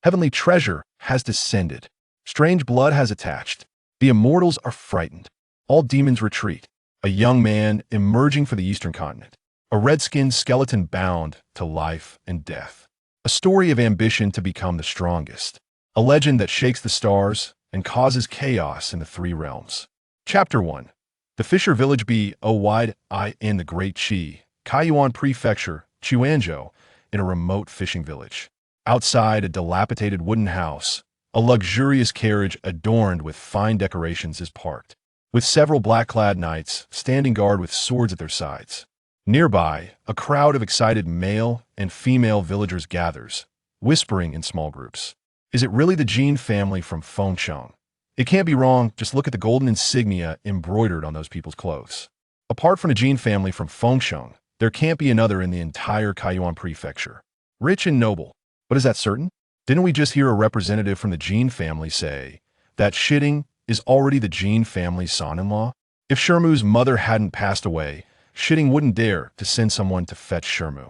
Heavenly treasure has descended. Strange blood has attached. The immortals are frightened. All demons retreat. A young man emerging for the eastern continent. A red-skinned skeleton bound to life and death. A story of ambition to become the strongest. A legend that shakes the stars and causes chaos in the three realms. Chapter 1. The Fisher Village B. O. Wide I in the Great Shi, Kaiyuan Prefecture, Chuanzhou, in a remote fishing village. Outside a dilapidated wooden house, a luxurious carriage adorned with fine decorations is parked, with several black-clad knights standing guard with swords at their sides. Nearby, a crowd of excited male and female villagers gathers, whispering in small groups. Is it really the Jin family from Feng City? It can't be wrong, just look at the golden insignia embroidered on those people's clothes. Apart from the Jin family from Feng City, there can't be another in the entire Kaiyuan Prefecture. Rich and noble. But is that certain? Didn't we just hear a representative from the Jin family say that Shitting is already the Jin family's son-in-law? If Shi Mu's mother hadn't passed away, Shitting wouldn't dare to send someone to fetch Shi Mu.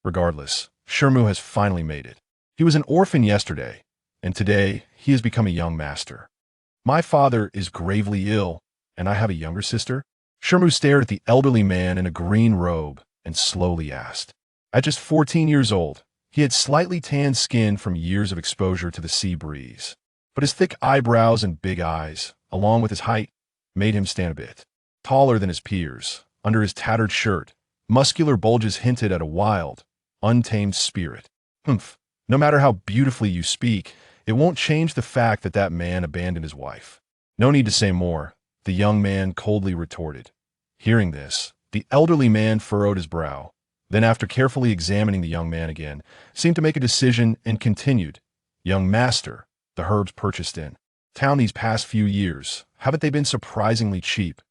Regardless, Shi Mu has finally made it. He was an orphan yesterday, and today he has become a young master. My father is gravely ill, and I have a younger sister. Shi Mu stared at the elderly man in a green robe and slowly asked. At just 14 years old, he had slightly tanned skin from years of exposure to the sea breeze. But his thick eyebrows and big eyes, along with his height, made him stand a bit taller than his peers. Under his tattered shirt, muscular bulges hinted at a wild, untamed spirit. Humph, no matter how beautifully you speak, it won't change the fact that that man abandoned his wife. No need to say more, the young man coldly retorted. Hearing this, the elderly man furrowed his brow, then after carefully examining the young man again, seemed to make a decision and continued. Young master, the herbs purchased in town these past few years, haven't they been surprisingly cheap?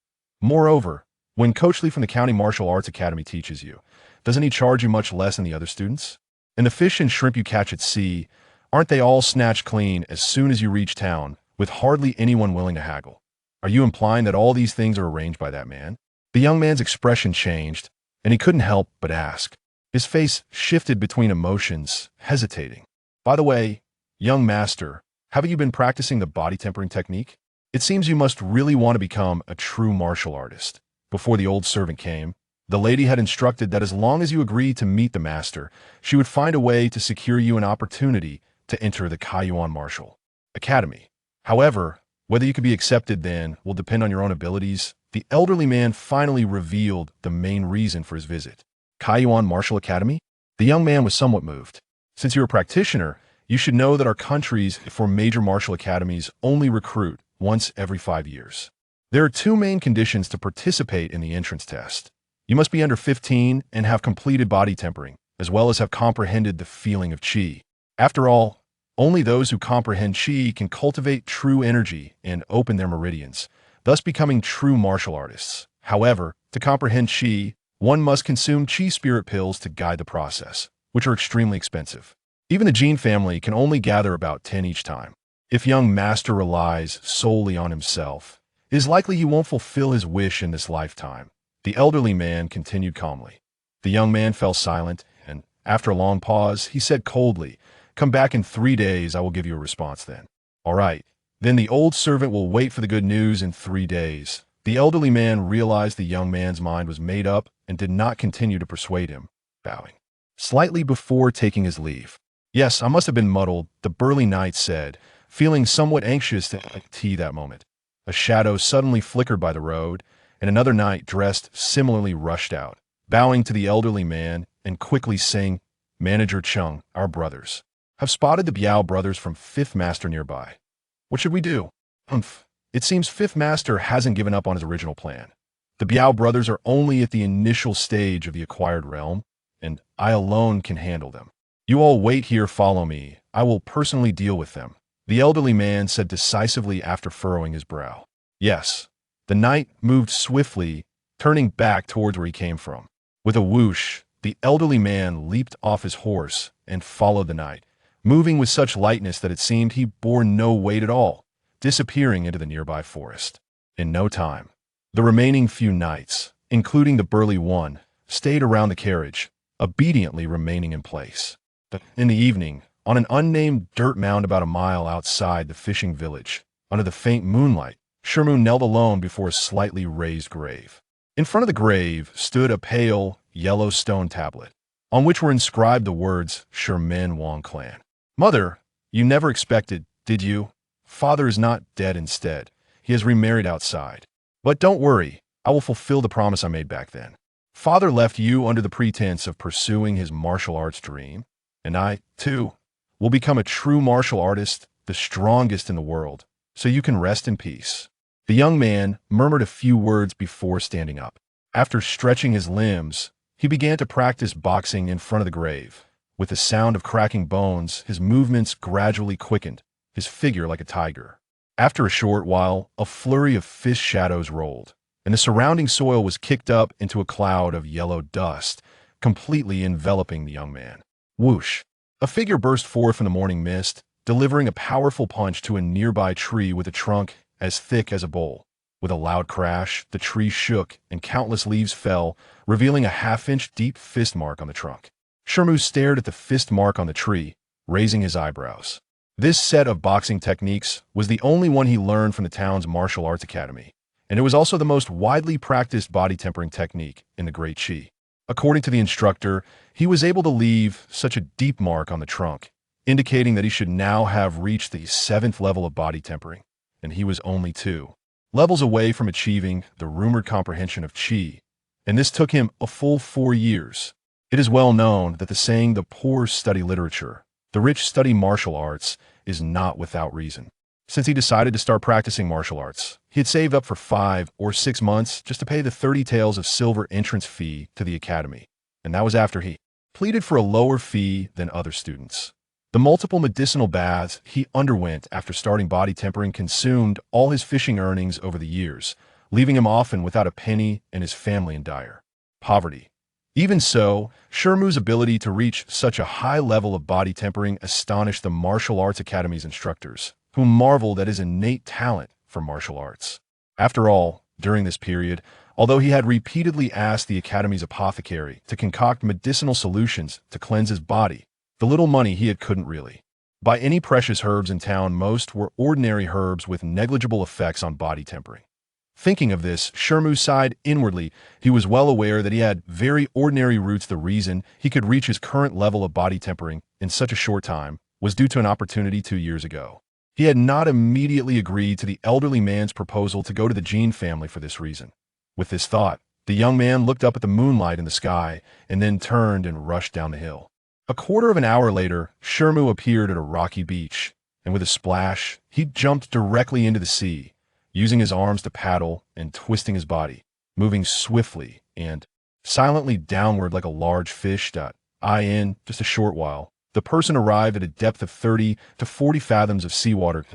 Moreover, when Coach Lee from the County Martial Arts Academy teaches you, doesn't he charge you much less than the other students? And the fish and shrimp you catch at sea, aren't they all snatched clean as soon as you reach town, with hardly anyone willing to haggle? Are you implying that all these things are arranged by that man? The young man's expression changed, and he couldn't help but ask. His face shifted between emotions, hesitating. By the way, young master, haven't you been practicing the body tempering technique? It seems you must really want to become a true martial artist. Before the old servant came, the lady had instructed that as long as you agreed to meet the master, she would find a way to secure you an opportunity to enter the Kaiyuan Martial Academy. However, whether you could be accepted then will depend on your own abilities. The elderly man finally revealed the main reason for his visit. Kaiyuan Martial Academy? The young man was somewhat moved. Since you're a practitioner, you should know that our countries for major martial academies only recruit once every 5 years. There are two main conditions to participate in the entrance test. You must be under 15 and have completed body tempering, as well as have comprehended the feeling of qi. After all, only those who comprehend qi can cultivate true energy and open their meridians, thus becoming true martial artists. However, to comprehend qi, one must consume qi spirit pills to guide the process, which are extremely expensive. Even the Jin family can only gather about 10 each time. If young master relies solely on himself, it is likely he won't fulfill his wish in this lifetime. The elderly man continued calmly. The young man fell silent, and after a long pause, he said coldly, "Come back in 3 days, I will give you a response then." "All right." Then the old servant will wait for the good news in 3 days. The elderly man realized the young man's mind was made up and did not continue to persuade him, bowing slightly before taking his leave. "Yes, I must have been muddled," the burly knight said, feeling somewhat anxious at tea that moment. A shadow suddenly flickered by the road, and another knight dressed similarly rushed out, bowing to the elderly man and quickly saying, "Manager Chung, our brothers, have spotted the Biao brothers from Fifth Master nearby. What should we do?" "Humph. It seems Fifth Master hasn't given up on his original plan. The Biao brothers are only at the initial stage of the acquired realm, and I alone can handle them. You all wait here, follow me. I will personally deal with them," the elderly man said decisively after furrowing his brow. "Yes." The knight moved swiftly, turning back towards where he came from. With a whoosh, the elderly man leaped off his horse and followed the knight, moving with such lightness that it seemed he bore no weight at all, disappearing into the nearby forest. In no time, the remaining few knights, including the burly one, stayed around the carriage, obediently remaining in place. In the evening, On an unnamed dirt mound about a mile outside the fishing village, under the faint moonlight, Shi Mu knelt alone before a slightly raised grave. In front of the grave stood a pale, yellow stone tablet, on which were inscribed the words Sherman Wong Clan. Mother, you never expected, did you? Father is not dead instead. He has remarried outside. But don't worry, I will fulfill the promise I made back then. Father left you under the pretense of pursuing his martial arts dream, and I, too, will become a true martial artist, the strongest in the world, so you can rest in peace. The young man murmured a few words before standing up. After stretching his limbs, he began to practice boxing in front of the grave. With the sound of cracking bones, his movements gradually quickened, his figure like a tiger. After a short while, a flurry of fist shadows rolled, and the surrounding soil was kicked up into a cloud of yellow dust, completely enveloping the young man. Whoosh! A figure burst forth from the morning mist, delivering a powerful punch to a nearby tree with a trunk as thick as a bowl. With a loud crash, the tree shook and countless leaves fell, revealing a half-inch deep fist mark on the trunk. Shi Mu stared at the fist mark on the tree, raising his eyebrows. This set of boxing techniques was the only one he learned from the town's martial arts academy, and it was also the most widely practiced body tempering technique in the Great Qi. According to the instructor, he was able to leave such a deep mark on the trunk, indicating that he should now have reached the 7th level of body tempering, and he was only 2 levels away from achieving the rumored comprehension of Qi, and this took him a full 4 years. It is well known that the saying, "the poor study literature, the rich study martial arts," is not without reason. Since he decided to start practicing martial arts, he had saved up for 5 or 6 months just to pay the 30 taels of silver entrance fee to the academy, and that was after he pleaded for a lower fee than other students. The multiple medicinal baths he underwent after starting body tempering consumed all his fishing earnings over the years, leaving him often without a penny and his family in dire poverty. Even so, Shi Mu's ability to reach such a high level of body tempering astonished the Martial Arts Academy's instructors, who marveled at his innate talent for martial arts. After all, during this period, although he had repeatedly asked the Academy's apothecary to concoct medicinal solutions to cleanse his body, the little money he had couldn't really buy any precious herbs in town. Most were ordinary herbs with negligible effects on body tempering. Thinking of this, Shi Mu sighed inwardly. He was well aware that he had very ordinary roots. The reason he could reach his current level of body tempering in such a short time was due to an opportunity 2 years ago. He had not immediately agreed to the elderly man's proposal to go to the Jean family for this reason. With this thought, the young man looked up at the moonlight in the sky and then turned and rushed down the hill. A quarter of an hour later, Shi Mu appeared at a rocky beach, and with a splash, he jumped directly into the sea, using his arms to paddle and twisting his body, moving swiftly and silently downward like a large fish. In just a short while, the person arrived at a depth of 30 to 40 fathoms of seawater,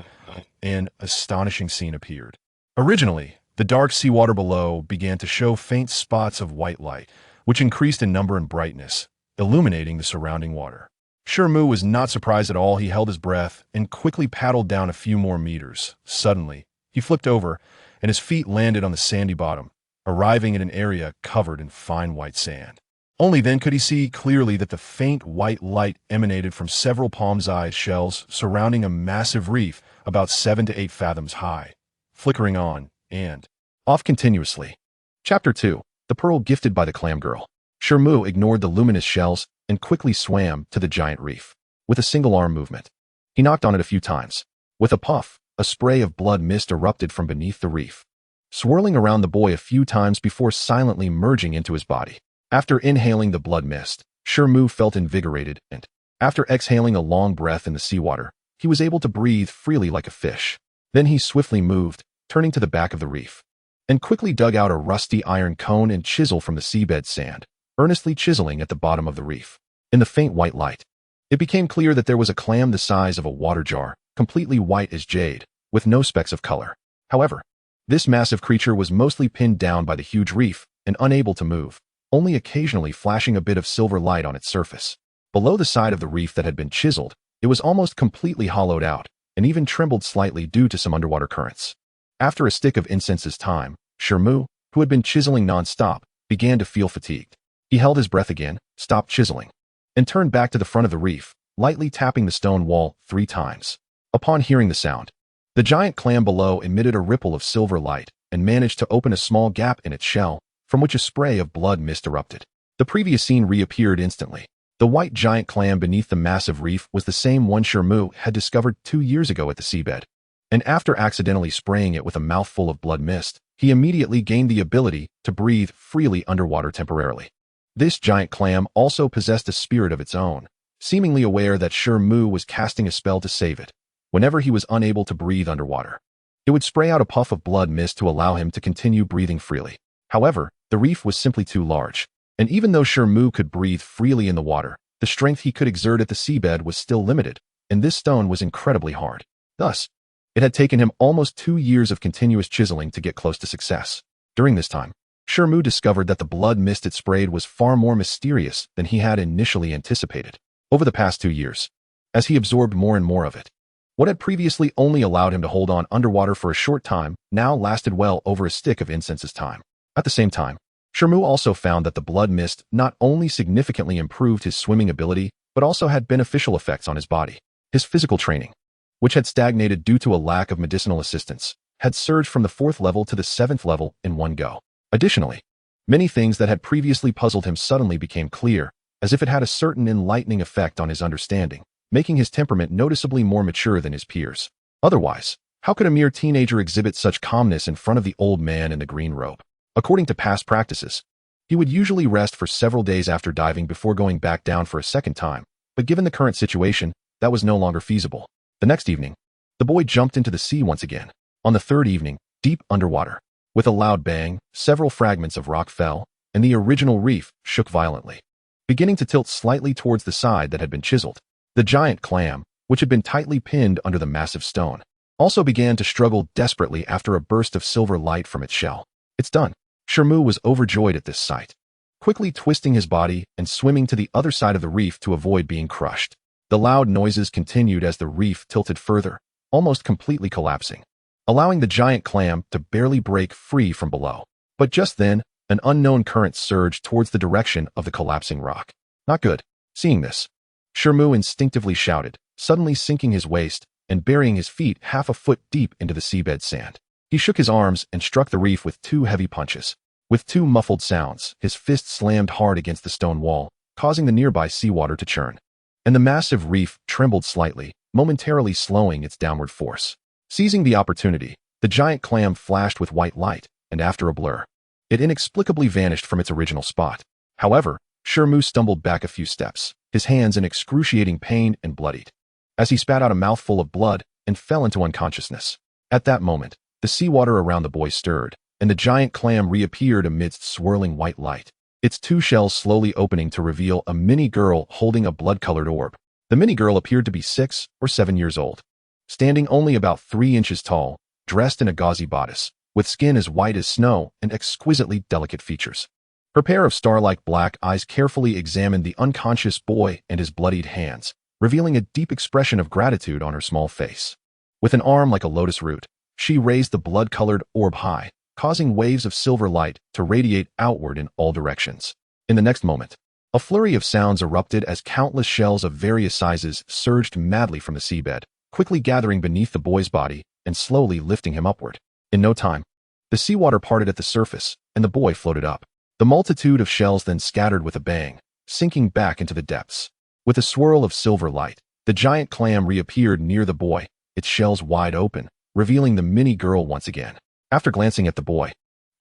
and an astonishing scene appeared. Originally, the dark seawater below began to show faint spots of white light, which increased in number and brightness, illuminating the surrounding water. Shi Mu was not surprised at all. He held his breath and quickly paddled down a few more meters. Suddenly, he flipped over, and his feet landed on the sandy bottom, arriving at an area covered in fine white sand. Only then could he see clearly that the faint white light emanated from several palm-sized shells surrounding a massive reef about 7 to 8 fathoms high, flickering on and off continuously. Chapter 2. The Pearl Gifted by the Clam Girl. Shi Mu ignored the luminous shells and quickly swam to the giant reef. With a single arm movement, he knocked on it a few times. With a puff, a spray of blood mist erupted from beneath the reef, swirling around the boy a few times before silently merging into his body. After inhaling the blood mist, Shi Mu felt invigorated, and after exhaling a long breath in the seawater, he was able to breathe freely like a fish. Then he swiftly moved, turning to the back of the reef, and quickly dug out a rusty iron cone and chisel from the seabed sand, earnestly chiseling at the bottom of the reef. In the faint white light, it became clear that there was a clam the size of a water jar, completely white as jade, with no specks of color. However, this massive creature was mostly pinned down by the huge reef and unable to move, only occasionally flashing a bit of silver light on its surface. Below the side of the reef that had been chiseled, it was almost completely hollowed out, and even trembled slightly due to some underwater currents. After a stick of incense's time, Shi Mu, who had been chiseling non-stop, began to feel fatigued. He held his breath again, stopped chiseling, and turned back to the front of the reef, lightly tapping the stone wall 3 times. Upon hearing the sound, the giant clam below emitted a ripple of silver light and managed to open a small gap in its shell, from which a spray of blood mist erupted. The previous scene reappeared instantly. The white giant clam beneath the massive reef was the same one Shi Mu had discovered 2 years ago at the seabed. And after accidentally spraying it with a mouthful of blood mist, he immediately gained the ability to breathe freely underwater temporarily. This giant clam also possessed a spirit of its own, seemingly aware that Shi Mu was casting a spell to save it. Whenever he was unable to breathe underwater, it would spray out a puff of blood mist to allow him to continue breathing freely. However, the reef was simply too large, and even though Shi Mu could breathe freely in the water, the strength he could exert at the seabed was still limited, and this stone was incredibly hard. Thus, it had taken him almost 2 years of continuous chiseling to get close to success. During this time, Shi Mu discovered that the blood mist it sprayed was far more mysterious than he had initially anticipated. Over the past 2 years, as he absorbed more and more of it, what had previously only allowed him to hold on underwater for a short time now lasted well over a stick of incense's time. At the same time, Shi Mu also found that the blood mist not only significantly improved his swimming ability, but also had beneficial effects on his body. His physical training, which had stagnated due to a lack of medicinal assistance, had surged from the 4th level to the 7th level in one go. Additionally, many things that had previously puzzled him suddenly became clear, as if it had a certain enlightening effect on his understanding, making his temperament noticeably more mature than his peers. Otherwise, how could a mere teenager exhibit such calmness in front of the old man in the green robe? According to past practices, he would usually rest for several days after diving before going back down for a second time, but given the current situation, that was no longer feasible. The next evening, the boy jumped into the sea once again. On the 3rd evening, deep underwater, with a loud bang, several fragments of rock fell, and the original reef shook violently, beginning to tilt slightly towards the side that had been chiseled. The giant clam, which had been tightly pinned under the massive stone, also began to struggle desperately after a burst of silver light from its shell. It's done. Shi Mu was overjoyed at this sight, quickly twisting his body and swimming to the other side of the reef to avoid being crushed. The loud noises continued as the reef tilted further, almost completely collapsing, allowing the giant clam to barely break free from below. But just then, an unknown current surged towards the direction of the collapsing rock. Not good. Seeing this, Shi Mu instinctively shouted, suddenly sinking his waist and burying his feet half a foot deep into the seabed sand. He shook his arms and struck the reef with 2 heavy punches. With 2 muffled sounds, his fist slammed hard against the stone wall, causing the nearby seawater to churn. And the massive reef trembled slightly, momentarily slowing its downward force. Seizing the opportunity, the giant clam flashed with white light, and after a blur, it inexplicably vanished from its original spot. However, Shi Mu stumbled back a few steps, his hands in excruciating pain and bloodied, as he spat out a mouthful of blood and fell into unconsciousness. At that moment, the seawater around the boy stirred, and the giant clam reappeared amidst swirling white light, its 2 shells slowly opening to reveal a mini girl holding a blood-colored orb. The mini girl appeared to be 6 or 7 years old, standing only about 3 inches tall, dressed in a gauzy bodice, with skin as white as snow and exquisitely delicate features. Her pair of star-like black eyes carefully examined the unconscious boy and his bloodied hands, revealing a deep expression of gratitude on her small face. With an arm like a lotus root, she raised the blood-colored orb high, causing waves of silver light to radiate outward in all directions. In the next moment, a flurry of sounds erupted as countless shells of various sizes surged madly from the seabed, quickly gathering beneath the boy's body and slowly lifting him upward. In no time, the seawater parted at the surface, and the boy floated up. The multitude of shells then scattered with a bang, sinking back into the depths. With a swirl of silver light, the giant clam reappeared near the boy, its shells wide open, revealing the mini girl once again. After glancing at the boy,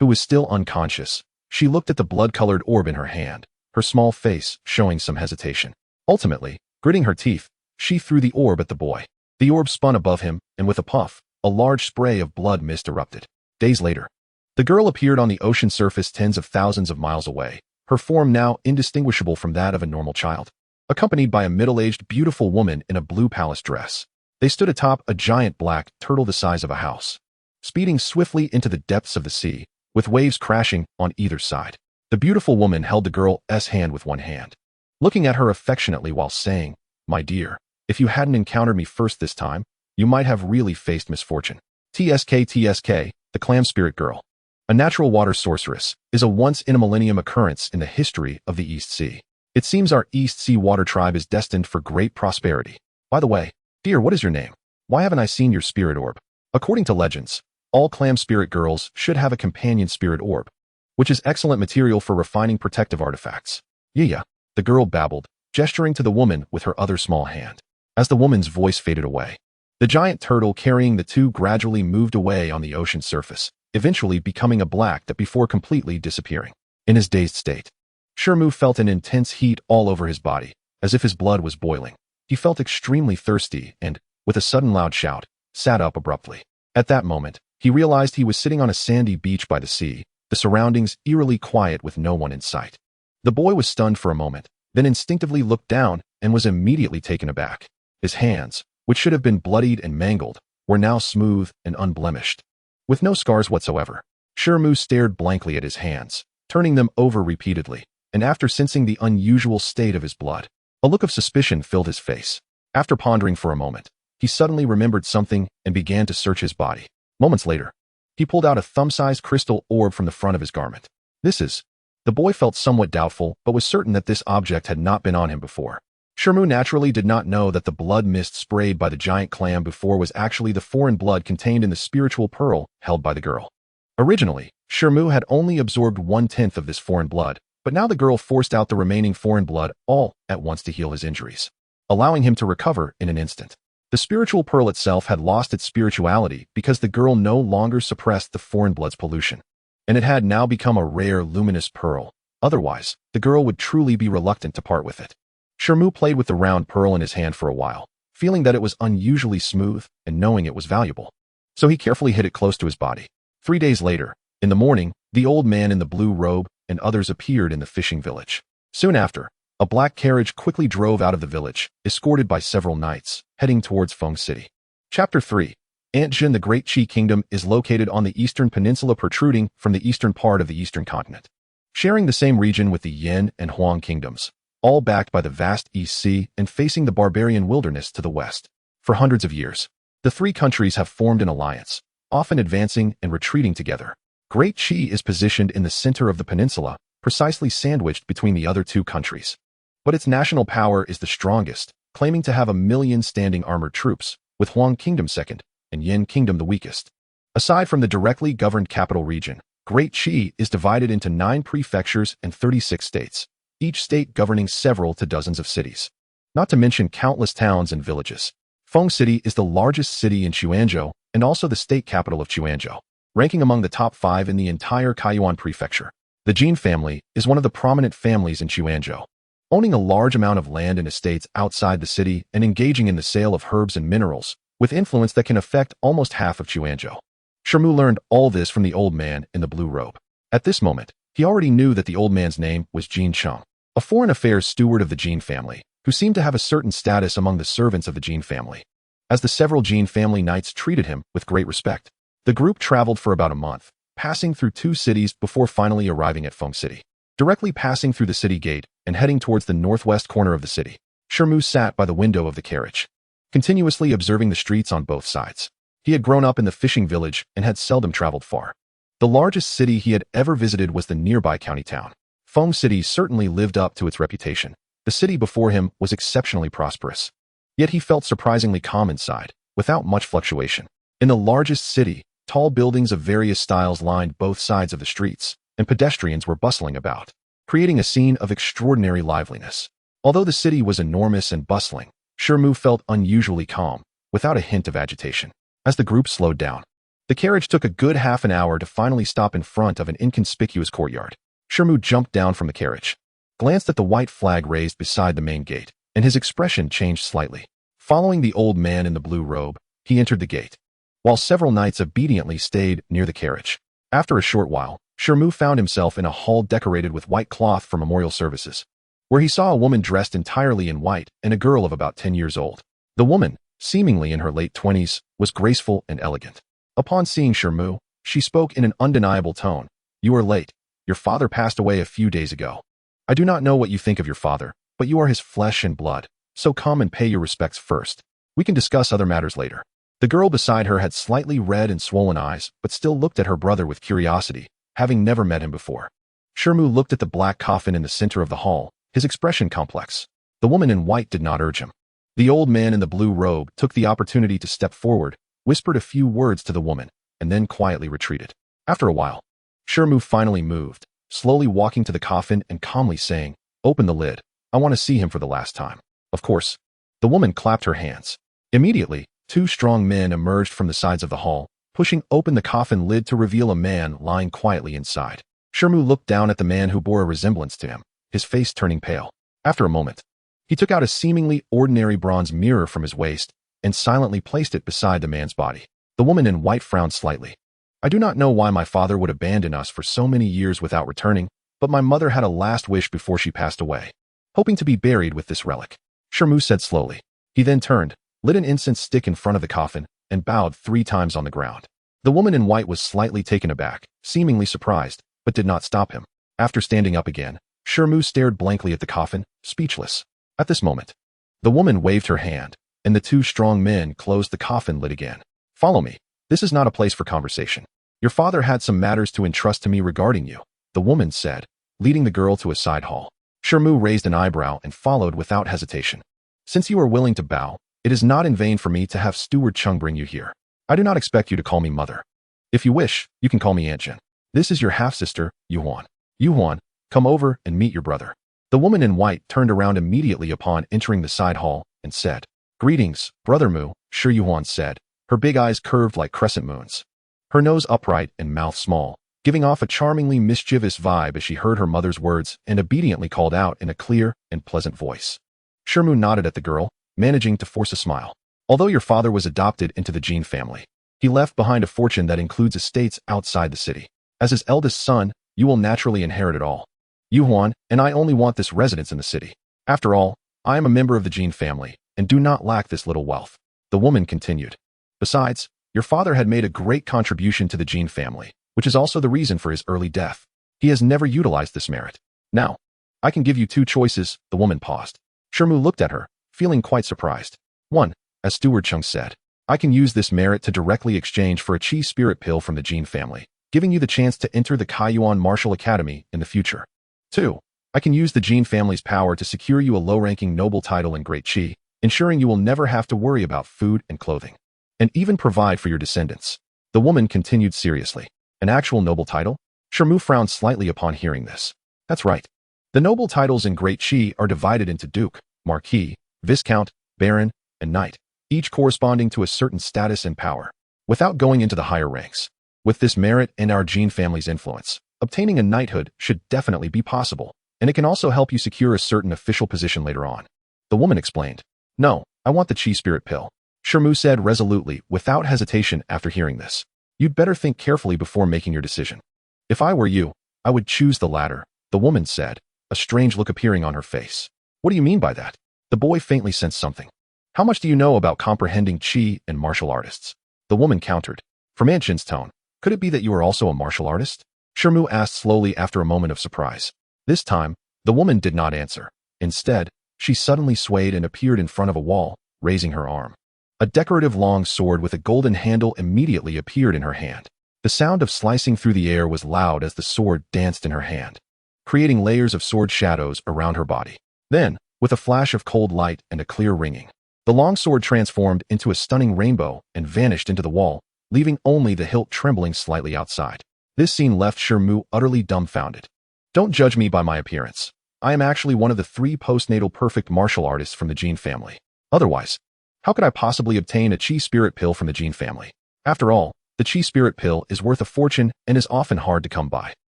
who was still unconscious, she looked at the blood-colored orb in her hand, her small face showing some hesitation. Ultimately, gritting her teeth, she threw the orb at the boy. The orb spun above him, and with a puff, a large spray of blood mist erupted. Days later, the girl appeared on the ocean surface tens of thousands of miles away, her form now indistinguishable from that of a normal child. Accompanied by a middle-aged, beautiful woman in a blue palace dress, they stood atop a giant black turtle the size of a house, speeding swiftly into the depths of the sea, with waves crashing on either side. The beautiful woman held the girl's hand with one hand, looking at her affectionately while saying, "My dear, if you hadn't encountered me first this time, you might have really faced misfortune." TSK, the Clam Spirit Girl, a natural water sorceress, is a once-in-a-millennium occurrence in the history of the East Sea. It seems our East Sea Water tribe is destined for great prosperity. By the way, dear, what is your name? Why haven't I seen your spirit orb? According to legends, all clam spirit girls should have a companion spirit orb, which is excellent material for refining protective artifacts. Yeah, the girl babbled, gesturing to the woman with her other small hand. As the woman's voice faded away, the giant turtle carrying the two gradually moved away on the ocean surface, eventually becoming a black that before completely disappearing. In his dazed state, Shi Mu felt an intense heat all over his body, as if his blood was boiling. He felt extremely thirsty and, with a sudden loud shout, sat up abruptly. At that moment, he realized he was sitting on a sandy beach by the sea, the surroundings eerily quiet with no one in sight. The boy was stunned for a moment, then instinctively looked down and was immediately taken aback. His hands, which should have been bloodied and mangled, were now smooth and unblemished. With no scars whatsoever, Shi Mu stared blankly at his hands, turning them over repeatedly, and after sensing the unusual state of his blood, a look of suspicion filled his face. After pondering for a moment, he suddenly remembered something and began to search his body. Moments later, he pulled out a thumb-sized crystal orb from the front of his garment. The boy felt somewhat doubtful, but was certain that this object had not been on him before. Shi Mu naturally did not know that the blood mist sprayed by the giant clam before was actually the foreign blood contained in the spiritual pearl held by the girl. Originally, Shi Mu had only absorbed 1/10 of this foreign blood, but now the girl forced out the remaining foreign blood all at once to heal his injuries, allowing him to recover in an instant. The spiritual pearl itself had lost its spirituality because the girl no longer suppressed the foreign blood's pollution, and it had now become a rare, luminous pearl. Otherwise, the girl would truly be reluctant to part with it. Shi Mu played with the round pearl in his hand for a while, feeling that it was unusually smooth and knowing it was valuable. So he carefully hid it close to his body. 3 days later, in the morning, the old man in the blue robe and others appeared in the fishing village. Soon after, a black carriage quickly drove out of the village, escorted by several knights, heading towards Feng City. Chapter 3. Antjin. The Great Qi Kingdom is located on the eastern peninsula protruding from the eastern part of the eastern continent, sharing the same region with the Yan and Huang kingdoms, all backed by the vast East Sea and facing the barbarian wilderness to the west. For hundreds of years, the three countries have formed an alliance, often advancing and retreating together. Great Qi is positioned in the center of the peninsula, precisely sandwiched between the other two countries. But its national power is the strongest, claiming to have 1 million standing armored troops, with Huang Kingdom second, and Yan Kingdom the weakest. Aside from the directly governed capital region, Great Qi is divided into 9 prefectures and 36 states, each state governing several to dozens of cities, not to mention countless towns and villages. Feng City is the largest city in Xuanzhou and also the state capital of Xuanzhou, ranking among the top 5 in the entire Kaiyuan prefecture. The Jin family is one of the prominent families in Xuanzhou, owning a large amount of land and estates outside the city and engaging in the sale of herbs and minerals, with influence that can affect almost half of Xuanzhou. Shi Mu learned all this from the old man in the blue robe. At this moment, he already knew that the old man's name was Jin Cheng, a foreign affairs steward of the Jin family, who seemed to have a certain status among the servants of the Jin family. As the several Jin family knights treated him with great respect, the group traveled for about a month, passing through 2 cities before finally arriving at Feng City. Directly passing through the city gate and heading towards the northwest corner of the city, Shi Mu sat by the window of the carriage, continuously observing the streets on both sides. He had grown up in the fishing village and had seldom traveled far. The largest city he had ever visited was the nearby county town. Feng City certainly lived up to its reputation. The city before him was exceptionally prosperous. Yet he felt surprisingly calm inside, without much fluctuation. In the largest city, tall buildings of various styles lined both sides of the streets, and pedestrians were bustling about, creating a scene of extraordinary liveliness. Although the city was enormous and bustling, Shi Mu felt unusually calm, without a hint of agitation. As the group slowed down, the carriage took a good half an hour to finally stop in front of an inconspicuous courtyard. Shi Mu jumped down from the carriage, glanced at the white flag raised beside the main gate, and his expression changed slightly. Following the old man in the blue robe, he entered the gate, while several knights obediently stayed near the carriage. After a short while, Shi Mu found himself in a hall decorated with white cloth for memorial services, where he saw a woman dressed entirely in white and a girl of about 10 years old. The woman, seemingly in her late 20s, was graceful and elegant. Upon seeing Shi Mu, she spoke in an undeniable tone. "You are late. Your father passed away a few days ago. I do not know what you think of your father, but you are his flesh and blood, so come and pay your respects first. We can discuss other matters later." The girl beside her had slightly red and swollen eyes, but still looked at her brother with curiosity, having never met him before. Shi Mu looked at the black coffin in the center of the hall, his expression complex. The woman in white did not urge him. The old man in the blue robe took the opportunity to step forward, whispered a few words to the woman, and then quietly retreated. After a while, Shi Mu finally moved, slowly walking to the coffin and calmly saying, "Open the lid. I want to see him for the last time." Of course. The woman clapped her hands. Immediately, two strong men emerged from the sides of the hall, pushing open the coffin lid to reveal a man lying quietly inside. Shi Mu looked down at the man who bore a resemblance to him, his face turning pale. After a moment, he took out a seemingly ordinary bronze mirror from his waist and silently placed it beside the man's body. The woman in white frowned slightly. "I do not know why my father would abandon us for so many years without returning, but my mother had a last wish before she passed away, hoping to be buried with this relic," Shi Mu said slowly. He then turned, lit an incense stick in front of the coffin, and bowed 3 times on the ground. The woman in white was slightly taken aback, seemingly surprised, but did not stop him. After standing up again, Shi Mu stared blankly at the coffin, speechless. At this moment, the woman waved her hand, and the two strong men closed the coffin lid again. "Follow me. This is not a place for conversation. Your father had some matters to entrust to me regarding you," the woman said, leading the girl to a side hall. Shi Mu raised an eyebrow and followed without hesitation. "Since you are willing to bow, it is not in vain for me to have Steward Chung bring you here. I do not expect you to call me mother. If you wish, you can call me Aunt Jin. This is your half-sister, Yuan. Yuan, come over and meet your brother." The woman in white turned around immediately upon entering the side hall and said, "Greetings, Brother Mu," Shi Yuan said, her big eyes curved like crescent moons. Her nose upright and mouth small, giving off a charmingly mischievous vibe as she heard her mother's words and obediently called out in a clear and pleasant voice. Shi Mu nodded at the girl, managing to force a smile. "Although your father was adopted into the Jin family, he left behind a fortune that includes estates outside the city. As his eldest son, you will naturally inherit it all. Yuan and I only want this residence in the city. After all, I am a member of the Jin family and do not lack this little wealth," the woman continued. "Besides, your father had made a great contribution to the Jin family, which is also the reason for his early death. He has never utilized this merit. Now, I can give you 2 choices," the woman paused. Shi Mu looked at her, feeling quite surprised. 1, as Steward Chung said, "I can use this merit to directly exchange for a chi spirit pill from the Jin family, giving you the chance to enter the Kaiyuan Martial Academy in the future. 2, I can use the Jin family's power to secure you a low-ranking noble title in Great Chi, ensuring you will never have to worry about food and clothing, and even provide for your descendants." The woman continued seriously. "An actual noble title?" Shi Mu frowned slightly upon hearing this. "That's right. The noble titles in Great Chi are divided into Duke, Marquis, Viscount, Baron, and Knight, each corresponding to a certain status and power, without going into the higher ranks. With this merit and our Jin family's influence, obtaining a knighthood should definitely be possible, and it can also help you secure a certain official position later on," the woman explained. "No, I want the chi spirit pill," Shi Mu said resolutely, without hesitation after hearing this. "You'd better think carefully before making your decision." "If I were you, I would choose the latter," the woman said, a strange look appearing on her face. "What do you mean by that?" The boy faintly sensed something. "How much do you know about comprehending chi and martial artists?" the woman countered. From Aunt Jin's tone, could it be that you are also a martial artist? Shi Mu asked slowly after a moment of surprise. This time, the woman did not answer. Instead, she suddenly swayed and appeared in front of a wall, raising her arm. A decorative long sword with a golden handle immediately appeared in her hand. The sound of slicing through the air was loud as the sword danced in her hand, creating layers of sword shadows around her body. Then, with a flash of cold light and a clear ringing, the long sword transformed into a stunning rainbow and vanished into the wall, leaving only the hilt trembling slightly outside. This scene left Shi Mu utterly dumbfounded. "Don't judge me by my appearance. I am actually one of the 3 postnatal perfect martial artists from the Jin family. Otherwise, how could I possibly obtain a chi spirit pill from the Jin family? After all, the chi spirit pill is worth a fortune and is often hard to come by.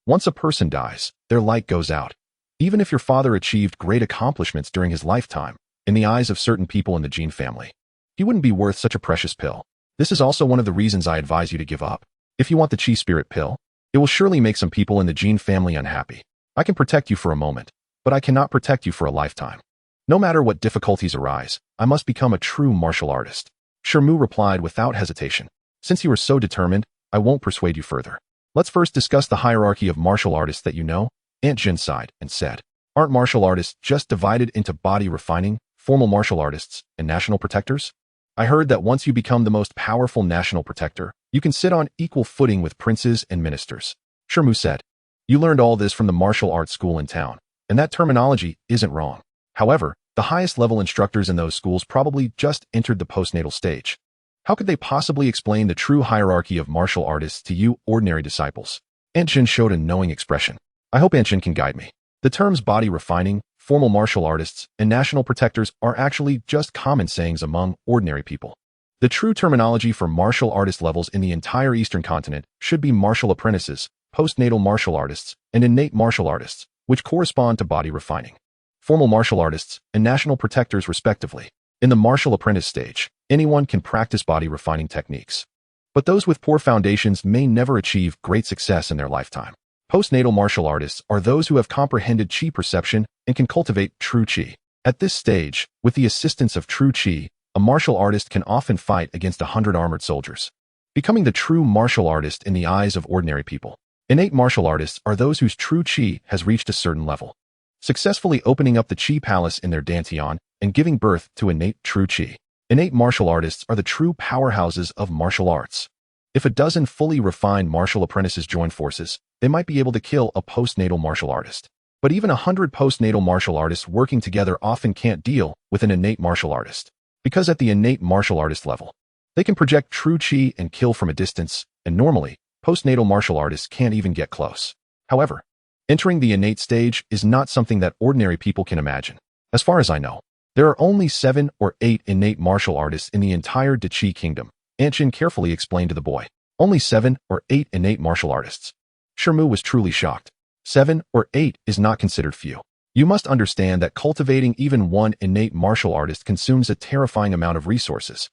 Once a person dies, their light goes out. Even if your father achieved great accomplishments during his lifetime, in the eyes of certain people in the Jin family, he wouldn't be worth such a precious pill. This is also one of the reasons I advise you to give up. If you want the chi spirit pill, it will surely make some people in the Jin family unhappy. I can protect you for a moment, but I cannot protect you for a lifetime. No matter what difficulties arise, I must become a true martial artist." Shi Mu replied without hesitation. "Since you are so determined, I won't persuade you further. Let's first discuss the hierarchy of martial artists that you know." Aunt Jin sighed and said, "Aren't martial artists just divided into body refining, formal martial artists, and national protectors? I heard that once you become the most powerful national protector, you can sit on equal footing with princes and ministers." Shi Mu said, "You learned all this from the martial arts school in town. and that terminology isn't wrong. However, the highest level instructors in those schools probably just entered the postnatal stage. How could they possibly explain the true hierarchy of martial artists to you ordinary disciples? Aunt Jin showed a knowing expression. I hope Aunt Jin can guide me. The terms body refining, formal martial artists, and national protectors are actually just common sayings among ordinary people. The true terminology for martial artist levels in the entire Eastern continent should be martial apprentices, postnatal martial artists, and innate martial artists, which correspond to body refining, formal martial artists, and national protectors respectively. In the martial apprentice stage, anyone can practice body refining techniques. But those with poor foundations may never achieve great success in their lifetime. Postnatal martial artists are those who have comprehended chi perception and can cultivate true chi. At this stage, with the assistance of true chi, a martial artist can often fight against 100 armored soldiers, becoming the true martial artist in the eyes of ordinary people. Innate martial artists are those whose true chi has reached a certain level, successfully opening up the chi palace in their dantian and giving birth to innate true chi. Innate martial artists are the true powerhouses of martial arts. If a dozen fully refined martial apprentices join forces, they might be able to kill a postnatal martial artist. But even 100 postnatal martial artists working together often can't deal with an innate martial artist. Because at the innate martial artist level, they can project true chi and kill from a distance, and normally, postnatal martial artists can't even get close. However, entering the innate stage is not something that ordinary people can imagine. As far as I know, there are only 7 or 8 innate martial artists in the entire De Qi kingdom. Aunt Jin carefully explained to the boy. Only 7 or 8 innate martial artists. Shi Mu was truly shocked. 7 or 8 is not considered few. You must understand that cultivating even one innate martial artist consumes a terrifying amount of resources.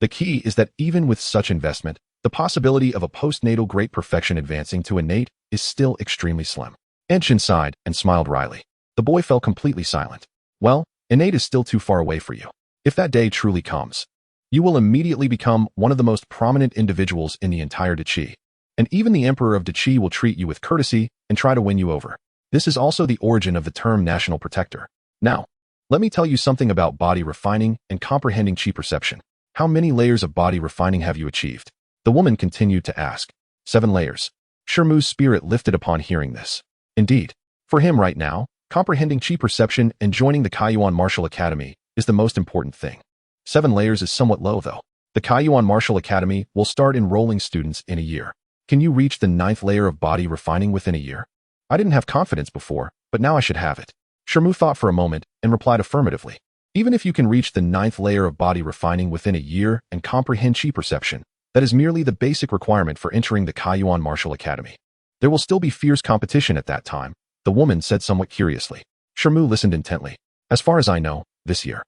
The key is that even with such investment, the possibility of a postnatal great perfection advancing to innate is still extremely slim. Aunt Jin sighed and smiled wryly. The boy fell completely silent. Well, innate is still too far away for you. If that day truly comes, you will immediately become one of the most prominent individuals in the entire De Qi. And even the Emperor of De Qi will treat you with courtesy and try to win you over. This is also the origin of the term national protector. Now, let me tell you something about body refining and comprehending chi perception. How many layers of body refining have you achieved? The woman continued to ask. 7 layers. Shi Mu's spirit lifted upon hearing this. Indeed, for him right now, comprehending chi perception and joining the Kaiyuan Martial Academy is the most important thing. 7 layers is somewhat low though. The Kaiyuan Martial Academy will start enrolling students in a year. Can you reach the 9th layer of body refining within a year? I didn't have confidence before, but now I should have it. Shi Mu thought for a moment and replied affirmatively. Even if you can reach the 9th layer of body refining within a year and comprehend chi perception, that is merely the basic requirement for entering the Kaiyuan Martial Academy. There will still be fierce competition at that time, the woman said somewhat curiously. Shi Mu listened intently. As far as I know, this year,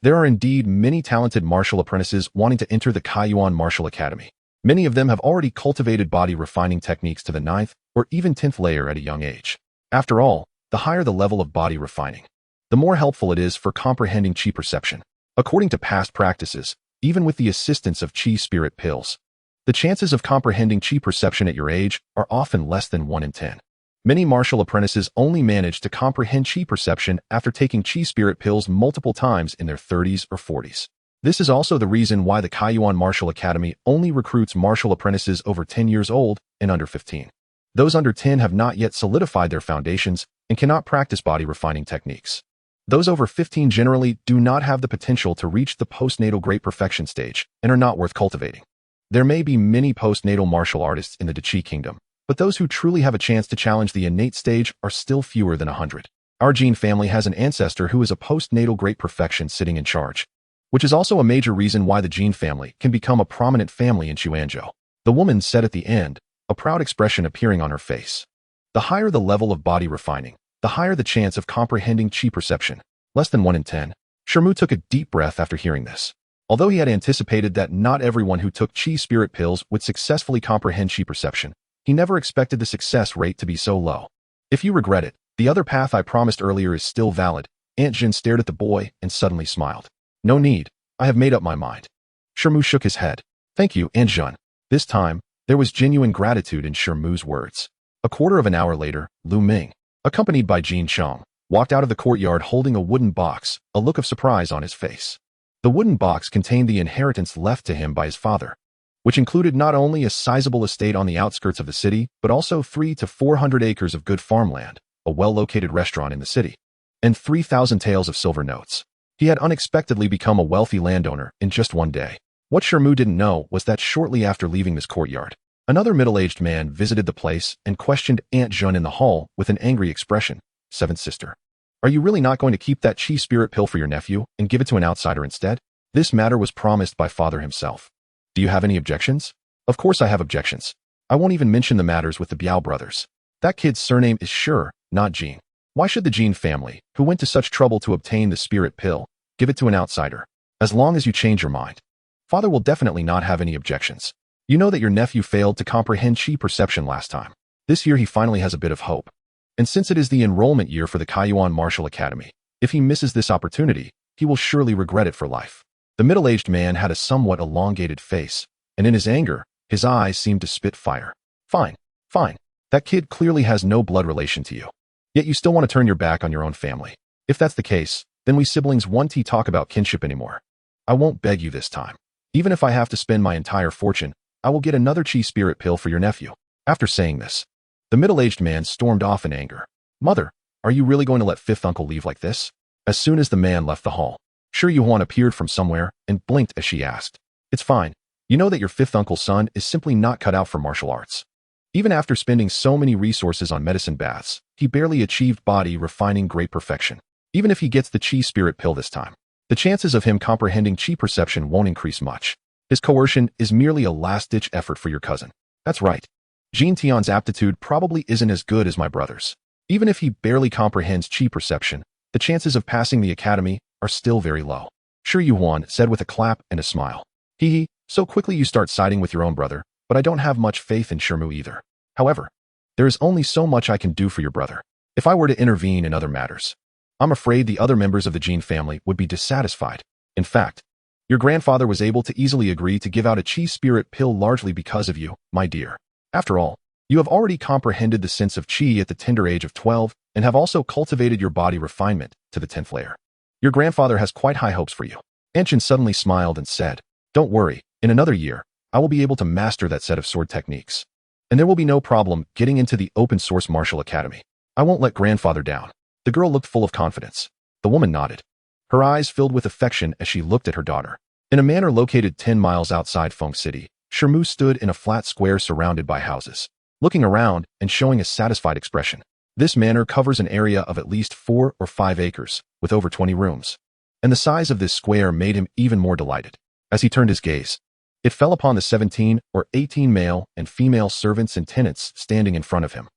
there are indeed many talented martial apprentices wanting to enter the Kaiyuan Martial Academy. Many of them have already cultivated body refining techniques to the 9th or even 10th layer at a young age. After all, the higher the level of body refining, the more helpful it is for comprehending chi perception. According to past practices, even with the assistance of chi spirit pills, the chances of comprehending chi perception at your age are often less than 1 in 10. Many martial apprentices only manage to comprehend chi perception after taking chi spirit pills multiple times in their 30s or 40s. This is also the reason why the Kaiyuan Martial Academy only recruits martial apprentices over 10 years old and under 15. Those under 10 have not yet solidified their foundations and cannot practice body refining techniques. Those over 15 generally do not have the potential to reach the postnatal great perfection stage and are not worth cultivating. There may be many postnatal martial artists in the De Qi kingdom, but those who truly have a chance to challenge the innate stage are still fewer than 100. Our Jin family has an ancestor who is a postnatal great perfection sitting in charge, which is also a major reason why the Jin family can become a prominent family in Xuanzhou. The woman said at the end, a proud expression appearing on her face. The higher the level of body refining, the higher the chance of comprehending chi perception. Less than 1 in 10. Shi Mu took a deep breath after hearing this. Although he had anticipated that not everyone who took chi spirit pills would successfully comprehend chi perception, he never expected the success rate to be so low. If you regret it, the other path I promised earlier is still valid. Aunt Jin stared at the boy and suddenly smiled. No need. I have made up my mind. Shi Mu shook his head. Thank you, Aunt Jin. This time, there was genuine gratitude in Shi Mu's words. A quarter of an hour later, Lu Ming, accompanied by Jin Chong, walked out of the courtyard holding a wooden box, a look of surprise on his face. The wooden box contained the inheritance left to him by his father, which included not only a sizable estate on the outskirts of the city, but also 300 to 400 acres of good farmland, a well-located restaurant in the city, and 3,000 taels of silver notes. He had unexpectedly become a wealthy landowner in just one day. What Shi Mu didn't know was that shortly after leaving this courtyard, another middle-aged man visited the place and questioned Aunt Jun in the hall with an angry expression. Seventh sister, are you really not going to keep that chi spirit pill for your nephew and give it to an outsider instead? This matter was promised by father himself. Do you have any objections? Of course I have objections. I won't even mention the matters with the Biao brothers. That kid's surname is Shi, not Jin. Why should the Jin family, who went to such trouble to obtain the spirit pill, give it to an outsider? As long as you change your mind, father will definitely not have any objections. You know that your nephew failed to comprehend chi perception last time. This year he finally has a bit of hope. And since it is the enrollment year for the Kaiyuan Martial Academy, if he misses this opportunity, he will surely regret it for life. The middle-aged man had a somewhat elongated face, and in his anger, his eyes seemed to spit fire. Fine, fine. That kid clearly has no blood relation to you. Yet you still want to turn your back on your own family. If that's the case, then we siblings won't talk about kinship anymore. I won't beg you this time. Even if I have to spend my entire fortune, I will get another chi spirit pill for your nephew. After saying this, the middle-aged man stormed off in anger. Mother, are you really going to let fifth uncle leave like this? As soon as the man left the hall, Shi Yuan appeared from somewhere and blinked as she asked. It's fine. You know that your fifth uncle's son is simply not cut out for martial arts. Even after spending so many resources on medicine baths, he barely achieved body refining great perfection. Even if he gets the chi spirit pill this time, the chances of him comprehending chi perception won't increase much. His coercion is merely a last-ditch effort for your cousin. That's right. Jin Tian's aptitude probably isn't as good as my brother's. Even if he barely comprehends chi perception, the chances of passing the academy are still very low. Shi Yuan said with a clap and a smile. Hee, so quickly you start siding with your own brother, but I don't have much faith in Shi Mu either. However, there is only so much I can do for your brother. If I were to intervene in other matters, I'm afraid the other members of the Jin family would be dissatisfied. In fact, your grandfather was able to easily agree to give out a chi spirit pill largely because of you, my dear. After all, you have already comprehended the sense of chi at the tender age of 12 and have also cultivated your body refinement to the 10th layer. Your grandfather has quite high hopes for you. Anshin suddenly smiled and said, don't worry, in another year, I will be able to master that set of sword techniques. And there will be no problem getting into the open-source martial academy. I won't let grandfather down. The girl looked full of confidence. The woman nodded. Her eyes filled with affection as she looked at her daughter. In a manor located 10 miles outside Feng City, Shi Mu stood in a flat square surrounded by houses, looking around and showing a satisfied expression. This manor covers an area of at least 4 or 5 acres, with over 20 rooms. And the size of this square made him even more delighted. As he turned his gaze, it fell upon the 17 or 18 male and female servants and tenants standing in front of him.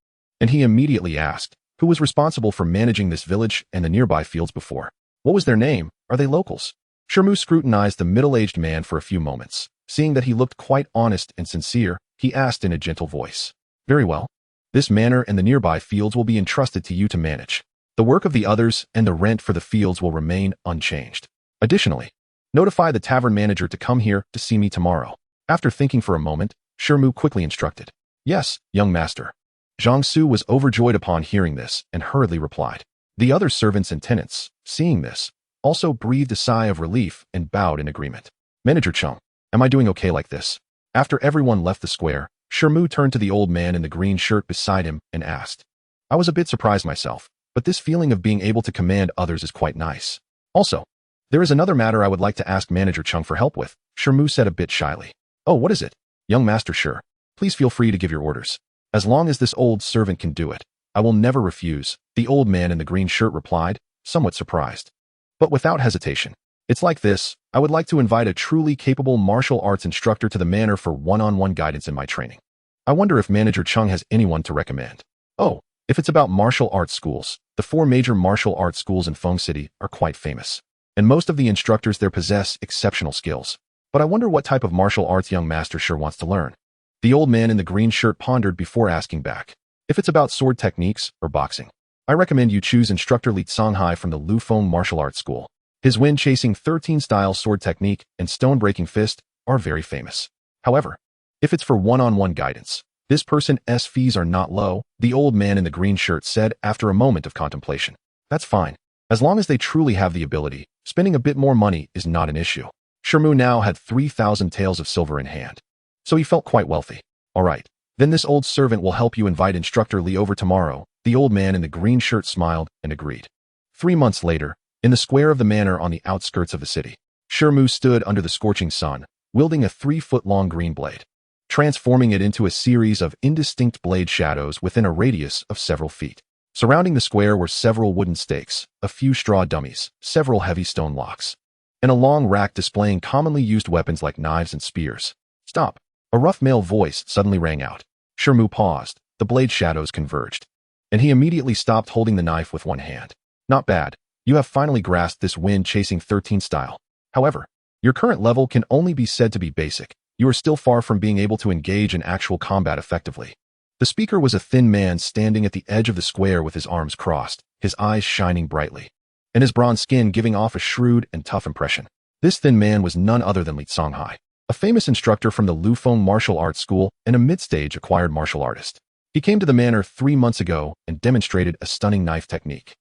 And he immediately asked, who was responsible for managing this village and the nearby fields before? What was their name? Are they locals? Shi Mu scrutinized the middle-aged man for a few moments. Seeing that he looked quite honest and sincere, he asked in a gentle voice. Very well. This manor and the nearby fields will be entrusted to you to manage. The work of the others and the rent for the fields will remain unchanged. Additionally, notify the tavern manager to come here to see me tomorrow. After thinking for a moment, Shi Mu quickly instructed. Yes, young master. Zhang Su was overjoyed upon hearing this and hurriedly replied. The other servants and tenants, seeing this, also breathed a sigh of relief and bowed in agreement. Manager Chung, am I doing okay like this? After everyone left the square, Shi Mu turned to the old man in the green shirt beside him and asked. I was a bit surprised myself, but this feeling of being able to command others is quite nice. Also, there is another matter I would like to ask Manager Chung for help with, Shi Mu said a bit shyly. Oh, what is it? Young Master Shi, please feel free to give your orders. As long as this old servant can do it, I will never refuse, the old man in the green shirt replied, somewhat surprised. But without hesitation. It's like this, I would like to invite a truly capable martial arts instructor to the manor for one-on-one guidance in my training. I wonder if Manager Chung has anyone to recommend. Oh, if it's about martial arts schools, the 4 major martial arts schools in Feng City are quite famous. And most of the instructors there possess exceptional skills. But I wonder what type of martial arts young Master Shi wants to learn. The old man in the green shirt pondered before asking back. If it's about sword techniques or boxing, I recommend you choose instructor Li Songhai from the Lufeng Martial Arts School. His wind-chasing 13-style sword technique and stone-breaking fist are very famous. However, if it's for one-on-one guidance, this person's fees are not low, the old man in the green shirt said after a moment of contemplation. That's fine. As long as they truly have the ability, spending a bit more money is not an issue. Shi Mu now had 3,000 taels of silver in hand, so he felt quite wealthy. All right, Then this old servant will help you invite Instructor Li over tomorrow. The old man in the green shirt smiled and agreed. 3 months later, in the square of the manor on the outskirts of the city, Shi Mu stood under the scorching sun, wielding a 3-foot-long green blade, transforming it into a series of indistinct blade shadows within a radius of several feet. Surrounding the square were several wooden stakes, a few straw dummies, several heavy stone locks, and a long rack displaying commonly used weapons like knives and spears. Stop! A rough male voice suddenly rang out. Shi Mu paused, the blade shadows converged, and he immediately stopped holding the knife with one hand. Not bad. You have finally grasped this wind-chasing 13 style. However, your current level can only be said to be basic. You are still far from being able to engage in actual combat effectively. The speaker was a thin man standing at the edge of the square with his arms crossed, his eyes shining brightly, and his bronze skin giving off a shrewd and tough impression. This thin man was none other than Li Songhai, a famous instructor from the Lufeng Martial Arts School and a mid-stage acquired martial artist. He came to the manor 3 months ago and demonstrated a stunning knife technique,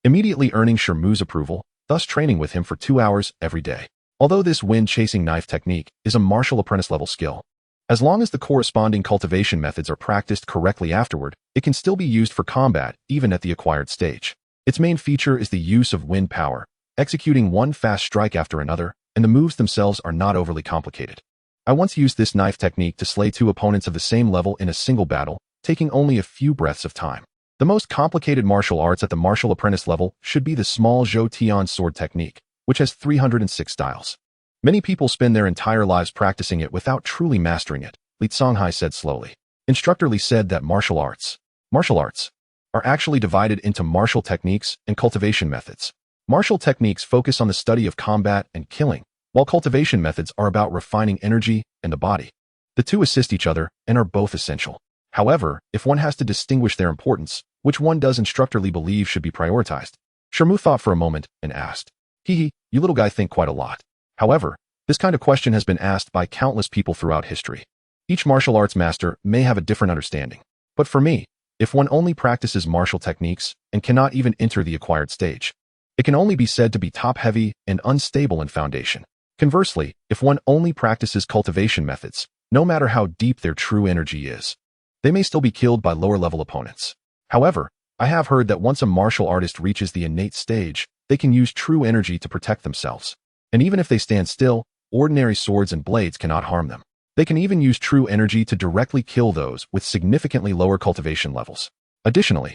immediately earning Shi Mu's approval, thus training with him for 2 hours every day. Although this wind-chasing knife technique is a martial apprentice-level skill, as long as the corresponding cultivation methods are practiced correctly afterward, it can still be used for combat even at the acquired stage. Its main feature is the use of wind power, executing one fast strike after another, and the moves themselves are not overly complicated. I once used this knife technique to slay 2 opponents of the same level in a single battle, taking only a few breaths of time. The most complicated martial arts at the martial apprentice level should be the small Zhou Tian sword technique, which has 306 styles. Many people spend their entire lives practicing it without truly mastering it, Li Songhai said slowly. Instructor Li said that martial arts are actually divided into martial techniques and cultivation methods. Martial techniques focus on the study of combat and killing, while cultivation methods are about refining energy and the body. The two assist each other and are both essential. However, if one has to distinguish their importance, which one does Instructor Li believe should be prioritized? Shi Mu thought for a moment and asked. You little guy think quite a lot. However, this kind of question has been asked by countless people throughout history. Each martial arts master may have a different understanding. But for me, if one only practices martial techniques and cannot even enter the acquired stage, it can only be said to be top-heavy and unstable in foundation. Conversely, if one only practices cultivation methods, no matter how deep their true energy is, they may still be killed by lower-level opponents. However, I have heard that once a martial artist reaches the innate stage, they can use true energy to protect themselves. And even if they stand still, ordinary swords and blades cannot harm them. They can even use true energy to directly kill those with significantly lower cultivation levels. Additionally,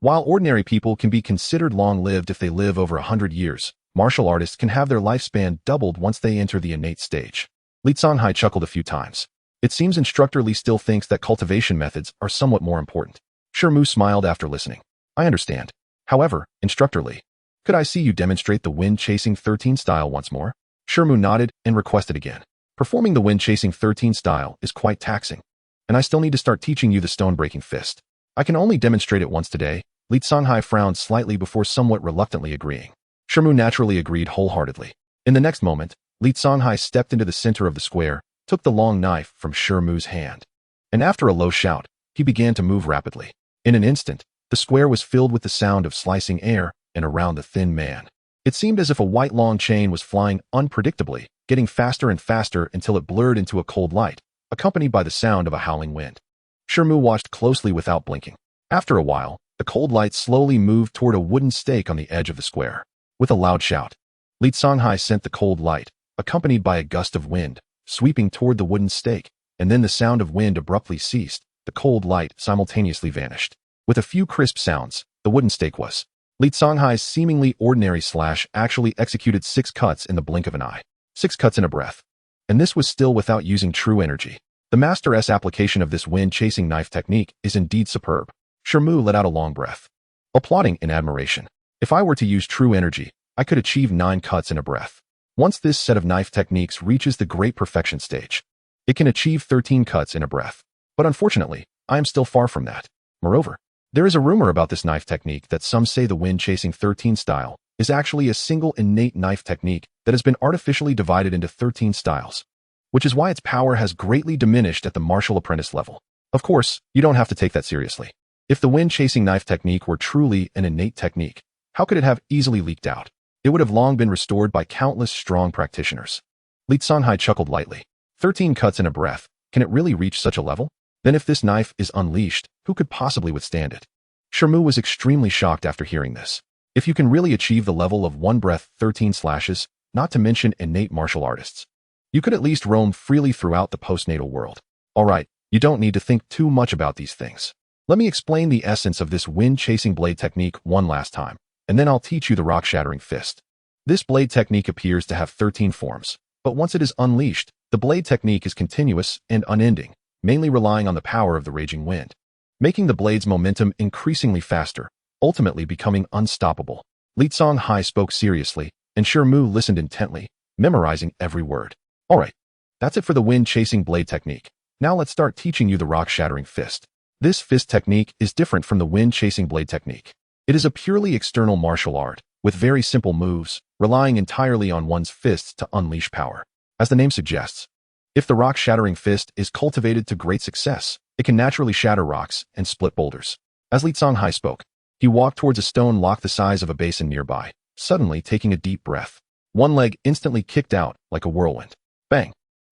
while ordinary people can be considered long-lived if they live over 100 years, martial artists can have their lifespan doubled once they enter the innate stage. Li Songhai chuckled a few times. It seems Instructor Li still thinks that cultivation methods are somewhat more important. Shi Mu smiled after listening. I understand. However, Instructor Li, could I see you demonstrate the wind-chasing 13 style once more? Shi Mu nodded and requested again. Performing the wind-chasing 13 style is quite taxing, and I still need to start teaching you the stone-breaking fist. I can only demonstrate it once today. Li Songhai frowned slightly before somewhat reluctantly agreeing. Shi Mu naturally agreed wholeheartedly. In the next moment, Li Songhai stepped into the center of the square, took the long knife from Shi Mu's hand, and after a low shout, he began to move rapidly. In an instant, the square was filled with the sound of slicing air and around the thin man. It seemed as if a white long chain was flying unpredictably, getting faster and faster until it blurred into a cold light, accompanied by the sound of a howling wind. Shi Mu watched closely without blinking. After a while, the cold light slowly moved toward a wooden stake on the edge of the square. With a loud shout, Li Songhai sent the cold light, accompanied by a gust of wind, sweeping toward the wooden stake, and then the sound of wind abruptly ceased. The cold light simultaneously vanished. With a few crisp sounds, the wooden stake was. Li Songhai's seemingly ordinary slash actually executed 6 cuts in the blink of an eye. 6 cuts in a breath. And this was still without using true energy. The master's application of this wind-chasing knife technique is indeed superb. Shi Mu let out a long breath, applauding in admiration. If I were to use true energy, I could achieve 9 cuts in a breath. Once this set of knife techniques reaches the great perfection stage, it can achieve 13 cuts in a breath. But unfortunately, I am still far from that. Moreover, there is a rumor about this knife technique that some say the wind-chasing 13 style is actually a single innate knife technique that has been artificially divided into 13 styles, which is why its power has greatly diminished at the martial apprentice level. Of course, you don't have to take that seriously. If the wind-chasing knife technique were truly an innate technique, how could it have easily leaked out? It would have long been restored by countless strong practitioners. Li Songhai chuckled lightly. 13 cuts in a breath. Can it really reach such a level? Then if this knife is unleashed, who could possibly withstand it? Shi Mu was extremely shocked after hearing this. If you can really achieve the level of one breath 13 slashes, not to mention innate martial artists, you could at least roam freely throughout the postnatal world. Alright, you don't need to think too much about these things. Let me explain the essence of this wind-chasing blade technique one last time, and then I'll teach you the rock-shattering fist. This blade technique appears to have 13 forms, but once it is unleashed, the blade technique is continuous and unending, mainly relying on the power of the raging wind, making the blade's momentum increasingly faster, ultimately becoming unstoppable. Xianxiafans spoke seriously, and Shi Mu listened intently, memorizing every word. Alright, that's it for the wind-chasing blade technique. Now let's start teaching you the rock-shattering fist. This fist technique is different from the wind-chasing blade technique. It is a purely external martial art, with very simple moves, relying entirely on one's fists to unleash power. As the name suggests, if the rock-shattering fist is cultivated to great success, it can naturally shatter rocks and split boulders. As Xianxiafans spoke, he walked towards a stone lock the size of a basin nearby, suddenly taking a deep breath. One leg instantly kicked out like a whirlwind. Bang!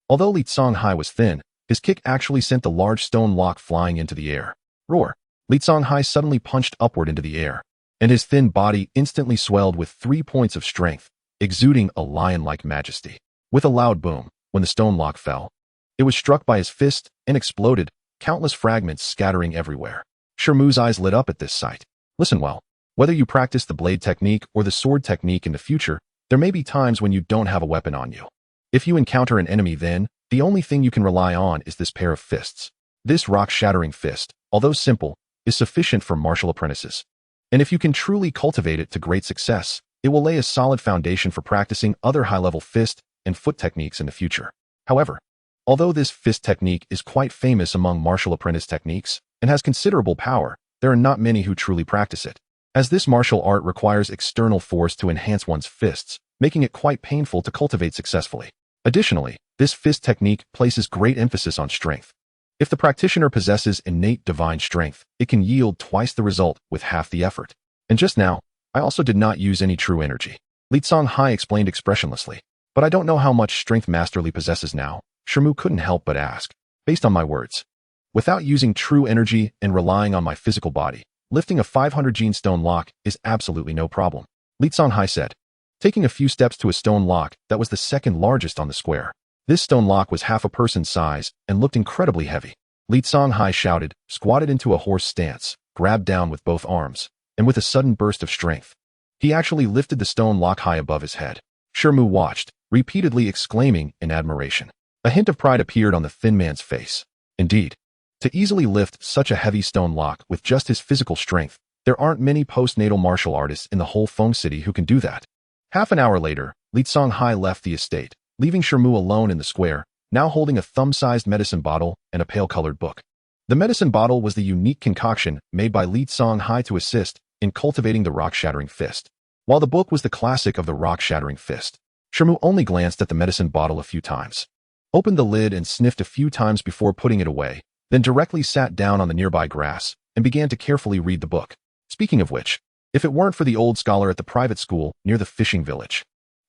Although Xianxiafans was thin, his kick actually sent the large stone lock flying into the air. Roar! Xianxiafans suddenly punched upward into the air, and his thin body instantly swelled with 3 points of strength, exuding a lion-like majesty. With a loud boom, when the stone lock fell, it was struck by his fist and exploded, countless fragments scattering everywhere. Shi Mu's eyes lit up at this sight. Listen well. Whether you practice the blade technique or the sword technique in the future, there may be times when you don't have a weapon on you. If you encounter an enemy then, the only thing you can rely on is this pair of fists. This rock-shattering fist, although simple, is sufficient for martial apprentices. And if you can truly cultivate it to great success, it will lay a solid foundation for practicing other high-level fist and foot techniques in the future. However, although this fist technique is quite famous among martial apprentice techniques and has considerable power, there are not many who truly practice it, as this martial art requires external force to enhance one's fists, making it quite painful to cultivate successfully. Additionally, this fist technique places great emphasis on strength. If the practitioner possesses innate divine strength, it can yield twice the result with half the effort. And just now, I also did not use any true energy. Xianxiafans explained expressionlessly. But I don't know how much strength Master Li possesses now. Shi Mu couldn't help but ask. Based on my words, without using true energy and relying on my physical body, lifting a 500 gene stone lock is absolutely no problem. Xianxiafans said, taking a few steps to a stone lock that was the second largest on the square. This stone lock was half a person's size and looked incredibly heavy. Xianxiafans shouted, squatted into a horse stance, grabbed down with both arms, and with a sudden burst of strength, he actually lifted the stone lock high above his head. Shi Mu watched, repeatedly exclaiming in admiration. A hint of pride appeared on the thin man's face. Indeed, to easily lift such a heavy stone lock with just his physical strength, there aren't many postnatal martial artists in the whole Feng City who can do that. Half an hour later, Xianxiafans left the estate, leaving Shi Mu alone in the square, now holding a thumb-sized medicine bottle and a pale-colored book. The medicine bottle was the unique concoction made by Xianxiafans to assist in cultivating the rock-shattering fist, while the book was the classic of the rock-shattering fist. Shi Mu only glanced at the medicine bottle a few times, opened the lid and sniffed a few times before putting it away, then directly sat down on the nearby grass and began to carefully read the book. Speaking of which, if it weren't for the old scholar at the private school near the fishing village,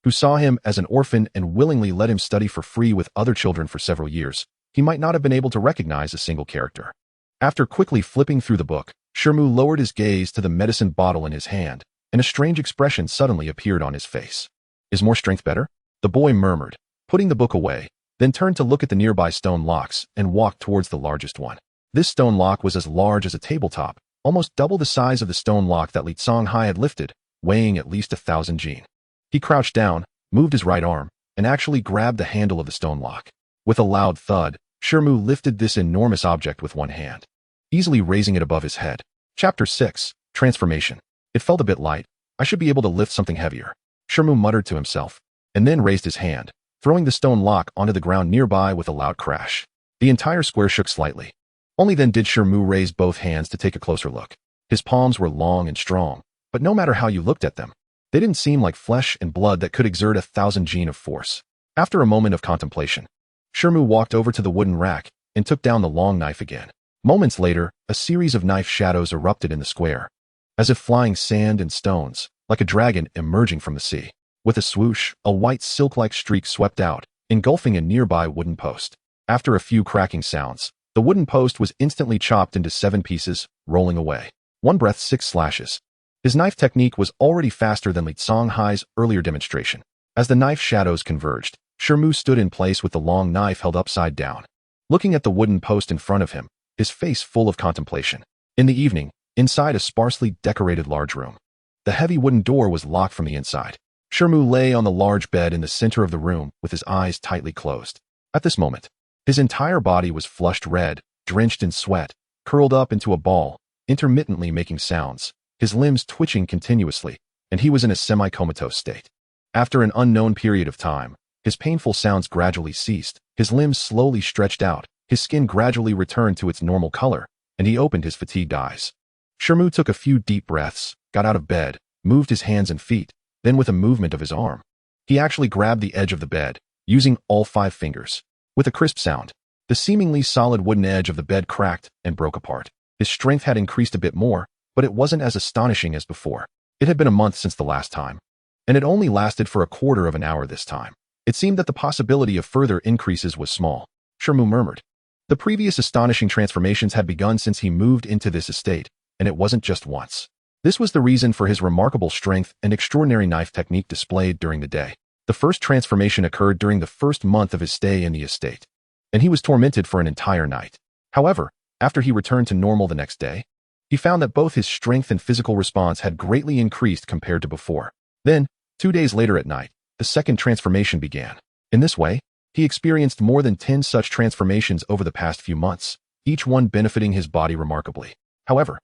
who saw him as an orphan and willingly let him study for free with other children for several years, he might not have been able to recognize a single character. After quickly flipping through the book, Shi Mu lowered his gaze to the medicine bottle in his hand, and a strange expression suddenly appeared on his face. Is more strength better? The boy murmured, putting the book away, then turned to look at the nearby stone locks and walked towards the largest one. This stone lock was as large as a tabletop, almost double the size of the stone lock that Xianxiafans had lifted, weighing at least 1,000 gene. He crouched down, moved his right arm, and actually grabbed the handle of the stone lock. With a loud thud, Shi Mu lifted this enormous object with one hand, easily raising it above his head. Chapter 6, Transformation. It felt a bit light. I should be able to lift something heavier. Shi Mu muttered to himself, and then raised his hand, throwing the stone lock onto the ground nearby with a loud crash. The entire square shook slightly. Only then did Shi Mu raise both hands to take a closer look. His palms were long and strong, but no matter how you looked at them, they didn't seem like flesh and blood that could exert 1,000 gene of force. After a moment of contemplation, Shi Mu walked over to the wooden rack and took down the long knife again. Moments later, a series of knife shadows erupted in the square, as if flying sand and stones, like a dragon emerging from the sea. With a swoosh, a white silk-like streak swept out, engulfing a nearby wooden post. After a few cracking sounds, The wooden post was instantly chopped into 7 pieces, rolling away. One breath, 6 slashes. His knife technique was already faster than Li Songhai's earlier demonstration. As the knife shadows converged, Shi Mu stood in place with the long knife held upside down, looking at the wooden post in front of him, his face full of contemplation. In the evening, inside a sparsely decorated large room, the heavy wooden door was locked from the inside. Shi Mu lay on the large bed in the center of the room with his eyes tightly closed. At this moment, his entire body was flushed red, drenched in sweat, curled up into a ball, intermittently making sounds, his limbs twitching continuously, and he was in a semi-comatose state. After an unknown period of time, his painful sounds gradually ceased, his limbs slowly stretched out, his skin gradually returned to its normal color, and he opened his fatigued eyes. Shi Mu took a few deep breaths, got out of bed, moved his hands and feet, then with a movement of his arm, he actually grabbed the edge of the bed, using all 5 fingers. With a crisp sound, the seemingly solid wooden edge of the bed cracked and broke apart. His strength had increased a bit more, but it wasn't as astonishing as before. It had been a month since the last time, and it only lasted for a quarter of an hour this time. It seemed that the possibility of further increases was small. Shi Mu murmured. The previous astonishing transformations had begun since he moved into this estate, and it wasn't just once. This was the reason for his remarkable strength and extraordinary knife technique displayed during the day. The first transformation occurred during the first month of his stay in the estate, and he was tormented for an entire night. However, after he returned to normal the next day, he found that both his strength and physical response had greatly increased compared to before. Then, 2 days later at night, the second transformation began. In this way, he experienced more than 10 such transformations over the past few months, each one benefiting his body remarkably. However,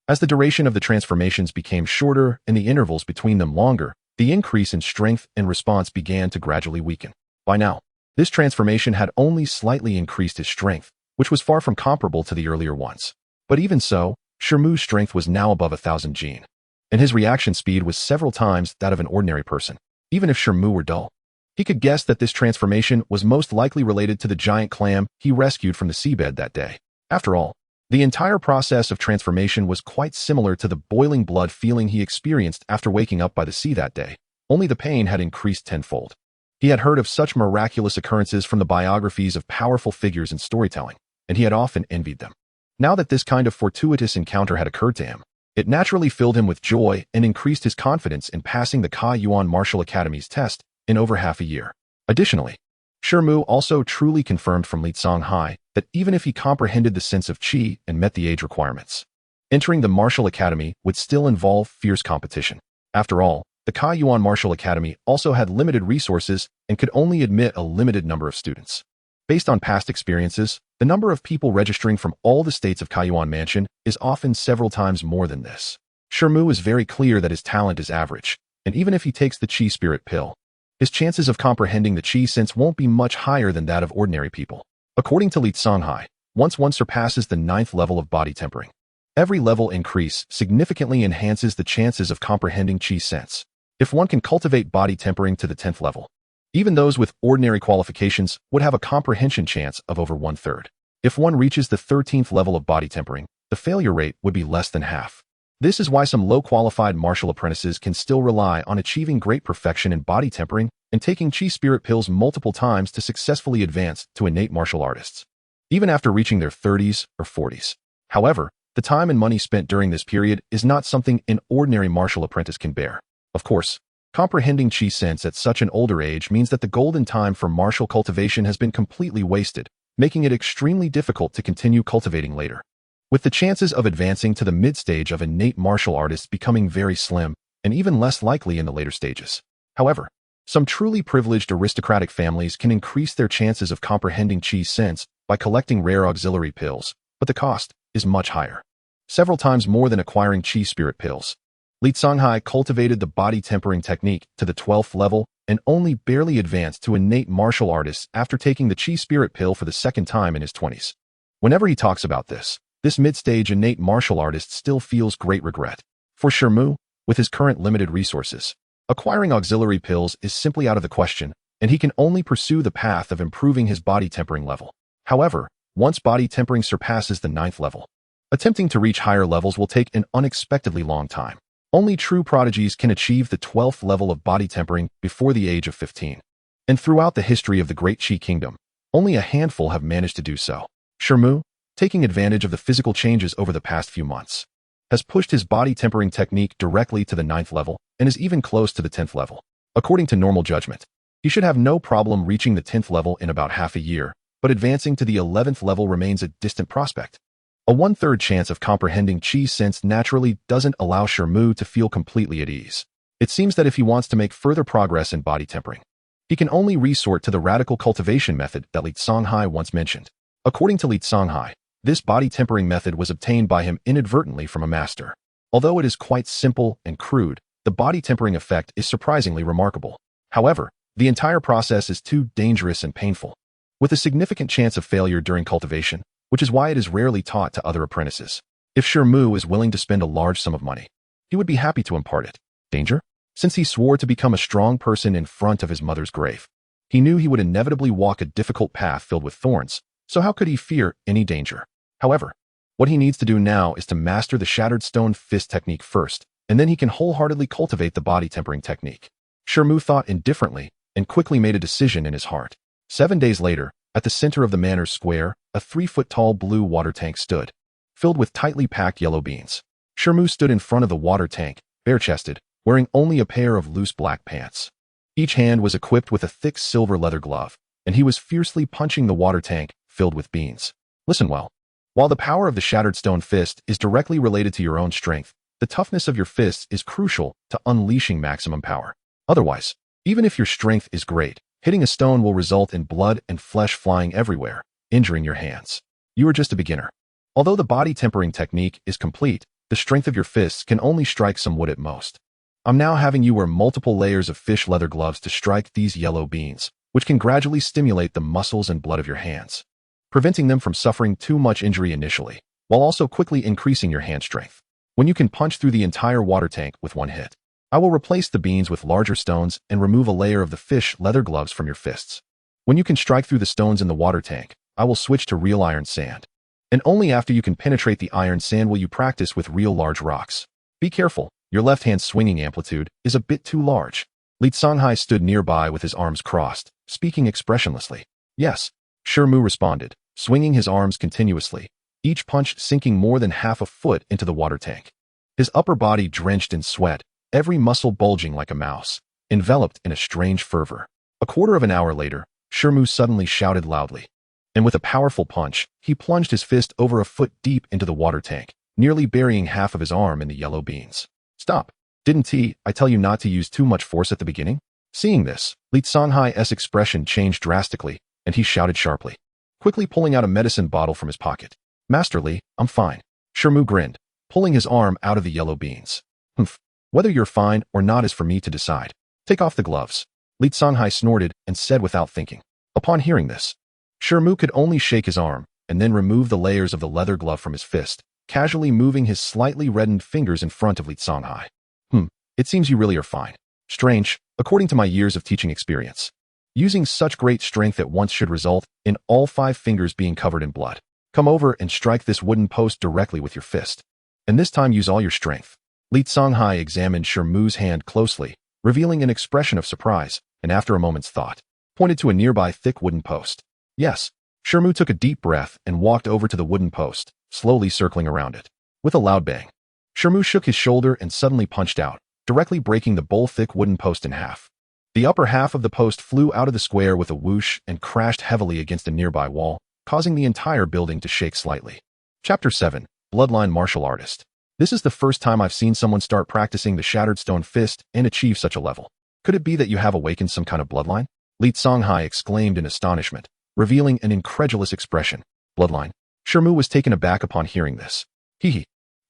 as the duration of the transformations became shorter and the intervals between them longer, the increase in strength and response began to gradually weaken. By now, this transformation had only slightly increased his strength, which was far from comparable to the earlier ones. But even so, Shi Mu's strength was now above 1,000 jin, and his reaction speed was several times that of an ordinary person. Even if Shi Mu were dull, he could guess that this transformation was most likely related to the giant clam he rescued from the seabed that day. After all, the entire process of transformation was quite similar to the boiling blood feeling he experienced after waking up by the sea that day, only the pain had increased tenfold. He had heard of such miraculous occurrences from the biographies of powerful figures in storytelling, and he had often envied them. Now that this kind of fortuitous encounter had occurred to him, it naturally filled him with joy and increased his confidence in passing the Kaiyuan Martial Academy's test in over half a year. Additionally, Shi Mu also truly confirmed from Li Songhai that even if he comprehended the sense of qi and met the age requirements, entering the Martial Academy would still involve fierce competition. After all, the Kaiyuan Martial Academy also had limited resources and could only admit a limited number of students. Based on past experiences, the number of people registering from all the states of Kaiyuan Mansion is often several times more than this. Shi Mu is very clear that his talent is average, and even if he takes the Qi Spirit pill, his chances of comprehending the Qi sense won't be much higher than that of ordinary people. According to Li Songhai, once one surpasses the 9th level of body tempering, every level increase significantly enhances the chances of comprehending Qi sense. If one can cultivate body tempering to the 10th level, even those with ordinary qualifications would have a comprehension chance of over 1/3. If one reaches the 13th level of body tempering, the failure rate would be less than half. This is why some low-qualified martial apprentices can still rely on achieving great perfection in body tempering and taking Qi Spirit pills multiple times to successfully advance to innate martial artists, even after reaching their 30s or 40s. However, the time and money spent during this period is not something an ordinary martial apprentice can bear. Of course, comprehending Qi sense at such an older age means that the golden time for martial cultivation has been completely wasted, making it extremely difficult to continue cultivating later, with the chances of advancing to the mid-stage of innate martial artists becoming very slim and even less likely in the later stages. However, some truly privileged aristocratic families can increase their chances of comprehending Qi sense by collecting rare auxiliary pills, but the cost is much higher, several times more than acquiring Qi Spirit pills. Li Songhai cultivated the body tempering technique to the 12th level and only barely advanced to innate martial artists after taking the Qi Spirit pill for the second time in his 20s. Whenever he talks about this mid-stage innate martial artist still feels great regret. For Shi Mu, with his current limited resources, acquiring auxiliary pills is simply out of the question, and he can only pursue the path of improving his body tempering level. However, once body tempering surpasses the 9th level, attempting to reach higher levels will take an unexpectedly long time. Only true prodigies can achieve the 12th level of body tempering before the age of 15. And throughout the history of the Great Qi Kingdom, only a handful have managed to do so. Shi Mu, taking advantage of the physical changes over the past few months, has pushed his body tempering technique directly to the 9th level and is even close to the 10th level. According to normal judgment, he should have no problem reaching the 10th level in about half a year, but advancing to the 11th level remains a distant prospect. A 1/3 chance of comprehending Chi sense naturally doesn't allow Shi Mu to feel completely at ease. It seems that if he wants to make further progress in body tempering, he can only resort to the radical cultivation method that Li Songhai once mentioned. According to Li Songhai, this body tempering method was obtained by him inadvertently from a master. Although it is quite simple and crude, the body tempering effect is surprisingly remarkable. However, the entire process is too dangerous and painful, with a significant chance of failure during cultivation, which is why it is rarely taught to other apprentices. If Shi Mu is willing to spend a large sum of money, he would be happy to impart it. Danger? Since he swore to become a strong person in front of his mother's grave, he knew he would inevitably walk a difficult path filled with thorns, so how could he fear any danger? However, what he needs to do now is to master the shattered stone fist technique first, and then he can wholeheartedly cultivate the body tempering technique. Shi Mu thought indifferently and quickly made a decision in his heart. 7 days later, at the center of the manor's square, a 3-foot-tall blue water tank stood, filled with tightly packed yellow beans. Shi Mu stood in front of the water tank, bare-chested, wearing only a pair of loose black pants. Each hand was equipped with a thick silver leather glove, and he was fiercely punching the water tank filled with beans. Listen well. While the power of the shattered stone fist is directly related to your own strength, the toughness of your fists is crucial to unleashing maximum power. Otherwise, even if your strength is great, hitting a stone will result in blood and flesh flying everywhere, injuring your hands. You are just a beginner. Although the body tempering technique is complete, the strength of your fists can only strike some wood at most. I'm now having you wear multiple layers of fish leather gloves to strike these yellow beans, which can gradually stimulate the muscles and blood of your hands, preventing them from suffering too much injury initially, while also quickly increasing your hand strength. When you can punch through the entire water tank with one hit, I will replace the beans with larger stones and remove a layer of the fish leather gloves from your fists. When you can strike through the stones in the water tank, I will switch to real iron sand. And only after you can penetrate the iron sand will you practice with real large rocks. Be careful, your left hand's swinging amplitude is a bit too large. Li Songhai stood nearby with his arms crossed, speaking expressionlessly. Yes, Shi Mu responded, swinging his arms continuously, each punch sinking more than half a foot into the water tank. His upper body drenched in sweat, every muscle bulging like a mouse, enveloped in a strange fervor. A quarter of an hour later, Shi Mu suddenly shouted loudly, and with a powerful punch, he plunged his fist over a foot deep into the water tank, nearly burying half of his arm in the yellow beans. Stop! Didn't I tell you not to use too much force at the beginning? Seeing this, Li Songhai's expression changed drastically, and he shouted sharply, quickly pulling out a medicine bottle from his pocket. Master Li, I'm fine. Shi Mu grinned, pulling his arm out of the yellow beans. Humph. Whether you're fine or not is for me to decide. Take off the gloves. Li Songhai snorted and said without thinking. Upon hearing this, Shi Mu could only shake his arm and then remove the layers of the leather glove from his fist, casually moving his slightly reddened fingers in front of Li Songhai. It seems you really are fine. Strange, according to my years of teaching experience. Using such great strength at once should result in all 5 fingers being covered in blood. Come over and strike this wooden post directly with your fist. And this time use all your strength. Li Songhai examined Shi Mu's hand closely, revealing an expression of surprise, and after a moment's thought, pointed to a nearby thick wooden post. Yes. Shi Mu took a deep breath and walked over to the wooden post, slowly circling around it. With a loud bang, Shi Mu shook his shoulder and suddenly punched out, directly breaking the bowl-thick wooden post in half. The upper half of the post flew out of the square with a whoosh and crashed heavily against a nearby wall, causing the entire building to shake slightly. Chapter 7. Bloodline Martial Artist. This is the first time I've seen someone start practicing the shattered stone fist and achieve such a level. Could it be that you have awakened some kind of bloodline? Li Songhai exclaimed in astonishment, revealing an incredulous expression. Bloodline? Shi Mu was taken aback upon hearing this.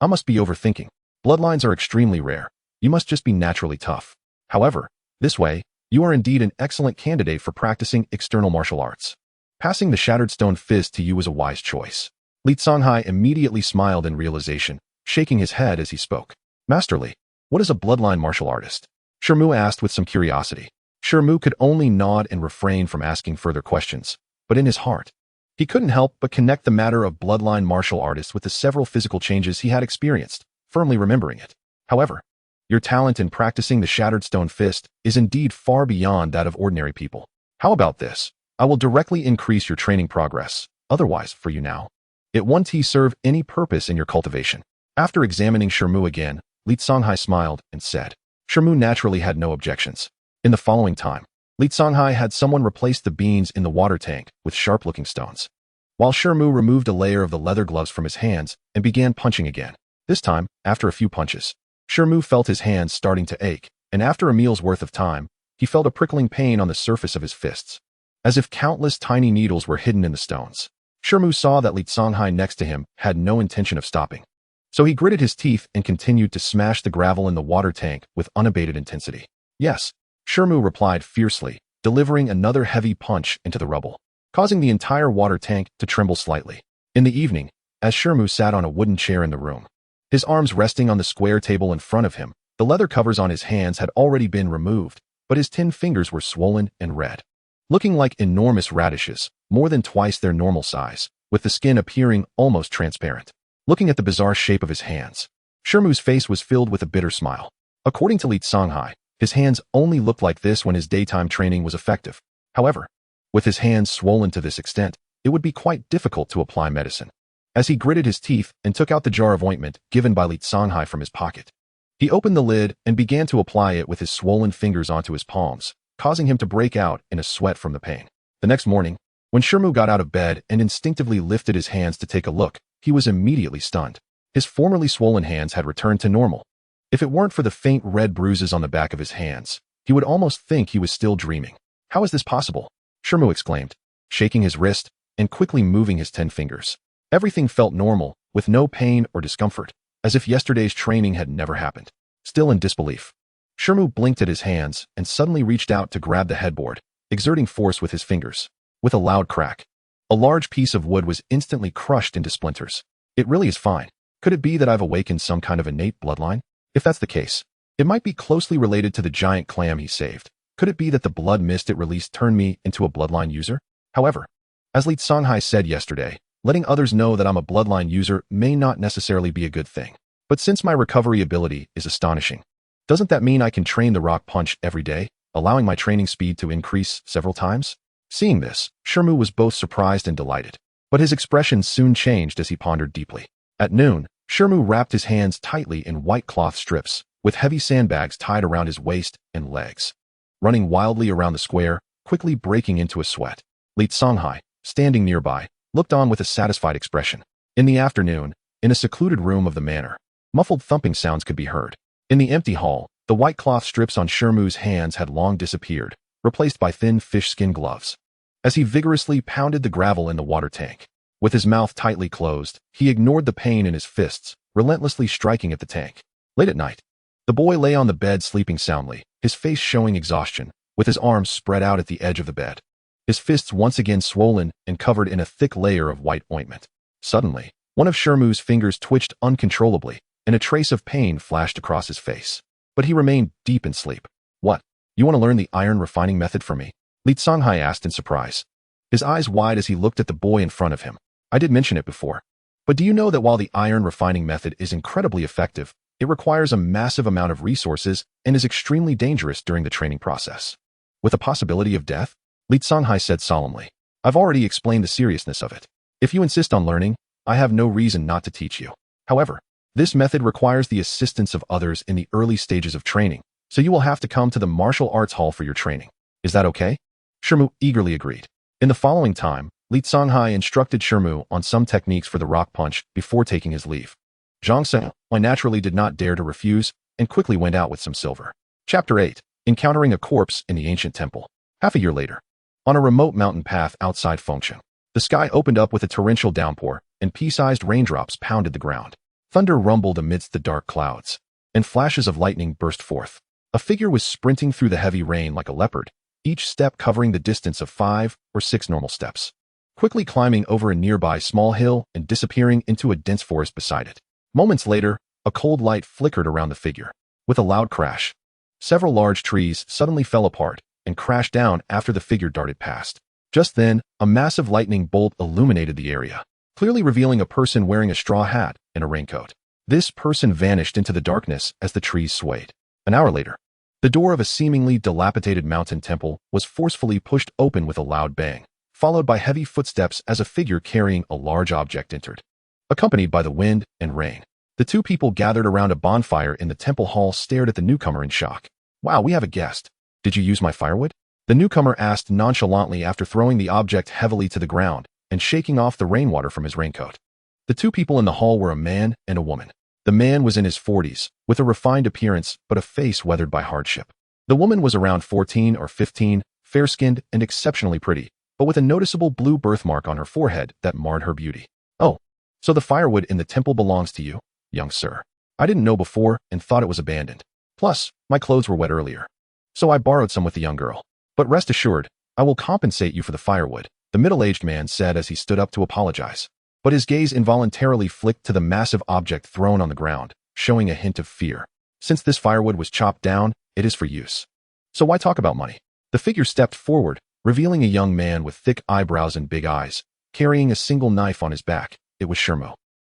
I must be overthinking. Bloodlines are extremely rare. You must just be naturally tough. However, this way, you are indeed an excellent candidate for practicing external martial arts. Passing the shattered stone fist to you was a wise choice. Li Songhai immediately smiled in realization, shaking his head as he spoke. Master Li, what is a bloodline martial artist? Shi Mu asked with some curiosity. Shi Mu could only nod and refrain from asking further questions, but in his heart, he couldn't help but connect the matter of bloodline martial artists with the several physical changes he had experienced, firmly remembering it. However, your talent in practicing the shattered stone fist is indeed far beyond that of ordinary people. How about this? I will directly increase your training progress, otherwise, for you now. It won't serve any purpose in your cultivation. After examining Shi Mu again, Li Songhai smiled and said. Shi Mu naturally had no objections. In the following time, Li Songhai had someone replace the beans in the water tank with sharp-looking stones, while Shi Mu removed a layer of the leather gloves from his hands and began punching again. This time, after a few punches, Shi Mu felt his hands starting to ache, and after a meal's worth of time, he felt a prickling pain on the surface of his fists, as if countless tiny needles were hidden in the stones. Shi Mu saw that Li Songhai next to him had no intention of stopping, so he gritted his teeth and continued to smash the gravel in the water tank with unabated intensity. Yes, Shi Mu replied fiercely, delivering another heavy punch into the rubble, causing the entire water tank to tremble slightly. In the evening, as Shi Mu sat on a wooden chair in the room, his arms resting on the square table in front of him, the leather covers on his hands had already been removed, but his 10 fingers were swollen and red, looking like enormous radishes, more than twice their normal size, with the skin appearing almost transparent. Looking at the bizarre shape of his hands, Shi Mu's face was filled with a bitter smile. According to Li Songhai, his hands only looked like this when his daytime training was effective. However, with his hands swollen to this extent, it would be quite difficult to apply medicine. As he gritted his teeth and took out the jar of ointment given by Li Songhai from his pocket, he opened the lid and began to apply it with his swollen fingers onto his palms, causing him to break out in a sweat from the pain. The next morning, when Shi Mu got out of bed and instinctively lifted his hands to take a look, he was immediately stunned. His formerly swollen hands had returned to normal. If it weren't for the faint red bruises on the back of his hands, he would almost think he was still dreaming. How is this possible? Shi Mu exclaimed, shaking his wrist and quickly moving his 10 fingers. Everything felt normal, with no pain or discomfort, as if yesterday's training had never happened. Still in disbelief, Shi Mu blinked at his hands and suddenly reached out to grab the headboard, exerting force with his fingers. With a loud crack, a large piece of wood was instantly crushed into splinters. It really is fine. Could it be that I've awakened some kind of innate bloodline? If that's the case, it might be closely related to the giant clam he saved. Could it be that the blood mist it released turned me into a bloodline user? However, as Li Songhai said yesterday, letting others know that I'm a bloodline user may not necessarily be a good thing. But since my recovery ability is astonishing, doesn't that mean I can train the rock punch every day, allowing my training speed to increase several times? Seeing this, Shi Mu was both surprised and delighted, but his expression soon changed as he pondered deeply. At noon, Shi Mu wrapped his hands tightly in white cloth strips, with heavy sandbags tied around his waist and legs, running wildly around the square, quickly breaking into a sweat. Li Songhai, standing nearby, looked on with a satisfied expression. In the afternoon, in a secluded room of the manor, muffled thumping sounds could be heard. In the empty hall, the white cloth strips on Shi Mu's hands had long disappeared, replaced by thin fish skin gloves. As he vigorously pounded the gravel in the water tank, with his mouth tightly closed, he ignored the pain in his fists, relentlessly striking at the tank. Late at night, the boy lay on the bed sleeping soundly, his face showing exhaustion, with his arms spread out at the edge of the bed, his fists once again swollen and covered in a thick layer of white ointment. Suddenly, one of Shi Mu's fingers twitched uncontrollably, and a trace of pain flashed across his face. But he remained deep in sleep. What? You want to learn the iron refining method from me? Li Songhai asked in surprise, his eyes wide as he looked at the boy in front of him. I did mention it before, but do you know that while the iron refining method is incredibly effective, it requires a massive amount of resources and is extremely dangerous during the training process, with a possibility of death? Li Songhai said solemnly. I've already explained the seriousness of it. If you insist on learning, I have no reason not to teach you. However, this method requires the assistance of others in the early stages of training, so you will have to come to the martial arts hall for your training. Is that okay? Shi Mu eagerly agreed. In the following time, Li Songhai instructed Shi Mu on some techniques for the rock punch before taking his leave. Xianxiaaudiobooks naturally did not dare to refuse and quickly went out with some silver. Chapter 8. Encountering a corpse in the ancient temple. Half a year later, on a remote mountain path outside Feng City, the sky opened up with a torrential downpour, and pea-sized raindrops pounded the ground. Thunder rumbled amidst the dark clouds, and flashes of lightning burst forth. A figure was sprinting through the heavy rain like a leopard, each step covering the distance of 5 or 6 normal steps, quickly climbing over a nearby small hill and disappearing into a dense forest beside it. Moments later, a cold light flickered around the figure. With a loud crash, several large trees suddenly fell apart and crashed down after the figure darted past. Just then, a massive lightning bolt illuminated the area, clearly revealing a person wearing a straw hat and a raincoat. This person vanished into the darkness as the trees swayed. An hour later, the door of a seemingly dilapidated mountain temple was forcefully pushed open with a loud bang, followed by heavy footsteps as a figure carrying a large object entered. Accompanied by the wind and rain, the two people gathered around a bonfire in the temple hall stared at the newcomer in shock. Wow, we have a guest. Did you use my firewood? The newcomer asked nonchalantly after throwing the object heavily to the ground and shaking off the rainwater from his raincoat. The two people in the hall were a man and a woman. The man was in his 40s, with a refined appearance but a face weathered by hardship. The woman was around 14 or 15, fair-skinned and exceptionally pretty, but with a noticeable blue birthmark on her forehead that marred her beauty. Oh, so the firewood in the temple belongs to you, young sir. I didn't know before and thought it was abandoned. Plus, my clothes were wet earlier. So I borrowed some with the young girl. But rest assured, I will compensate you for the firewood, the middle-aged man said as he stood up to apologize. But his gaze involuntarily flicked to the massive object thrown on the ground, showing a hint of fear. Since this firewood was chopped down, it is for use. So why talk about money? The figure stepped forward, revealing a young man with thick eyebrows and big eyes, carrying a single knife on his back. It was Shi Mu.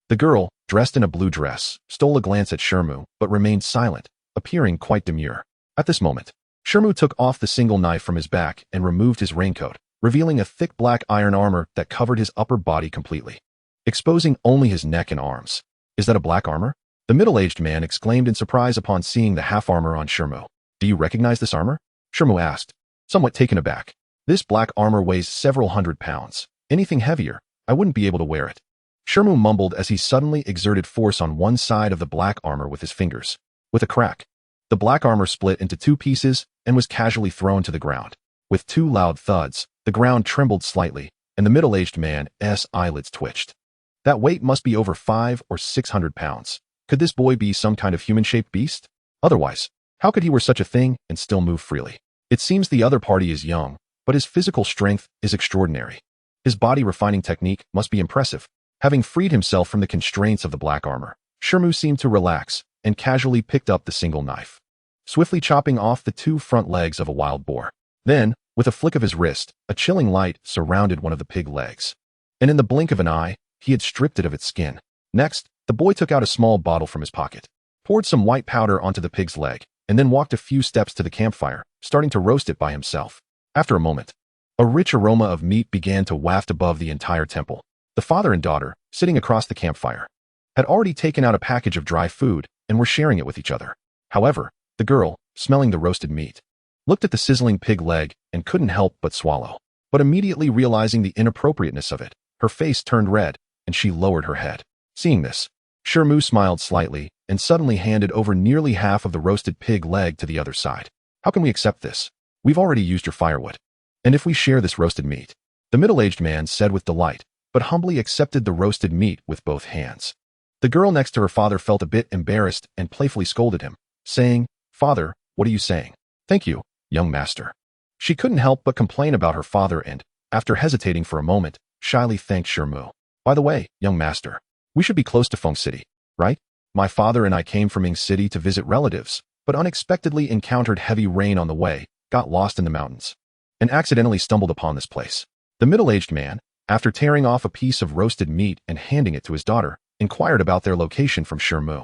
The girl, dressed in a blue dress, stole a glance at Shi Mu, but remained silent, appearing quite demure. At this moment, Shi Mu took off the single knife from his back and removed his raincoat, revealing a thick black iron armor that covered his upper body completely, exposing only his neck and arms. Is that a black armor? The middle-aged man exclaimed in surprise upon seeing the half-armor on Shi Mu. Do you recognize this armor? Shi Mu asked, somewhat taken aback. This black armor weighs several hundred pounds. Anything heavier, I wouldn't be able to wear it. Shi Mu mumbled as he suddenly exerted force on one side of the black armor with his fingers. With a crack, the black armor split into two pieces and was casually thrown to the ground. With two loud thuds, the ground trembled slightly, and the middle-aged man's eyelids twitched. That weight must be over 500 or 600 pounds. Could this boy be some kind of human-shaped beast? Otherwise, how could he wear such a thing and still move freely? It seems the other party is young, but his physical strength is extraordinary. His body-refining technique must be impressive. Having freed himself from the constraints of the black armor, Shi Mu seemed to relax and casually picked up the single knife, swiftly chopping off the two front legs of a wild boar. Then, with a flick of his wrist, a chilling light surrounded one of the pig legs. And in the blink of an eye, he had stripped it of its skin. Next, the boy took out a small bottle from his pocket, poured some white powder onto the pig's leg, and then walked a few steps to the campfire, starting to roast it by himself. After a moment, a rich aroma of meat began to waft above the entire temple. The father and daughter, sitting across the campfire, had already taken out a package of dry food and were sharing it with each other. However, the girl, smelling the roasted meat, looked at the sizzling pig leg and couldn't help but swallow. But immediately realizing the inappropriateness of it, her face turned red, and she lowered her head. Seeing this, Shi Mu smiled slightly and suddenly handed over nearly half of the roasted pig leg to the other side. How can we accept this? We've already used your firewood. And if we share this roasted meat? The middle-aged man said with delight, but humbly accepted the roasted meat with both hands. The girl next to her father felt a bit embarrassed and playfully scolded him, saying, Father, what are you saying? Thank you, young master. She couldn't help but complain about her father and, after hesitating for a moment, shyly thanked Shi Mu. By the way, young master, we should be close to Feng City, right? My father and I came from Feng City to visit relatives, but unexpectedly encountered heavy rain on the way, got lost in the mountains, and accidentally stumbled upon this place. The middle-aged man, after tearing off a piece of roasted meat and handing it to his daughter, inquired about their location from Shi Mu.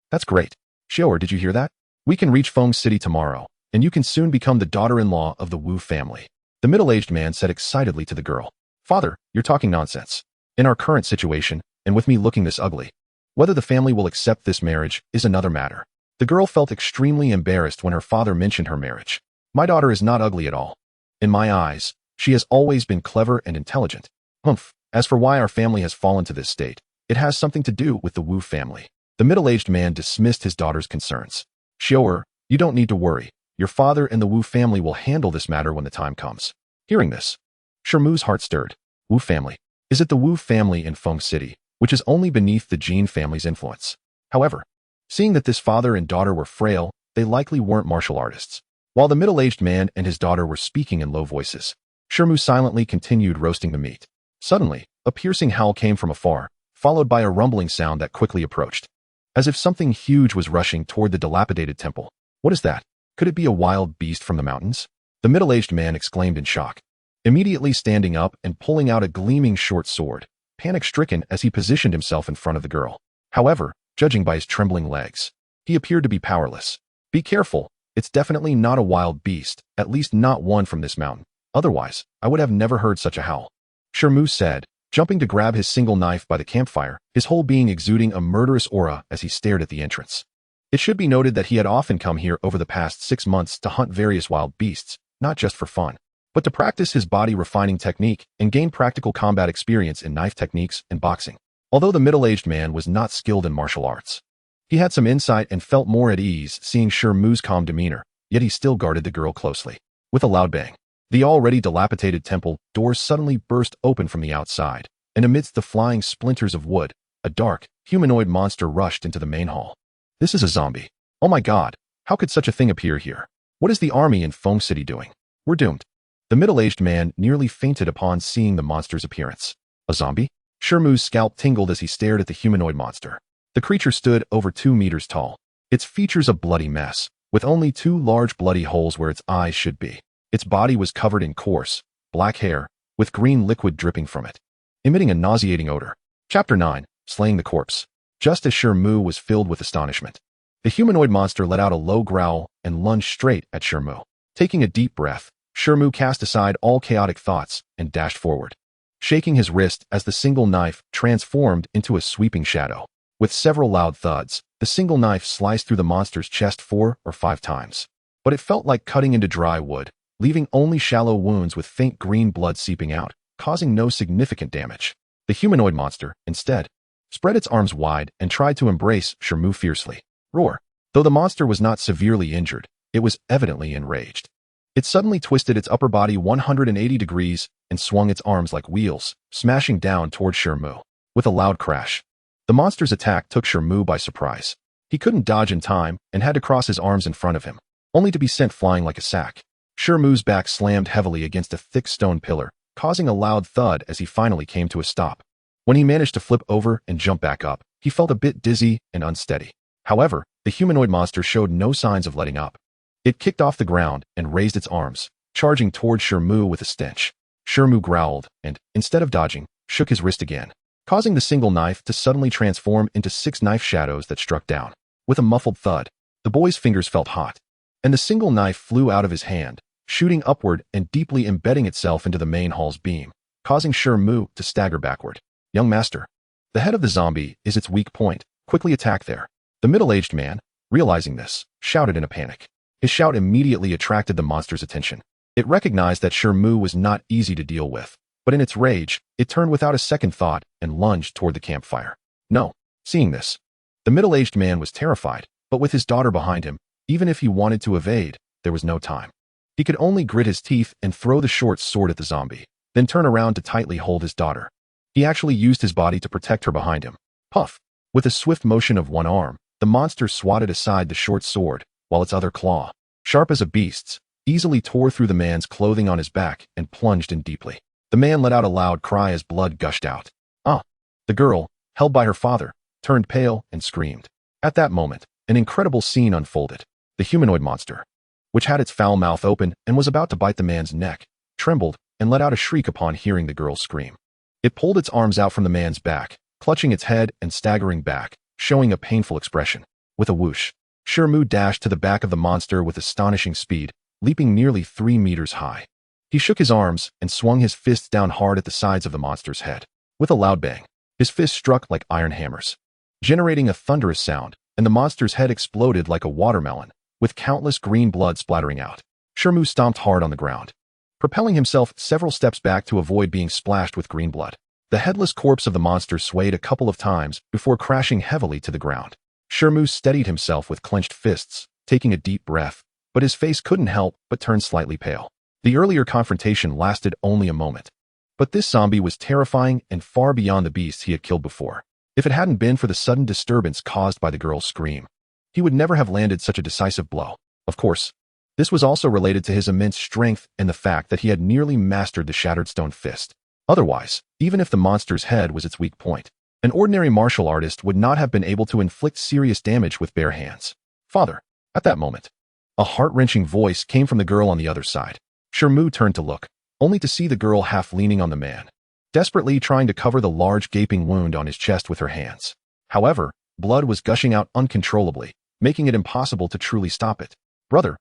That's great. Xiaor, did you hear that? We can reach Feng City tomorrow, and you can soon become the daughter-in-law of the Wu family. The middle-aged man said excitedly to the girl. Father, you're talking nonsense. In our current situation, and with me looking this ugly, whether the family will accept this marriage is another matter. The girl felt extremely embarrassed when her father mentioned her marriage. My daughter is not ugly at all. In my eyes, she has always been clever and intelligent. Humph. As for why our family has fallen to this state, it has something to do with the Wu family. The middle-aged man dismissed his daughter's concerns. Xiaor, you don't need to worry. Your father and the Wu family will handle this matter when the time comes. Hearing this, Shi Mu's heart stirred. Wu family. Is it the Wu family in Feng City, which is only beneath the Jin family's influence? However, seeing that this father and daughter were frail, they likely weren't martial artists. While the middle-aged man and his daughter were speaking in low voices, Shi Mu silently continued roasting the meat. Suddenly, a piercing howl came from afar, followed by a rumbling sound that quickly approached, as if something huge was rushing toward the dilapidated temple. What is that? Could it be a wild beast from the mountains? The middle-aged man exclaimed in shock, immediately standing up and pulling out a gleaming short sword, panic-stricken as he positioned himself in front of the girl. However, judging by his trembling legs, he appeared to be powerless. Be careful, it's definitely not a wild beast, at least not one from this mountain. Otherwise, I would have never heard such a howl. Shi Mu said, jumping to grab his single knife by the campfire, his whole being exuding a murderous aura as he stared at the entrance. It should be noted that he had often come here over the past 6 months to hunt various wild beasts, not just for fun, but to practice his body-refining technique and gain practical combat experience in knife techniques and boxing. Although the middle-aged man was not skilled in martial arts, he had some insight and felt more at ease seeing Shi Mu's calm demeanor, yet he still guarded the girl closely. With a loud bang, the already dilapidated temple doors suddenly burst open from the outside, and amidst the flying splinters of wood, a dark, humanoid monster rushed into the main hall. This is a zombie. Oh my god, how could such a thing appear here? What is the army in Feng City doing? We're doomed. The middle-aged man nearly fainted upon seeing the monster's appearance. A zombie? Shi Mu's scalp tingled as he stared at the humanoid monster. The creature stood over 2 meters tall, its features a bloody mess, with only 2 large bloody holes where its eyes should be. Its body was covered in coarse, black hair, with green liquid dripping from it, emitting a nauseating odor. Chapter 9, Slaying the Corpse. Just as Shi Mu was filled with astonishment, the humanoid monster let out a low growl and lunged straight at Shi Mu. Taking a deep breath, Shi Mu cast aside all chaotic thoughts and dashed forward, shaking his wrist as the single knife transformed into a sweeping shadow. With several loud thuds, the single knife sliced through the monster's chest 4 or 5 times. But it felt like cutting into dry wood, leaving only shallow wounds with faint green blood seeping out, causing no significant damage. The humanoid monster, instead, spread its arms wide and tried to embrace Shi Mu fiercely. Roar! Though the monster was not severely injured, it was evidently enraged. It suddenly twisted its upper body 180 degrees and swung its arms like wheels, smashing down toward Shi Mu. With a loud crash, the monster's attack took Shi Mu by surprise. He couldn't dodge in time and had to cross his arms in front of him, only to be sent flying like a sack. Shi Mu's back slammed heavily against a thick stone pillar, causing a loud thud as he finally came to a stop. When he managed to flip over and jump back up, he felt a bit dizzy and unsteady. However, the humanoid monster showed no signs of letting up. It kicked off the ground and raised its arms, charging toward Shi Mu with a stench. Shi Mu growled and, instead of dodging, shook his wrist again, causing the single knife to suddenly transform into 6 knife shadows that struck down. With a muffled thud, the boy's fingers felt hot, and the single knife flew out of his hand, shooting upward and deeply embedding itself into the main hall's beam, causing Shi Mu to stagger backward. Young master, the head of the zombie is its weak point. Quickly attack there. The middle-aged man, realizing this, shouted in a panic. His shout immediately attracted the monster's attention. It recognized that Shi Mu was not easy to deal with, but in its rage, it turned without a second thought and lunged toward the campfire. No. Seeing this, the middle-aged man was terrified, but with his daughter behind him, even if he wanted to evade, there was no time. He could only grit his teeth and throw the short sword at the zombie, then turn around to tightly hold his daughter. He actually used his body to protect her behind him. Puff! With a swift motion of one arm, the monster swatted aside the short sword, while its other claw, sharp as a beast's, easily tore through the man's clothing on his back and plunged in deeply. The man let out a loud cry as blood gushed out. Ah! The girl, held by her father, turned pale and screamed. At that moment, an incredible scene unfolded. The humanoid monster, which had its foul mouth open and was about to bite the man's neck, trembled and let out a shriek upon hearing the girl's scream. It pulled its arms out from the man's back, clutching its head and staggering back, showing a painful expression. With a whoosh, Shi Mu dashed to the back of the monster with astonishing speed, leaping nearly 3 meters high. He shook his arms and swung his fists down hard at the sides of the monster's head. With a loud bang, his fists struck like iron hammers, generating a thunderous sound, and the monster's head exploded like a watermelon, with countless green blood splattering out. Shi Mu stomped hard on the ground, propelling himself several steps back to avoid being splashed with green blood. The headless corpse of the monster swayed a couple of times before crashing heavily to the ground. Shi Mu steadied himself with clenched fists, taking a deep breath, but his face couldn't help but turn slightly pale. The earlier confrontation lasted only a moment, but this zombie was terrifying and far beyond the beasts he had killed before. If it hadn't been for the sudden disturbance caused by the girl's scream, he would never have landed such a decisive blow. Of course, this was also related to his immense strength and the fact that he had nearly mastered the shattered stone fist. Otherwise, even if the monster's head was its weak point, an ordinary martial artist would not have been able to inflict serious damage with bare hands. Father! At that moment, a heart-wrenching voice came from the girl on the other side. Shi Mu turned to look, only to see the girl half leaning on the man, desperately trying to cover the large gaping wound on his chest with her hands. However, blood was gushing out uncontrollably, making it impossible to truly stop it. Brother!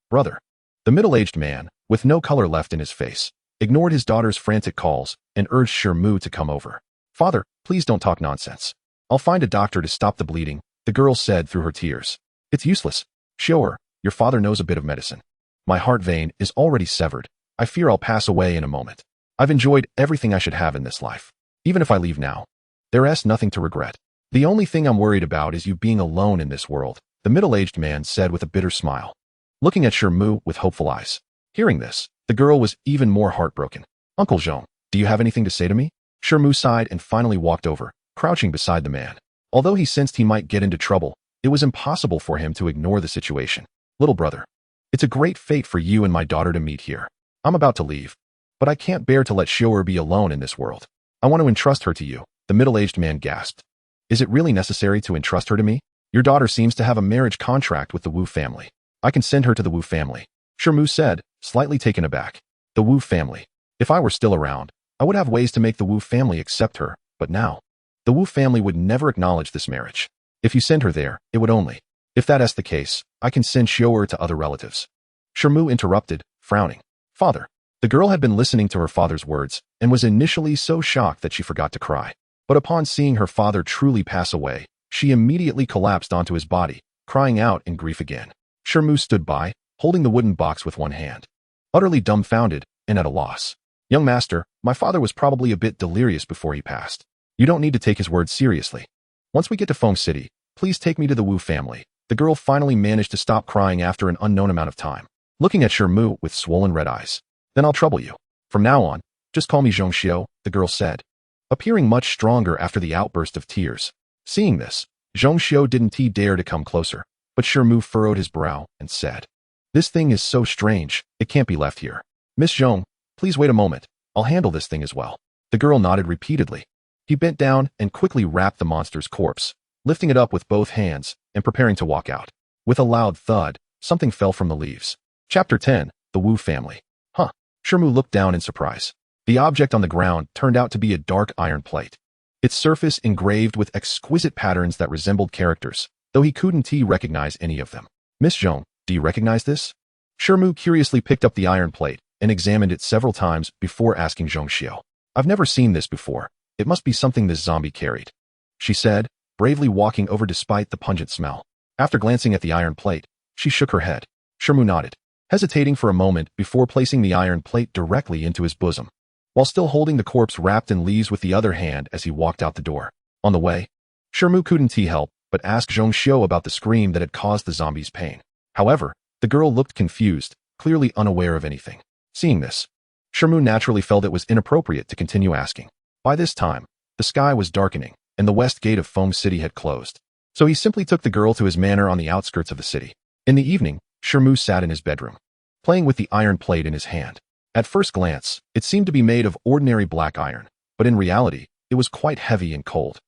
The middle-aged man, with no color left in his face, ignored his daughter's frantic calls and urged Shi Mu to come over. "Father, please don't talk nonsense. I'll find a doctor to stop the bleeding," the girl said through her tears. "It's useless. Show her, your father knows a bit of medicine. My heart vein is already severed. I fear I'll pass away in a moment. I've enjoyed everything I should have in this life. Even if I leave now, there's nothing to regret. The only thing I'm worried about is you being alone in this world," the middle-aged man said with a bitter smile, looking at Shi Mu with hopeful eyes. Hearing this, the girl was even more heartbroken. "Uncle Zhong, do you have anything to say to me?" Shi Mu sighed and finally walked over, crouching beside the man. Although he sensed he might get into trouble, it was impossible for him to ignore the situation. "Little brother, it's a great fate for you and my daughter to meet here. I'm about to leave, but I can't bear to let Xiaoer be alone in this world. I want to entrust her to you," the middle-aged man gasped. "Is it really necessary to entrust her to me? Your daughter seems to have a marriage contract with the Wu family. I can send her to the Wu family," Shi Mu said, slightly taken aback. "The Wu family. If I were still around, I would have ways to make the Wu family accept her, but now, the Wu family would never acknowledge this marriage. If you send her there, it would only. If that's the case, I can send Xiaoer to other relatives." Shi Mu interrupted, frowning. "Father." The girl had been listening to her father's words and was initially so shocked that she forgot to cry. But upon seeing her father truly pass away, she immediately collapsed onto his body, crying out in grief again. Shi Mu stood by, holding the wooden box with one hand, utterly dumbfounded and at a loss. "Young master, my father was probably a bit delirious before he passed. You don't need to take his words seriously. Once we get to Feng City, please take me to the Wu family." The girl finally managed to stop crying after an unknown amount of time, looking at Shi Mu with swollen red eyes. "Then I'll trouble you. From now on, just call me Xianxiao," the girl said, appearing much stronger after the outburst of tears. Seeing this, Xianxiao didn't dare to come closer, but Shi Mu furrowed his brow and said, "This thing is so strange, it can't be left here. Miss Zhong, please wait a moment, I'll handle this thing as well." The girl nodded repeatedly. He bent down and quickly wrapped the monster's corpse, lifting it up with both hands and preparing to walk out. With a loud thud, something fell from the leaves. Chapter 10, The Wu Family. "Huh." Shi Mu looked down in surprise. The object on the ground turned out to be a dark iron plate, its surface engraved with exquisite patterns that resembled characters, though he couldn't recognize any of them. "Miss Zhong, do you recognize this?" Shi Mu curiously picked up the iron plate and examined it several times before asking Xianxiao. "I've never seen this before. It must be something this zombie carried," she said, bravely walking over despite the pungent smell. After glancing at the iron plate, she shook her head. Shi Mu nodded, hesitating for a moment before placing the iron plate directly into his bosom, while still holding the corpse wrapped in leaves with the other hand as he walked out the door. On the way, Shi Mu couldn't help but ask Xianxiao about the scream that had caused the zombie's pain. However, the girl looked confused, clearly unaware of anything. Seeing this, Shi Mu naturally felt it was inappropriate to continue asking. By this time, the sky was darkening, and the west gate of Feng City had closed. So he simply took the girl to his manor on the outskirts of the city. In the evening, Shi Mu sat in his bedroom, playing with the iron plate in his hand. At first glance, it seemed to be made of ordinary black iron, but in reality, it was quite heavy and cold,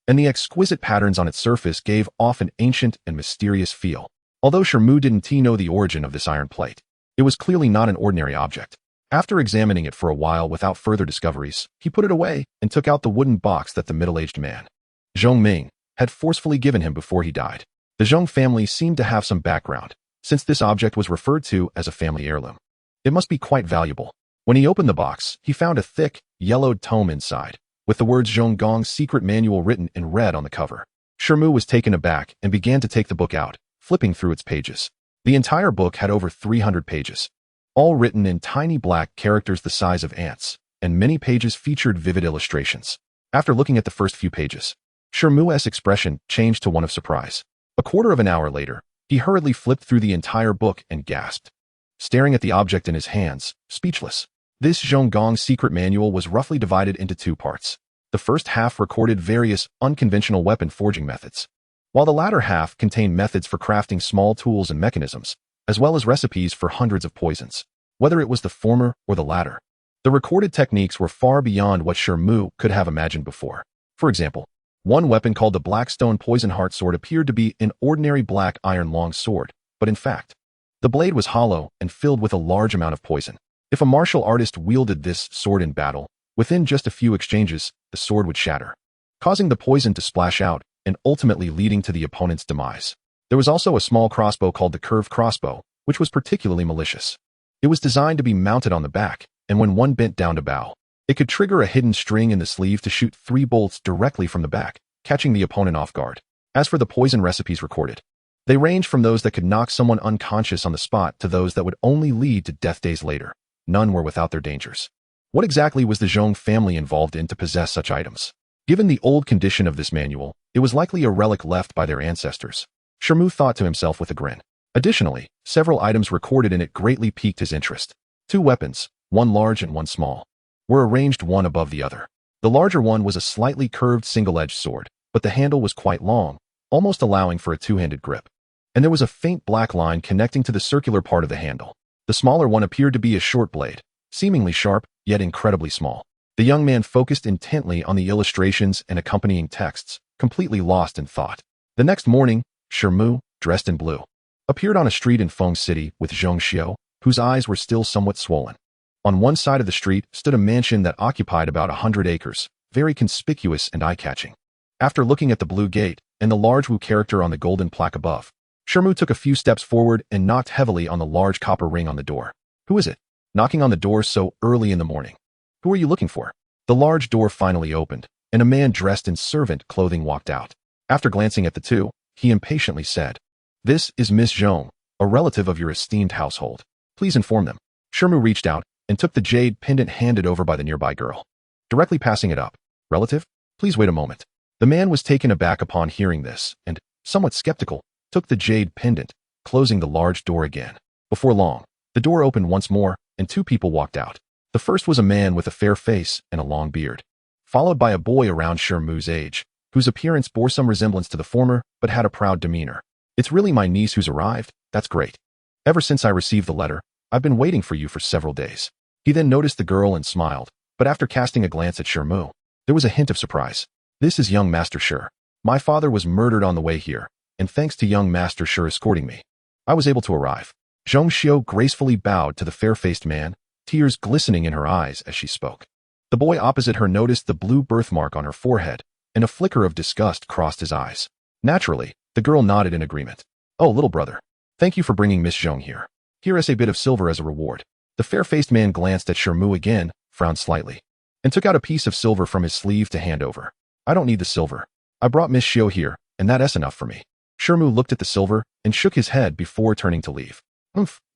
and the exquisite patterns on its surface gave off an ancient and mysterious feel. Although Shi Mu didn't know the origin of this iron plate, it was clearly not an ordinary object. After examining it for a while without further discoveries, he put it away and took out the wooden box that the middle-aged man, Zhong Ming, had forcefully given him before he died. The Zhong family seemed to have some background, since this object was referred to as a family heirloom. It must be quite valuable. When he opened the box, he found a thick, yellowed tome inside, with the words Zhong Gong's secret manual written in red on the cover. Shi Mu was taken aback and began to take the book out, flipping through its pages. The entire book had over 300 pages, all written in tiny black characters the size of ants, and many pages featured vivid illustrations. After looking at the first few pages, Shi Mu's expression changed to one of surprise. A quarter of an hour later, he hurriedly flipped through the entire book and gasped, staring at the object in his hands, speechless. This Zhong Gong's secret manual was roughly divided into two parts. The first half recorded various unconventional weapon forging methods, while the latter half contained methods for crafting small tools and mechanisms, as well as recipes for hundreds of poisons. Whether it was the former or the latter, the recorded techniques were far beyond what Shi Mu could have imagined before. For example, one weapon called the Blackstone Poison Heart Sword appeared to be an ordinary black iron long sword, but in fact, the blade was hollow and filled with a large amount of poison. If a martial artist wielded this sword in battle, within just a few exchanges, the sword would shatter, causing the poison to splash out and ultimately leading to the opponent's demise. There was also a small crossbow called the curved crossbow, which was particularly malicious. It was designed to be mounted on the back, and when one bent down to bow, it could trigger a hidden string in the sleeve to shoot 3 bolts directly from the back, catching the opponent off guard. As for the poison recipes recorded, they ranged from those that could knock someone unconscious on the spot to those that would only lead to death days later. None were without their dangers. What exactly was the Zhong family involved in to possess such items? Given the old condition of this manual, it was likely a relic left by their ancestors. Shi Mu thought to himself with a grin. Additionally, several items recorded in it greatly piqued his interest. 2 weapons, one large and one small, were arranged one above the other. The larger one was a slightly curved single-edged sword, but the handle was quite long, almost allowing for a 2-handed grip. And there was a faint black line connecting to the circular part of the handle. The smaller one appeared to be a short blade, seemingly sharp, yet incredibly small. The young man focused intently on the illustrations and accompanying texts, completely lost in thought. The next morning, Shi Mu, dressed in blue, appeared on a street in Feng City with Zhong Xiao, whose eyes were still somewhat swollen. On one side of the street stood a mansion that occupied about 100 acres, very conspicuous and eye-catching. After looking at the blue gate and the large Wu character on the golden plaque above, Shi Mu took a few steps forward and knocked heavily on the large copper ring on the door. Who is it? Knocking on the door so early in the morning. Who are you looking for? The large door finally opened, and a man dressed in servant clothing walked out. After glancing at the two, he impatiently said, "This is Miss Zhong, a relative of your esteemed household. Please inform them." Shi Mu reached out and took the jade pendant handed over by the nearby girl, directly passing it up. "Relative? Please wait a moment." The man was taken aback upon hearing this, and, somewhat skeptical, took the jade pendant, closing the large door again. Before long, the door opened once more, and 2 people walked out. The first was a man with a fair face and a long beard, followed by a boy around Shi Mu's age, whose appearance bore some resemblance to the former, but had a proud demeanor. "It's really my niece who's arrived? That's great. Ever since I received the letter, I've been waiting for you for several days." He then noticed the girl and smiled, but after casting a glance at Shi Mu, there was a hint of surprise. "This is young Master Shi. My father was murdered on the way here, and thanks to young Master Shi escorting me, I was able to arrive." Zhong Xiao gracefully bowed to the fair-faced man, tears glistening in her eyes as she spoke. The boy opposite her noticed the blue birthmark on her forehead, and a flicker of disgust crossed his eyes. Naturally, the girl nodded in agreement. "Oh, little brother, thank you for bringing Miss Zhong here. Here is a bit of silver as a reward." The fair-faced man glanced at Shi Mu again, frowned slightly, and took out a piece of silver from his sleeve to hand over. "I don't need the silver. I brought Miss Xiao here, and that's enough for me." Shi Mu looked at the silver and shook his head before turning to leave.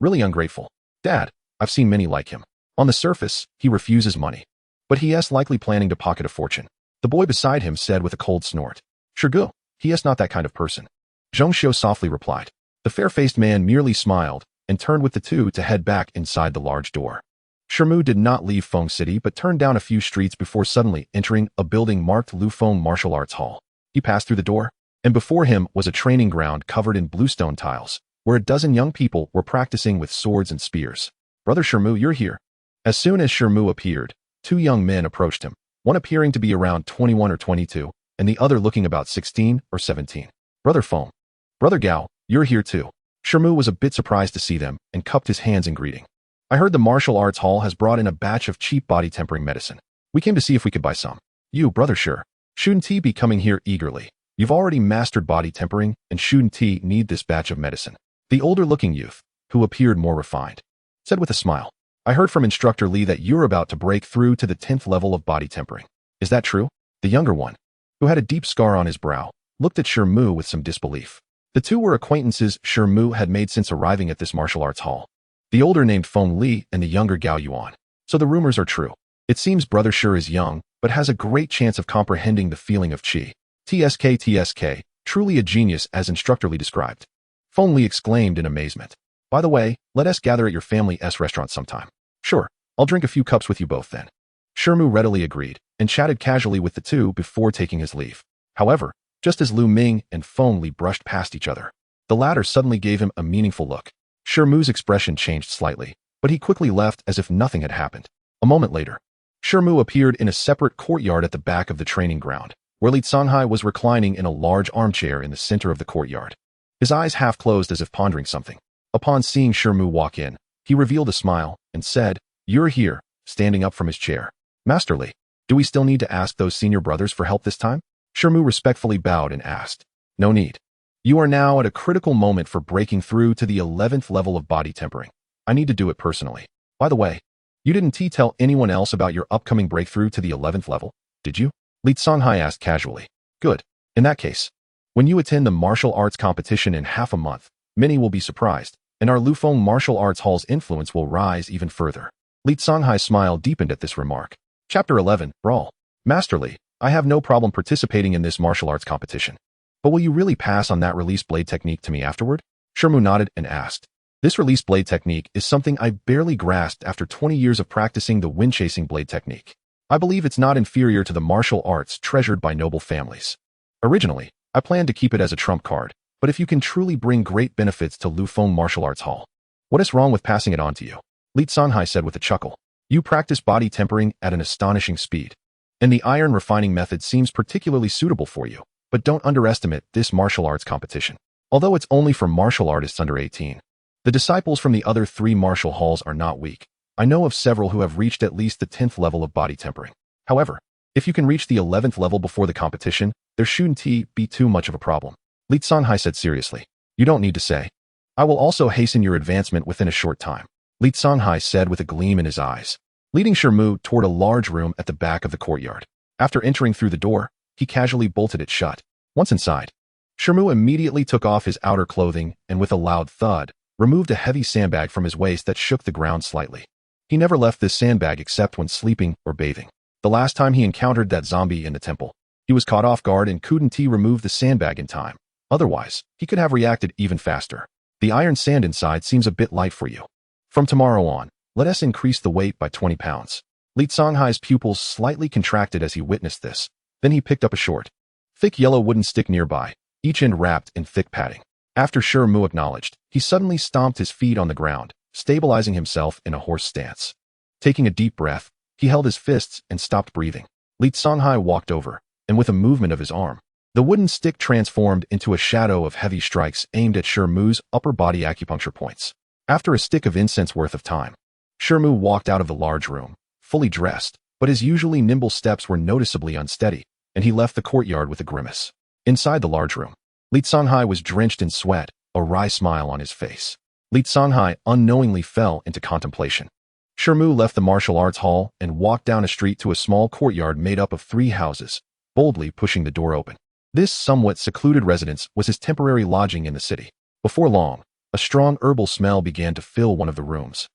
Really ungrateful. Dad, I've seen many like him. On the surface, he refuses money, but he is likely planning to pocket a fortune. The boy beside him said with a cold snort. "Shirgu, he is not that kind of person." Zhong Xiao softly replied. The fair-faced man merely smiled and turned with the two to head back inside the large door. Shi Mu did not leave Feng City but turned down a few streets before suddenly entering a building marked Lufeng Martial Arts Hall. He passed through the door, and before him was a training ground covered in bluestone tiles, where a dozen young people were practicing with swords and spears. "Brother Shi Mu, you're here." As soon as Shi Mu appeared, 2 young men approached him, one appearing to be around 21 or 22, and the other looking about 16 or 17. "Brother Feng, Brother Gao, you're here too." Shi Mu was a bit surprised to see them and cupped his hands in greeting. "I heard the martial arts hall has brought in a batch of cheap body tempering medicine. We came to see if we could buy some." "You, Brother Shi, shouldn't he be coming here eagerly? You've already mastered body tempering, and shouldn't he need this batch of medicine?" The older-looking youth, who appeared more refined, said with a smile. "I heard from Instructor Li that you're about to break through to the 10th level of body tempering. Is that true?" The younger one, who had a deep scar on his brow, looked at Shi Mu with some disbelief. The two were acquaintances Shi Mu had made since arriving at this martial arts hall. The older named Feng Li and the younger Gao Yuan. So the rumors are true. It seems Brother Shi is young, but has a great chance of comprehending the feeling of qi. TSK, truly a genius as Instructor Li described. Feng Li exclaimed in amazement. "By the way, let us gather at your family's restaurant sometime." "Sure, I'll drink a few cups with you both then." Shi Mu readily agreed, and chatted casually with the two before taking his leave. However, just as Lu Ming and Feng Li brushed past each other, the latter suddenly gave him a meaningful look. Shi Mu's expression changed slightly, but he quickly left as if nothing had happened. A moment later, Shi Mu appeared in a separate courtyard at the back of the training ground, where Li Canghai was reclining in a large armchair in the center of the courtyard. His eyes half closed as if pondering something. Upon seeing Shi Mu walk in, he revealed a smile and said, "You're here," standing up from his chair. "Master Li, do we still need to ask those senior brothers for help this time?" Shi Mu respectfully bowed and asked. "No need. You are now at a critical moment for breaking through to the 11th level of body tempering. I need to do it personally. By the way, You didn't tell anyone else about your upcoming breakthrough to the 11th level, did you? Li Songhai asked casually. Good. In that case, when you attend the martial arts competition in half a month, many will be surprised, and our Lufeng Martial Arts Hall's influence will rise even further. Li Songhai's smile deepened at this remark. Chapter 11, Brawl. Master Li, I have no problem participating in this martial arts competition. But will you really pass on that release blade technique to me afterward? Shi Mu nodded and asked. This release blade technique is something I barely grasped after 20 years of practicing the wind-chasing blade technique. I believe it's not inferior to the martial arts treasured by noble families. Originally, I planned to keep it as a trump card, but if you can truly bring great benefits to Lufeng Martial Arts Hall, what is wrong with passing it on to you? Li Songhai said with a chuckle. You practice body tempering at an astonishing speed, and the iron refining method seems particularly suitable for you, but don't underestimate this martial arts competition. Although it's only for martial artists under 18, the disciples from the other 3 martial halls are not weak. I know of several who have reached at least the 10th level of body tempering. However, if you can reach the 11th level before the competition, there shouldn't be too much of a problem. Li Songhai said seriously. You don't need to say. I will also hasten your advancement within a short time. Li Songhai said with a gleam in his eyes, leading Shi Mu toward a large room at the back of the courtyard. After entering through the door, he casually bolted it shut. Once inside, Shi Mu immediately took off his outer clothing and with a loud thud, removed a heavy sandbag from his waist that shook the ground slightly. He never left this sandbag except when sleeping or bathing. The last time he encountered that zombie in the temple, he was caught off guard and couldn't remove the sandbag in time. Otherwise, he could have reacted even faster. The iron sand inside seems a bit light for you. From tomorrow on, let us increase the weight by 20 pounds. Li Songhai's pupils slightly contracted as he witnessed this. Then he picked up a short, thick yellow wooden stick nearby, each end wrapped in thick padding. After Shi Mu acknowledged, he suddenly stomped his feet on the ground, stabilizing himself in a horse stance. Taking a deep breath, he held his fists and stopped breathing. Li Songhai walked over, and with a movement of his arm, the wooden stick transformed into a shadow of heavy strikes aimed at Shi Mu's upper body acupuncture points. After a stick of incense worth of time, Shi Mu walked out of the large room, fully dressed, but his usually nimble steps were noticeably unsteady, and he left the courtyard with a grimace. Inside the large room, Li Songhai was drenched in sweat, a wry smile on his face. Li Songhai unknowingly fell into contemplation. Shi Mu left the martial arts hall and walked down a street to a small courtyard made up of 3 houses, boldly pushing the door open. This somewhat secluded residence was his temporary lodging in the city. Before long, a strong herbal smell began to fill one of the rooms,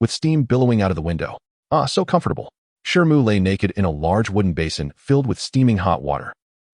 with steam billowing out of the window. Ah, so comfortable. Shi Mu lay naked in a large wooden basin filled with steaming hot water,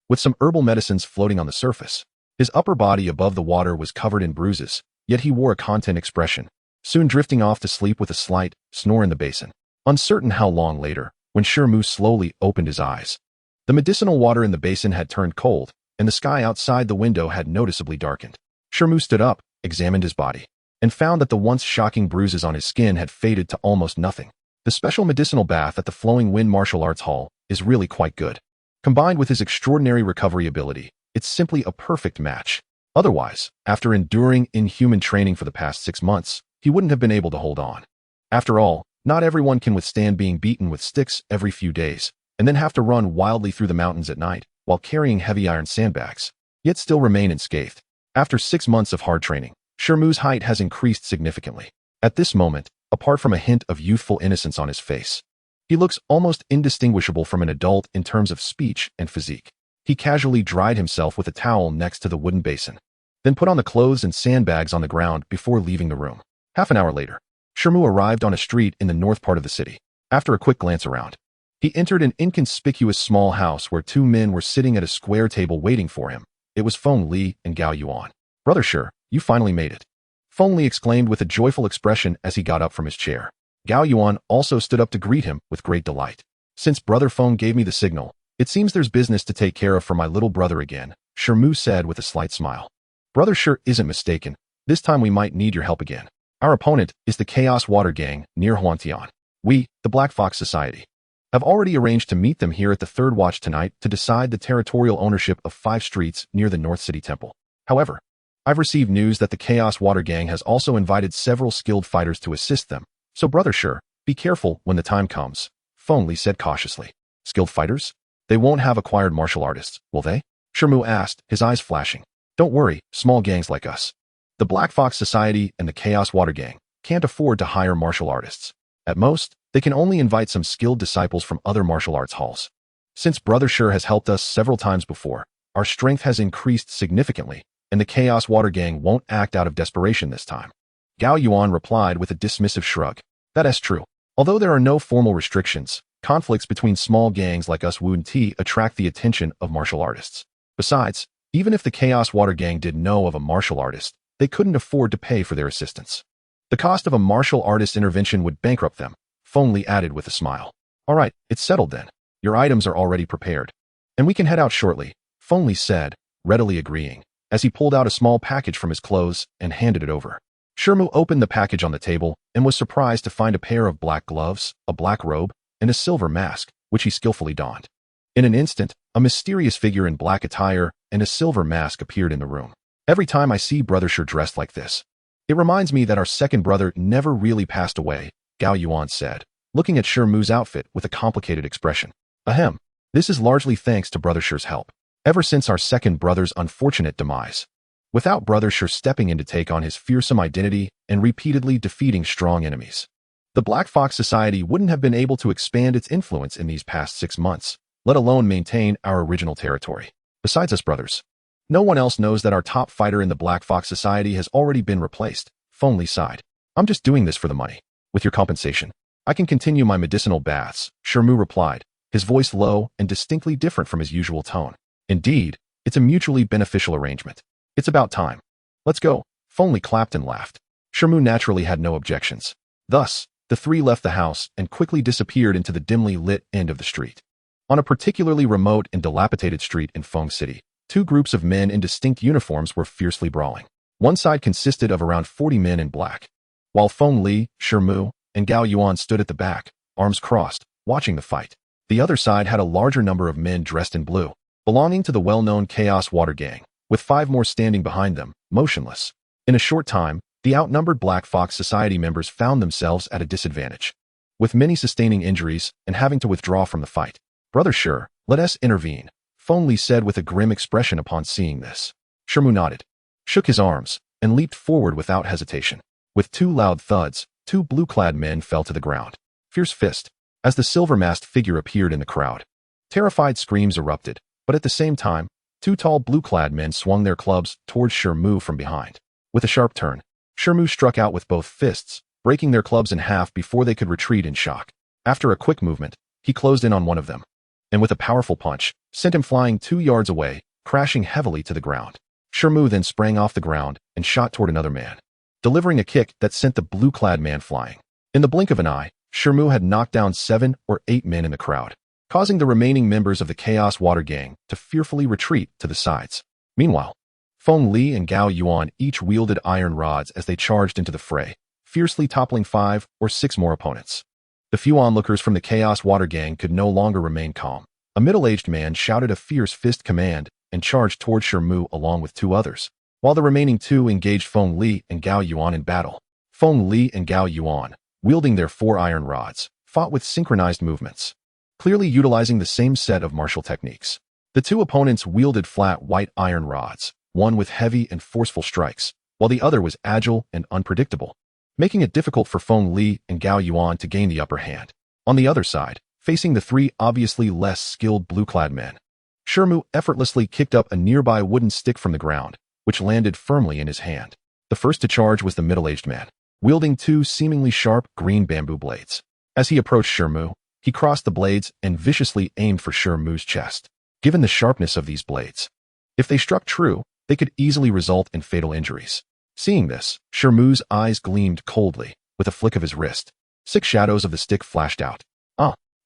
with some herbal medicines floating on the surface. His upper body above the water was covered in bruises, yet he wore a content expression, soon drifting off to sleep with a slight snore in the basin. Uncertain how long later, when Shi Mu slowly opened his eyes, the medicinal water in the basin had turned cold, and the sky outside the window had noticeably darkened. Shi Mu stood up, examined his body, and found that the once shocking bruises on his skin had faded to almost nothing. The special medicinal bath at the Flowing Wind Martial Arts Hall is really quite good. Combined with his extraordinary recovery ability, it's simply a perfect match. Otherwise, after enduring inhuman training for the past 6 months, he wouldn't have been able to hold on. After all, not everyone can withstand being beaten with sticks every few days, and then have to run wildly through the mountains at night while carrying heavy iron sandbags, yet still remain unscathed. After 6 months of hard training, Shi Mu's height has increased significantly. At this moment, apart from a hint of youthful innocence on his face, he looks almost indistinguishable from an adult in terms of speech and physique. He casually dried himself with a towel next to the wooden basin, then put on the clothes and sandbags on the ground before leaving the room. Half an hour later, Shi Mu arrived on a street in the north part of the city. After a quick glance around, he entered an inconspicuous small house where 2 men were sitting at a square table waiting for him. It was Feng Li and Gao Yuan. Brother Shi, you finally made it. Feng Li exclaimed with a joyful expression as he got up from his chair. Gao Yuan also stood up to greet him with great delight. Since Brother Feng gave me the signal, it seems there's business to take care of for my little brother again, Shi Mu said with a slight smile. Brother Shi isn't mistaken. This time we might need your help again. Our opponent is the Chaos Water Gang near Huantian. We, the Black Fox Society, have already arranged to meet them here at the 3rd watch tonight to decide the territorial ownership of 5 streets near the North City Temple. However, I've received news that the Chaos Water Gang has also invited several skilled fighters to assist them, so Brother Shi, be careful when the time comes, Feng Li said cautiously. Skilled fighters? They won't have acquired martial artists, will they? Shi Mu asked, his eyes flashing. Don't worry, small gangs like us, the Black Fox Society and the Chaos Water Gang, can't afford to hire martial artists. At most, They can only invite some skilled disciples from other martial arts halls. Since Brother Shi has helped us several times before, our strength has increased significantly, and the Chaos Water Gang won't act out of desperation this time. Gao Yuan replied with a dismissive shrug. That is true. Although there are no formal restrictions, conflicts between small gangs like us Wu and Ti attract the attention of martial artists. Besides, even if the Chaos Water Gang did know of a martial artist, they couldn't afford to pay for their assistance. The cost of a martial artist's intervention would bankrupt them, Feng Li added with a smile. All right, it's settled then. Your items are already prepared. And we can head out shortly, Feng Li said, readily agreeing, as he pulled out a small package from his clothes and handed it over. Shi Mu opened the package on the table and was surprised to find a pair of black gloves, a black robe, and a silver mask, which he skillfully donned. In an instant, a mysterious figure in black attire and a silver mask appeared in the room. Every time I see Brother Shi dressed like this, it reminds me that our second brother never really passed away, Gao Yuan said, looking at Shi Mu's outfit with a complicated expression. Ahem. This is largely thanks to Brother Shi's help. Ever since our second brother's unfortunate demise, without Brother Shi stepping in to take on his fearsome identity and repeatedly defeating strong enemies, the Black Fox Society wouldn't have been able to expand its influence in these past 6 months, let alone maintain our original territory. Besides us brothers, no one else knows that our top fighter in the Black Fox Society has already been replaced, Feng Li sighed. I'm just doing this for the money. With your compensation, I can continue my medicinal baths, Shi Mu replied, his voice low and distinctly different from his usual tone. Indeed, it's a mutually beneficial arrangement. It's about time. Let's go. Feng Li clapped and laughed. Shi Mu naturally had no objections. Thus, the three left the house and quickly disappeared into the dimly lit end of the street. On a particularly remote and dilapidated street in Feng City, 2 groups of men in distinct uniforms were fiercely brawling. One side consisted of around 40 men in black, while Feng Li, Shi Mu, and Gao Yuan stood at the back, arms crossed, watching the fight. The other side had a larger number of men dressed in blue, belonging to the well-known Chaos Water Gang, with 5 more standing behind them, motionless. In a short time, the outnumbered Black Fox Society members found themselves at a disadvantage, with many sustaining injuries and having to withdraw from the fight. Brother Shi, let us intervene, Feng Li said with a grim expression upon seeing this. Shi Mu nodded, shook his arms, and leaped forward without hesitation. With 2 loud thuds, 2 blue-clad men fell to the ground. Fierce fist, as the silver-masked figure appeared in the crowd. Terrified screams erupted, but at the same time, 2 tall blue-clad men swung their clubs towards Shi Mu from behind. With a sharp turn, Shi Mu struck out with both fists, breaking their clubs in half before they could retreat in shock. After a quick movement, he closed in on one of them, and with a powerful punch, sent him flying 2 yards away, crashing heavily to the ground. Shi Mu then sprang off the ground and shot toward another man, delivering a kick that sent the blue-clad man flying. In the blink of an eye, Shi Mu had knocked down 7 or 8 men in the crowd, causing the remaining members of the Chaos Water Gang to fearfully retreat to the sides. Meanwhile, Feng Li and Gao Yuan each wielded iron rods as they charged into the fray, fiercely toppling 5 or 6 more opponents. The few onlookers from the Chaos Water Gang could no longer remain calm. A middle-aged man shouted a fierce fist command and charged toward Shi Mu along with 2 others, while the remaining 2 engaged Feng Li and Gao Yuan in battle. Feng Li and Gao Yuan, wielding their 4 iron rods, fought with synchronized movements, clearly utilizing the same set of martial techniques. The 2 opponents wielded flat white iron rods, one with heavy and forceful strikes, while the other was agile and unpredictable, making it difficult for Feng Li and Gao Yuan to gain the upper hand. On the other side, facing the 3 obviously less skilled blue-clad men, Shi Mu effortlessly kicked up a nearby wooden stick from the ground, which landed firmly in his hand. The first to charge was the middle-aged man, wielding 2 seemingly sharp green bamboo blades. As he approached Shi Mu, he crossed the blades and viciously aimed for Shi Mu's chest. Given the sharpness of these blades, if they struck true, they could easily result in fatal injuries. Seeing this, Shi Mu's eyes gleamed coldly. With a flick of his wrist, 6 shadows of the stick flashed out.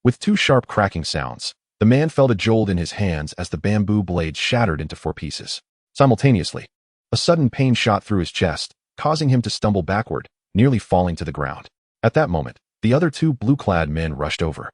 With 2 sharp cracking sounds, the man felt a jolt in his hands as the bamboo blade shattered into 4 pieces. Simultaneously, a sudden pain shot through his chest, causing him to stumble backward, nearly falling to the ground. At that moment, the other 2 blue-clad men rushed over.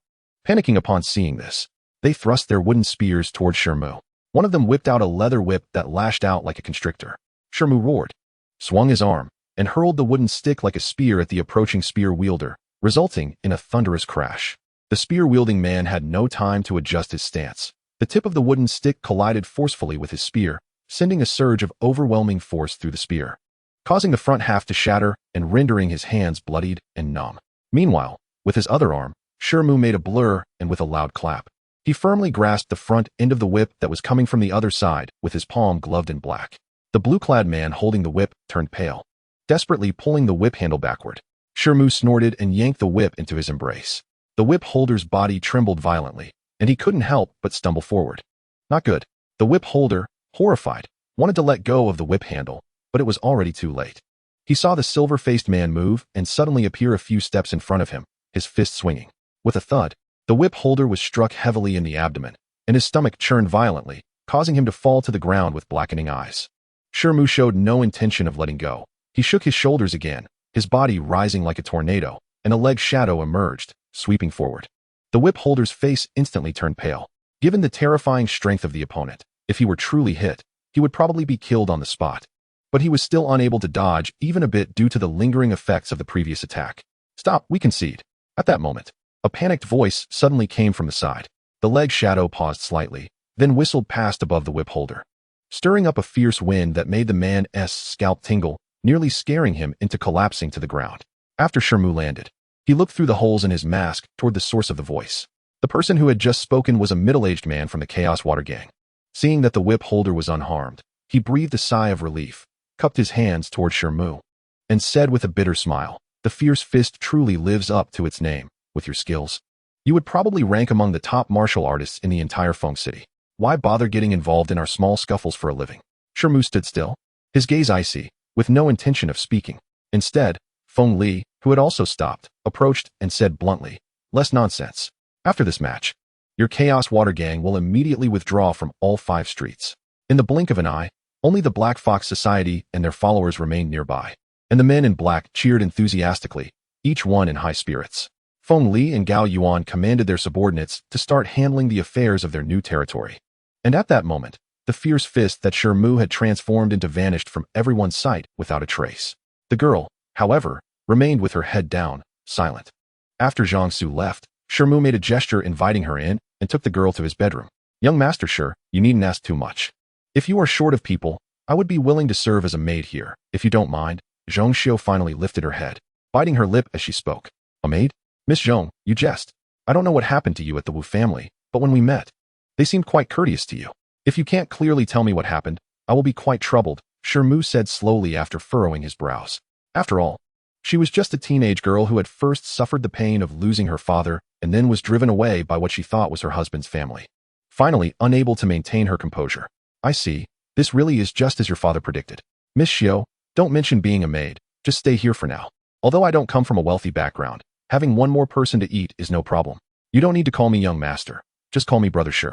Panicking upon seeing this, they thrust their wooden spears toward Shi Mu. One of them whipped out a leather whip that lashed out like a constrictor. Shi Mu roared, swung his arm, and hurled the wooden stick like a spear at the approaching spear wielder, resulting in a thunderous crash. The spear-wielding man had no time to adjust his stance. The tip of the wooden stick collided forcefully with his spear, sending a surge of overwhelming force through the spear, causing the front half to shatter and rendering his hands bloodied and numb. Meanwhile, With his other arm, Shi Mu made a blur and with a loud clap. He firmly grasped the front end of the whip that was coming from the other side with his palm gloved in black. The blue-clad man holding the whip turned pale, desperately pulling the whip handle backward. Shi Mu snorted and yanked the whip into his embrace. The whip holder's body trembled violently, and he couldn't help but stumble forward. Not good. The whip holder, horrified, wanted to let go of the whip handle, but it was already too late. He saw the silver-faced man move and suddenly appear a few steps in front of him, his fist swinging. With a thud, the whip holder was struck heavily in the abdomen, and his stomach churned violently, causing him to fall to the ground with blackening eyes. Shi Mu showed no intention of letting go. He shook his shoulders again, his body rising like a tornado, and a leg shadow emerged, sweeping forward. The whip holder's face instantly turned pale. Given the terrifying strength of the opponent, if he were truly hit, he would probably be killed on the spot. But he was still unable to dodge even a bit due to the lingering effects of the previous attack. "Stop, we concede." At that moment, a panicked voice suddenly came from the side. The leg shadow paused slightly, then whistled past above the whip holder, stirring up a fierce wind that made the man's scalp tingle, nearly scaring him into collapsing to the ground. After Shi Mu landed, he looked through the holes in his mask toward the source of the voice. The person who had just spoken was a middle-aged man from the Chaos Water Gang. Seeing that the whip holder was unharmed, he breathed a sigh of relief, cupped his hands toward Shi Mu, and said with a bitter smile, "The fierce fist truly lives up to its name. With your skills, you would probably rank among the top martial artists in the entire Feng City. Why bother getting involved in our small scuffles for a living?" Shi Mu stood still, his gaze icy, with no intention of speaking. Instead, Feng Li, who had also stopped, approached and said bluntly, "Less nonsense. After this match, your Chaos Water Gang will immediately withdraw from all 5 streets." In the blink of an eye, only the Black Fox Society and their followers remained nearby, and the men in black cheered enthusiastically, each one in high spirits. Feng Li and Gao Yuan commanded their subordinates to start handling the affairs of their new territory. And at that moment, the fierce fist that Shi Mu had transformed into vanished from everyone's sight without a trace. The girl, however, remained with her head down, silent. After Xianxiu left, Shi Mu made a gesture inviting her in and took the girl to his bedroom. "Young Master Shi, you needn't ask too much. If you are short of people, I would be willing to serve as a maid here, if you don't mind." Xianxiu finally lifted her head, biting her lip as she spoke. "A maid? Miss Zhong, you jest. I don't know what happened to you at the Wu family, but when we met, they seemed quite courteous to you. If you can't clearly tell me what happened, I will be quite troubled," Shi Mu said slowly after furrowing his brows. After all, she was just a teenage girl who had first suffered the pain of losing her father and then was driven away by what she thought was her husband's family. Finally, unable to maintain her composure. "I see. This really is just as your father predicted. Miss Xiao, don't mention being a maid. Just stay here for now. Although I don't come from a wealthy background, having one more person to eat is no problem. You don't need to call me young master. Just call me Brother Shi.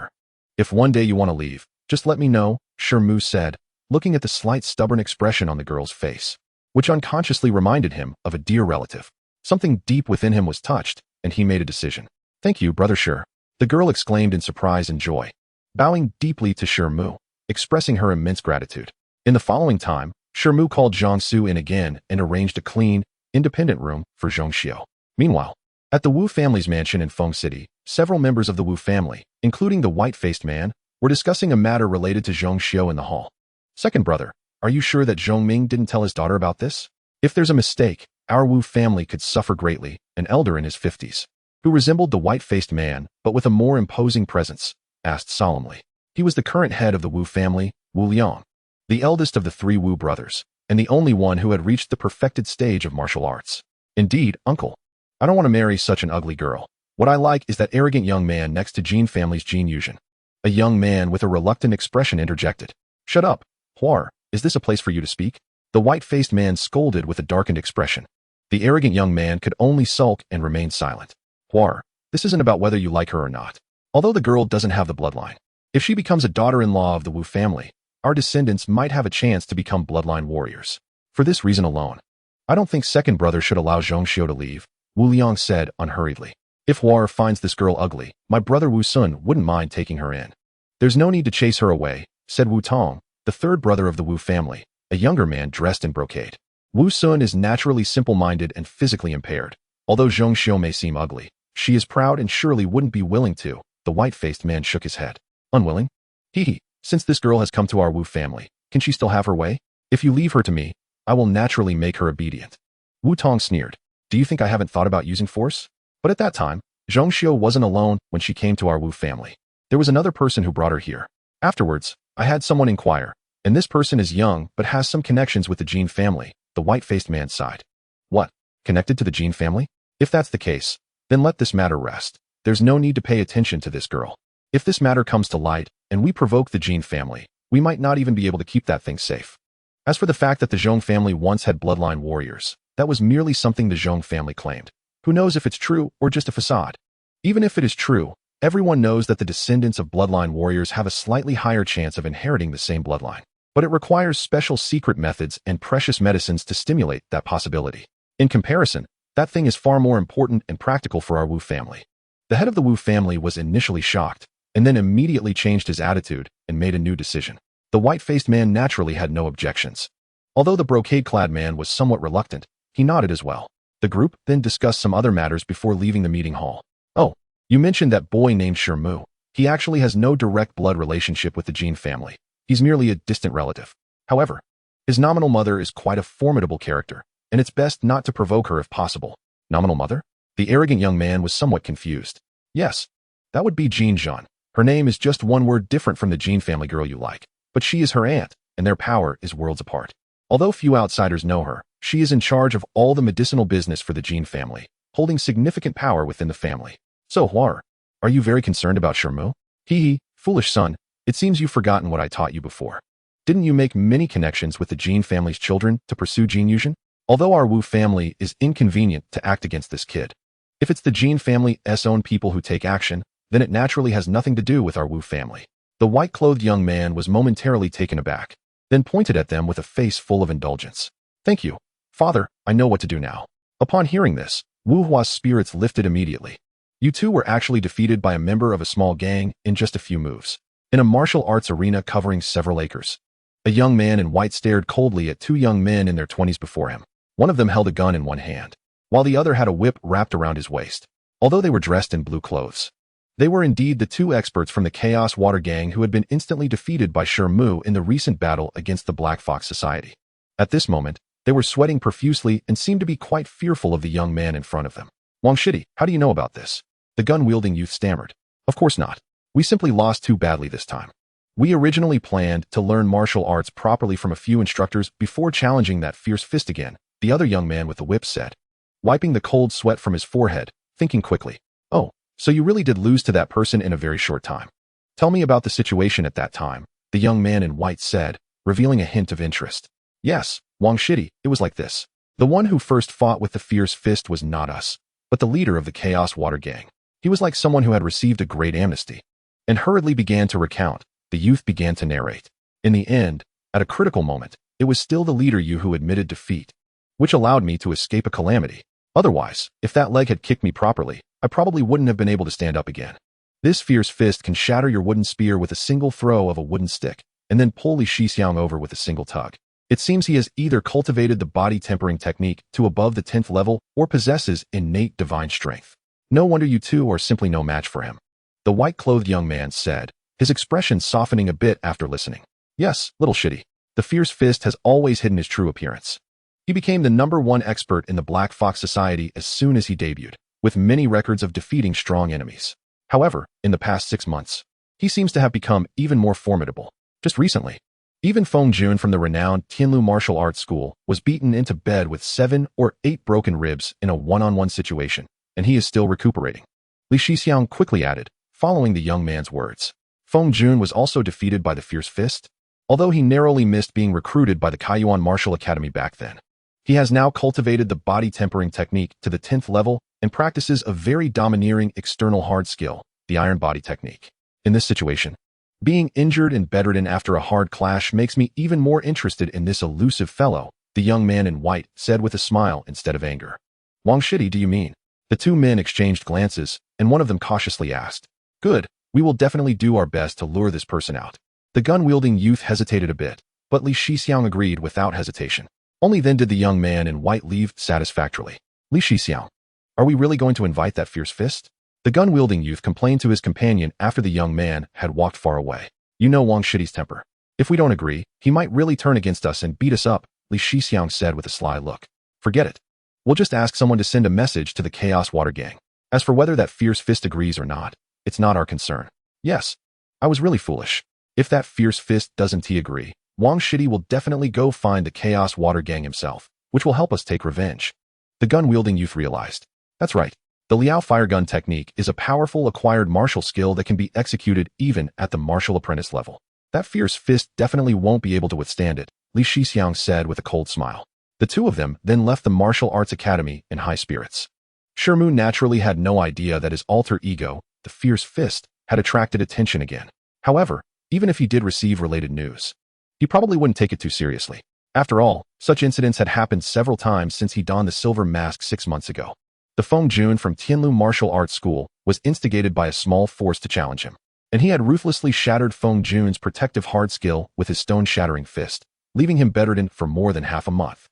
If one day you want to leave, just let me know," Shi Mu said, looking at the slight stubborn expression on the girl's face, which unconsciously reminded him of a dear relative. Something deep within him was touched, and he made a decision. "Thank you, Brother Shi," the girl exclaimed in surprise and joy, bowing deeply to Shi Mu, expressing her immense gratitude. In the following time, Shi Mu called Xianxiu in again and arranged a clean, independent room for Xianxiu. Meanwhile, at the Wu family's mansion in Feng City, several members of the Wu family, including the white-faced man, were discussing a matter related to Xianxiu in the hall. "Second brother, are you sure that Zhongming didn't tell his daughter about this? If there's a mistake, our Wu family could suffer greatly," an elder in his 50s, who resembled the white-faced man but with a more imposing presence, asked solemnly. He was the current head of the Wu family, Wu Liang, the eldest of the 3 Wu brothers, and the only one who had reached the perfected stage of martial arts. "Indeed, uncle. I don't want to marry such an ugly girl. What I like is that arrogant young man next to Jin family's Jin Yuzhen." A young man with a reluctant expression interjected. "Shut up, Huar, is this a place for you to speak?" The white-faced man scolded with a darkened expression. The arrogant young man could only sulk and remain silent. "Huar, this isn't about whether you like her or not. Although the girl doesn't have the bloodline, if she becomes a daughter-in-law of the Wu family, our descendants might have a chance to become bloodline warriors. For this reason alone, I don't think second brother should allow Xianxiu to leave," Wu Liang said unhurriedly. "If Huar finds this girl ugly, my brother Wu Sun wouldn't mind taking her in." "There's no need to chase her away," said Wu Tong, the third brother of the Wu family, a younger man dressed in brocade. "Wu Sun is naturally simple-minded and physically impaired. Although Xianxiu may seem ugly, she is proud and surely wouldn't be willing to." The white-faced man shook his head. "Unwilling? Hee. Since this girl has come to our Wu family, can she still have her way? If you leave her to me, I will naturally make her obedient." Wu Tong sneered. "Do you think I haven't thought about using force? But at that time, Xianxia wasn't alone when she came to our Wu family. There was another person who brought her here. Afterwards, I had someone inquire, and this person is young but has some connections with the Jin family, the white-faced man sighed. What? Connected to the Jin family? If that's the case, then let this matter rest. There's no need to pay attention to this girl. If this matter comes to light, and we provoke the Jin family, we might not even be able to keep that thing safe. As for the fact that the Zhong family once had bloodline warriors, that was merely something the Zhong family claimed. Who knows if it's true or just a facade? Even if it is true, everyone knows that the descendants of bloodline warriors have a slightly higher chance of inheriting the same bloodline. But it requires special secret methods and precious medicines to stimulate that possibility. In comparison, that thing is far more important and practical for our Wu family. The head of the Wu family was initially shocked, and then immediately changed his attitude and made a new decision. The white-faced man naturally had no objections. Although the brocade-clad man was somewhat reluctant, he nodded as well. The group then discussed some other matters before leaving the meeting hall. Oh, you mentioned that boy named Shi Mu. He actually has no direct blood relationship with the Jin family. He's merely a distant relative. However, his nominal mother is quite a formidable character, and it's best not to provoke her if possible. Nominal mother? The arrogant young man was somewhat confused. Yes, that would be Jin Zhan. Her name is just one word different from the Jin family girl you like, but she is her aunt, and their power is worlds apart. Although few outsiders know her, she is in charge of all the medicinal business for the Jin family, holding significant power within the family. So, Huar, are you very concerned about Shi Mu? Hee, foolish son, it seems you've forgotten what I taught you before. Didn't you make many connections with the Jin family's children to pursue Jin Yuzhen? Although our Wu family is inconvenient to act against this kid. If it's the Jin family's own people who take action, then it naturally has nothing to do with our Wu family. The white-clothed young man was momentarily taken aback, then pointed at them with a face full of indulgence. Thank you, father, I know what to do now. Upon hearing this, Wu Hua's spirits lifted immediately. You two were actually defeated by a member of a small gang in just a few moves, in a martial arts arena covering several acres. A young man in white stared coldly at two young men in their 20s before him. One of them held a gun in one hand, while the other had a whip wrapped around his waist. Although they were dressed in blue clothes, they were indeed the two experts from the Chaos Water Gang who had been instantly defeated by Shi Mu in the recent battle against the Black Fox Society. At this moment, they were sweating profusely and seemed to be quite fearful of the young man in front of them. Wang Shidi, how do you know about this? The gun-wielding youth stammered. Of course not. We simply lost too badly this time. We originally planned to learn martial arts properly from a few instructors before challenging that fierce fist again, the other young man with the whip said, wiping the cold sweat from his forehead, thinking quickly. Oh, so you really did lose to that person in a very short time. Tell me about the situation at that time, the young man in white said, revealing a hint of interest. Yes, Wang Shidi, it was like this. The one who first fought with the fierce fist was not us, but the leader of the Chaos Water Gang. He was like someone who had received a great amnesty, and hurriedly began to recount. The youth began to narrate. In the end, at a critical moment, it was still the leader you who admitted defeat, which allowed me to escape a calamity. Otherwise, if that leg had kicked me properly, I probably wouldn't have been able to stand up again. This fierce fist can shatter your wooden spear with a single throw of a wooden stick, and then pull Li Shixiang over with a single tug. It seems he has either cultivated the body tempering technique to above the 10th level or possesses innate divine strength. No wonder you two are simply no match for him. The white-clothed young man said, his expression softening a bit after listening. Yes, little Shidi. The fierce fist has always hidden his true appearance. He became the #1 expert in the Black Fox Society as soon as he debuted, with many records of defeating strong enemies. However, in the past 6 months, he seems to have become even more formidable. Just recently, even Feng Jun from the renowned Tianlu Martial Arts School was beaten into bed with 7 or 8 broken ribs in a one-on-one situation, and he is still recuperating. Li Shixiang quickly added, following the young man's words. Feng Jun was also defeated by the fierce fist, although he narrowly missed being recruited by the Kaiyuan Martial Academy back then. He has now cultivated the body tempering technique to the 10th level and practices a very domineering external hard skill, the iron body technique. In this situation, being injured and bedridden after a hard clash makes me even more interested in this elusive fellow, the young man in white said with a smile instead of anger. Wang Shidi, do you mean? The two men exchanged glances, and one of them cautiously asked. Good, we will definitely do our best to lure this person out. The gun-wielding youth hesitated a bit, but Li Shixiang agreed without hesitation. Only then did the young man in white leave satisfactorily. Li Shixiang, are we really going to invite that fierce fist? The gun-wielding youth complained to his companion after the young man had walked far away. You know Wang Shidi's temper. If we don't agree, he might really turn against us and beat us up, Li Shixiang said with a sly look. Forget it. We'll just ask someone to send a message to the Chaos Water Gang. As for whether that fierce fist agrees or not, it's not our concern. Yes, I was really foolish. If that fierce fist doesn't agree, Wang Shidi will definitely go find the Chaos Water Gang himself, which will help us take revenge. The gun-wielding youth realized. That's right. The Liao fire gun technique is a powerful acquired martial skill that can be executed even at the martial apprentice level. That fierce fist definitely won't be able to withstand it, Li Shixiang said with a cold smile. The two of them then left the Martial Arts Academy in high spirits. Shi Mu naturally had no idea that his alter ego, the fierce fist, had attracted attention again. However, even if he did receive related news, he probably wouldn't take it too seriously. After all, such incidents had happened several times since he donned the silver mask 6 months ago. The Feng Jun from Tianlu Martial Arts School was instigated by a small force to challenge him, and he had ruthlessly shattered Feng Jun's protective hard skill with his stone-shattering fist, leaving him bedridden for more than half a month.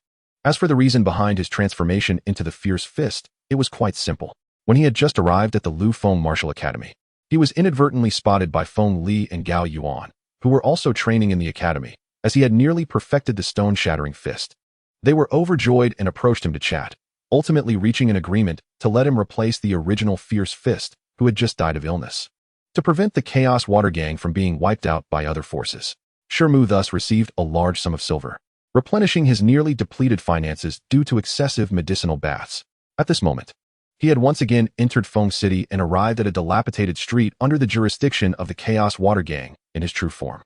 As for the reason behind his transformation into the fierce fist, it was quite simple. When he had just arrived at the Lu Feng Martial Academy, he was inadvertently spotted by Feng Li and Gao Yuan, who were also training in the academy, as he had nearly perfected the stone-shattering fist. They were overjoyed and approached him to chat, ultimately reaching an agreement to let him replace the original fierce fist, who had just died of illness. To prevent the Chaos Water Gang from being wiped out by other forces, Shi Mu thus received a large sum of silver, replenishing his nearly depleted finances due to excessive medicinal baths. At this moment, he had once again entered Feng City and arrived at a dilapidated street under the jurisdiction of the Chaos Water Gang in his true form.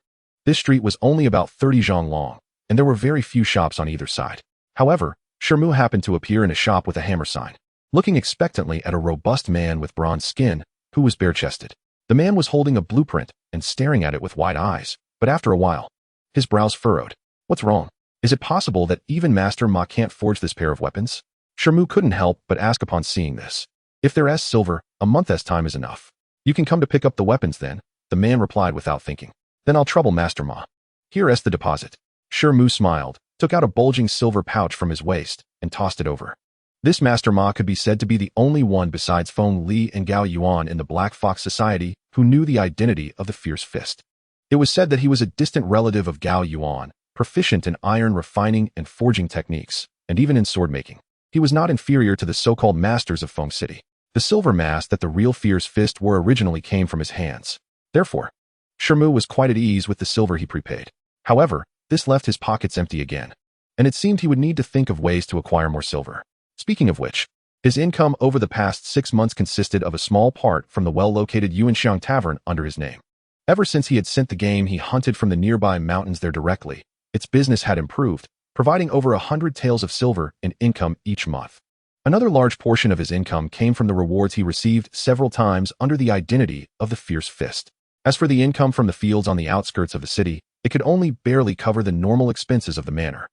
This street was only about 30 zhang long, and there were very few shops on either side. However, Shi Mu happened to appear in a shop with a hammer sign, looking expectantly at a robust man with bronze skin, who was bare-chested. The man was holding a blueprint and staring at it with wide eyes, but after a while, his brows furrowed. What's wrong? Is it possible that even Master Ma can't forge this pair of weapons? Shi Mu couldn't help but ask upon seeing this. If there is silver, a month's time is enough. You can come to pick up the weapons then, the man replied without thinking. Then I'll trouble Master Ma. Here is the deposit. Shi Mu smiled, took out a bulging silver pouch from his waist, and tossed it over. This Master Ma could be said to be the only one besides Feng Li and Gao Yuan in the Black Fox Society who knew the identity of the fierce fist. It was said that he was a distant relative of Gao Yuan, proficient in iron refining and forging techniques, and even in sword making. He was not inferior to the so-called masters of Feng City. The silver mask that the real fierce fist wore originally came from his hands. Therefore, Shi Mu was quite at ease with the silver he prepaid. However, this left his pockets empty again, and it seemed he would need to think of ways to acquire more silver. Speaking of which, his income over the past 6 months consisted of a small part from the well-located Yuanxiang Tavern under his name. Ever since he had sent the game he hunted from the nearby mountains there directly, its business had improved, providing over 100 taels of silver in income each month. Another large portion of his income came from the rewards he received several times under the identity of the Fierce Fist. As for the income from the fields on the outskirts of the city, it could only barely cover the normal expenses of the manor.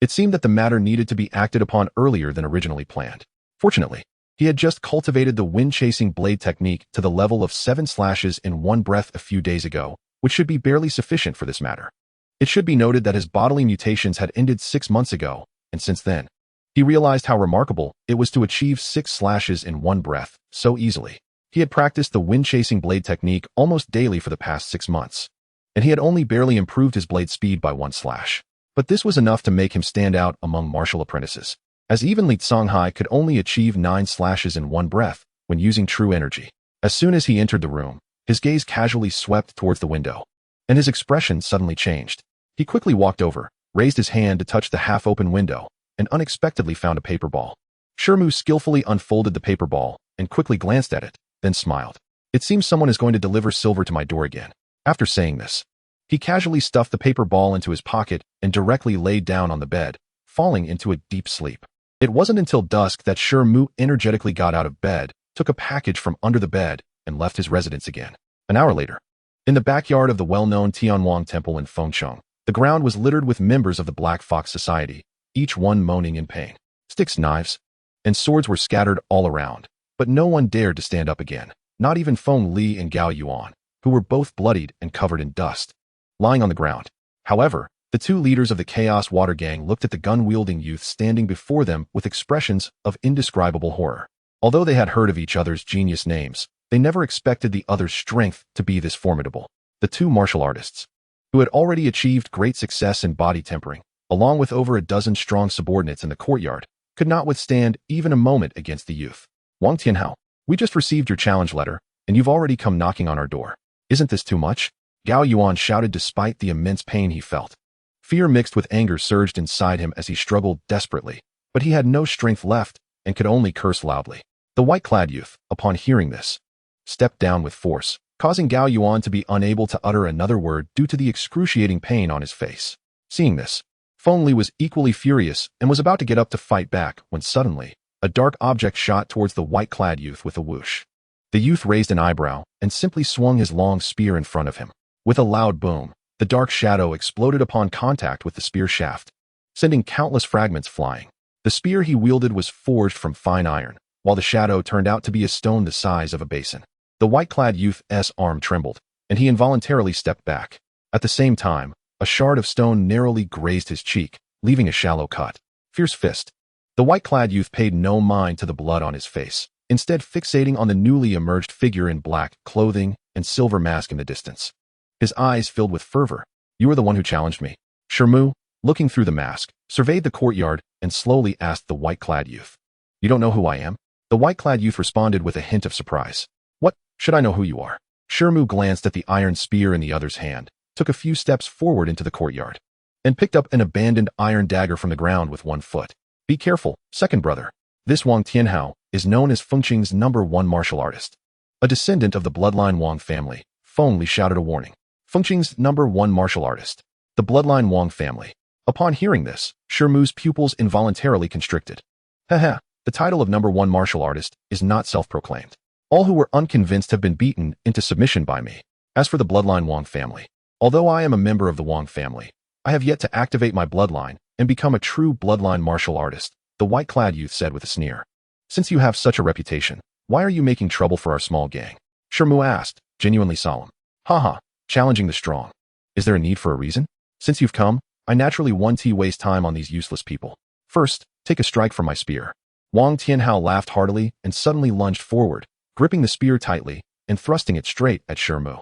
It seemed that the matter needed to be acted upon earlier than originally planned. Fortunately, he had just cultivated the wind-chasing blade technique to the level of 7 slashes in one breath a few days ago, which should be barely sufficient for this matter. It should be noted that his bodily mutations had ended 6 months ago, and since then, he realized how remarkable it was to achieve 6 slashes in one breath so easily. He had practiced the wind-chasing blade technique almost daily for the past 6 months, and he had only barely improved his blade speed by 1 slash. But this was enough to make him stand out among martial apprentices, as even Li Songhai could only achieve 9 slashes in one breath when using true energy. As soon as he entered the room, his gaze casually swept towards the window, and his expression suddenly changed. He quickly walked over, raised his hand to touch the half-open window, and unexpectedly found a paper ball. Shi Mu skillfully unfolded the paper ball and quickly glanced at it, then smiled. It seems someone is going to deliver silver to my door again. After saying this, he casually stuffed the paper ball into his pocket and directly laid down on the bed, falling into a deep sleep. It wasn't until dusk that Shi Mu energetically got out of bed, took a package from under the bed, and left his residence again. An hour later, in the backyard of the well-known Tianwang Temple in Fengcheng, the ground was littered with members of the Black Fox Society, each one moaning in pain. Sticks, knives, and swords were scattered all around, but no one dared to stand up again, not even Feng Li and Gao Yuan, who were both bloodied and covered in dust, lying on the ground. However, the 2 leaders of the Chaos Water Gang looked at the gun-wielding youth standing before them with expressions of indescribable horror. Although they had heard of each other's genius names, they never expected the other's strength to be this formidable. The 2 martial artists, who had already achieved great success in body tempering, along with over a dozen strong subordinates in the courtyard, could not withstand even a moment against the youth. Wang Tianhao, We just received your challenge letter, and you've already come knocking on our door. Isn't this too much? Gao Yuan shouted despite the immense pain he felt. Fear mixed with anger surged inside him as he struggled desperately, but he had no strength left and could only curse loudly. The white-clad youth, upon hearing this, stepped down with force, causing Gao Yuan to be unable to utter another word due to the excruciating pain on his face. Seeing this, Feng Li was equally furious and was about to get up to fight back when suddenly, a dark object shot towards the white-clad youth with a whoosh. The youth raised an eyebrow and simply swung his long spear in front of him. With a loud boom, the dark shadow exploded upon contact with the spear shaft, sending countless fragments flying. The spear he wielded was forged from fine iron, while the shadow turned out to be a stone the size of a basin. The white-clad youth's arm trembled, and he involuntarily stepped back. At the same time, a shard of stone narrowly grazed his cheek, leaving a shallow cut. Fierce fist. The white-clad youth paid no mind to the blood on his face, instead fixating on the newly emerged figure in black clothing and silver mask in the distance. His eyes filled with fervor. You are the one who challenged me. Shi Mu, looking through the mask, surveyed the courtyard and slowly asked the white-clad youth. You don't know who I am? The white-clad youth responded with a hint of surprise. What? Should I know who you are? Shi Mu glanced at the iron spear in the other's hand, took a few steps forward into the courtyard, and picked up an abandoned iron dagger from the ground with one foot. Be careful, second brother. This Wang Tianhao is known as Fengqing's #1 martial artist. A descendant of the bloodline Wang family, Feng Li shouted a warning. Fengqing's #1 martial artist. The bloodline Wang family. Upon hearing this, Shi Mu's pupils involuntarily constricted. Haha, the title of #1 martial artist is not self-proclaimed. All who were unconvinced have been beaten into submission by me. As for the bloodline Wang family, although I am a member of the Wang family, I have yet to activate my bloodline and become a true bloodline martial artist, the white-clad youth said with a sneer. Since you have such a reputation, why are you making trouble for our small gang? Shi Mu asked, genuinely solemn. Haha, challenging the strong. Is there a need for a reason? Since you've come, I naturally won't waste time on these useless people. First, take a strike from my spear. Wang Tianhao laughed heartily and suddenly lunged forward, gripping the spear tightly and thrusting it straight at Shi Mu.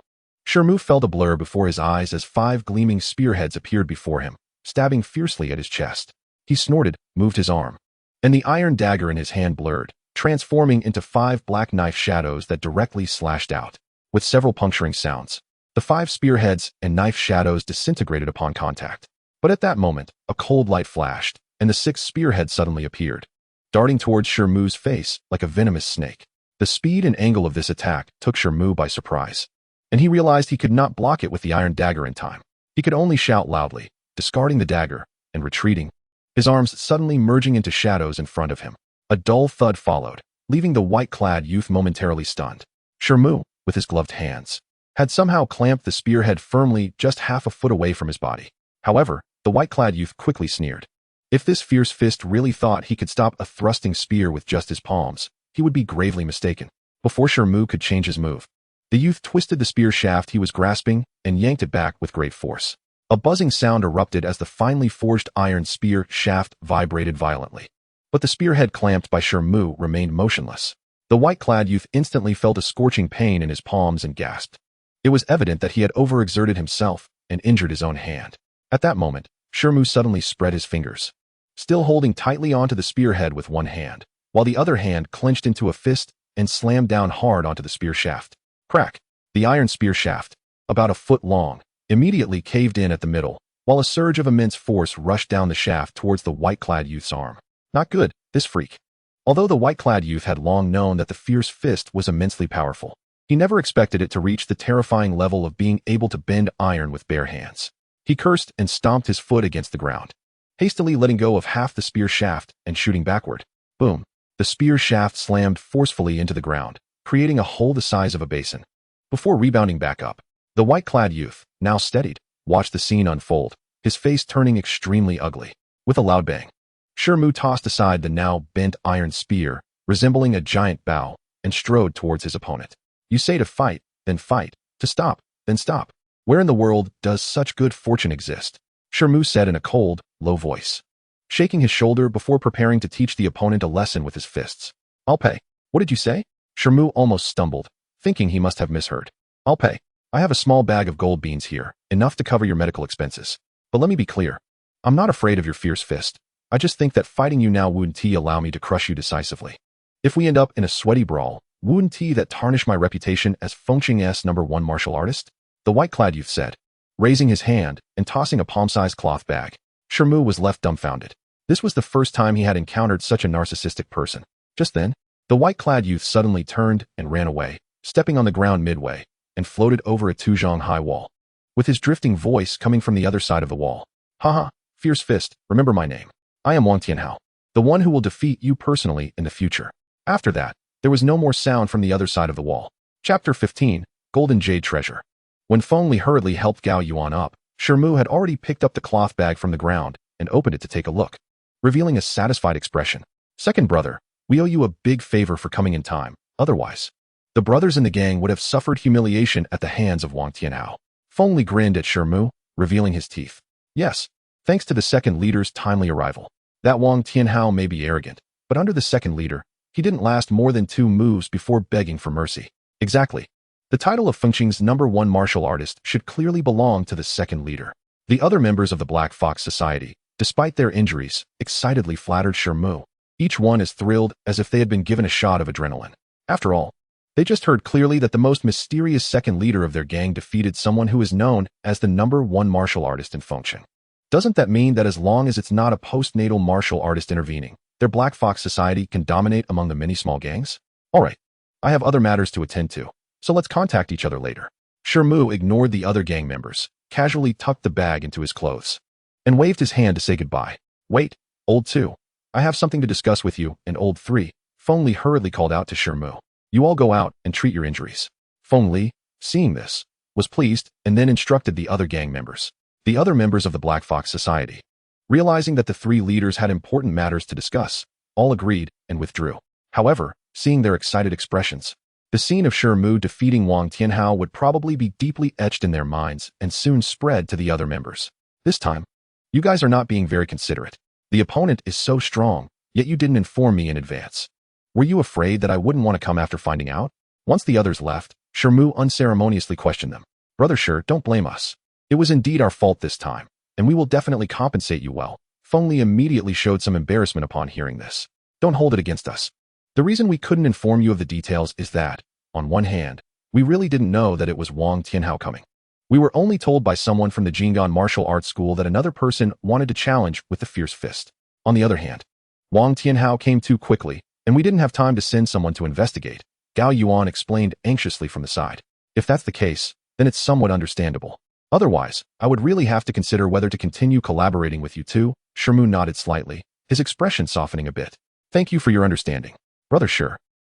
Shi Mu felt a blur before his eyes as 5 gleaming spearheads appeared before him, stabbing fiercely at his chest. He snorted, moved his arm, and the iron dagger in his hand blurred, transforming into 5 black knife shadows that directly slashed out. With several puncturing sounds, the 5 spearheads and knife shadows disintegrated upon contact. But at that moment, a cold light flashed, and the 6th spearhead suddenly appeared, darting towards Shi Mu's face like a venomous snake. The speed and angle of this attack took Shi Mu by surprise, and he realized he could not block it with the iron dagger in time. He could only shout loudly, discarding the dagger and retreating, his arms suddenly merging into shadows in front of him. A dull thud followed, leaving the white-clad youth momentarily stunned. Shi Mu, with his gloved hands, had somehow clamped the spearhead firmly just half a foot away from his body. However, the white-clad youth quickly sneered. If this fierce fist really thought he could stop a thrusting spear with just his palms, he would be gravely mistaken. Before Shi Mu could change his move, the youth twisted the spear shaft he was grasping and yanked it back with great force. A buzzing sound erupted as the finely forged iron spear shaft vibrated violently. But the spearhead clamped by Shi Mu remained motionless. The white-clad youth instantly felt a scorching pain in his palms and gasped. It was evident that he had overexerted himself and injured his own hand. At that moment, Shi Mu suddenly spread his fingers, still holding tightly onto the spearhead with one hand, while the other hand clenched into a fist and slammed down hard onto the spear shaft. Crack! The iron spear shaft, about a foot long, immediately caved in at the middle, while a surge of immense force rushed down the shaft towards the white-clad youth's arm. Not good, this freak. Although the white-clad youth had long known that the fierce fist was immensely powerful, he never expected it to reach the terrifying level of being able to bend iron with bare hands. He cursed and stomped his foot against the ground, hastily letting go of half the spear shaft and shooting backward. Boom! The spear shaft slammed forcefully into the ground, creating a hole the size of a basin. Before rebounding back up, the white-clad youth, now steadied, watched the scene unfold, his face turning extremely ugly. With a loud bang, Shi Mu tossed aside the now bent iron spear, resembling a giant bow, and strode towards his opponent. You say to fight, then fight. To stop, then stop. Where in the world does such good fortune exist? Shi Mu said in a cold, low voice, shaking his shoulder before preparing to teach the opponent a lesson with his fists. I'll pay. What did you say? Shi Mu almost stumbled, thinking he must have misheard. I'll pay. I have a small bag of gold beans here, enough to cover your medical expenses. But let me be clear. I'm not afraid of your fierce fist. I just think that fighting you now wouldn't allow me to crush you decisively. If we end up in a sweaty brawl, Wouldn't he that tarnish my reputation as Feng Citi's #1 martial artist? The white-clad youth said, raising his hand and tossing a palm-sized cloth bag. Shi Mu was left dumbfounded. This was the first time he had encountered such a narcissistic person. Just then, the white-clad youth suddenly turned and ran away, stepping on the ground midway, and floated over a 2-zhang high wall. With his drifting voice coming from the other side of the wall. Haha, Fierce Fist, remember my name. I am Wang Tianhao, the one who will defeat you personally in the future. After that, there was no more sound from the other side of the wall. Chapter 15, Golden Jade Treasure. When Feng Li hurriedly helped Gao Yuan up, Shi Mu had already picked up the cloth bag from the ground and opened it to take a look, revealing a satisfied expression. Second brother, we owe you a big favor for coming in time, otherwise. The brothers in the gang would have suffered humiliation at the hands of Wang Tianhao. Feng Li grinned at Shi Mu, revealing his teeth. Yes, thanks to the second leader's timely arrival. That Wang Tianhao may be arrogant, but under the second leader, he didn't last more than 2 moves before begging for mercy. Exactly. The title of Feng Citi's #1 martial artist should clearly belong to the second leader. The other members of the Black Fox Society, despite their injuries, excitedly flattered Shi Mu, each one as thrilled as if they had been given a shot of adrenaline. After all, they just heard clearly that the most mysterious second leader of their gang defeated someone who is known as the #1 martial artist in Feng City. Doesn't that mean that as long as it's not a postnatal martial artist intervening, their Black Fox Society can dominate among the many small gangs? Alright, I have other matters to attend to, so let's contact each other later. Shi Mu ignored the other gang members, casually tucked the bag into his clothes, and waved his hand to say goodbye. Wait, Old 2. I have something to discuss with you, and Old 3. Feng Li hurriedly called out to Shi Mu. You all go out and treat your injuries. Feng Li, seeing this, was pleased and then instructed the other gang members. The other members of the Black Fox Society, realizing that the 3 leaders had important matters to discuss, all agreed and withdrew. However, seeing their excited expressions, the scene of Shi Mu defeating Wang Tianhao would probably be deeply etched in their minds and soon spread to the other members. This time, you guys are not being very considerate. The opponent is so strong, yet you didn't inform me in advance. Were you afraid that I wouldn't want to come after finding out? Once the others left, Shi Mu unceremoniously questioned them. Brother Shi, don't blame us. It was indeed our fault this time, and we will definitely compensate you well. Feng Li immediately showed some embarrassment upon hearing this. Don't hold it against us. The reason we couldn't inform you of the details is that, on one hand, we really didn't know that it was Wang Tianhao coming. We were only told by someone from the Kaiyuan Martial Arts School that another person wanted to challenge with the Fierce Fist. On the other hand, Wang Tianhao came too quickly, and we didn't have time to send someone to investigate, Gao Yuan explained anxiously from the side. If that's the case, then it's somewhat understandable. Otherwise, I would really have to consider whether to continue collaborating with you too. Shi Mu nodded slightly, his expression softening a bit. Thank you for your understanding. Brother Shi,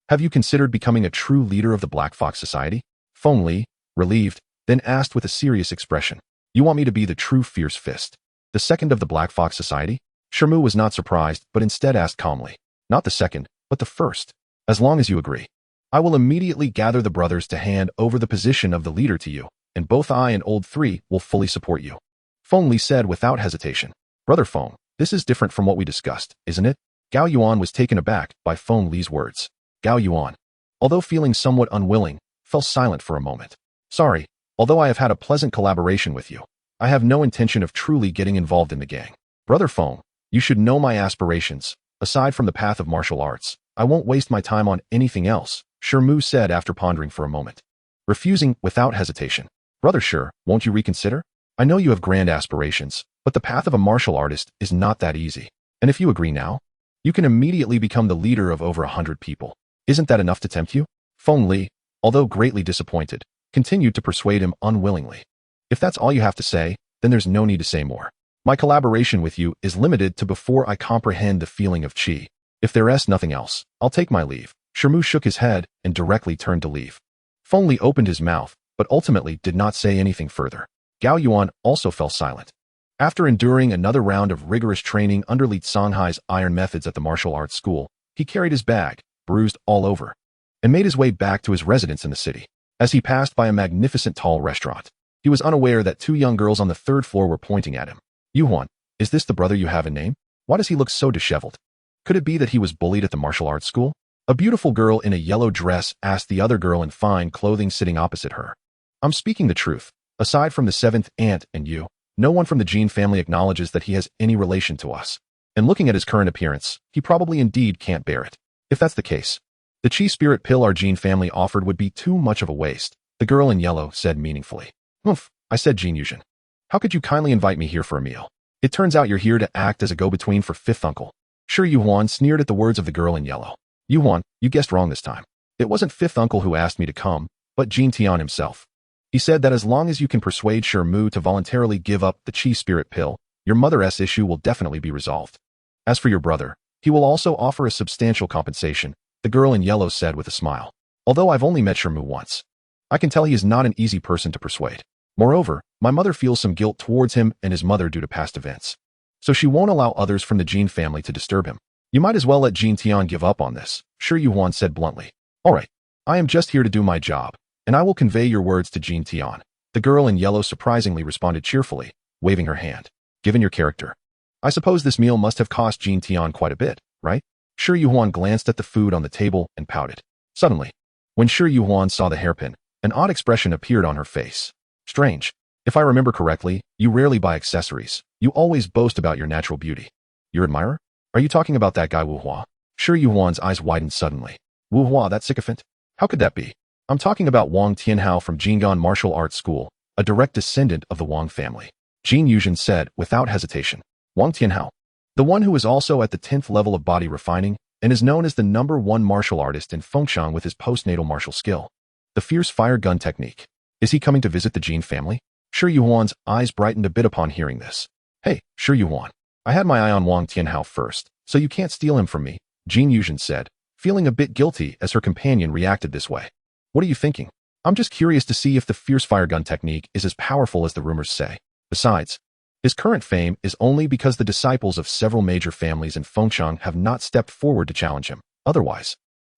have you considered becoming a true leader of the Black Fox Society? Feng Li, relieved, then asked with a serious expression. You want me to be the true Fierce Fist, the second of the Black Fox Society? Shi Mu was not surprised, but instead asked calmly. Not the second, but the first. As long as you agree, I will immediately gather the brothers to hand over the position of the leader to you, and both I and Old 3 will fully support you. Feng Li said without hesitation. Brother Feng, this is different from what we discussed, isn't it? Gao Yuan was taken aback by Feng Li's words. Gao Yuan, although feeling somewhat unwilling, fell silent for a moment. Sorry, although I have had a pleasant collaboration with you, I have no intention of truly getting involved in the gang. Brother Feng, you should know my aspirations. Aside from the path of martial arts, I won't waste my time on anything else, Shi Mu said after pondering for a moment. Refusing without hesitation. Brother Shi, won't you reconsider? I know you have grand aspirations, but the path of a martial artist is not that easy. And if you agree now, you can immediately become the leader of over 100 people. Isn't that enough to tempt you? Feng Li, although greatly disappointed, continued to persuade him unwillingly. If that's all you have to say, then there's no need to say more. My collaboration with you is limited to before I comprehend the feeling of qi. If there is nothing else, I'll take my leave. Shi Mu shook his head and directly turned to leave. Feng Li opened his mouth, but ultimately did not say anything further. Gao Yuan also fell silent. After enduring another round of rigorous training under Li Songhai's iron methods at the martial arts school, he carried his bag, bruised all over, and made his way back to his residence in the city. As he passed by a magnificent tall restaurant, he was unaware that 2 young girls on the 3rd floor were pointing at him. Yuan, is this the brother you have in name? Why does he look so disheveled? Could it be that he was bullied at the martial arts school? A beautiful girl in a yellow dress asked the other girl in fine clothing sitting opposite her. I'm speaking the truth. Aside from the 7th aunt and you, no one from the Jean family acknowledges that he has any relation to us. And looking at his current appearance, he probably indeed can't bear it. If that's the case, The chi spirit pill our Jean family offered would be too much of a waste, the girl in yellow said meaningfully. Oomph, I said Xianxiaaudiobooks. How could you kindly invite me here for a meal? It turns out you're here to act as a go-between for fifth uncle. Shi Mu sneered at the words of the girl in yellow. Yuan, you guessed wrong this time. It wasn't fifth uncle who asked me to come, but Jean Tian himself. He said that as long as you can persuade Shi Mu to voluntarily give up the chi spirit pill, your mother's issue will definitely be resolved. As for your brother, he will also offer a substantial compensation, the girl in yellow said with a smile. Although I've only met Shi Mu once, I can tell he is not an easy person to persuade. Moreover, my mother feels some guilt towards him and his mother due to past events. So she won't allow others from the Jean family to disturb him. You might as well let Jean Tian give up on this, Shi Mu said bluntly. All right, I am just here to do my job, and I will convey your words to Jean Tian. The girl in yellow surprisingly responded cheerfully, waving her hand. Given your character, I suppose this meal must have cost Jean Tian quite a bit, right? Shi Mu glanced at the food on the table and pouted. Suddenly, when Shi Mu saw the hairpin, an odd expression appeared on her face. Strange. If I remember correctly, you rarely buy accessories. You always boast about your natural beauty. Your admirer? Are you talking about that guy Wu Hua? Shi Mu's eyes widened suddenly. Wu Hua, that sycophant? How could that be? I'm talking about Wang Tianhao from Jinggan Martial Arts School, a direct descendant of the Wang family. Xianxiaaudiobooks said without hesitation. Wang Tianhao. The one who is also at the 10th level of body refining and is known as the #1 martial artist in Fengcity with his postnatal martial skill. The fierce fire gun technique. Is he coming to visit the Jean family? Shi Mu's eyes brightened a bit upon hearing this. Hey, Shi Mu, I had my eye on Wang Tianhao first, so you can't steal him from me, Xianxiaaudiobooks said, feeling a bit guilty as her companion reacted this way. What are you thinking? I'm just curious to see if the fierce fire gun technique is as powerful as the rumors say. Besides, his current fame is only because the disciples of several major families in Fengcity have not stepped forward to challenge him. Otherwise,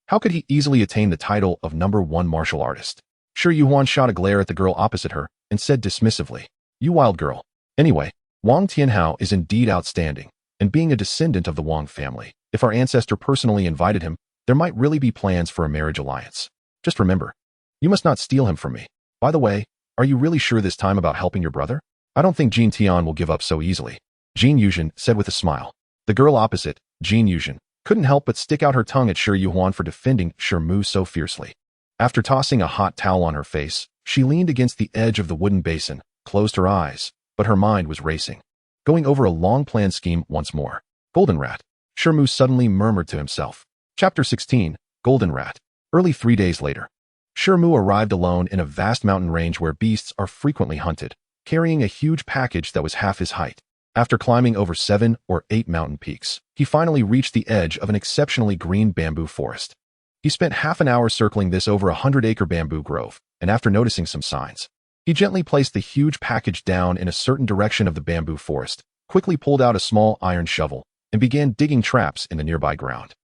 how could he easily attain the title of #1 martial artist? Shi Mu shot a glare at the girl opposite her and said dismissively, You wild girl. Anyway, Wang Tianhao is indeed outstanding, and being a descendant of the Wang family, if our ancestor personally invited him, there might really be plans for a marriage alliance. Just remember, you must not steal him from me. By the way, are you really sure this time about helping your brother? I don't think Jean Tian will give up so easily, Xianxiaaudiobooks said with a smile. The girl opposite, Xianxiaaudiobooks, couldn't help but stick out her tongue at Shi Mu for defending Shi Mu so fiercely. After tossing a hot towel on her face, she leaned against the edge of the wooden basin, closed her eyes, but her mind was racing. Going over a long-planned scheme once more. Golden Rat. Shi Mu suddenly murmured to himself. Chapter 16, Golden Rat. Early 3 days later. Shi Mu arrived alone in a vast mountain range where beasts are frequently hunted, carrying a huge package that was half his height. After climbing over 7 or 8 mountain peaks, he finally reached the edge of an exceptionally green bamboo forest. He spent half an hour circling this over 100-acre bamboo grove, and after noticing some signs, he gently placed the huge package down in a certain direction of the bamboo forest, quickly pulled out a small iron shovel, and began digging traps in the nearby ground.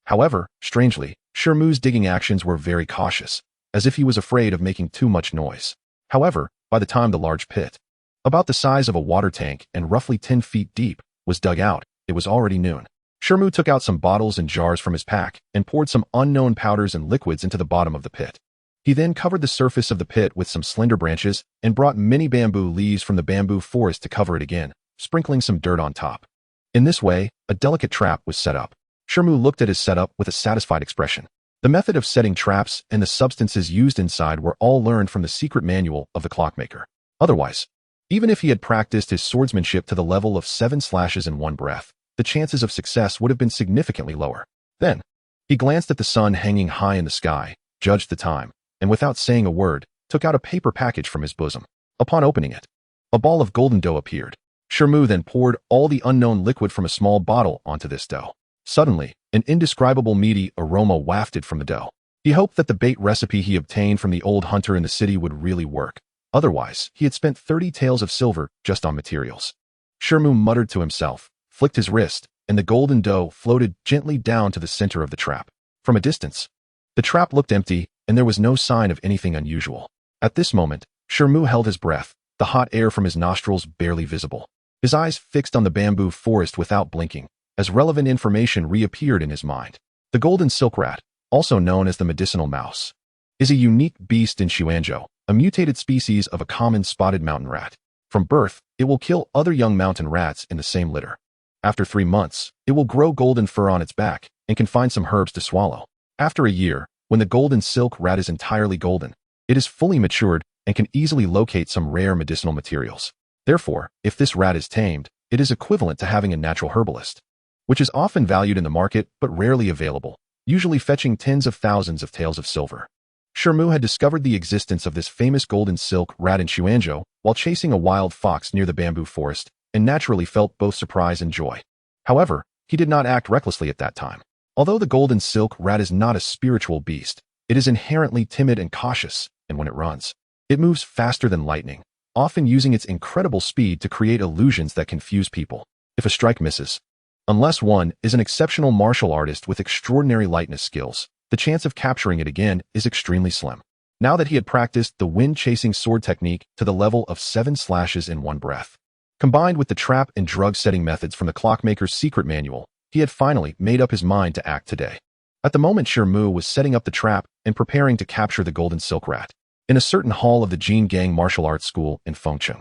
However, strangely, Shi Mu's digging actions were very cautious, as if he was afraid of making too much noise. However, by the time the large pit, about the size of a water tank and roughly 10 feet deep, was dug out, it was already noon. Shi Mu took out some bottles and jars from his pack and poured some unknown powders and liquids into the bottom of the pit. He then covered the surface of the pit with some slender branches and brought many bamboo leaves from the bamboo forest to cover it again, sprinkling some dirt on top. In this way, a delicate trap was set up. Shi Mu looked at his setup with a satisfied expression. The method of setting traps and the substances used inside were all learned from the secret manual of the clockmaker. Otherwise, even if he had practiced his swordsmanship to the level of 7 slashes in one breath, the chances of success would have been significantly lower. Then, he glanced at the sun hanging high in the sky, judged the time, and without saying a word, took out a paper package from his bosom. Upon opening it, a ball of golden dough appeared. Shi Mu then poured all the unknown liquid from a small bottle onto this dough. Suddenly, an indescribable meaty aroma wafted from the dough. He hoped that the bait recipe he obtained from the old hunter in the city would really work. Otherwise, he had spent 30 taels of silver just on materials. Shi Mu muttered to himself, flicked his wrist, and the golden dough floated gently down to the center of the trap. From a distance, the trap looked empty, and there was no sign of anything unusual. At this moment, Shi Mu held his breath, the hot air from his nostrils barely visible. His eyes fixed on the bamboo forest without blinking, as relevant information reappeared in his mind. The golden silk rat, also known as the medicinal mouse, is a unique beast in Xuanzhou, a mutated species of a common spotted mountain rat. From birth, it will kill other young mountain rats in the same litter. After 3 months, it will grow golden fur on its back and can find some herbs to swallow. After a year, when the golden silk rat is entirely golden, it is fully matured and can easily locate some rare medicinal materials. Therefore, if this rat is tamed, it is equivalent to having a natural herbalist, which is often valued in the market but rarely available, usually fetching tens of thousands of taels of silver. Shi Mu had discovered the existence of this famous golden silk rat in Xuanzhou while chasing a wild fox near the bamboo forest, and naturally felt both surprise and joy. However, he did not act recklessly at that time. Although the golden silk rat is not a spiritual beast, it is inherently timid and cautious, and when it runs, it moves faster than lightning, often using its incredible speed to create illusions that confuse people. If a strike misses, unless one is an exceptional martial artist with extraordinary lightness skills, the chance of capturing it again is extremely slim. Now that he had practiced the wind-chasing sword technique to the level of 7 slashes in one breath, combined with the trap and drug-setting methods from the clockmaker's secret manual, he had finally made up his mind to act today. At the moment, Shi Mu was setting up the trap and preparing to capture the golden silk rat. In a certain hall of the Jin Gang martial arts school in Fengcheng,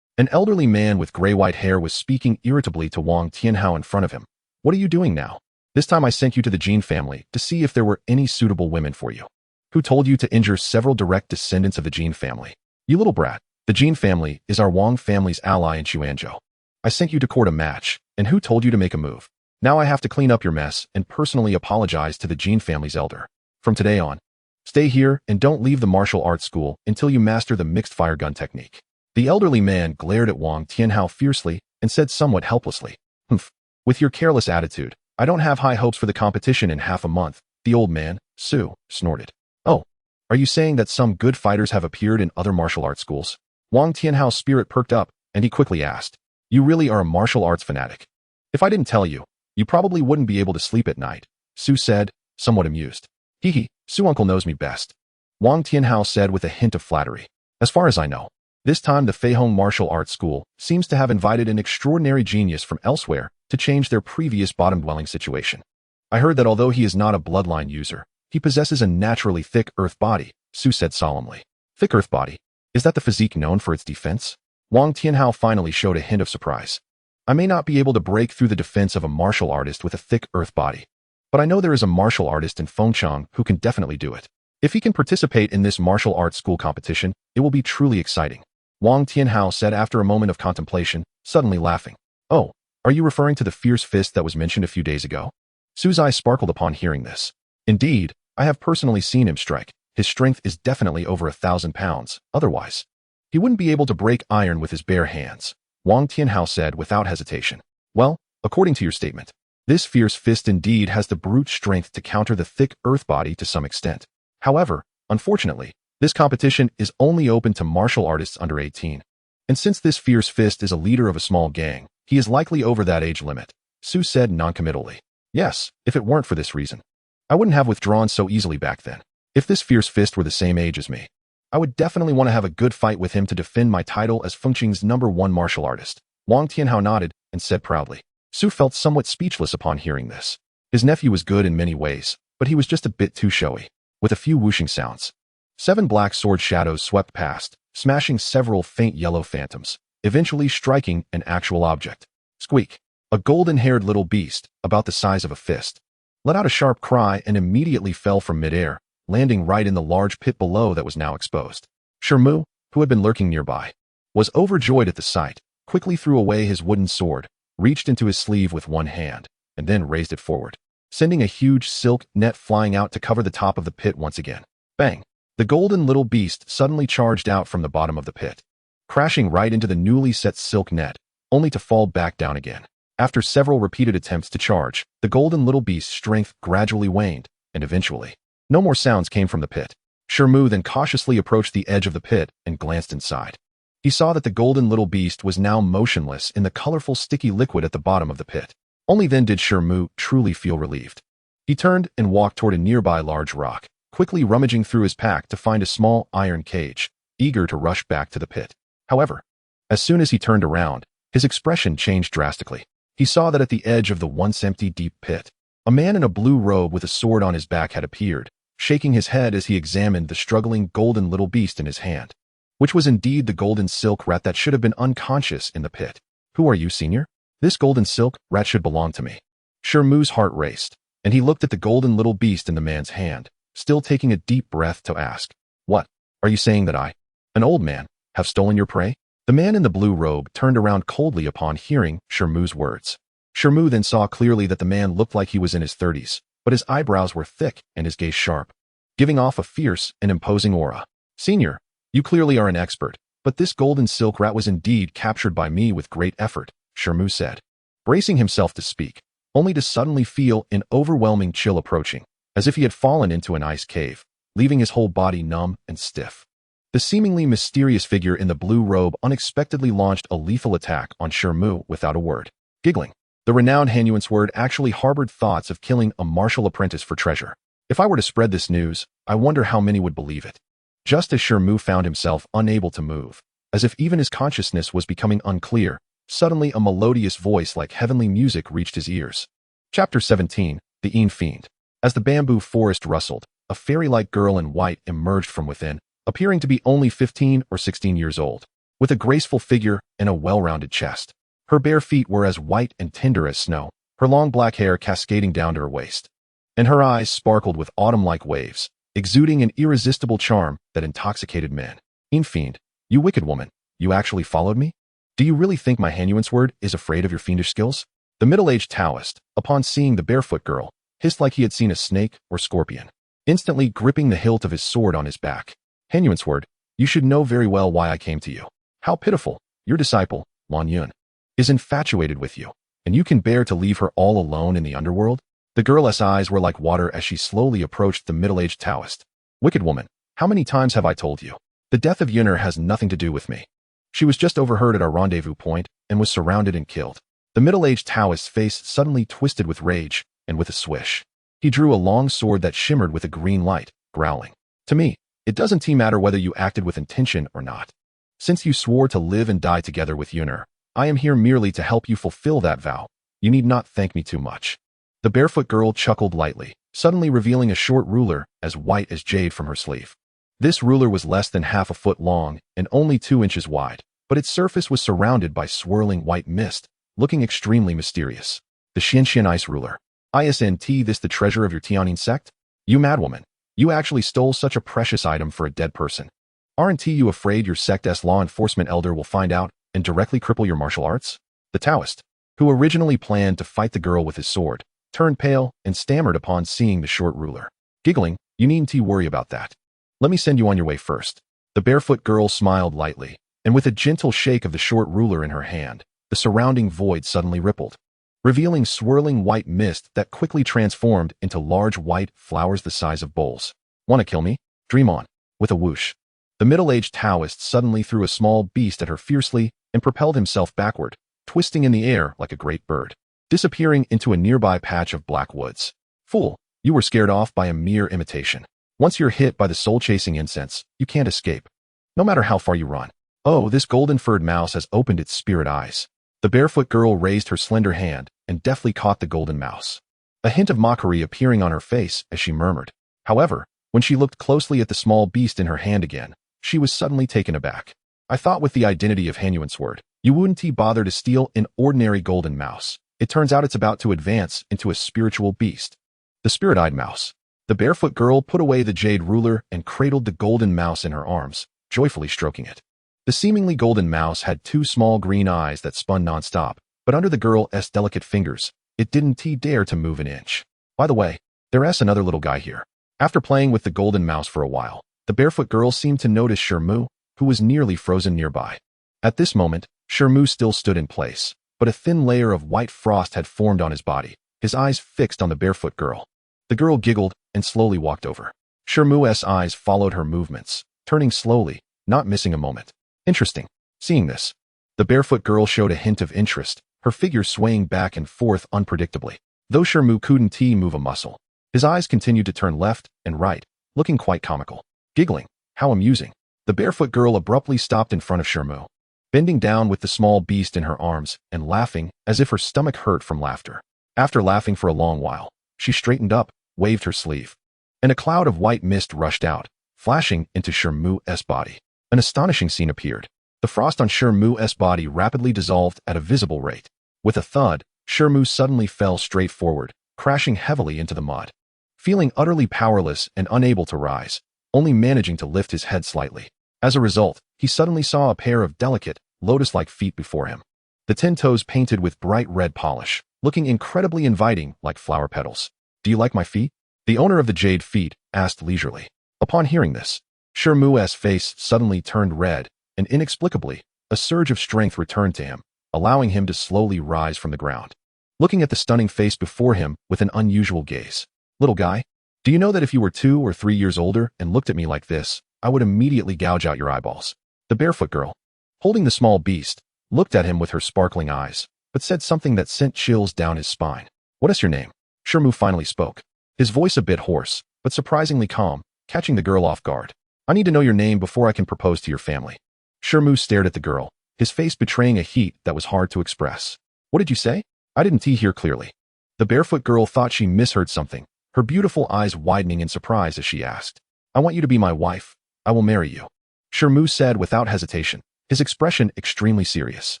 an elderly man with gray-white hair was speaking irritably to Wang Tianhao in front of him. "What are you doing now? This time I sent you to the Jin family to see if there were any suitable women for you. Who told you to injure several direct descendants of the Jin family? You little brat. The Jin family is our Wang family's ally in Xuanzhou. I sent you to court a match, and who told you to make a move? Now I have to clean up your mess and personally apologize to the Jin family's elder. From today on, stay here and don't leave the martial arts school until you master the mixed fire gun technique." The elderly man glared at Wang Tianhao fiercely and said somewhat helplessly, "Humph, with your careless attitude, I don't have high hopes for the competition in half a month." The old man, Su, snorted. "Oh, are you saying that some good fighters have appeared in other martial arts schools?" Wang Tianhao's spirit perked up, and he quickly asked, "You really are a martial arts fanatic? If I didn't tell you, you probably wouldn't be able to sleep at night," Su said, somewhat amused. "Hee, Su uncle knows me best," Wang Tianhao said with a hint of flattery. "As far as I know, this time the Feihong Martial Arts School seems to have invited an extraordinary genius from elsewhere to change their previous bottom-dwelling situation. I heard that although he is not a bloodline user, he possesses a naturally thick earth body," Su said solemnly. "Thick earth body? Is that the physique known for its defense?" Wang Tianhao finally showed a hint of surprise. "I may not be able to break through the defense of a martial artist with a thick earth body, but I know there is a martial artist in Fengcheng who can definitely do it. If he can participate in this martial arts school competition, it will be truly exciting," Wang Tianhao said after a moment of contemplation, suddenly laughing. "Oh, are you referring to the fierce fist that was mentioned a few days ago?" Su's eyes sparkled upon hearing this. "Indeed, I have personally seen him strike. His strength is definitely over 1,000 pounds, otherwise he wouldn't be able to break iron with his bare hands," Wang Tianhao said without hesitation. "Well, according to your statement, this fierce fist indeed has the brute strength to counter the thick earth body to some extent. However, unfortunately, this competition is only open to martial artists under 18. And since this fierce fist is a leader of a small gang, he is likely over that age limit," Su said noncommittally. "Yes, if it weren't for this reason, I wouldn't have withdrawn so easily back then. If this fierce fist were the same age as me, I would definitely want to have a good fight with him to defend my title as Fengcheng's #1 martial artist." Wang Tianhao nodded and said proudly. Su felt somewhat speechless upon hearing this. His nephew was good in many ways, but he was just a bit too showy. With a few whooshing sounds, 7 black sword shadows swept past, smashing several faint yellow phantoms, eventually striking an actual object. Squeak! A golden-haired little beast, about the size of a fist, let out a sharp cry and immediately fell from midair, landing right in the large pit below that was now exposed. Shi Mu, who had been lurking nearby, was overjoyed at the sight, quickly threw away his wooden sword, reached into his sleeve with one hand, and then raised it forward, sending a huge silk net flying out to cover the top of the pit once again. Bang! The golden little beast suddenly charged out from the bottom of the pit, crashing right into the newly set silk net, only to fall back down again. After several repeated attempts to charge, the golden little beast's strength gradually waned, and eventually, no more sounds came from the pit. Shi Mu then cautiously approached the edge of the pit and glanced inside. He saw that the golden little beast was now motionless in the colorful sticky liquid at the bottom of the pit. Only then did Shi Mu truly feel relieved. He turned and walked toward a nearby large rock, quickly rummaging through his pack to find a small iron cage, eager to rush back to the pit. However, as soon as he turned around, his expression changed drastically. He saw that at the edge of the once empty deep pit, a man in a blue robe with a sword on his back had appeared, shaking his head as he examined the struggling golden little beast in his hand, which was indeed the golden silk rat that should have been unconscious in the pit. "Who are you, senior? This golden silk rat should belong to me." Shi Mu's heart raced. and he looked at the golden little beast in the man's hand, still taking a deep breath to ask, "What? Are you saying that I, an old man, have stolen your prey?" The man in the blue robe turned around coldly upon hearing Shi Mu's words. Shi Mu then saw clearly that the man looked like he was in his 30s, but his eyebrows were thick and his gaze sharp, giving off a fierce and imposing aura. "Senior, you clearly are an expert, but this golden silk rat was indeed captured by me with great effort," Shi Mu said, bracing himself to speak, only to suddenly feel an overwhelming chill approaching, as if he had fallen into an ice cave, leaving his whole body numb and stiff. The seemingly mysterious figure in the blue robe unexpectedly launched a lethal attack on Shi Mu without a word. Giggling, the renowned Xianxiaaudiobooks actually harbored thoughts of killing a martial apprentice for treasure. If I were to spread this news, I wonder how many would believe it. Just as Shi Mu found himself unable to move, as if even his consciousness was becoming unclear, suddenly a melodious voice like heavenly music reached his ears. Chapter 17, The Fiend. As the bamboo forest rustled, a fairy-like girl in white emerged from within, appearing to be only 15 or 16 years old, with a graceful figure and a well-rounded chest. Her bare feet were as white and tender as snow, her long black hair cascading down to her waist, and her eyes sparkled with autumn-like waves, exuding an irresistible charm that intoxicated men. "Fiend, you wicked woman, you actually followed me? Do you really think my Xianxiaaudiobooks is afraid of your fiendish skills?" The middle-aged Taoist, upon seeing the barefoot girl, hissed like he had seen a snake or scorpion, instantly gripping the hilt of his sword on his back. "Xianxiaaudiobooks, you should know very well why I came to you. How pitiful, your disciple, Lan Yun, is infatuated with you, and you can bear to leave her all alone in the underworld?" The girl's eyes were like water as she slowly approached the middle-aged Taoist. "Wicked woman, how many times have I told you? The death of Yun'er has nothing to do with me. She was just overheard at our rendezvous point and was surrounded and killed." The middle-aged Taoist's face suddenly twisted with rage, and with a swish, he drew a long sword that shimmered with a green light, growling, "To me, it doesn't matter whether you acted with intention or not. Since you swore to live and die together with Yun'er, I am here merely to help you fulfill that vow. You need not thank me too much." The barefoot girl chuckled lightly, suddenly revealing a short ruler as white as jade from her sleeve. This ruler was less than half a foot long and only 2 inches wide, but its surface was surrounded by swirling white mist, looking extremely mysterious. "The Xianxian ice ruler. Isn't this the treasure of your Tianyin sect? You madwoman, you actually stole such a precious item for a dead person. Aren't you afraid your sect's law enforcement elder will find out and directly cripple your martial arts?" The Taoist, who originally planned to fight the girl with his sword, turned pale and stammered upon seeing the short ruler. Giggling, "You needn't worry about that. Let me send you on your way first." The barefoot girl smiled lightly, and with a gentle shake of the short ruler in her hand, the surrounding void suddenly rippled, revealing swirling white mist that quickly transformed into large white flowers the size of bowls. "Want to kill me? Dream on." With a whoosh, the middle-aged Taoist suddenly threw a small beast at her fiercely and propelled himself backward, twisting in the air like a great bird, disappearing into a nearby patch of black woods. "Fool, you were scared off by a mere imitation. Once you're hit by the soul-chasing incense, you can't escape, no matter how far you run." "Oh, this golden-furred mouse has opened its spirit eyes." The barefoot girl raised her slender hand and deftly caught the golden mouse, a hint of mockery appearing on her face as she murmured. However, when she looked closely at the small beast in her hand again, she was suddenly taken aback. "I thought with the identity of Xianxiaaudiobooks, you wouldn't bother to steal an ordinary golden mouse. It turns out it's about to advance into a spiritual beast." The spirit-eyed mouse. The barefoot girl put away the jade ruler and cradled the golden mouse in her arms, joyfully stroking it. The seemingly golden mouse had 2 small green eyes that spun non-stop, but under the girl's delicate fingers, it didn't dare to move an inch. "By the way, there's another little guy here." After playing with the golden mouse for a while, the barefoot girl seemed to notice Shi Mu, who was nearly frozen nearby. At this moment, Shi Mu still stood in place, but a thin layer of white frost had formed on his body, his eyes fixed on the barefoot girl. The girl giggled and slowly walked over. Shi Mu's eyes followed her movements, turning slowly, not missing a moment. "Interesting." Seeing this, the barefoot girl showed a hint of interest, her figure swaying back and forth unpredictably. Though Shi Mu couldn't move a muscle, his eyes continued to turn left and right, looking quite comical. Giggling, "How amusing." The barefoot girl abruptly stopped in front of Shi Mu, bending down with the small beast in her arms and laughing as if her stomach hurt from laughter. After laughing for a long while, she straightened up, waved her sleeve, and a cloud of white mist rushed out, flashing into Shi Mu's body. An astonishing scene appeared. The frost on Shi Mu's body rapidly dissolved at a visible rate. With a thud, Shi Mu suddenly fell straight forward, crashing heavily into the mud. Feeling utterly powerless and unable to rise, only managing to lift his head slightly. As a result, he suddenly saw a pair of delicate, lotus-like feet before him. The 10 toes painted with bright red polish, looking incredibly inviting like flower petals. "Do you like my feet?" The owner of the jade feet asked leisurely. Upon hearing this, Shi Mu's face suddenly turned red, and inexplicably, a surge of strength returned to him, allowing him to slowly rise from the ground. Looking at the stunning face before him with an unusual gaze. "Little guy, do you know that if you were 2 or 3 years older and looked at me like this, I would immediately gouge out your eyeballs?" The barefoot girl, holding the small beast, looked at him with her sparkling eyes, but said something that sent chills down his spine. "What is your name?" Shi Mu finally spoke, his voice a bit hoarse, but surprisingly calm, catching the girl off guard. "I need to know your name before I can propose to your family." Shi Mu stared at the girl, his face betraying a heat that was hard to express. "What did you say? I didn't hear clearly." The barefoot girl thought she misheard something, her beautiful eyes widening in surprise as she asked. "I want you to be my wife. I will marry you," Shi Mu said without hesitation, his expression extremely serious.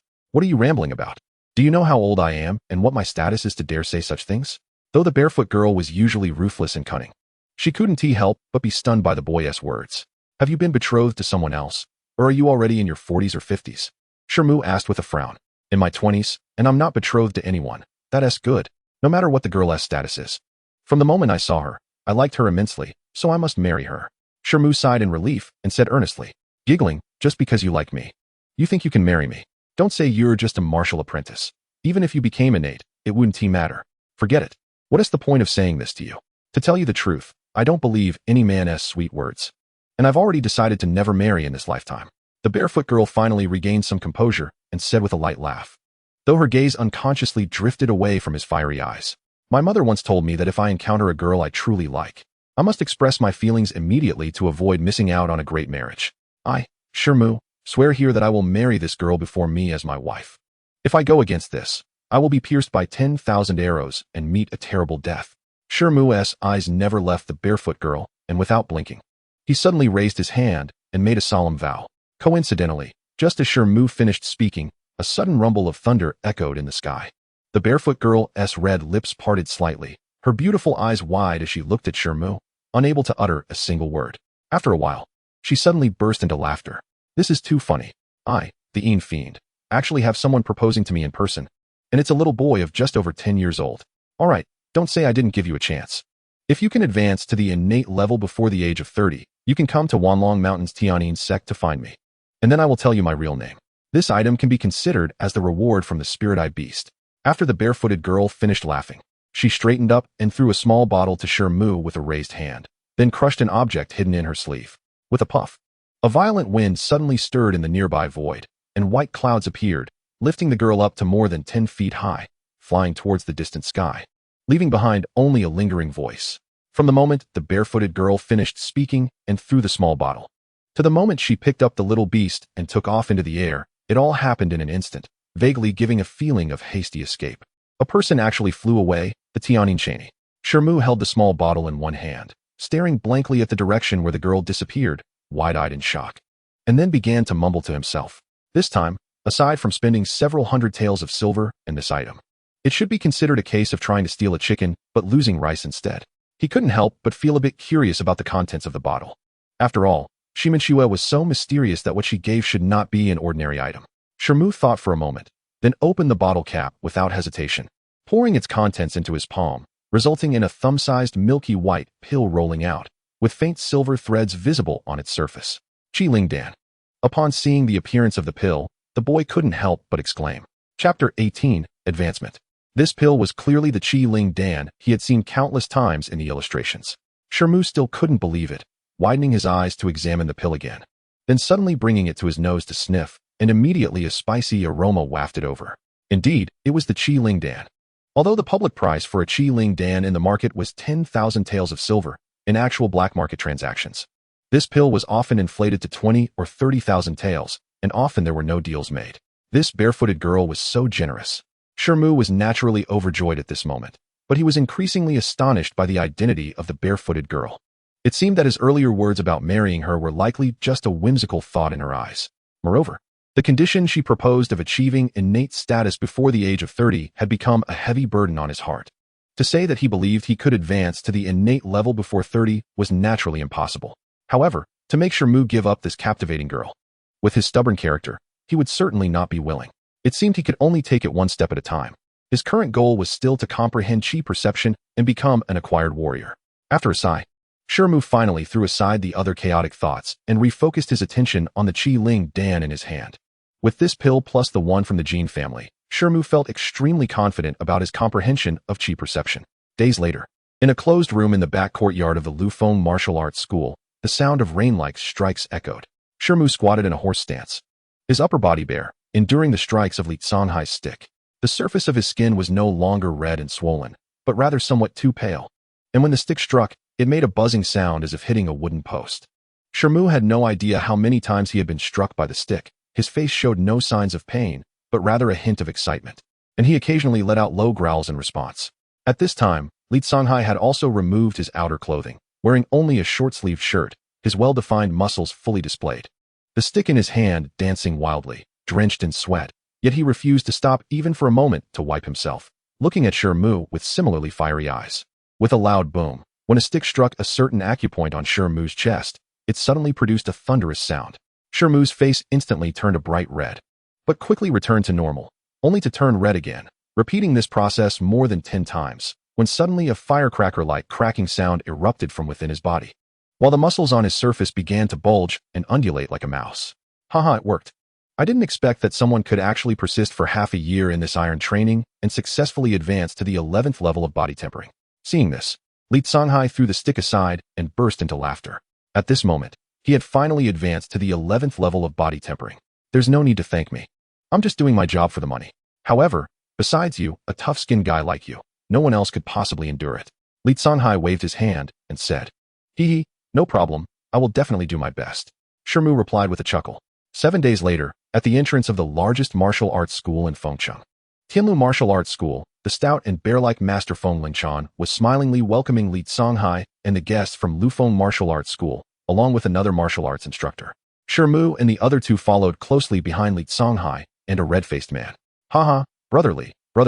"What are you rambling about? Do you know how old I am and what my status is to dare say such things?" Though the barefoot girl was usually ruthless and cunning, she couldn't help but be stunned by the boy's words. "Have you been betrothed to someone else? Or are you already in your 40s or 50s? Shi Mu asked with a frown. "In my 20s, and I'm not betrothed to anyone. That's good, no matter what the girl's status is. From the moment I saw her, I liked her immensely, so I must marry her." Shi Mu sighed in relief and said earnestly, giggling, "Just because you like me, you think you can marry me? Don't say you're just a martial apprentice. Even if you became innate, it wouldn't matter. Forget it. What is the point of saying this to you? To tell you the truth, I don't believe any man's sweet words. And I've already decided to never marry in this lifetime." The barefoot girl finally regained some composure and said with a light laugh, though her gaze unconsciously drifted away from his fiery eyes. "My mother once told me that if I encounter a girl I truly like, I must express my feelings immediately to avoid missing out on a great marriage. I, Shi Mu, swear here that I will marry this girl before me as my wife. If I go against this, I will be pierced by 10,000 arrows and meet a terrible death." Shi Mu's eyes never left the barefoot girl, and without blinking, he suddenly raised his hand and made a solemn vow. Coincidentally, just as Shi Mu finished speaking, a sudden rumble of thunder echoed in the sky. The barefoot girl's red lips parted slightly, her beautiful eyes wide as she looked at Shi Mu, unable to utter a single word. After a while, she suddenly burst into laughter. "This is too funny. I, the fiend, actually have someone proposing to me in person, and it's a little boy of just over 10 years old. All right, don't say I didn't give you a chance. If you can advance to the innate level before the age of 30, you can come to Wanlong Mountain's Tianyin Sect to find me. And then I will tell you my real name. This item can be considered as the reward from the spirit-eye beast." After the barefooted girl finished laughing, she straightened up and threw a small bottle to Shi Mu with a raised hand, then crushed an object hidden in her sleeve. With a puff, a violent wind suddenly stirred in the nearby void, and white clouds appeared, lifting the girl up to more than 10 feet high, flying towards the distant sky, leaving behind only a lingering voice. From the moment the barefooted girl finished speaking and threw the small bottle, to the moment she picked up the little beast and took off into the air, it all happened in an instant, vaguely giving a feeling of hasty escape. A person actually flew away, the Tianyin Cheney. Shi Mu held the small bottle in one hand, staring blankly at the direction where the girl disappeared, wide-eyed in shock, and then began to mumble to himself. This time, aside from spending several hundred taels of silver in this item, it should be considered a case of trying to steal a chicken but losing rice instead. He couldn't help but feel a bit curious about the contents of the bottle. After all, Shi Mu was so mysterious that what she gave should not be an ordinary item. Shi Mu thought for a moment, then opened the bottle cap without hesitation, pouring its contents into his palm, resulting in a thumb-sized milky white pill rolling out, with faint silver threads visible on its surface. Qi Ling Dan. Upon seeing the appearance of the pill, the boy couldn't help but exclaim. Chapter 18, Advancement. This pill was clearly the Qi Ling Dan he had seen countless times in the illustrations. Shi Mu still couldn't believe it, widening his eyes to examine the pill again, then suddenly bringing it to his nose to sniff, and immediately a spicy aroma wafted over. Indeed, it was the Qi Ling Dan. Although the public price for a Qi Ling Dan in the market was 10,000 taels of silver, in actual black market transactions, this pill was often inflated to 20 or 30,000 taels, and often there were no deals made. This barefooted girl was so generous. Shi Mu was naturally overjoyed at this moment, but he was increasingly astonished by the identity of the barefooted girl. It seemed that his earlier words about marrying her were likely just a whimsical thought in her eyes. Moreover, the condition she proposed of achieving innate status before the age of 30 had become a heavy burden on his heart. To say that he believed he could advance to the innate level before 30 was naturally impossible. However, to make Shi Mu give up this captivating girl, with his stubborn character, he would certainly not be willing. It seemed he could only take it one step at a time. His current goal was still to comprehend chi perception and become an acquired warrior. After a sigh, Shi Mu finally threw aside the other chaotic thoughts and refocused his attention on the Qi Ling Dan in his hand. With this pill plus the one from the Jin family, Shi Mu felt extremely confident about his comprehension of chi perception. Days later, in a closed room in the back courtyard of the Lufeng Martial Arts School, the sound of rain-like strikes echoed. Shi Mu squatted in a horse stance, his upper body bare, enduring the strikes of Li Songhai's stick. The surface of his skin was no longer red and swollen, but rather somewhat too pale, and when the stick struck, it made a buzzing sound as if hitting a wooden post. Shi Mu had no idea how many times he had been struck by the stick. His face showed no signs of pain, but rather a hint of excitement, and he occasionally let out low growls in response. At this time, Li Songhai had also removed his outer clothing, wearing only a short-sleeved shirt, his well-defined muscles fully displayed. The stick in his hand dancing wildly, drenched in sweat, yet he refused to stop even for a moment to wipe himself, looking at Shi Mu with similarly fiery eyes. With a loud boom, when a stick struck a certain acupoint on Shi Mu's chest, it suddenly produced a thunderous sound. Shi Mu's face instantly turned a bright red, but quickly returned to normal, only to turn red again, repeating this process more than 10 times, when suddenly a firecracker-like cracking sound erupted from within his body, while the muscles on his surface began to bulge and undulate like a mouse. Haha, it worked. I didn't expect that someone could actually persist for half a year in this iron training and successfully advance to the 11th level of body tempering. Seeing this, Li Songhai threw the stick aside and burst into laughter. At this moment, he had finally advanced to the 11th level of body tempering. There's no need to thank me. I'm just doing my job for the money. However, besides you, a tough-skinned guy like you, no one else could possibly endure it. Li Songhai waved his hand and said, "Hee, no problem, I will definitely do my best." Shi Mu replied with a chuckle. 7 days later, at the entrance of the largest martial arts school in Fengcheng, Tianlu Martial Arts School, the stout and bear-like Master Feng Linchan was smilingly welcoming Li Songhai and the guests from Lufeng Martial Arts School, along with another martial arts instructor. Shi Mu and the other two followed closely behind Li Songhai and a red-faced man. Haha, brother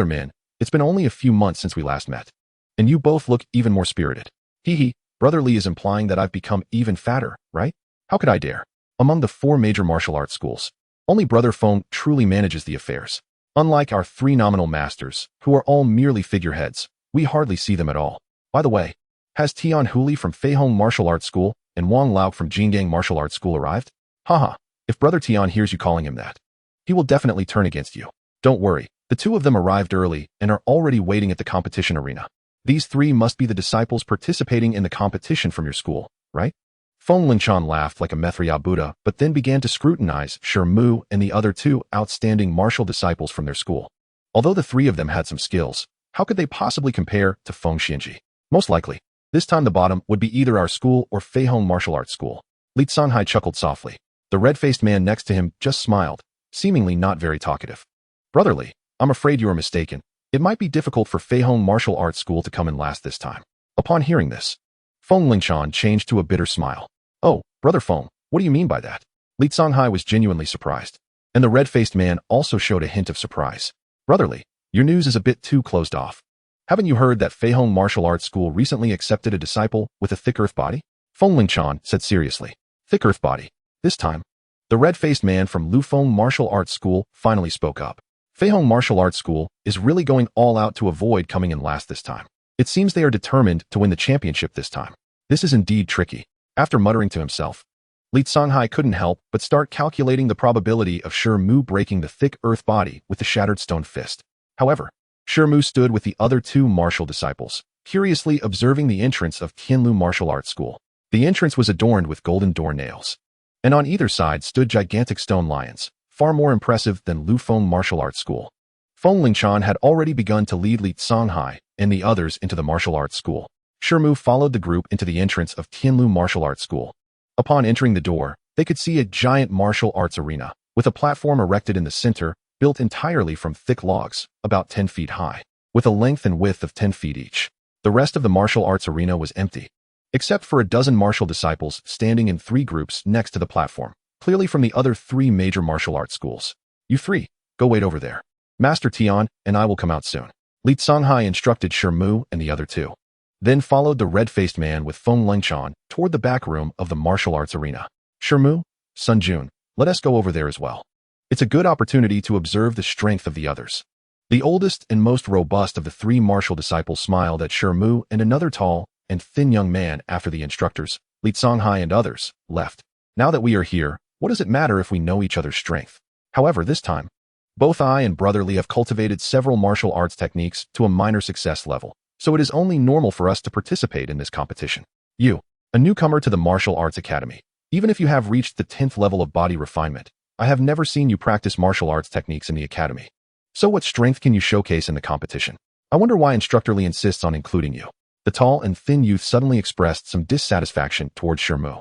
Min, it's been only a few months since we last met, and you both look even more spirited. Hee, brother Li is implying that I've become even fatter, right? How could I dare? Among the 4 major martial arts schools, only brother Feng truly manages the affairs. Unlike our 3 nominal masters, who are all merely figureheads, we hardly see them at all. By the way, has Tian Huli from Feihong Martial Arts School and Wang Lao from Jingang Martial Arts School arrived? Haha, if brother Tian hears you calling him that, he will definitely turn against you. Don't worry, the 2 of them arrived early and are already waiting at the competition arena. These 3 must be the disciples participating in the competition from your school, right? Feng Linchan laughed like a Methria Buddha, but then began to scrutinize Shi Mu and the other 2 outstanding martial disciples from their school. Although the 3 of them had some skills, how could they possibly compare to Feng Xianji? Most likely, this time the bottom would be either our school or Feihong Martial Arts School. Li Songhai chuckled softly. The red-faced man next to him just smiled, seemingly not very talkative. Brother Li, I'm afraid you are mistaken. It might be difficult for Feihong Martial Arts School to come in last this time. Upon hearing this, Feng Linchan changed to a bitter smile. Oh, brother Feng, what do you mean by that? Li Songhai was genuinely surprised, and the red-faced man also showed a hint of surprise. Brother Li, your news is a bit too closed off. Haven't you heard that Feihong Martial Arts School recently accepted a disciple with a thick earth body? Feng Linchan said seriously. Thick earth body. This time, the red-faced man from Lufeng Martial Arts School finally spoke up. Feihong Martial Arts School is really going all out to avoid coming in last this time. It seems they are determined to win the championship this time. This is indeed tricky. After muttering to himself, Li Songhai couldn't help but start calculating the probability of Shi Mu breaking the thick earth body with the shattered stone fist. However, Shi Mu stood with the other 2 martial disciples, curiously observing the entrance of Tianlu Martial Arts School. The entrance was adorned with golden door nails, and on either side stood gigantic stone lions, far more impressive than Lufeng Martial Arts School. Feng Linchan had already begun to lead Li Songhai and the others into the martial arts school. Shi Mu followed the group into the entrance of Tianlu Martial Arts School. Upon entering the door, they could see a giant martial arts arena, with a platform erected in the center, built entirely from thick logs, about 10 feet high, with a length and width of 10 feet each. The rest of the martial arts arena was empty, except for a dozen martial disciples standing in 3 groups next to the platform, clearly from the other 3 major martial arts schools. You 3, go wait over there. Master Tian and I will come out soon. Li Songhai instructed Shi Mu and the other two. Then followed the red-faced man with Feng Lengchan toward the back room of the martial arts arena. Shi Mu, Sun Jun, let us go over there as well. It's a good opportunity to observe the strength of the others. The oldest and most robust of the three martial disciples smiled at Shi Mu and another tall and thin young man after the instructors, Li Songhai and others, left. Now that we are here, what does it matter if we know each other's strength? However, this time, both I and Brother Li have cultivated several martial arts techniques to a minor success level, so it is only normal for us to participate in this competition. You, a newcomer to the Martial Arts Academy, even if you have reached the 10th level of body refinement, I have never seen you practice martial arts techniques in the academy. So what strength can you showcase in the competition? I wonder why Instructor Li insists on including you. The tall and thin youth suddenly expressed some dissatisfaction towards Shi Mu.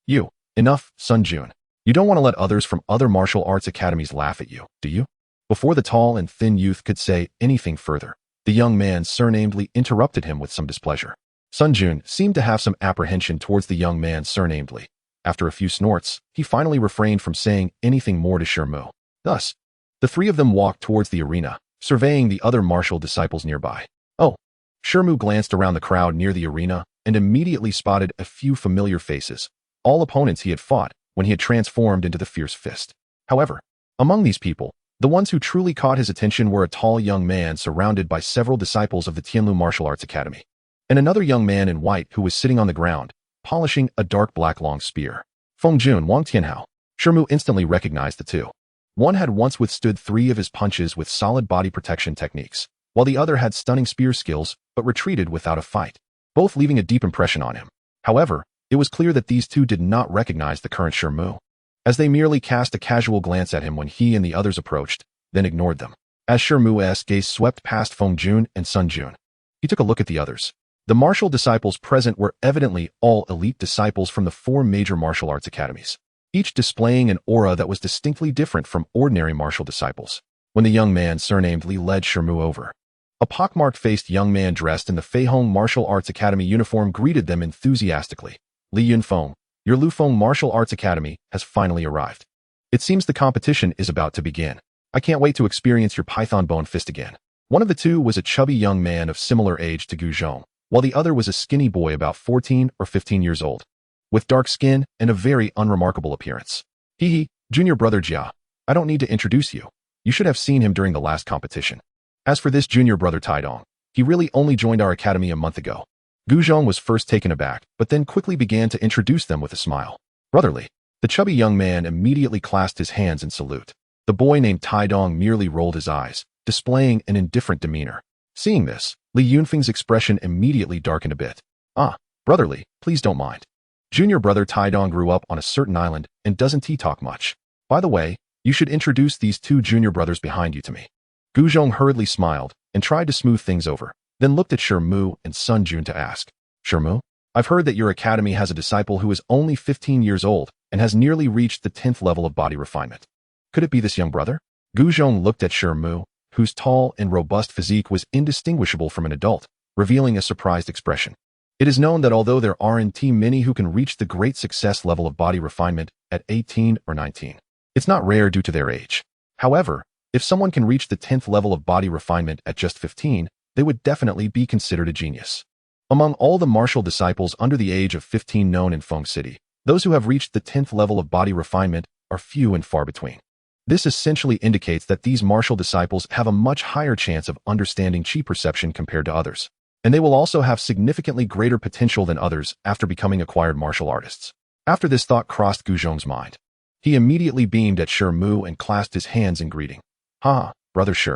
You, enough, Sun Jun. You don't want to let others from other martial arts academies laugh at you, do you? Before the tall and thin youth could say anything further, the young man surnamed Li interrupted him with some displeasure. Sun Jun seemed to have some apprehension towards the young man surnamed Li. After a few snorts, he finally refrained from saying anything more to Shi Mu. Thus, the three of them walked towards the arena, surveying the other martial disciples nearby. Oh! Shi Mu glanced around the crowd near the arena and immediately spotted a few familiar faces, all opponents he had fought when he had transformed into the Fierce Fist. However, among these people, the ones who truly caught his attention were a tall young man surrounded by several disciples of the Tianlu Martial Arts Academy, and another young man in white who was sitting on the ground, polishing a dark black long spear. Feng Jun Wang Tianhao. Shi Mu instantly recognized the two. One had once withstood 3 of his punches with solid body protection techniques, while the other had stunning spear skills but retreated without a fight, both leaving a deep impression on him. However, it was clear that these two did not recognize the current Shi Mu, as they merely cast a casual glance at him when he and the others approached, then ignored them. As Shi Mu's gaze swept past Feng Jun and Sun Jun, he took a look at the others. The martial disciples present were evidently all elite disciples from the 4 major martial arts academies, each displaying an aura that was distinctly different from ordinary martial disciples. When the young man surnamed Li led Shi Mu over, a pockmarked-faced young man dressed in the Feihong Martial Arts Academy uniform greeted them enthusiastically. Li Yunfeng, your Lufeng Martial Arts Academy has finally arrived. It seems the competition is about to begin. I can't wait to experience your python bone fist again. One of the two was a chubby young man of similar age to Gu Zhong, while the other was a skinny boy about 14 or 15 years old, with dark skin and a very unremarkable appearance. Hee, junior brother Jia. I don't need to introduce you. You should have seen him during the last competition. As for this junior brother Taidong, he really only joined our academy a month ago. Gu Zhong was first taken aback, but then quickly began to introduce them with a smile. Brotherly. The chubby young man immediately clasped his hands in salute. The boy named Taidong merely rolled his eyes, displaying an indifferent demeanor. Seeing this, Li Yunfeng's expression immediately darkened a bit. Ah, brotherly, please don't mind. Junior brother Taidong grew up on a certain island and doesn't talk much. By the way, you should introduce these 2 junior brothers behind you to me. Gu Zhong hurriedly smiled and tried to smooth things over, then looked at Shi Mu and Sun Jun to ask, Shi Mu, I've heard that your academy has a disciple who is only 15 years old and has nearly reached the 10th level of body refinement. Could it be this young brother? Gu Zhong looked at Shi Mu, whose tall and robust physique was indistinguishable from an adult, revealing a surprised expression. It is known that although there aren't many who can reach the great success level of body refinement at 18 or 19, it's not rare due to their age. However, if someone can reach the 10th level of body refinement at just 15, they would definitely be considered a genius. Among all the martial disciples under the age of 15 known in Feng City, those who have reached the 10th level of body refinement are few and far between. This essentially indicates that these martial disciples have a much higher chance of understanding chi perception compared to others, and they will also have significantly greater potential than others after becoming acquired martial artists. After this thought crossed Gu Zhong's mind, he immediately beamed at Shi Mu and clasped his hands in greeting. Ha, brother Shi.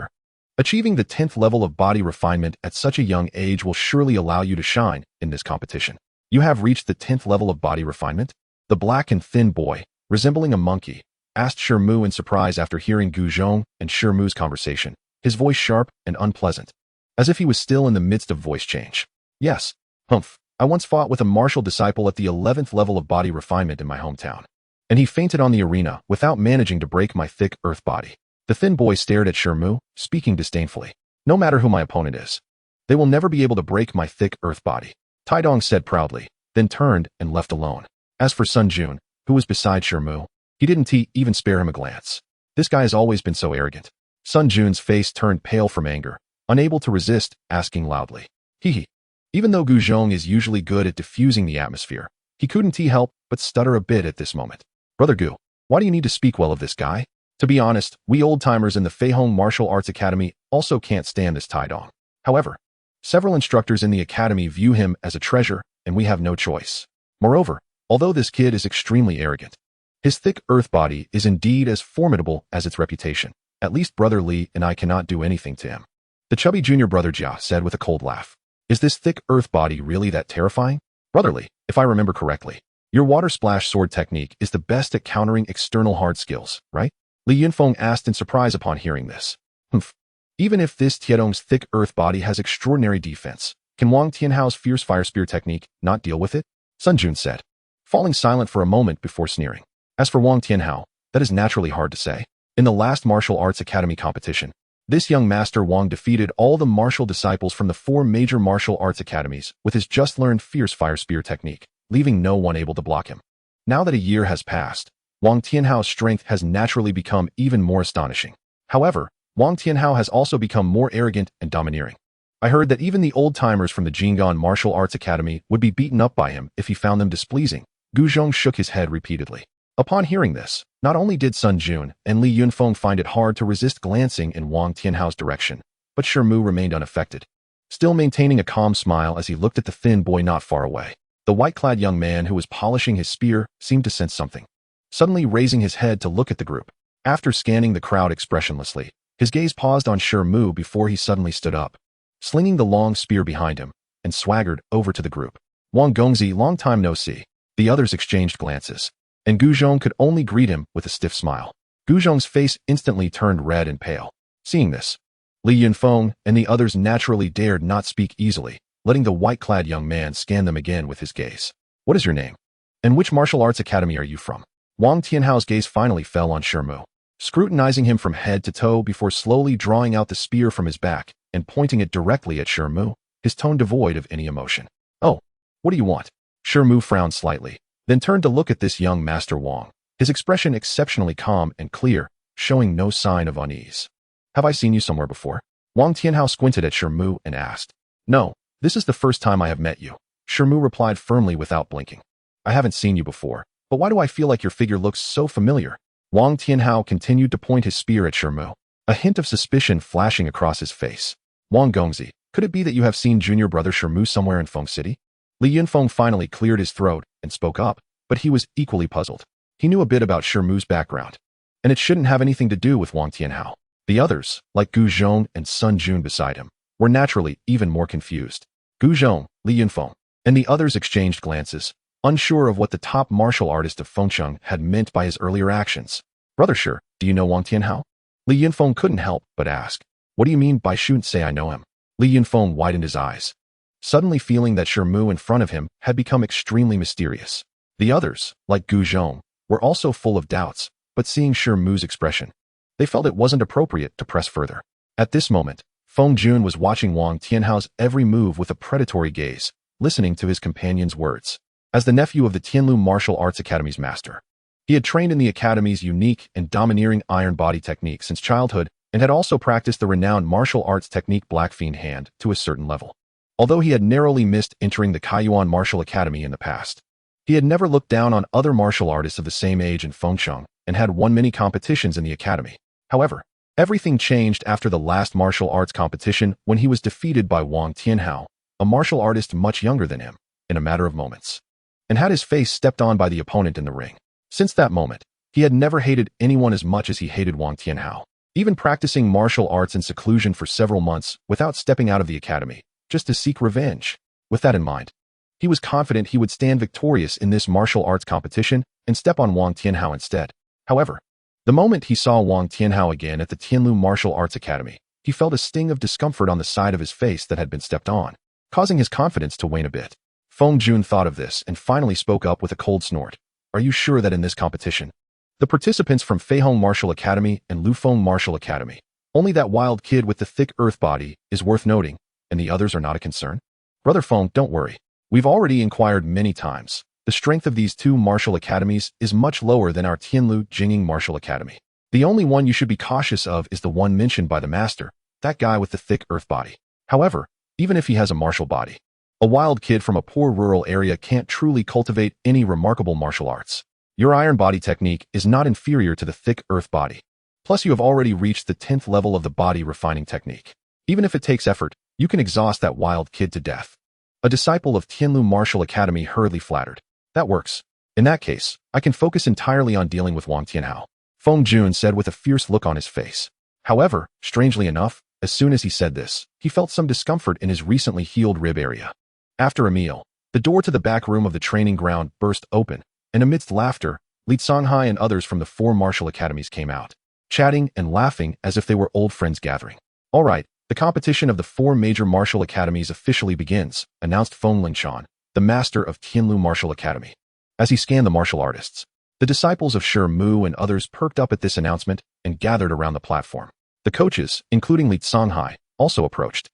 Achieving the 10th level of body refinement at such a young age will surely allow you to shine in this competition. You have reached the 10th level of body refinement? The black and thin boy, resembling a monkey, asked Shi Mu in surprise after hearing Gu Zhong and Shi Mu's conversation, his voice sharp and unpleasant, as if he was still in the midst of voice change. Yes, humph, I once fought with a martial disciple at the 11th level of body refinement in my hometown, and he fainted on the arena without managing to break my thick earth body. The thin boy stared at Shi Mu, speaking disdainfully. No matter who my opponent is, they will never be able to break my thick earth body, Taidong said proudly, then turned and left alone. As for Sun Jun, who was beside Shi Mu, he didn't even spare him a glance. This guy has always been so arrogant. Sun Jun's face turned pale from anger, unable to resist, asking loudly. Hee. Even though Gu Zhong is usually good at diffusing the atmosphere, he couldn't help but stutter a bit at this moment. Brother Gu, why do you need to speak well of this guy? To be honest, we old-timers in the Feihong Martial Arts Academy also can't stand this Taidong. However, several instructors in the academy view him as a treasure, and we have no choice. Moreover, although this kid is extremely arrogant, his thick earth body is indeed as formidable as its reputation. At least Brother Li and I cannot do anything to him. The chubby junior brother Jia said with a cold laugh. Is this thick earth body really that terrifying? Brother Li, if I remember correctly, your water splash sword technique is the best at countering external hard skills, right? Li Yunfeng asked in surprise upon hearing this. Humph. Even if this Tiedong's thick earth body has extraordinary defense, can Wang Tianhao's fierce fire spear technique not deal with it? Sun Jun said, falling silent for a moment before sneering. As for Wang Tianhao, that is naturally hard to say. In the last Martial Arts Academy competition, this young master Wang defeated all the martial disciples from the 4 major martial arts academies with his just-learned fierce fire spear technique, leaving no one able to block him. Now that a year has passed, Wang Tianhao's strength has naturally become even more astonishing. However, Wang Tianhao has also become more arrogant and domineering. I heard that even the old-timers from the Jinggan Martial Arts Academy would be beaten up by him if he found them displeasing. Gu Zhong shook his head repeatedly. Upon hearing this, not only did Sun Jun and Li Yunfeng find it hard to resist glancing in Wang Tianhao's direction, but Shi Mu remained unaffected, still maintaining a calm smile as he looked at the thin boy not far away. The white-clad young man who was polishing his spear seemed to sense something, suddenly raising his head to look at the group. After scanning the crowd expressionlessly, his gaze paused on Shi Mu before he suddenly stood up, slinging the long spear behind him, and swaggered over to the group. Wang Gongzi, long time no see. The others exchanged glances, and Gu Zhong could only greet him with a stiff smile. Gu Zhong's face instantly turned red and pale. Seeing this, Li Yunfeng and the others naturally dared not speak easily, letting the white-clad young man scan them again with his gaze. What is your name? And which martial arts academy are you from? Wang Tianhao's gaze finally fell on Shi Mu, scrutinizing him from head to toe before slowly drawing out the spear from his back and pointing it directly at Shi Mu, his tone devoid of any emotion. Oh, what do you want? Shi Mu frowned slightly, then turned to look at this young Master Wang, his expression exceptionally calm and clear, showing no sign of unease. Have I seen you somewhere before? Wang Tianhao squinted at Shi Mu and asked. No, this is the first time I have met you. Shi Mu replied firmly without blinking. I haven't seen you before, but why do I feel like your figure looks so familiar? Wang Tianhao continued to point his spear at Shi Mu, a hint of suspicion flashing across his face. Wang Gongzi, could it be that you have seen junior brother Shi Mu somewhere in Feng City? Li Yunfeng finally cleared his throat and spoke up, but he was equally puzzled. He knew a bit about Shi Mu's background, and it shouldn't have anything to do with Wang Tianhao. The others, like Gu Zhong and Sun Jun beside him, were naturally even more confused. Gu Zhong, Li Yunfeng, and the others exchanged glances, unsure of what the top martial artist of Fengcheng had meant by his earlier actions. Brother Shi, do you know Wang Tianhao? Li Yunfeng couldn't help but ask. What do you mean by shouldn't say I know him? Li Yunfeng widened his eyes, suddenly feeling that Shi Mu in front of him had become extremely mysterious. The others, like Gu Zhong, were also full of doubts, but seeing Shi Mu's expression, they felt it wasn't appropriate to press further. At this moment, Feng Jun was watching Wang Tianhao's every move with a predatory gaze, listening to his companion's words. As the nephew of the Tianlu Martial Arts Academy's master, he had trained in the academy's unique and domineering iron body technique since childhood and had also practiced the renowned martial arts technique Black Fiend Hand to a certain level. Although he had narrowly missed entering the Kaiyuan Martial Academy in the past, he had never looked down on other martial artists of the same age in Fengcheng and had won many competitions in the academy. However, everything changed after the last martial arts competition when he was defeated by Wang Tianhao, a martial artist much younger than him, in a matter of moments, and had his face stepped on by the opponent in the ring. Since that moment, he had never hated anyone as much as he hated Wang Tianhao, even practicing martial arts in seclusion for several months without stepping out of the academy, just to seek revenge. With that in mind, he was confident he would stand victorious in this martial arts competition and step on Wang Tianhao instead. However, the moment he saw Wang Tianhao again at the Tianlu Martial Arts Academy, he felt a sting of discomfort on the side of his face that had been stepped on, causing his confidence to wane a bit. Feng Jun thought of this and finally spoke up with a cold snort. Are you sure that in this competition, the participants from Feihong Martial Academy and Lufeng Martial Academy, only that wild kid with the thick earth body is worth noting, and the others are not a concern? Brother Feng, don't worry. We've already inquired many times. The strength of these 2 martial academies is much lower than our Tianlu Jinging Martial Academy. The only one you should be cautious of is the one mentioned by the master, that guy with the thick earth body. However, even if he has a martial body, a wild kid from a poor rural area can't truly cultivate any remarkable martial arts. Your iron body technique is not inferior to the thick earth body. Plus, you have already reached the 10th level of the body refining technique. Even if it takes effort, you can exhaust that wild kid to death. A disciple of Tianlu Martial Academy hurriedly flattered. That works. In that case, I can focus entirely on dealing with Wang Tianhao, Feng Jun said with a fierce look on his face. However, strangely enough, as soon as he said this, he felt some discomfort in his recently healed rib area. After a meal, the door to the back room of the training ground burst open, and amidst laughter, Li Songhai and others from the 4 martial academies came out, chatting and laughing as if they were old friends gathering. All right, the competition of the 4 major martial academies officially begins, announced Feng Lingshan, the master of Tianlu Martial Academy. As he scanned the martial artists, the disciples of Shi Mu and others perked up at this announcement and gathered around the platform. The coaches, including Li Songhai, also approached,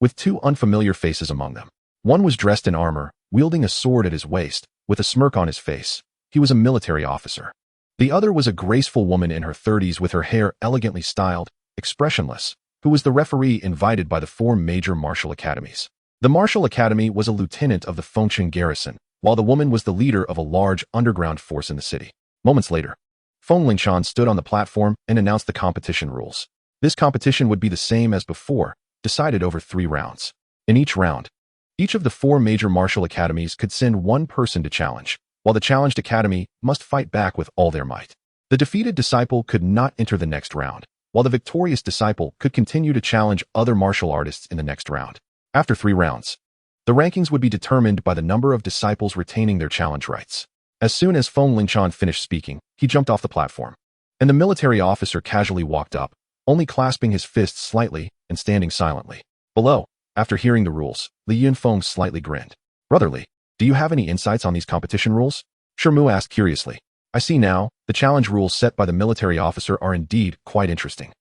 with 2 unfamiliar faces among them. One was dressed in armor, wielding a sword at his waist, with a smirk on his face. He was a military officer. The other was a graceful woman in her 30s with her hair elegantly styled, expressionless, who was the referee invited by the 4 major martial academies. The martial academy was a lieutenant of the Fengqin garrison, while the woman was the leader of a large underground force in the city. Moments later, Feng Lingshan stood on the platform and announced the competition rules. This competition would be the same as before, decided over 3 rounds. In each round, each of the 4 major martial academies could send 1 person to challenge, while the challenged academy must fight back with all their might. The defeated disciple could not enter the next round, while the victorious disciple could continue to challenge other martial artists in the next round. After 3 rounds, the rankings would be determined by the number of disciples retaining their challenge rights. As soon as Feng Lingshan finished speaking, he jumped off the platform, and the military officer casually walked up, only clasping his fists slightly and standing silently. Below, after hearing the rules, Li Yunfeng slightly grinned. Brotherly, do you have any insights on these competition rules? Shi Mu asked curiously. I see now, the challenge rules set by the military officer are indeed quite interesting.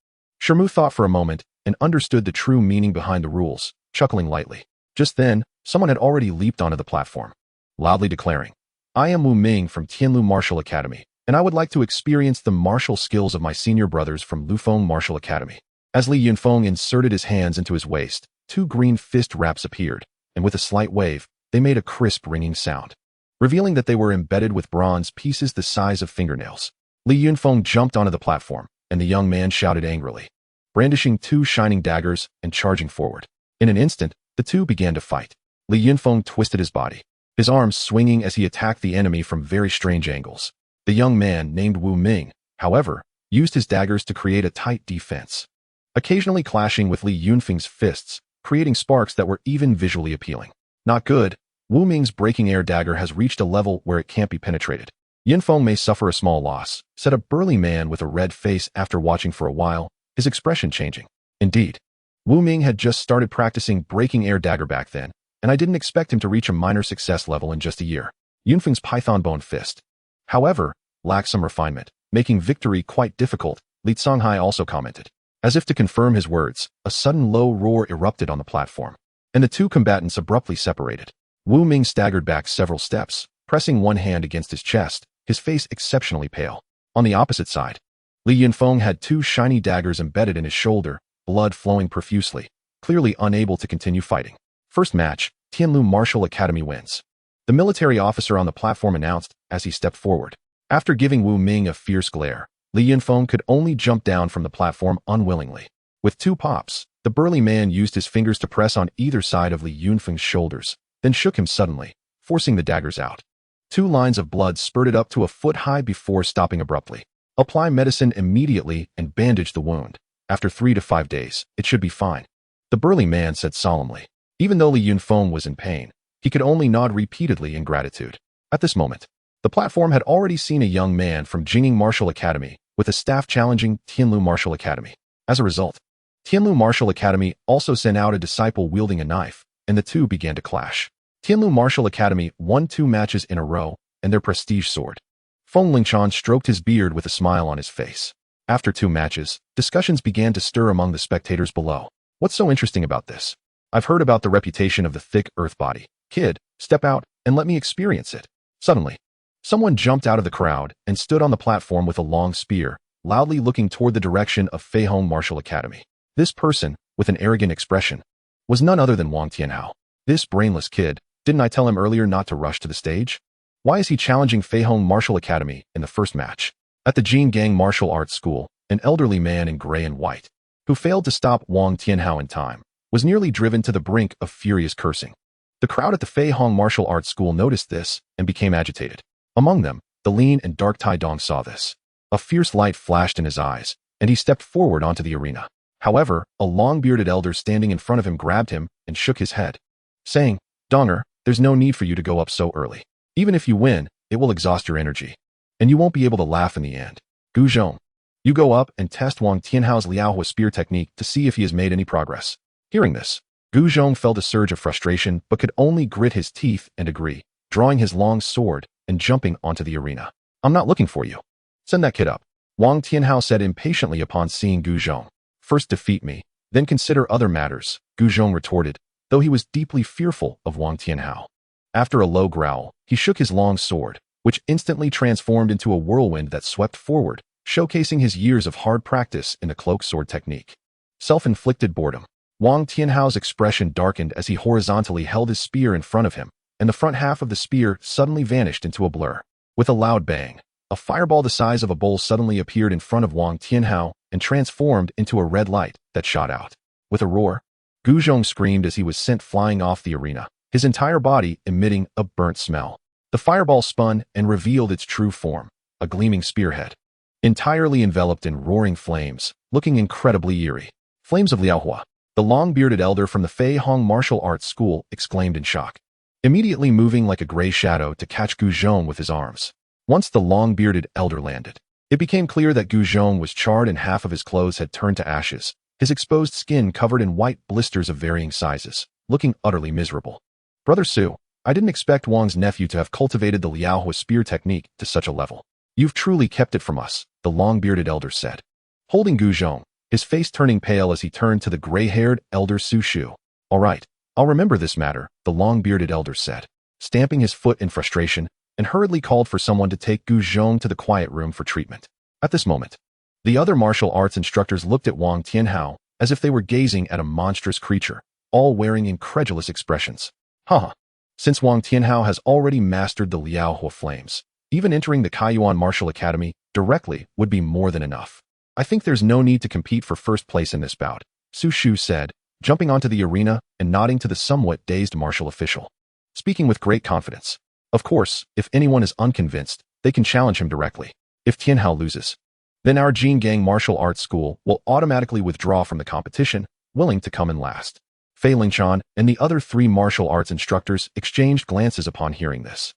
Shi Mu thought for a moment and understood the true meaning behind the rules, chuckling lightly. Just then, someone had already leaped onto the platform, loudly declaring, I am Wu Ming from Tianlu Martial Academy, and I would like to experience the martial skills of my senior brothers from Lufeng Martial Academy. As Li Yunfeng inserted his hands into his waist, 2 green fist wraps appeared, and with a slight wave, they made a crisp ringing sound, revealing that they were embedded with bronze pieces the size of fingernails. Li Yunfeng jumped onto the platform, and the young man shouted angrily, brandishing 2 shining daggers and charging forward. In an instant, the 2 began to fight. Li Yunfeng twisted his body, his arms swinging as he attacked the enemy from very strange angles. The young man, named Wu Ming, however, used his daggers to create a tight defense, occasionally clashing with Li Yunfeng's fists, creating sparks that were even visually appealing. Not good. Wu Ming's breaking air dagger has reached a level where it can't be penetrated. Yunfeng may suffer a small loss, said a burly man with a red face after watching for a while, his expression changing. Indeed, Wu Ming had just started practicing breaking air dagger back then, and I didn't expect him to reach a minor success level in just a year. Yunfeng's python bone fist, however, lacked some refinement, making victory quite difficult, Li Songhai also commented. As if to confirm his words, a sudden low roar erupted on the platform, and the 2 combatants abruptly separated. Wu Ming staggered back several steps, pressing one hand against his chest, his face exceptionally pale. On the opposite side, Li Yunfeng had 2 shiny daggers embedded in his shoulder, blood flowing profusely, clearly unable to continue fighting. First match, Tianlu Martial Academy wins. The military officer on the platform announced as he stepped forward. After giving Wu Ming a fierce glare, Li Yunfeng could only jump down from the platform unwillingly. With 2 pops, the burly man used his fingers to press on either side of Li Yunfeng's shoulders, then shook him suddenly, forcing the daggers out. 2 lines of blood spurted up to a foot high before stopping abruptly. Apply medicine immediately and bandage the wound. After 3 to 5 days, it should be fine, the burly man said solemnly. Even though Li Yunfeng was in pain, he could only nod repeatedly in gratitude. At this moment, the platform had already seen a young man from Jingning Martial Academy with a staff challenging Tianlu Martial Academy. As a result, Tianlu Martial Academy also sent out a disciple wielding a knife, and the 2 began to clash. Tianlu Martial Academy won 2 matches in a row, and their prestige soared. Feng Lingshan stroked his beard with a smile on his face. After 2 matches, discussions began to stir among the spectators below. What's so interesting about this? I've heard about the reputation of the thick earth body. Kid, step out and let me experience it. Suddenly, someone jumped out of the crowd and stood on the platform with a long spear, loudly looking toward the direction of Feihong Martial Academy. This person, with an arrogant expression, was none other than Wang Tianhao. This brainless kid, didn't I tell him earlier not to rush to the stage? Why is he challenging Feihong Martial Academy in the first match? At the Jinggang Martial Arts School, an elderly man in gray and white, who failed to stop Wang Tianhao in time, was nearly driven to the brink of furious cursing. The crowd at the Feihong Martial Arts School noticed this and became agitated. Among them, the lean and dark Tai Dong saw this. A fierce light flashed in his eyes, and he stepped forward onto the arena. However, a long-bearded elder standing in front of him grabbed him and shook his head, saying, "Donger, there's no need for you to go up so early. Even if you win, it will exhaust your energy, and you won't be able to laugh in the end. Gu Zhong, you go up and test Wang Tianhao's Liaohua spear technique to see if he has made any progress." Hearing this, Gu Zhong felt a surge of frustration but could only grit his teeth and agree, drawing his long sword and jumping onto the arena. "I'm not looking for you. Send that kid up," Wang Tianhao said impatiently upon seeing Gu Zhong. "First defeat me, then consider other matters," Gu Zhong retorted, though he was deeply fearful of Wang Tianhao. After a low growl, he shook his long sword, which instantly transformed into a whirlwind that swept forward, showcasing his years of hard practice in the cloak sword technique. Self-inflicted boredom. Wang Tianhao's expression darkened as he horizontally held his spear in front of him, and the front half of the spear suddenly vanished into a blur. With a loud bang, a fireball the size of a bowl suddenly appeared in front of Wang Tianhao and transformed into a red light that shot out. With a roar, Gu Zhong screamed as he was sent flying off the arena, his entire body emitting a burnt smell. The fireball spun and revealed its true form, a gleaming spearhead, entirely enveloped in roaring flames, looking incredibly eerie. "Flames of Liaohua," the long-bearded elder from the Feihong Martial Arts School exclaimed in shock, immediately moving like a gray shadow to catch Gu Zhong with his arms. Once the long-bearded elder landed, it became clear that Gu Zhong was charred and half of his clothes had turned to ashes, his exposed skin covered in white blisters of varying sizes, looking utterly miserable. "Brother Su, I didn't expect Wang's nephew to have cultivated the Liaohua spear technique to such a level. You've truly kept it from us," the long-bearded elder said, holding Gu Zhong, his face turning pale as he turned to the gray-haired elder Su Shu. "All right, I'll remember this matter," the long-bearded elder said, stamping his foot in frustration, and hurriedly called for someone to take Gu Zhong to the quiet room for treatment. At this moment, the other martial arts instructors looked at Wang Tianhao as if they were gazing at a monstrous creature, all wearing incredulous expressions. Haha. Since Wang Tianhao has already mastered the Liaohua flames, even entering the Kaiyuan Martial Academy directly would be more than enough. "I think there's no need to compete for first place in this bout," Su Shu said, jumping onto the arena and nodding to the somewhat dazed martial official, speaking with great confidence. "Of course, if anyone is unconvinced, they can challenge him directly. If Tianhao loses, then our Jinggang Martial Arts School will automatically withdraw from the competition, willing to come in last." Fei Lingchan and the other 3 martial arts instructors exchanged glances upon hearing this.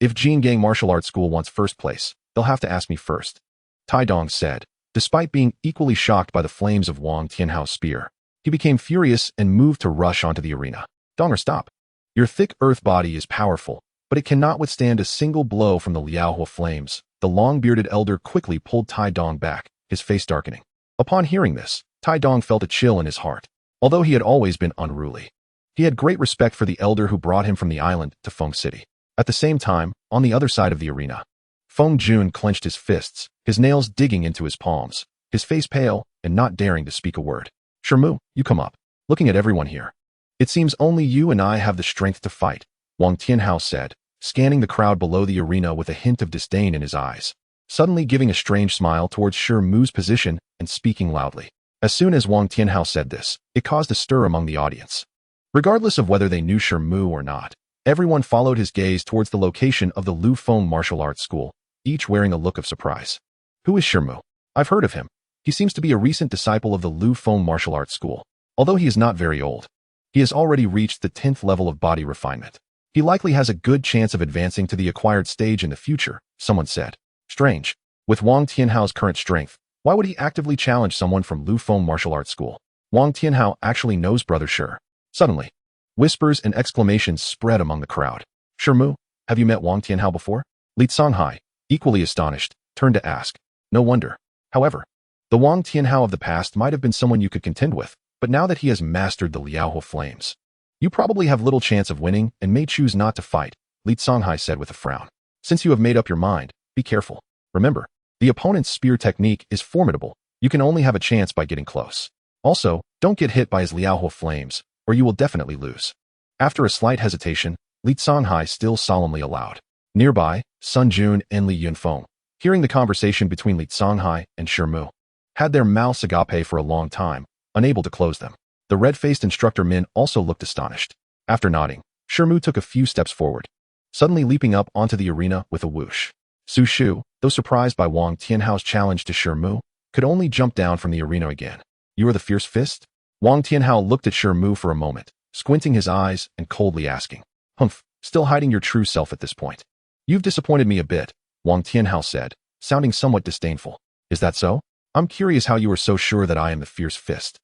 If Jinggang Martial Arts School wants first place, they'll have to ask me first," Tai Dong said. Despite being equally shocked by the flames of Wang Tianhao's spear, he became furious and moved to rush onto the arena. "Donger, stop. Your thick earth body is powerful, but it cannot withstand a single blow from the Liaohua flames." The long-bearded elder quickly pulled Tai Dong back, his face darkening. Upon hearing this, Tai Dong felt a chill in his heart. Although he had always been unruly, he had great respect for the elder who brought him from the island to Feng City. At the same time, on the other side of the arena, Feng Jun clenched his fists, his nails digging into his palms, his face pale and not daring to speak a word. "Shi Mu, you come up. Looking at everyone here, it seems only you and I have the strength to fight," Wang Tianhao said, scanning the crowd below the arena with a hint of disdain in his eyes, suddenly giving a strange smile towards Shi Mu's position and speaking loudly. As soon as Wang Tianhao said this, it caused a stir among the audience. Regardless of whether they knew Shi Mu or not, everyone followed his gaze towards the location of the Lu Feng Martial Arts School, each wearing a look of surprise. "Who is Shi Mu? I've heard of him. He seems to be a recent disciple of the Lu Feng Martial Arts School. Although he is not very old, he has already reached the 10th level of body refinement. He likely has a good chance of advancing to the acquired stage in the future," someone said. Strange. With Wang Tianhao's current strength, why would he actively challenge someone from Lu Feng Martial Arts School? Wang Tianhao actually knows Brother Shi. Suddenly, whispers and exclamations spread among the crowd. "Shi Mu, have you met Wang Tianhao before?" Li Songhai, equally astonished, turned to ask. "No wonder. However, the Wang Tianhao of the past might have been someone you could contend with, but now that he has mastered the Liaohua flames, you probably have little chance of winning and may choose not to fight," Li Songhai said with a frown. "Since you have made up your mind, be careful. Remember, the opponent's spear technique is formidable. You can only have a chance by getting close." Also, don't get hit by his Liaohua flames, or you will definitely lose. After a slight hesitation, Li Songhai still solemnly allowed. Nearby, Sun Jun and Li Yunfeng, hearing the conversation between Li Songhai and Shi Mu, had their mouths agape for a long time, unable to close them. The red-faced instructor Min also looked astonished. After nodding, Shi Mu took a few steps forward, suddenly leaping up onto the arena with a whoosh. Su Shu, though surprised by Wang Tianhao's challenge to Shi Mu, could only jump down from the arena again. You are the fierce fist? Wang Tianhao looked at Shi Mu for a moment, squinting his eyes and coldly asking. Humph, still hiding your true self at this point. You've disappointed me a bit, Wang Tianhao said, sounding somewhat disdainful. Is that so? I'm curious how you are so sure that I am the fierce fist.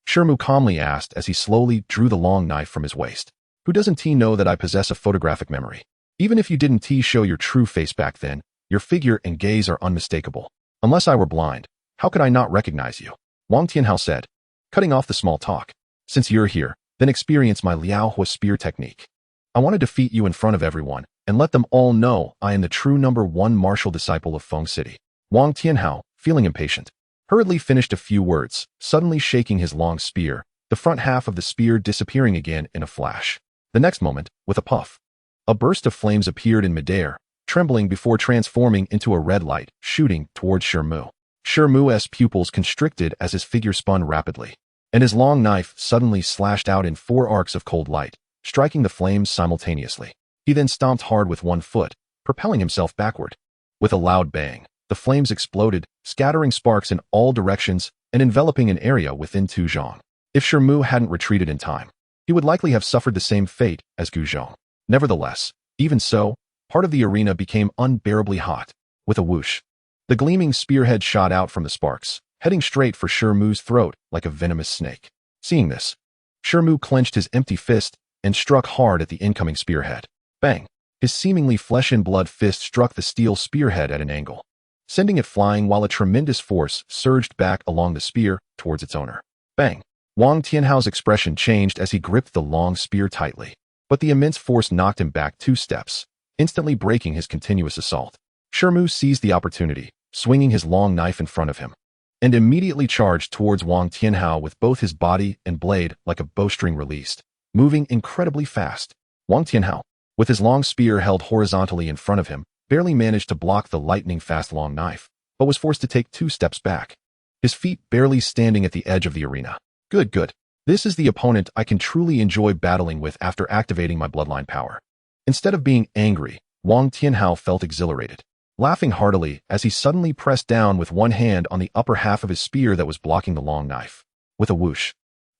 Shi Mu calmly asked as he slowly drew the long knife from his waist. Who doesn't T know that I possess a photographic memory? Even if you didn't T show your true face back then, your figure and gaze are unmistakable. Unless I were blind, how could I not recognize you? Wang Tianhao said, cutting off the small talk. Since you're here, then experience my Liaohua spear technique. I want to defeat you in front of everyone, and let them all know I am the true #1 martial disciple of Feng City. Wang Tianhao, feeling impatient, hurriedly finished a few words, suddenly shaking his long spear, the front half of the spear disappearing again in a flash. The next moment, with a puff, a burst of flames appeared in midair, trembling before transforming into a red light, shooting towards Shi Mu. Shi Mu's pupils constricted as his figure spun rapidly, and his long knife suddenly slashed out in 4 arcs of cold light, striking the flames simultaneously. He then stomped hard with one foot, propelling himself backward. With a loud bang, the flames exploded, scattering sparks in all directions and enveloping an area within Tu Zhong. If Shi Mu hadn't retreated in time, he would likely have suffered the same fate as Gu Zhong. Nevertheless, even so, part of the arena became unbearably hot. With a whoosh, the gleaming spearhead shot out from the sparks, heading straight for Shi Mu's throat like a venomous snake. Seeing this, Shi Mu clenched his empty fist and struck hard at the incoming spearhead. Bang! His seemingly flesh-and-blood fist struck the steel spearhead at an angle, sending it flying while a tremendous force surged back along the spear towards its owner. Bang! Wang Tianhao's expression changed as he gripped the long spear tightly, but the immense force knocked him back 2 steps, instantly breaking his continuous assault. Shi Mu seized the opportunity, swinging his long knife in front of him, and immediately charged towards Wang Tianhao with both his body and blade like a bowstring released, moving incredibly fast. Wang Tianhao, with his long spear held horizontally in front of him, barely managed to block the lightning-fast long knife, but was forced to take 2 steps back, his feet barely standing at the edge of the arena. Good. This is the opponent I can truly enjoy battling with after activating my bloodline power. Instead of being angry, Wang Tianhao felt exhilarated, laughing heartily as he suddenly pressed down with one hand on the upper half of his spear that was blocking the long knife. With a whoosh,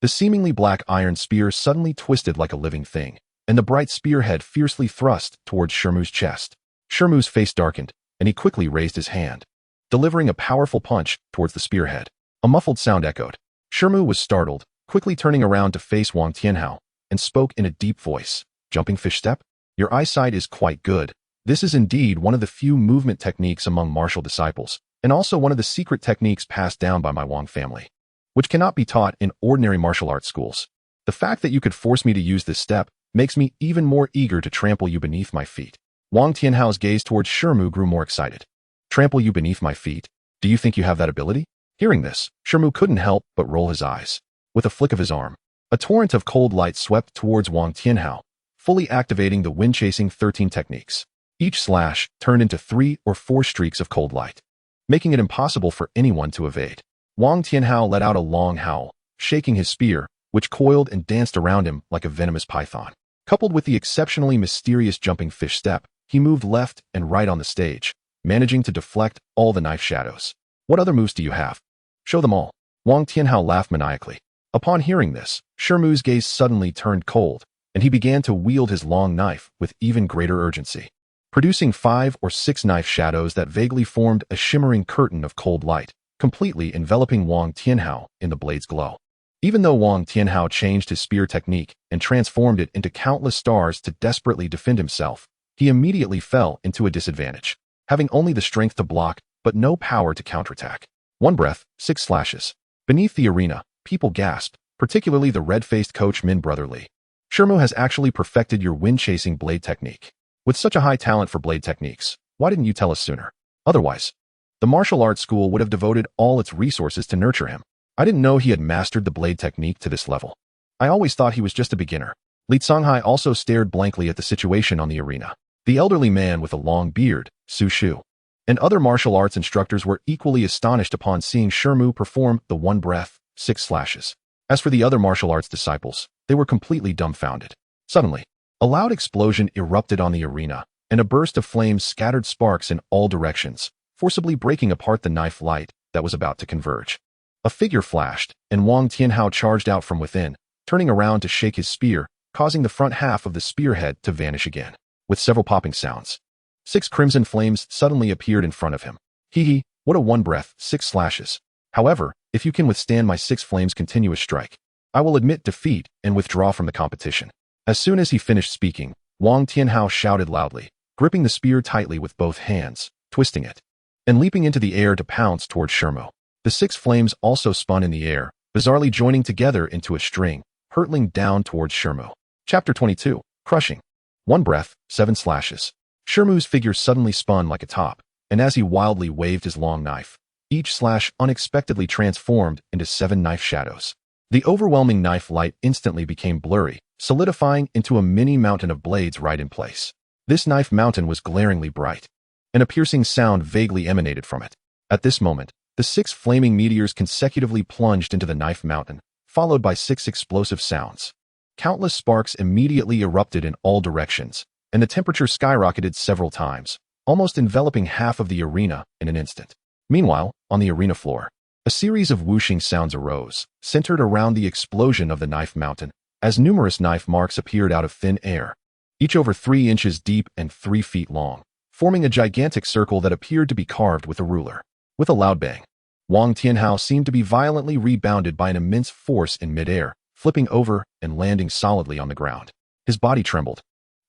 the seemingly black iron spear suddenly twisted like a living thing, and the bright spearhead fiercely thrust towards Shi Mu's chest. Shi Mu's face darkened, and he quickly raised his hand, delivering a powerful punch towards the spearhead. A muffled sound echoed. Shi Mu was startled, quickly turning around to face Wang Tianhao, and spoke in a deep voice. Jumping fish step? Your eyesight is quite good. This is indeed one of the few movement techniques among martial disciples, and also one of the secret techniques passed down by my Wang family, which cannot be taught in ordinary martial arts schools. The fact that you could force me to use this step makes me even more eager to trample you beneath my feet. Wang Tianhao's gaze towards Shi Mu grew more excited. Trample you beneath my feet? Do you think you have that ability? Hearing this, Shi Mu couldn't help but roll his eyes. With a flick of his arm, a torrent of cold light swept towards Wang Tianhao, fully activating the wind-chasing 13 techniques. Each slash turned into 3 or 4 streaks of cold light, making it impossible for anyone to evade. Wang Tianhao let out a long howl, shaking his spear, which coiled and danced around him like a venomous python. Coupled with the exceptionally mysterious jumping fish step, he moved left and right on the stage, managing to deflect all the knife shadows. What other moves do you have? Show them all. Wang Tianhao laughed maniacally. Upon hearing this, Shi Mu's gaze suddenly turned cold, and he began to wield his long knife with even greater urgency, producing 5 or 6 knife shadows that vaguely formed a shimmering curtain of cold light, completely enveloping Wang Tianhao in the blade's glow. Even though Wang Tianhao changed his spear technique and transformed it into countless stars to desperately defend himself, he immediately fell into a disadvantage, having only the strength to block but no power to counterattack. One breath, 6 slashes. Beneath the arena, people gasped, particularly the red-faced coach Min brother Li. Shi Mu has actually perfected your wind-chasing blade technique. With such a high talent for blade techniques, why didn't you tell us sooner? Otherwise, the martial arts school would have devoted all its resources to nurture him. I didn't know he had mastered the blade technique to this level. I always thought he was just a beginner. Li Songhai also stared blankly at the situation on the arena. The elderly man with a long beard, Su Shu, and other martial arts instructors were equally astonished upon seeing Shi Mu perform the one breath, 6 slashes. As for the other martial arts disciples, they were completely dumbfounded. Suddenly, a loud explosion erupted on the arena, and a burst of flames scattered sparks in all directions, forcibly breaking apart the knife light that was about to converge. A figure flashed, and Wang Tianhao charged out from within, turning around to shake his spear, causing the front half of the spearhead to vanish again. With several popping sounds, 6 crimson flames suddenly appeared in front of him. Hee, what a one breath, 6 slashes. However, if you can withstand my 6 flames continuous strike, I will admit defeat and withdraw from the competition. As soon as he finished speaking, Wang Tianhao shouted loudly, gripping the spear tightly with both hands, twisting it, and leaping into the air to pounce towards Shi Mu. The 6 flames also spun in the air, bizarrely joining together into a string, hurtling down towards Shi Mu. Chapter 22. Crushing. One breath, 7 slashes. Shi Mu's figure suddenly spun like a top, and as he wildly waved his long knife, each slash unexpectedly transformed into 7 knife shadows. The overwhelming knife light instantly became blurry, solidifying into a mini mountain of blades right in place. This knife mountain was glaringly bright, and a piercing sound vaguely emanated from it. At this moment, the 6 flaming meteors consecutively plunged into the knife mountain, followed by 6 explosive sounds. Countless sparks immediately erupted in all directions, and the temperature skyrocketed several times, almost enveloping half of the arena in an instant. Meanwhile, on the arena floor, a series of whooshing sounds arose, centered around the explosion of the knife mountain, as numerous knife marks appeared out of thin air, each over 3 inches deep and 3 feet long, forming a gigantic circle that appeared to be carved with a ruler. With a loud bang, Wang Tianhao seemed to be violently rebounded by an immense force in midair, flipping over and landing solidly on the ground. His body trembled,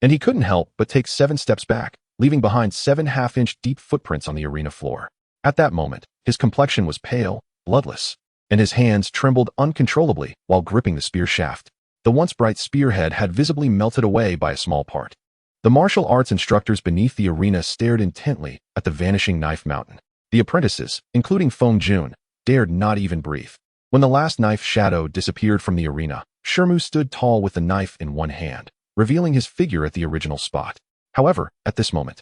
and he couldn't help but take 7 steps back, leaving behind 7 half-inch deep footprints on the arena floor. At that moment, his complexion was pale, bloodless, and his hands trembled uncontrollably while gripping the spear shaft. The once bright spearhead had visibly melted away by a small part. The martial arts instructors beneath the arena stared intently at the vanishing knife mountain. The apprentices, including Feng Jun, dared not even breathe. When the last knife shadow disappeared from the arena, Shi Mu stood tall with the knife in one hand, revealing his figure at the original spot. However, at this moment,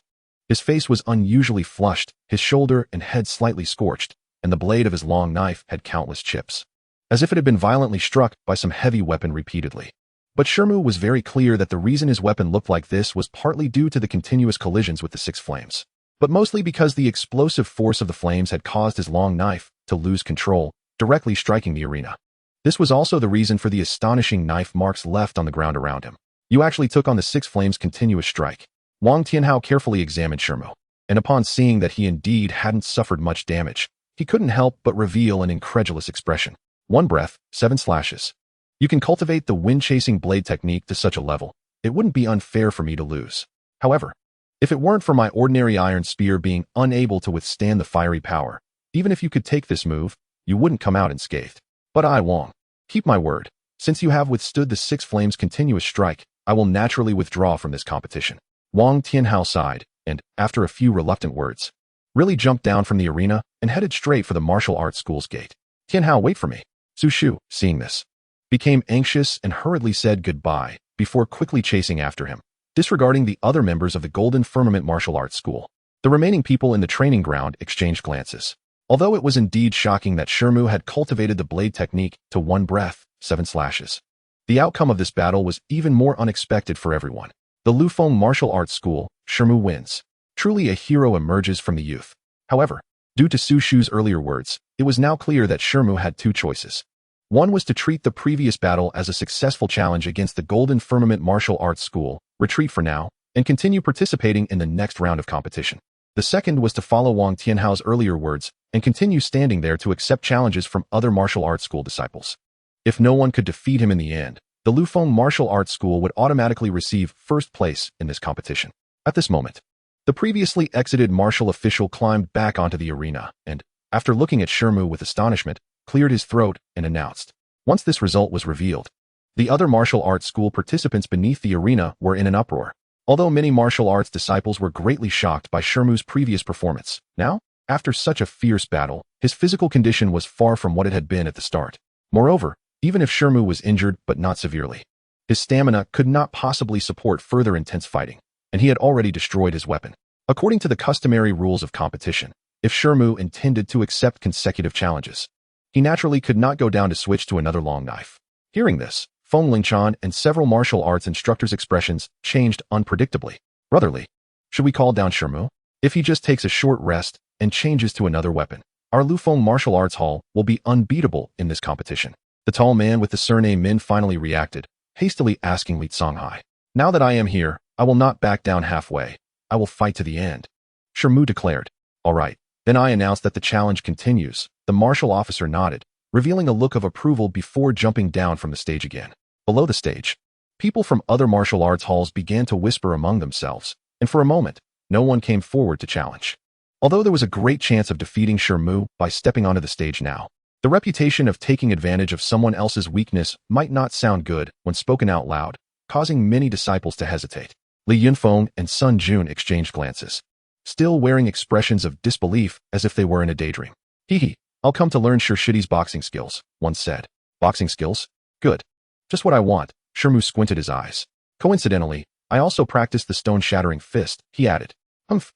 his face was unusually flushed, his shoulder and head slightly scorched, and the blade of his long knife had countless chips, as if it had been violently struck by some heavy weapon repeatedly. But Shi Mu was very clear that the reason his weapon looked like this was partly due to the continuous collisions with the 6 flames, but mostly because the explosive force of the flames had caused his long knife to lose control, directly striking the arena. This was also the reason for the astonishing knife marks left on the ground around him. You actually took on the 6 flames continuous strike. Wang Tianhao carefully examined Shi Mu, and upon seeing that he indeed hadn't suffered much damage, he couldn't help but reveal an incredulous expression. One breath, 7 slashes. You can cultivate the wind-chasing blade technique to such a level, it wouldn't be unfair for me to lose. However, if it weren't for my ordinary iron spear being unable to withstand the fiery power, even if you could take this move, you wouldn't come out unscathed. But I, Wang, keep my word. Since you have withstood the 6 flames continuous strike, I will naturally withdraw from this competition. Wang Tianhao sighed, and, after a few reluctant words, really jumped down from the arena and headed straight for the martial arts school's gate. Tianhao, wait for me. Su Shu, seeing this, became anxious and hurriedly said goodbye before quickly chasing after him, disregarding the other members of the Golden Firmament Martial Arts School. The remaining people in the training ground exchanged glances. Although it was indeed shocking that Shi Mu had cultivated the blade technique to one breath, 7 slashes, the outcome of this battle was even more unexpected for everyone. The Lufeng Martial Arts School, Shi Mu wins. Truly a hero emerges from the youth. However, due to Su Shu's earlier words, it was now clear that Shi Mu had 2 choices. One was to treat the previous battle as a successful challenge against the Golden Firmament Martial Arts School, retreat for now, and continue participating in the next round of competition. The second was to follow Wang Tianhao's earlier words and continue standing there to accept challenges from other martial arts school disciples. If no one could defeat him in the end, the Lufeng Martial Arts School would automatically receive first place in this competition. At this moment, the previously exited martial official climbed back onto the arena and, after looking at Shi Mu with astonishment, cleared his throat and announced. Once this result was revealed, the other martial arts school participants beneath the arena were in an uproar. Although many martial arts disciples were greatly shocked by Shi Mu's previous performance, now, After such a fierce battle, his physical condition was far from what it had been at the start. Moreover, even if Shi Mu was injured but not severely, his stamina could not possibly support further intense fighting, and he had already destroyed his weapon. According to the customary rules of competition, if Shi Mu intended to accept consecutive challenges, he naturally could not go down to switch to another long knife. Hearing this, Feng Lingchan and several martial arts instructors' expressions changed unpredictably. Brotherly, should we call down Shi Mu? If he just takes a short rest and changes to another weapon, our Lufeng Martial Arts Hall will be unbeatable in this competition. The tall man with the surname Min finally reacted, hastily asking Li Songhai, "Now that I am here, I will not back down halfway. I will fight to the end." Shi Mu declared, "All right." Then I announced that the challenge continues. The martial officer nodded, revealing a look of approval before jumping down from the stage again. Below the stage, people from other martial arts halls began to whisper among themselves, and for a moment, no one came forward to challenge. Although there was a great chance of defeating Shi Mu by stepping onto the stage now, the reputation of taking advantage of someone else's weakness might not sound good when spoken out loud, causing many disciples to hesitate. Li Yunfeng and Sun Jun exchanged glances, still wearing expressions of disbelief as if they were in a daydream. "Hee, I'll come to learn Shirshidi's boxing skills," one said. "Boxing skills? Good. Just what I want." Shi Mu squinted his eyes. "Coincidentally, I also practiced the stone-shattering fist," he added.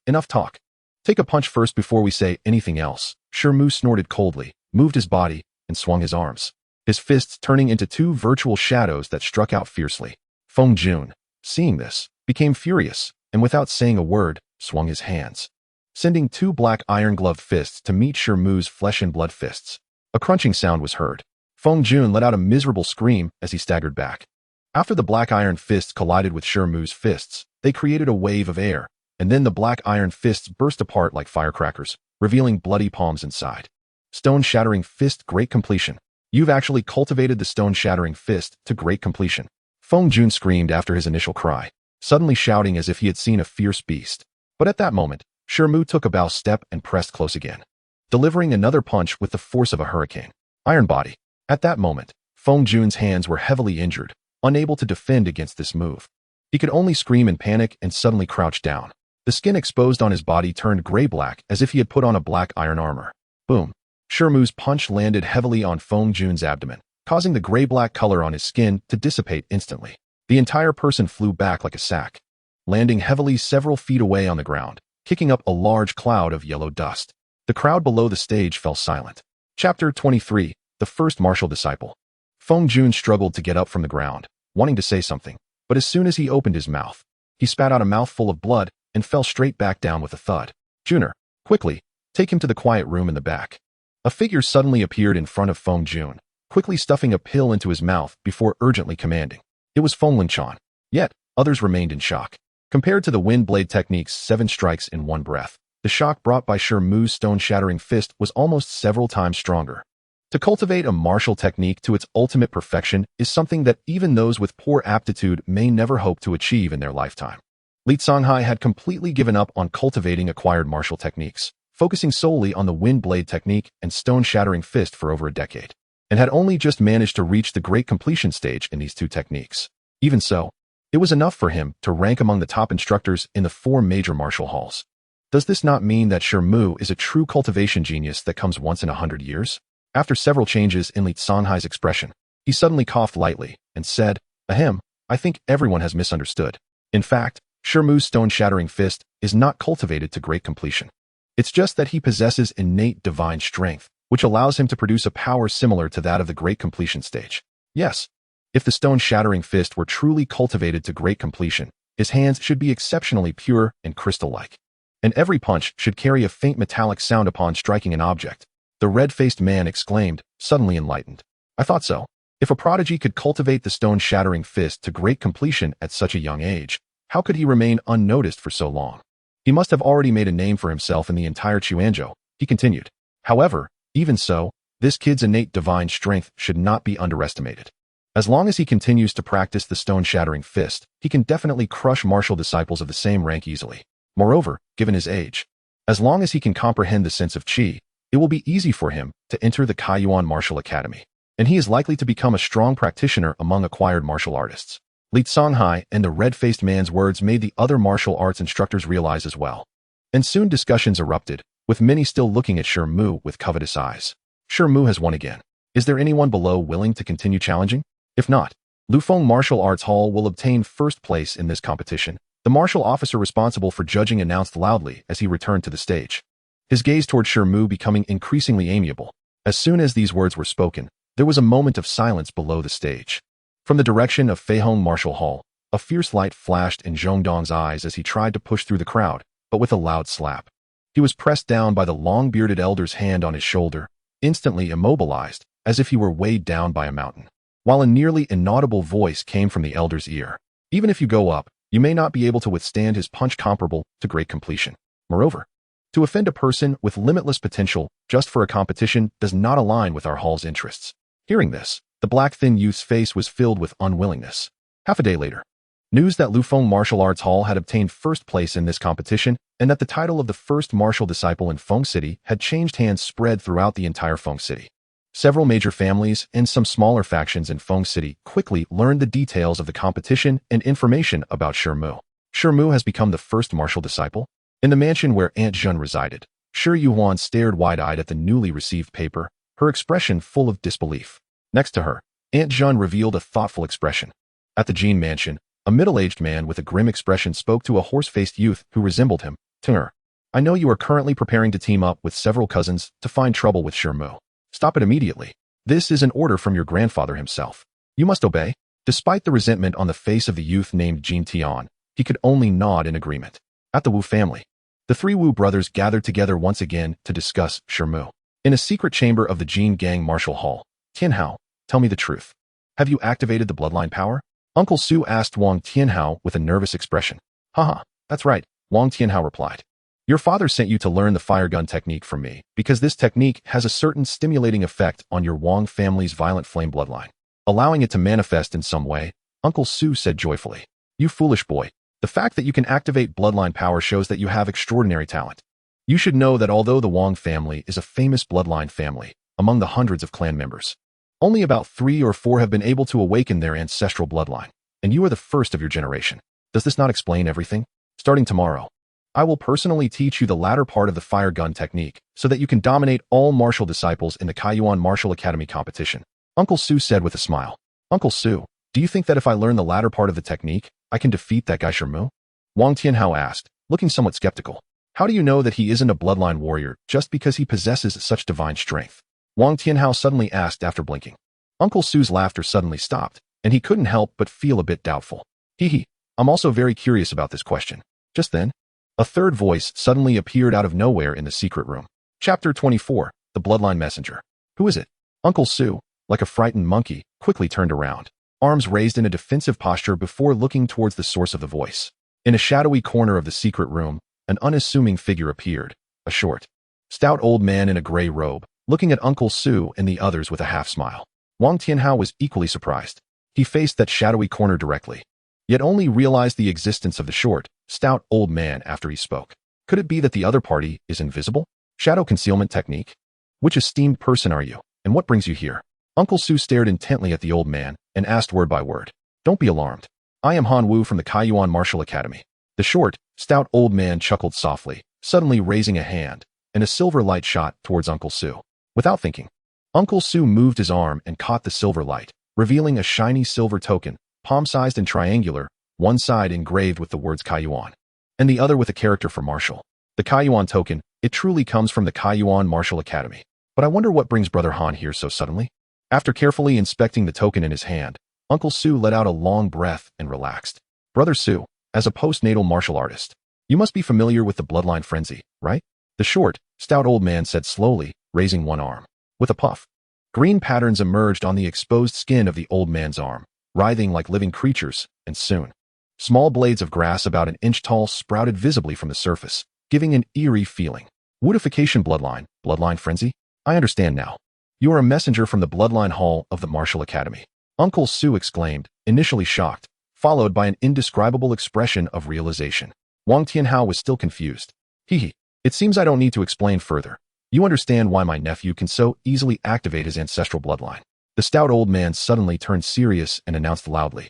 Enough talk. Take a punch first before we say anything else." Shi Mu snorted coldly, moved his body, and swung his arms, his fists turning into two virtual shadows that struck out fiercely. Feng Jun, seeing this, became furious, and without saying a word, swung his hands, sending two black iron-gloved fists to meet Shi Mu's flesh-and-blood fists. A crunching sound was heard. Feng Jun let out a miserable scream as he staggered back. After the black iron fists collided with Shi Mu's fists, they created a wave of air, and then the black iron fists burst apart like firecrackers, revealing bloody palms inside. Stone-shattering fist great completion. You've actually cultivated the stone-shattering fist to great completion. Feng Jun screamed after his initial cry, suddenly shouting as if he had seen a fierce beast. But at that moment, Shi Mu took a bow step and pressed close again, delivering another punch with the force of a hurricane. Iron body. At that moment, Feng Jun's hands were heavily injured, unable to defend against this move. He could only scream in panic and suddenly crouch down. The skin exposed on his body turned gray-black as if he had put on a black iron armor. Boom. Shi Mu's punch landed heavily on Feng Jun's abdomen, causing the gray-black color on his skin to dissipate instantly. The entire person flew back like a sack, landing heavily several feet away on the ground, kicking up a large cloud of yellow dust. The crowd below the stage fell silent. Chapter 23, The First Martial Disciple. Feng Jun struggled to get up from the ground, wanting to say something, but as soon as he opened his mouth, he spat out a mouthful of blood and fell straight back down with a thud. "Juner, quickly, take him to the quiet room in the back." A figure suddenly appeared in front of Feng Jun, quickly stuffing a pill into his mouth before urgently commanding. It was Feng Lingchan. Yet, others remained in shock. Compared to the wind blade technique's 7 strikes in one breath, the shock brought by Shi Mu's stone-shattering fist was almost several times stronger. To cultivate a martial technique to its ultimate perfection is something that even those with poor aptitude may never hope to achieve in their lifetime. Li Songhai had completely given up on cultivating acquired martial techniques, focusing solely on the wind blade technique and stone-shattering fist for over a decade, and had only just managed to reach the great completion stage in these two techniques. Even so, it was enough for him to rank among the top instructors in the 4 major martial halls. Does this not mean that Shi Mu is a true cultivation genius that comes once in 100 years? After several changes in Li Songhai's expression, he suddenly coughed lightly and said, "Ahem, I think everyone has misunderstood. In fact, Shi Mu's stone-shattering fist is not cultivated to great completion. It's just that he possesses innate divine strength, which allows him to produce a power similar to that of the great completion stage. Yes, if the stone-shattering fist were truly cultivated to great completion, his hands should be exceptionally pure and crystal-like, and every punch should carry a faint metallic sound upon striking an object." The red-faced man exclaimed, suddenly enlightened. "I thought so. If a prodigy could cultivate the stone-shattering fist to great completion at such a young age, how could he remain unnoticed for so long? He must have already made a name for himself in the entire Chuanzhou," he continued. "However, even so, this kid's innate divine strength should not be underestimated. As long as he continues to practice the stone-shattering fist, he can definitely crush martial disciples of the same rank easily. Moreover, given his age, as long as he can comprehend the sense of qi, it will be easy for him to enter the Kaiyuan Martial Academy, and he is likely to become a strong practitioner among acquired martial artists." Li Songhai and the red-faced man's words made the other martial arts instructors realize as well. And soon discussions erupted, with many still looking at Shi Mu with covetous eyes. Shi Mu has won again. Is there anyone below willing to continue challenging? If not, Lufeng Martial Arts Hall will obtain first place in this competition, the martial officer responsible for judging announced loudly as he returned to the stage. His gaze toward Shi Mu becoming increasingly amiable. As soon as these words were spoken, there was a moment of silence below the stage. From the direction of Feihong Martial Hall, a fierce light flashed in Zhongdong's eyes as he tried to push through the crowd, but with a loud slap. He was pressed down by the long-bearded elder's hand on his shoulder, instantly immobilized, as if he were weighed down by a mountain. While a nearly inaudible voice came from the elder's ear. Even if you go up, you may not be able to withstand his punch comparable to great completion. Moreover, to offend a person with limitless potential just for a competition does not align with our hall's interests. Hearing this, the black thin youth's face was filled with unwillingness. Half a day later, news that Lufeng Martial Arts Hall had obtained first place in this competition and that the title of the first martial disciple in Feng City had changed hands spread throughout the entire Feng City. Several major families and some smaller factions in Feng City quickly learned the details of the competition and information about Shi Mu. Shi Mu has become the first martial disciple. In the mansion where Aunt Jun resided, Shi Yuan stared wide-eyed at the newly received paper, her expression full of disbelief. Next to her, Aunt Jun revealed a thoughtful expression. At the Jin mansion, a middle-aged man with a grim expression spoke to a horse-faced youth who resembled him. Tinger, I know you are currently preparing to team up with several cousins to find trouble with Shi Mu. Stop it immediately. This is an order from your grandfather himself. You must obey. Despite the resentment on the face of the youth named Jin Tian, he could only nod in agreement. At the Wu family, the three Wu brothers gathered together once again to discuss Shi Mu. In a secret chamber of the Jin Gang Martial Hall, Tianhao, tell me the truth. Have you activated the bloodline power? Uncle Su asked Wang Tianhao with a nervous expression. Haha, that's right, Wang Tianhao replied. Your father sent you to learn the fire gun technique from me, because this technique has a certain stimulating effect on your Wang family's violent flame bloodline, allowing it to manifest in some way, Uncle Su said joyfully. You foolish boy. The fact that you can activate bloodline power shows that you have extraordinary talent. You should know that although the Wang family is a famous bloodline family, among the hundreds of clan members, only about 3 or 4 have been able to awaken their ancestral bloodline, and you are the first of your generation. Does this not explain everything? Starting tomorrow, I will personally teach you the latter part of the fire gun technique so that you can dominate all martial disciples in the Kaiyuan Martial Academy competition, Uncle Su said with a smile. Uncle Su, do you think that if I learn the latter part of the technique, I can defeat that guy Shi Mu? Wang Tianhao asked, looking somewhat skeptical. How do you know that he isn't a bloodline warrior just because he possesses such divine strength? Wang Tianhao suddenly asked after blinking. Uncle Su's laughter suddenly stopped, and he couldn't help but feel a bit doubtful. Hee, I'm also very curious about this question. Just then, a third voice suddenly appeared out of nowhere in the secret room. Chapter 24, The Bloodline Messenger. Who is it? Uncle Su, like a frightened monkey, quickly turned around, arms raised in a defensive posture before looking towards the source of the voice. In a shadowy corner of the secret room, an unassuming figure appeared, a short, stout old man in a gray robe, looking at Uncle Su and the others with a half-smile. Wang Tianhao was equally surprised. He faced that shadowy corner directly, yet only realized the existence of the short, stout old man after he spoke. Could it be that the other party is invisible? Shadow concealment technique? Which esteemed person are you, and what brings you here? Uncle Su stared intently at the old man and asked word by word. Don't be alarmed. I am Han Wu from the Kaiyuan Martial Academy. The short, stout old man chuckled softly, suddenly raising a hand, and a silver light shot towards Uncle Su. Without thinking, Uncle Su moved his arm and caught the silver light, revealing a shiny silver token, palm-sized and triangular, one side engraved with the words Kaiyuan, and the other with a character for martial. The Kaiyuan token, it truly comes from the Kaiyuan Martial Academy. But I wonder what brings Brother Han here so suddenly? After carefully inspecting the token in his hand, Uncle Su let out a long breath and relaxed. Brother Su, as a postnatal martial artist, you must be familiar with the bloodline frenzy, right? The short, stout old man said slowly, raising one arm. With a puff, green patterns emerged on the exposed skin of the old man's arm, writhing like living creatures, and soon, small blades of grass about an inch tall sprouted visibly from the surface, giving an eerie feeling. Woodification bloodline frenzy? I understand now. You are a messenger from the bloodline hall of the Martial Academy. Uncle Su exclaimed, initially shocked, followed by an indescribable expression of realization. Wang Tianhao was still confused. It seems I don't need to explain further. You understand why my nephew can so easily activate his ancestral bloodline. The stout old man suddenly turned serious and announced loudly.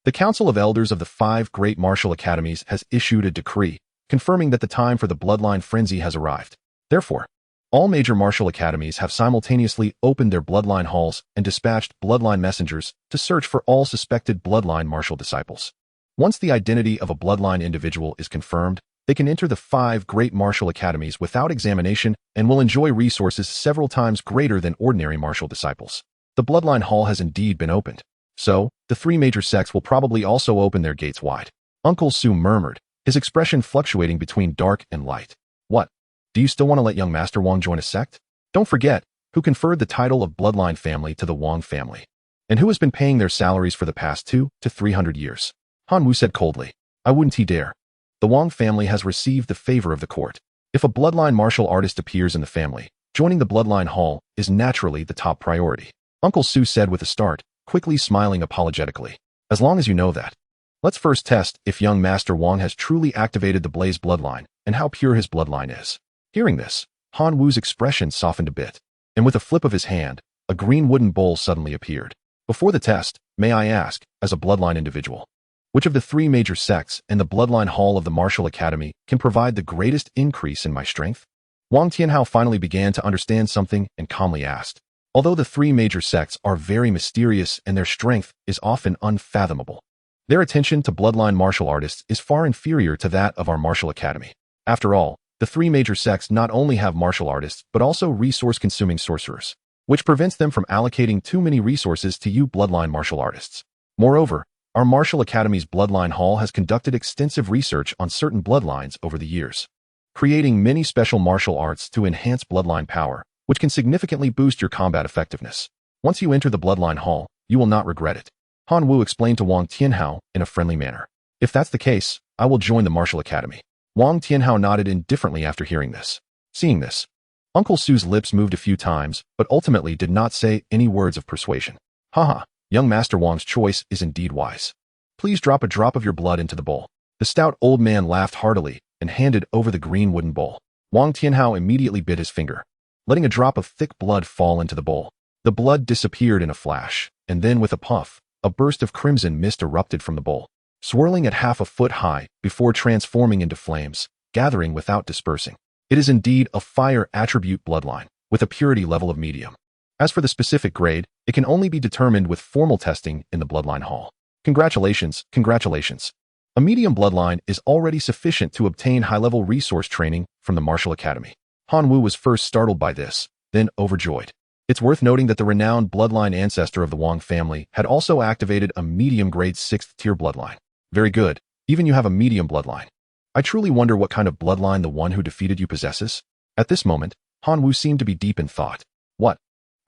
The Council of Elders of the 5 great martial academies has issued a decree, confirming that the time for the bloodline frenzy has arrived. Therefore, all major martial academies have simultaneously opened their bloodline halls and dispatched bloodline messengers to search for all suspected bloodline martial disciples. Once the identity of a bloodline individual is confirmed, they can enter the 5 great martial academies without examination and will enjoy resources several times greater than ordinary martial disciples. The bloodline hall has indeed been opened. So, the 3 major sects will probably also open their gates wide. Uncle Su murmured, his expression fluctuating between dark and light. What? Do you still want to let young Master Wang join a sect? Don't forget, who conferred the title of bloodline family to the Wang family, and who has been paying their salaries for the past 200 to 300 years. Han Wu said coldly, I wouldn't dare. The Wang family has received the favor of the court. If a bloodline martial artist appears in the family, joining the bloodline hall is naturally the top priority. Uncle Su said with a start, quickly smiling apologetically. As long as you know that. Let's first test if young Master Wang has truly activated the Blaze bloodline and how pure his bloodline is. Hearing this, Han Wu's expression softened a bit, and with a flip of his hand, a green wooden bowl suddenly appeared. Before the test, may I ask, as a bloodline individual, which of the 3 major sects and the bloodline hall of the Martial Academy can provide the greatest increase in my strength? Wang Tianhao finally began to understand something and calmly asked. Although the 3 major sects are very mysterious and their strength is often unfathomable, their attention to bloodline martial artists is far inferior to that of our Martial Academy. After all, the 3 major sects not only have martial artists but also resource-consuming sorcerers, which prevents them from allocating too many resources to you bloodline martial artists. Moreover, our Martial Academy's Bloodline Hall has conducted extensive research on certain bloodlines over the years, creating many special martial arts to enhance bloodline power, which can significantly boost your combat effectiveness. Once you enter the Bloodline Hall, you will not regret it. Han Wu explained to Wang Tianhao in a friendly manner. If that's the case, I will join the Martial Academy. Wang Tianhao nodded indifferently after hearing this. Seeing this, Uncle Su's lips moved a few times, but ultimately did not say any words of persuasion. Haha, young Master Wang's choice is indeed wise. Please drop a drop of your blood into the bowl. The stout old man laughed heartily and handed over the green wooden bowl. Wang Tianhao immediately bit his finger, letting a drop of thick blood fall into the bowl. The blood disappeared in a flash, and then with a puff, a burst of crimson mist erupted from the bowl, swirling at half a foot high before transforming into flames, gathering without dispersing. It is indeed a fire attribute bloodline, with a purity level of medium. As for the specific grade, it can only be determined with formal testing in the Bloodline Hall. Congratulations, congratulations. A medium bloodline is already sufficient to obtain high-level resource training from the Martial Academy. Han Wu was first startled by this, then overjoyed. It's worth noting that the renowned bloodline ancestor of the Wang family had also activated a medium-grade 6th-tier bloodline. Very good, even you have a medium bloodline. I truly wonder what kind of bloodline the one who defeated you possesses. At this moment, Han Wu seemed to be deep in thought. What?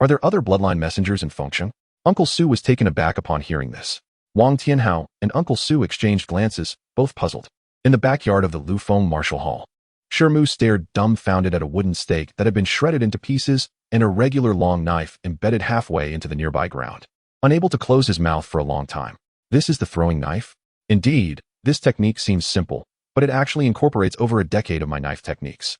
Are there other bloodline messengers in Fengcity? Uncle Su was taken aback upon hearing this. Wang Tianhao and Uncle Su exchanged glances, both puzzled. In the backyard of the Lufeng Martial Hall, Shi Mu stared dumbfounded at a wooden stake that had been shredded into pieces and a regular long knife embedded halfway into the nearby ground. Unable to close his mouth for a long time. This is the throwing knife? Indeed, this technique seems simple, but it actually incorporates over a decade of my knife techniques.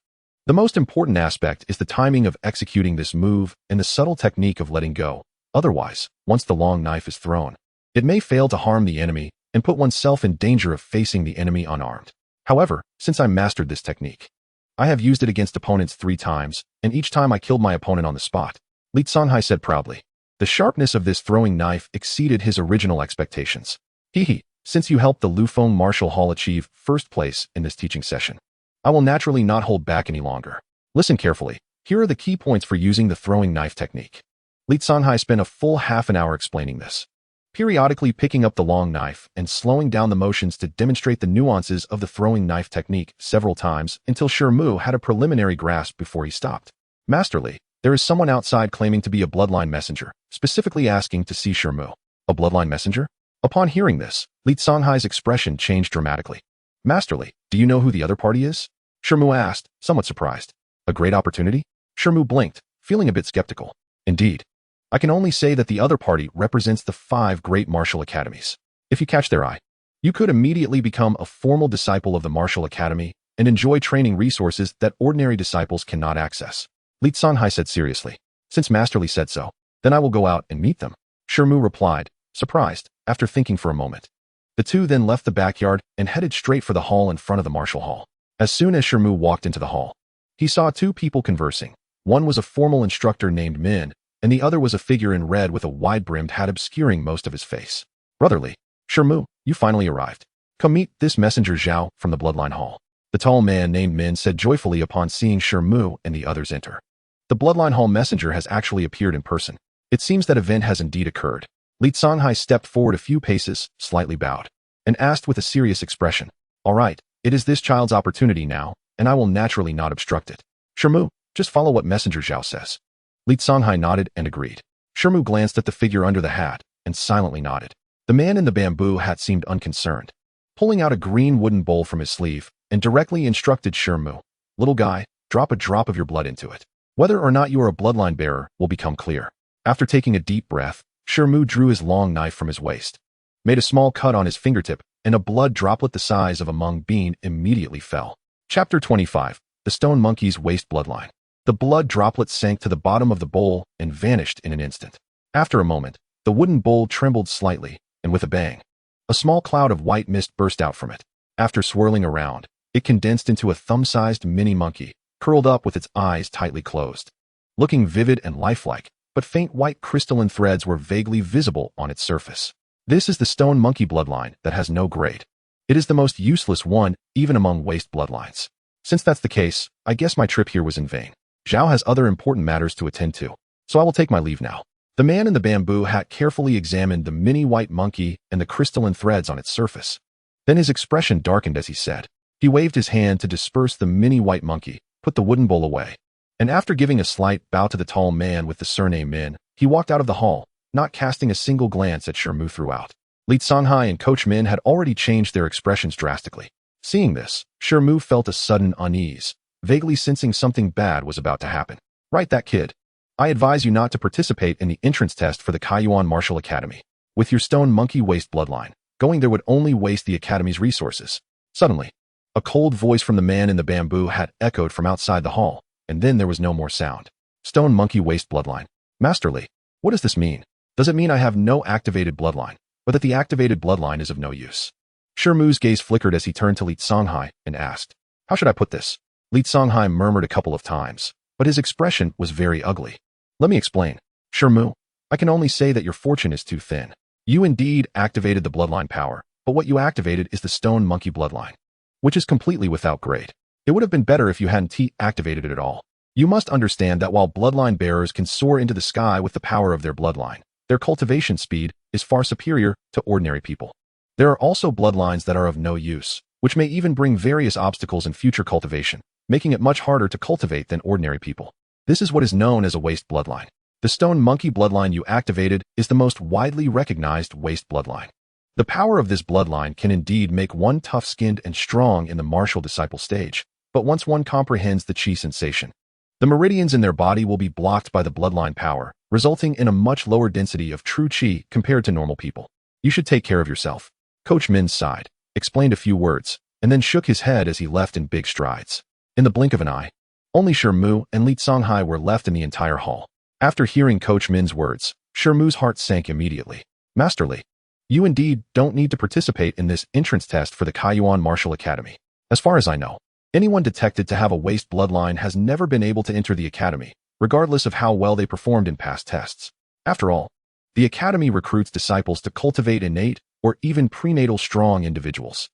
The most important aspect is the timing of executing this move and the subtle technique of letting go. Otherwise, once the long knife is thrown, it may fail to harm the enemy and put oneself in danger of facing the enemy unarmed. However, since I mastered this technique, I have used it against opponents 3 times, and each time I killed my opponent on the spot. Li Songhai said proudly. The sharpness of this throwing knife exceeded his original expectations. Hehe, since you helped the Lufeng Martial Hall achieve first place in this teaching session, I will naturally not hold back any longer. Listen carefully. Here are the key points for using the throwing knife technique. Li Songhai spent a full half an hour explaining this, periodically picking up the long knife and slowing down the motions to demonstrate the nuances of the throwing knife technique several times until Shi Mu had a preliminary grasp before he stopped. Masterly, there is someone outside claiming to be a bloodline messenger, specifically asking to see Shi Mu. A bloodline messenger? Upon hearing this, Li Songhai's expression changed dramatically. Masterly, do you know who the other party is? Shi Mu asked, somewhat surprised. A great opportunity? Shi Mu blinked, feeling a bit skeptical. Indeed. I can only say that the other party represents the 5 great martial academies. If you catch their eye, you could immediately become a formal disciple of the Martial Academy and enjoy training resources that ordinary disciples cannot access. Li Songhai said seriously. Since Masterly said so, then I will go out and meet them. Shi Mu replied, surprised, after thinking for a moment. The two then left the backyard and headed straight for the hall in front of the Martial Hall. As soon as Shi Mu walked into the hall, He saw two people conversing. One was a formal instructor named Min, and the other was a figure in red with a wide-brimmed hat obscuring most of his face. Brotherly, Shi Mu, you finally arrived. Come meet this messenger Zhao from the Bloodline Hall. The tall man named Min said joyfully upon seeing Shi Mu and the others enter. The Bloodline Hall messenger has actually appeared in person. It seems that event has indeed occurred. Li Songhai stepped forward a few paces, slightly bowed, and asked with a serious expression, "All right, it is this child's opportunity now, and I will naturally not obstruct it. Shi Mu, just follow what Messenger Zhao says." Li Songhai nodded and agreed. Shi Mu glanced at the figure under the hat and silently nodded. The man in the bamboo hat seemed unconcerned, pulling out a green wooden bowl from his sleeve and directly instructed Shi Mu, "Little guy, drop a drop of your blood into it. Whether or not you are a bloodline bearer will become clear." After taking a deep breath, Shi Mu drew his long knife from his waist, made a small cut on his fingertip, and a blood droplet the size of a mung bean immediately fell. Chapter 25. The Stone Monkey's Waste Bloodline. The blood droplet sank to the bottom of the bowl and vanished in an instant. After a moment, the wooden bowl trembled slightly, and with a bang, a small cloud of white mist burst out from it. After swirling around, it condensed into a thumb-sized mini monkey, curled up with its eyes tightly closed. Looking vivid and lifelike, but faint white crystalline threads were vaguely visible on its surface. This is the stone monkey bloodline that has no grade. It is the most useless one, even among waste bloodlines. Since that's the case, I guess my trip here was in vain. Zhao has other important matters to attend to, so I will take my leave now. The man in the bamboo hat carefully examined the mini white monkey and the crystalline threads on its surface. Then his expression darkened as he said. He waved his hand to disperse the mini white monkey, put the wooden bowl away, and after giving a slight bow to the tall man with the surname Min, he walked out of the hall, not casting a single glance at Shi Mu throughout. Li Songhai and Coach Min had already changed their expressions drastically. Seeing this, Shi Mu felt a sudden unease, vaguely sensing something bad was about to happen. "Right, that kid. I advise you not to participate in the entrance test for the Kaiyuan Martial Academy. With your stone monkey waste bloodline, going there would only waste the academy's resources." Suddenly, a cold voice from the man in the bamboo hat echoed from outside the hall, and then there was no more sound. "Stone monkey waste bloodline. Master Li, what does this mean? Does it mean I have no activated bloodline, or that the activated bloodline is of no use?" Shi Mu's gaze flickered as he turned to Li Songhai and asked, "How should I put this?" Li Songhai murmured a couple of times, but his expression was very ugly. "Let me explain. Shi Mu, I can only say that your fortune is too thin. You indeed activated the bloodline power, but what you activated is the stone monkey bloodline, which is completely without grade. It would have been better if you hadn't activated it at all. You must understand that while bloodline bearers can soar into the sky with the power of their bloodline, their cultivation speed is far superior to ordinary people. There are also bloodlines that are of no use, which may even bring various obstacles in future cultivation, making it much harder to cultivate than ordinary people. This is what is known as a waste bloodline. The stone monkey bloodline you activated is the most widely recognized waste bloodline. The power of this bloodline can indeed make one tough-skinned and strong in the martial disciple stage, but once one comprehends the chi sensation, the meridians in their body will be blocked by the bloodline power, resulting in a much lower density of true chi compared to normal people. You should take care of yourself. Coach Min sighed, explained a few words, and then shook his head as he left in big strides. In the blink of an eye, only Shi Mu and Li Songhai were left in the entire hall. After hearing Coach Min's words, Shi Mu's heart sank immediately. "Master Li, you indeed don't need to participate in this entrance test for the Kaiyuan Martial Academy. As far as I know, anyone detected to have a waste bloodline has never been able to enter the academy, regardless of how well they performed in past tests. After all, the academy recruits disciples to cultivate innate or even prenatal strong individuals.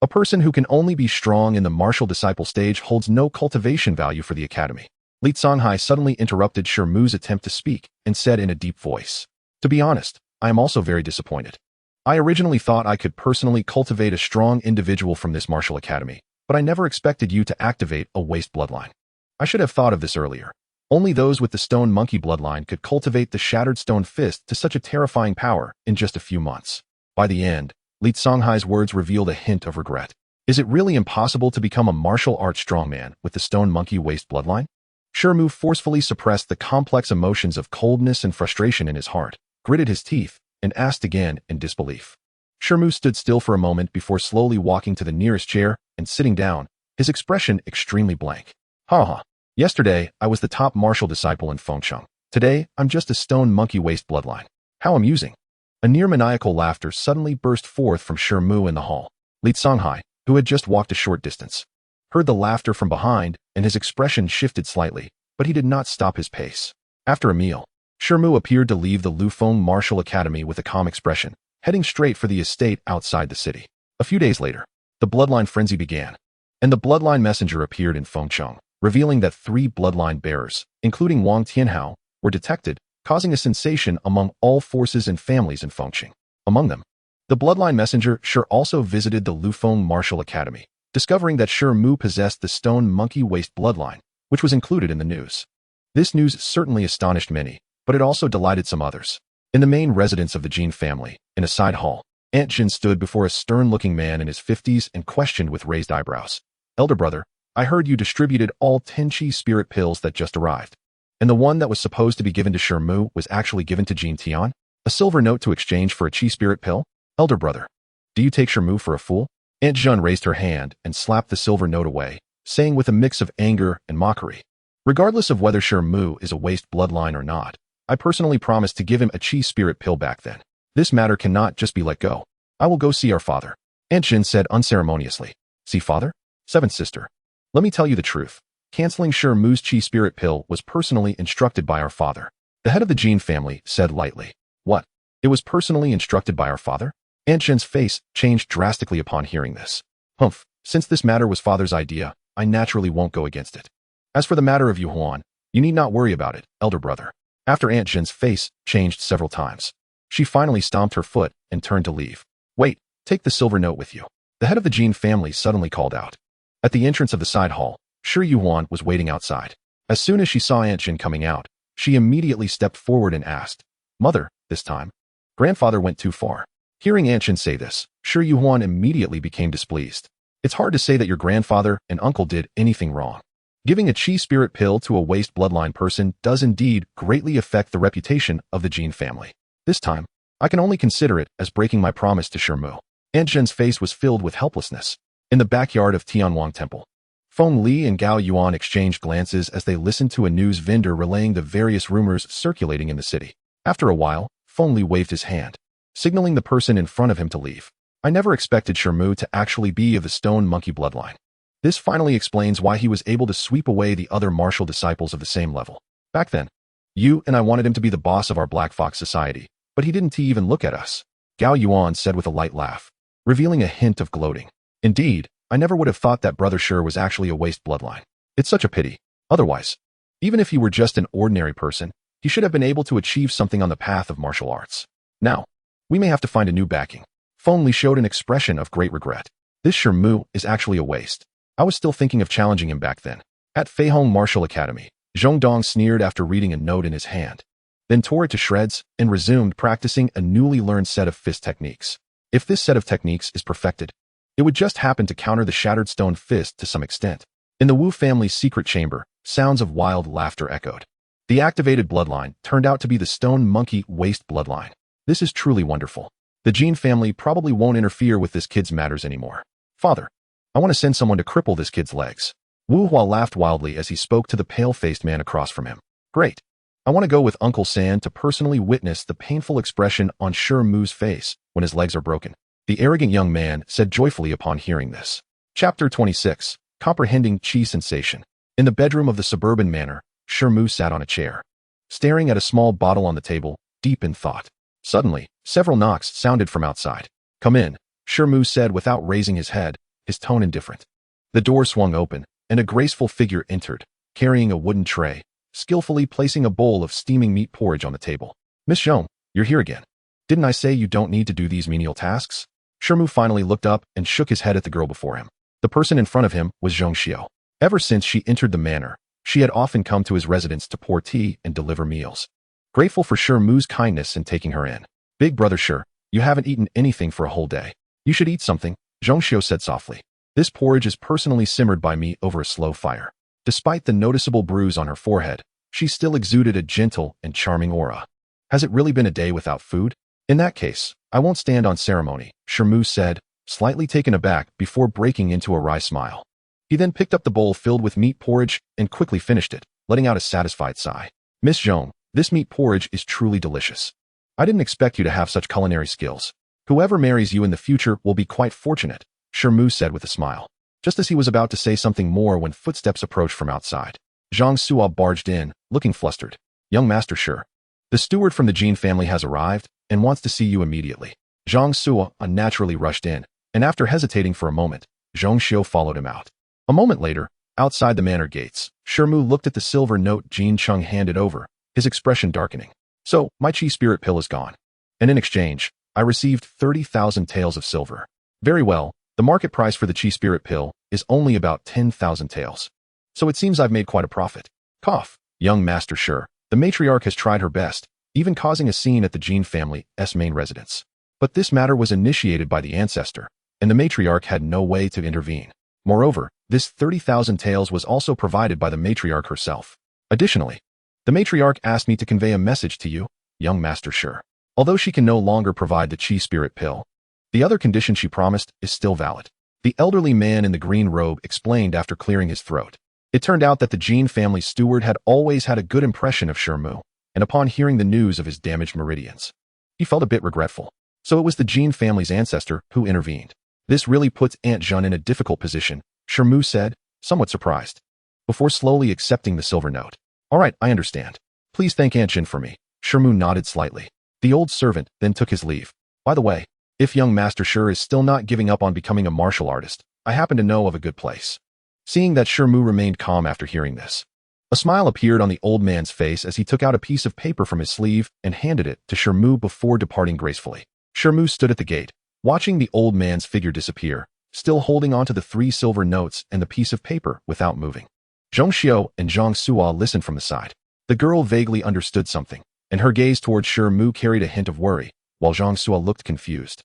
A person who can only be strong in the martial disciple stage holds no cultivation value for the academy." Li Songhai suddenly interrupted Shi Mu's attempt to speak and said in a deep voice, "To be honest, I am also very disappointed. I originally thought I could personally cultivate a strong individual from this martial academy, but I never expected you to activate a waste bloodline. I should have thought of this earlier. Only those with the stone monkey bloodline could cultivate the shattered stone fist to such a terrifying power in just a few months." By the end, Li Songhai's words revealed a hint of regret. Is it really impossible to become a martial arts strongman with the stone monkey waste bloodline? Shi Mu forcefully suppressed the complex emotions of coldness and frustration in his heart, gritted his teeth, and asked again in disbelief. Shi Mu stood still for a moment before slowly walking to the nearest chair and sitting down, his expression extremely blank. "Ha. Yesterday, I was the top martial disciple in Fengcheng. Today, I'm just a stone monkey waste bloodline. How amusing." A near-maniacal laughter suddenly burst forth from Shi Mu in the hall. Li Songhai, who had just walked a short distance, heard the laughter from behind and his expression shifted slightly, but he did not stop his pace. After a meal, Shi Mu appeared to leave the Feng Martial Academy with a calm expression, heading straight for the estate outside the city. A few days later, the bloodline frenzy began, and the bloodline messenger appeared in Fengcheng, revealing that 3 bloodline bearers, including Wang Tianhao, were detected, causing a sensation among all forces and families in Fengcheng. Among them, the bloodline messenger Shi also visited the Feng Martial Academy, discovering that Shi Mu possessed the stone monkey waste bloodline, which was included in the news. This news certainly astonished many, but it also delighted some others. In the main residence of the Jin family, in a side hall, Aunt Jin stood before a stern-looking man in his 50s and questioned with raised eyebrows. "Elder brother, I heard you distributed all 10 chi spirit pills that just arrived. And the one that was supposed to be given to Shi Mu was actually given to Jin Tian? A silver note to exchange for a chi spirit pill? Elder brother, do you take Shi Mu for a fool?" Aunt Jin raised her hand and slapped the silver note away, saying with a mix of anger and mockery, "Regardless of whether Shi Mu is a waste bloodline or not, I personally promised to give him a chi spirit pill back then. This matter cannot just be let go. I will go see our father." Aunt Jin said unceremoniously. "See father? Seventh sister. Let me tell you the truth. Canceling Shi Mu's chi spirit pill was personally instructed by our father." The head of the Jin family said lightly. "What? It was personally instructed by our father?" Aunt Jin's face changed drastically upon hearing this. "Humph, since this matter was father's idea, I naturally won't go against it. As for the matter of Yuhuan, you need not worry about it, elder brother." After Aunt Jin's face changed several times, she finally stomped her foot and turned to leave. "Wait, take the silver note with you." The head of the Jin family suddenly called out. At the entrance of the side hall, Shi Yuhuan was waiting outside. As soon as she saw Aunt Jin coming out, she immediately stepped forward and asked, "Mother, this time? Grandfather went too far." Hearing Aunt Jin say this, Shi Yuhuan immediately became displeased. "It's hard to say that your grandfather and uncle did anything wrong. Giving a chi spirit pill to a waste bloodline person does indeed greatly affect the reputation of the Jin family. This time, I can only consider it as breaking my promise to Shi Mu." Aunt Jin's face was filled with helplessness. In the backyard of Tianwang Temple, Feng Li and Gao Yuan exchanged glances as they listened to a news vendor relaying the various rumors circulating in the city. After a while, Feng Li waved his hand, signaling the person in front of him to leave. "I never expected Shi Mu to actually be of the stone monkey bloodline. This finally explains why he was able to sweep away the other martial disciples of the same level. Back then, you and I wanted him to be the boss of our Black Fox society, but he didn't even look at us," Gao Yuan said with a light laugh, revealing a hint of gloating. "Indeed, I never would have thought that Brother Shi was actually a waste bloodline. It's such a pity. Otherwise, even if he were just an ordinary person, he should have been able to achieve something on the path of martial arts. Now, we may have to find a new backing." Feng Li showed an expression of great regret. "This Shi Mu is actually a waste. I was still thinking of challenging him back then." At Feihong Martial Academy, Zhongdong sneered after reading a note in his hand, then tore it to shreds and resumed practicing a newly learned set of fist techniques. If this set of techniques is perfected, it would just happen to counter the shattered stone fist to some extent. In the Wu family's secret chamber, sounds of wild laughter echoed. The activated bloodline turned out to be the stone monkey waste bloodline. "This is truly wonderful. The Jin family probably won't interfere with this kid's matters anymore. Father, I want to send someone to cripple this kid's legs." Wu Hua laughed wildly as he spoke to the pale-faced man across from him. "Great. I want to go with Uncle San to personally witness the painful expression on Shi Mu's face when his legs are broken," the arrogant young man said joyfully upon hearing this. Chapter 26. Comprehending Chi Sensation. In the bedroom of the suburban manor, Shi Mu sat on a chair, staring at a small bottle on the table, deep in thought. Suddenly, several knocks sounded from outside. "Come in," Shi Mu said without raising his head, his tone indifferent. The door swung open, and a graceful figure entered, carrying a wooden tray, skillfully placing a bowl of steaming meat porridge on the table. "Miss Zhong, you're here again. Didn't I say you don't need to do these menial tasks?" Shi Mu finally looked up and shook his head at the girl before him. The person in front of him was Xianxiao. Ever since she entered the manor, she had often come to his residence to pour tea and deliver meals. Grateful for Shi Mu's kindness in taking her in. "Big brother Shi, you haven't eaten anything for a whole day. You should eat something," Xianxiao said softly. "This porridge is personally simmered by me over a slow fire." Despite the noticeable bruise on her forehead, she still exuded a gentle and charming aura. "Has it really been a day without food? In that case, I won't stand on ceremony," Shi Mu said, slightly taken aback before breaking into a wry smile. He then picked up the bowl filled with meat porridge and quickly finished it, letting out a satisfied sigh. "Miss Zhong, this meat porridge is truly delicious. I didn't expect you to have such culinary skills. Whoever marries you in the future will be quite fortunate," Shi Mu said with a smile. just as he was about to say something more when footsteps approached from outside. Xianxia barged in, looking flustered. Young Master Shi, the steward from the Jin family has arrived and wants to see you immediately. Xianxia unnaturally rushed in, and after hesitating for a moment, Xianxia followed him out. A moment later, outside the manor gates, Shi Mu looked at the silver note Jin Chung handed over, his expression darkening. So, my chi spirit pill is gone. And in exchange, I received 30,000 taels of silver. Very well, the market price for the chi spirit pill is only about 10,000 taels. So it seems I've made quite a profit. Cough. Young Master Shi, the matriarch has tried her best, even causing a scene at the Jin family's main residence. But this matter was initiated by the ancestor, and the matriarch had no way to intervene. Moreover, this 30,000 taels was also provided by the matriarch herself. Additionally, the matriarch asked me to convey a message to you, young Master Shi. Although she can no longer provide the chi spirit pill, the other condition she promised is still valid. The elderly man in the green robe explained after clearing his throat. It turned out that the Jin family steward had always had a good impression of Shi Mu, and upon hearing the news of his damaged meridians, he felt a bit regretful. So it was the Jin family's ancestor who intervened. This really puts Aunt Jun in a difficult position, Shi Mu said, somewhat surprised, before slowly accepting the silver note. All right, I understand. Please thank Aunt Jin for me. Shi Mu nodded slightly. The old servant then took his leave. By the way, if young Master Shi is still not giving up on becoming a martial artist, I happen to know of a good place. Seeing that Shi Mu remained calm after hearing this, a smile appeared on the old man's face as he took out a piece of paper from his sleeve and handed it to Shi Mu before departing gracefully. Shi Mu stood at the gate, watching the old man's figure disappear, still holding onto the 3 silver notes and the piece of paper without moving. Zhongxiao and Xianxia listened from the side. The girl vaguely understood something, and her gaze towards Shi Mu carried a hint of worry, while Xianxia looked confused,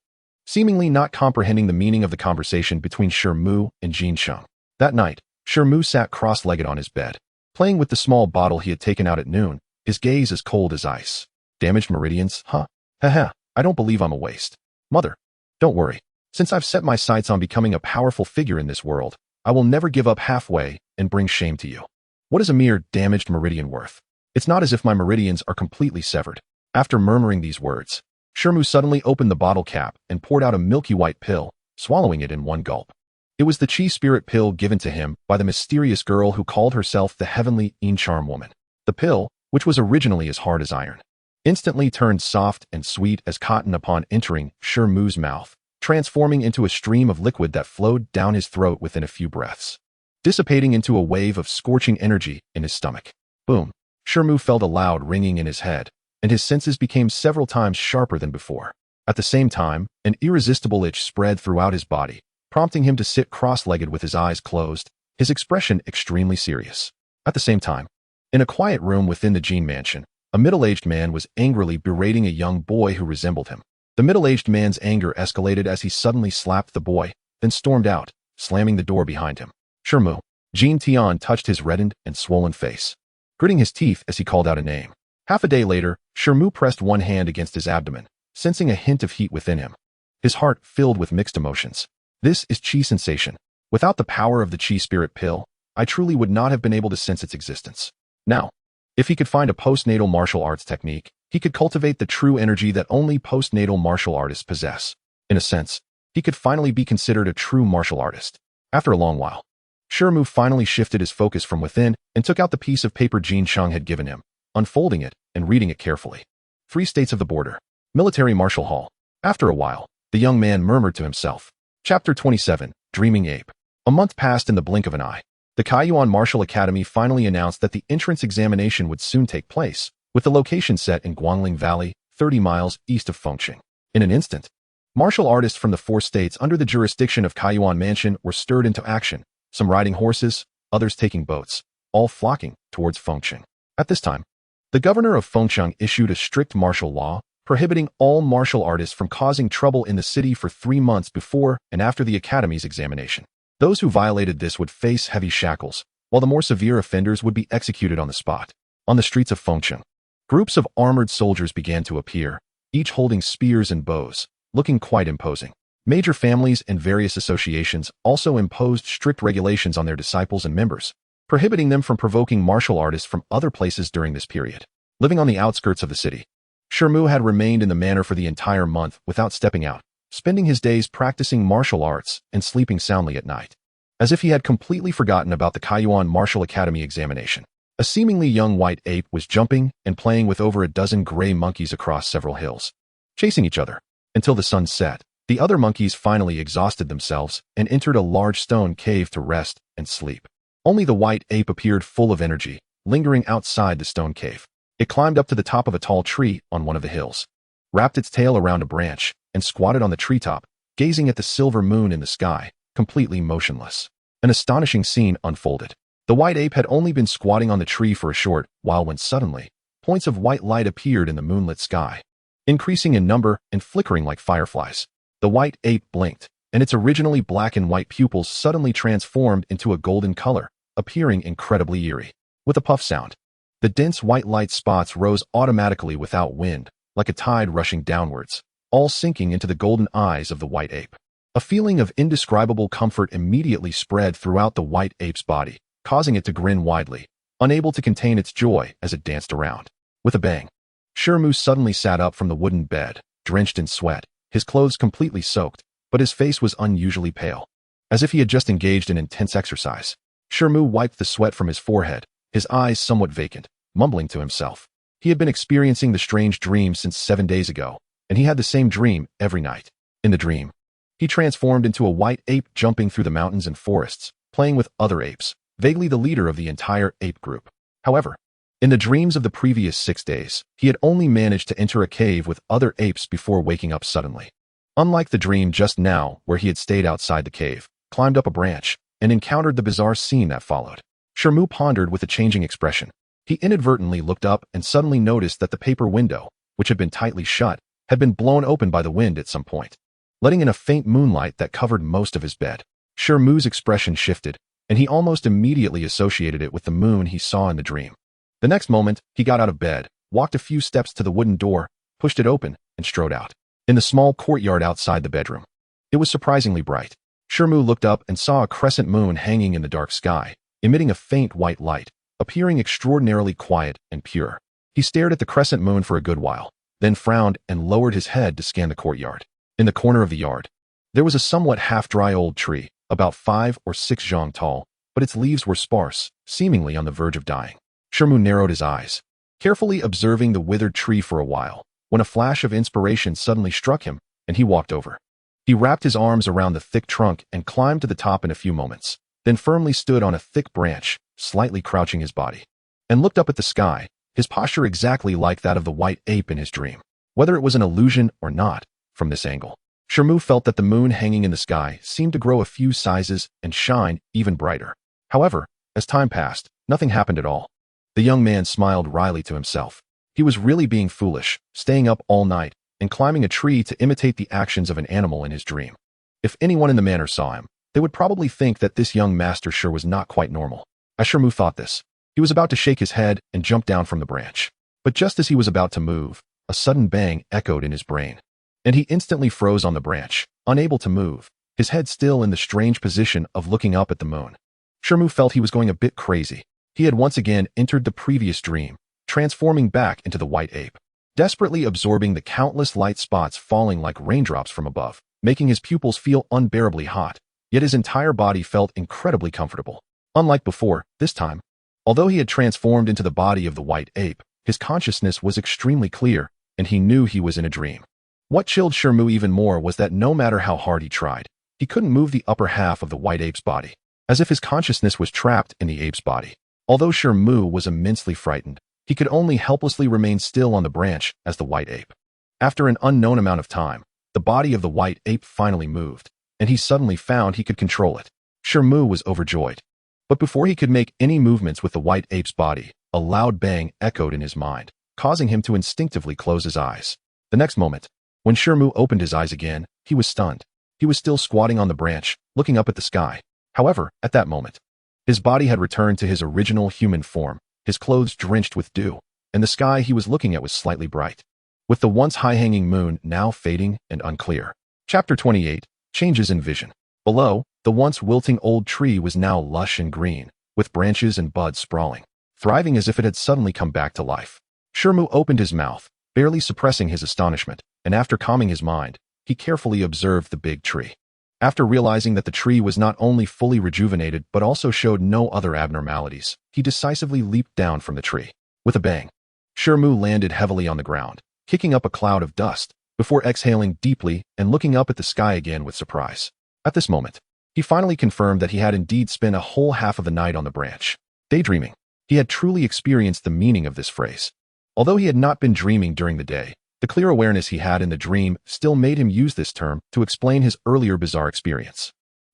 seemingly not comprehending the meaning of the conversation between Shi Mu and Jin Chung. That night, Shi Mu sat cross-legged on his bed, playing with the small bottle he had taken out at noon, his gaze as cold as ice. Damaged meridians, huh? Haha, I don't believe I'm a waste. Mother, don't worry. Since I've set my sights on becoming a powerful figure in this world, I will never give up halfway and bring shame to you. What is a mere damaged meridian worth? It's not as if my meridians are completely severed. After murmuring these words, Shi Mu suddenly opened the bottle cap and poured out a milky white pill, swallowing it in one gulp. It was the chi spirit pill given to him by the mysterious girl who called herself the heavenly Charm woman. The pill, which was originally as hard as iron, instantly turned soft and sweet as cotton upon entering Shi Mu's mouth, transforming into a stream of liquid that flowed down his throat within a few breaths, dissipating into a wave of scorching energy in his stomach. Boom! Shi Mu felt a loud ringing in his head, and his senses became several times sharper than before. At the same time, an irresistible itch spread throughout his body, prompting him to sit cross-legged with his eyes closed, his expression extremely serious. At the same time, in a quiet room within the Jin mansion, a middle-aged man was angrily berating a young boy who resembled him. The middle-aged man's anger escalated as he suddenly slapped the boy, then stormed out, slamming the door behind him. Shi Mu. Jin Tian touched his reddened and swollen face, gritting his teeth as he called out a name. Half a day later, Shi Mu pressed one hand against his abdomen, sensing a hint of heat within him. His heart filled with mixed emotions. This is chi sensation. Without the power of the chi spirit pill, I truly would not have been able to sense its existence. Now, if he could find a postnatal martial arts technique, he could cultivate the true energy that only postnatal martial artists possess. In a sense, he could finally be considered a true martial artist. After a long while, Shi Mu finally shifted his focus from within and took out the piece of paper Jin Chung had given him, unfolding it and reading it carefully. 3 states of the border. Military Martial Hall. After a while, the young man murmured to himself. Chapter 27, Dreaming Ape. A month passed in the blink of an eye. The Kaiyuan Martial Academy finally announced that the entrance examination would soon take place, with the location set in Guangling Valley, 30 miles east of Fengqing. In an instant, martial artists from the 4 states under the jurisdiction of Kaiyuan Mansion were stirred into action, some riding horses, others taking boats, all flocking towards Fengqing. At this time, the governor of Fengqing issued a strict martial law, prohibiting all martial artists from causing trouble in the city for 3 months before and after the academy's examination. Those who violated this would face heavy shackles, while the more severe offenders would be executed on the spot. On the streets of Fengqing, groups of armored soldiers began to appear, each holding spears and bows, looking quite imposing. Major families and various associations also imposed strict regulations on their disciples and members, prohibiting them from provoking martial artists from other places during this period. Living on the outskirts of the city, Shi Mu had remained in the manor for the entire month without stepping out, spending his days practicing martial arts and sleeping soundly at night. as if he had completely forgotten about the Kaiyuan Martial Academy examination. A seemingly young white ape was jumping and playing with over a dozen gray monkeys across several hills, chasing each other. Until the sun set, the other monkeys finally exhausted themselves and entered a large stone cave to rest and sleep. Only the white ape appeared full of energy, lingering outside the stone cave. It climbed up to the top of a tall tree on one of the hills, wrapped its tail around a branch, and squatted on the treetop, gazing at the silver moon in the sky, completely motionless. An astonishing scene unfolded. The white ape had only been squatting on the tree for a short while when suddenly, points of white light appeared in the moonlit sky, increasing in number and flickering like fireflies. The white ape blinked, and its originally black and white pupils suddenly transformed into a golden color, appearing incredibly eerie. With a puff sound, the dense white light spots rose automatically without wind, like a tide rushing downwards, all sinking into the golden eyes of the white ape. A feeling of indescribable comfort immediately spread throughout the white ape's body, causing it to grin widely, unable to contain its joy as it danced around. With a bang, Shi Mu suddenly sat up from the wooden bed, drenched in sweat, his clothes completely soaked, but his face was unusually pale, as if he had just engaged in intense exercise. Shi Mu wiped the sweat from his forehead, his eyes somewhat vacant, mumbling to himself. He had been experiencing the strange dream since 7 days ago, and he had the same dream every night. In the dream, he transformed into a white ape jumping through the mountains and forests, playing with other apes, vaguely the leader of the entire ape group. However, in the dreams of the previous 6 days, he had only managed to enter a cave with other apes before waking up suddenly. Unlike the dream just now, where he had stayed outside the cave, climbed up a branch, and encountered the bizarre scene that followed. Shi Mu pondered with a changing expression. He inadvertently looked up and suddenly noticed that the paper window, which had been tightly shut, had been blown open by the wind at some point, letting in a faint moonlight that covered most of his bed. Shi Mu's expression shifted, and he almost immediately associated it with the moon he saw in the dream. The next moment, he got out of bed, walked a few steps to the wooden door, pushed it open, and strode out. In the small courtyard outside the bedroom, it was surprisingly bright. Shi Mu looked up and saw a crescent moon hanging in the dark sky, emitting a faint white light, appearing extraordinarily quiet and pure. He stared at the crescent moon for a good while, then frowned and lowered his head to scan the courtyard. In the corner of the yard, there was a somewhat half-dry old tree, about 5 or 6 zhang tall, but its leaves were sparse, seemingly on the verge of dying. Shi Mu narrowed his eyes, carefully observing the withered tree for a while, when a flash of inspiration suddenly struck him, and he walked over. He wrapped his arms around the thick trunk and climbed to the top in a few moments, then firmly stood on a thick branch, slightly crouching his body, and looked up at the sky, his posture exactly like that of the white ape in his dream. Whether it was an illusion or not, from this angle, Shi Mu felt that the moon hanging in the sky seemed to grow a few sizes and shine even brighter. However, as time passed, nothing happened at all. The young man smiled wryly to himself. He was really being foolish, staying up all night, and climbing a tree to imitate the actions of an animal in his dream. If anyone in the manor saw him, they would probably think that this young master sure was not quite normal. As Shi Mu thought this, he was about to shake his head and jump down from the branch. But just as he was about to move, a sudden bang echoed in his brain, and he instantly froze on the branch, unable to move, his head still in the strange position of looking up at the moon. Shi Mu felt he was going a bit crazy. He had once again entered the previous dream, transforming back into the white ape, desperately absorbing the countless light spots falling like raindrops from above, making his pupils feel unbearably hot, yet his entire body felt incredibly comfortable. Unlike before, this time, although he had transformed into the body of the white ape, his consciousness was extremely clear, and he knew he was in a dream. What chilled Shi Mu even more was that no matter how hard he tried, he couldn't move the upper half of the white ape's body, as if his consciousness was trapped in the ape's body. Although Shi Mu was immensely frightened, he could only helplessly remain still on the branch as the white ape. After an unknown amount of time, the body of the white ape finally moved, and he suddenly found he could control it. Shi Mu was overjoyed. But before he could make any movements with the white ape's body, a loud bang echoed in his mind, causing him to instinctively close his eyes. The next moment, when Shi Mu opened his eyes again, he was stunned. He was still squatting on the branch, looking up at the sky. However, at that moment, his body had returned to his original human form, his clothes drenched with dew, and the sky he was looking at was slightly bright, with the once high-hanging moon now fading and unclear. Chapter 28, Changes in Vision. Below, the once wilting old tree was now lush and green, with branches and buds sprawling, thriving as if it had suddenly come back to life. Shi Mu opened his mouth, barely suppressing his astonishment, and after calming his mind, he carefully observed the big tree. After realizing that the tree was not only fully rejuvenated but also showed no other abnormalities, he decisively leaped down from the tree. With a bang, Shi Mu landed heavily on the ground, kicking up a cloud of dust, before exhaling deeply and looking up at the sky again with surprise. At this moment, he finally confirmed that he had indeed spent a whole half of the night on the branch. Daydreaming. He had truly experienced the meaning of this phrase. Although he had not been dreaming during the day, the clear awareness he had in the dream still made him use this term to explain his earlier bizarre experience.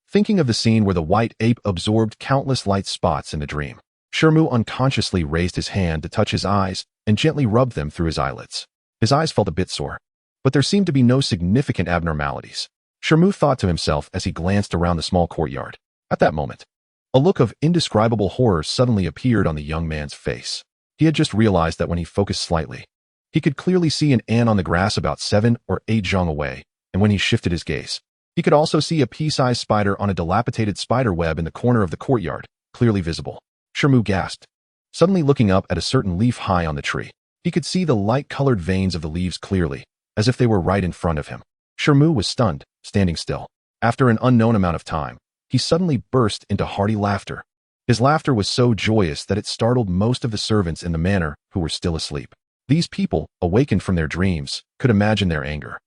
Thinking of the scene where the white ape absorbed countless light spots in the dream, Shi Mu unconsciously raised his hand to touch his eyes and gently rubbed them through his eyelids. His eyes felt a bit sore, but there seemed to be no significant abnormalities. Shi Mu thought to himself as he glanced around the small courtyard. At that moment, a look of indescribable horror suddenly appeared on the young man's face. He had just realized that when he focused slightly, he could clearly see an ant on the grass about 7 or 8 zhang away, and when he shifted his gaze, he could also see a pea-sized spider on a dilapidated spider web in the corner of the courtyard, clearly visible. Shi Mu gasped. Suddenly looking up at a certain leaf high on the tree, he could see the light-colored veins of the leaves clearly, as if they were right in front of him. Shi Mu was stunned, standing still. After an unknown amount of time, he suddenly burst into hearty laughter. His laughter was so joyous that it startled most of the servants in the manor who were still asleep. These people, awakened from their dreams, could imagine their anger.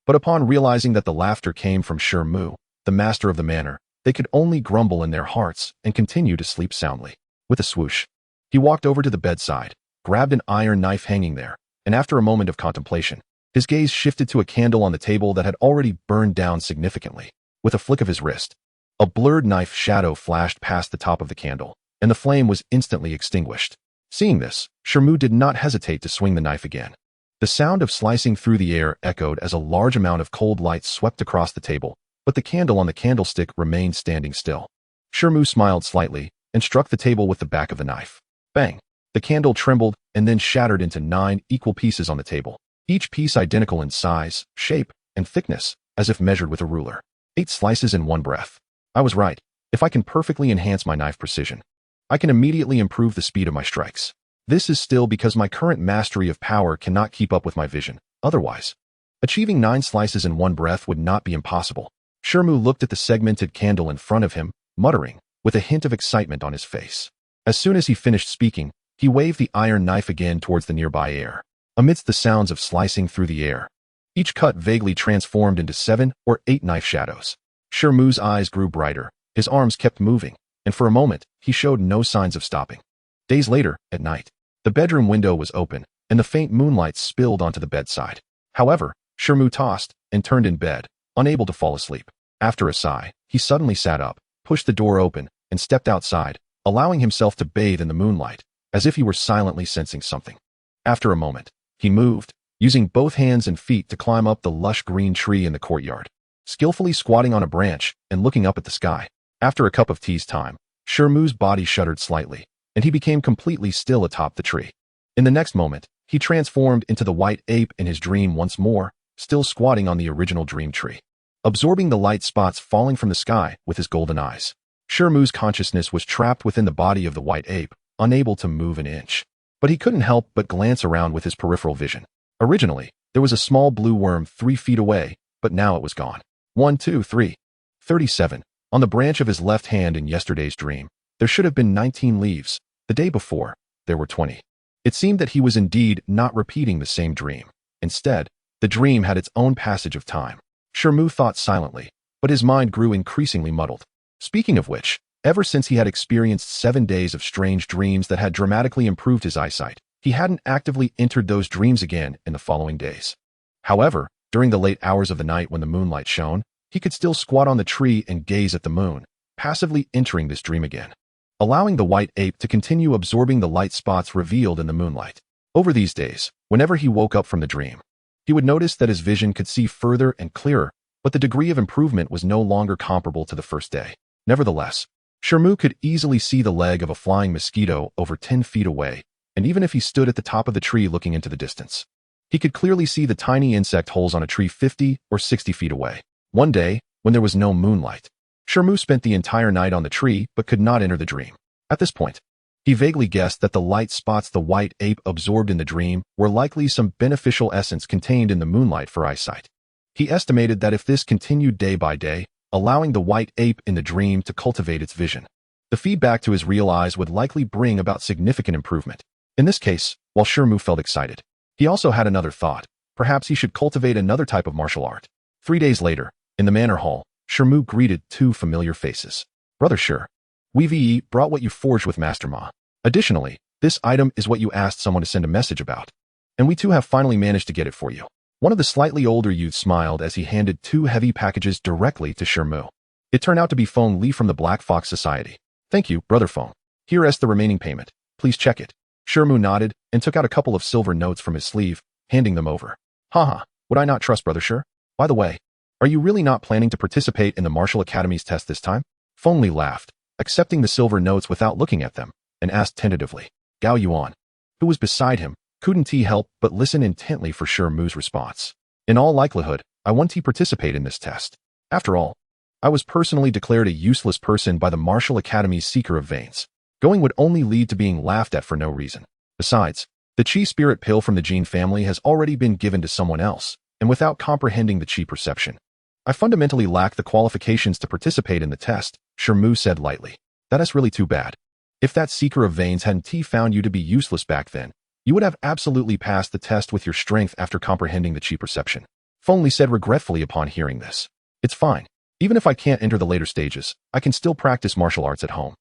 But upon realizing that the laughter came from Shi Mu, the master of the manor, they could only grumble in their hearts and continue to sleep soundly. With a swoosh, he walked over to the bedside, grabbed an iron knife hanging there, and after a moment of contemplation, his gaze shifted to a candle on the table that had already burned down significantly. With a flick of his wrist, a blurred knife shadow flashed past the top of the candle, and the flame was instantly extinguished. Seeing this, Shi Mu did not hesitate to swing the knife again. The sound of slicing through the air echoed as a large amount of cold light swept across the table, but the candle on the candlestick remained standing still. Shi Mu smiled slightly and struck the table with the back of the knife. Bang! The candle trembled and then shattered into 9 equal pieces on the table, each piece identical in size, shape, and thickness, as if measured with a ruler. 8 slices in one breath. I was right. If I can perfectly enhance my knife precision, I can immediately improve the speed of my strikes. This is still because my current mastery of power cannot keep up with my vision. Otherwise, achieving 9 slices in one breath would not be impossible. Shi Mu looked at the segmented candle in front of him, muttering, with a hint of excitement on his face. As soon as he finished speaking, he waved the iron knife again towards the nearby air. Amidst the sounds of slicing through the air, each cut vaguely transformed into 7 or 8 knife shadows. Shi Mu's eyes grew brighter, his arms kept moving, and for a moment, he showed no signs of stopping. Days later, at night, the bedroom window was open, and the faint moonlight spilled onto the bedside. However, Shi Mu tossed and turned in bed, unable to fall asleep. After a sigh, he suddenly sat up, pushed the door open, and stepped outside, allowing himself to bathe in the moonlight, as if he were silently sensing something. After a moment, he moved, using both hands and feet to climb up the lush green tree in the courtyard, skillfully squatting on a branch and looking up at the sky. After a cup of tea's time, Shi Mu's body shuddered slightly, and he became completely still atop the tree. In the next moment, he transformed into the white ape in his dream once more, still squatting on the original dream tree, absorbing the light spots falling from the sky with his golden eyes. Shi Mu's consciousness was trapped within the body of the white ape, unable to move an inch. But he couldn't help but glance around with his peripheral vision. Originally, there was a small blue worm 3 feet away, but now it was gone. 1, 2, 3. 37. On the branch of his left hand in yesterday's dream, there should have been 19 leaves. The day before, there were 20. It seemed that he was indeed not repeating the same dream. Instead, the dream had its own passage of time. Shi Mu thought silently, but his mind grew increasingly muddled. Speaking of which, ever since he had experienced 7 days of strange dreams that had dramatically improved his eyesight, he hadn't actively entered those dreams again in the following days. However, during the late hours of the night when the moonlight shone, he could still squat on the tree and gaze at the moon, passively entering this dream again, allowing the white ape to continue absorbing the light spots revealed in the moonlight. Over these days, whenever he woke up from the dream, he would notice that his vision could see further and clearer, but the degree of improvement was no longer comparable to the first day. Nevertheless, Shi Mu could easily see the leg of a flying mosquito over 10 feet away, and even if he stood at the top of the tree looking into the distance, he could clearly see the tiny insect holes on a tree 50 or 60 feet away. One day, when there was no moonlight, Shi Mu spent the entire night on the tree but could not enter the dream. At this point, he vaguely guessed that the light spots the white ape absorbed in the dream were likely some beneficial essence contained in the moonlight for eyesight. He estimated that if this continued day by day, allowing the white ape in the dream to cultivate its vision. The feedback to his real eyes would likely bring about significant improvement. In this case, while Shi Mu felt excited, he also had another thought. Perhaps he should cultivate another type of martial art. 3 days later, in the manor hall, Shi Mu greeted two familiar faces. Brother Shi, we brought what you forged with Master Ma. Additionally, this item is what you asked someone to send a message about. And we too have finally managed to get it for you. One of the slightly older youths smiled as he handed two heavy packages directly to Shi Mu. It turned out to be Feng Li from the Black Fox Society. Thank you, Brother Feng. Here is the remaining payment. Please check it. Shi Mu nodded and took out a couple of silver notes from his sleeve, handing them over. Haha, would I not trust Brother Shi? By the way, are you really not planning to participate in the Martial Academy's test this time? Feng Li laughed, accepting the silver notes without looking at them, and asked tentatively. Kaiyuan, who was beside him, couldn't he help but listen intently for Shi Mu's response. In all likelihood, I want to participate in this test. After all, I was personally declared a useless person by the Martial Academy's Seeker of Veins. Going would only lead to being laughed at for no reason. Besides, the Qi spirit pill from the Jin family has already been given to someone else, and without comprehending the Qi perception, I fundamentally lack the qualifications to participate in the test, Shi Mu said lightly. That is really too bad. If that Seeker of Veins hadn't found you to be useless back then, you would have absolutely passed the test with your strength after comprehending the Qi perception. Feng Li said regretfully upon hearing this. It's fine. Even if I can't enter the later stages, I can still practice martial arts at home.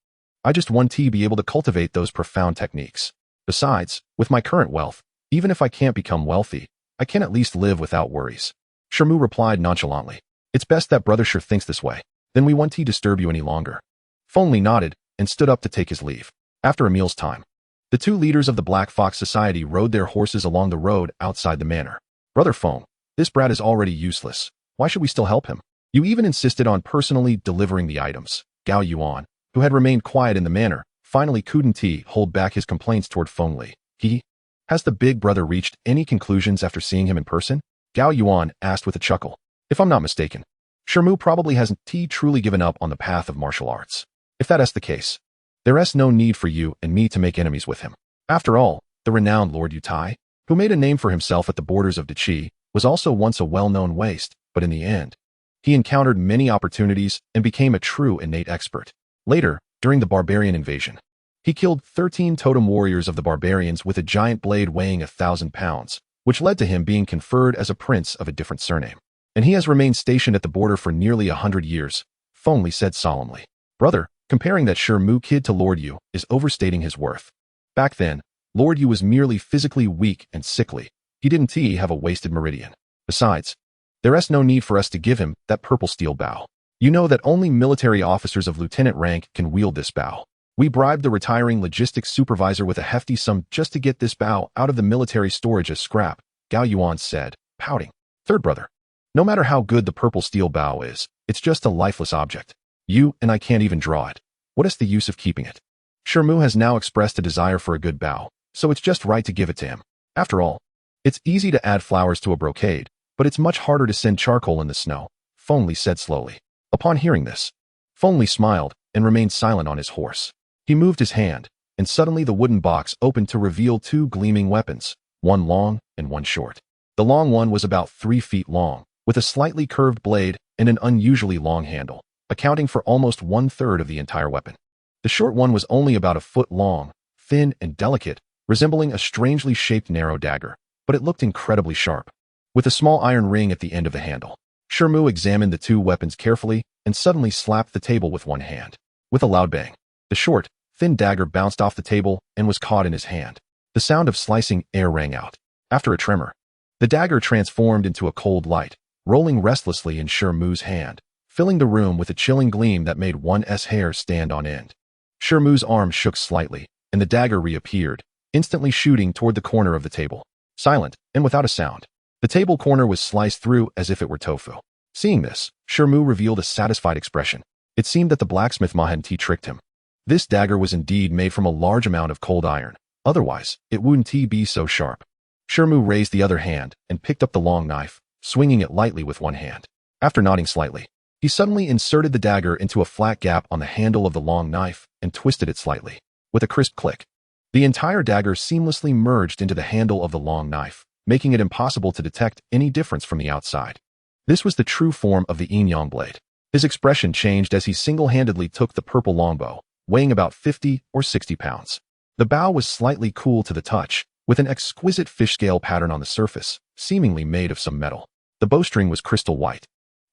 I just want to be able to cultivate those profound techniques. Besides, with my current wealth, even if I can't become wealthy, I can at least live without worries. Shi Mu replied nonchalantly. It's best that Brother Shi thinks this way. Then we won't disturb you any longer. Feng Li nodded and stood up to take his leave. After a meal's time, the two leaders of the Black Fox Society rode their horses along the road outside the manor. Brother Feng, this brat is already useless. Why should we still help him? You even insisted on personally delivering the items. Kaiyuan, who had remained quiet in the manor, finally couldn't hold back his complaints toward Feng Li. Has the big brother reached any conclusions after seeing him in person? Kaiyuan asked with a chuckle. If I'm not mistaken, Shi Mu probably hasn't truly given up on the path of martial arts. If that is the case, there is no need for you and me to make enemies with him. After all, the renowned Lord Yutai, who made a name for himself at the borders of the Qi, was also once a well-known waste, but in the end, he encountered many opportunities and became a true innate expert. Later, during the barbarian invasion, he killed 13 totem warriors of the barbarians with a giant blade weighing 1,000 pounds, which led to him being conferred as a prince of a different surname. And he has remained stationed at the border for nearly 100 years, Feng Li said solemnly. Brother, comparing that Shi Mu kid to Lord Yu is overstating his worth. Back then, Lord Yu was merely physically weak and sickly. He didn't have a wasted meridian. Besides, there is no need for us to give him that purple steel bow. You know that only military officers of lieutenant rank can wield this bow. We bribed the retiring logistics supervisor with a hefty sum just to get this bow out of the military storage as scrap, Kaiyuan said, pouting. Third brother, no matter how good the purple steel bow is, it's just a lifeless object. You and I can't even draw it. What is the use of keeping it? Shi Mu has now expressed a desire for a good bow, so it's just right to give it to him. After all, it's easy to add flowers to a brocade, but it's much harder to send charcoal in the snow, Feng Li said slowly. Upon hearing this, Feng Li smiled and remained silent on his horse. He moved his hand, and suddenly the wooden box opened to reveal two gleaming weapons, one long and one short. The long one was about 3 feet long, with a slightly curved blade and an unusually long handle, accounting for almost 1/3 of the entire weapon. The short one was only about a foot long, thin and delicate, resembling a strangely shaped narrow dagger, but it looked incredibly sharp, with a small iron ring at the end of the handle. Shi Mu examined the two weapons carefully and suddenly slapped the table with one hand. With a loud bang, the short, thin dagger bounced off the table and was caught in his hand. The sound of slicing air rang out. After a tremor, the dagger transformed into a cold light, rolling restlessly in Shi Mu's hand, filling the room with a chilling gleam that made one's hair stand on end. Shi Mu's arm shook slightly, and the dagger reappeared, instantly shooting toward the corner of the table. Silent, and without a sound, the table corner was sliced through as if it were tofu. Seeing this, Shi Mu revealed a satisfied expression. It seemed that the blacksmith ma hadn't tricked him. This dagger was indeed made from a large amount of cold iron. Otherwise, it wouldn't be so sharp. Shi Mu raised the other hand and picked up the long knife, swinging it lightly with one hand. After nodding slightly, he suddenly inserted the dagger into a flat gap on the handle of the long knife and twisted it slightly. With a crisp click, the entire dagger seamlessly merged into the handle of the long knife, making it impossible to detect any difference from the outside. This was the true form of the yin-yang blade. His expression changed as he single-handedly took the purple longbow, weighing about 50 or 60 pounds. The bow was slightly cool to the touch, with an exquisite fish scale pattern on the surface, seemingly made of some metal. The bowstring was crystal white,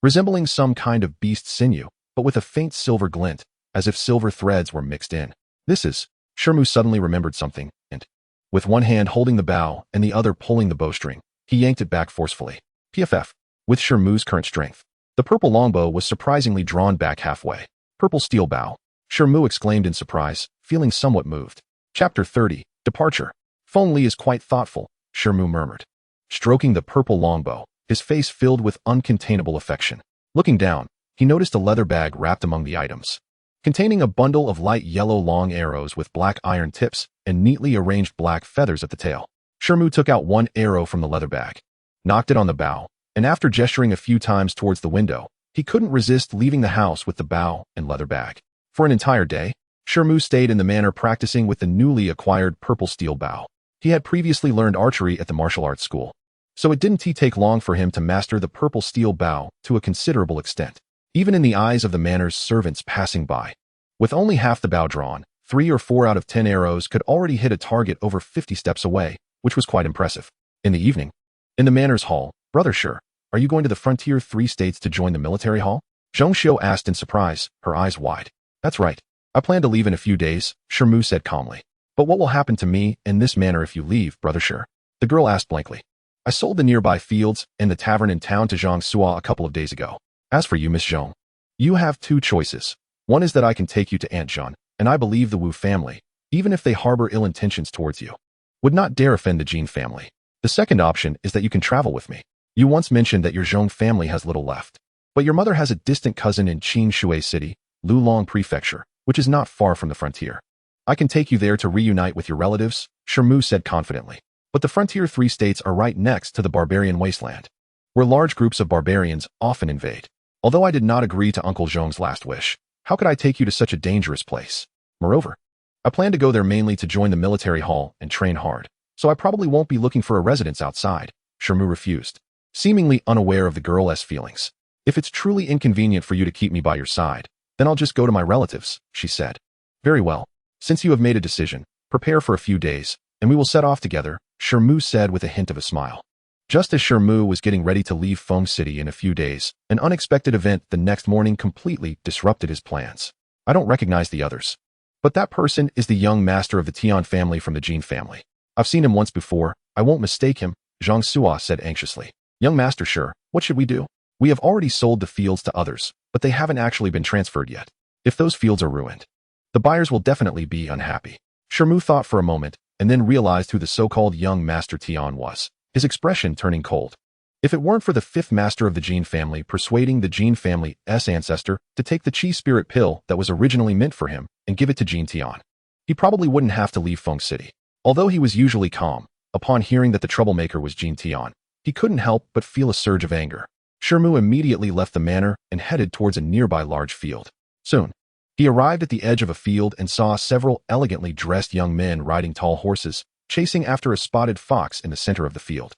resembling some kind of beast sinew, but with a faint silver glint, as if silver threads were mixed in. This is... Shi Mu suddenly remembered something, and, with one hand holding the bow and the other pulling the bowstring, he yanked it back forcefully. PFF. With Shi Mu's current strength, the purple longbow was surprisingly drawn back halfway. Purple steel bow. Shi Mu exclaimed in surprise, feeling somewhat moved. Chapter 30. Departure. Feng Li is quite thoughtful, Shi Mu murmured, stroking the purple longbow, his face filled with uncontainable affection. Looking down, he noticed a leather bag wrapped among the items, containing a bundle of light yellow long arrows with black iron tips and neatly arranged black feathers at the tail. Shi Mu took out one arrow from the leather bag, knocked it on the bow, and after gesturing a few times towards the window, he couldn't resist leaving the house with the bow and leather bag. For an entire day, Shi Mu stayed in the manor practicing with the newly acquired purple steel bow. He had previously learned archery at the martial arts school, so it didn't take long for him to master the purple steel bow to a considerable extent, even in the eyes of the manor's servants passing by. With only half the bow drawn, 3 or 4 out of 10 arrows could already hit a target over 50 steps away, which was quite impressive. In the evening, in the manor's hall, Brother Shi, are you going to the frontier 3 states to join the military hall? Xianxiao asked in surprise, her eyes wide. That's right. I plan to leave in a few days, Shi Mu said calmly. But what will happen to me and this manor if you leave, Brother Shi? The girl asked blankly. I sold the nearby fields and the tavern in town to Xianxia a couple of days ago. As for you, Miss Zhong, you have 2 choices. One is that I can take you to Aunt Zhan, and I believe the Wu family, even if they harbor ill intentions towards you, would not dare offend the Jin family. The second option is that you can travel with me. You once mentioned that your Zhong family has little left, but your mother has a distant cousin in Qin City, Lulong Prefecture, which is not far from the frontier. I can take you there to reunite with your relatives, Shi Mu said confidently. But the frontier 3 states are right next to the barbarian wasteland, where large groups of barbarians often invade. Although I did not agree to Uncle Zhong's last wish, how could I take you to such a dangerous place? Moreover, I plan to go there mainly to join the military hall and train hard, so I probably won't be looking for a residence outside. Shi Mu refused, seemingly unaware of the girl's feelings. If it's truly inconvenient for you to keep me by your side, then I'll just go to my relatives, she said. Very well. Since you have made a decision, prepare for a few days, and we will set off together, Shi Mu said with a hint of a smile. Just as Shi Mu was getting ready to leave Feng City in a few days, an unexpected event the next morning completely disrupted his plans. I don't recognize the others, but that person is the young master of the Tian family from the Jin family. I've seen him once before. I won't mistake him, Zhang Sua said anxiously. Young master Shi, what should we do? We have already sold the fields to others, but they haven't actually been transferred yet. If those fields are ruined, the buyers will definitely be unhappy. Shi Mu thought for a moment, and then realized who the so-called young master Tian was, his expression turning cold. If it weren't for the 5th master of the Jin family persuading the Jin family's ancestor to take the Qi spirit pill that was originally meant for him and give it to Jin Tian, he probably wouldn't have to leave Feng City. Although he was usually calm, upon hearing that the troublemaker was Jin Tian, he couldn't help but feel a surge of anger. Shi Mu immediately left the manor and headed towards a nearby large field. Soon, he arrived at the edge of a field and saw several elegantly dressed young men riding tall horses, chasing after a spotted fox in the center of the field.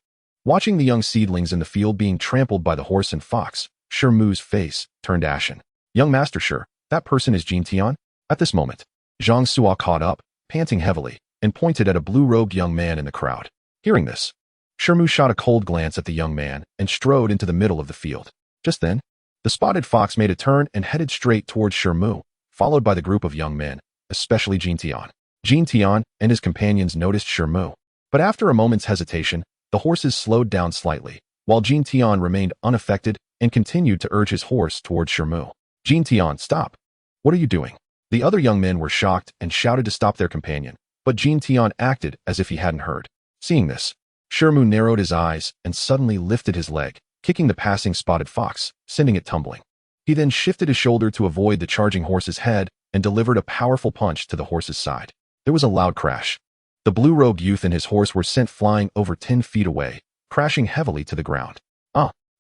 Watching the young seedlings in the field being trampled by the horse and fox, Shi Mu's face turned ashen. Young Master Shi, that person is Jin Tian? At this moment, Zhang Sua caught up, panting heavily, and pointed at a blue-robed young man in the crowd. Hearing this, Shi Mu shot a cold glance at the young man and strode into the middle of the field. Just then, the spotted fox made a turn and headed straight towards Shi Mu, followed by the group of young men, especially Jin Tian. Jin Tian and his companions noticed Shi Mu, but after a moment's hesitation, the horses slowed down slightly, while Jin Tian remained unaffected and continued to urge his horse towards Shi Mu. Jin Tian, stop! What are you doing? The other young men were shocked and shouted to stop their companion, but Jin Tian acted as if he hadn't heard. Seeing this, Shi Mu narrowed his eyes and suddenly lifted his leg, kicking the passing spotted fox, sending it tumbling. He then shifted his shoulder to avoid the charging horse's head and delivered a powerful punch to the horse's side. There was a loud crash. The blue-robed youth and his horse were sent flying over 10 feet away, crashing heavily to the ground.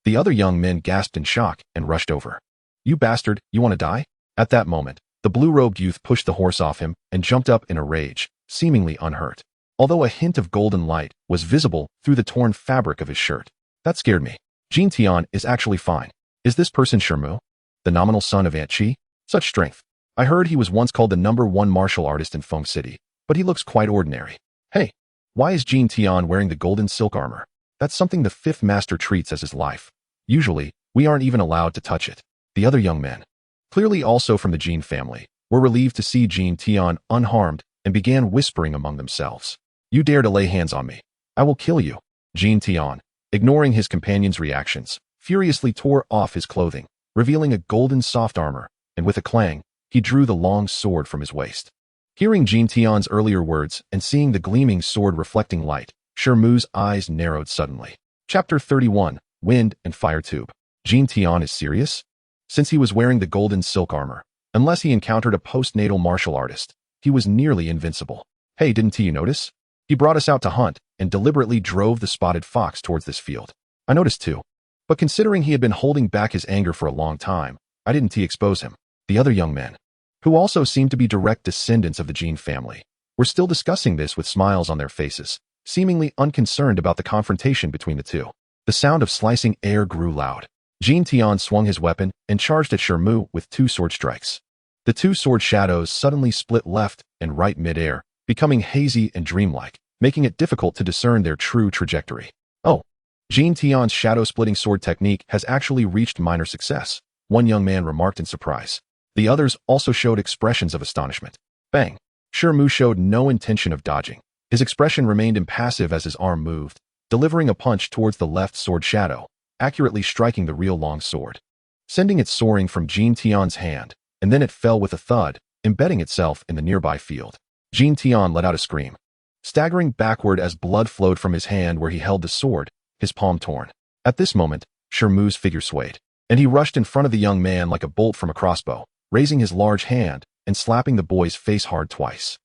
The other young men gasped in shock and rushed over. You bastard, you want to die? At that moment, the blue-robed youth pushed the horse off him and jumped up in a rage, seemingly unhurt, although a hint of golden light was visible through the torn fabric of his shirt. That scared me. Jin Tian is actually fine. Is this person Shi Mu? the nominal son of Aunt Chi? Such strength. I heard he was once called the #1 martial artist in Feng City, but he looks quite ordinary. Hey, why is Jin Tian wearing the golden silk armor? That's something the fifth master treats as his life. Usually, we aren't even allowed to touch it. The other young men, clearly also from the Jin family, were relieved to see Jin Tian unharmed and began whispering among themselves. You dare to lay hands on me. I will kill you. Jin Tian, ignoring his companion's reactions, furiously tore off his clothing, revealing a golden soft armor, and with a clang, he drew the long sword from his waist. Hearing Jin Tian's earlier words and seeing the gleaming sword reflecting light, Shi Mu's eyes narrowed suddenly. Chapter 31, Wind and Fire Tube. Jin Tian is serious? Since he was wearing the golden silk armor, unless he encountered a postnatal martial artist, he was nearly invincible. Hey, didn't you notice? He brought us out to hunt and deliberately drove the spotted fox towards this field. I noticed too. But considering he had been holding back his anger for a long time, I didn't expose him. The other young men, who also seemed to be direct descendants of the Jin family, were still discussing this with smiles on their faces, seemingly unconcerned about the confrontation between the two. The sound of slicing air grew loud. Jin Tian swung his weapon and charged at Shi Mu with 2 sword strikes. The 2 sword shadows suddenly split left and right mid-air, becoming hazy and dreamlike, making it difficult to discern their true trajectory. Oh, Jin Tian's shadow-splitting sword technique has actually reached minor success, one young man remarked in surprise. The others also showed expressions of astonishment. Bang! Shi Mu showed no intention of dodging. His expression remained impassive as his arm moved, delivering a punch towards the left sword shadow, accurately striking the real long sword, sending it soaring from Jin Tian's hand, and then it fell with a thud, embedding itself in the nearby field. Jin Tian let out a scream, staggering backward as blood flowed from his hand where he held the sword, his palm torn. At this moment, Shi Mu's figure swayed, and he rushed in front of the young man like a bolt from a crossbow, raising his large hand and slapping the boy's face hard twice.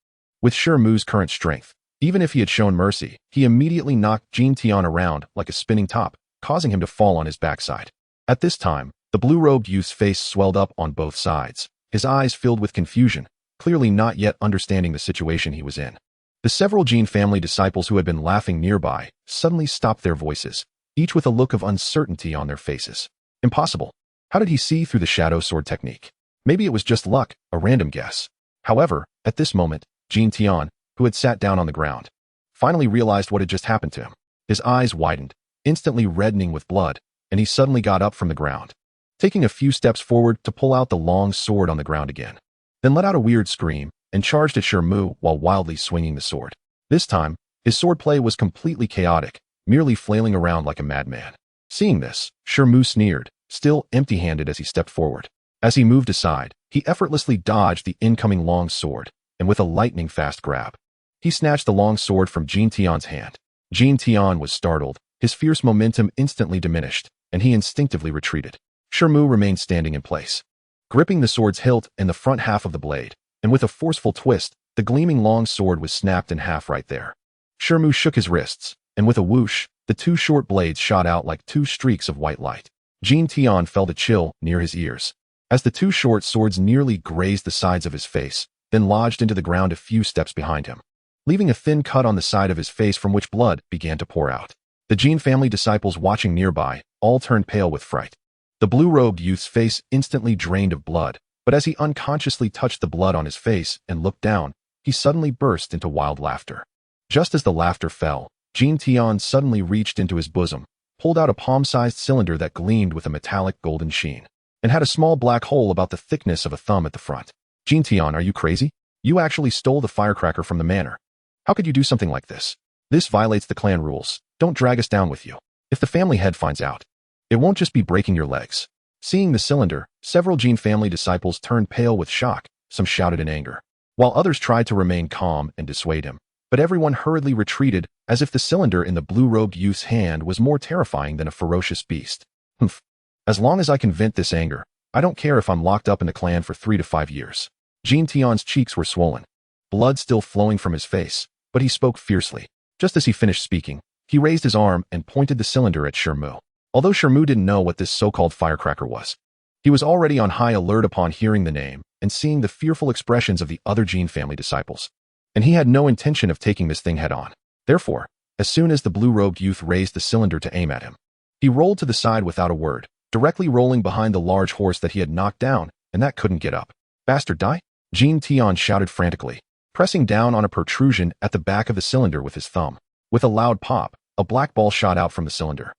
With Shi Mu's current strength, even if he had shown mercy, he immediately knocked Jin Tian around like a spinning top, causing him to fall on his backside. At this time, the blue-robed youth's face swelled up on both sides, his eyes filled with confusion, clearly not yet understanding the situation he was in. The several Jin family disciples who had been laughing nearby suddenly stopped their voices, each with a look of uncertainty on their faces. Impossible. How did he see through the shadow sword technique? Maybe it was just luck, a random guess. However, at this moment, Jin Tian, who had sat down on the ground, finally realized what had just happened to him. His eyes widened, instantly reddening with blood, and he suddenly got up from the ground, taking a few steps forward to pull out the long sword on the ground again, then let out a weird scream and charged at Shi Mu while wildly swinging the sword. This time, his swordplay was completely chaotic, merely flailing around like a madman. Seeing this, Shi Mu sneered, still empty-handed as he stepped forward. As he moved aside, he effortlessly dodged the incoming long sword, and with a lightning-fast grab, he snatched the long sword from Jin Tian's hand. Jin Tian was startled, his fierce momentum instantly diminished, and he instinctively retreated. Shi Mu remained standing in place, gripping the sword's hilt and the front half of the blade, and with a forceful twist, the gleaming long sword was snapped in half right there. Shi Mu shook his wrists, and with a whoosh, the 2 short blades shot out like 2 streaks of white light. Jin Tian felt a chill near his ears, as the 2 short swords nearly grazed the sides of his face, then lodged into the ground a few steps behind him, leaving a thin cut on the side of his face from which blood began to pour out. The Jin family disciples watching nearby all turned pale with fright. The blue-robed youth's face instantly drained of blood, but as he unconsciously touched the blood on his face and looked down, he suddenly burst into wild laughter. Just as the laughter fell, Jin Tian suddenly reached into his bosom, pulled out a palm-sized cylinder that gleamed with a metallic golden sheen, and had a small black hole about the thickness of a thumb at the front. Jin Tian, are you crazy? You actually stole the firecracker from the manor. How could you do something like this? This violates the clan rules. Don't drag us down with you. If the family head finds out, it won't just be breaking your legs. Seeing the cylinder, several Jin family disciples turned pale with shock, some shouted in anger, while others tried to remain calm and dissuade him. But everyone hurriedly retreated as if the cylinder in the blue-robed youth's hand was more terrifying than a ferocious beast. Humph. As long as I can vent this anger, I don't care if I'm locked up in the clan for 3 to 5 years. Jin Tian's cheeks were swollen, blood still flowing from his face, but he spoke fiercely. Just as he finished speaking, he raised his arm and pointed the cylinder at Shi Mu. Although Shi Mu didn't know what this so-called firecracker was, he was already on high alert upon hearing the name and seeing the fearful expressions of the other Jin family disciples. And he had no intention of taking this thing head-on. Therefore, as soon as the blue-robed youth raised the cylinder to aim at him, he rolled to the side without a word, directly rolling behind the large horse that he had knocked down, and that couldn't get up. "Bastard, die!" Jin Tian shouted frantically, pressing down on a protrusion at the back of the cylinder with his thumb. With a loud pop, a black ball shot out from the cylinder,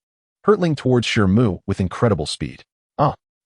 hurtling towards Shi Mu with incredible speed.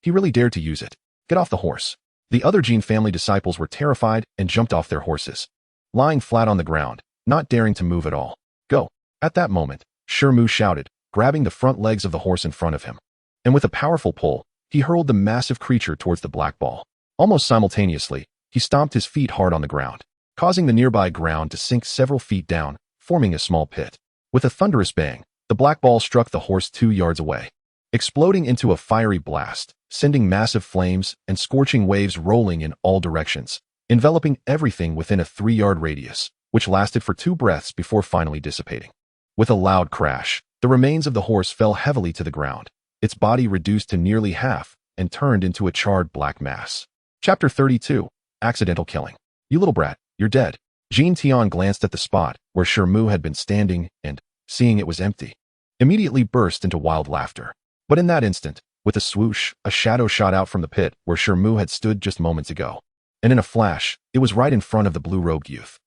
He really dared to use it. "Get off the horse." The other Jin family disciples were terrified and jumped off their horses, lying flat on the ground, not daring to move at all. "Go!" At that moment, Shi Mu shouted, grabbing the front legs of the horse in front of him. And with a powerful pull, he hurled the massive creature towards the black ball. Almost simultaneously, he stomped his feet hard on the ground, causing the nearby ground to sink several feet down, forming a small pit. With a thunderous bang, the black ball struck the horse 2 yards away, exploding into a fiery blast, sending massive flames and scorching waves rolling in all directions, enveloping everything within a 3-yard radius, which lasted for 2 breaths before finally dissipating. With a loud crash, the remains of the horse fell heavily to the ground, its body reduced to nearly half and turned into a charred black mass. Chapter 32. Accidental Killing. "You little brat, you're dead." Jin Tian glanced at the spot where Shi Mu had been standing and, seeing it was empty, immediately burst into wild laughter. But in that instant, with a swoosh, a shadow shot out from the pit where Shi Mu had stood just moments ago. And in a flash, it was right in front of the blue-robed youth.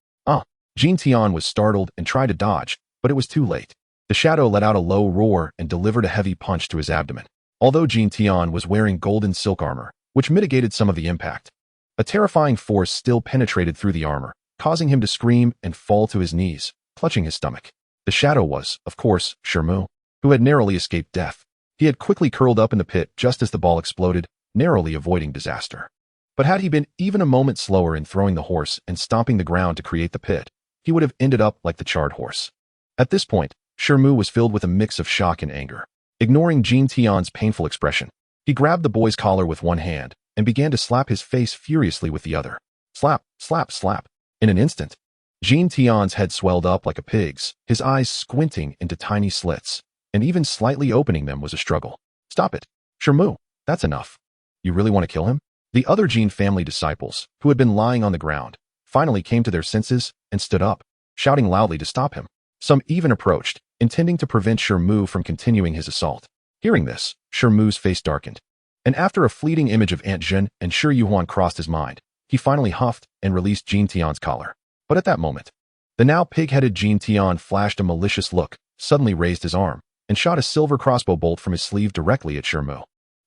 Jin Tian was startled and tried to dodge, but it was too late. The shadow let out a low roar and delivered a heavy punch to his abdomen. Although Jin Tian was wearing golden silk armor, which mitigated some of the impact, a terrifying force still penetrated through the armor, causing him to scream and fall to his knees, clutching his stomach. The shadow was, of course, Shi Mu, who had narrowly escaped death. He had quickly curled up in the pit just as the ball exploded, narrowly avoiding disaster. But had he been even a moment slower in throwing the horse and stomping the ground to create the pit, he would have ended up like the charred horse. At this point, Shi Mu was filled with a mix of shock and anger. Ignoring Jin Tian's painful expression, he grabbed the boy's collar with one hand and began to slap his face furiously with the other. Slap, slap, slap. In an instant, Jin Tian's head swelled up like a pig's, his eyes squinting into tiny slits, and even slightly opening them was a struggle. "Stop it. Shi Mu, that's enough. You really want to kill him?" The other Jin family disciples, who had been lying on the ground, finally came to their senses and stood up, shouting loudly to stop him. Some even approached, intending to prevent Shi Mu from continuing his assault. Hearing this, Shi Mu's face darkened, and after a fleeting image of Aunt Jin and Shi Yuan crossed his mind, he finally huffed and released Jin Tian's collar. But at that moment, the now pig-headed Jin Tian flashed a malicious look, suddenly raised his arm, and shot a silver crossbow bolt from his sleeve directly at Shi Mu.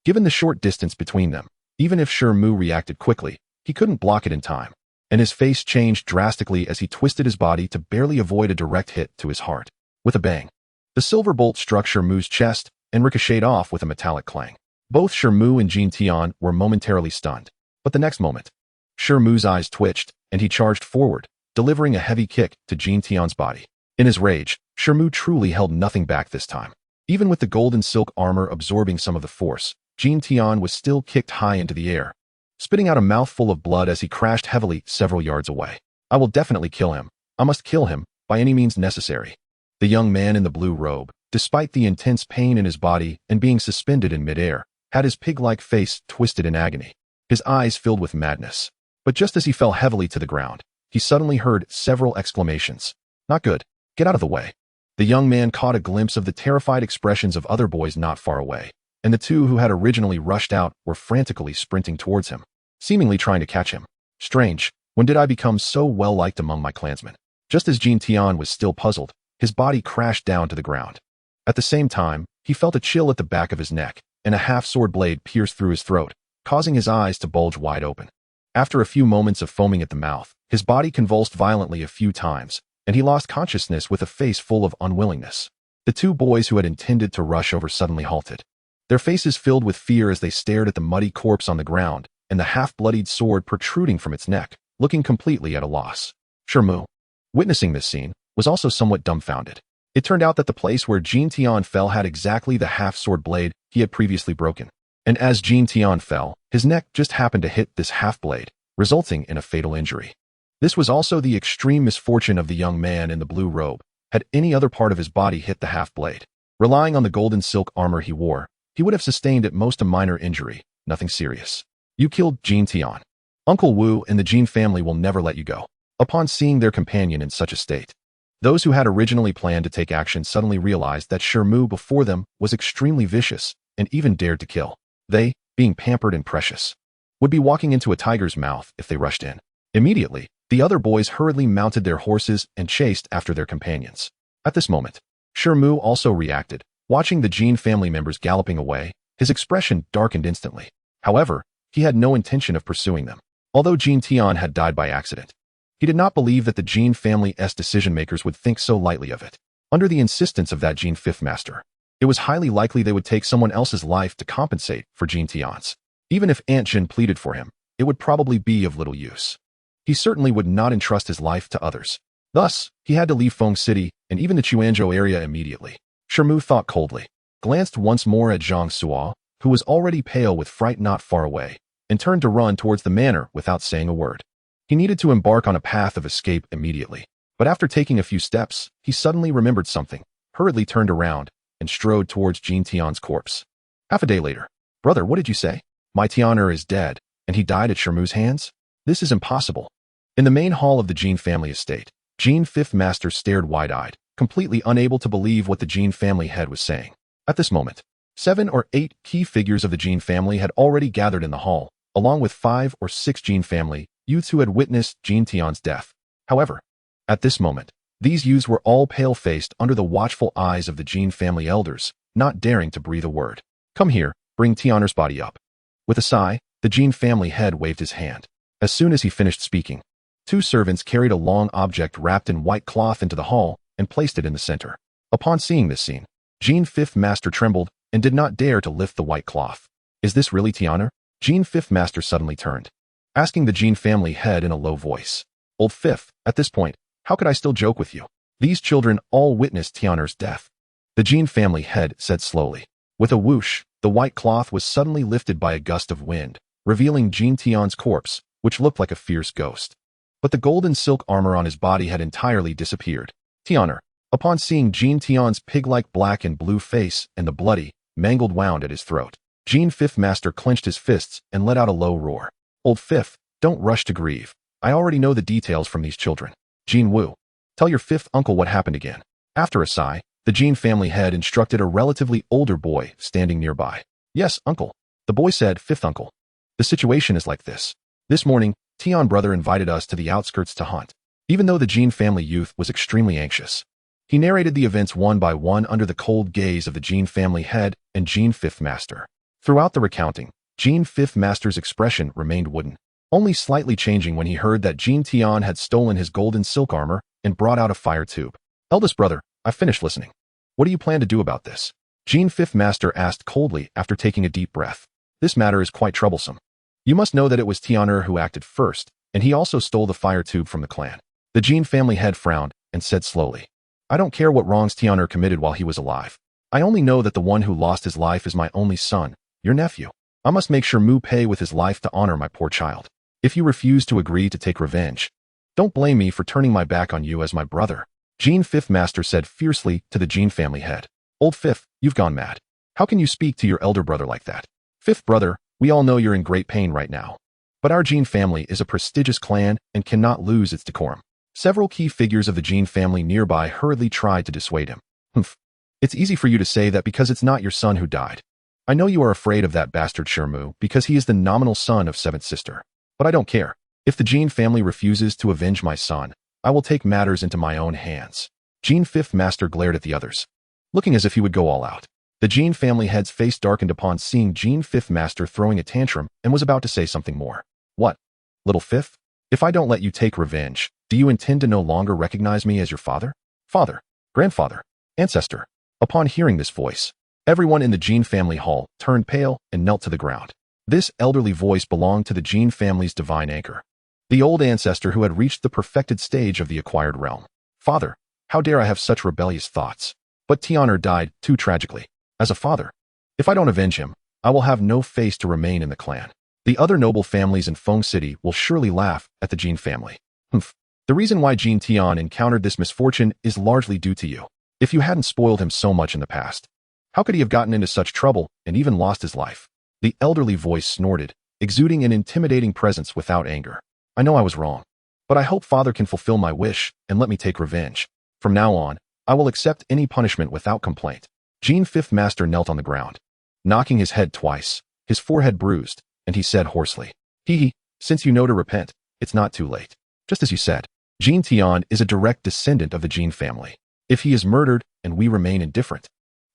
Given the short distance between them, even if Shi Mu reacted quickly, he couldn't block it in time, and his face changed drastically as he twisted his body to barely avoid a direct hit to his heart. With a bang, the silver bolt struck Shi Mu's chest and ricocheted off with a metallic clang. Both Shi Mu and Jin Tian were momentarily stunned, but the next moment, Shi Mu's eyes twitched and he charged forward, delivering a heavy kick to Jin Tian's body. In his rage, Shi Mu truly held nothing back this time. Even with the golden silk armor absorbing some of the force, Jin Tian was still kicked high into the air, spitting out a mouthful of blood as he crashed heavily several yards away. "I will definitely kill him. I must kill him, by any means necessary." The young man in the blue robe, despite the intense pain in his body and being suspended in midair, had his pig-like face twisted in agony, his eyes filled with madness. But just as he fell heavily to the ground, he suddenly heard several exclamations. "Not good. Get out of the way." The young man caught a glimpse of the terrified expressions of other boys not far away, and the two who had originally rushed out were frantically sprinting towards him, seemingly trying to catch him. Strange, when did I become so well-liked among my clansmen? Just as Jin Tian was still puzzled, his body crashed down to the ground. At the same time, he felt a chill at the back of his neck, and a half-sword blade pierced through his throat, causing his eyes to bulge wide open. After a few moments of foaming at the mouth, his body convulsed violently a few times, and he lost consciousness with a face full of unwillingness. The two boys who had intended to rush over suddenly halted, their faces filled with fear as they stared at the muddy corpse on the ground and the half-bloodied sword protruding from its neck, looking completely at a loss. Shi Mu, witnessing this scene, was also somewhat dumbfounded. It turned out that the place where Jin Tian fell had exactly the half-sword blade he had previously broken, and as Jin Tian fell, his neck just happened to hit this half-blade, resulting in a fatal injury. This was also the extreme misfortune of the young man in the blue robe. Had any other part of his body hit the half-blade, relying on the golden silk armor he wore, he would have sustained at most a minor injury, nothing serious. "You killed Jin Tian. Uncle Wu and the Jin family will never let you go." Upon seeing their companion in such a state, those who had originally planned to take action suddenly realized that Shi Mu before them was extremely vicious and even dared to kill. They, being pampered and precious, would be walking into a tiger's mouth if they rushed in. Immediately, the other boys hurriedly mounted their horses and chased after their companions. At this moment, Shi Mu also reacted. Watching the Jin family members galloping away, his expression darkened instantly. However, he had no intention of pursuing them. Although Jin Tian had died by accident, he did not believe that the Jin family's decision-makers would think so lightly of it. Under the insistence of that Jin fifth master, it was highly likely they would take someone else's life to compensate for Jin Tian's. Even if Aunt Jin pleaded for him, it would probably be of little use. He certainly would not entrust his life to others. Thus, he had to leave Feng City and even the Chuanzhou area immediately. Shi Mu thought coldly, glanced once more at Zhang Suo, who was already pale with fright not far away, and turned to run towards the manor without saying a word. He needed to embark on a path of escape immediately. But after taking a few steps, he suddenly remembered something, hurriedly turned around, and strode towards Jin Tian's corpse. Half a day later. Brother, what did you say? My Tianer is dead, and he died at Shi Mu's hands? This is impossible. In the main hall of the Jin family estate, Jin fifth master stared wide-eyed, completely unable to believe what the Jin family head was saying. At this moment, 7 or 8 key figures of the Jin family had already gathered in the hall, along with 5 or 6 Jin family youths who had witnessed Jin Tian's death. However, at this moment, these youths were all pale-faced under the watchful eyes of the Jin family elders, not daring to breathe a word. Come here, bring Tianer's body up. With a sigh, the Jin family head waved his hand. As soon as he finished speaking, 2 servants carried a long object wrapped in white cloth into the hall and placed it in the center. Upon seeing this scene, Jin fifth master trembled and did not dare to lift the white cloth. Is this really Tianer? Jin fifth master suddenly turned, asking the Jin family head in a low voice. Old fifth, at this point, how could I still joke with you? These children all witnessed Tianer's death. The Jin family head said slowly. With a whoosh, the white cloth was suddenly lifted by a gust of wind, revealing Jin Tian's corpse, which looked like a fierce ghost. But the golden silk armor on his body had entirely disappeared. Tianer, upon seeing Jin Tian's pig-like black and blue face and the bloody, mangled wound at his throat, Jin fifth master clenched his fists and let out a low roar. Old fifth, don't rush to grieve. I already know the details from these children. Jin Wu, tell your fifth uncle what happened again. After a sigh, the Jin family head instructed a relatively older boy standing nearby. Yes, uncle. The boy said, fifth uncle. The situation is like this. This morning, Tian brother invited us to the outskirts to hunt. Even though the Jin family youth was extremely anxious, he narrated the events one by one under the cold gaze of the Jin family head and Jin fifth master. Throughout the recounting, Jin fifth master's expression remained wooden, only slightly changing when he heard that Jin Tian had stolen his golden silk armor and brought out a fire tube. Eldest brother, I've finished listening. What do you plan to do about this? Jin fifth master asked coldly after taking a deep breath. This matter is quite troublesome. You must know that it was Tianer who acted first, and he also stole the fire tube from the clan. The Jin family head frowned and said slowly, I don't care what wrongs Tianer committed while he was alive. I only know that the one who lost his life is my only son, your nephew. I must make sure Mu pay with his life to honor my poor child. If you refuse to agree to take revenge, don't blame me for turning my back on you as my brother. Jin fifth master said fiercely to the Jin family head. Old fifth, you've gone mad. How can you speak to your elder brother like that? Fifth brother, we all know you're in great pain right now. But our Jin family is a prestigious clan and cannot lose its decorum. Several key figures of the Jin family nearby hurriedly tried to dissuade him. Humph. It's easy for you to say that because it's not your son who died. I know you are afraid of that bastard Shi Mu because he is the nominal son of seventh sister. But I don't care. If the Jin family refuses to avenge my son, I will take matters into my own hands. Jin fifth master glared at the others, looking as if he would go all out. The Jin family head's face darkened upon seeing Jin fifth master throwing a tantrum and was about to say something more. What? Little fifth? If I don't let you take revenge, do you intend to no longer recognize me as your father? Father, grandfather, ancestor. Upon hearing this voice, everyone in the Jin family hall turned pale and knelt to the ground. This elderly voice belonged to the Jin family's divine anchor, the old ancestor who had reached the perfected stage of the acquired realm. Father, how dare I have such rebellious thoughts? But Tianer died too tragically. As a father, if I don't avenge him, I will have no face to remain in the clan. The other noble families in Feng City will surely laugh at the Jin family. Humph. The reason why Jin Tian encountered this misfortune is largely due to you. If you hadn't spoiled him so much in the past, how could he have gotten into such trouble and even lost his life? The elderly voice snorted, exuding an intimidating presence without anger. I know I was wrong, but I hope father can fulfill my wish and let me take revenge. From now on, I will accept any punishment without complaint. Jin fifth master knelt on the ground, knocking his head twice, his forehead bruised, and he said hoarsely, "Hee, since you know to repent, it's not too late. Just as you said, Jin Tian is a direct descendant of the Jin family. If he is murdered and we remain indifferent,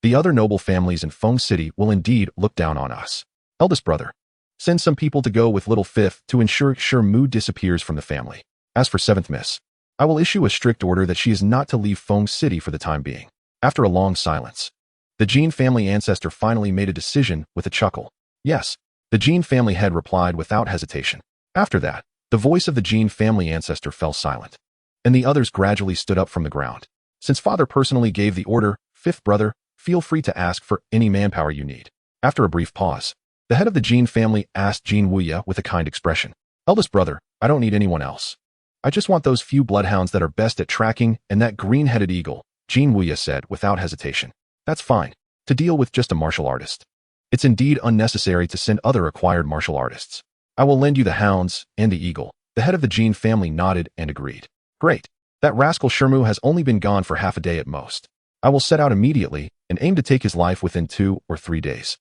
the other noble families in Feng City will indeed look down on us. Eldest brother, send some people to go with little fifth to ensure Shi Mu disappears from the family. As for seventh miss, I will issue a strict order that she is not to leave Feng City for the time being." After a long silence, the Jin family ancestor finally made a decision with a chuckle. "Yes," the Jin family head replied without hesitation. After that, the voice of the Jin family ancestor fell silent, and the others gradually stood up from the ground. "Since father personally gave the order, fifth brother, feel free to ask for any manpower you need." After a brief pause, the head of the Jin family asked Jin Wuya with a kind expression, "Eldest brother, I don't need anyone else. I just want those few bloodhounds that are best at tracking and that green-headed eagle," Jin Wuya said without hesitation. "That's fine, to deal with just a martial artist. It's indeed unnecessary to send other acquired martial artists. I will lend you the hounds and the eagle." The head of the Jin family nodded and agreed. "Great. That rascal Shi Mu has only been gone for half a day at most. I will set out immediately and aim to take his life within 2 or 3 days."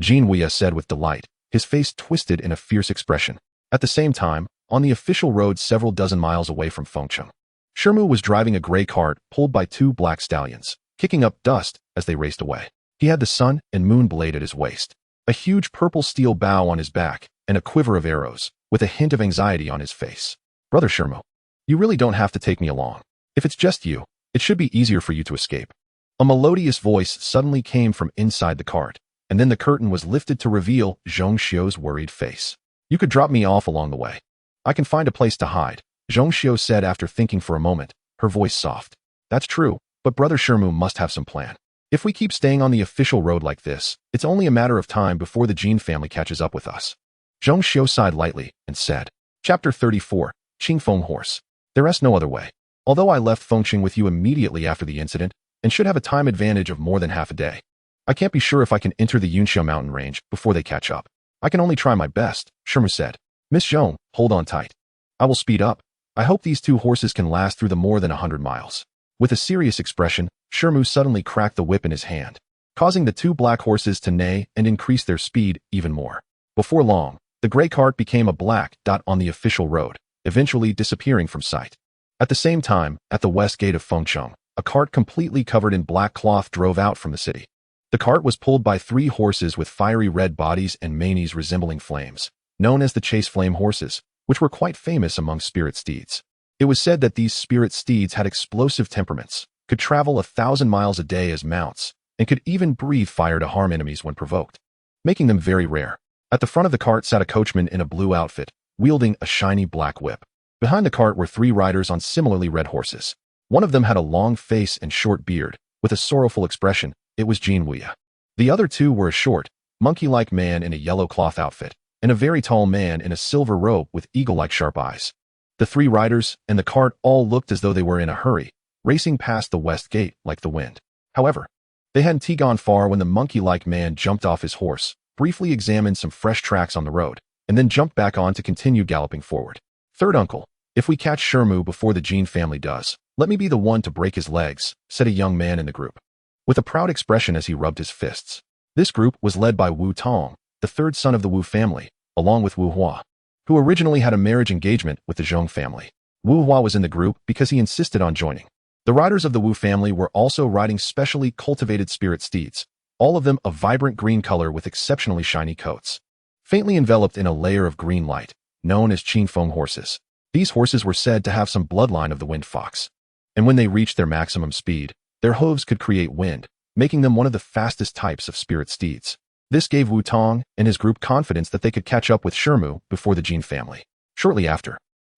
Jin Wuya said with delight, his face twisted in a fierce expression. At the same time, on the official road several dozen miles away from Fengcheng, Shi Mu was driving a gray cart pulled by 2 black stallions, kicking up dust as they raced away. He had the sun and moon blade at his waist, a huge purple steel bow on his back, and a quiver of arrows, with a hint of anxiety on his face. "Brother Shi Mu, you really don't have to take me along. If it's just you, it should be easier for you to escape." A melodious voice suddenly came from inside the cart, and then the curtain was lifted to reveal Zhong Xiu's worried face. "You could drop me off along the way. I can find a place to hide," Zhong Xiu said after thinking for a moment, her voice soft. "That's true, but brother Shi Mu must have some plan. If we keep staying on the official road like this, it's only a matter of time before the Jin family catches up with us." Zhong Xiu sighed lightly and said, Chapter 34, Qingfeng Horse. "There is no other way. Although I left Fengcheng with you immediately after the incident, and should have a time advantage of more than half a day, I can't be sure if I can enter the Yunxiao mountain range before they catch up. I can only try my best," Shi Mu said. "Miss Zhong, hold on tight. I will speed up. I hope these 2 horses can last through the more than 100 miles. With a serious expression, Shi Mu suddenly cracked the whip in his hand, causing the 2 black horses to neigh and increase their speed even more. Before long, the gray cart became a black dot on the official road, eventually disappearing from sight. At the same time, at the west gate of Fengcheng, a cart completely covered in black cloth drove out from the city. The cart was pulled by 3 horses with fiery red bodies and manes resembling flames, known as the chase flame horses, which were quite famous among spirit steeds. It was said that these spirit steeds had explosive temperaments, could travel 1,000 miles a day as mounts, and could even breathe fire to harm enemies when provoked, making them very rare. At the front of the cart sat a coachman in a blue outfit, wielding a shiny black whip. Behind the cart were 3 riders on similarly red horses. One of them had a long face and short beard, with a sorrowful expression. It was Jin Wuya. The other 2 were a short, monkey-like man in a yellow cloth outfit, and a very tall man in a silver robe with eagle-like sharp eyes. The 3 riders and the cart all looked as though they were in a hurry, racing past the west gate like the wind. However, they hadn't gone far when the monkey-like man jumped off his horse, briefly examined some fresh tracks on the road, and then jumped back on to continue galloping forward. "Third uncle, if we catch Shi Mu before the Jin family does, let me be the one to break his legs," said a young man in the group, with a proud expression as he rubbed his fists. This group was led by Wu Tong, the 3rd son of the Wu family, along with Wu Hua, who originally had a marriage engagement with the Zhong family. Wu Hua was in the group because he insisted on joining. The riders of the Wu family were also riding specially cultivated spirit steeds, all of them a vibrant green color with exceptionally shiny coats, faintly enveloped in a layer of green light, known as Qingfeng horses. These horses were said to have some bloodline of the wind fox, and when they reached their maximum speed, their hooves could create wind, making them one of the fastest types of spirit steeds. This gave Wu Tong and his group confidence that they could catch up with Shi Mu before the Jin family. Shortly after,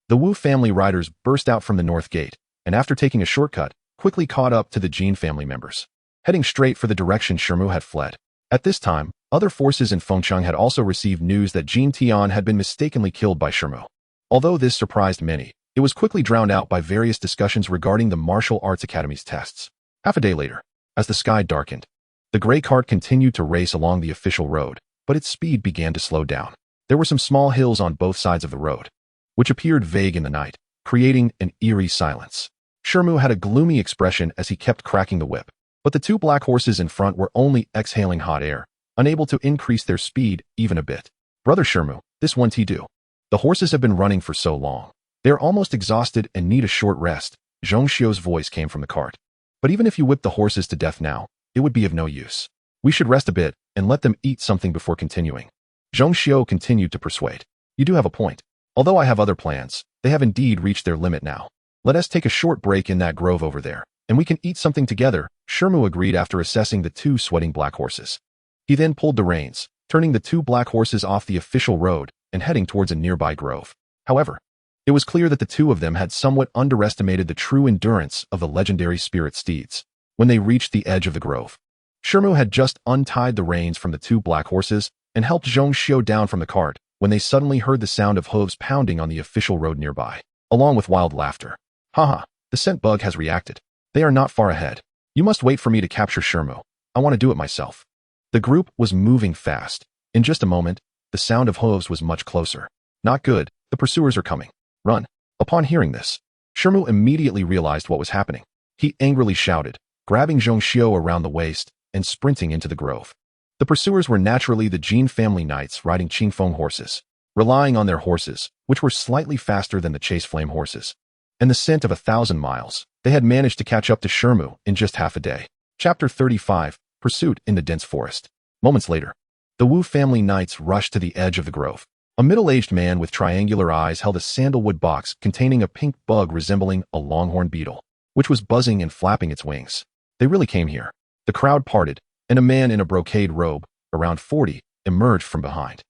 the Wu family riders burst out from the north gate, and after taking a shortcut, quickly caught up to the Jin family members, heading straight for the direction Shi Mu had fled. At this time, other forces in Fengcheng had also received news that Jin Tian had been mistakenly killed by Shi Mu. Although this surprised many, it was quickly drowned out by various discussions regarding the Martial Arts Academy's tests. Half a day later, as the sky darkened, the gray cart continued to race along the official road, but its speed began to slow down. There were some small hills on both sides of the road, which appeared vague in the night, creating an eerie silence. Shi Mu had a gloomy expression as he kept cracking the whip, but the 2 black horses in front were only exhaling hot air, unable to increase their speed even a bit. Brother Shi Mu, this won't do. The horses have been running for so long. They are almost exhausted and need a short rest. Zhong Xiu's voice came from the cart. But even if you whip the horses to death now, it would be of no use. We should rest a bit and let them eat something before continuing. Zhong Xiu continued to persuade. You do have a point. Although I have other plans, they have indeed reached their limit now. Let us take a short break in that grove over there, and we can eat something together. Shi Mu agreed after assessing the two sweating black horses. He then pulled the reins, turning the two black horses off the official road and heading towards a nearby grove. However, it was clear that the two of them had somewhat underestimated the true endurance of the legendary spirit steeds. When they reached the edge of the grove, Shi Mu had just untied the reins from the two black horses and helped Zhong Xiu down from the cart when they suddenly heard the sound of hooves pounding on the official road nearby, along with wild laughter. Haha, the scent bug has reacted. They are not far ahead. You must wait for me to capture Shi Mu. I want to do it myself. The group was moving fast. In just a moment, the sound of hooves was much closer. Not good, the pursuers are coming. Run. Upon hearing this, Shi Mu immediately realized what was happening. He angrily shouted, grabbing Zhong Xiu around the waist and sprinting into the grove. The pursuers were naturally the Jin family knights riding Qingfeng horses, relying on their horses, which were slightly faster than the chase flame horses. And the scent of 1,000 miles, they had managed to catch up to Shi Mu in just half a day. Chapter 35, Pursuit in the Dense Forest. Moments later, the Wu family knights rushed to the edge of the grove. A middle-aged man with triangular eyes held a sandalwood box containing a pink bug resembling a longhorn beetle, which was buzzing and flapping its wings. They really came here. The crowd parted, and a man in a brocade robe, around 40, emerged from behind.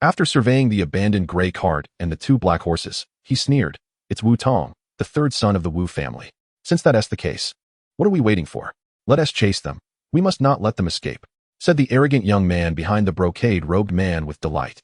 After surveying the abandoned gray cart and the two black horses, he sneered, "It's Wu Tong, the third son of the Wu family. Since that is the case, what are we waiting for? Let us chase them. We must not let them escape," said the arrogant young man behind the brocade-robed man with delight.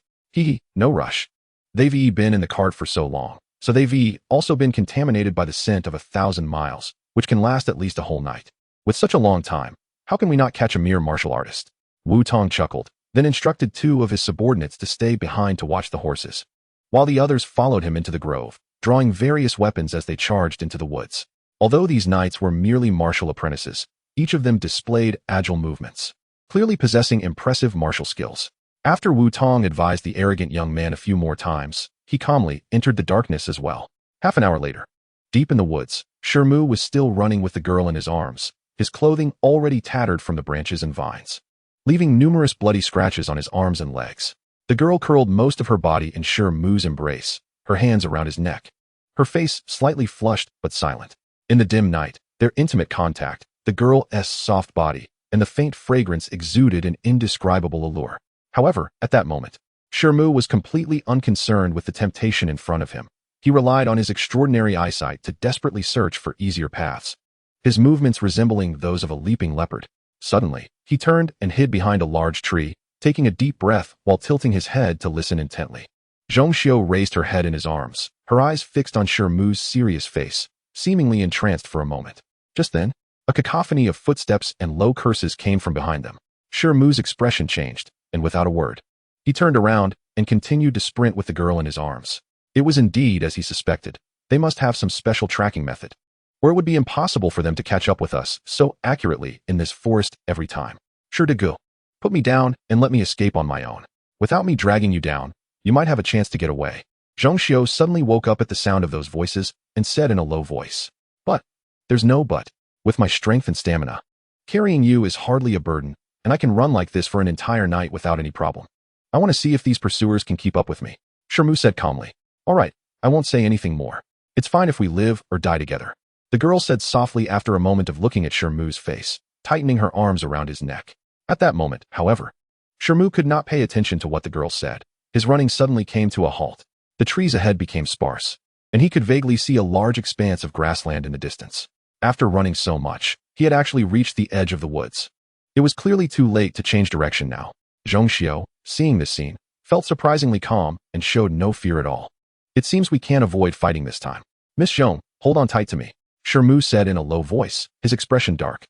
No rush. They've been in the cart for so long, so they've also been contaminated by the scent of 1,000 miles, which can last at least a whole night. With such a long time, how can we not catch a mere martial artist? Wu Tong chuckled, then instructed two of his subordinates to stay behind to watch the horses, while the others followed him into the grove, drawing various weapons as they charged into the woods. Although these knights were merely martial apprentices, each of them displayed agile movements, clearly possessing impressive martial skills. After Wu Tong advised the arrogant young man a few more times, he calmly entered the darkness as well. Half an hour later, deep in the woods, Shi Mu was still running with the girl in his arms, his clothing already tattered from the branches and vines, leaving numerous bloody scratches on his arms and legs. The girl curled most of her body in Shi Mu's embrace, her hands around his neck, her face slightly flushed but silent. In the dim night, their intimate contact, the girl's soft body, and the faint fragrance exuded an indescribable allure. However, at that moment, Shi Mu was completely unconcerned with the temptation in front of him. He relied on his extraordinary eyesight to desperately search for easier paths, his movements resembling those of a leaping leopard. Suddenly, he turned and hid behind a large tree, taking a deep breath while tilting his head to listen intently. Zhong Xiu raised her head in his arms, her eyes fixed on Shi Mu's serious face, seemingly entranced for a moment. Just then, a cacophony of footsteps and low curses came from behind them. Shi Mu's expression changed, and without a word, he turned around and continued to sprint with the girl in his arms. It was indeed as he suspected. They must have some special tracking method, or it would be impossible for them to catch up with us so accurately in this forest every time. Sure to go. Put me down and let me escape on my own. Without me dragging you down, you might have a chance to get away. Zhong Xiu suddenly woke up at the sound of those voices and said in a low voice, "But, there's no but. With my strength and stamina, carrying you is hardly a burden, and I can run like this for an entire night without any problem. I want to see if these pursuers can keep up with me." Shi Mu said calmly. "All right, I won't say anything more. It's fine if we live or die together," the girl said softly after a moment of looking at Shi Mu's face, tightening her arms around his neck. At that moment, however, Shi Mu could not pay attention to what the girl said. His running suddenly came to a halt. The trees ahead became sparse, and he could vaguely see a large expanse of grassland in the distance. After running so much, he had actually reached the edge of the woods. It was clearly too late to change direction now. Zhong Xiu, seeing this scene, felt surprisingly calm and showed no fear at all. "It seems we can't avoid fighting this time. Miss Zhong, hold on tight to me," Shi Mu said in a low voice, his expression dark.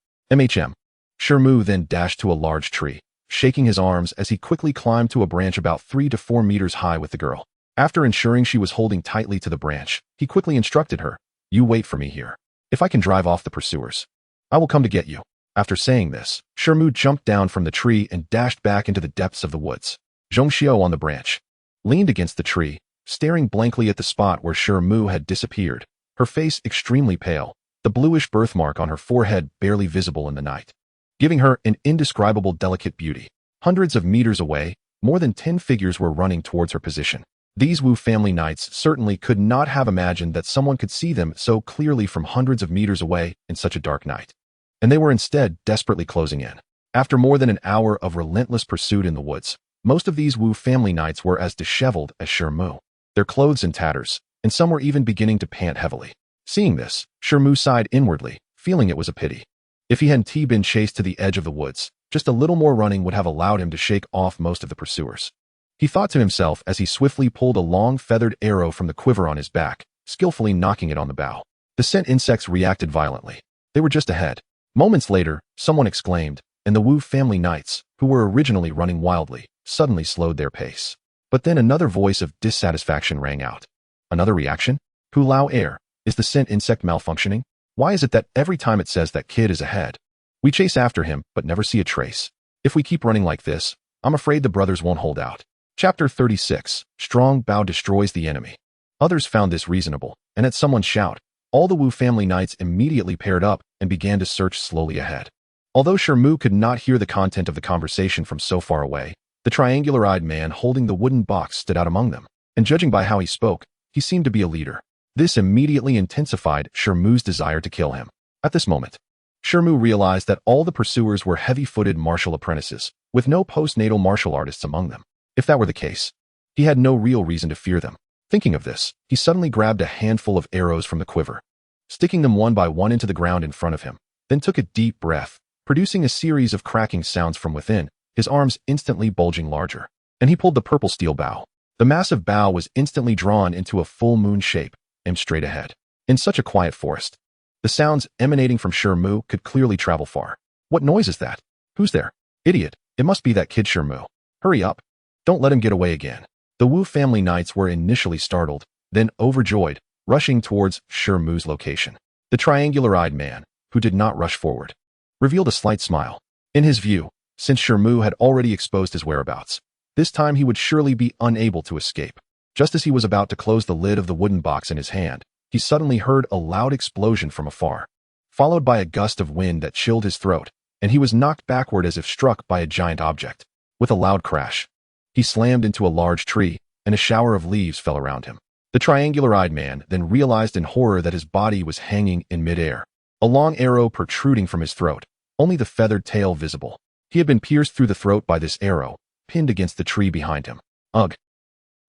Shi Mu then dashed to a large tree, shaking his arms as he quickly climbed to a branch about 3 to 4 meters high with the girl. After ensuring she was holding tightly to the branch, he quickly instructed her, "You wait for me here. If I can drive off the pursuers, I will come to get you." After saying this, Shi Mu jumped down from the tree and dashed back into the depths of the woods. Xianxiao on the branch leaned against the tree, staring blankly at the spot where Shi Mu had disappeared, her face extremely pale, the bluish birthmark on her forehead barely visible in the night, giving her an indescribable delicate beauty. Hundreds of meters away, more than 10 figures were running towards her position. These Wu family knights certainly could not have imagined that someone could see them so clearly from hundreds of meters away in such a dark night. And they were instead desperately closing in. After more than an hour of relentless pursuit in the woods, most of these Wu family knights were as disheveled as Shi Mu, their clothes in tatters, and some were even beginning to pant heavily. Seeing this, Shi Mu sighed inwardly, feeling it was a pity. If he hadn't been chased to the edge of the woods, just a little more running would have allowed him to shake off most of the pursuers. He thought to himself as he swiftly pulled a long feathered arrow from the quiver on his back, skillfully knocking it on the bow. The scent insects reacted violently. They were just ahead. Moments later, someone exclaimed, and the Wu family knights, who were originally running wildly, suddenly slowed their pace. But then another voice of dissatisfaction rang out. Another reaction? Hu Lao Air, is the scent insect malfunctioning? Why is it that every time it says that kid is ahead, we chase after him but never see a trace? If we keep running like this, I'm afraid the brothers won't hold out. Chapter 36, Strong Bow Destroys the Enemy. Others found this reasonable, and at someone's shout, all the Wu family knights immediately paired up and began to search slowly ahead. Although Shi Mu could not hear the content of the conversation from so far away, the triangular-eyed man holding the wooden box stood out among them, and judging by how he spoke, he seemed to be a leader. This immediately intensified Shi Mu's desire to kill him. At this moment, Shi Mu realized that all the pursuers were heavy-footed martial apprentices, with no postnatal martial artists among them. If that were the case, he had no real reason to fear them. Thinking of this, he suddenly grabbed a handful of arrows from the quiver, sticking them one by one into the ground in front of him, then took a deep breath, producing a series of cracking sounds from within, his arms instantly bulging larger. And he pulled the purple steel bow. The massive bow was instantly drawn into a full moon shape, aimed straight ahead. In such a quiet forest, the sounds emanating from Shi Mu could clearly travel far. What noise is that? Who's there? Idiot, it must be that kid Shi Mu. Hurry up. Don't let him get away again. The Wu family knights were initially startled, then overjoyed, rushing towards Shi Mu's location. The triangular-eyed man, who did not rush forward, revealed a slight smile. In his view, since Shi Mu had already exposed his whereabouts, this time he would surely be unable to escape. Just as he was about to close the lid of the wooden box in his hand, he suddenly heard a loud explosion from afar, followed by a gust of wind that chilled his throat, and he was knocked backward as if struck by a giant object. With a loud crash, he slammed into a large tree, and a shower of leaves fell around him. The triangular-eyed man then realized in horror that his body was hanging in midair, a long arrow protruding from his throat, only the feathered tail visible. He had been pierced through the throat by this arrow, pinned against the tree behind him. Ugh!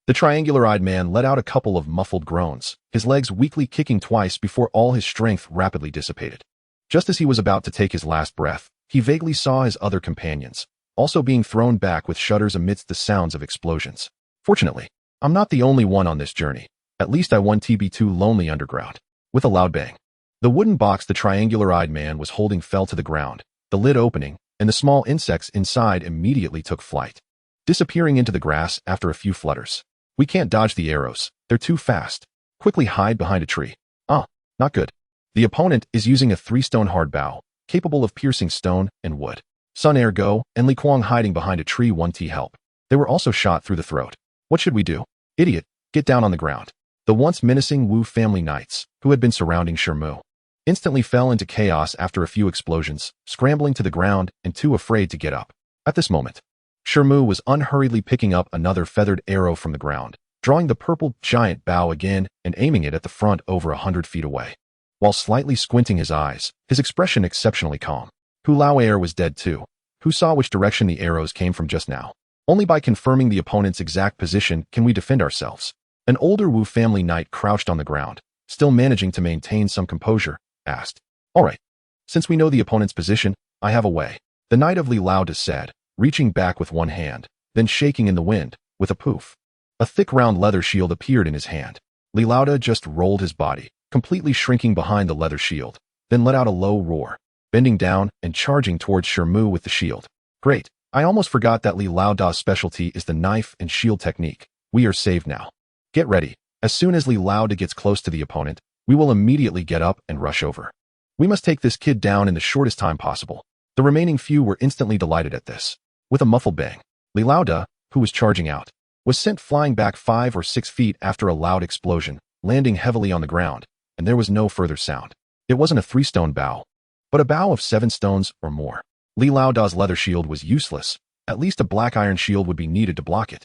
The triangular-eyed man let out a couple of muffled groans, his legs weakly kicking twice before all his strength rapidly dissipated. Just as he was about to take his last breath, he vaguely saw his other companions, also being thrown back with shudders amidst the sounds of explosions. Fortunately, I'm not the only one on this journey. At least I won't be too lonely underground. With a loud bang, the wooden box the triangular-eyed man was holding fell to the ground, the lid opening, and the small insects inside immediately took flight, disappearing into the grass after a few flutters. We can't dodge the arrows. They're too fast. Quickly hide behind a tree. Ah, not good. The opponent is using a 3-stone hard bow, capable of piercing stone and wood. Sun Air Go and Li Kuang hiding behind a tree 1T help. They were also shot through the throat. What should we do? Idiot, get down on the ground. The once menacing Wu family knights, who had been surrounding Shi Mu, instantly fell into chaos after a few explosions, scrambling to the ground and too afraid to get up. At this moment, Shi Mu was unhurriedly picking up another feathered arrow from the ground, drawing the purple giant bow again and aiming it at the front over 100 feet away. While slightly squinting his eyes, his expression exceptionally calm. Hu Lao Air was dead too. Who saw which direction the arrows came from just now? Only by confirming the opponent's exact position can we defend ourselves. An older Wu family knight crouched on the ground, still managing to maintain some composure, asked, "All right, since we know the opponent's position, I have a way." The knight of Li Lao said, reaching back with one hand, then shaking in the wind, with a poof. A thick round leather shield appeared in his hand. Li Lao just rolled his body, completely shrinking behind the leather shield, then let out a low roar, bending down and charging towards Shi Mu with the shield. Great, I almost forgot that Li Lao's specialty is the knife and shield technique. We are saved now. Get ready. As soon as Li Lao gets close to the opponent, we will immediately get up and rush over. We must take this kid down in the shortest time possible. The remaining few were instantly delighted at this. With a muffled bang, Li Laoda, who was charging out, was sent flying back 5 or 6 feet after a loud explosion, landing heavily on the ground, and there was no further sound. It wasn't a 3-stone bow, but a bow of 7 stones or more. Li Laoda's leather shield was useless. At least a black iron shield would be needed to block it.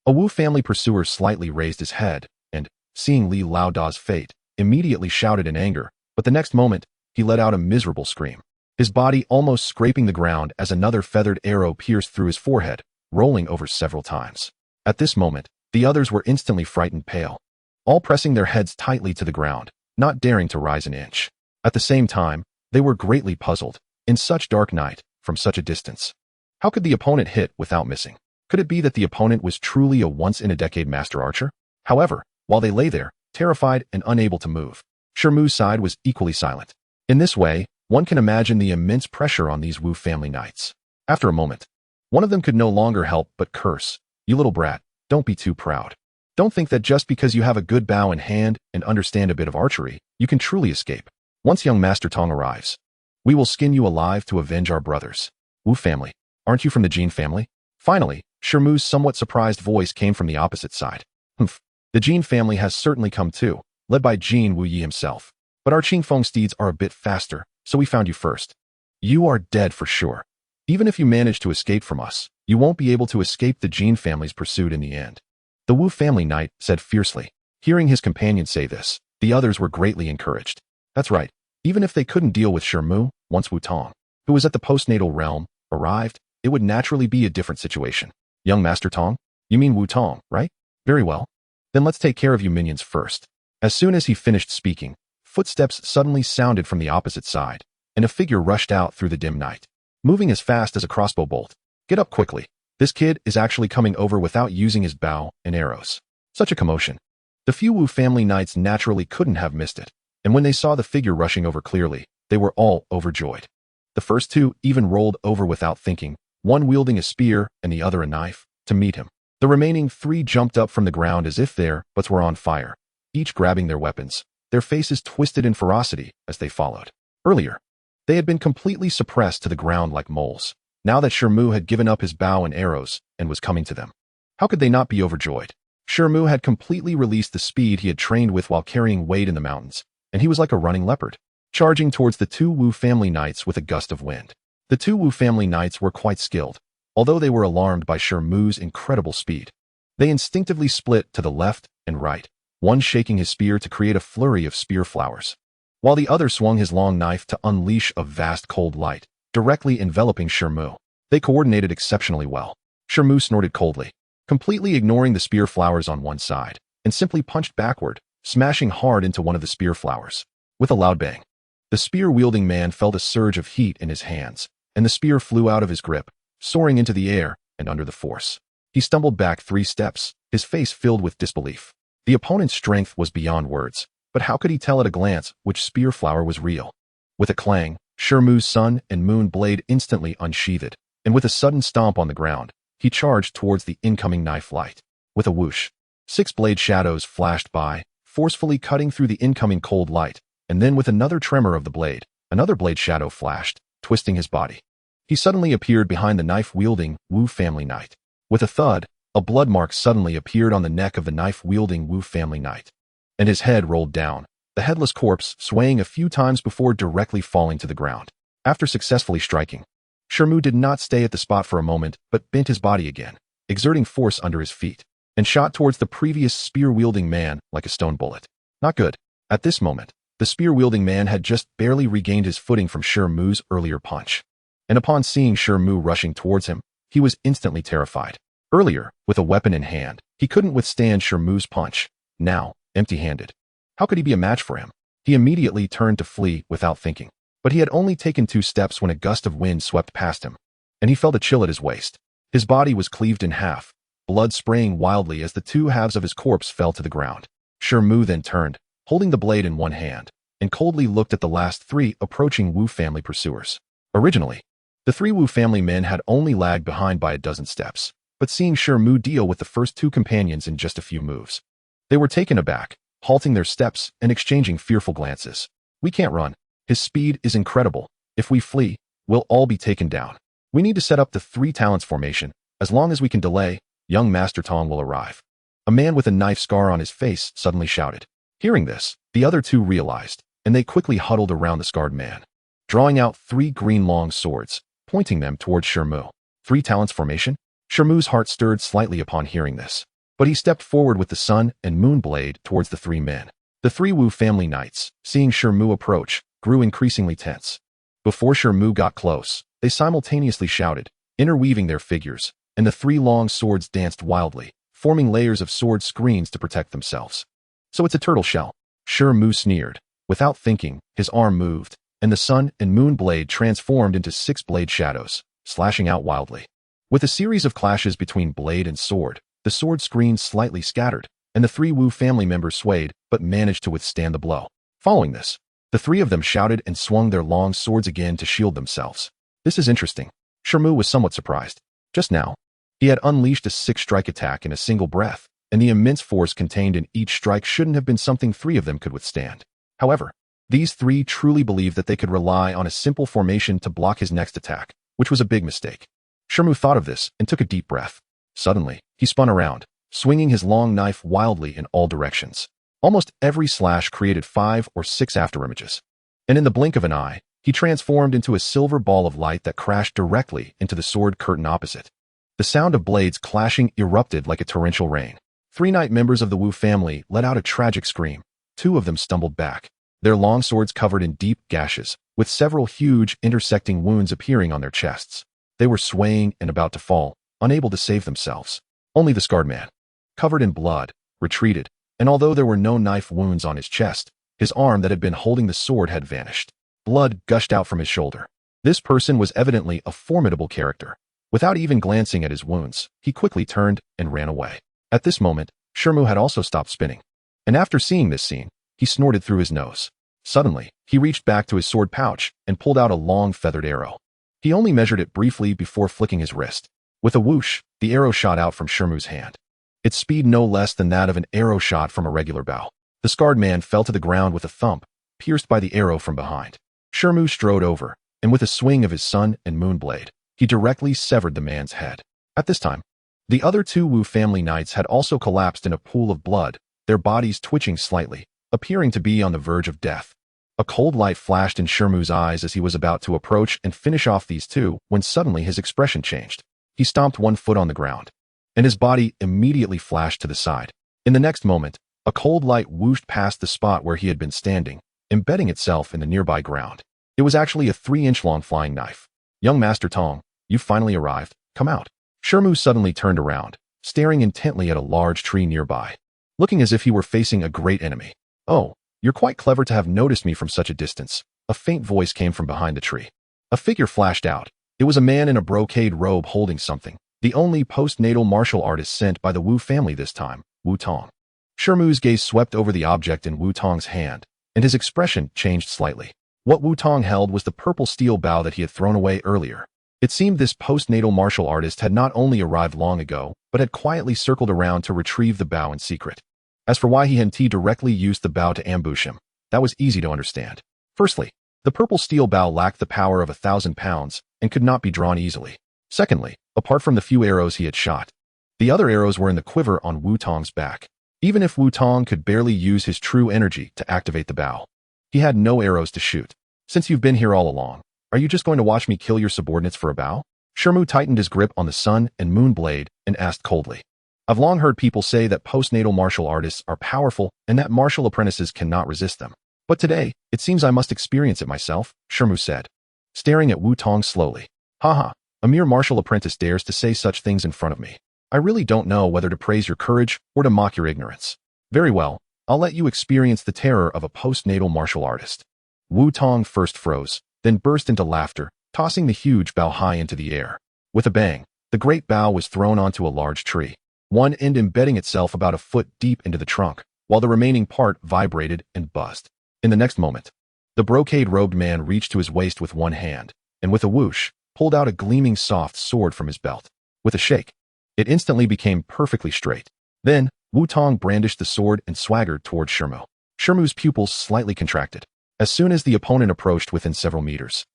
A Wu family pursuer slightly raised his head, and, seeing Li Laoda's fate, immediately shouted in anger, but the next moment, he let out a miserable scream, his body almost scraping the ground as another feathered arrow pierced through his forehead, rolling over several times. At this moment, the others were instantly frightened pale, all pressing their heads tightly to the ground, not daring to rise an inch. At the same time, they were greatly puzzled. In such dark night, from such a distance, how could the opponent hit without missing? Could it be that the opponent was truly a once-in-a-decade master archer? However, while they lay there, terrified and unable to move, Shi Mu's side was equally silent. In this way, one can imagine the immense pressure on these Wu family knights. After a moment, one of them could no longer help but curse. "You little brat, don't be too proud. Don't think that just because you have a good bow in hand and understand a bit of archery, you can truly escape. Once young Master Tong arrives, we will skin you alive to avenge our brothers. Wu family, aren't you from the Jin family?" Finally, Shi Mu's somewhat surprised voice came from the opposite side. "Humph, the Jin family has certainly come too, led by Jin Wu Yi himself. But our Qingfeng steeds are a bit faster, so we found you first. You are dead for sure. Even if you manage to escape from us, you won't be able to escape the Jin family's pursuit in the end." The Wu family knight said fiercely. Hearing his companion say this, the others were greatly encouraged. That's right. Even if they couldn't deal with Shi Mu, once Wu Tong, who was at the postnatal realm, arrived, it would naturally be a different situation. "Young Master Tong? You mean Wu Tong, right? Very well. Then let's take care of you minions first." As soon as he finished speaking, footsteps suddenly sounded from the opposite side, and a figure rushed out through the dim night, moving as fast as a crossbow bolt. "Get up quickly. This kid is actually coming over without using his bow and arrows." Such a commotion. The few Wu family knights naturally couldn't have missed it, and when they saw the figure rushing over clearly, they were all overjoyed. The first 2 even rolled over without thinking, one wielding a spear and the other a knife, to meet him. The remaining 3 jumped up from the ground as if their butts were on fire, each grabbing their weapons, their faces twisted in ferocity as they followed. Earlier, they had been completely suppressed to the ground like moles. Now that Shi Mu had given up his bow and arrows and was coming to them, how could they not be overjoyed? Shi Mu had completely released the speed he had trained with while carrying weight in the mountains, and he was like a running leopard, charging towards the 2 Wu family knights with a gust of wind. The 2 Wu family knights were quite skilled, although they were alarmed by Shi Mu's incredible speed. They instinctively split to the left and right, one shaking his spear to create a flurry of spear flowers, while the other swung his long knife to unleash a vast cold light, directly enveloping Shi Mu. They coordinated exceptionally well. Shi Mu snorted coldly, completely ignoring the spear flowers on one side, and simply punched backward, smashing hard into one of the spear flowers. With a loud bang, the spear-wielding man felt a surge of heat in his hands, and the spear flew out of his grip, soaring into the air and under the force. He stumbled back 3 steps, his face filled with disbelief. The opponent's strength was beyond words, but how could he tell at a glance which spear flower was real? With a clang, Shi Mu's sun and moon blade instantly unsheathed, and with a sudden stomp on the ground, he charged towards the incoming knife light. With a whoosh, 6 blade shadows flashed by, forcefully cutting through the incoming cold light, and then with another tremor of the blade, another blade shadow flashed, twisting his body. He suddenly appeared behind the knife-wielding Wu family knight. With a thud, a blood mark suddenly appeared on the neck of the knife-wielding Wu family knight, and his head rolled down, the headless corpse swaying a few times before directly falling to the ground. After successfully striking, Shi Mu did not stay at the spot for a moment, but bent his body again, exerting force under his feet, and shot towards the previous spear-wielding man like a stone bullet. Not good. At this moment, the spear-wielding man had just barely regained his footing from Shi Mu's earlier punch, and upon seeing Shi Mu rushing towards him, he was instantly terrified. Earlier, with a weapon in hand, he couldn't withstand Shi Mu's punch. Now, empty-handed, how could he be a match for him? He immediately turned to flee without thinking, but he had only taken 2 steps when a gust of wind swept past him, and he felt a chill at his waist. His body was cleaved in half, blood spraying wildly as the 2 halves of his corpse fell to the ground. Shi Mu then turned, holding the blade in one hand, and coldly looked at the last 3 approaching Wu family pursuers. Originally, the 3 Wu family men had only lagged behind by a dozen steps, but seeing Shi Mu deal with the first 2 companions in just a few moves, they were taken aback, halting their steps and exchanging fearful glances. "We can't run. His speed is incredible. If we flee, we'll all be taken down. We need to set up the 3 talents formation. As long as we can delay, young Master Tong will arrive." A man with a knife scar on his face suddenly shouted. Hearing this, the other 2 realized, and they quickly huddled around the scarred man, drawing out 3 green long swords, pointing them towards Shi Mu. 3 talents formation? Shi Mu's heart stirred slightly upon hearing this, but he stepped forward with the sun and moon blade towards the 3 men. The 3 Wu family knights, seeing Shi Mu approach, grew increasingly tense. Before Shi Mu got close, they simultaneously shouted, interweaving their figures, and the 3 long swords danced wildly, forming layers of sword screens to protect themselves. "So it's a turtle shell," Shi Mu sneered. Without thinking, his arm moved, and the sun and moon blade transformed into 6 blade shadows, slashing out wildly. With a series of clashes between blade and sword, the sword screens slightly scattered, and the 3 Wu family members swayed but managed to withstand the blow. Following this, the 3 of them shouted and swung their long swords again to shield themselves. "This is interesting." Shi Mu was somewhat surprised. Just now, he had unleashed a 6-strike attack in a single breath, and the immense force contained in each strike shouldn't have been something 3 of them could withstand. However, these 3 truly believed that they could rely on a simple formation to block his next attack, which was a big mistake. Shi Mu thought of this and took a deep breath. Suddenly, he spun around, swinging his long knife wildly in all directions. Almost every slash created 5 or 6 afterimages. And in the blink of an eye, he transformed into a silver ball of light that crashed directly into the sword curtain opposite. The sound of blades clashing erupted like a torrential rain. 3 knight members of the Wu family let out a tragic scream. 2 of them stumbled back, their long swords covered in deep gashes, with several huge intersecting wounds appearing on their chests. They were swaying and about to fall, unable to save themselves. Only the scarred man, covered in blood, retreated, and although there were no knife wounds on his chest, his arm that had been holding the sword had vanished. Blood gushed out from his shoulder. This person was evidently a formidable character. Without even glancing at his wounds, he quickly turned and ran away. At this moment, Shi Mu had also stopped spinning. And after seeing this scene, he snorted through his nose. Suddenly, he reached back to his sword pouch and pulled out a long feathered arrow. He only measured it briefly before flicking his wrist. With a whoosh, the arrow shot out from Shi Mu's hand. Its speed no less than that of an arrow shot from a regular bow. The scarred man fell to the ground with a thump, pierced by the arrow from behind. Shi Mu strode over, and with a swing of his sun and moon blade, he directly severed the man's head. At this time, the other 2 Wu family knights had also collapsed in a pool of blood, their bodies twitching slightly, appearing to be on the verge of death. A cold light flashed in Shi Mu's eyes as he was about to approach and finish off these 2 when suddenly his expression changed. He stomped 1 foot on the ground, and his body immediately flashed to the side. In the next moment, a cold light whooshed past the spot where he had been standing, embedding itself in the nearby ground. It was actually a 3-inch-long flying knife. "Young Master Tong, you've finally arrived. Come out." Shi Mu suddenly turned around, staring intently at a large tree nearby, looking as if he were facing a great enemy. "Oh, you're quite clever to have noticed me from such a distance." A faint voice came from behind the tree. A figure flashed out. It was a man in a brocade robe holding something, the only postnatal martial artist sent by the Wu family this time, Wu Tong. Shi Mu's gaze swept over the object in Wu Tong's hand, and his expression changed slightly. What Wu Tong held was the purple steel bow that he had thrown away earlier. It seemed this postnatal martial artist had not only arrived long ago, but had quietly circled around to retrieve the bow in secret. As for why he had directly used the bow to ambush him, that was easy to understand. Firstly, the purple steel bow lacked the power of 1,000 pounds and could not be drawn easily. Secondly, apart from the few arrows he had shot, the other arrows were in the quiver on Wu Tong's back. Even if Wu Tong could barely use his true energy to activate the bow, he had no arrows to shoot. "Since you've been here all along, are you just going to watch me kill your subordinates for a bow?" Shi Mu tightened his grip on the sun and moon blade and asked coldly. "I've long heard people say that postnatal martial artists are powerful and that martial apprentices cannot resist them. But today, it seems I must experience it myself," Shi Mu said, staring at Wu Tong slowly. "Haha, a mere martial apprentice dares to say such things in front of me. I really don't know whether to praise your courage or to mock your ignorance. Very well, I'll let you experience the terror of a postnatal martial artist." Wu Tong first froze, then burst into laughter, tossing the huge bow high into the air. With a bang, the great bow was thrown onto a large tree, one end embedding itself about a foot deep into the trunk, while the remaining part vibrated and buzzed. In the next moment, the brocade-robed man reached to his waist with one hand, and with a whoosh, pulled out a gleaming soft sword from his belt. With a shake, it instantly became perfectly straight. Then, Wu Tong brandished the sword and swaggered toward Shi Mu. Shi Mu's pupils slightly contracted. As soon as the opponent approached within several meters,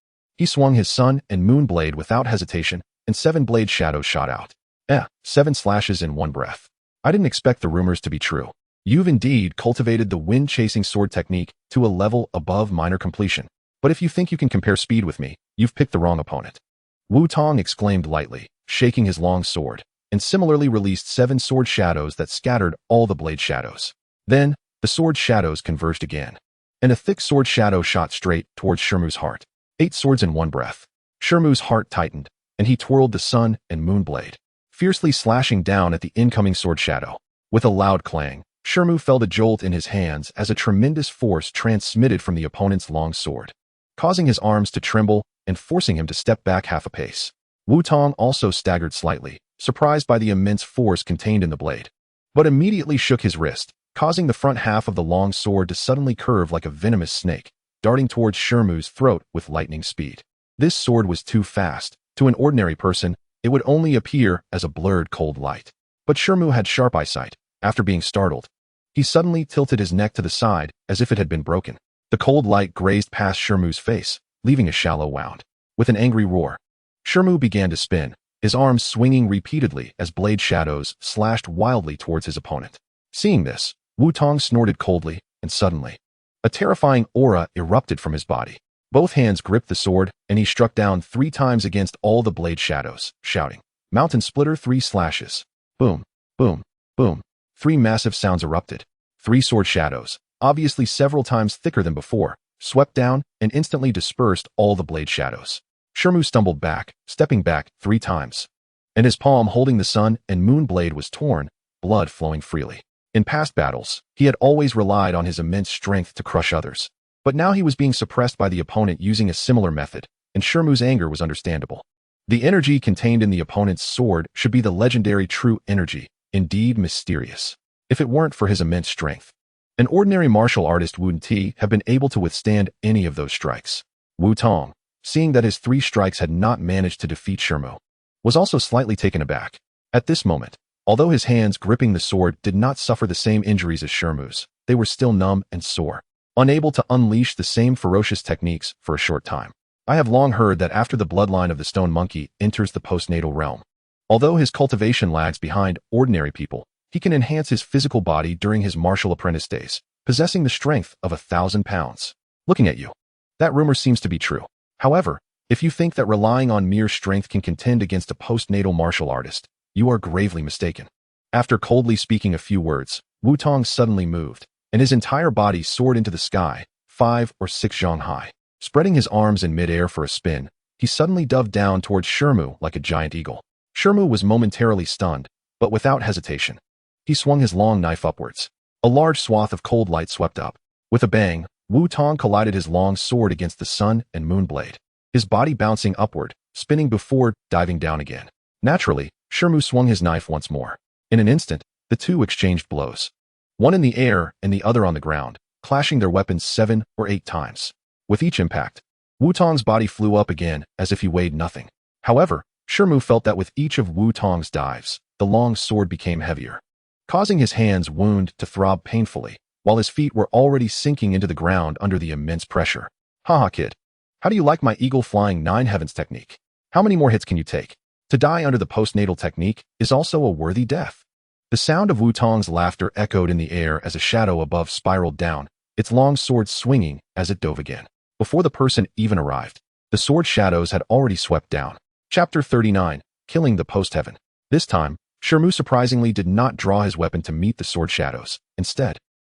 He swung his sun and moon blade without hesitation, and 7 blade shadows shot out. 7 slashes in one breath. I didn't expect the rumors to be true. You've indeed cultivated the wind-chasing sword technique to a level above minor completion. But if you think you can compare speed with me, you've picked the wrong opponent. Wu Tong exclaimed lightly, shaking his long sword, and similarly released 7 sword shadows that scattered all the blade shadows. Then, the sword shadows converged again, and a thick sword shadow shot straight towards Shi Mu's heart. 8 swords in one breath. Shi Mu's heart tightened, and he twirled the sun and moon blade, fiercely slashing down at the incoming sword shadow. With a loud clang, Shi Mu felt a jolt in his hands as a tremendous force transmitted from the opponent's long sword, causing his arms to tremble and forcing him to step back half a pace. Wu Tong also staggered slightly, surprised by the immense force contained in the blade, but immediately shook his wrist, causing the front half of the long sword to suddenly curve like a venomous snake, darting towards Shi Mu's throat with lightning speed. This sword was too fast. To an ordinary person, it would only appear as a blurred cold light. But Shi Mu had sharp eyesight. After being startled, he suddenly tilted his neck to the side as if it had been broken. The cold light grazed past Shi Mu's face, leaving a shallow wound. With an angry roar, Shi Mu began to spin, his arms swinging repeatedly as blade shadows slashed wildly towards his opponent. Seeing this, Wu Tong snorted coldly, and suddenly, a terrifying aura erupted from his body. Both hands gripped the sword, and he struck down 3 times against all the blade shadows, shouting, "Mountain Splitter 3 slashes." Boom, boom, boom. 3 massive sounds erupted. 3 sword shadows, obviously several times thicker than before, swept down and instantly dispersed all the blade shadows. Shi Mu stumbled back, stepping back 3 times, and his palm holding the sun and moon blade was torn, blood flowing freely. In past battles, he had always relied on his immense strength to crush others. But now he was being suppressed by the opponent using a similar method, and Shi Mu's anger was understandable. The energy contained in the opponent's sword should be the legendary true energy, indeed mysterious, if it weren't for his immense strength. An ordinary martial artist wouldn't have been able to withstand any of those strikes. Wu Tong, seeing that his 3 strikes had not managed to defeat Shi Mu, was also slightly taken aback. At this moment, although his hands gripping the sword did not suffer the same injuries as Shi Mu's, they were still numb and sore, unable to unleash the same ferocious techniques for a short time. I have long heard that after the bloodline of the stone monkey enters the postnatal realm, although his cultivation lags behind ordinary people, he can enhance his physical body during his martial apprentice days, possessing the strength of 1,000 pounds. Looking at you, that rumor seems to be true. However, if you think that relying on mere strength can contend against a postnatal martial artist, you are gravely mistaken. After coldly speaking a few words, Wu Tong suddenly moved, and his entire body soared into the sky, 5 or 6 zhang high. Spreading his arms in midair for a spin, he suddenly dove down towards Shi Mu like a giant eagle. Shi Mu was momentarily stunned, but without hesitation, he swung his long knife upwards. A large swath of cold light swept up. With a bang, Wu Tong collided his long sword against the sun and moon blade, his body bouncing upward, spinning before diving down again. Naturally, Shi Mu swung his knife once more. In an instant, the two exchanged blows, one in the air and the other on the ground, clashing their weapons 7 or 8 times. With each impact, Wu Tong's body flew up again as if he weighed nothing. However, Shi Mu felt that with each of Wu Tong's dives, the long sword became heavier, causing his hands wound to throb painfully, while his feet were already sinking into the ground under the immense pressure. Haha, kid. How do you like my eagle flying 9 heavens technique? How many more hits can you take? To die under the postnatal technique is also a worthy death. The sound of Wu Tong's laughter echoed in the air as a shadow above spiraled down, its long sword swinging as it dove again. Before the person even arrived, the sword shadows had already swept down. Chapter 39, Killing the Post-Heaven. This time, Shi Mu surprisingly did not draw his weapon to meet the sword shadows. Instead,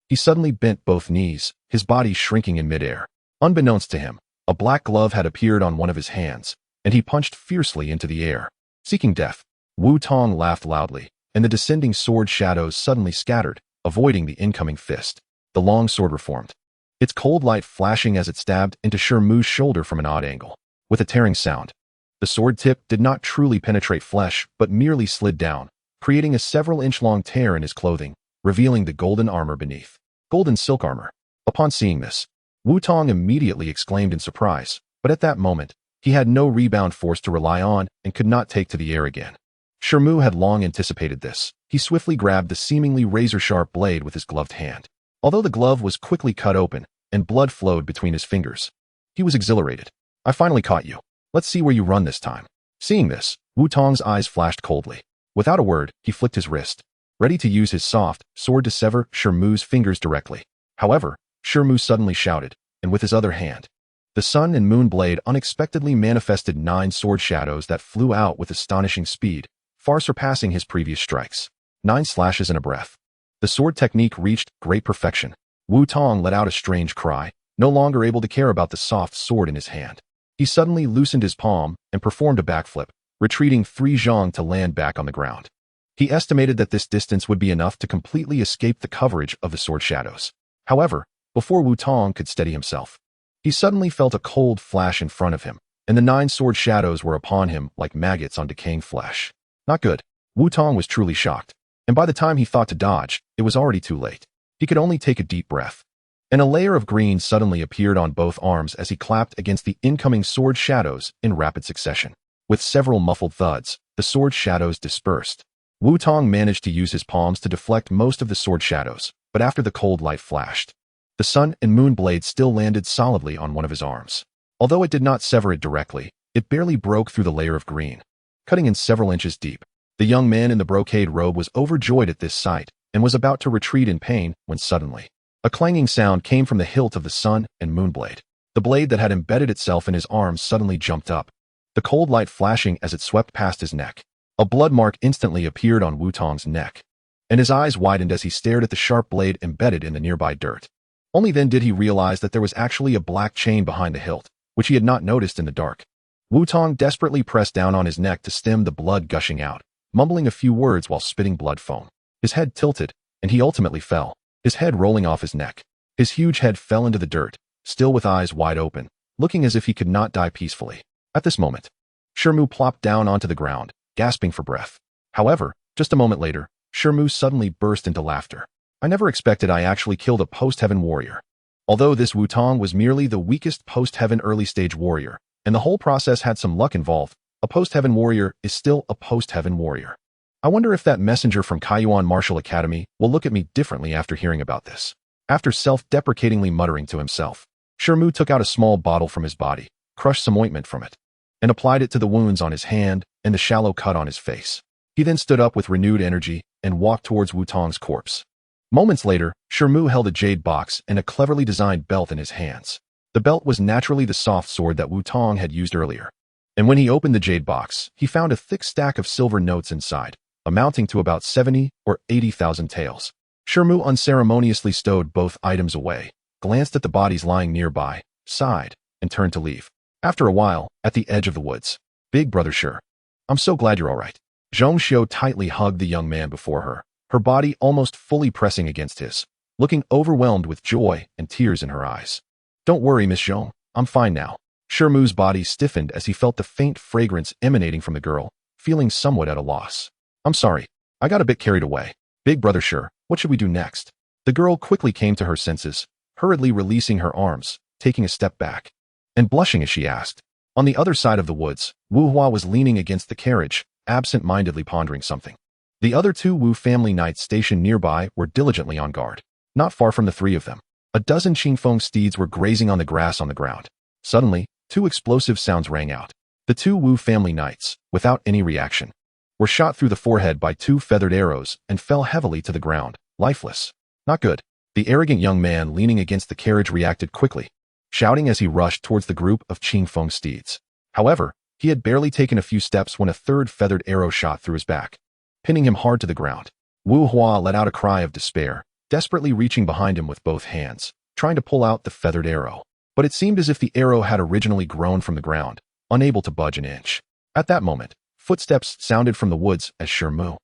he suddenly bent both knees, his body shrinking in midair. Unbeknownst to him, a black glove had appeared on one of his hands, and he punched fiercely into the air. Seeking death, Wu Tong laughed loudly, and the descending sword shadows suddenly scattered, avoiding the incoming fist. The long sword reformed, its cold light flashing as it stabbed into Shi Mu's shoulder from an odd angle. With a tearing sound, the sword tip did not truly penetrate flesh, but merely slid down, creating a several-inch-long tear in his clothing, revealing the golden armor beneath. Golden silk armor. Upon seeing this, Wu Tong immediately exclaimed in surprise, but at that moment, he had no rebound force to rely on and could not take to the air again. Shi Mu had long anticipated this. He swiftly grabbed the seemingly razor-sharp blade with his gloved hand. Although the glove was quickly cut open and blood flowed between his fingers, he was exhilarated. I finally caught you. Let's see where you run this time. Seeing this, Wu Tong's eyes flashed coldly. Without a word, he flicked his wrist, ready to use his soft sword to sever Shi Mu's fingers directly. However, Shi Mu suddenly shouted, and with his other hand, the sun and moon blade unexpectedly manifested 9 sword shadows that flew out with astonishing speed, far surpassing his previous strikes. 9 slashes in a breath. The sword technique reached great perfection. Wu Tong let out a strange cry, no longer able to care about the soft sword in his hand. He suddenly loosened his palm and performed a backflip, retreating 3 zhang to land back on the ground. He estimated that this distance would be enough to completely escape the coverage of the sword shadows. However, before Wu Tong could steady himself, he suddenly felt a cold flash in front of him, and the 9 sword shadows were upon him like maggots on decaying flesh. Not good. Wu Tong was truly shocked, and by the time he thought to dodge, it was already too late. He could only take a deep breath, and a layer of green suddenly appeared on both arms as he clapped against the incoming sword shadows in rapid succession. With several muffled thuds, the sword shadows dispersed. Wu Tong managed to use his palms to deflect most of the sword shadows, but after the cold light flashed, the sun and moon blade still landed solidly on one of his arms. Although it did not sever it directly, it barely broke through the layer of green, cutting in several inches deep. The young man in the brocade robe was overjoyed at this sight and was about to retreat in pain when suddenly, a clanging sound came from the hilt of the sun and moon blade. The blade that had embedded itself in his arm suddenly jumped up, the cold light flashing as it swept past his neck. A blood mark instantly appeared on Wu Tong's neck, and his eyes widened as he stared at the sharp blade embedded in the nearby dirt. Only then did he realize that there was actually a black chain behind the hilt, which he had not noticed in the dark. Wu Tong desperately pressed down on his neck to stem the blood gushing out, mumbling a few words while spitting blood foam. His head tilted, and he ultimately fell, his head rolling off his neck. His huge head fell into the dirt, still with eyes wide open, looking as if he could not die peacefully. At this moment, Shi Mu plopped down onto the ground, gasping for breath. However, just a moment later, Shi Mu suddenly burst into laughter. I never expected I actually killed a post-heaven warrior. Although this Wu Tong was merely the weakest post-heaven early-stage warrior, and the whole process had some luck involved, a post-heaven warrior is still a post-heaven warrior. I wonder if that messenger from Kaiyuan Martial Academy will look at me differently after hearing about this. After self-deprecatingly muttering to himself, Shi Mu took out a small bottle from his body, crushed some ointment from it, and applied it to the wounds on his hand and the shallow cut on his face. He then stood up with renewed energy and walked towards Wu Tong's corpse. Moments later, Shi Mu held a jade box and a cleverly designed belt in his hands. The belt was naturally the soft sword that Wu Tong had used earlier. And when he opened the jade box, he found a thick stack of silver notes inside, amounting to about 70 or 80,000 taels. Shi Mu unceremoniously stowed both items away, glanced at the bodies lying nearby, sighed, and turned to leave. After a while, at the edge of the woods, "Big brother Shi, I'm so glad you're all right." Xianxiao tightly hugged the young man before her body almost fully pressing against his, looking overwhelmed with joy and tears in her eyes. "Don't worry, Miss Zhong, I'm fine now." Shi Mu's body stiffened as he felt the faint fragrance emanating from the girl, feeling somewhat at a loss. "I'm sorry, I got a bit carried away. Big brother Shi, what should we do next?" The girl quickly came to her senses, hurriedly releasing her arms, taking a step back, and blushing as she asked. On the other side of the woods, Wu Hua was leaning against the carriage, absent-mindedly pondering something. The other 2 Wu family knights stationed nearby were diligently on guard. Not far from the 3 of them, a dozen Qingfeng steeds were grazing on the grass on the ground. Suddenly, 2 explosive sounds rang out. The 2 Wu family knights, without any reaction, were shot through the forehead by 2 feathered arrows and fell heavily to the ground, lifeless. Not good. The arrogant young man leaning against the carriage reacted quickly, shouting as he rushed towards the group of Qingfeng steeds. However, he had barely taken a few steps when a 3rd feathered arrow shot through his back, pinning him hard to the ground. Wu Hua let out a cry of despair, desperately reaching behind him with both hands, trying to pull out the feathered arrow. But it seemed as if the arrow had originally grown from the ground, unable to budge an inch. At that moment, footsteps sounded from the woods as Shi Mu,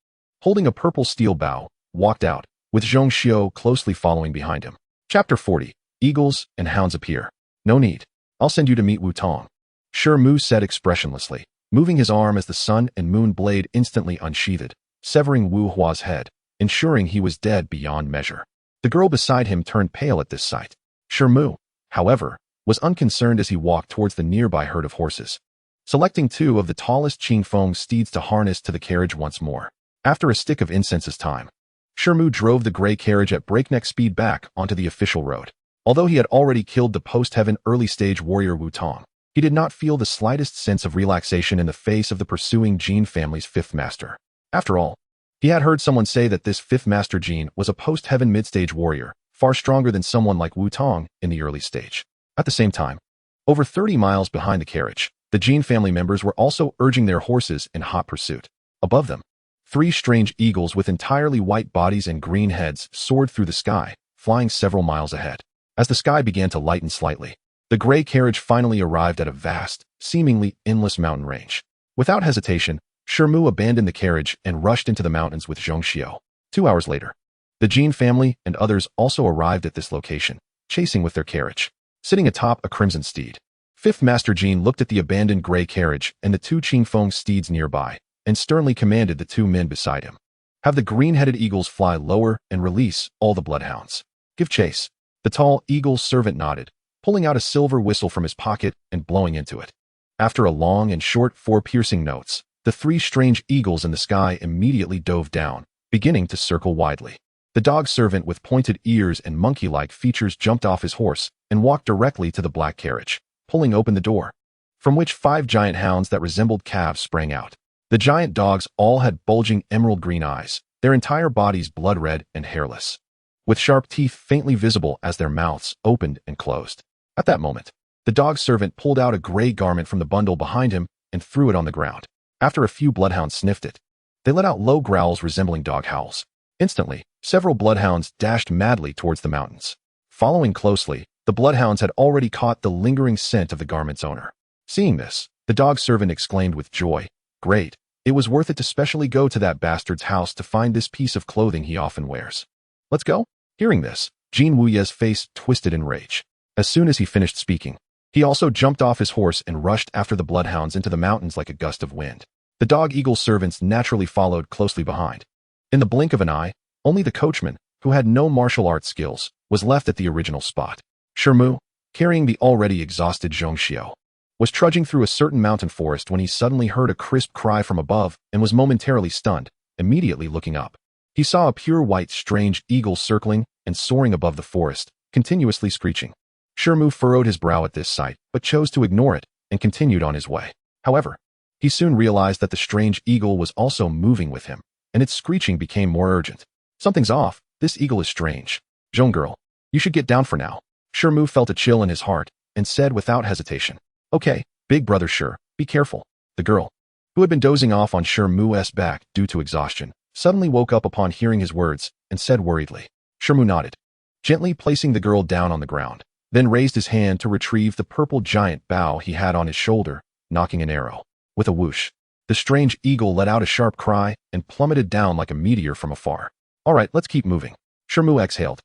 holding a purple steel bow, walked out, with Xianxiao closely following behind him. Chapter 40. Eagles and hounds appear. "No need. I'll send you to meet Wu Tong," Shi Mu said expressionlessly, moving his arm as the sun and moon blade instantly unsheathed, severing Wu Hua's head, ensuring he was dead beyond measure. The girl beside him turned pale at this sight. Shi Mu, however, was unconcerned as he walked towards the nearby herd of horses, selecting 2 of the tallest Qingfeng steeds to harness to the carriage once more. After a stick of incense's time, Shi Mu drove the gray carriage at breakneck speed back onto the official road. Although he had already killed the post-heaven early-stage warrior Wu Tong, He did not feel the slightest sense of relaxation in the face of the pursuing Jin family's fifth master. After all, he had heard someone say that this fifth master Jin was a post-heaven mid-stage warrior, far stronger than someone like Wu Tong in the early stage. At the same time, over 30 miles behind the carriage, the Jin family members were also urging their horses in hot pursuit. Above them, 3 strange eagles with entirely white bodies and green heads soared through the sky, flying several miles ahead. As the sky began to lighten slightly, the gray carriage finally arrived at a vast, seemingly endless mountain range. Without hesitation, Shi Mu abandoned the carriage and rushed into the mountains with Xianxiao. 2 hours later, the Jin family and others also arrived at this location, chasing with their carriage, sitting atop a crimson steed. Fifth Master Jin looked at the abandoned gray carriage and the 2 Qingfeng steeds nearby, and sternly commanded the 2 men beside him. Have the green-headed eagles fly lower and release all the bloodhounds. Give chase. The tall eagle's servant nodded, pulling out a silver whistle from his pocket and blowing into it. After a long and short 4 piercing notes, the 3 strange eagles in the sky immediately dove down, beginning to circle widely. The dog servant with pointed ears and monkey-like features jumped off his horse and walked directly to the black carriage, pulling open the door, from which 5 giant hounds that resembled calves sprang out. The giant dogs all had bulging emerald green eyes, their entire bodies blood red and hairless, with sharp teeth faintly visible as their mouths opened and closed. At that moment, the dog servant pulled out a gray garment from the bundle behind him and threw it on the ground. After a few bloodhounds sniffed it, they let out low growls resembling dog howls. Instantly, several bloodhounds dashed madly towards the mountains. Following closely, the bloodhounds had already caught the lingering scent of the garment's owner. Seeing this, the dog servant exclaimed with joy, "Great, it was worth it to specially go to that bastard's house to find this piece of clothing he often wears. Let's go?" Hearing this, Jin Wuye's face twisted in rage. As soon as he finished speaking, he also jumped off his horse and rushed after the bloodhounds into the mountains like a gust of wind. The dog eagle servants naturally followed closely behind. In the blink of an eye, only the coachman, who had no martial arts skills, was left at the original spot. Shi Mu, carrying the already exhausted Xianxiao, was trudging through a certain mountain forest when he suddenly heard a crisp cry from above and was momentarily stunned, immediately looking up. He saw a pure white strange eagle circling and soaring above the forest, continuously screeching. Shi Mu furrowed his brow at this sight, but chose to ignore it and continued on his way. However, he soon realized that the strange eagle was also moving with him, and its screeching became more urgent. Something's off. This eagle is strange. Zhong girl, you should get down for now. Shi Mu felt a chill in his heart and said without hesitation, "Okay, big brother Shi, be careful." The girl, who had been dozing off on Shi Mu's back due to exhaustion, suddenly woke up upon hearing his words and said worriedly. Shi Mu nodded, gently placing the girl down on the ground, then raised his hand to retrieve the purple giant bow he had on his shoulder, knocking an arrow. With a whoosh, the strange eagle let out a sharp cry and plummeted down like a meteor from afar. "All right, let's keep moving." Shi Mu exhaled,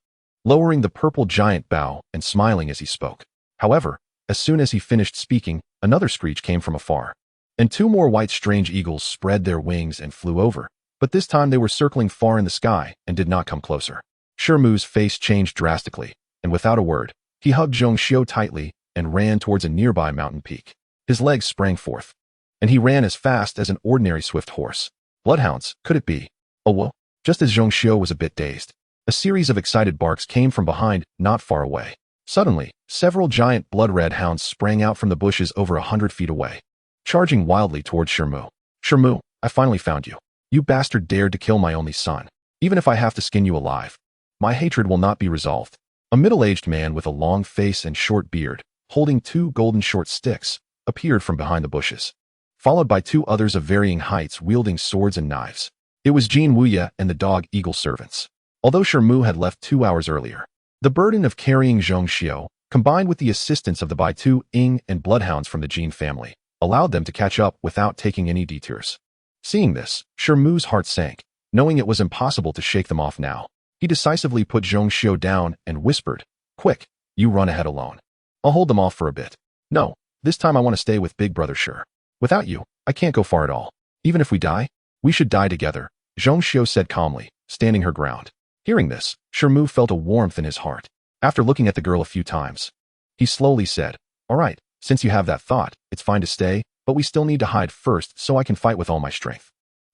lowering the purple giant bow and smiling as he spoke. However, as soon as he finished speaking, another screech came from afar, and 2 more white strange eagles spread their wings and flew over, but this time they were circling far in the sky and did not come closer. Shi Mu's face changed drastically, and without a word, he hugged Xianxiao tightly and ran towards a nearby mountain peak. His legs sprang forth, and he ran as fast as an ordinary swift horse. Bloodhounds, could it be? Oh well. Just as Xianxiao was a bit dazed, a series of excited barks came from behind, not far away. Suddenly, several giant blood-red hounds sprang out from the bushes over 100 feet away, charging wildly towards Shi Mu. "Shi Mu, I finally found you. You bastard dared to kill my only son. Even if I have to skin you alive, my hatred will not be resolved." A middle-aged man with a long face and short beard, holding 2 golden short sticks, appeared from behind the bushes, followed by 2 others of varying heights wielding swords and knives. It was Jin Wuye and the dog eagle servants. Although Shi Mu had left 2 hours earlier, the burden of carrying Xianxiao, combined with the assistance of the Baitu, Ing, and bloodhounds from the Jin family, allowed them to catch up without taking any detours. Seeing this, Shi Mu's heart sank, knowing it was impossible to shake them off now. He decisively put Xianxiao down and whispered, "Quick, you run ahead alone. I'll hold them off for a bit. No, this time I want to stay with big brother Shi. Without you, I can't go far at all. Even if we die, we should die together," Xianxiao said calmly, standing her ground. Hearing this, Shi Mu felt a warmth in his heart. After looking at the girl a few times, he slowly said, "All right, since you have that thought, it's fine to stay, but we still need to hide first so I can fight with all my strength.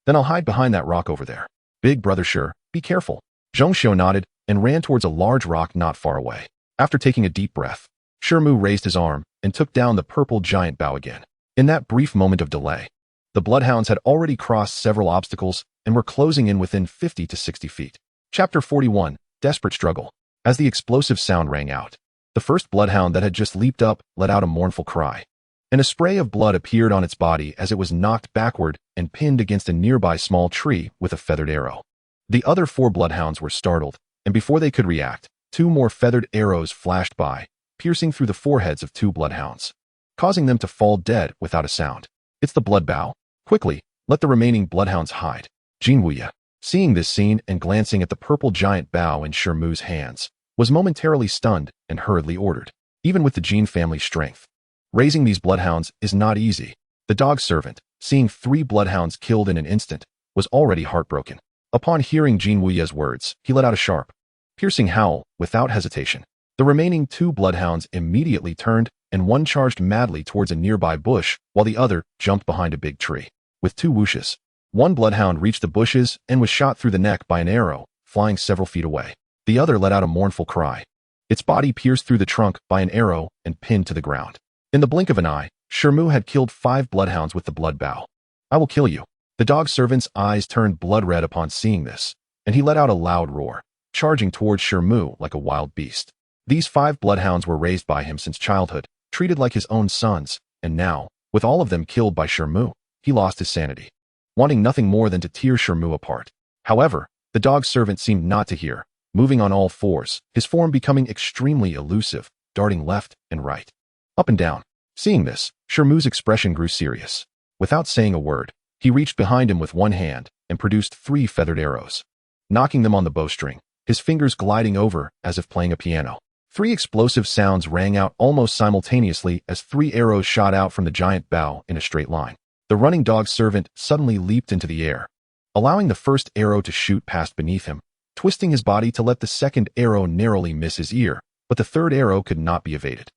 Then I'll hide behind that rock over there. Big brother Shi, be careful." Xianxiao nodded and ran towards a large rock not far away. After taking a deep breath, Shi Mu raised his arm and took down the purple giant bow again. In that brief moment of delay, the bloodhounds had already crossed several obstacles and were closing in within 50 to 60 feet. Chapter 41, Desperate Struggle. As the explosive sound rang out, the first bloodhound that had just leaped up let out a mournful cry, and a spray of blood appeared on its body as it was knocked backward and pinned against a nearby small tree with a feathered arrow. The other 4 bloodhounds were startled, and before they could react, 2 more feathered arrows flashed by, piercing through the foreheads of 2 bloodhounds, causing them to fall dead without a sound. It's the blood bow. Quickly, let the remaining bloodhounds hide. Xianxiaaudiobooks, seeing this scene and glancing at the purple giant bow in Shi Mu's hands, was momentarily stunned and hurriedly ordered. Even with the Jin family's strength, raising these bloodhounds is not easy. The dog servant, seeing 3 bloodhounds killed in an instant, was already heartbroken. Upon hearing Xianxiaaudiobooks' words, he let out a sharp, piercing howl without hesitation. The remaining 2 bloodhounds immediately turned, and one charged madly towards a nearby bush, while the other jumped behind a big tree. With 2 whooshes, one bloodhound reached the bushes and was shot through the neck by an arrow, flying several feet away. The other let out a mournful cry. Its body pierced through the trunk by an arrow and pinned to the ground. In the blink of an eye, Shi Mu had killed 5 bloodhounds with the blood bow. I will kill you. The dog servant's eyes turned blood red upon seeing this, and he let out a loud roar, charging towards Shi Mu like a wild beast. These 5 bloodhounds were raised by him since childhood, treated like his own sons, and now, with all of them killed by Shi Mu, he lost his sanity, wanting nothing more than to tear Shi Mu apart. However, the dog servant seemed not to hear, moving on all 4s, his form becoming extremely elusive, darting left and right, up and down. Seeing this, Shi Mu's expression grew serious. Without saying a word, he reached behind him with one hand and produced 3 feathered arrows, knocking them on the bowstring, his fingers gliding over as if playing a piano. 3 explosive sounds rang out almost simultaneously as 3 arrows shot out from the giant bow in a straight line. The running dog servant suddenly leaped into the air, allowing the first arrow to shoot past beneath him, twisting his body to let the second arrow narrowly miss his ear, but the third arrow could not be evaded.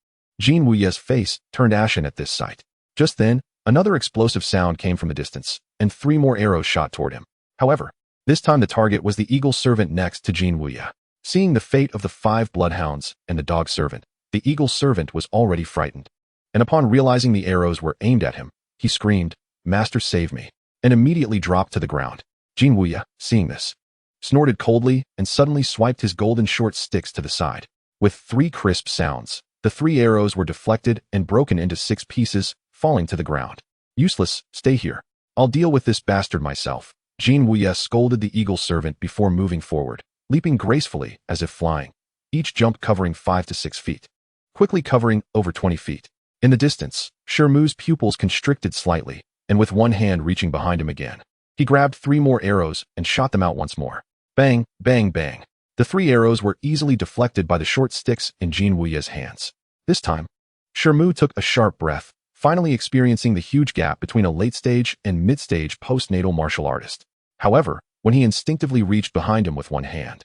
Xianxia's face turned ashen at this sight. Just then, another explosive sound came from the distance, and 3 more arrows shot toward him. However, this time the target was the eagle servant next to Xianxia. Seeing the fate of the 5 bloodhounds and the dog servant, the eagle servant was already frightened, and upon realizing the arrows were aimed at him, he screamed, "Master, save me," and immediately dropped to the ground. Xianxia, seeing this, snorted coldly and suddenly swiped his golden short sticks to the side. With 3 crisp sounds, the 3 arrows were deflected and broken into 6 pieces, falling to the ground. "Useless, stay here. I'll deal with this bastard myself." Xianxia scolded the eagle servant before moving forward, leaping gracefully as if flying, each jump covering 5 to 6 feet, quickly covering over 20 feet. In the distance, Shi Mu's pupils constricted slightly, and with one hand reaching behind him again, he grabbed 3 more arrows and shot them out once more. Bang, bang, bang. The 3 arrows were easily deflected by the short sticks in Xianxia's hands. This time, Shi Mu took a sharp breath, finally experiencing the huge gap between a late-stage and mid-stage postnatal martial artist. However, when he instinctively reached behind him with one hand,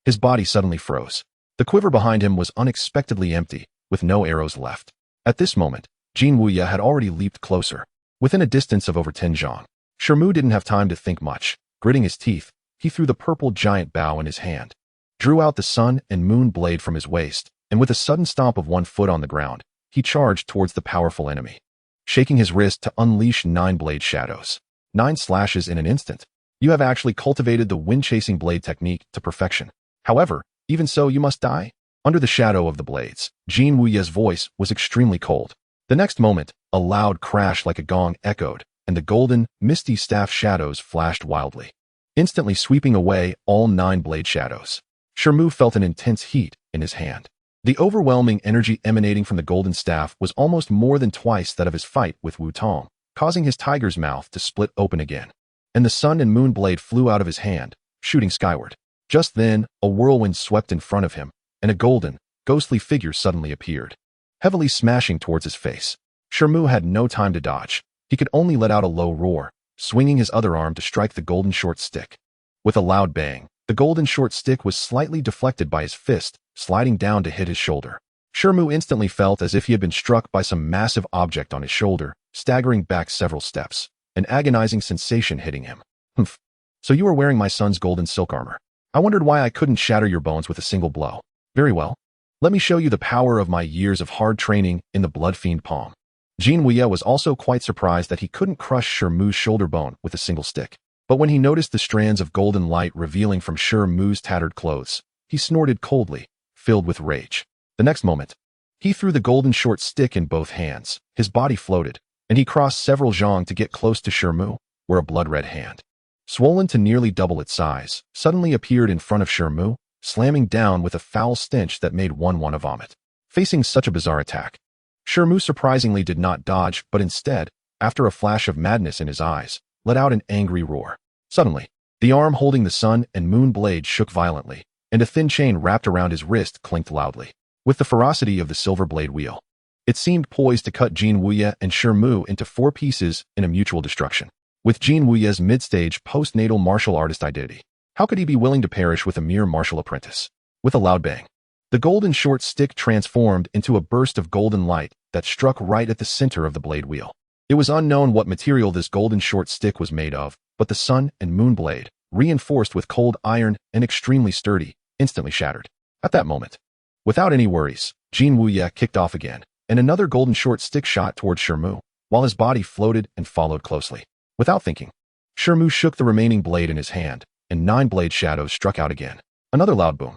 his body suddenly froze. The quiver behind him was unexpectedly empty, with no arrows left. At this moment, Xianxia had already leaped closer, within a distance of over 10 zhang. Shi Mu didn't have time to think much. Gritting his teeth, he threw the purple giant bow in his hand, drew out the sun and moon blade from his waist, and with a sudden stomp of one foot on the ground, he charged towards the powerful enemy, shaking his wrist to unleash 9 blade shadows. 9 slashes in an instant. You have actually cultivated the wind-chasing blade technique to perfection. However, even so, you must die. Under the shadow of the blades, Xianxia's voice was extremely cold. The next moment, a loud crash like a gong echoed, and the golden, misty staff shadows flashed wildly, instantly sweeping away all 9 blade shadows. Shi Mu felt an intense heat in his hand. The overwhelming energy emanating from the golden staff was almost more than twice that of his fight with Wu Tong, causing his tiger's mouth to split open again, and the sun and moon blade flew out of his hand, shooting skyward. Just then, a whirlwind swept in front of him, and a golden, ghostly figure suddenly appeared, heavily smashing towards his face. Shi Mu had no time to dodge. He could only let out a low roar, swinging his other arm to strike the golden short stick. With a loud bang, the golden short stick was slightly deflected by his fist, sliding down to hit his shoulder. Shi Mu instantly felt as if he had been struck by some massive object on his shoulder, staggering back several steps, an agonizing sensation hitting him. "Humph. So you were wearing my son's golden silk armor. I wondered why I couldn't shatter your bones with a single blow. Very well. Let me show you the power of my years of hard training in the blood fiend palm. Jin Wuye was also quite surprised that he couldn't crush Shi Mu's shoulder bone with a single stick. But when he noticed the strands of golden light revealing from Shi Mu's tattered clothes, he snorted coldly, filled with rage. The next moment, he threw the golden short stick in both hands. His body floated, and he crossed several zhang to get close to Shi Mu, where a blood-red hand, swollen to nearly double its size, suddenly appeared in front of Shi Mu, slamming down with a foul stench that made one want to vomit. Facing such a bizarre attack, Shi Mu surprisingly did not dodge, but instead, after a flash of madness in his eyes, let out an angry roar. Suddenly, the arm holding the sun and moon blade shook violently, and a thin chain wrapped around his wrist clinked loudly. With the ferocity of the silver blade wheel, it seemed poised to cut Jin Wuye and Shi Mu into 4 pieces in a mutual destruction. With Jin Wuye's mid-stage postnatal martial artist identity, how could he be willing to perish with a mere martial apprentice? With a loud bang, the golden short stick transformed into a burst of golden light that struck right at the center of the blade wheel. It was unknown what material this golden short stick was made of, but the sun and moon blade, reinforced with cold iron and extremely sturdy, instantly shattered. At that moment, without any worries, Jin Wuye kicked off again, and another golden short stick shot towards Shi Mu, while his body floated and followed closely. Without thinking, Shi Mu shook the remaining blade in his hand, and 9 blade shadows struck out again. Another loud boom.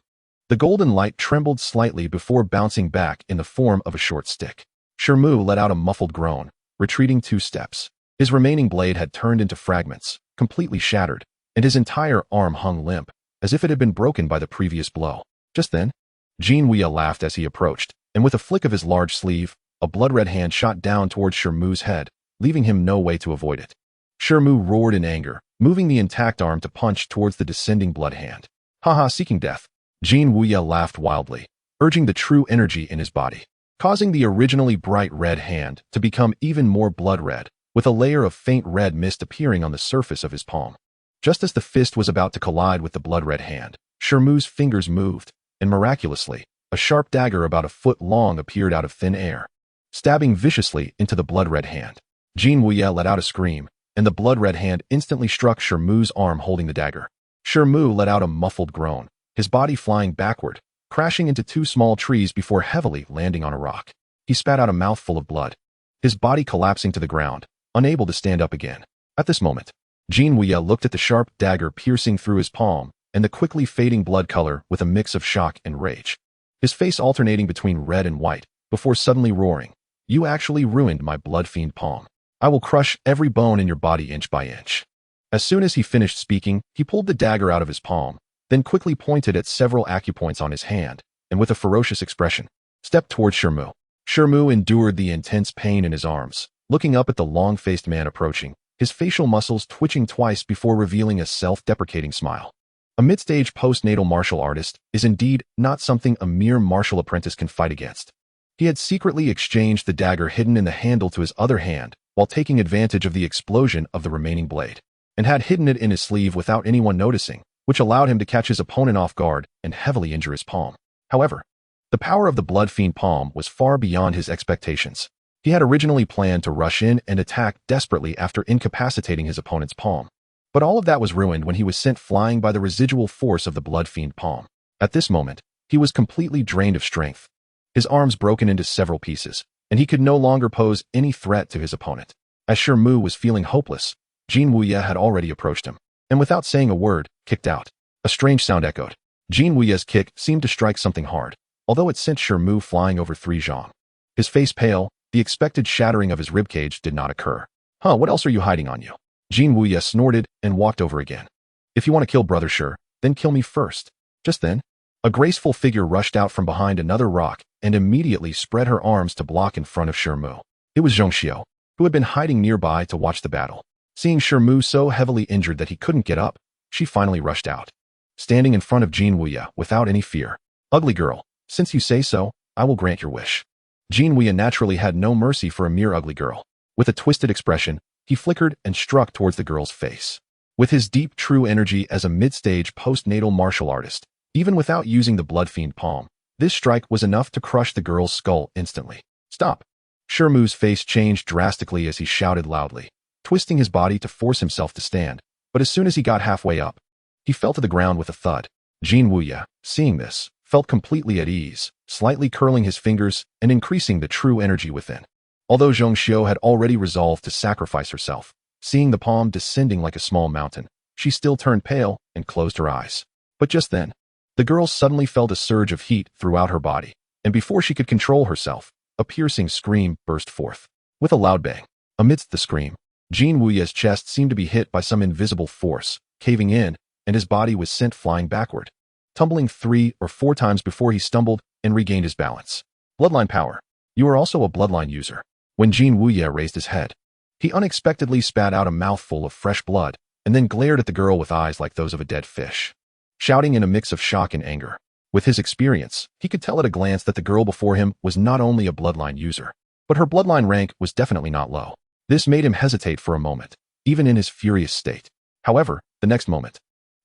The golden light trembled slightly before bouncing back in the form of a short stick. Shi Mu let out a muffled groan, retreating 2 steps. His remaining blade had turned into fragments, completely shattered, and his entire arm hung limp, as if it had been broken by the previous blow. Just then, Jin Wuye laughed as he approached, and with a flick of his large sleeve, a blood-red hand shot down towards Shi Mu's head, leaving him no way to avoid it. Shi Mu roared in anger, moving the intact arm to punch towards the descending blood hand. Haha, seeking death. Jin Wuye laughed wildly, urging the true energy in his body, causing the originally bright red hand to become even more blood-red, with a layer of faint red mist appearing on the surface of his palm. Just as the fist was about to collide with the blood-red hand, Shi Mu's fingers moved, and miraculously, a sharp dagger about a foot long appeared out of thin air, stabbing viciously into the blood-red hand. Jin Wuye let out a scream, and the blood-red hand instantly struck Shi Mu's arm holding the dagger. Shi Mu let out a muffled groan, his body flying backward, crashing into 2 small trees before heavily landing on a rock. He spat out a mouthful of blood, his body collapsing to the ground, unable to stand up again. At this moment, Jin Wuye looked at the sharp dagger piercing through his palm, and the quickly fading blood color with a mix of shock and rage. His face alternating between red and white, before suddenly roaring, "You actually ruined my blood fiend palm. I will crush every bone in your body inch by inch." As soon as he finished speaking, he pulled the dagger out of his palm, then quickly pointed at several acupoints on his hand, and with a ferocious expression, stepped towards Shi Mu. Shi Mu endured the intense pain in his arms, looking up at the long-faced man approaching, his facial muscles twitching twice before revealing a self-deprecating smile. A mid-stage postnatal martial artist is indeed not something a mere martial apprentice can fight against. He had secretly exchanged the dagger hidden in the handle to his other hand while taking advantage of the explosion of the remaining blade, and had hidden it in his sleeve without anyone noticing, which allowed him to catch his opponent off guard and heavily injure his palm. However, the power of the blood fiend palm was far beyond his expectations. He had originally planned to rush in and attack desperately after incapacitating his opponent's palm. But all of that was ruined when he was sent flying by the residual force of the blood fiend palm. At this moment, he was completely drained of strength, his arms broken into several pieces, and he could no longer pose any threat to his opponent. As Shi Mu was feeling hopeless, Jin Wuye had already approached him, and without saying a word, kicked out. A strange sound echoed. Jin Wuye's kick seemed to strike something hard, although it sent Shi Mu flying over 3 zhang. His face pale, the expected shattering of his ribcage did not occur. "Huh, what else are you hiding on you?" Jin Wuye snorted and walked over again. "If you want to kill Brother Shi, then kill me first." Just then, a graceful figure rushed out from behind another rock and immediately spread her arms to block in front of Shi Mu. It was Xianxiao, who had been hiding nearby to watch the battle. Seeing Shi Mu so heavily injured that he couldn't get up, she finally rushed out, standing in front of Jin Wuye without any fear. "Ugly girl, since you say so, I will grant your wish." Jin Wuye naturally had no mercy for a mere ugly girl. With a twisted expression, he flickered and struck towards the girl's face. With his deep true energy as a mid-stage postnatal martial artist, even without using the blood fiend palm, this strike was enough to crush the girl's skull instantly. "Stop!" Shi Mu's face changed drastically as he shouted loudly, twisting his body to force himself to stand, but as soon as he got halfway up, he fell to the ground with a thud. Jin Wuye, seeing this, felt completely at ease, slightly curling his fingers and increasing the true energy within. Although Xianxia had already resolved to sacrifice herself, seeing the palm descending like a small mountain, she still turned pale and closed her eyes. But just then, the girl suddenly felt a surge of heat throughout her body, and before she could control herself, a piercing scream burst forth. With a loud bang, amidst the scream, Jin Wuya's chest seemed to be hit by some invisible force, caving in, and his body was sent flying backward, tumbling 3 or 4 times before he stumbled and regained his balance. Bloodline power. You are also a bloodline user. When Jin Wuya raised his head, he unexpectedly spat out a mouthful of fresh blood and then glared at the girl with eyes like those of a dead fish, shouting in a mix of shock and anger. With his experience, he could tell at a glance that the girl before him was not only a bloodline user, but her bloodline rank was definitely not low. This made him hesitate for a moment, even in his furious state. However, the next moment,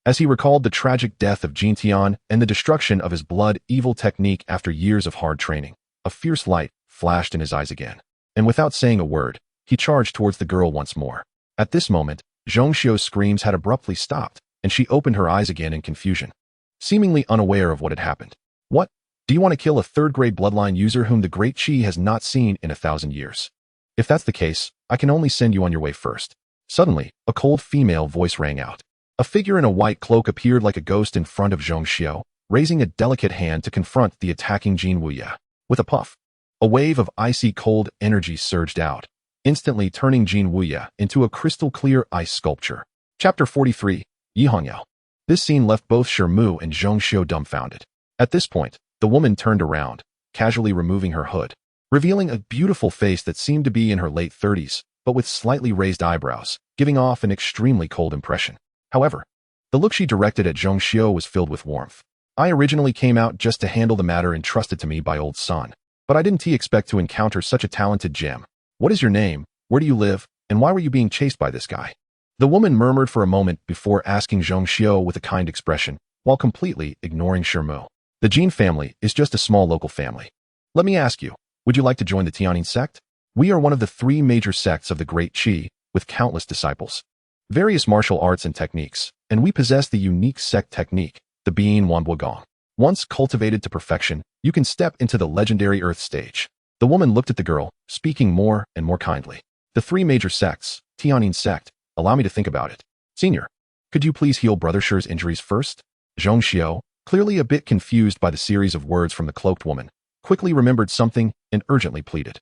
as he recalled the tragic death of Jin Tian and the destruction of his blood evil technique after years of hard training, a fierce light flashed in his eyes again, and without saying a word, he charged towards the girl once more. At this moment, Xianxia's screams had abruptly stopped, and she opened her eyes again in confusion, seemingly unaware of what had happened. What? Do you want to kill a third-grade bloodline user whom the Great Qi has not seen in 1,000 years? If that's the case, I can only send you on your way first. Suddenly, a cold female voice rang out. A figure in a white cloak appeared like a ghost in front of Xianxia, raising a delicate hand to confront the attacking Jin Wuya. With a puff, a wave of icy cold energy surged out, instantly turning Jin Wuya into a crystal-clear ice sculpture. Chapter 43, Yihongyao. This scene left both Shi Mu and Xianxia dumbfounded. At this point, the woman turned around, casually removing her hood, revealing a beautiful face that seemed to be in her late 30s, but with slightly raised eyebrows, giving off an extremely cold impression. However, the look she directed at Xianxia was filled with warmth. I originally came out just to handle the matter entrusted to me by old son, but I didn't expect to encounter such a talented gem. What is your name, where do you live, and why were you being chased by this guy? The woman murmured for a moment before asking Xianxia with a kind expression, while completely ignoring Shi Mu. The Jin family is just a small local family. Let me ask you, would you like to join the Tianyin sect? We are one of the 3 major sects of the Great Qi, with countless disciples, various martial arts and techniques, and we possess the unique sect technique, the Bian Wanbo Gong. Once cultivated to perfection, you can step into the legendary Earth stage. The woman looked at the girl, speaking more and more kindly. The 3 major sects, Tianyin sect, allow me to think about it. Senior, could you please heal Brother Shi's injuries first? Xianxia, clearly a bit confused by the series of words from the cloaked woman, quickly remembered something and urgently pleaded.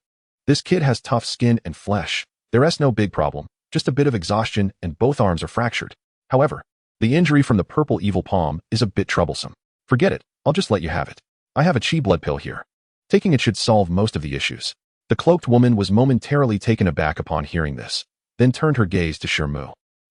This kid has tough skin and flesh. There's no big problem, just a bit of exhaustion and both arms are fractured. However, the injury from the purple evil palm is a bit troublesome. Forget it, I'll just let you have it. I have a Qi blood pill here. Taking it should solve most of the issues. The cloaked woman was momentarily taken aback upon hearing this, then turned her gaze to Shi Mu.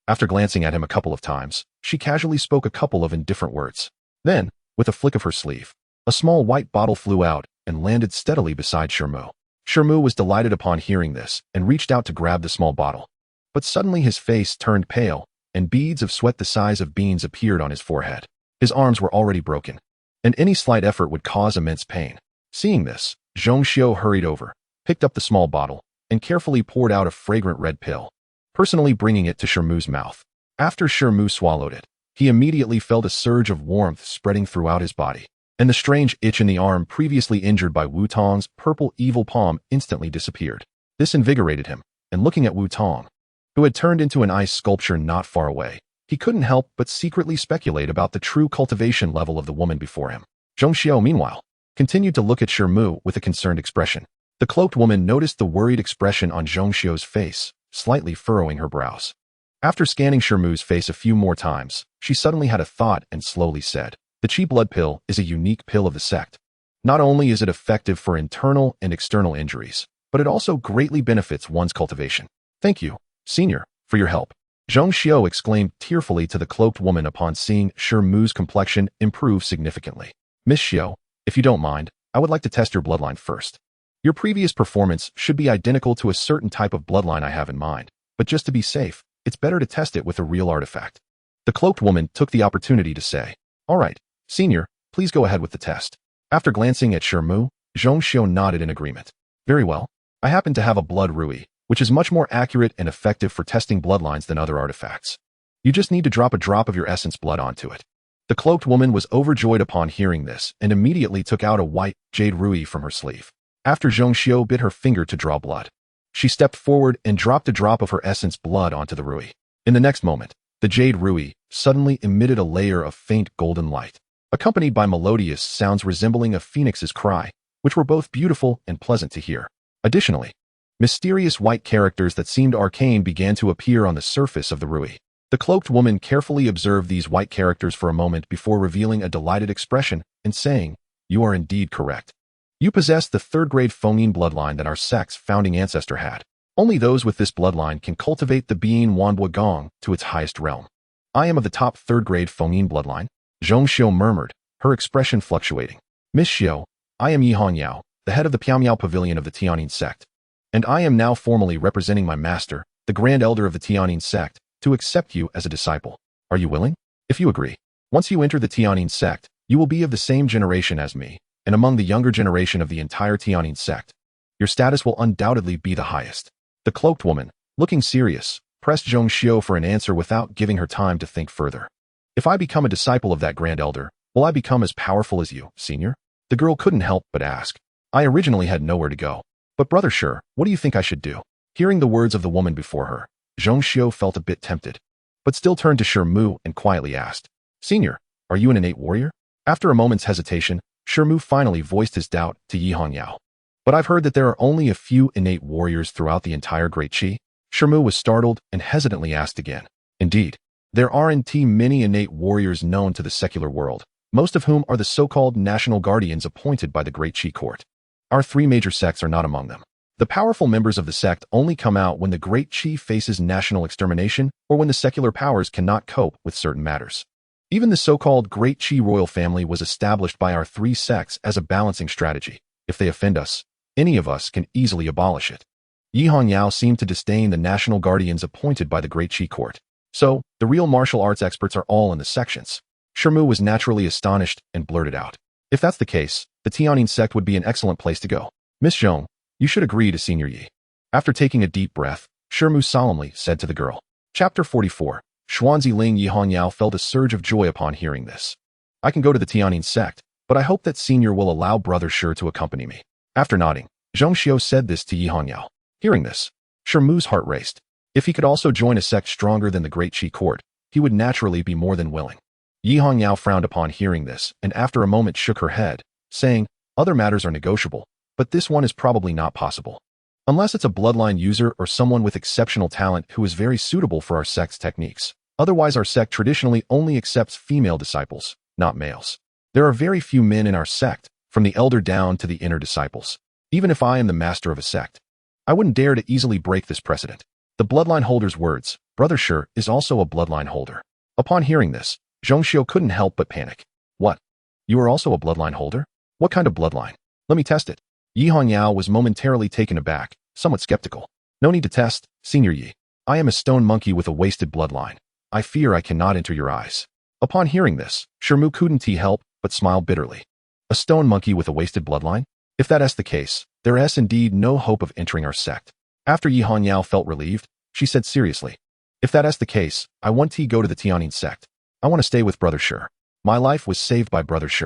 After glancing at him a couple of times, she casually spoke a couple of indifferent words. Then, with a flick of her sleeve, a small white bottle flew out and landed steadily beside Shi Mu. Shi Mu was delighted upon hearing this and reached out to grab the small bottle. But suddenly his face turned pale, and beads of sweat the size of beans appeared on his forehead. His arms were already broken, and any slight effort would cause immense pain. Seeing this, Xianxia hurried over, picked up the small bottle, and carefully poured out a fragrant red pill, personally bringing it to Shi Mu's mouth. After Shi Mu swallowed it, he immediately felt a surge of warmth spreading throughout his body, and the strange itch in the arm previously injured by Wu Tong's purple evil palm instantly disappeared. This invigorated him, and looking at Wu Tong, who had turned into an ice sculpture not far away, he couldn't help but secretly speculate about the true cultivation level of the woman before him. Xianxia, meanwhile, continued to look at Shi Mu with a concerned expression. The cloaked woman noticed the worried expression on Xianxia's face, slightly furrowing her brows. After scanning Shi Mu's face a few more times, she suddenly had a thought and slowly said, "The Qi blood pill is a unique pill of the sect. Not only is it effective for internal and external injuries, but it also greatly benefits one's cultivation. Thank you, Senior, for your help." Xianxia exclaimed tearfully to the cloaked woman upon seeing Shi Mu's complexion improve significantly. "Miss Xiao, if you don't mind, I would like to test your bloodline first. Your previous performance should be identical to a certain type of bloodline I have in mind, but just to be safe, it's better to test it with a real artifact." The cloaked woman took the opportunity to say, "All right, Senior, please go ahead with the test." After glancing at Shi Mu, Xianxia nodded in agreement. "Very well. I happen to have a blood rui, which is much more accurate and effective for testing bloodlines than other artifacts. You just need to drop a drop of your essence blood onto it. The cloaked woman was overjoyed upon hearing this and immediately took out a white jade ruby from her sleeve. After Xianxiao bit her finger to draw blood, she stepped forward and dropped a drop of her essence blood onto the ruby. In the next moment, the jade ruby suddenly emitted a layer of faint golden light, accompanied by melodious sounds resembling a phoenix's cry, which were both beautiful and pleasant to hear. Additionally, mysterious white characters that seemed arcane began to appear on the surface of the ruby. The cloaked woman carefully observed these white characters for a moment before revealing a delighted expression and saying, "You are indeed correct. You possess the third-grade Fengyin bloodline that our sect's founding ancestor had. Only those with this bloodline can cultivate the being Wanbua Gong to its highest realm. I am of the top third-grade Fengyin bloodline," Xianxiao murmured, her expression fluctuating. "Miss Xiao, I am Yi Hongyao, the head of the Piaomiao Pavilion of the Tianyin Sect, and I am now formally representing my master, the Grand Elder of the Tianyin Sect, to accept you as a disciple. Are you willing? If you agree, once you enter the Tianyin Sect, you will be of the same generation as me, and among the younger generation of the entire Tianyin Sect. Your status will undoubtedly be the highest." The cloaked woman, looking serious, pressed Xianxiao for an answer without giving her time to think further. "If I become a disciple of that Grand Elder, will I become as powerful as you, senior?" The girl couldn't help but ask. "I originally had nowhere to go. But brother Shi, what do you think I should do?" Hearing the words of the woman before her, Xianxiao felt a bit tempted, but still turned to Shi Mu and quietly asked, "Senior, are you an innate warrior?" After a moment's hesitation, Shi Mu finally voiced his doubt to Yi Hongyao. "But I've heard that there are only a few innate warriors throughout the entire Great Qi." Shi Mu was startled and hesitantly asked again. "Indeed, there aren't many innate warriors known to the secular world, most of whom are the so-called national guardians appointed by the Great Qi court. Our three major sects are not among them. The powerful members of the sect only come out when the Great Qi faces national extermination or when the secular powers cannot cope with certain matters. Even the so-called Great Qi royal family was established by our three sects as a balancing strategy. If they offend us, any of us can easily abolish it." Yi Hongyao seemed to disdain the national guardians appointed by the Great Qi court. "So, the real martial arts experts are all in the sections." Shi Mu was naturally astonished and blurted out, "If that's the case, the Tianyin sect would be an excellent place to go. Miss Zhong, you should agree to Senior Yi." After taking a deep breath, Shi Mu solemnly said to the girl. Chapter 44. Xuanzi Ling. Yi Hongyao felt a surge of joy upon hearing this. "I can go to the Tianyin sect, but I hope that Senior will allow Brother Shi to accompany me." After nodding, Xianxiao said this to Yi Hongyao. Hearing this, Shi Mu's heart raced. If he could also join a sect stronger than the Great Qi court, he would naturally be more than willing. Yi Hongyao frowned upon hearing this and after a moment shook her head, saying, "Other matters are negotiable, but this one is probably not possible. Unless it's a bloodline user or someone with exceptional talent who is very suitable for our sect's techniques. Otherwise, our sect traditionally only accepts female disciples, not males. There are very few men in our sect, from the elder down to the inner disciples. Even if I am the master of a sect, I wouldn't dare to easily break this precedent." The bloodline holder's words, Brother Shi is also a bloodline holder. Upon hearing this, Xianxiao couldn't help but panic. "What? You are also a bloodline holder? What kind of bloodline? Let me test it." Yi Hongyao was momentarily taken aback, somewhat skeptical. "No need to test, Senior Yi. I am a stone monkey with a wasted bloodline. I fear I cannot enter your eyes." Upon hearing this, Shi Mu couldn't help but smile bitterly. "A stone monkey with a wasted bloodline? If that is the case, there is indeed no hope of entering our sect." After Yi Hongyao felt relieved, she said seriously, "If that is the case, I want to go to the Tianyin sect. I want to stay with Brother Shi. My life was saved by Brother Shi.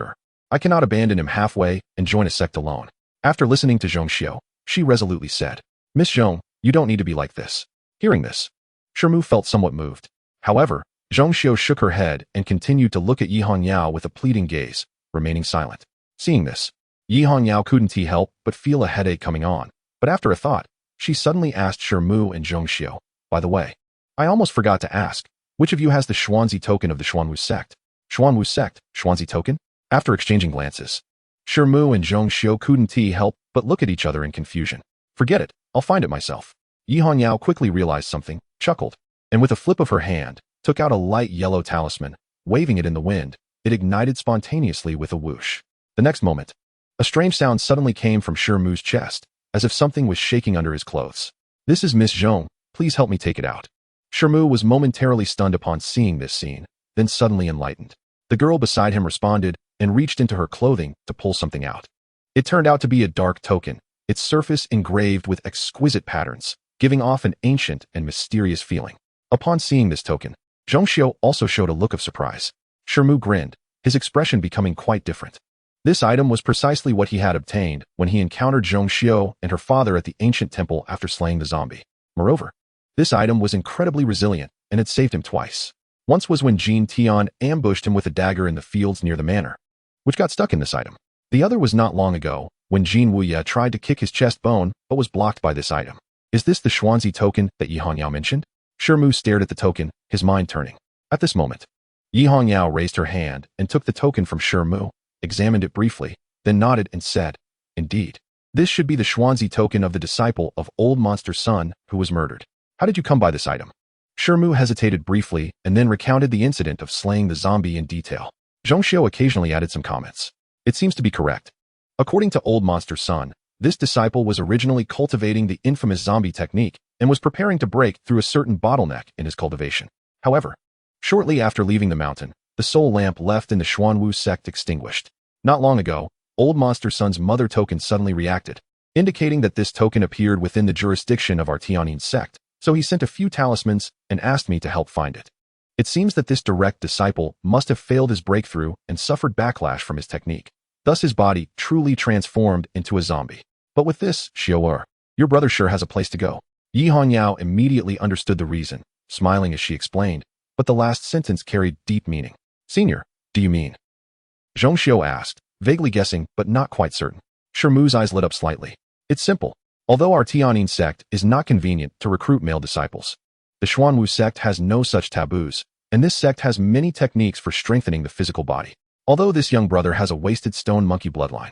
I cannot abandon him halfway and join a sect alone." After listening to Xianxiao, she resolutely said, "Miss Zhong, you don't need to be like this." Hearing this, Shi Mu felt somewhat moved. However, Xianxiao shook her head and continued to look at Yi Hongyao with a pleading gaze, remaining silent. Seeing this, Yi Hongyao couldn't help but feel a headache coming on, but after a thought, she suddenly asked Shi Mu and Xianxiao, "By the way, I almost forgot to ask, which of you has the Xuanzi token of the Xuanwu sect?" Xuanwu sect, Xuanzi token? After exchanging glances, Shi Mu and Xianxiao couldn't help but look at each other in confusion. "Forget it, I'll find it myself." Yi Hongyao quickly realized something, chuckled, and with a flip of her hand, took out a light yellow talisman. Waving it in the wind, it ignited spontaneously with a whoosh. The next moment, a strange sound suddenly came from Shi Mu's chest, as if something was shaking under his clothes. "This is Miss Zhong, please help me take it out." Shi Mu was momentarily stunned upon seeing this scene, then suddenly enlightened. The girl beside him responded and reached into her clothing to pull something out. It turned out to be a dark token, its surface engraved with exquisite patterns, giving off an ancient and mysterious feeling. Upon seeing this token, Xianxiao also showed a look of surprise. Shi Mu grinned, his expression becoming quite different. This item was precisely what he had obtained when he encountered Xianxiao and her father at the ancient temple after slaying the zombie. Moreover, this item was incredibly resilient and had saved him twice. Once was when Jin Tian ambushed him with a dagger in the fields near the manor, which got stuck in this item. The other was not long ago, when Jin Wuya tried to kick his chest bone but was blocked by this item. Is this the Xuanzi token that Yi Hongyao mentioned? Shi Mu stared at the token, his mind turning. At this moment, Yi Hongyao raised her hand and took the token from Shi Mu, examined it briefly, then nodded and said, "Indeed. This should be the Xuanzi token of the disciple of Old Monster's son who was murdered. How did you come by this item?" Shi Mu hesitated briefly and then recounted the incident of slaying the zombie in detail. Xianxiao occasionally added some comments. It seems to be correct. According to Old Monster's son, this disciple was originally cultivating the infamous zombie technique and was preparing to break through a certain bottleneck in his cultivation. However, shortly after leaving the mountain, the soul lamp left in the Xuanwu sect extinguished. Not long ago, Old Monster's son's mother token suddenly reacted, indicating that this token appeared within the jurisdiction of our Tianyin sect, so he sent a few talismans and asked me to help find it. It seems that this direct disciple must have failed his breakthrough and suffered backlash from his technique. Thus his body truly transformed into a zombie. But with this, Xiao, your brother sure has a place to go. Yi Hongyao immediately understood the reason, smiling as she explained, but the last sentence carried deep meaning. Senior, do you mean? Xianxiao asked, vaguely guessing but not quite certain. Shi Mu's eyes lit up slightly. It's simple. Although our Tianyin sect is not convenient to recruit male disciples, the Xuanwu sect has no such taboos, and this sect has many techniques for strengthening the physical body. Although this young brother has a wasted stone monkey bloodline,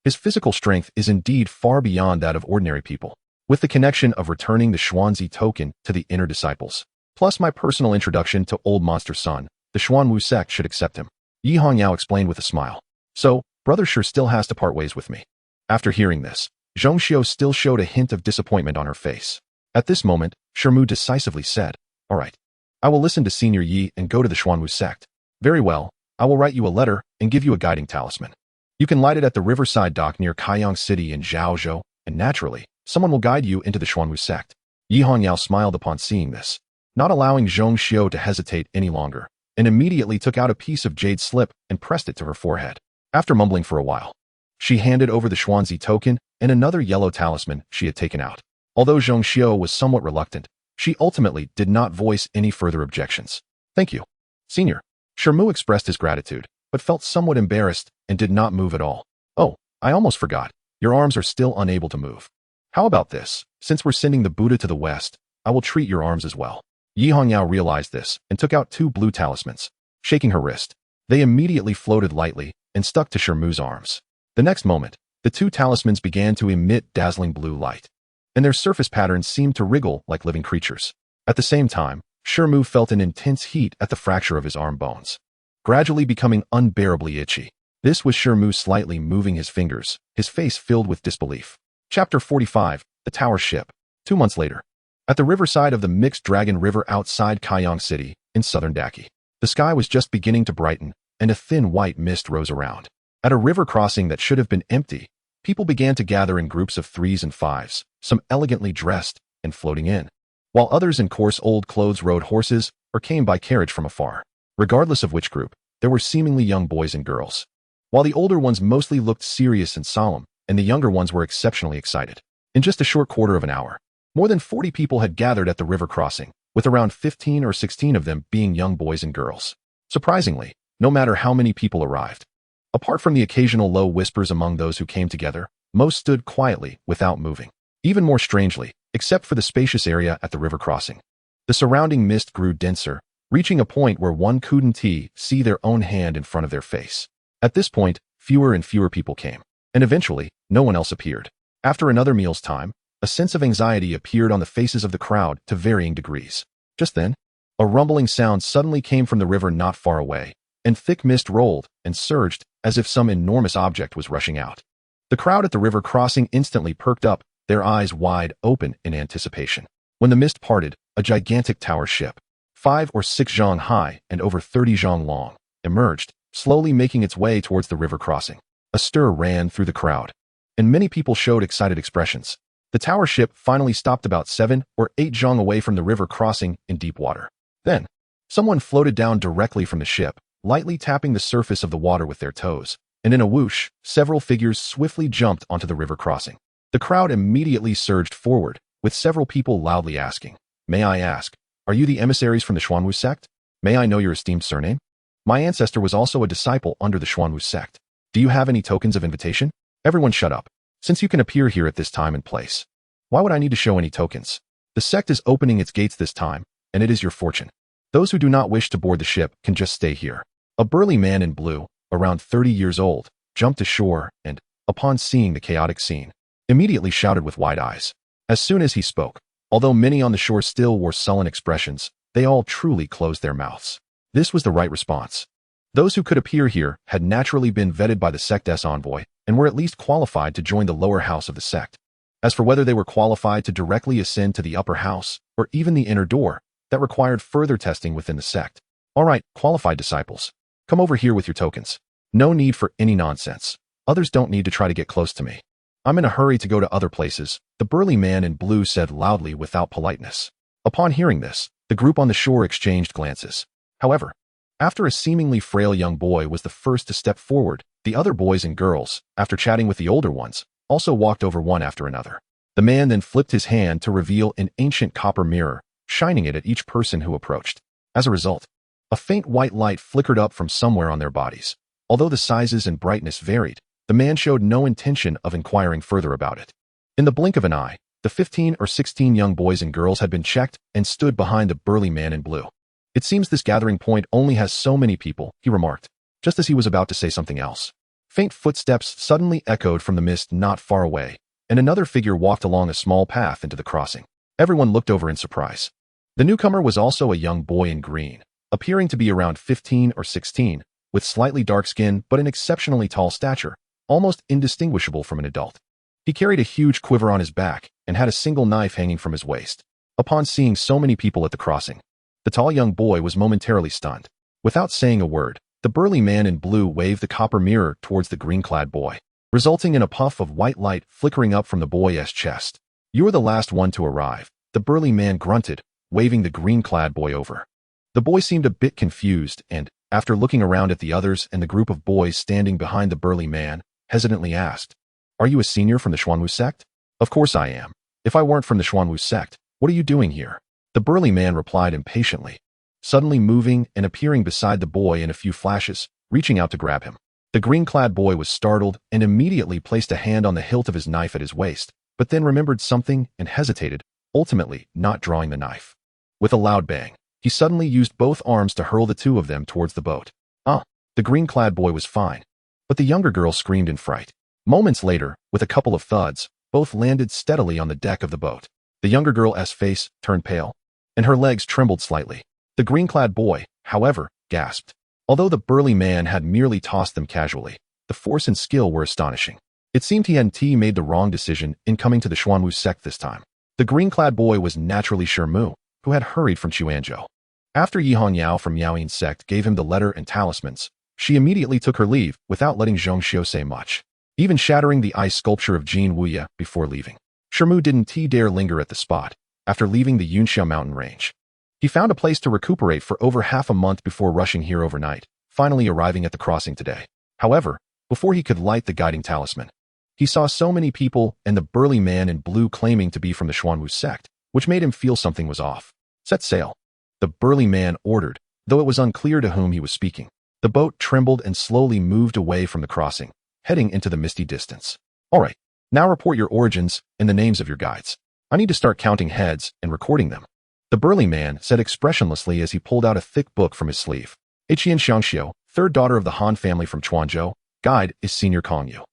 his physical strength is indeed far beyond that of ordinary people. With the connection of returning the Xuanzi token to the inner disciples, plus my personal introduction to Old Monster's son, the Xuanwu sect should accept him. Yi Hongyao explained with a smile. So, brother sure still has to part ways with me. After hearing this, Xianxiao still showed a hint of disappointment on her face. At this moment, Shi Mu decisively said, "All right. I will listen to Senior Yi and go to the Xuanwu sect. Very well. I will write you a letter and give you a guiding talisman. You can light it at the riverside dock near Kaiyuan City in Zhaozhou, and naturally, someone will guide you into the Xuanwu sect." Yi Hongyao smiled upon seeing this, not allowing Xianxiao to hesitate any longer, and immediately took out a piece of jade slip and pressed it to her forehead. After mumbling for a while, she handed over the Xuanzi token and another yellow talisman she had taken out. Although Xianxiao was somewhat reluctant, she ultimately did not voice any further objections. "Thank you, Senior." Shi Mu expressed his gratitude, but felt somewhat embarrassed and did not move at all. "Oh, I almost forgot. Your arms are still unable to move. How about this? Since we're sending the Buddha to the west, I will treat your arms as well." Yi Hongyao realized this and took out 2 blue talismans. Shaking her wrist, they immediately floated lightly and stuck to Shi Mu's arms. The next moment, the 2 talismans began to emit dazzling blue light, and their surface patterns seemed to wriggle like living creatures. At the same time, Shi Mu felt an intense heat at the fracture of his arm bones, gradually becoming unbearably itchy. This was Shi Mu slightly moving his fingers, his face filled with disbelief. Chapter 45, The Tower Ship. 2 months later, at the riverside of the Mixed Dragon River outside Kaiyuan City, in southern Daki, the sky was just beginning to brighten, and a thin white mist rose around. At a river crossing that should have been empty, people began to gather in groups of 3s and 5s, some elegantly dressed and floating in, while others in coarse old clothes rode horses or came by carriage from afar. Regardless of which group, there were seemingly young boys and girls, while the older ones mostly looked serious and solemn, and the younger ones were exceptionally excited. In just a short quarter of an hour, more than 40 people had gathered at the river crossing, with around 15 or 16 of them being young boys and girls. Surprisingly, no matter how many people arrived, apart from the occasional low whispers among those who came together, most stood quietly without moving. Even more strangely, except for the spacious area at the river crossing, the surrounding mist grew denser, reaching a point where one couldn't see their own hand in front of their face. At this point, fewer and fewer people came, and eventually, no one else appeared. After another meal's time, a sense of anxiety appeared on the faces of the crowd to varying degrees. Just then, a rumbling sound suddenly came from the river not far away, and thick mist rolled and surged as if some enormous object was rushing out. The crowd at the river crossing instantly perked up, their eyes wide open in anticipation. When the mist parted, a gigantic tower ship, 5 or 6 zhang high and over 30 zhang long, emerged, slowly making its way towards the river crossing. A stir ran through the crowd, and many people showed excited expressions. The tower ship finally stopped about 7 or 8 zhang away from the river crossing in deep water. Then, someone floated down directly from the ship, lightly tapping the surface of the water with their toes, and in a whoosh, several figures swiftly jumped onto the river crossing. The crowd immediately surged forward, with several people loudly asking, "May I ask, are you the emissaries from the Xuanwu sect? May I know your esteemed surname? My ancestor was also a disciple under the Xuanwu sect. Do you have any tokens of invitation?" Everyone shut up. Since you can appear here at this time and place, why would I need to show any tokens? The sect is opening its gates this time, and it is your fortune. Those who do not wish to board the ship can just stay here. A burly man in blue, around 30 years old, jumped ashore and, upon seeing the chaotic scene, immediately shouted with wide eyes. As soon as he spoke, although many on the shore still wore sullen expressions, they all truly closed their mouths. This was the right response. Those who could appear here had naturally been vetted by the sect's envoy and were at least qualified to join the lower house of the sect. As for whether they were qualified to directly ascend to the upper house or even the inner door, that required further testing within the sect. All right, qualified disciples, come over here with your tokens. No need for any nonsense. Others don't need to try to get close to me. I'm in a hurry to go to other places, the burly man in blue said loudly without politeness. Upon hearing this, the group on the shore exchanged glances. However, after a seemingly frail young boy was the first to step forward, the other boys and girls, after chatting with the older ones, also walked over one after another. The man then flipped his hand to reveal an ancient copper mirror, shining it at each person who approached. As a result, a faint white light flickered up from somewhere on their bodies. Although the sizes and brightness varied, the man showed no intention of inquiring further about it. In the blink of an eye, the 15 or 16 young boys and girls had been checked and stood behind the burly man in blue. It seems this gathering point only has so many people, he remarked, just as he was about to say something else. Faint footsteps suddenly echoed from the mist not far away, and another figure walked along a small path into the crossing. Everyone looked over in surprise. The newcomer was also a young boy in green, appearing to be around 15 or 16, with slightly dark skin but an exceptionally tall stature, almost indistinguishable from an adult. He carried a huge quiver on his back and had a single knife hanging from his waist. Upon seeing so many people at the crossing, the tall young boy was momentarily stunned. Without saying a word, the burly man in blue waved the copper mirror towards the green-clad boy, resulting in a puff of white light flickering up from the boy's chest. "You are the last one to arrive," the burly man grunted, waving the green-clad boy over. The boy seemed a bit confused and, after looking around at the others and the group of boys standing behind the burly man, hesitantly asked, "Are you a senior from the Xuanwu sect?" "Of course I am. If I weren't from the Xuanwu sect, what are you doing here?" The burly man replied impatiently, suddenly moving and appearing beside the boy in a few flashes, reaching out to grab him. The green-clad boy was startled and immediately placed a hand on the hilt of his knife at his waist, but then remembered something and hesitated, ultimately not drawing the knife. With a loud bang, he suddenly used both arms to hurl the two of them towards the boat. The green-clad boy was fine, but the younger girl screamed in fright. Moments later, with a couple of thuds, both landed steadily on the deck of the boat. The younger girl's face turned pale, and her legs trembled slightly. The green-clad boy, however, gasped. Although the burly man had merely tossed them casually, the force and skill were astonishing. It seemed he hadn't made the wrong decision in coming to the Xuanwu sect this time. The green-clad boy was naturally Shi Mu, who had hurried from Quanzhou. After Yi Hongyao from Yaoyin sect gave him the letter and talismans, she immediately took her leave without letting Xianxiao say much, even shattering the ice sculpture of Jin Wuya before leaving. Shi Mu didn't dare linger at the spot. After leaving the Yunxiao mountain range, he found a place to recuperate for over half a month before rushing here overnight, finally arriving at the crossing today. However, before he could light the guiding talisman, he saw so many people and the burly man in blue claiming to be from the Xuanwu sect, which made him feel something was off. "Set sail," the burly man ordered, though it was unclear to whom he was speaking. The boat trembled and slowly moved away from the crossing, heading into the misty distance. "All right, now report your origins and the names of your guides. I need to start counting heads and recording them," the burly man said expressionlessly as he pulled out a thick book from his sleeve. Xianxiao, third daughter of the Han family from Quanzhou, guide is Senior Kongyu.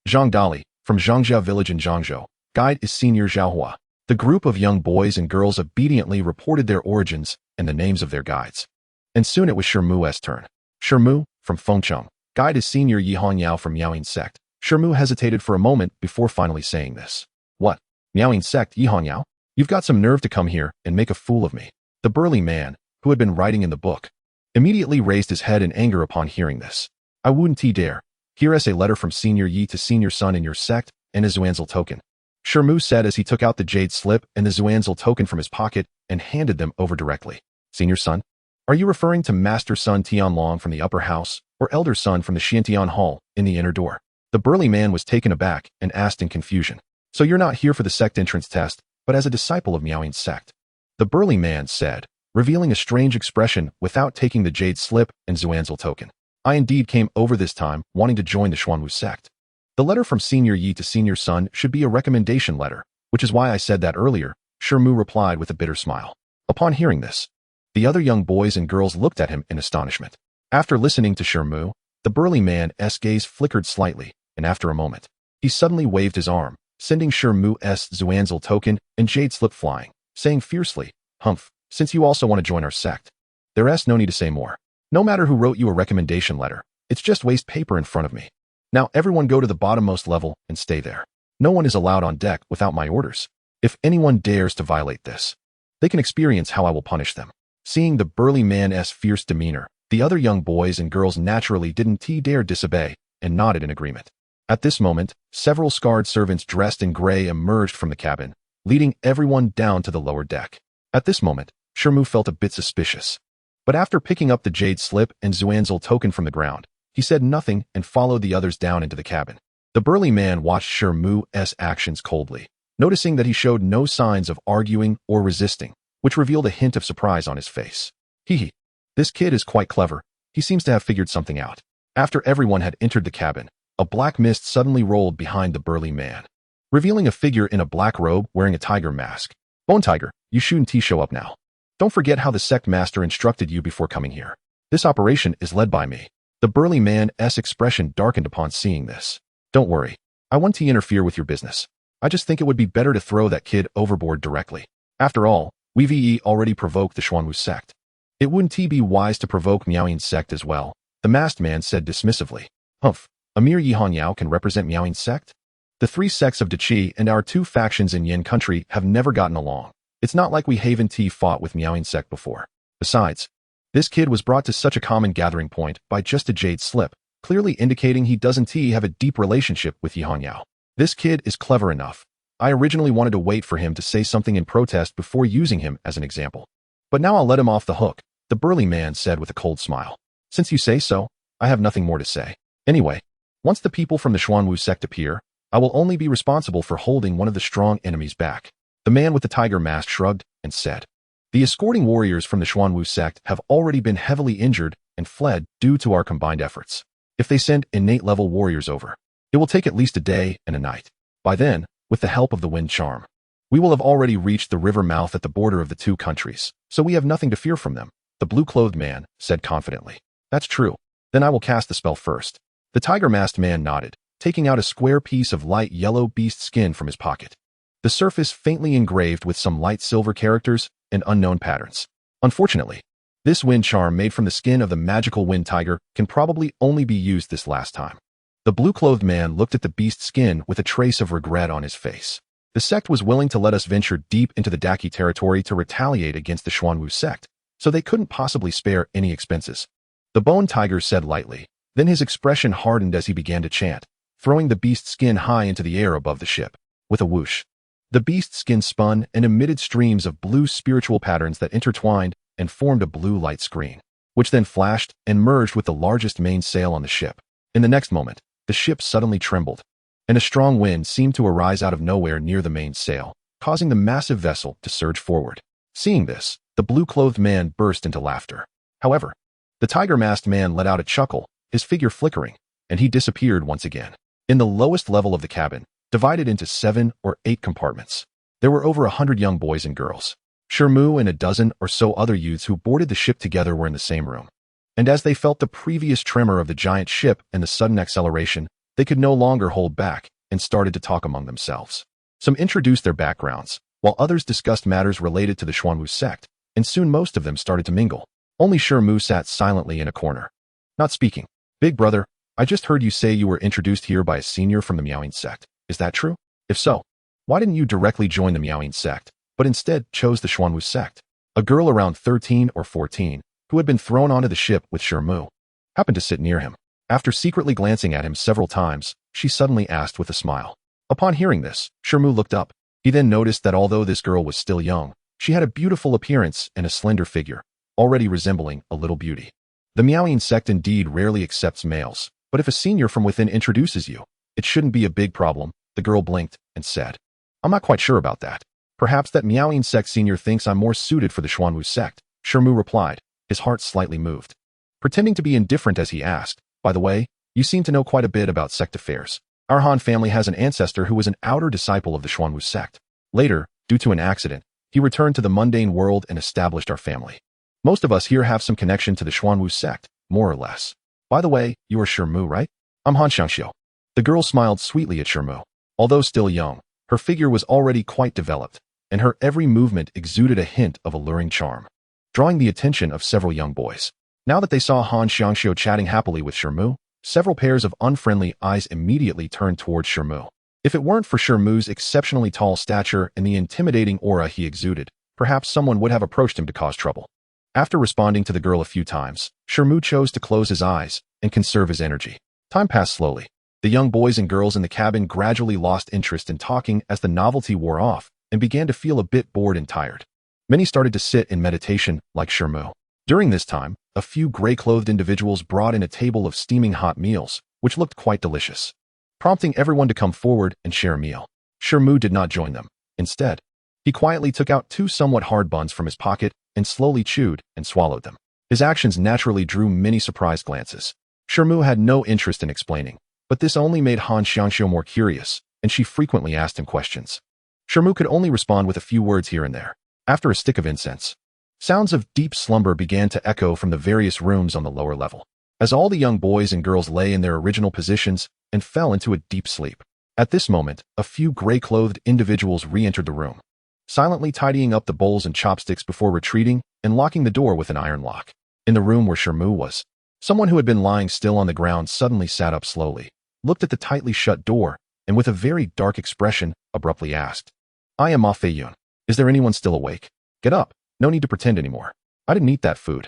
Zhang Dali, from Xianxia village in Zhangzhou, guide is Senior Zhaohua. The group of young boys and girls obediently reported their origins and the names of their guides. And soon it was Shi Mu's turn. Shi Mu, from Fengcheng, guide is Senior Yi Hongyao from Yaoyin sect. Shi Mu hesitated for a moment before finally saying this. "What? Yaoyin sect, Yi Hongyao? You've got some nerve to come here and make a fool of me." The burly man, who had been writing in the book, immediately raised his head in anger upon hearing this. "I wouldn't dare. Here is a letter from Senior Yi to Senior Sun in your sect and a Xuanzil token," Shi Mu said as he took out the jade slip and the Xuanzil token from his pocket and handed them over directly. "Senior Sun? Are you referring to Master Son Tianlong from the upper house, or Elder Son from the Xiantian Hall in the inner door? The burly man was taken aback and asked in confusion. So you're not here for the sect entrance test, but as a disciple of Miaoyin's sect? The burly man said, revealing a strange expression without taking the jade slip and Xuanzil token. I indeed came over this time wanting to join the Xuanwu sect. The letter from Senior Yi to Senior Sun should be a recommendation letter, which is why I said that earlier, Shi Mu replied with a bitter smile. Upon hearing this, the other young boys and girls looked at him in astonishment. After listening to Shi Mu, the burly man's gaze flickered slightly, and after a moment, he suddenly waved his arm, sending Shi Mu's Xuanzil token and jade slip flying, saying fiercely, Humph, since you also want to join our sect, there's no need to say more. No matter who wrote you a recommendation letter, it's just waste paper in front of me. Now everyone go to the bottommost level and stay there. No one is allowed on deck without my orders. If anyone dares to violate this, they can experience how I will punish them. Seeing the burly man's fierce demeanor, the other young boys and girls naturally didn't dare disobey and nodded in agreement. At this moment, several scarred servants dressed in gray emerged from the cabin, leading everyone down to the lower deck. At this moment, Shi Mu felt a bit suspicious. But after picking up the jade slip and Xuanzil token from the ground, he said nothing and followed the others down into the cabin. The burly man watched Shi Mu's actions coldly, noticing that he showed no signs of arguing or resisting, which revealed a hint of surprise on his face. Hee. This kid is quite clever. He seems to have figured something out. After everyone had entered the cabin, a black mist suddenly rolled behind the burly man, revealing a figure in a black robe wearing a tiger mask. Bone Tiger, you shouldn't show up now. Don't forget how the sect master instructed you before coming here. This operation is led by me. The burly man's expression darkened upon seeing this. Don't worry. I won't interfere with your business. I just think it would be better to throw that kid overboard directly. After all, we've already provoked the Xuanwu sect. It wouldn't be wise to provoke Miaoyin's sect as well, the masked man said dismissively. Humph, a mere Yihangyao can represent Miaoyin's sect? The three sects of Dachi and our two factions in Yin country have never gotten along. It's not like we haven't fought with Miaoyin's sect before. Besides, this kid was brought to such a common gathering point by just a jade slip, clearly indicating he doesn't have a deep relationship with Yihangyao. This kid is clever enough. I originally wanted to wait for him to say something in protest before using him as an example. But now I'll let him off the hook, the burly man said with a cold smile. Since you say so, I have nothing more to say. Anyway, once the people from the Xuanwu sect appear, I will only be responsible for holding one of the strong enemies back. The man with the tiger mask shrugged and said, the escorting warriors from the Xuanwu sect have already been heavily injured and fled due to our combined efforts. If they send innate level warriors over, it will take at least a day and a night. By then, with the help of the wind charm, we will have already reached the river mouth at the border of the two countries, so we have nothing to fear from them, the blue-clothed man said confidently. That's true. Then I will cast the spell first. The tiger-masked man nodded, taking out a square piece of light yellow beast skin from his pocket. The surface faintly engraved with some light silver characters and unknown patterns. Unfortunately, this wind charm made from the skin of the magical wind tiger can probably only be used this last time. The blue-clothed man looked at the beast skin with a trace of regret on his face. The sect was willing to let us venture deep into the Daki territory to retaliate against the Xuanwu sect, so they couldn't possibly spare any expenses. The bone tiger said lightly. Then his expression hardened as he began to chant, throwing the beast skin high into the air above the ship. With a whoosh, the beast skin spun and emitted streams of blue spiritual patterns that intertwined and formed a blue light screen, which then flashed and merged with the largest mainsail on the ship. In the next moment, the ship suddenly trembled, and a strong wind seemed to arise out of nowhere near the mainsail, causing the massive vessel to surge forward. Seeing this, the blue-clothed man burst into laughter. However, the tiger-masked man let out a chuckle, his figure flickering, and he disappeared once again. In the lowest level of the cabin, divided into 7 or 8 compartments, there were over 100 young boys and girls. Shi Mu and a dozen or so other youths who boarded the ship together were in the same room. And as they felt the previous tremor of the giant ship and the sudden acceleration, they could no longer hold back and started to talk among themselves. Some introduced their backgrounds, while others discussed matters related to the Xuanwu sect, and soon most of them started to mingle. Only Shi Mu sat silently in a corner, not speaking. Big brother, I just heard you say you were introduced here by a senior from the Miaoyin sect. Is that true? If so, why didn't you directly join the Miaoyin sect, but instead chose the Xuanwu sect? A girl around 13 or 14, who had been thrown onto the ship with Shi Mu, happened to sit near him. After secretly glancing at him several times, she suddenly asked with a smile. Upon hearing this, Shi Mu looked up. He then noticed that although this girl was still young, she had a beautiful appearance and a slender figure. already resembling a little beauty. The Miaoyin sect indeed rarely accepts males, but if a senior from within introduces you, it shouldn't be a big problem, the girl blinked and said. I'm not quite sure about that. Perhaps that Miaoyin sect senior thinks I'm more suited for the Xuanwu sect, Shi Mu replied, his heart slightly moved. Pretending to be indifferent as he asked, by the way, you seem to know quite a bit about sect affairs. Our Han family has an ancestor who was an outer disciple of the Xuanwu sect. Later, due to an accident, he returned to the mundane world and established our family. Most of us here have some connection to the Xuanwu sect, more or less. By the way, you are Shi Mu, right? I'm Han Xianxiao. The girl smiled sweetly at Shi Mu. Although still young, her figure was already quite developed, and her every movement exuded a hint of alluring charm, drawing the attention of several young boys. Now that they saw Han Xianxiao chatting happily with Shi Mu, several pairs of unfriendly eyes immediately turned towards Shi Mu. If it weren't for Shi Mu's exceptionally tall stature and the intimidating aura he exuded, perhaps someone would have approached him to cause trouble. After responding to the girl a few times, Shi Mu chose to close his eyes and conserve his energy. Time passed slowly. The young boys and girls in the cabin gradually lost interest in talking as the novelty wore off and began to feel a bit bored and tired. Many started to sit in meditation like Shi Mu. During this time, a few gray-clothed individuals brought in a table of steaming hot meals, which looked quite delicious, prompting everyone to come forward and share a meal. Shi Mu did not join them. Instead, he quietly took out two somewhat hard buns from his pocket and slowly chewed and swallowed them. His actions naturally drew many surprised glances. Shi Mu had no interest in explaining, but this only made Han Xianxiao more curious, and she frequently asked him questions. Shi Mu could only respond with a few words here and there. After a stick of incense, sounds of deep slumber began to echo from the various rooms on the lower level, as all the young boys and girls lay in their original positions and fell into a deep sleep. At this moment, a few gray-clothed individuals re-entered the room, silently tidying up the bowls and chopsticks before retreating and locking the door with an iron lock. In the room where Shi Mu was, someone who had been lying still on the ground suddenly sat up slowly, looked at the tightly shut door, and with a very dark expression, abruptly asked, I am Ma Feiyun. Is there anyone still awake? Get up. No need to pretend anymore. I didn't eat that food.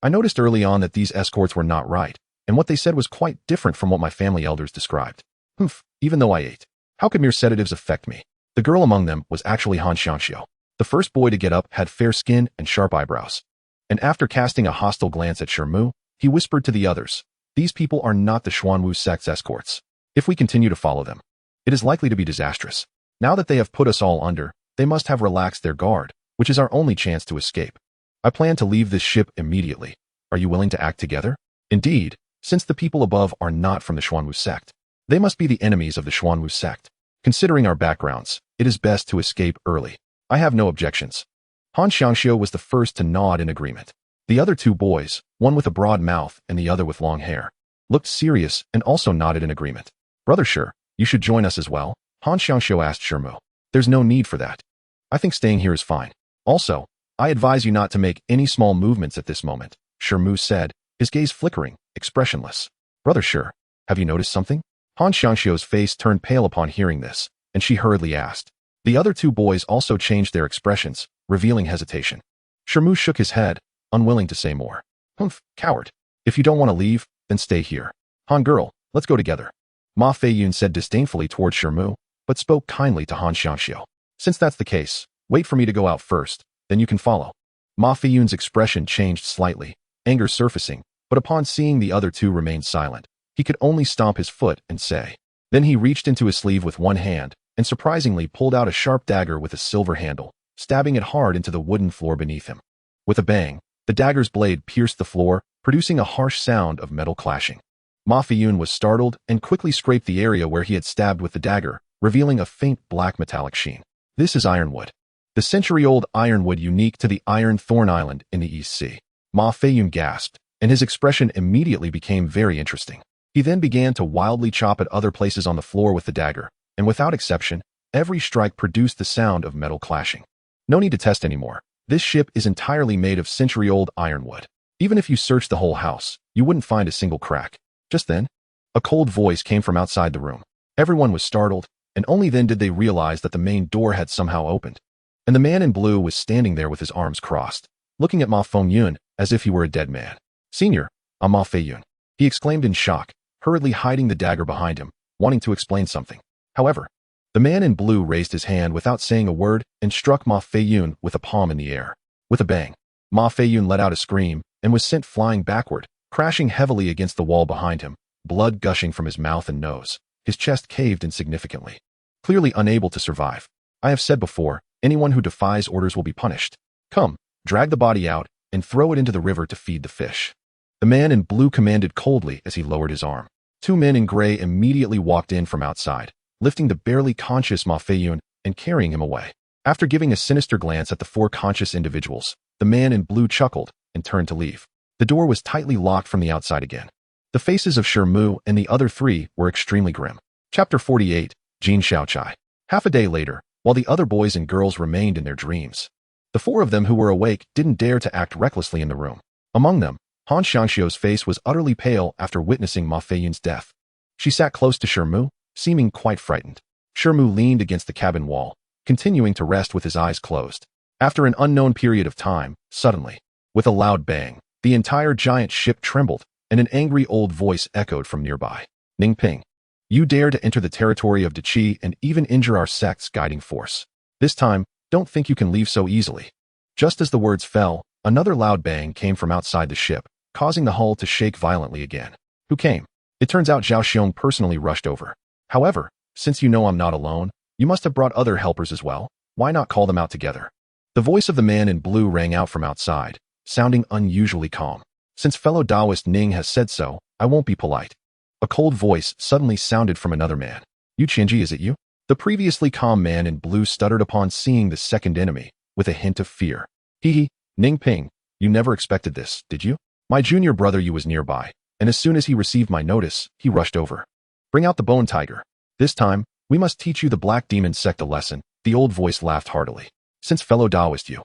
I noticed early on that these escorts were not right, and what they said was quite different from what my family elders described. Even though I ate. How could mere sedatives affect me? The girl among them was actually Han Xianxiao. The first boy to get up had fair skin and sharp eyebrows. And after casting a hostile glance at Shi Mu, he whispered to the others, these people are not the Xuanwu sect's escorts. If we continue to follow them, it is likely to be disastrous. Now that they have put us all under, they must have relaxed their guard, which is our only chance to escape. I plan to leave this ship immediately. Are you willing to act together? Indeed, since the people above are not from the Xuanwu sect, they must be the enemies of the Xuanwu sect. Considering our backgrounds, it is best to escape early. I have no objections. Han Xianxiao was the first to nod in agreement. The other two boys, one with a broad mouth and the other with long hair, looked serious and also nodded in agreement. Brother Shi, you should join us as well, Han Xianxiao asked Shi Mu. There's no need for that. I think staying here is fine. Also, I advise you not to make any small movements at this moment, Shi Mu said, his gaze flickering, expressionless. Brother Shi, have you noticed something? Han Xianxiao's face turned pale upon hearing this, and she hurriedly asked. The other two boys also changed their expressions, revealing hesitation. Shi Mu shook his head, unwilling to say more. Coward. If you don't want to leave, then stay here. Han girl, let's go together. Ma Feiyun said disdainfully towards Shi Mu, but spoke kindly to Han Xianxiao. Since that's the case, wait for me to go out first, then you can follow. Ma Feiyun's expression changed slightly, anger surfacing, but upon seeing the other two remain silent, he could only stomp his foot and say. Then he reached into his sleeve with one hand, and surprisingly pulled out a sharp dagger with a silver handle, stabbing it hard into the wooden floor beneath him. With a bang, the dagger's blade pierced the floor, producing a harsh sound of metal clashing. Ma Feiyun was startled and quickly scraped the area where he had stabbed with the dagger, revealing a faint black metallic sheen. This is ironwood. The century-old ironwood unique to the Iron Thorn Island in the East Sea. Ma Feiyun gasped, and his expression immediately became very interesting. He then began to wildly chop at other places on the floor with the dagger, and without exception, every strike produced the sound of metal clashing. No need to test anymore. This ship is entirely made of century-old ironwood. Even if you searched the whole house, you wouldn't find a single crack. Just then, a cold voice came from outside the room. Everyone was startled, and only then did they realize that the main door had somehow opened. And the man in blue was standing there with his arms crossed, looking at Ma Feiyun as if he were a dead man. Senior, I'm Ma Feiyun, he exclaimed in shock, hurriedly hiding the dagger behind him, wanting to explain something. However, the man in blue raised his hand without saying a word and struck Ma Feiyun with a palm in the air. With a bang, Ma Feiyun let out a scream and was sent flying backward, crashing heavily against the wall behind him, blood gushing from his mouth and nose. His chest caved in significantly. Clearly unable to survive. I have said before, anyone who defies orders will be punished. Come, drag the body out and throw it into the river to feed the fish. The man in blue commanded coldly as he lowered his arm. Two men in gray immediately walked in from outside, lifting the barely conscious Ma Feiyun and carrying him away. After giving a sinister glance at the four conscious individuals, the man in blue chuckled and turned to leave. The door was tightly locked from the outside again. The faces of Shi Mu and the other three were extremely grim. Chapter 48, Jin Xiaochai. Half a day later, while the other boys and girls remained in their dreams, the four of them who were awake didn't dare to act recklessly in the room. Among them, Han Xianxiao's face was utterly pale after witnessing Ma Feiyun's death. She sat close to Shi Mu, seeming quite frightened. Shi Mu leaned against the cabin wall, continuing to rest with his eyes closed. After an unknown period of time, suddenly, with a loud bang, the entire giant ship trembled, and an angry old voice echoed from nearby. Ningping, you dare to enter the territory of Dachi and even injure our sect's guiding force. This time, don't think you can leave so easily. Just as the words fell, another loud bang came from outside the ship, causing the hull to shake violently again. Who came? It turns out Zhao Xiong personally rushed over. However, since you know I'm not alone, you must have brought other helpers as well. Why not call them out together? The voice of the man in blue rang out from outside, sounding unusually calm. Since fellow Taoist Ning has said so, I won't be polite. A cold voice suddenly sounded from another man. You Qianji, is it you? The previously calm man in blue stuttered upon seeing the second enemy, with a hint of fear. Hee, Ningping, you never expected this, did you? My junior brother Yu was nearby, and as soon as he received my notice, he rushed over. Bring out the bone tiger. This time, we must teach you the Black Demon Sect a lesson. The old voice laughed heartily. Since fellow Taoist Yu,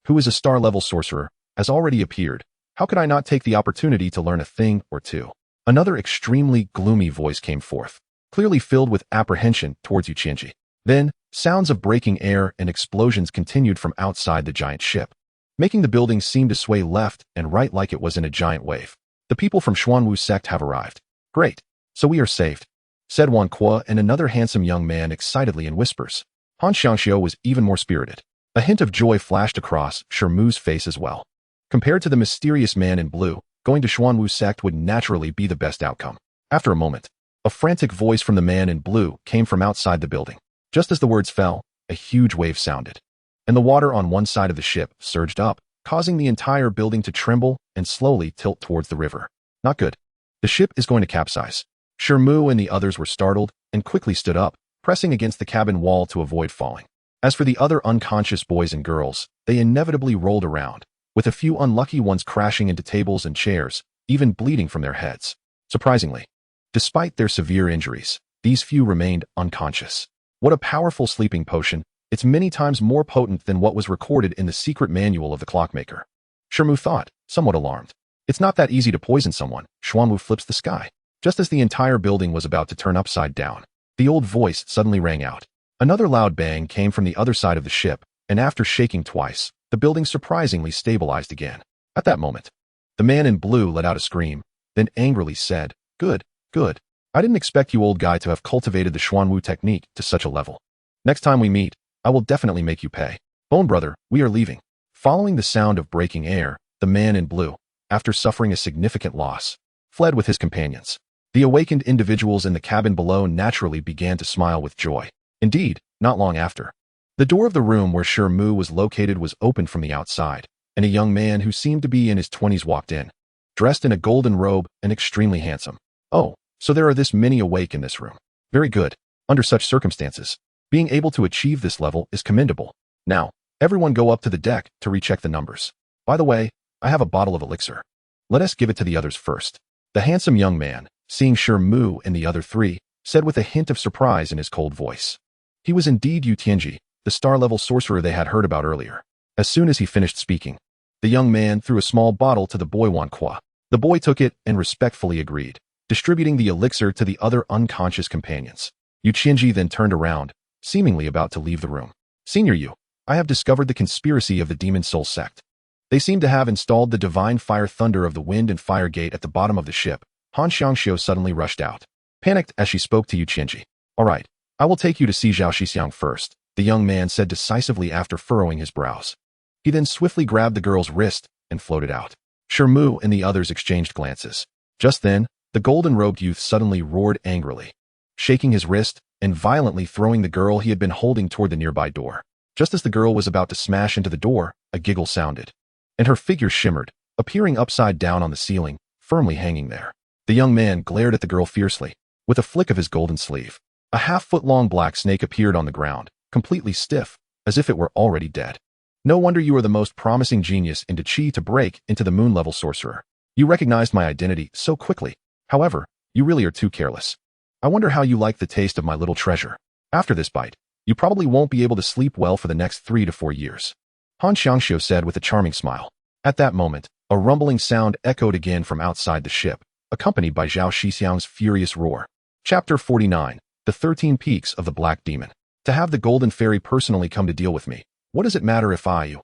who is a star-level sorcerer, has already appeared, how could I not take the opportunity to learn a thing or two? Another extremely gloomy voice came forth, clearly filled with apprehension towards Yu Qianji. Then, sounds of breaking air and explosions continued from outside the giant ship, making the building seem to sway left and right like it was in a giant wave. The people from Xuanwu sect have arrived. Great. So we are saved, said Wan Kuo and another handsome young man excitedly in whispers. Han Xianxiao was even more spirited. A hint of joy flashed across Shi Mu's face as well. Compared to the mysterious man in blue, going to Xuanwu sect would naturally be the best outcome. After a moment, a frantic voice from the man in blue came from outside the building. Just as the words fell, a huge wave sounded, and the water on one side of the ship surged up, causing the entire building to tremble and slowly tilt towards the river. Not good. The ship is going to capsize. Shi Mu and the others were startled and quickly stood up, pressing against the cabin wall to avoid falling. As for the other unconscious boys and girls, they inevitably rolled around, with a few unlucky ones crashing into tables and chairs, even bleeding from their heads. Surprisingly, despite their severe injuries, these few remained unconscious. What a powerful sleeping potion! It's many times more potent than what was recorded in the secret manual of the clockmaker. Shi Mu thought, somewhat alarmed. It's not that easy to poison someone. Xuanwu flips the sky. Just as the entire building was about to turn upside down, the old voice suddenly rang out. Another loud bang came from the other side of the ship, and after shaking twice, the building surprisingly stabilized again. At that moment, the man in blue let out a scream, then angrily said, Good, good. I didn't expect you old guy to have cultivated the Xuanwu technique to such a level. Next time we meet, I will definitely make you pay. Bone brother, we are leaving. Following the sound of breaking air, the man in blue, after suffering a significant loss, fled with his companions. The awakened individuals in the cabin below naturally began to smile with joy. Indeed, not long after, the door of the room where Shi Mu was located was opened from the outside, and a young man who seemed to be in his 20s walked in, dressed in a golden robe and extremely handsome. Oh, so there are this many awake in this room. Very good. Under such circumstances, being able to achieve this level is commendable. Now, everyone go up to the deck to recheck the numbers. By the way, I have a bottle of elixir. Let us give it to the others first. The handsome young man, seeing Shi Mu and the other three, said with a hint of surprise in his cold voice. He was indeed Yu Tianji, the star-level sorcerer they had heard about earlier. As soon as he finished speaking, the young man threw a small bottle to the boy Wan Kuo. The boy took it and respectfully agreed, distributing the elixir to the other unconscious companions. Yu Tianji then turned around, seemingly about to leave the room. Senior Yu, I have discovered the conspiracy of the Demon Soul sect. They seem to have installed the divine fire thunder of the wind and fire gate at the bottom of the ship. Han Xianxiao suddenly rushed out, panicked as she spoke to Yu Tianji. All right, I will take you to see Zhao Shixiang first, the young man said decisively after furrowing his brows. He then swiftly grabbed the girl's wrist and floated out. Shi Mu and the others exchanged glances. Just then, the golden-robed youth suddenly roared angrily, shaking his wrist and violently throwing the girl he had been holding toward the nearby door. Just as the girl was about to smash into the door, a giggle sounded, and her figure shimmered, appearing upside down on the ceiling, firmly hanging there. The young man glared at the girl fiercely. With a flick of his golden sleeve, a half-foot-long black snake appeared on the ground, completely stiff, as if it were already dead. No wonder you are the most promising genius into Qi to break into the moon-level sorcerer. You recognized my identity so quickly. However, you really are too careless. I wonder how you like the taste of my little treasure. After this bite, you probably won't be able to sleep well for the next 3 to 4 years. Han Xianxia said with a charming smile. At that moment, a rumbling sound echoed again from outside the ship, accompanied by Zhao Shixiang's furious roar. Chapter 49. The 13 Peaks of the Black Demon. To have the Golden Fairy personally come to deal with me, what does it matter if I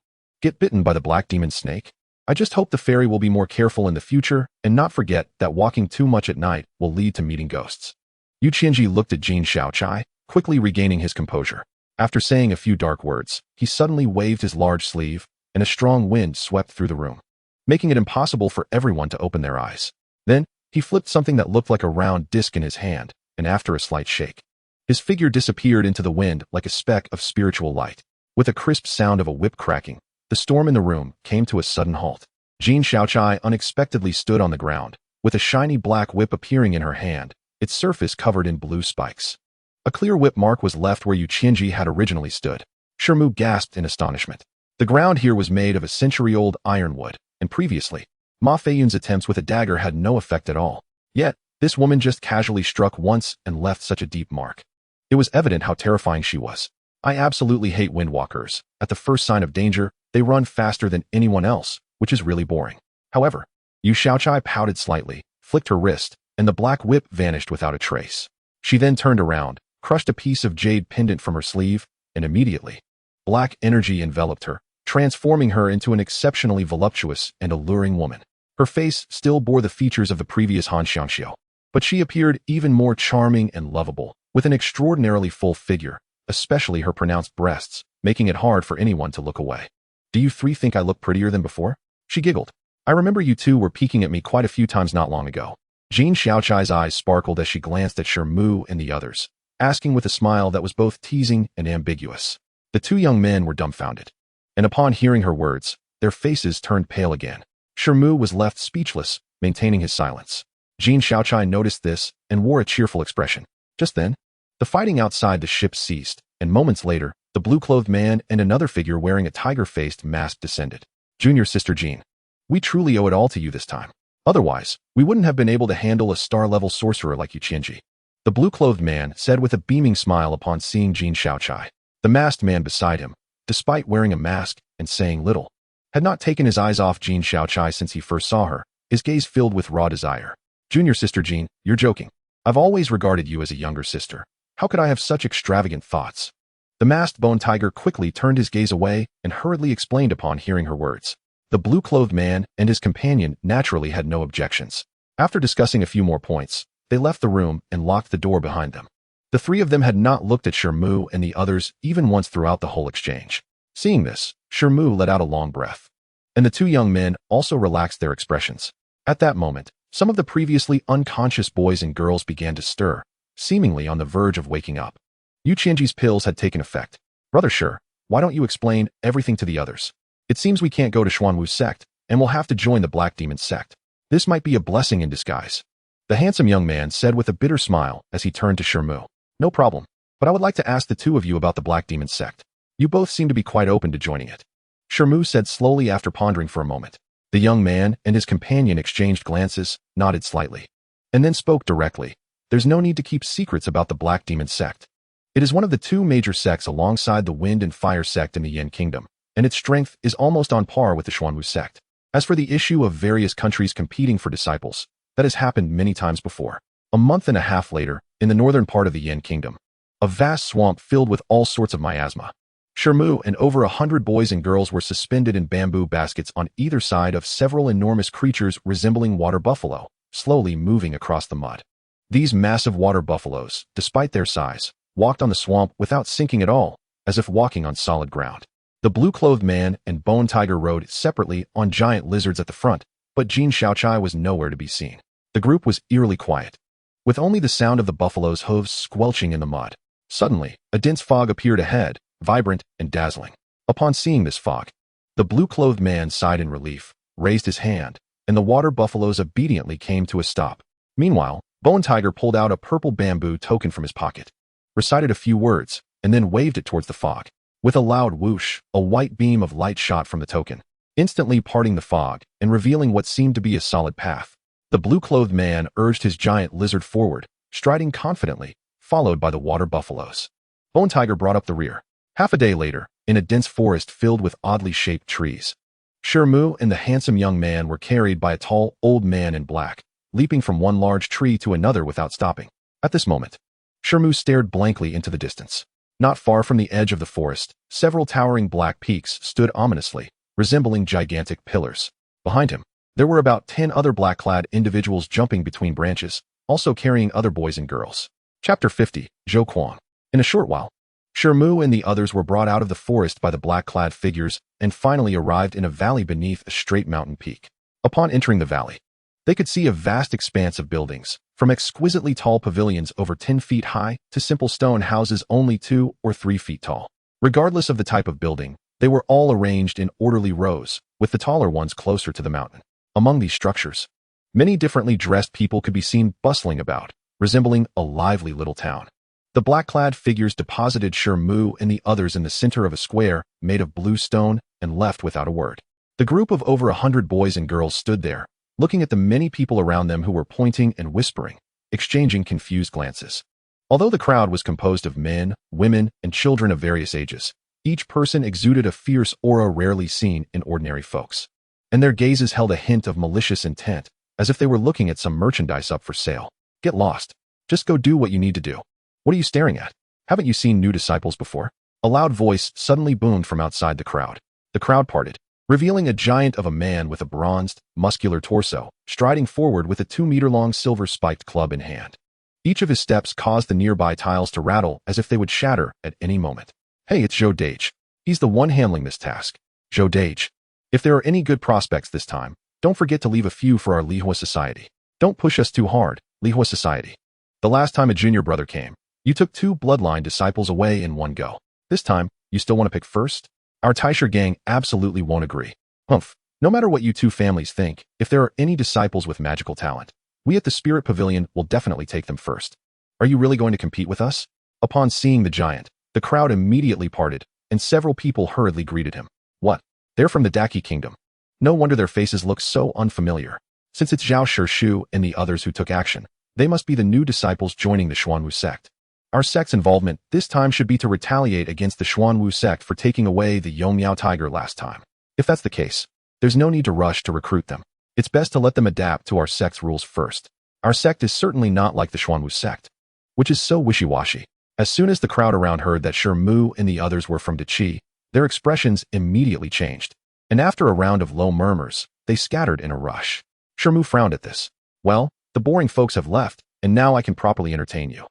get bitten by the Black Demon Snake? I just hope the fairy will be more careful in the future and not forget that walking too much at night will lead to meeting ghosts. Yu Qianji looked at Jin Shaochai, quickly regaining his composure. After saying a few dark words, he suddenly waved his large sleeve, and a strong wind swept through the room, making it impossible for everyone to open their eyes. Then, he flipped something that looked like a round disc in his hand, and after a slight shake, his figure disappeared into the wind like a speck of spiritual light. With a crisp sound of a whip cracking, the storm in the room came to a sudden halt. Jin Shaochai unexpectedly stood on the ground, with a shiny black whip appearing in her hand, its surface covered in blue spikes. A clear whip mark was left where Yu Qianji had originally stood. Shi Mu gasped in astonishment. The ground here was made of a century-old ironwood, and previously, Ma Feiyun's attempts with a dagger had no effect at all. Yet, this woman just casually struck once and left such a deep mark. It was evident how terrifying she was. I absolutely hate windwalkers. At the first sign of danger, they run faster than anyone else, which is really boring. However, Yu Shaochai pouted slightly, flicked her wrist, and the black whip vanished without a trace. She then turned around, crushed a piece of jade pendant from her sleeve, and immediately, black energy enveloped her, transforming her into an exceptionally voluptuous and alluring woman. Her face still bore the features of the previous Han Xianxiao, but she appeared even more charming and lovable, with an extraordinarily full figure, especially her pronounced breasts, making it hard for anyone to look away. Do you three think I look prettier than before? She giggled. I remember you two were peeking at me quite a few times not long ago. Jin Shaochai's eyes sparkled as she glanced at Shi Mu and the others, asking with a smile that was both teasing and ambiguous. The two young men were dumbfounded, and upon hearing her words, their faces turned pale again. Shi Mu was left speechless, maintaining his silence. Jin Shaochai noticed this and wore a cheerful expression. Just then, the fighting outside the ship ceased, and moments later, the blue-clothed man and another figure wearing a tiger-faced mask descended. Junior Sister Jean, we truly owe it all to you this time. Otherwise, we wouldn't have been able to handle a star-level sorcerer like Yu Qianji. The blue-clothed man said with a beaming smile upon seeing Jin Shaochai. The masked man beside him, despite wearing a mask and saying little, had not taken his eyes off Jin Shaochai since he first saw her, his gaze filled with raw desire. Junior Sister Jean, you're joking. I've always regarded you as a younger sister. How could I have such extravagant thoughts? The masked bone tiger quickly turned his gaze away and hurriedly explained upon hearing her words. The blue-clothed man and his companion naturally had no objections. After discussing a few more points, they left the room and locked the door behind them. The three of them had not looked at Shi Mu and the others even once throughout the whole exchange. Seeing this, Shi Mu let out a long breath, and the two young men also relaxed their expressions. At that moment, some of the previously unconscious boys and girls began to stir, seemingly on the verge of waking up. Yu Qianji's pills had taken effect. Brother Shi, why don't you explain everything to the others? It seems we can't go to Xuanwu's sect, and we'll have to join the Black Demon Sect. This might be a blessing in disguise. The handsome young man said with a bitter smile as he turned to Shi Mu. No problem, but I would like to ask the two of you about the Black Demon Sect. You both seem to be quite open to joining it. Shi Mu said slowly after pondering for a moment. The young man and his companion exchanged glances, nodded slightly, and then spoke directly. There's no need to keep secrets about the Black Demon Sect. It is one of the two major sects alongside the Wind and Fire Sect in the Yin Kingdom, and its strength is almost on par with the Xuanwu Sect. As for the issue of various countries competing for disciples, that has happened many times before. A month and a half later, in the northern part of the Yin Kingdom, a vast swamp filled with all sorts of miasma. Shi Mu and over 100 boys and girls were suspended in bamboo baskets on either side of several enormous creatures resembling water buffalo, slowly moving across the mud. These massive water buffaloes, despite their size, walked on the swamp without sinking at all, as if walking on solid ground. The blue-clothed man and Bone Tiger rode separately on giant lizards at the front, but Jin Xiaochai was nowhere to be seen. The group was eerily quiet, with only the sound of the buffalo's hooves squelching in the mud. Suddenly, a dense fog appeared ahead, vibrant and dazzling. Upon seeing this fog, the blue-clothed man sighed in relief, raised his hand, and the water buffaloes obediently came to a stop. Meanwhile, Bone Tiger pulled out a purple bamboo token from his pocket, recited a few words, and then waved it towards the fog. With a loud whoosh, a white beam of light shot from the token, instantly parting the fog and revealing what seemed to be a solid path. The blue-clothed man urged his giant lizard forward, striding confidently, followed by the water buffaloes. Bone Tiger brought up the rear. Half a day later, in a dense forest filled with oddly shaped trees, Shi Mu and the handsome young man were carried by a tall, old man in black, leaping from one large tree to another without stopping. At this moment, Shi Mu stared blankly into the distance. Not far from the edge of the forest, several towering black peaks stood ominously, resembling gigantic pillars. Behind him, there were about 10 other black-clad individuals jumping between branches, also carrying other boys and girls. Chapter 50, Zhou Kuang. In a short while, Shi Mu and the others were brought out of the forest by the black-clad figures and finally arrived in a valley beneath a straight mountain peak. Upon entering the valley, they could see a vast expanse of buildings, from exquisitely tall pavilions over 10 feet high to simple stone houses only 2 or 3 feet tall. Regardless of the type of building, they were all arranged in orderly rows, with the taller ones closer to the mountain. Among these structures, many differently dressed people could be seen bustling about, resembling a lively little town. The black-clad figures deposited Shi Mu and the others in the center of a square made of blue stone and left without a word. The group of over 100 boys and girls stood there, looking at the many people around them who were pointing and whispering, exchanging confused glances. Although the crowd was composed of men, women, and children of various ages, each person exuded a fierce aura rarely seen in ordinary folks, and their gazes held a hint of malicious intent, as if they were looking at some merchandise up for sale. Get lost. Just go do what you need to do. What are you staring at? Haven't you seen new disciples before? A loud voice suddenly boomed from outside the crowd. The crowd parted, revealing a giant of a man with a bronzed, muscular torso, striding forward with a 2-meter-long silver-spiked club in hand. Each of his steps caused the nearby tiles to rattle as if they would shatter at any moment. Hey, it's Zhou Dage. He's the one handling this task. Zhou Dage. If there are any good prospects this time, don't forget to leave a few for our Lihua Society. Don't push us too hard, Lihua Society. The last time a junior brother came, you took 2 bloodline disciples away in one go. This time, you still want to pick first? Our Taisha gang absolutely won't agree. Humph. No matter what you two families think, if there are any disciples with magical talent, we at the Spirit Pavilion will definitely take them first. Are you really going to compete with us? Upon seeing the giant, the crowd immediately parted, and several people hurriedly greeted him. What? They're from the Daki Kingdom. No wonder their faces look so unfamiliar. Since it's Zhao Shishu and the others who took action, they must be the new disciples joining the Xuanwu sect. Our sect's involvement this time should be to retaliate against the Xuanwu sect for taking away the Yongmiao tiger last time. If that's the case, there's no need to rush to recruit them. It's best to let them adapt to our sect's rules first. Our sect is certainly not like the Xuanwu sect, which is so wishy-washy. As soon as the crowd around heard that Shi Mu and the others were from Dachi, their expressions immediately changed, and after a round of low murmurs, they scattered in a rush. Shi Mu frowned at this. Well, the boring folks have left, and now I can properly entertain you.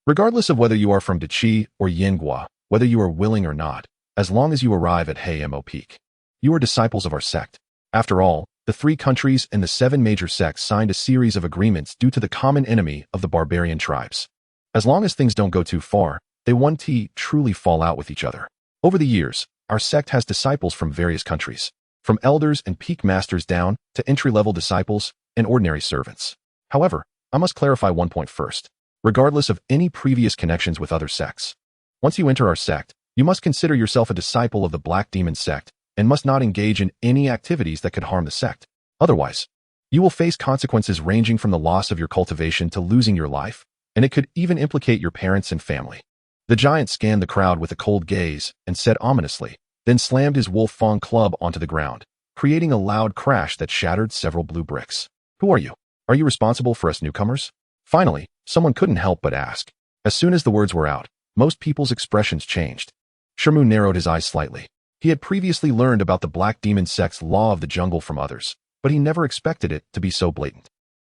Regardless of whether you are from Dachi or Yingua, whether you are willing or not, as long as you arrive at Heimo Peak, you are disciples of our sect. After all, the 3 countries and the 7 major sects signed a series of agreements due to the common enemy of the barbarian tribes. As long as things don't go too far, they won't truly fall out with each other. Over the years, our sect has disciples from various countries, from elders and peak masters down to entry-level disciples and ordinary servants. However, I must clarify one point first. Regardless of any previous connections with other sects, once you enter our sect, you must consider yourself a disciple of the Black Demon Sect and must not engage in any activities that could harm the sect. Otherwise, you will face consequences ranging from the loss of your cultivation to losing your life, and it could even implicate your parents and family. The giant scanned the crowd with a cold gaze and said ominously, then slammed his wolf fang club onto the ground, creating a loud crash that shattered several blue bricks. Who are you? Are you responsible for us newcomers? Finally, someone couldn't help but ask. As soon as the words were out, most people's expressions changed. Shi Mu narrowed his eyes slightly. He had previously learned about the Black Demon Sect's law of the jungle from others, but he never expected it to be so blatant.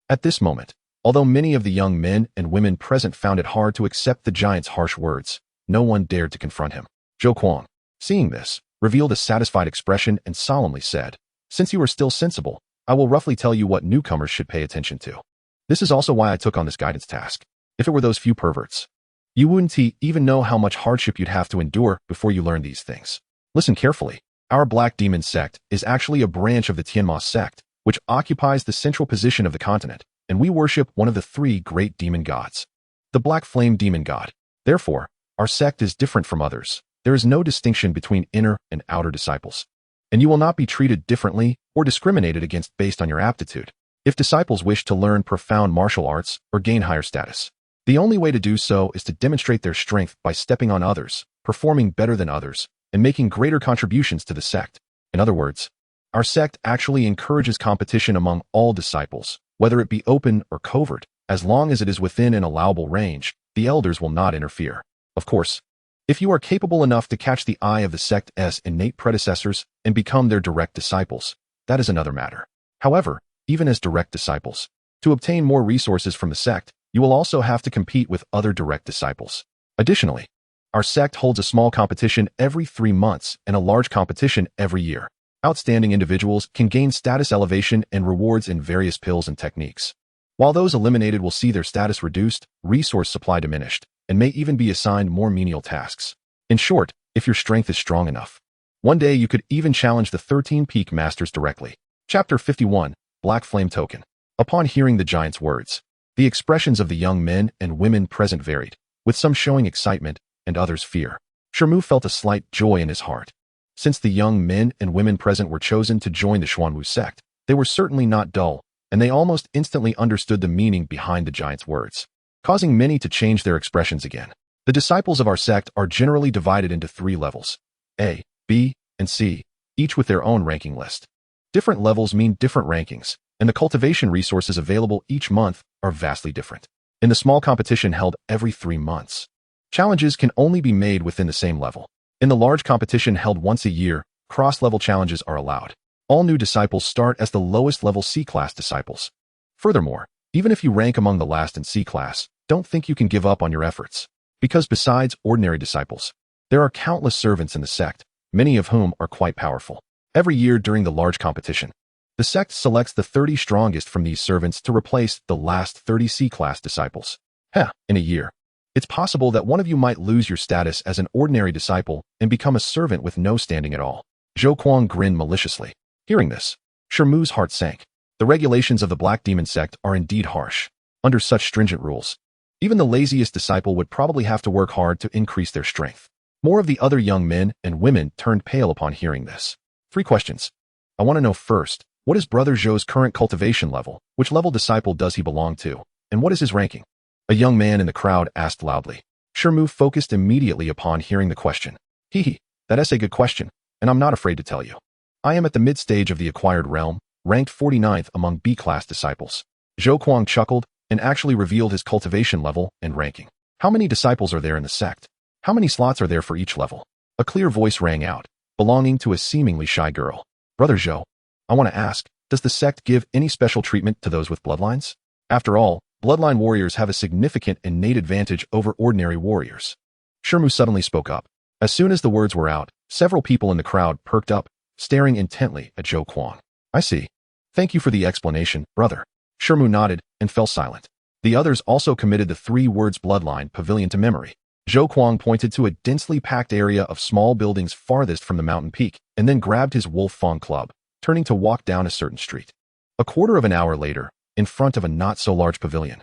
At this moment, although many of the young men and women present found it hard to accept the giant's harsh words, no one dared to confront him. Zhou Kuang. Seeing this, revealed a satisfied expression and solemnly said, "Since you are still sensible, I will roughly tell you what newcomers should pay attention to. This is also why I took on this guidance task. If it were those few perverts, you wouldn't even know how much hardship you'd have to endure before you learn these things. Listen carefully. Our Black Demon Sect is actually a branch of the Tianma sect, which occupies the central position of the continent, and we worship one of the three great demon gods, the Black Flame Demon God. Therefore, our sect is different from others. There is no distinction between inner and outer disciples, and you will not be treated differently or discriminated against based on your aptitude. If disciples wish to learn profound martial arts or gain higher status, the only way to do so is to demonstrate their strength by stepping on others, performing better than others, and making greater contributions to the sect. In other words, our sect actually encourages competition among all disciples, whether it be open or covert. As long as it is within an allowable range, the elders will not interfere. Of course, if you are capable enough to catch the eye of the sect's innate predecessors and become their direct disciples, that is another matter. However, even as direct disciples, to obtain more resources from the sect, you will also have to compete with other direct disciples. Additionally, our sect holds a small competition every 3 months and a large competition every year. Outstanding individuals can gain status elevation and rewards in various pills and techniques, while those eliminated will see their status reduced, resource supply diminished, and may even be assigned more menial tasks. In short, if your strength is strong enough, one day you could even challenge the 13 peak masters directly. Chapter 51, Black Flame Token. Upon hearing the giant's words, the expressions of the young men and women present varied, with some showing excitement and others fear. Shi Mu felt a slight joy in his heart. Since the young men and women present were chosen to join the Xuanwu sect, they were certainly not dull, and they almost instantly understood the meaning behind the giant's words, causing many to change their expressions again. The disciples of our sect are generally divided into 3 levels, A, B, and C, each with their own ranking list. Different levels mean different rankings, and the cultivation resources available each month are vastly different. In the small competition held every 3 months, challenges can only be made within the same level. In the large competition held once a year, cross-level challenges are allowed. All new disciples start as the lowest level C-class disciples. Furthermore, even if you rank among the last in C-class, don't think you can give up on your efforts, because besides ordinary disciples, there are countless servants in the sect, many of whom are quite powerful. Every year during the large competition, the sect selects the 30 strongest from these servants to replace the last 30 C-class disciples. In a year, it's possible that one of you might lose your status as an ordinary disciple and become a servant with no standing at all. Zhou Kuang grinned maliciously. Hearing this, Shi Mu's heart sank. The regulations of the Black Demon Sect are indeed harsh. Under such stringent rules, even the laziest disciple would probably have to work hard to increase their strength. More of the other young men and women turned pale upon hearing this. 3 questions. I want to know first, what is Brother Zhou's current cultivation level? Which level disciple does he belong to? And what is his ranking? A young man in the crowd asked loudly. Shi Mu focused immediately upon hearing the question. That's a good question, and I'm not afraid to tell you. I am at the mid-stage of the acquired realm, ranked 49th among B-class disciples. Zhou Kuang chuckled and actually revealed his cultivation level and ranking. How many disciples are there in the sect? How many slots are there for each level? A clear voice rang out, belonging to a seemingly shy girl. Brother Zhou, I want to ask, does the sect give any special treatment to those with bloodlines? After all, bloodline warriors have a significant innate advantage over ordinary warriors. Shi Mu suddenly spoke up. As soon as the words were out, several people in the crowd perked up, staring intently at Zhou Kuang. I see. Thank you for the explanation, brother. Shi Mu nodded and fell silent. The others also committed the 3 words bloodline pavilion to memory. Zhou Kuang pointed to a densely packed area of small buildings farthest from the mountain peak, and then grabbed his wolf fawn club, turning to walk down a certain street. A quarter of an hour later, in front of a not-so-large pavilion,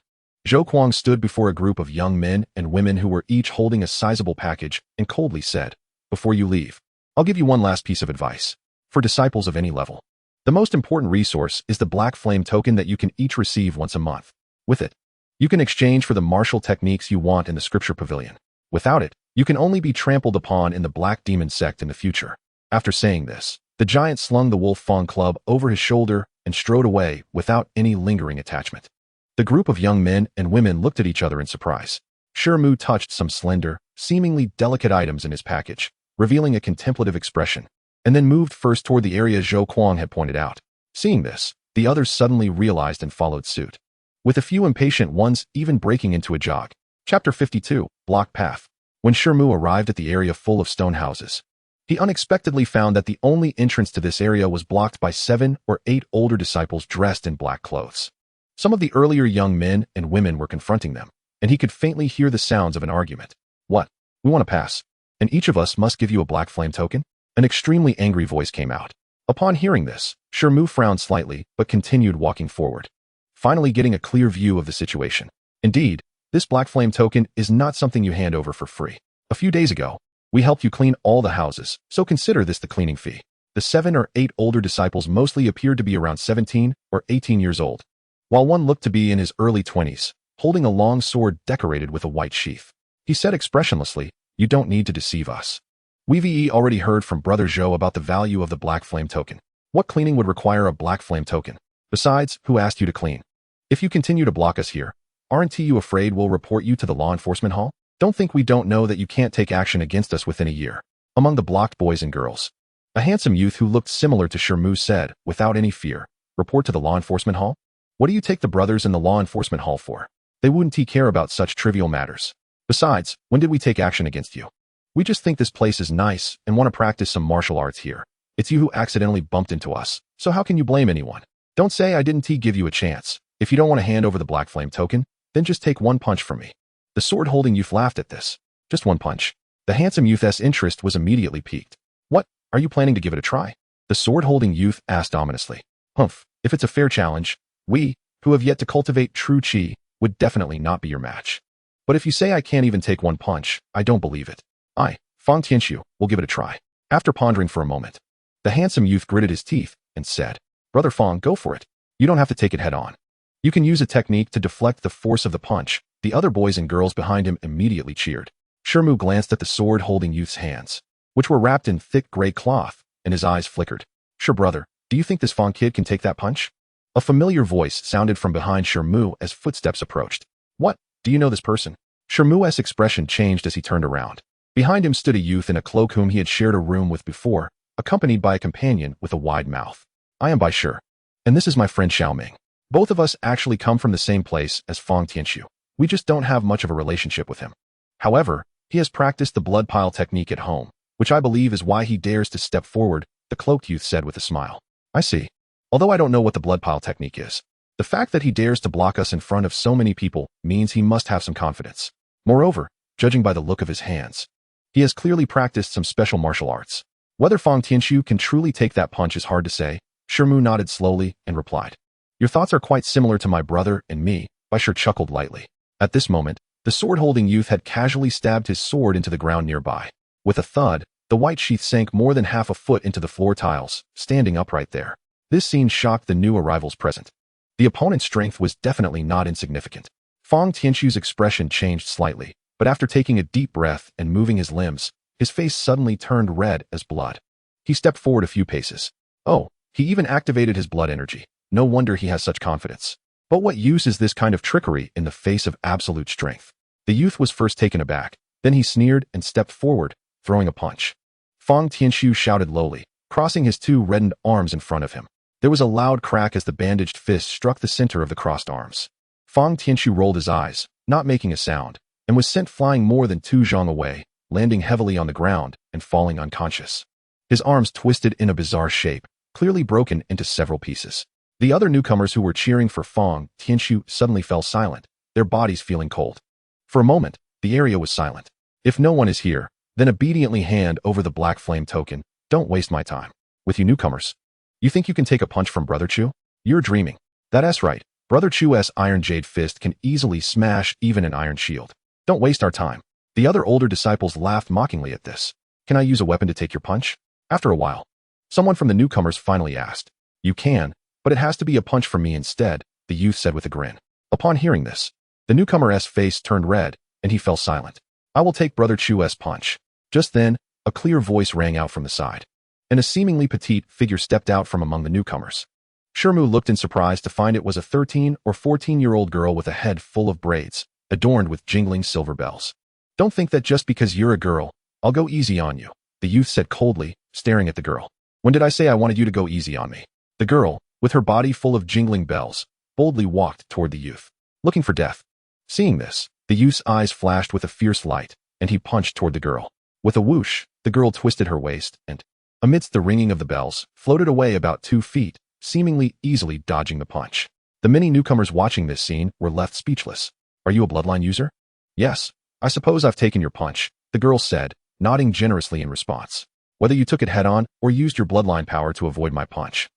Zhou Kuang stood before a group of young men and women who were each holding a sizable package and coldly said, "Before you leave, I'll give you one last piece of advice. For disciples of any level, the most important resource is the Black Flame token that you can each receive once a month. With it, you can exchange for the martial techniques you want in the scripture pavilion. Without it, you can only be trampled upon in the Black Demon Sect in the future." After saying this, the giant slung the wolf fawn club over his shoulder and strode away without any lingering attachment. The group of young men and women looked at each other in surprise. Shi Mu touched some slender, seemingly delicate items in his package, revealing a contemplative expression, and then moved first toward the area Zhou Kuang had pointed out. Seeing this, the others suddenly realized and followed suit, with a few impatient ones even breaking into a jog. Chapter 52, Block Path. When Shi Mu arrived at the area full of stone houses, He unexpectedly found that the only entrance to this area was blocked by 7 or 8 older disciples dressed in black clothes. Some of the earlier young men and women were confronting them, and he could faintly hear the sounds of an argument. What? We want to pass. And each of us must give you a black flame token? An extremely angry voice came out. Upon hearing this, Shi Mu frowned slightly but continued walking forward, finally getting a clear view of the situation. Indeed, this black flame token is not something you hand over for free. A few days ago, we helped you clean all the houses, so consider this the cleaning fee. The 7 or 8 older disciples mostly appeared to be around 17 or 18 years old, while one looked to be in his early 20s, holding a long sword decorated with a white sheath. He said expressionlessly, "You don't need to deceive us. We've already heard from Brother Zhou about the value of the black flame token. What cleaning would require a black flame token? Besides, who asked you to clean? If you continue to block us here, aren't you afraid we'll report you to the law enforcement hall? Don't think we don't know that you can't take action against us within a year." Among the blocked boys and girls, a handsome youth who looked similar to Shi Mu said, without any fear, "Report to the law enforcement hall? What do you take the brothers in the law enforcement hall for? They wouldn't care about such trivial matters. Besides, when did we take action against you? We just think this place is nice and want to practice some martial arts here. It's you who accidentally bumped into us, so how can you blame anyone? Don't say I didn't give you a chance. If you don't want to hand over the black flame token, then just take one punch from me." The sword-holding youth laughed at this. Just one punch. The handsome youth's interest was immediately piqued. "What, are you planning to give it a try?" The sword-holding youth asked ominously. "Humph, if it's a fair challenge, we, who have yet to cultivate true qi, would definitely not be your match. But if you say I can't even take one punch, I don't believe it. I, Feng Tianxiu, will give it a try." After pondering for a moment, the handsome youth gritted his teeth and said, "Brother Feng, go for it. You don't have to take it head on. You can use a technique to deflect the force of the punch." The other boys and girls behind him immediately cheered. Shi Mu glanced at the sword-holding youth's hands, which were wrapped in thick gray cloth, and his eyes flickered. "Sure, brother, do you think this Feng kid can take that punch?" A familiar voice sounded from behind Shi Mu as footsteps approached. "What? Do you know this person?" Shi Mu's expression changed as he turned around. Behind him stood a youth in a cloak whom he had shared a room with before, accompanied by a companion with a wide mouth. "I am Bai Shi, and this is my friend Xiaoming. Both of us actually come from the same place as Feng Tianxiu. We just don't have much of a relationship with him. However, he has practiced the blood pile technique at home, which I believe is why he dares to step forward," the cloaked youth said with a smile. "I see. Although I don't know what the blood pile technique is, the fact that he dares to block us in front of so many people means he must have some confidence. Moreover, judging by the look of his hands, he has clearly practiced some special martial arts. Whether Feng Tianxiu can truly take that punch is hard to say." Shi Mu nodded slowly and replied, "Your thoughts are quite similar to my brother and me." Bai Shi chuckled lightly. At this moment, the sword-holding youth had casually stabbed his sword into the ground nearby. With a thud, the white sheath sank more than half a foot into the floor tiles, standing upright there. This scene shocked the new arrivals present. The opponent's strength was definitely not insignificant. Feng Tianxiu's expression changed slightly, but after taking a deep breath and moving his limbs, his face suddenly turned red as blood. He stepped forward a few paces. Oh, he even activated his blood energy. No wonder he has such confidence. But what use is this kind of trickery in the face of absolute strength? The youth was first taken aback, then he sneered and stepped forward, throwing a punch. Feng Tianxiu shouted lowly, crossing his 2 reddened arms in front of him. There was a loud crack as the bandaged fist struck the center of the crossed arms. Feng Tianxiu rolled his eyes, not making a sound, and was sent flying more than 2 zhang away, landing heavily on the ground and falling unconscious. His arms twisted in a bizarre shape, clearly broken into several pieces. The other newcomers who were cheering for Feng Tianxiu suddenly fell silent, their bodies feeling cold. For a moment, the area was silent. "If no one is here, then obediently hand over the black flame token. Don't waste my time. With you newcomers, you think you can take a punch from Brother Chu? You're dreaming." "That's right. Brother Chu's iron jade fist can easily smash even an iron shield. Don't waste our time." The other older disciples laughed mockingly at this. "Can I use a weapon to take your punch?" After a while, someone from the newcomers finally asked. "You can, but it has to be a punch from me instead," the youth said with a grin. Upon hearing this, the newcomer's face turned red, and he fell silent. "I will take Brother Chu's punch." Just then, a clear voice rang out from the side, and a seemingly petite figure stepped out from among the newcomers. Shi Mu looked in surprise to find it was a 13 or 14-year-old girl with a head full of braids, adorned with jingling silver bells. "Don't think that just because you're a girl, I'll go easy on you," the youth said coldly, staring at the girl. "When did I say I wanted you to go easy on me?" The girl, with her body full of jingling bells, boldly walked toward the youth, looking for death. Seeing this, the youth's eyes flashed with a fierce light, and he punched toward the girl. With a whoosh, the girl twisted her waist and, amidst the ringing of the bells, floated away about 2 feet, seemingly easily dodging the punch. The many newcomers watching this scene were left speechless. Are you a bloodline user? Yes, I suppose I've taken your punch, the girl said, nodding generously in response. Whether you took it head-on or used your bloodline power to avoid my punch,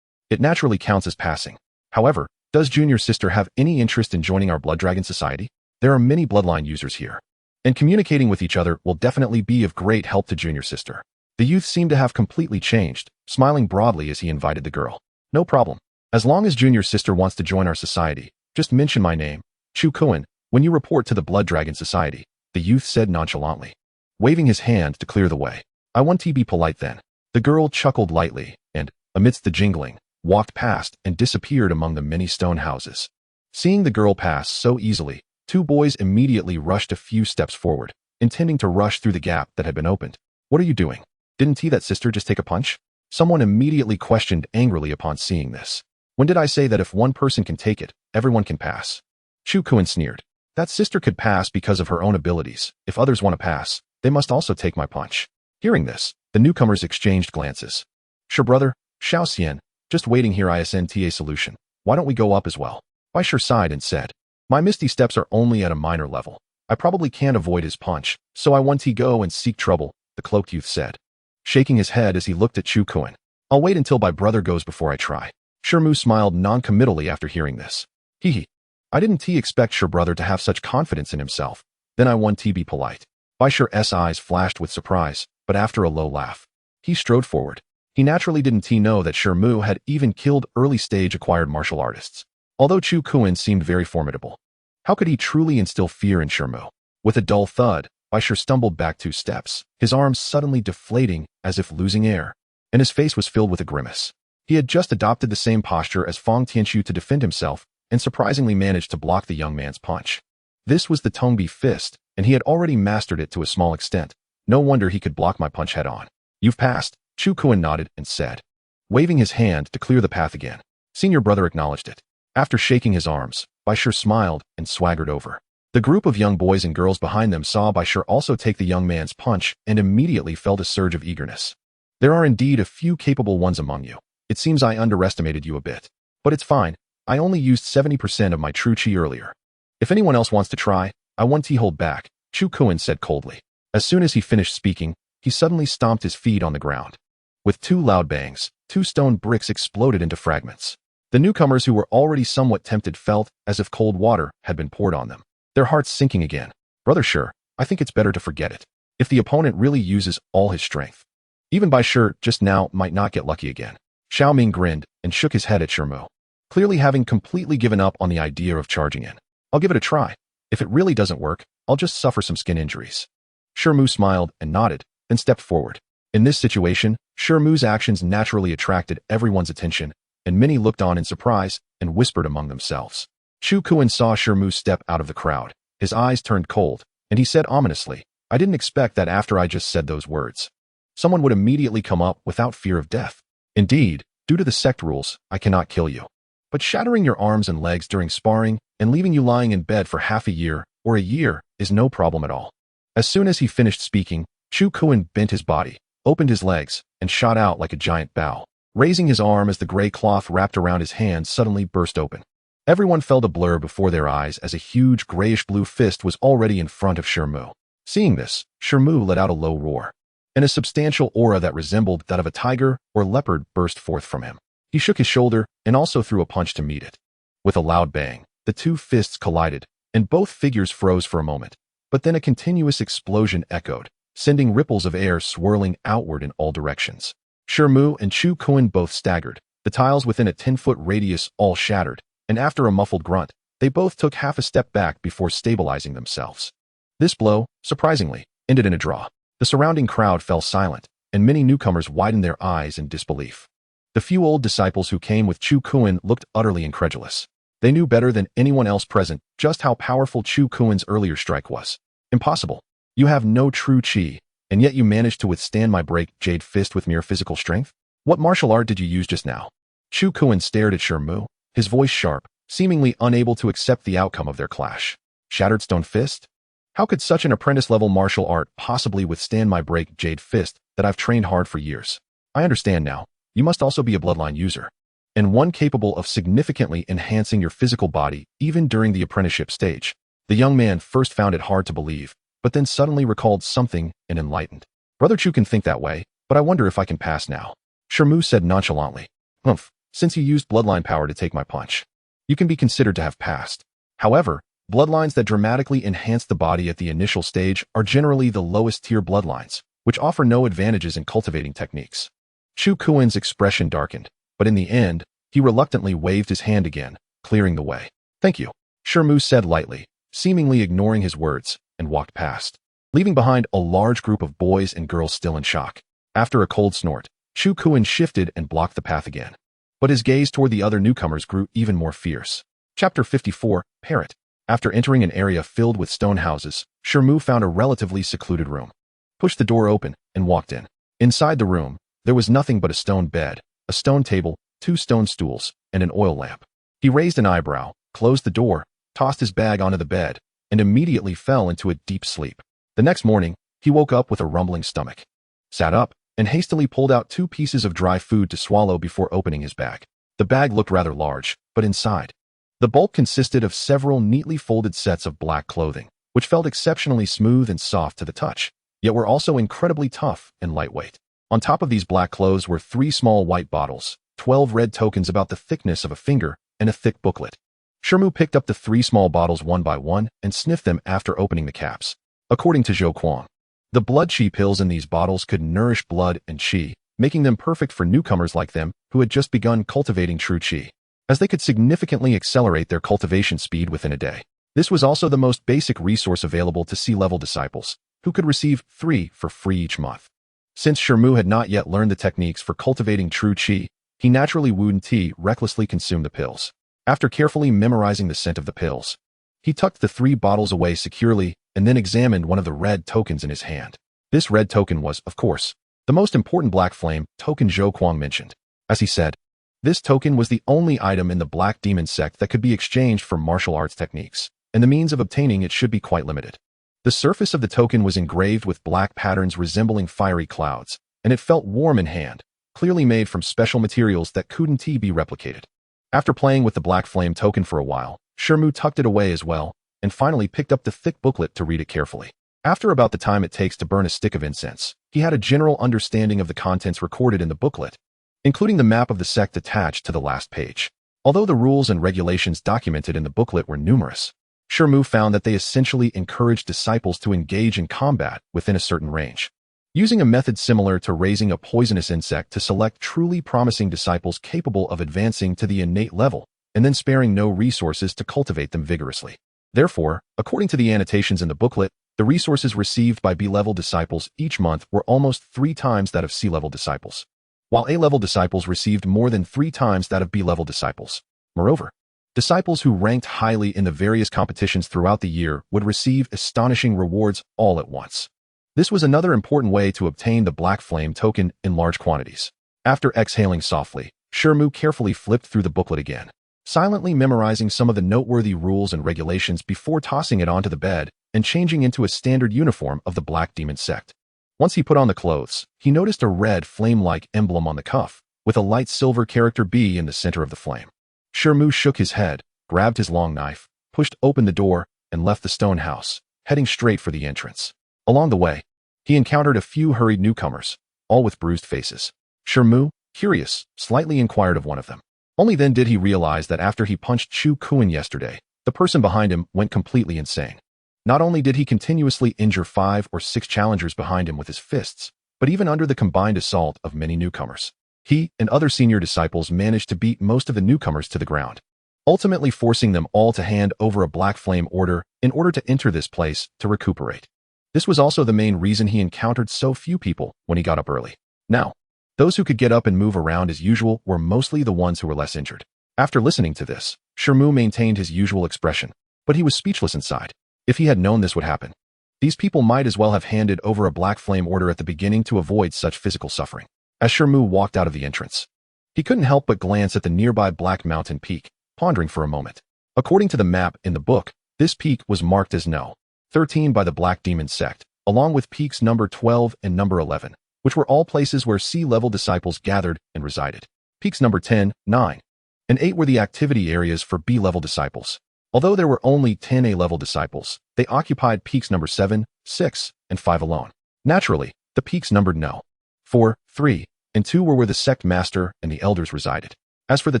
it naturally counts as passing. However, does Junior Sister have any interest in joining our Blood Dragon Society? There are many bloodline users here, and communicating with each other will definitely be of great help to Junior Sister. The youth seemed to have completely changed, smiling broadly as he invited the girl. No problem. As long as Junior Sister wants to join our society, just mention my name, Chu Kuan, when you report to the Blood Dragon Society, the youth said nonchalantly, waving his hand to clear the way. I want to be polite then. The girl chuckled lightly and, amidst the jingling, walked past and disappeared among the many stone houses. Seeing the girl pass so easily, 2 boys immediately rushed a few steps forward, intending to rush through the gap that had been opened. What are you doing? Didn't that sister just take a punch? Someone immediately questioned angrily upon seeing this. When did I say that if one person can take it, everyone can pass? Chu Kuan sneered. That sister could pass because of her own abilities. If others want to pass, they must also take my punch. Hearing this, the newcomers exchanged glances. Sure, brother, Xiao Xian, just waiting here isn't solution. Why don't we go up as well? Bai Shi sighed and said, my misty steps are only at a minor level. I probably can't avoid his punch, so I want to go and seek trouble, the cloaked youth said, shaking his head as he looked at Chu Kuan. I'll wait until my brother goes before I try. Shi Mu smiled non-committally after hearing this. Hee. I didn't expect Shi brother to have such confidence in himself. Then I want to be polite. Bai Shi's eyes flashed with surprise, but after a low laugh, he strode forward. He naturally didn't know that Shi Mu had even killed early-stage acquired martial artists. Although Chu Kuan seemed very formidable, how could he truly instill fear in Shi Mu? With a dull thud, Bai Shi stumbled back 2 steps, his arms suddenly deflating as if losing air, and his face was filled with a grimace. He had just adopted the same posture as Feng Tianxiu to defend himself, and surprisingly managed to block the young man's punch. This was the Tongbi fist, and he had already mastered it to a small extent. No wonder he could block my punch head-on. You've passed, Chu Kuan nodded and said, waving his hand to clear the path again. Senior brother acknowledged it. After shaking his arms, Bai Shi smiled and swaggered over. The group of young boys and girls behind them saw Bai Shi also take the young man's punch and immediately felt a surge of eagerness. There are indeed a few capable ones among you. It seems I underestimated you a bit. But it's fine. I only used 70% of my true chi earlier. If anyone else wants to try, I want to hold back, Chu Kuan said coldly. As soon as he finished speaking, he suddenly stomped his feet on the ground. With 2 loud bangs, 2 stone bricks exploded into fragments. The newcomers who were already somewhat tempted felt as if cold water had been poured on them, their hearts sinking again. Brother Shi, I think it's better to forget it. If the opponent really uses all his strength, even Bai Shi just now might not get lucky again. Xiao Ming grinned and shook his head at Shi Mu, clearly having completely given up on the idea of charging in. I'll give it a try. If it really doesn't work, I'll just suffer some skin injuries. Shi Mu smiled and nodded, then stepped forward. In this situation, Shi Mu's actions naturally attracted everyone's attention, and many looked on in surprise and whispered among themselves. Chu Kuan saw Shi Mu step out of the crowd. His eyes turned cold, and he said ominously, I didn't expect that after I just said those words, someone would immediately come up without fear of death. Indeed, due to the sect rules, I cannot kill you. But shattering your arms and legs during sparring and leaving you lying in bed for half a year or a year is no problem at all. As soon as he finished speaking, Chu Kuan bent his body, opened his legs, and shot out like a giant bow, raising his arm as the gray cloth wrapped around his hand suddenly burst open. Everyone felt a blur before their eyes as a huge grayish-blue fist was already in front of Shi Mu. Seeing this, Shi Mu let out a low roar, and a substantial aura that resembled that of a tiger or leopard burst forth from him. He shook his shoulder and also threw a punch to meet it. With a loud bang, the 2 fists collided, and both figures froze for a moment, but then a continuous explosion echoed, sending ripples of air swirling outward in all directions. Shi Mu and Chu Kuan both staggered. The tiles within a 10-foot radius all shattered, and after a muffled grunt, they both took half a step back before stabilizing themselves. This blow, surprisingly, ended in a draw. The surrounding crowd fell silent, and many newcomers widened their eyes in disbelief. The few old disciples who came with Chu Kuan looked utterly incredulous. They knew better than anyone else present just how powerful Chu Kuan's earlier strike was. Impossible. You have no true chi, and yet you managed to withstand my break jade fist with mere physical strength? What martial art did you use just now? Chu Kuan stared at Shi Mu, his voice sharp, seemingly unable to accept the outcome of their clash. Shattered stone fist? How could such an apprentice-level martial art possibly withstand my break jade fist that I've trained hard for years? I understand now. You must also be a bloodline user, and one capable of significantly enhancing your physical body even during the apprenticeship stage. The young man first found it hard to believe, but then suddenly recalled something and enlightened. Brother Chu can think that way, but I wonder if I can pass now. Shi Mu said nonchalantly. Humph, since you used bloodline power to take my punch, you can be considered to have passed. However, bloodlines that dramatically enhance the body at the initial stage are generally the lowest tier bloodlines, which offer no advantages in cultivating techniques. Chu Kuan's expression darkened, but in the end, he reluctantly waved his hand again, clearing the way. Thank you, Shi Mu said lightly, seemingly ignoring his words, and walked past, leaving behind a large group of boys and girls still in shock. After a cold snort, Chu Kuan shifted and blocked the path again. But his gaze toward the other newcomers grew even more fierce. Chapter 54, Parrot. After entering an area filled with stone houses, Shi Mu found a relatively secluded room, pushed the door open, and walked in. Inside the room, there was nothing but a stone bed, a stone table, 2 stone stools, and an oil lamp. He raised an eyebrow, closed the door, tossed his bag onto the bed, and immediately fell into a deep sleep. The next morning, he woke up with a rumbling stomach, sat up, and hastily pulled out 2 pieces of dry food to swallow before opening his bag. The bag looked rather large, but inside, the bulk consisted of several neatly folded sets of black clothing, which felt exceptionally smooth and soft to the touch, yet were also incredibly tough and lightweight. On top of these black clothes were 3 small white bottles, 12 red tokens about the thickness of a finger, and a thick booklet. Shi Mu picked up the 3 small bottles one by one and sniffed them after opening the caps. According to Zhou Kuang, the blood qi pills in these bottles could nourish blood and qi, making them perfect for newcomers like them who had just begun cultivating true qi, as they could significantly accelerate their cultivation speed within a day. This was also the most basic resource available to C-level disciples, who could receive 3 for free each month. Since Shi Mu had not yet learned the techniques for cultivating true qi, he naturally wouldn't recklessly consume the pills. After carefully memorizing the scent of the pills, he tucked the 3 bottles away securely and then examined one of the red tokens in his hand. This red token was, of course, the most important black flame token Zhou Kuang mentioned. As he said, this token was the only item in the Black Demon Sect that could be exchanged for martial arts techniques, and the means of obtaining it should be quite limited. The surface of the token was engraved with black patterns resembling fiery clouds, and it felt warm in hand, clearly made from special materials that couldn't be replicated. After playing with the black flame token for a while, Shi Mu tucked it away as well, and finally picked up the thick booklet to read it carefully. After about the time it takes to burn a stick of incense, he had a general understanding of the contents recorded in the booklet, including the map of the sect attached to the last page. Although the rules and regulations documented in the booklet were numerous, Shi Mu found that they essentially encouraged disciples to engage in combat within a certain range, using a method similar to raising a poisonous insect to select truly promising disciples capable of advancing to the innate level, and then sparing no resources to cultivate them vigorously. Therefore, according to the annotations in the booklet, the resources received by B-level disciples each month were almost 3 times that of C-level disciples, while A-level disciples received more than 3 times that of B-level disciples. Moreover, disciples who ranked highly in the various competitions throughout the year would receive astonishing rewards all at once. This was another important way to obtain the Black Flame token in large quantities. After exhaling softly, Shi Mu carefully flipped through the booklet again, silently memorizing some of the noteworthy rules and regulations before tossing it onto the bed and changing into a standard uniform of the Black Demon Sect. Once he put on the clothes, he noticed a red flame-like emblem on the cuff, with a light silver character B in the center of the flame. Shi Mu shook his head, grabbed his long knife, pushed open the door, and left the stone house, heading straight for the entrance. Along the way, he encountered a few hurried newcomers, all with bruised faces. Shi Mu, curious, slightly inquired of one of them. Only then did he realize that after he punched Chu Kuan yesterday, the person behind him went completely insane. Not only did he continuously injure 5 or 6 challengers behind him with his fists, but even under the combined assault of many newcomers, he and other senior disciples managed to beat most of the newcomers to the ground, ultimately forcing them all to hand over a black flame order in order to enter this place to recuperate. This was also the main reason he encountered so few people when he got up early. Now, those who could get up and move around as usual were mostly the ones who were less injured. After listening to this, Shi Mu maintained his usual expression, but he was speechless inside. If he had known this would happen, these people might as well have handed over a black flame order at the beginning to avoid such physical suffering. As Shi Mu walked out of the entrance, he couldn't help but glance at the nearby black mountain peak, pondering for a moment. According to the map in the book, this peak was marked as No. 13 by the Black Demon Sect, along with peaks number 12 and number 11, which were all places where C-level disciples gathered and resided. Peaks number 10, 9, and 8 were the activity areas for B-level disciples. Although there were only 10 A-level disciples, they occupied peaks number 7, 6, and 5 alone. Naturally, the peaks numbered no. 4, 3, and 2 were where the sect master and the elders resided. As for the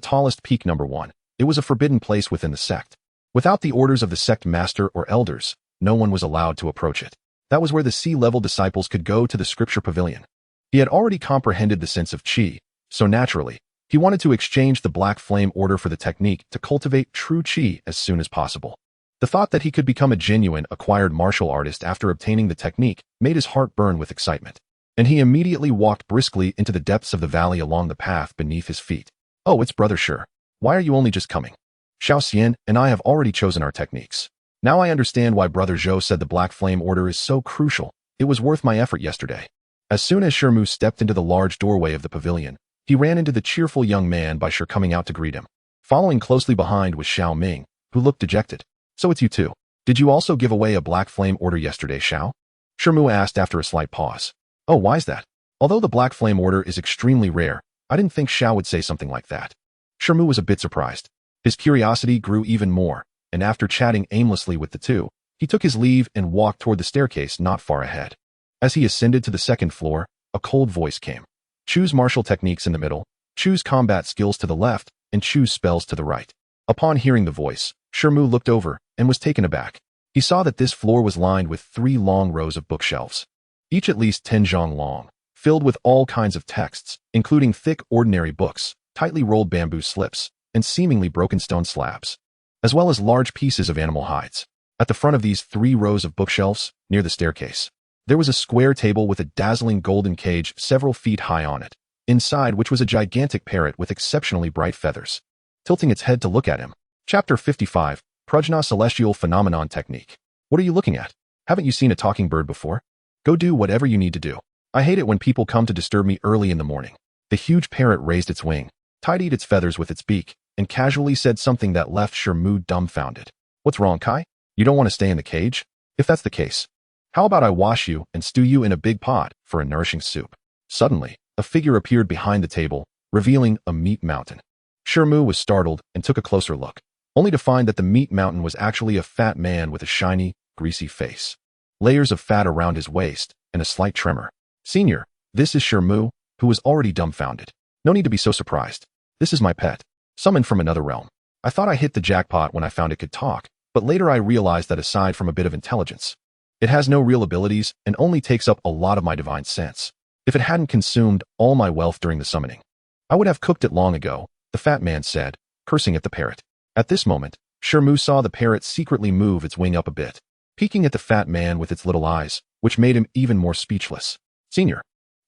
tallest peak number 1, it was a forbidden place within the sect. Without the orders of the sect master or elders, no one was allowed to approach it. That was where the C-level disciples could go to the scripture pavilion. He had already comprehended the sense of qi, so naturally, he wanted to exchange the Black Flame Order for the technique to cultivate true qi as soon as possible. The thought that he could become a genuine, acquired martial artist after obtaining the technique made his heart burn with excitement, and he immediately walked briskly into the depths of the valley along the path beneath his feet. Oh, it's Brother Shi. Why are you only just coming? Xiao Xian and I have already chosen our techniques. Now I understand why Brother Zhou said the Black Flame Order is so crucial. It was worth my effort yesterday. As soon as Shi Mu stepped into the large doorway of the pavilion, he ran into the cheerful young man by Shi coming out to greet him. Following closely behind was Xiao Ming, who looked dejected. So it's you too. Did you also give away a Black Flame Order yesterday, Xiao? Shi Mu asked after a slight pause. Oh, why's that? Although the Black Flame Order is extremely rare, I didn't think Xiao would say something like that. Shi Mu was a bit surprised. His curiosity grew even more, and after chatting aimlessly with the two, he took his leave and walked toward the staircase not far ahead. As he ascended to the second floor, a cold voice came. Choose martial techniques in the middle, choose combat skills to the left, and choose spells to the right. Upon hearing the voice, Shi Mu looked over and was taken aback. He saw that this floor was lined with 3 long rows of bookshelves, each at least 10 zhang long, filled with all kinds of texts, including thick ordinary books, tightly rolled bamboo slips, and seemingly broken stone slabs, as well as large pieces of animal hides. At the front of these 3 rows of bookshelves, near the staircase, there was a square table with a dazzling golden cage several feet high on it, inside which was a gigantic parrot with exceptionally bright feathers. Tilting its head to look at him. Chapter 55, Prajna Celestial Phenomenon Technique. What are you looking at? Haven't you seen a talking bird before? Go do whatever you need to do. I hate it when people come to disturb me early in the morning. The huge parrot raised its wing, tidied its feathers with its beak, and casually said something that left Shi Mu dumbfounded. What's wrong, Kai? You don't want to stay in the cage? If that's the case, how about I wash you and stew you in a big pot for a nourishing soup? Suddenly, a figure appeared behind the table, revealing a meat mountain. Shi Mu was startled and took a closer look, only to find that the meat mountain was actually a fat man with a shiny, greasy face, layers of fat around his waist, and a slight tremor. Senior, this is Shi Mu, who was already dumbfounded. No need to be so surprised. This is my pet, summoned from another realm. I thought I hit the jackpot when I found it could talk, but later I realized that aside from a bit of intelligence, it has no real abilities and only takes up a lot of my divine sense. If it hadn't consumed all my wealth during the summoning, I would have cooked it long ago, the fat man said, cursing at the parrot. At this moment, Shi Mu saw the parrot secretly move its wing up a bit, peeking at the fat man with its little eyes, which made him even more speechless. Senior,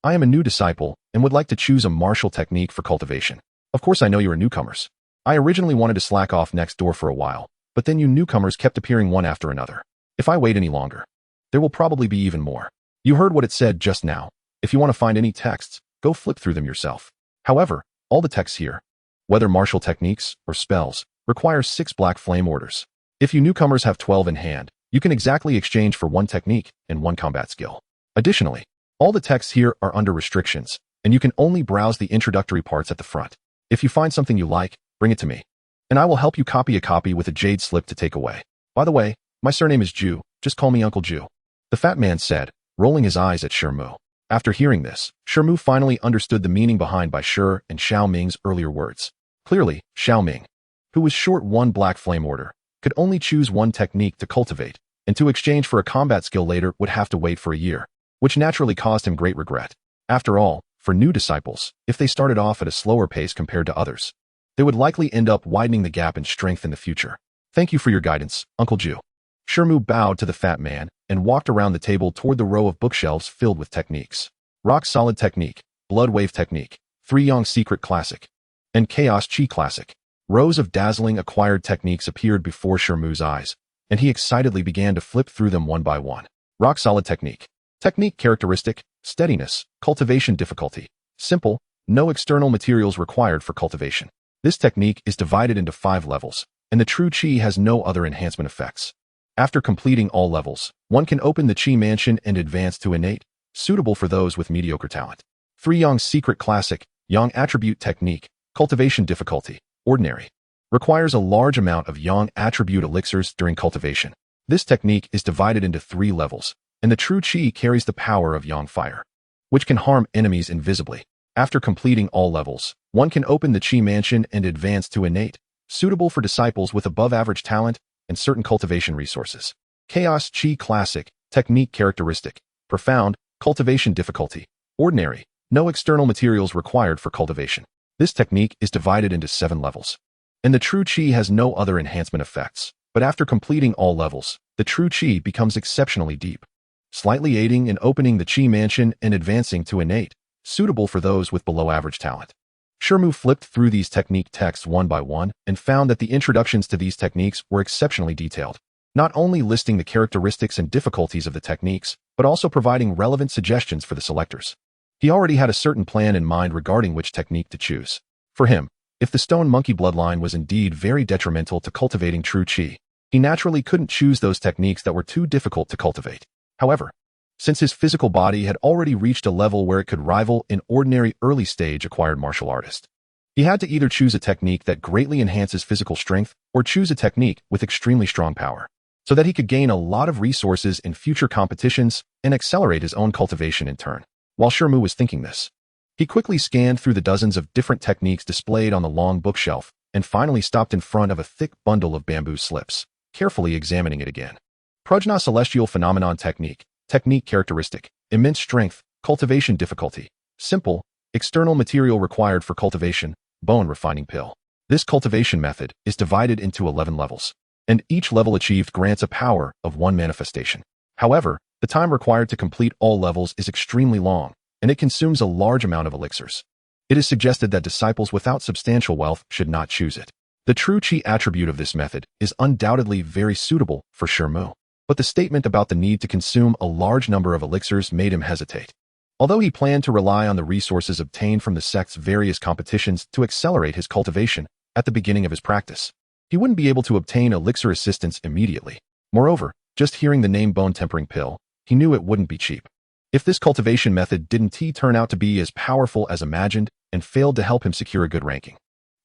I am a new disciple and would like to choose a martial technique for cultivation. Of course I know you are newcomers. I originally wanted to slack off next door for a while, but then you newcomers kept appearing one after another. If I wait any longer, there will probably be even more. You heard what it said just now. If you want to find any texts, go flip through them yourself. However, all the texts here, whether martial techniques or spells, require 6 Black Flame Orders. If you newcomers have 12 in hand, you can exactly exchange for 1 technique and 1 combat skill. Additionally, all the texts here are under restrictions, and you can only browse the introductory parts at the front. If you find something you like, bring it to me, and I will help you copy a copy with a jade slip to take away. By the way, my surname is Ju, just call me Uncle Ju. The fat man said, rolling his eyes at Shi Mu. After hearing this, Shi Mu finally understood the meaning behind by Shi and Xiao Ming's earlier words. Clearly, Xiao Ming, who was short 1 Black Flame Order, could only choose 1 technique to cultivate, and to exchange for a combat skill later would have to wait for a year, which naturally caused him great regret. After all, for new disciples, if they started off at a slower pace compared to others, they would likely end up widening the gap in strength in the future. Thank you for your guidance, Uncle Ju. Shi Mu bowed to the fat man and walked around the table toward the row of bookshelves filled with techniques. Rock Solid Technique, Blood Wave Technique, 3 Yang Secret Classic, and Chaos Chi Classic. Rows of dazzling acquired techniques appeared before Shi Mu's eyes, and he excitedly began to flip through them one by one. Rock Solid Technique. Technique characteristic, steadiness, cultivation difficulty. Simple, no external materials required for cultivation. This technique is divided into 5 levels, and the true chi has no other enhancement effects. After completing all levels, one can open the Qi Mansion and advance to innate, suitable for those with mediocre talent. 3 Yang's secret classic, Yang attribute technique, cultivation difficulty, ordinary. Requires a large amount of Yang attribute elixirs during cultivation. This technique is divided into 3 levels, and the true Qi carries the power of Yang fire, which can harm enemies invisibly. After completing all levels, one can open the Qi Mansion and advance to innate, suitable for disciples with above-average talent and certain cultivation resources. Chaos Qi Classic, technique characteristic, profound, cultivation difficulty, ordinary, no external materials required for cultivation. This technique is divided into 7 levels, and the true Qi has no other enhancement effects, but after completing all levels, the true Qi becomes exceptionally deep, slightly aiding in opening the Qi Mansion and advancing to innate, suitable for those with below-average talent. Shi Mu flipped through these technique texts one by one and found that the introductions to these techniques were exceptionally detailed, not only listing the characteristics and difficulties of the techniques, but also providing relevant suggestions for the selectors. He already had a certain plan in mind regarding which technique to choose. For him, if the stone monkey bloodline was indeed very detrimental to cultivating true Qi, he naturally couldn't choose those techniques that were too difficult to cultivate. However, since his physical body had already reached a level where it could rival an ordinary early-stage acquired martial artist, he had to either choose a technique that greatly enhances physical strength or choose a technique with extremely strong power, so that he could gain a lot of resources in future competitions and accelerate his own cultivation in turn. While Shi Mu was thinking this, he quickly scanned through the dozens of different techniques displayed on the long bookshelf and finally stopped in front of a thick bundle of bamboo slips, carefully examining it again. Prajna Celestial Phenomenon Technique, technique characteristic, immense strength, cultivation difficulty, simple, external material required for cultivation, bone refining pill. This cultivation method is divided into 11 levels, and each level achieved grants a power of 1 manifestation. However, the time required to complete all levels is extremely long, and it consumes a large amount of elixirs. It is suggested that disciples without substantial wealth should not choose it. The true Qi attribute of this method is undoubtedly very suitable for Shi Mu, but the statement about the need to consume a large number of elixirs made him hesitate. Although he planned to rely on the resources obtained from the sect's various competitions to accelerate his cultivation at the beginning of his practice, he wouldn't be able to obtain elixir assistance immediately. Moreover, just hearing the name bone tempering pill, he knew it wouldn't be cheap. If this cultivation method didn't turn out to be as powerful as imagined and failed to help him secure a good ranking,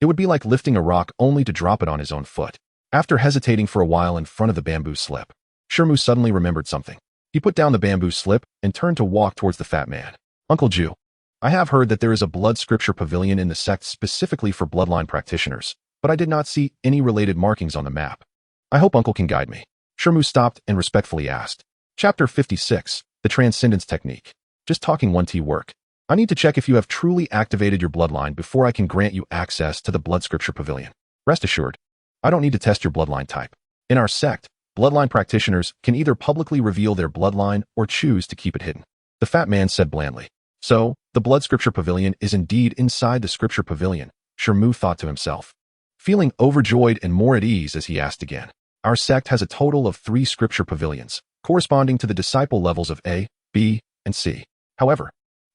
it would be like lifting a rock only to drop it on his own foot. After hesitating for a while in front of the bamboo slip, Shi Mu suddenly remembered something. He put down the bamboo slip and turned to walk towards the fat man. Uncle Ju, I have heard that there is a blood scripture pavilion in the sect specifically for bloodline practitioners, but I did not see any related markings on the map. I hope Uncle can guide me. Shi Mu stopped and respectfully asked. Chapter 56, The Transcendence Technique. Just talking 1T work. I need to check if you have truly activated your bloodline before I can grant you access to the blood scripture pavilion. Rest assured, I don't need to test your bloodline type. In our sect, bloodline practitioners can either publicly reveal their bloodline or choose to keep it hidden. The fat man said blandly. So, the blood scripture pavilion is indeed inside the scripture pavilion, Shi Mu thought to himself, feeling overjoyed and more at ease as he asked again. Our sect has a total of 3 scripture pavilions, corresponding to the disciple levels of A, B, and C. However,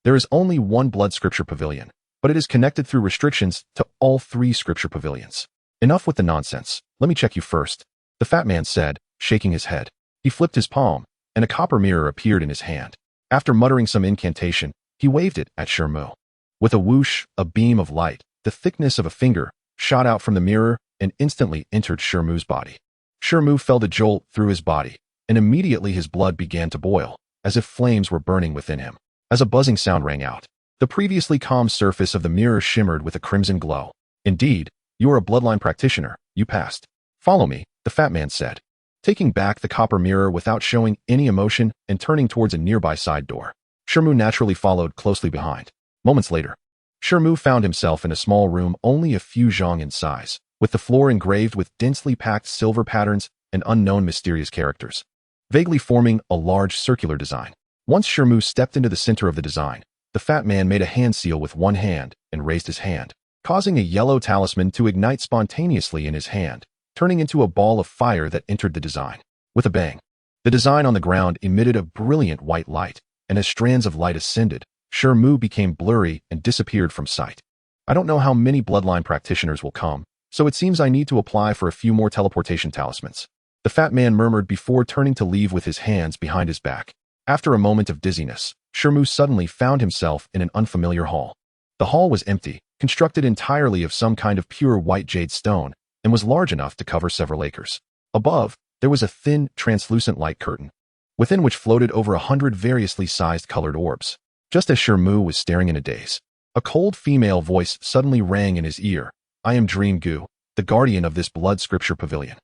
there is only 1 blood scripture pavilion, but it is connected through restrictions to all 3 scripture pavilions. Enough with the nonsense. Let me check you first, the fat man said, shaking his head. He flipped his palm, and a copper mirror appeared in his hand. After muttering some incantation, he waved it at Shi Mu. With a whoosh, a beam of light, the thickness of a finger, shot out from the mirror and instantly entered Shi Mu's body. Shi Mu felt a jolt through his body, and immediately his blood began to boil, as if flames were burning within him. As a buzzing sound rang out, the previously calm surface of the mirror shimmered with a crimson glow. Indeed, you are a bloodline practitioner. You passed. Follow me, the fat man said, taking back the copper mirror without showing any emotion and turning towards a nearby side door. Shi Mu naturally followed closely behind. Moments later, Shi Mu found himself in a small room only a few zhang in size, with the floor engraved with densely packed silver patterns and unknown mysterious characters, vaguely forming a large circular design. Once Shi Mu stepped into the center of the design, the fat man made a hand seal with one hand and raised his hand, causing a yellow talisman to ignite spontaneously in his hand, turning into a ball of fire that entered the design. With a bang, the design on the ground emitted a brilliant white light, and as strands of light ascended, Shi Mu became blurry and disappeared from sight. I don't know how many bloodline practitioners will come, so it seems I need to apply for a few more teleportation talismans. the fat man murmured before turning to leave with his hands behind his back. After a moment of dizziness, Shi Mu suddenly found himself in an unfamiliar hall. The hall was empty, constructed entirely of some kind of pure white jade stone, and was large enough to cover several acres. Above, there was a thin, translucent light curtain, within which floated over 100 variously sized colored orbs. Just as Shi Mu was staring in a daze, a cold female voice suddenly rang in his ear. I am Dream Gu, the guardian of this blood scripture pavilion.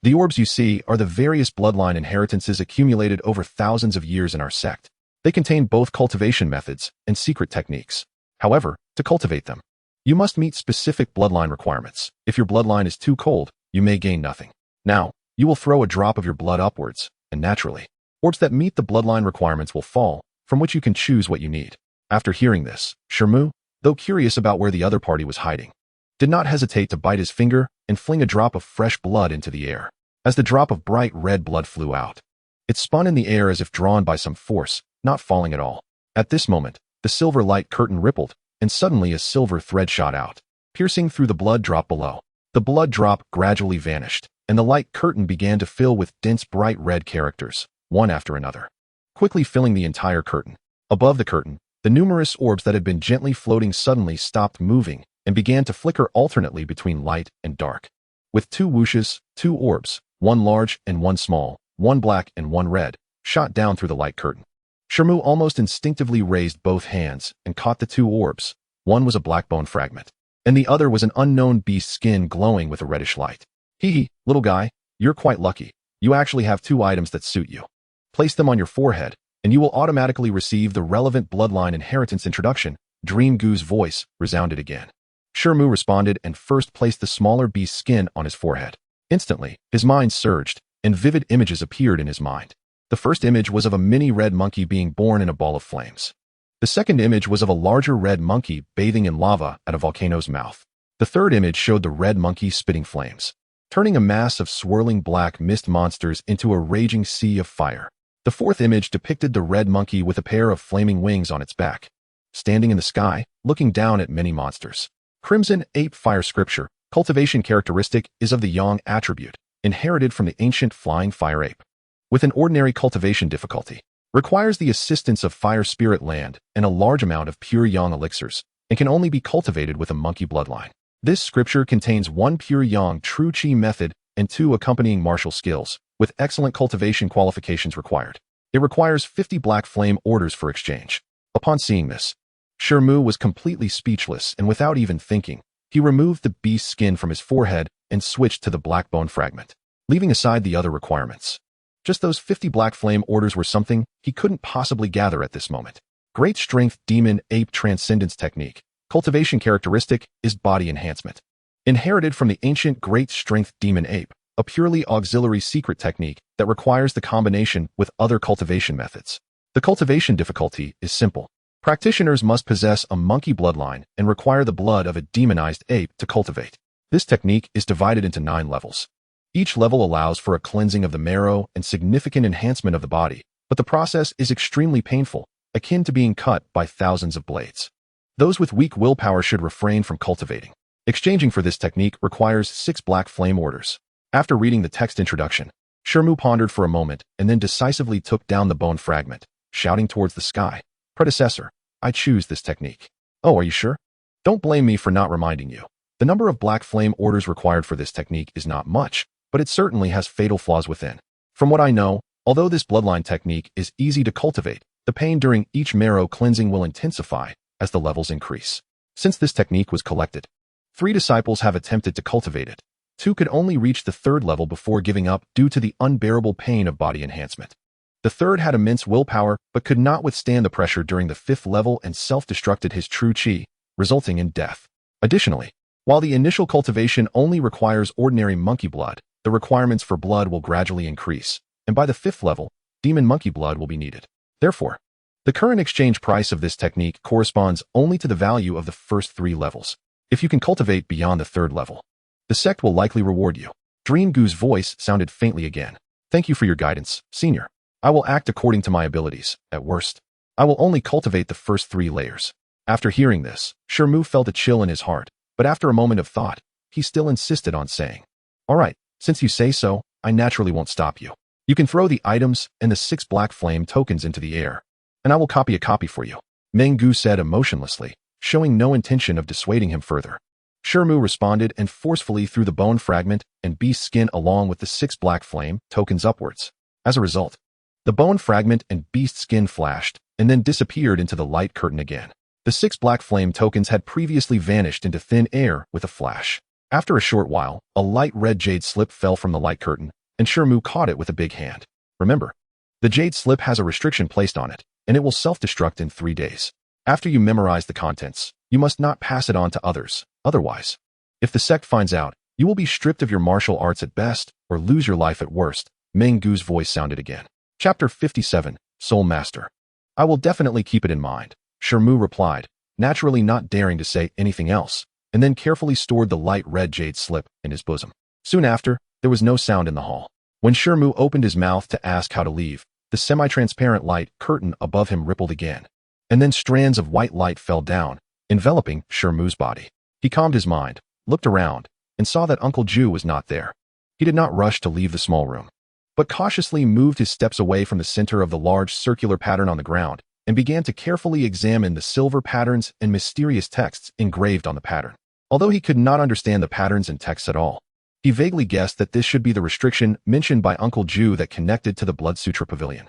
The orbs you see are the various bloodline inheritances accumulated over thousands of years in our sect. They contain both cultivation methods and secret techniques. However, to cultivate them, you must meet specific bloodline requirements. If your bloodline is too cold, you may gain nothing. Now, you will throw a drop of your blood upwards, and naturally, orbs that meet the bloodline requirements will fall, from which you can choose what you need. After hearing this, Shi Mu, though curious about where the other party was hiding, did not hesitate to bite his finger and fling a drop of fresh blood into the air. As the drop of bright red blood flew out, it spun in the air as if drawn by some force, not falling at all. At this moment, the silver light curtain rippled, and suddenly a silver thread shot out, piercing through the blood drop below. The blood drop gradually vanished, and the light curtain began to fill with dense bright red characters, one after another, quickly filling the entire curtain. Above the curtain, the numerous orbs that had been gently floating suddenly stopped moving and began to flicker alternately between light and dark. With two whooshes, two orbs, one large and one small, one black and one red, shot down through the light curtain. Shi Mu almost instinctively raised both hands and caught the two orbs. One was a black bone fragment, and the other was an unknown beast's skin glowing with a reddish light. Hee, little guy, you're quite lucky. You actually have two items that suit you. Place them on your forehead, and you will automatically receive the relevant bloodline inheritance introduction. Dream Gu's voice resounded again. Shi Mu responded and first placed the smaller beast's skin on his forehead. Instantly, his mind surged, and vivid images appeared in his mind. The first image was of a mini red monkey being born in a ball of flames. The second image was of a larger red monkey bathing in lava at a volcano's mouth. The third image showed the red monkey spitting flames, turning a mass of swirling black mist monsters into a raging sea of fire. The fourth image depicted the red monkey with a pair of flaming wings on its back, standing in the sky, looking down at many monsters. Crimson Ape Fire Scripture. Cultivation characteristic is of the Yang attribute, inherited from the ancient flying fire ape. With an ordinary cultivation difficulty, requires the assistance of fire spirit land and a large amount of pure Yang elixirs, and can only be cultivated with a monkey bloodline. This scripture contains one pure Yang true Qi method and two accompanying martial skills, with excellent cultivation qualifications required. It requires 50 black flame orders for exchange. Upon seeing this, Shi Mu was completely speechless, and without even thinking, he removed the beast's skin from his forehead and switched to the black bone fragment, leaving aside the other requirements. Just those 50 black flame orders were something he couldn't possibly gather at this moment. Great Strength Demon Ape Transcendence Technique. Cultivation characteristic is body enhancement. Inherited from the ancient Great Strength Demon Ape, a purely auxiliary secret technique that requires the combination with other cultivation methods. The cultivation difficulty is simple. Practitioners must possess a monkey bloodline and require the blood of a demonized ape to cultivate. This technique is divided into 9 levels. Each level allows for a cleansing of the marrow and significant enhancement of the body, but the process is extremely painful, akin to being cut by thousands of blades. Those with weak willpower should refrain from cultivating. Exchanging for this technique requires 6 black flame orders. After reading the text introduction, Shi Mu pondered for a moment and then decisively took down the bone fragment, shouting towards the sky, "Predecessor, I choose this technique." "Oh, are you sure?" "Don't blame me for not reminding you. The number of black flame orders required for this technique is not much, but it certainly has fatal flaws within. From what I know, although this bloodline technique is easy to cultivate, the pain during each marrow cleansing will intensify as the levels increase. Since this technique was collected, 3 disciples have attempted to cultivate it. 2 could only reach the 3rd level before giving up due to the unbearable pain of body enhancement. The 3rd had immense willpower but could not withstand the pressure during the 5th level and self-destructed his true Qi, resulting in death. Additionally, while the initial cultivation only requires ordinary monkey blood, the requirements for blood will gradually increase, and by the 5th level, demon monkey blood will be needed. Therefore, the current exchange price of this technique corresponds only to the value of the first 3 levels. If you can cultivate beyond the 3rd level, the sect will likely reward you. Dream Gu's voice sounded faintly again. "Thank you for your guidance, Senior. I will act according to my abilities. At worst, I will only cultivate the first 3 layers." After hearing this, Shi Mu felt a chill in his heart, but after a moment of thought, he still insisted on saying, "All right, since you say so, I naturally won't stop you. You can throw the items and the 6 black flame tokens into the air, and I will copy a copy for you, Meng Gu said emotionlessly, showing no intention of dissuading him further. Shi Mu responded and forcefully threw the bone fragment and beast skin along with the 6 black flame tokens upwards. As a result, the bone fragment and beast skin flashed and then disappeared into the light curtain again. The 6 black flame tokens had previously vanished into thin air with a flash. After a short while, a light red jade slip fell from the light curtain, and Shi Mu caught it with a big hand. Remember, the jade slip has a restriction placed on it, and it will self-destruct in 3 days. After you memorize the contents, you must not pass it on to others. Otherwise, if the sect finds out, you will be stripped of your martial arts at best or lose your life at worst. Meng Gu's voice sounded again. Chapter 57, Soul Master. I will definitely keep it in mind, Shi Mu replied, naturally not daring to say anything else, and then carefully stored the light red jade slip in his bosom. Soon after, there was no sound in the hall. When Shi Mu opened his mouth to ask how to leave, the semi-transparent light curtain above him rippled again, and then strands of white light fell down, enveloping Shi Mu's body. He calmed his mind, looked around, and saw that Uncle Ju was not there. He did not rush to leave the small room, but cautiously moved his steps away from the center of the large circular pattern on the ground and began to carefully examine the silver patterns and mysterious texts engraved on the pattern. Although he could not understand the patterns and texts at all, he vaguely guessed that this should be the restriction mentioned by Uncle Ju that connected to the Blood Sutra Pavilion,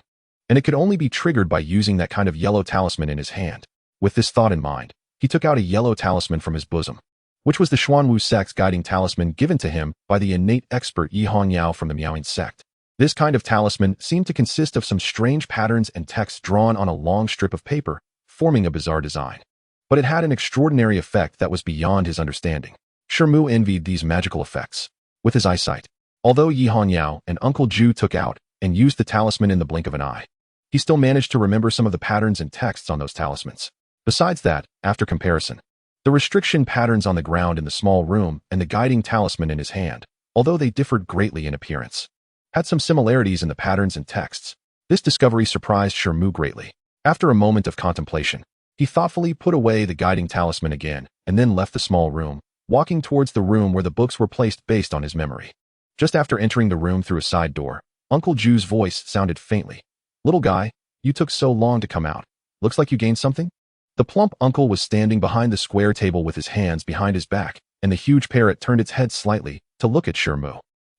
and it could only be triggered by using that kind of yellow talisman in his hand. With this thought in mind, he took out a yellow talisman from his bosom, which was the Xuanwu sect's guiding talisman given to him by the innate expert Yi Hongniao from the Miaoing sect. This kind of talisman seemed to consist of some strange patterns and texts drawn on a long strip of paper, forming a bizarre design. But it had an extraordinary effect that was beyond his understanding. Shi Mu envied these magical effects. With his eyesight, although Yi Hongniao and Uncle Ju took out and used the talisman in the blink of an eye, he still managed to remember some of the patterns and texts on those talismans. Besides that, after comparison, the restriction patterns on the ground in the small room and the guiding talisman in his hand, although they differed greatly in appearance, had some similarities in the patterns and texts. This discovery surprised Shi Mu greatly. After a moment of contemplation, he thoughtfully put away the guiding talisman again and then left the small room, walking towards the room where the books were placed based on his memory. Just after entering the room through a side door, Uncle Ju's voice sounded faintly. Little guy, you took so long to come out. Looks like you gained something? The plump uncle was standing behind the square table with his hands behind his back, and the huge parrot turned its head slightly to look at Shi Mu.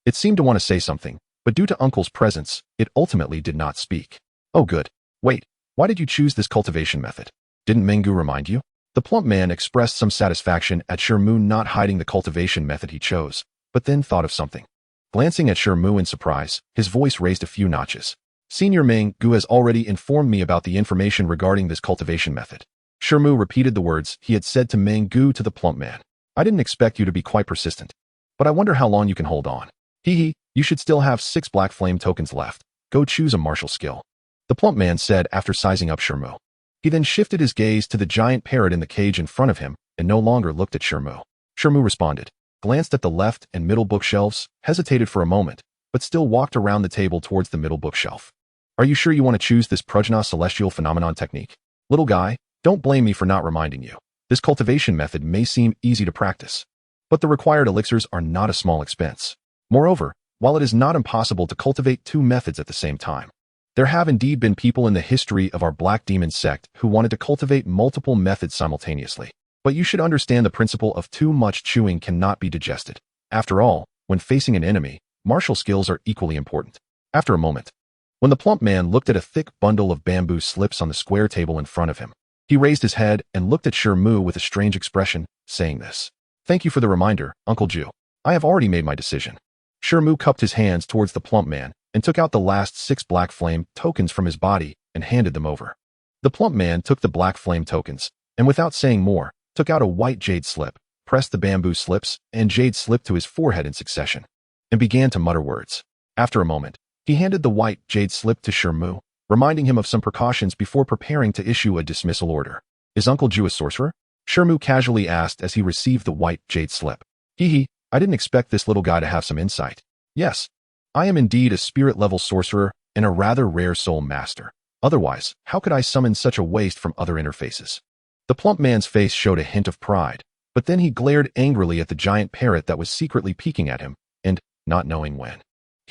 It seemed to want to say something, but due to Uncle's presence, it ultimately did not speak. Oh good. Wait, why did you choose this cultivation method? Didn't Meng Gu remind you? The plump man expressed some satisfaction at Shi Mu not hiding the cultivation method he chose, but then thought of something. Glancing at Shi Mu in surprise, his voice raised a few notches. Senior Meng Gu has already informed me about the information regarding this cultivation method. Shi Mu repeated the words he had said to Meng Gu to the plump man. I didn't expect you to be quite persistent, but I wonder how long you can hold on. Hee, you should still have 6 black flame tokens left. Go choose a martial skill, the plump man said after sizing up Shi Mu. He then shifted his gaze to the giant parrot in the cage in front of him and no longer looked at Shi Mu. Shi Mu responded, glanced at the left and middle bookshelves, hesitated for a moment, but still walked around the table towards the middle bookshelf. Are you sure you want to choose this Prajna celestial phenomenon technique? Little guy, don't blame me for not reminding you. This cultivation method may seem easy to practice, but the required elixirs are not a small expense. Moreover, while it is not impossible to cultivate 2 methods at the same time, there have indeed been people in the history of our Black Demon Sect who wanted to cultivate multiple methods simultaneously. But you should understand the principle of too much chewing cannot be digested. After all, when facing an enemy, martial skills are equally important. After a moment, when the plump man looked at a thick bundle of bamboo slips on the square table in front of him, he raised his head and looked at Shi Mu with a strange expression, saying this. Thank you for the reminder, Uncle Ju. I have already made my decision. Shi Mu cupped his hands towards the plump man and took out the last 6 black flame tokens from his body and handed them over. The plump man took the black flame tokens, and without saying more, took out a white jade slip, pressed the bamboo slips and jade slip to his forehead in succession, and began to mutter words. After a moment, he handed the white jade slip to Shi Mu, reminding him of some precautions before preparing to issue a dismissal order. Is Uncle Ju a sorcerer? Shi Mu casually asked as he received the white jade slip. Hee, I didn't expect this little guy to have some insight. Yes, I am indeed a spirit-level sorcerer and a rather rare soul master. Otherwise, how could I summon such a waste from other interfaces? The plump man's face showed a hint of pride, but then he glared angrily at the giant parrot that was secretly peeking at him, and, not knowing when,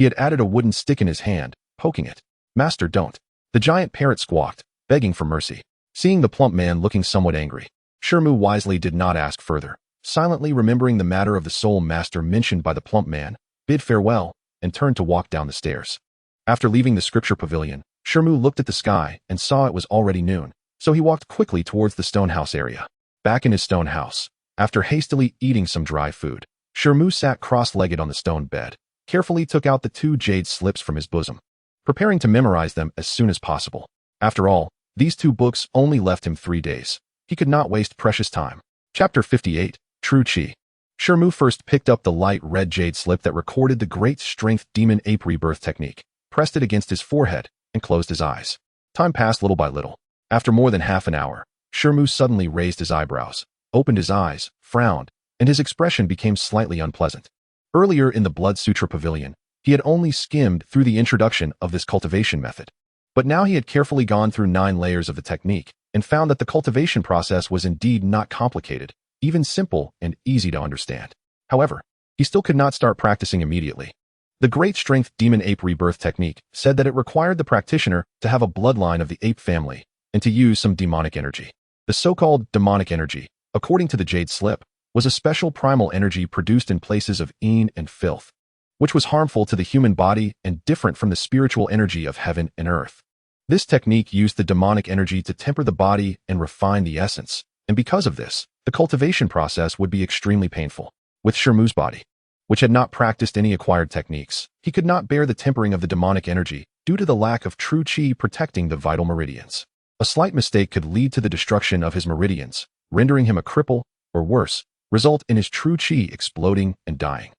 He had added a wooden stick in his hand, poking it. "Master, don't." The giant parrot squawked, begging for mercy. Seeing the plump man looking somewhat angry, Shi Mu wisely did not ask further. Silently remembering the matter of the soul master mentioned by the plump man, bid farewell, and turned to walk down the stairs. After leaving the scripture pavilion, Shi Mu looked at the sky and saw it was already noon, so he walked quickly towards the stone house area. Back in his stone house, after hastily eating some dry food, Shi Mu sat cross-legged on the stone bed, carefully took out the 2 jade slips from his bosom, preparing to memorize them as soon as possible. After all, these 2 books only left him 3 days. He could not waste precious time. Chapter 58, True Qi. Shi Mu first picked up the light red jade slip that recorded the Great Strength Demon Ape Rebirth technique, pressed it against his forehead, and closed his eyes. Time passed little by little. After more than half an hour, Shi Mu suddenly raised his eyebrows, opened his eyes, frowned, and his expression became slightly unpleasant. Earlier in the Blood Sutra Pavilion, he had only skimmed through the introduction of this cultivation method. But now he had carefully gone through 9 layers of the technique and found that the cultivation process was indeed not complicated, even simple and easy to understand. However, he still could not start practicing immediately. The Great Strength Demon Ape Rebirth technique said that it required the practitioner to have a bloodline of the ape family and to use some demonic energy. The so-called demonic energy, according to the jade slip, was a special primal energy produced in places of een and filth, which was harmful to the human body and different from the spiritual energy of heaven and earth. This technique used the demonic energy to temper the body and refine the essence, and because of this, the cultivation process would be extremely painful. With Shi Mu's body, which had not practiced any acquired techniques, he could not bear the tempering of the demonic energy due to the lack of true qi protecting the vital meridians. A slight mistake could lead to the destruction of his meridians, rendering him a cripple, or worse, result in his true qi exploding and dying.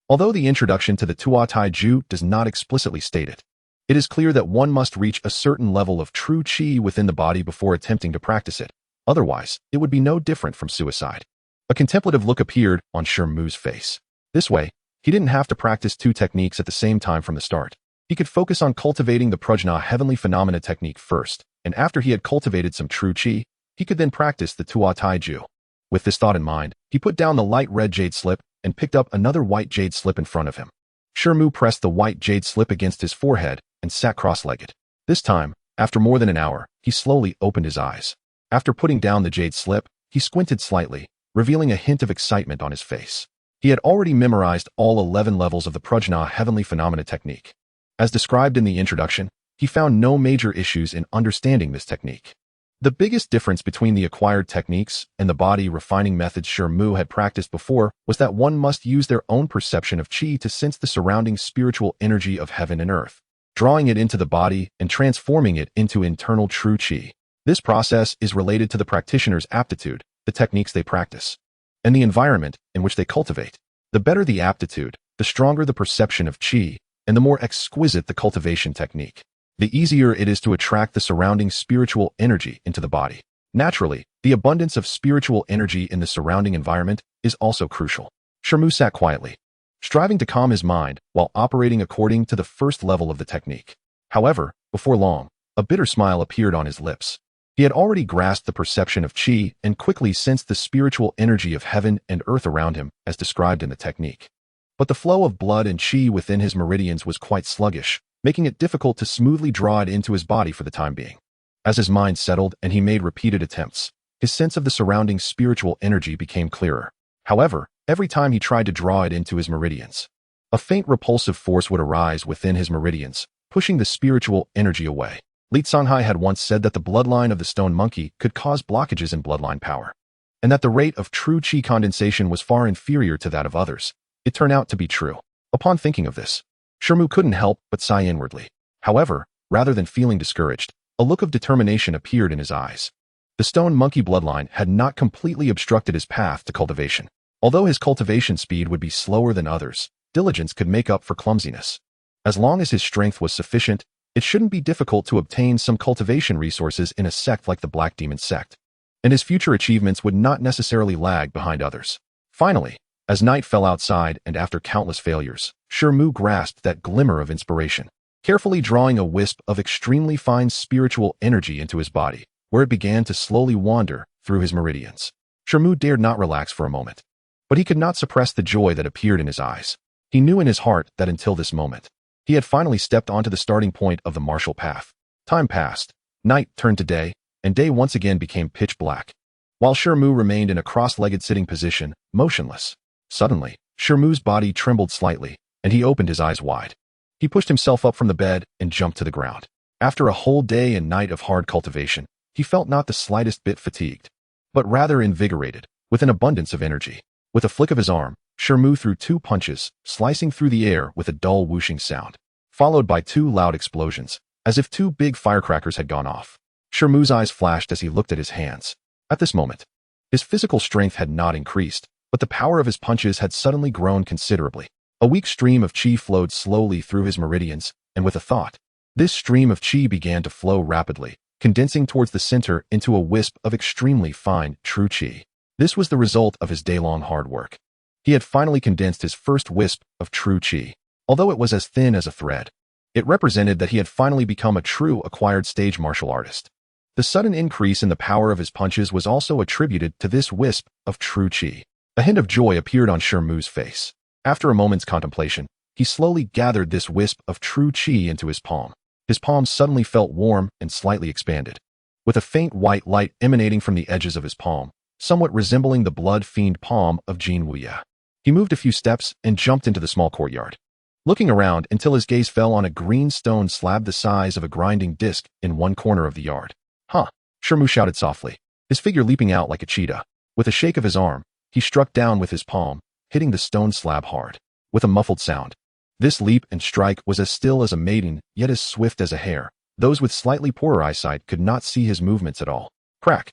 Although the introduction to the Tua Tai Ju does not explicitly state it, it is clear that one must reach a certain level of true qi within the body before attempting to practice it. Otherwise, it would be no different from suicide. A contemplative look appeared on Shi Mu's face. This way, he didn't have to practice 2 techniques at the same time from the start. He could focus on cultivating the prajna heavenly phenomena technique first, and after he had cultivated some true qi, he could then practice the Tua Tai Ju. With this thought in mind, he put down the light red jade slip and picked up another white jade slip in front of him. Shi Mu pressed the white jade slip against his forehead and sat cross-legged. This time, after more than an hour, he slowly opened his eyes. After putting down the jade slip, he squinted slightly, revealing a hint of excitement on his face. He had already memorized all 11 levels of the prajna heavenly phenomena technique. As described in the introduction, he found no major issues in understanding this technique. The biggest difference between the acquired techniques and the body refining methods Shi Mu had practiced before was that one must use their own perception of qi to sense the surrounding spiritual energy of heaven and earth, drawing it into the body and transforming it into internal true qi. This process is related to the practitioner's aptitude, the techniques they practice, and the environment in which they cultivate. The better the aptitude, the stronger the perception of qi, and the more exquisite the cultivation technique, the easier it is to attract the surrounding spiritual energy into the body. Naturally, the abundance of spiritual energy in the surrounding environment is also crucial. Shi Mu sat quietly, striving to calm his mind while operating according to the first level of the technique. However, before long, a bitter smile appeared on his lips. He had already grasped the perception of qi and quickly sensed the spiritual energy of heaven and earth around him as described in the technique. But the flow of blood and qi within his meridians was quite sluggish, making it difficult to smoothly draw it into his body for the time being. As his mind settled and he made repeated attempts, his sense of the surrounding spiritual energy became clearer. However, every time he tried to draw it into his meridians, a faint repulsive force would arise within his meridians, pushing the spiritual energy away. Li Songhai had once said that the bloodline of the stone monkey could cause blockages in bloodline power, and that the rate of true qi condensation was far inferior to that of others. It turned out to be true. Upon thinking of this, Shi Mu couldn't help but sigh inwardly. However, rather than feeling discouraged, a look of determination appeared in his eyes. The stone monkey bloodline had not completely obstructed his path to cultivation. Although his cultivation speed would be slower than others, diligence could make up for clumsiness. As long as his strength was sufficient, it shouldn't be difficult to obtain some cultivation resources in a sect like the Black Demon Sect, and his future achievements would not necessarily lag behind others. Finally, as night fell outside and after countless failures, Shi Mu grasped that glimmer of inspiration, carefully drawing a wisp of extremely fine spiritual energy into his body, where it began to slowly wander through his meridians. Shi Mu dared not relax for a moment, but he could not suppress the joy that appeared in his eyes. He knew in his heart that until this moment, He had finally stepped onto the starting point of the martial path. Time passed. Night turned to day, and day once again became pitch black. While Shi Mu remained in a cross-legged sitting position, motionless. Suddenly, Shi Mu's body trembled slightly, and he opened his eyes wide. He pushed himself up from the bed and jumped to the ground. After a whole day and night of hard cultivation, he felt not the slightest bit fatigued, but rather invigorated, with an abundance of energy. With a flick of his arm, Shi Mu threw 2 punches, slicing through the air with a dull whooshing sound, followed by 2 loud explosions, as if 2 big firecrackers had gone off. Shi Mu's eyes flashed as he looked at his hands. At this moment, his physical strength had not increased, but the power of his punches had suddenly grown considerably. A weak stream of qi flowed slowly through his meridians, and with a thought, this stream of qi began to flow rapidly, condensing towards the center into a wisp of extremely fine, true qi. This was the result of his day-long hard work. He had finally condensed his first wisp of true qi. Although it was as thin as a thread, it represented that he had finally become a true acquired stage martial artist. The sudden increase in the power of his punches was also attributed to this wisp of true qi. A hint of joy appeared on Shi Mu's face. After a moment's contemplation, he slowly gathered this wisp of true qi into his palm. His palm suddenly felt warm and slightly expanded, with a faint white light emanating from the edges of his palm, somewhat resembling the blood-fiend palm of Xianxiaaudiobooks. He moved a few steps and jumped into the small courtyard, looking around until his gaze fell on a green stone slab the size of a grinding disc in one corner of the yard. Huh! Shi Mu shouted softly, his figure leaping out like a cheetah. With a shake of his arm, he struck down with his palm, hitting the stone slab hard. With a muffled sound, this leap and strike was as still as a maiden, yet as swift as a hare. Those with slightly poorer eyesight could not see his movements at all. Crack!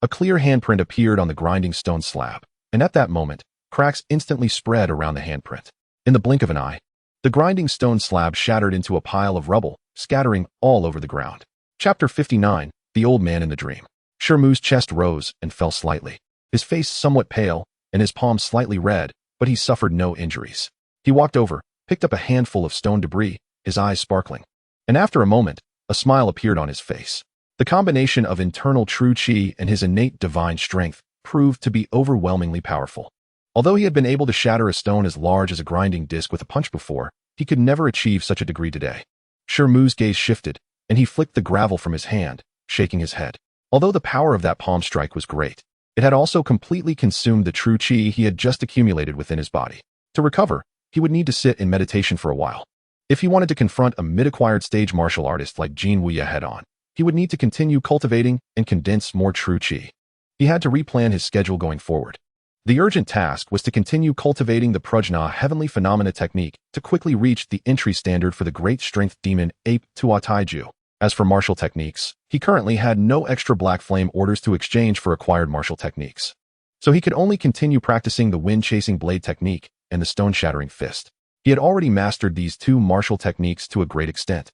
A clear handprint appeared on the grinding stone slab, and at that moment, cracks instantly spread around the handprint. In the blink of an eye, the grinding stone slab shattered into a pile of rubble, scattering all over the ground. Chapter 59, The Old Man in the Dream. Shi Mu's chest rose and fell slightly, his face somewhat pale, and his palm slightly red, but he suffered no injuries. He walked over, picked up a handful of stone debris, his eyes sparkling, and after a moment, a smile appeared on his face. The combination of internal true qi and his innate divine strength proved to be overwhelmingly powerful. Although he had been able to shatter a stone as large as a grinding disc with a punch before, he could never achieve such a degree today. Shi Mu's gaze shifted, and he flicked the gravel from his hand, shaking his head. Although the power of that palm strike was great, it had also completely consumed the true qi he had just accumulated within his body. To recover, he would need to sit in meditation for a while. If he wanted to confront a mid-acquired stage martial artist like Xianxiaaudiobooks head-on, he would need to continue cultivating and condense more true qi. He had to replan his schedule going forward. The urgent task was to continue cultivating the Prajna Heavenly Phenomena technique to quickly reach the entry standard for the Great Strength Demon Ape Tua Taiju. As for martial techniques, he currently had no extra Black Flame orders to exchange for acquired martial techniques. So he could only continue practicing the wind-chasing blade technique and the stone-shattering fist. He had already mastered these 2 martial techniques to a great extent,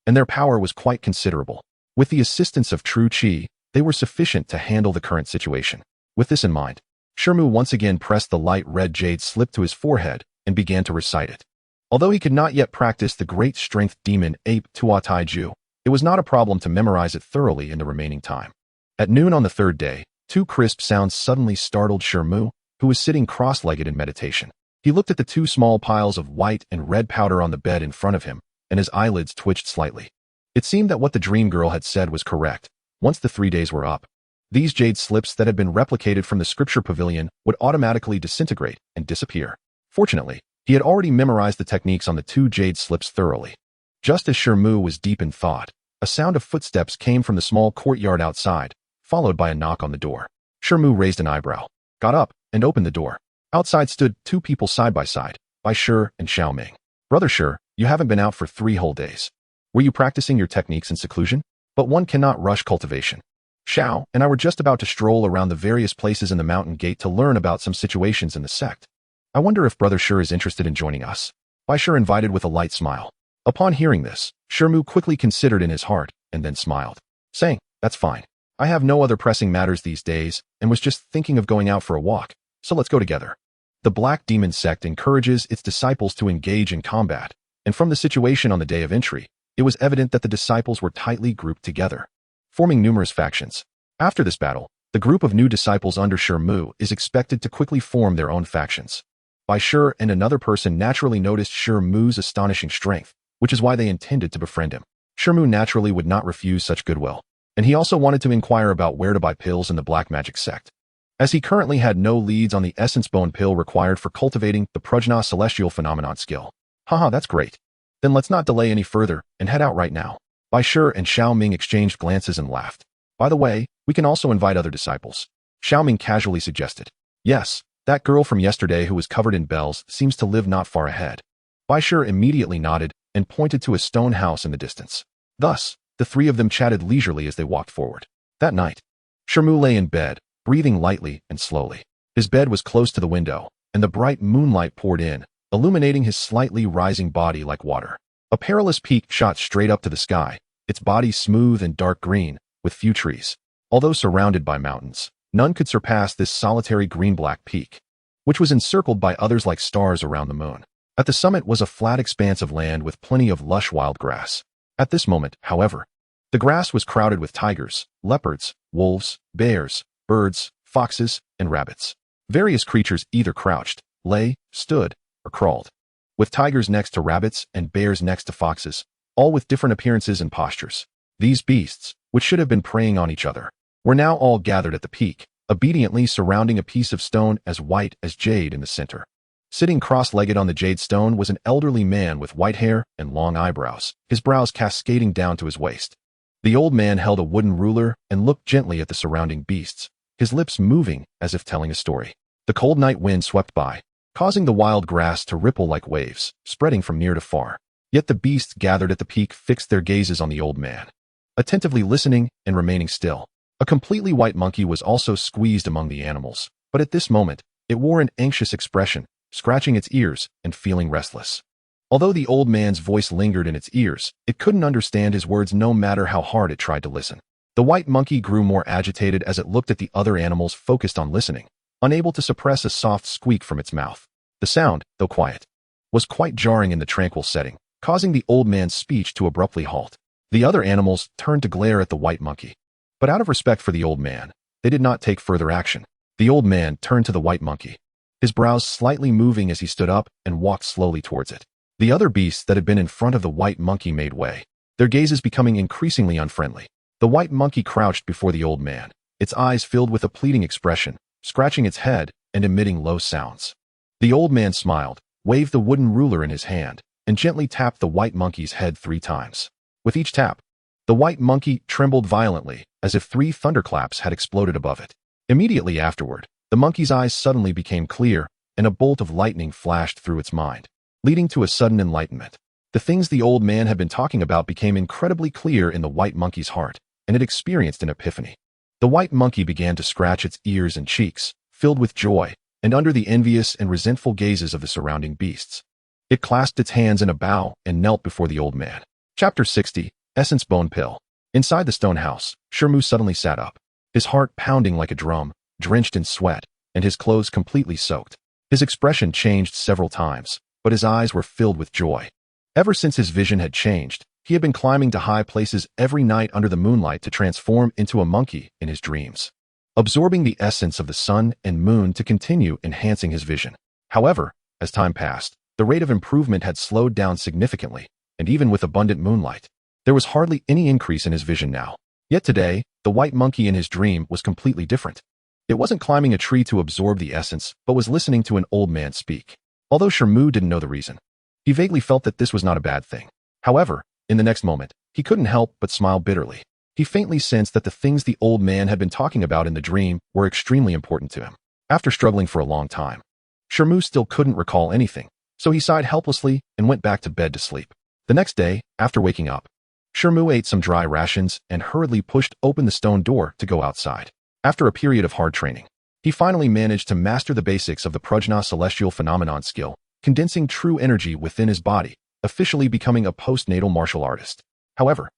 and their power was quite considerable. With the assistance of true qi, they were sufficient to handle the current situation. With this in mind, Shi Mu once again pressed the light red jade slip to his forehead and began to recite it. Although he could not yet practice the Great Strength Demon Ape Tua Taiju, it was not a problem to memorize it thoroughly in the remaining time. At noon on the 3rd day, 2 crisp sounds suddenly startled Shi Mu, who was sitting cross-legged in meditation. He looked at the 2 small piles of white and red powder on the bed in front of him, and his eyelids twitched slightly. It seemed that what the dream girl had said was correct. Once the 3 days were up, these jade slips that had been replicated from the scripture pavilion would automatically disintegrate and disappear. Fortunately, he had already memorized the techniques on the 2 jade slips thoroughly. Just as Shi Mu was deep in thought, a sound of footsteps came from the small courtyard outside, followed by a knock on the door. Shi Mu raised an eyebrow, got up, and opened the door. Outside stood 2 people side by side, Bai Shi and Xiao Ming. Brother Shi, you haven't been out for 3 whole days. Were you practicing your techniques in seclusion? But one cannot rush cultivation. Xiao and I were just about to stroll around the various places in the mountain gate to learn about some situations in the sect. I wonder if Brother Shi is interested in joining us. Bai Shi invited with a light smile. Upon hearing this, Shi Mu quickly considered in his heart and then smiled, saying, "That's fine. I have no other pressing matters these days and was just thinking of going out for a walk, so let's go together." The Black Demon Sect encourages its disciples to engage in combat, and from the situation on the day of entry, it was evident that the disciples were tightly grouped together, forming numerous factions. After this battle, the group of new disciples under Shi Mu is expected to quickly form their own factions. Bai Shi and another person naturally noticed Shi Mu's astonishing strength, which is why they intended to befriend him. Shi Mu naturally would not refuse such goodwill, and he also wanted to inquire about where to buy pills in the Black Magic Sect. As he currently had no leads on the essence bone pill required for cultivating the prajna celestial phenomenon skill. Haha, that's great. Then let's not delay any further and head out right now. Bai Shi and Xiao Ming exchanged glances and laughed. By the way, we can also invite other disciples. Xiao Ming casually suggested. Yes, that girl from yesterday who was covered in bells seems to live not far ahead. Bai Shi immediately nodded and pointed to a stone house in the distance. Thus, the three of them chatted leisurely as they walked forward. That night, Shi Mu lay in bed, breathing lightly and slowly. His bed was close to the window, and the bright moonlight poured in, illuminating his slightly rising body like water. A perilous peak shot straight up to the sky, its body smooth and dark green, with few trees. Although surrounded by mountains, none could surpass this solitary green-black peak, which was encircled by others like stars around the moon. At the summit was a flat expanse of land with plenty of lush wild grass. At this moment, however, the grass was crowded with tigers, leopards, wolves, bears, birds, foxes, and rabbits. Various creatures either crouched, lay, stood, or crawled, with tigers next to rabbits and bears next to foxes, all with different appearances and postures. These beasts, which should have been preying on each other, were now all gathered at the peak, obediently surrounding a piece of stone as white as jade in the center. Sitting cross-legged on the jade stone was an elderly man with white hair and long eyebrows, his brows cascading down to his waist. The old man held a wooden ruler and looked gently at the surrounding beasts, his lips moving as if telling a story. The cold night wind swept by, causing the wild grass to ripple like waves, spreading from near to far. Yet the beasts gathered at the peak fixed their gazes on the old man, attentively listening and remaining still. A completely white monkey was also squeezed among the animals, but at this moment, it wore an anxious expression, scratching its ears and feeling restless. Although the old man's voice lingered in its ears, it couldn't understand his words no matter how hard it tried to listen. The white monkey grew more agitated as it looked at the other animals focused on listening, unable to suppress a soft squeak from its mouth. The sound, though quiet, was quite jarring in the tranquil setting, causing the old man's speech to abruptly halt. The other animals turned to glare at the white monkey, but out of respect for the old man, they did not take further action. The old man turned to the white monkey, his brows slightly moving as he stood up and walked slowly towards it. The other beasts that had been in front of the white monkey made way, their gazes becoming increasingly unfriendly. The white monkey crouched before the old man, its eyes filled with a pleading expression, scratching its head and emitting low sounds. The old man smiled, waved the wooden ruler in his hand, and gently tapped the white monkey's head 3 times. With each tap, the white monkey trembled violently, as if 3 thunderclaps had exploded above it. Immediately afterward, the monkey's eyes suddenly became clear, and a bolt of lightning flashed through its mind, leading to a sudden enlightenment. The things the old man had been talking about became incredibly clear in the white monkey's heart, and it experienced an epiphany. The white monkey began to scratch its ears and cheeks, filled with joy, and under the envious and resentful gazes of the surrounding beasts. It clasped its hands in a bow and knelt before the old man. Chapter 60, Essence Bone Pill. Inside the stone house, Shi Mu suddenly sat up, his heart pounding like a drum, drenched in sweat, and his clothes completely soaked. His expression changed several times, but his eyes were filled with joy. Ever since his vision had changed, he had been climbing to high places every night under the moonlight to transform into a monkey in his dreams, absorbing the essence of the sun and moon to continue enhancing his vision. However, as time passed, the rate of improvement had slowed down significantly, and even with abundant moonlight, there was hardly any increase in his vision now. Yet today, the white monkey in his dream was completely different. It wasn't climbing a tree to absorb the essence, but was listening to an old man speak. Although Shi Mu didn't know the reason, he vaguely felt that this was not a bad thing. However, in the next moment, he couldn't help but smile bitterly. He faintly sensed that the things the old man had been talking about in the dream were extremely important to him. After struggling for a long time, Shi Mu still couldn't recall anything, so he sighed helplessly and went back to bed to sleep. The next day, after waking up, Shi Mu ate some dry rations and hurriedly pushed open the stone door to go outside. After a period of hard training, he finally managed to master the basics of the prajna celestial phenomenon skill, condensing true energy within his body, officially becoming a postnatal martial artist. However,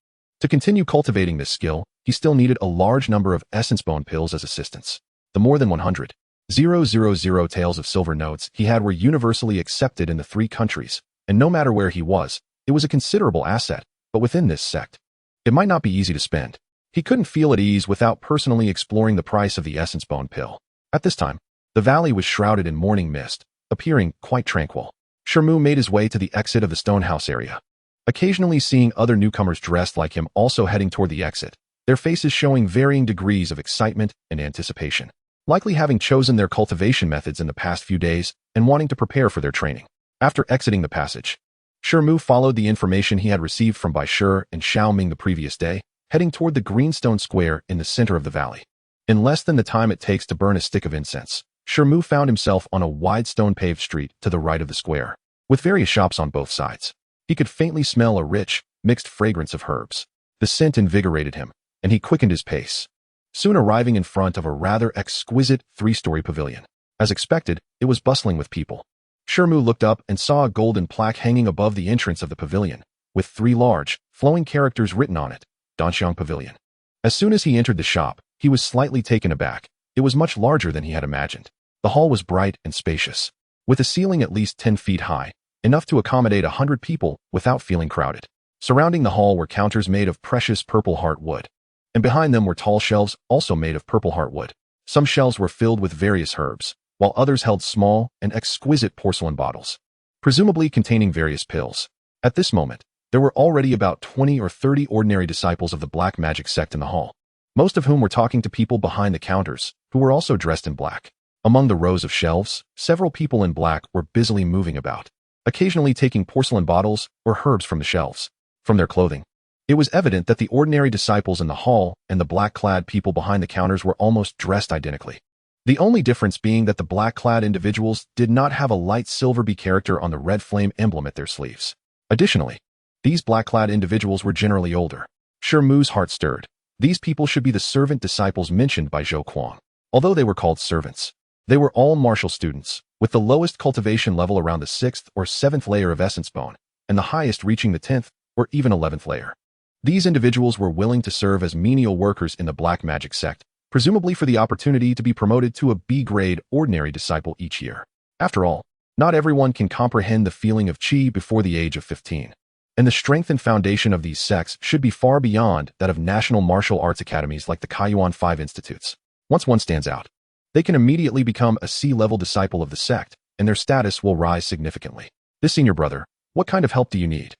to continue cultivating this skill, he still needed a large number of essence bone pills as assistants. The more than 100,000 taels of silver notes he had were universally accepted in the 3 countries, and no matter where he was, it was a considerable asset, but within this sect, it might not be easy to spend. He couldn't feel at ease without personally exploring the price of the essence bone pill. At this time, the valley was shrouded in morning mist, appearing quite tranquil. Shi Mu made his way to the exit of the stonehouse area. occasionally seeing other newcomers dressed like him also heading toward the exit, their faces showing varying degrees of excitement and anticipation, likely having chosen their cultivation methods in the past few days and wanting to prepare for their training. After exiting the passage, Shi Mu followed the information he had received from Bai Shi and Xiao Ming the previous day, heading toward the greenstone square in the center of the valley. In less than the time it takes to burn a stick of incense, Shi Mu found himself on a wide stone-paved street to the right of the square, with various shops on both sides. He could faintly smell a rich, mixed fragrance of herbs. The scent invigorated him, and he quickened his pace, soon arriving in front of a rather exquisite three-story pavilion. As expected, it was bustling with people. Shi Mu looked up and saw a golden plaque hanging above the entrance of the pavilion, with 3 large, flowing characters written on it, Danxiang Pavilion. As soon as he entered the shop, he was slightly taken aback. It was much larger than he had imagined. The hall was bright and spacious, with a ceiling at least 10 feet high, enough to accommodate 100 people without feeling crowded. Surrounding the hall were counters made of precious purple heart wood, and behind them were tall shelves also made of purple heart wood. Some shelves were filled with various herbs, while others held small and exquisite porcelain bottles, presumably containing various pills. At this moment, there were already about 20 or 30 ordinary disciples of the Black Magic Sect in the hall, most of whom were talking to people behind the counters, who were also dressed in black. Among the rows of shelves, several people in black were busily moving about, occasionally taking porcelain bottles or herbs from the shelves. From their clothing, it was evident that the ordinary disciples in the hall and the black-clad people behind the counters were almost dressed identically. The only difference being that the black-clad individuals did not have a light silver bee character on the red flame emblem at their sleeves. Additionally, these black-clad individuals were generally older. Shi Mu's heart stirred. These people should be the servant disciples mentioned by Zhou Kuang. Although they were called servants, they were all martial students, with the lowest cultivation level around the 6th or 7th layer of essence bone, and the highest reaching the 10th or even 11th layer. These individuals were willing to serve as menial workers in the Black Magic Sect, presumably for the opportunity to be promoted to a B-grade ordinary disciple each year. After all, not everyone can comprehend the feeling of qi before the age of 15, and the strength and foundation of these sects should be far beyond that of national martial arts academies like the Kaiyuan 5 institutes. Once one stands out, they can immediately become a C-level disciple of the sect, and their status will rise significantly. This senior brother, what kind of help do you need?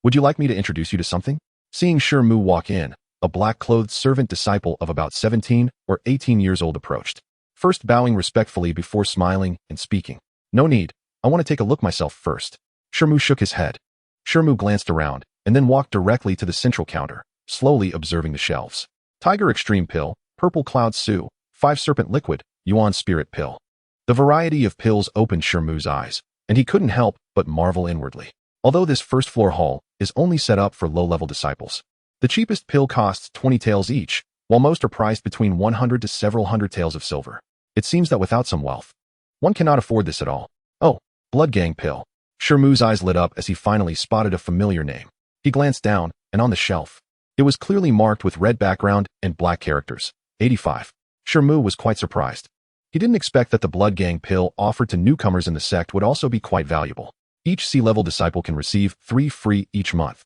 Would you like me to introduce you to something? Seeing Shi Mu walk in, a black-clothed servant disciple of about 17 or 18 years old approached, first bowing respectfully before smiling and speaking. No need, I want to take a look myself first. Shi Mu shook his head. Shi Mu glanced around, and then walked directly to the central counter, slowly observing the shelves. Tiger Extreme Pill, Purple Cloud Su, 5 Serpent Liquid, Yuan Spirit Pill. The variety of pills opened Shi Mu's eyes, and he couldn't help but marvel inwardly. Although this first-floor hall is only set up for low-level disciples, the cheapest pill costs 20 taels each, while most are priced between 100 to several hundred taels of silver. It seems that without some wealth, one cannot afford this at all. Oh, Blood Gang Pill. Shi Mu's eyes lit up as he finally spotted a familiar name. He glanced down, and on the shelf, it was clearly marked with red background and black characters. 85. Shi Mu was quite surprised. He didn't expect that the Blood Gang Pill offered to newcomers in the sect would also be quite valuable. Each C-level disciple can receive 3 free each month,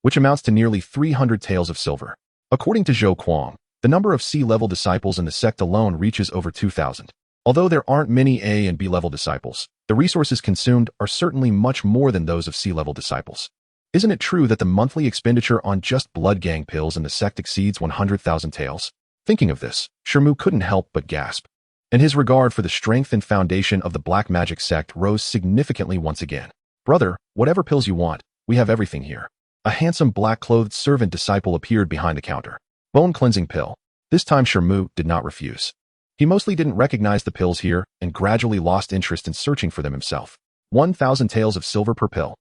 which amounts to nearly 300 taels of silver. According to Zhou Kuang, the number of C-level disciples in the sect alone reaches over 2,000. Although there aren't many A and B-level disciples, the resources consumed are certainly much more than those of C-level disciples. Isn't it true that the monthly expenditure on just Blood Gang pills in the sect exceeds 100,000 taels? Thinking of this, Shi Mu couldn't help but gasp, and his regard for the strength and foundation of the Black Magic Sect rose significantly once again. Brother, whatever pills you want, we have everything here. A handsome black-clothed servant disciple appeared behind the counter. Bone Cleansing Pill. This time Shi Mu did not refuse. He mostly didn't recognize the pills here and gradually lost interest in searching for them himself. 1,000 taels of silver per pill.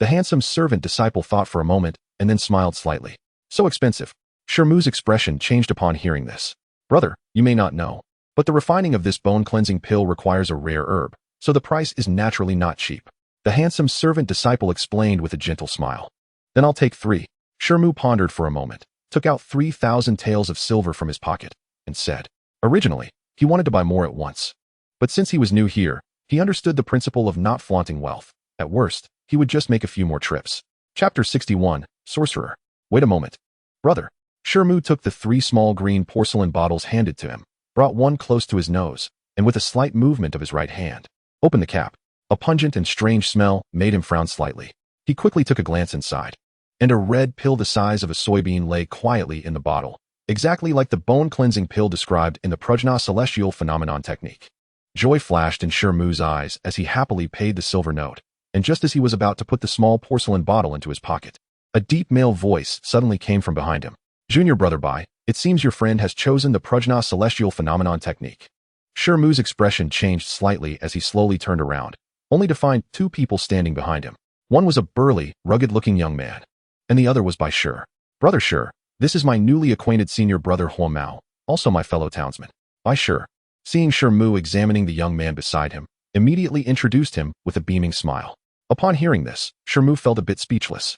The handsome servant disciple thought for a moment and then smiled slightly. So expensive. Shi Mu's expression changed upon hearing this. Brother, you may not know, but the refining of this bone cleansing pill requires a rare herb, so the price is naturally not cheap. The handsome servant disciple explained with a gentle smile. Then I'll take 3. Shi Mu pondered for a moment, took out 3,000 taels of silver from his pocket, and said, originally, he wanted to buy more at once. But since he was new here, he understood the principle of not flaunting wealth. At worst, he would just make a few more trips. Chapter 61, Sorcerer. Wait a moment. Brother. Shi Mu took the 3 small green porcelain bottles handed to him, brought one close to his nose, and with a slight movement of his right hand, opened the cap. A pungent and strange smell made him frown slightly. He quickly took a glance inside. and a red pill the size of a soybean lay quietly in the bottle, exactly like the bone-cleansing pill described in the Prajna celestial phenomenon technique. Joy flashed in Shi Mu's eyes as he happily paid the silver note, and just as he was about to put the small porcelain bottle into his pocket, a deep male voice suddenly came from behind him. "Junior brother Bai, it seems your friend has chosen the Prajna celestial phenomenon technique." Shi Mu's expression changed slightly as he slowly turned around, only to find two people standing behind him. One was a burly, rugged-looking young man, and the other was Bai Shi. "Brother Shi, this is my newly acquainted senior brother Huo Mao, also my fellow townsman." Bai Shi, seeing Shi Mu examining the young man beside him, immediately introduced him with a beaming smile. Upon hearing this, Shi Mu felt a bit speechless.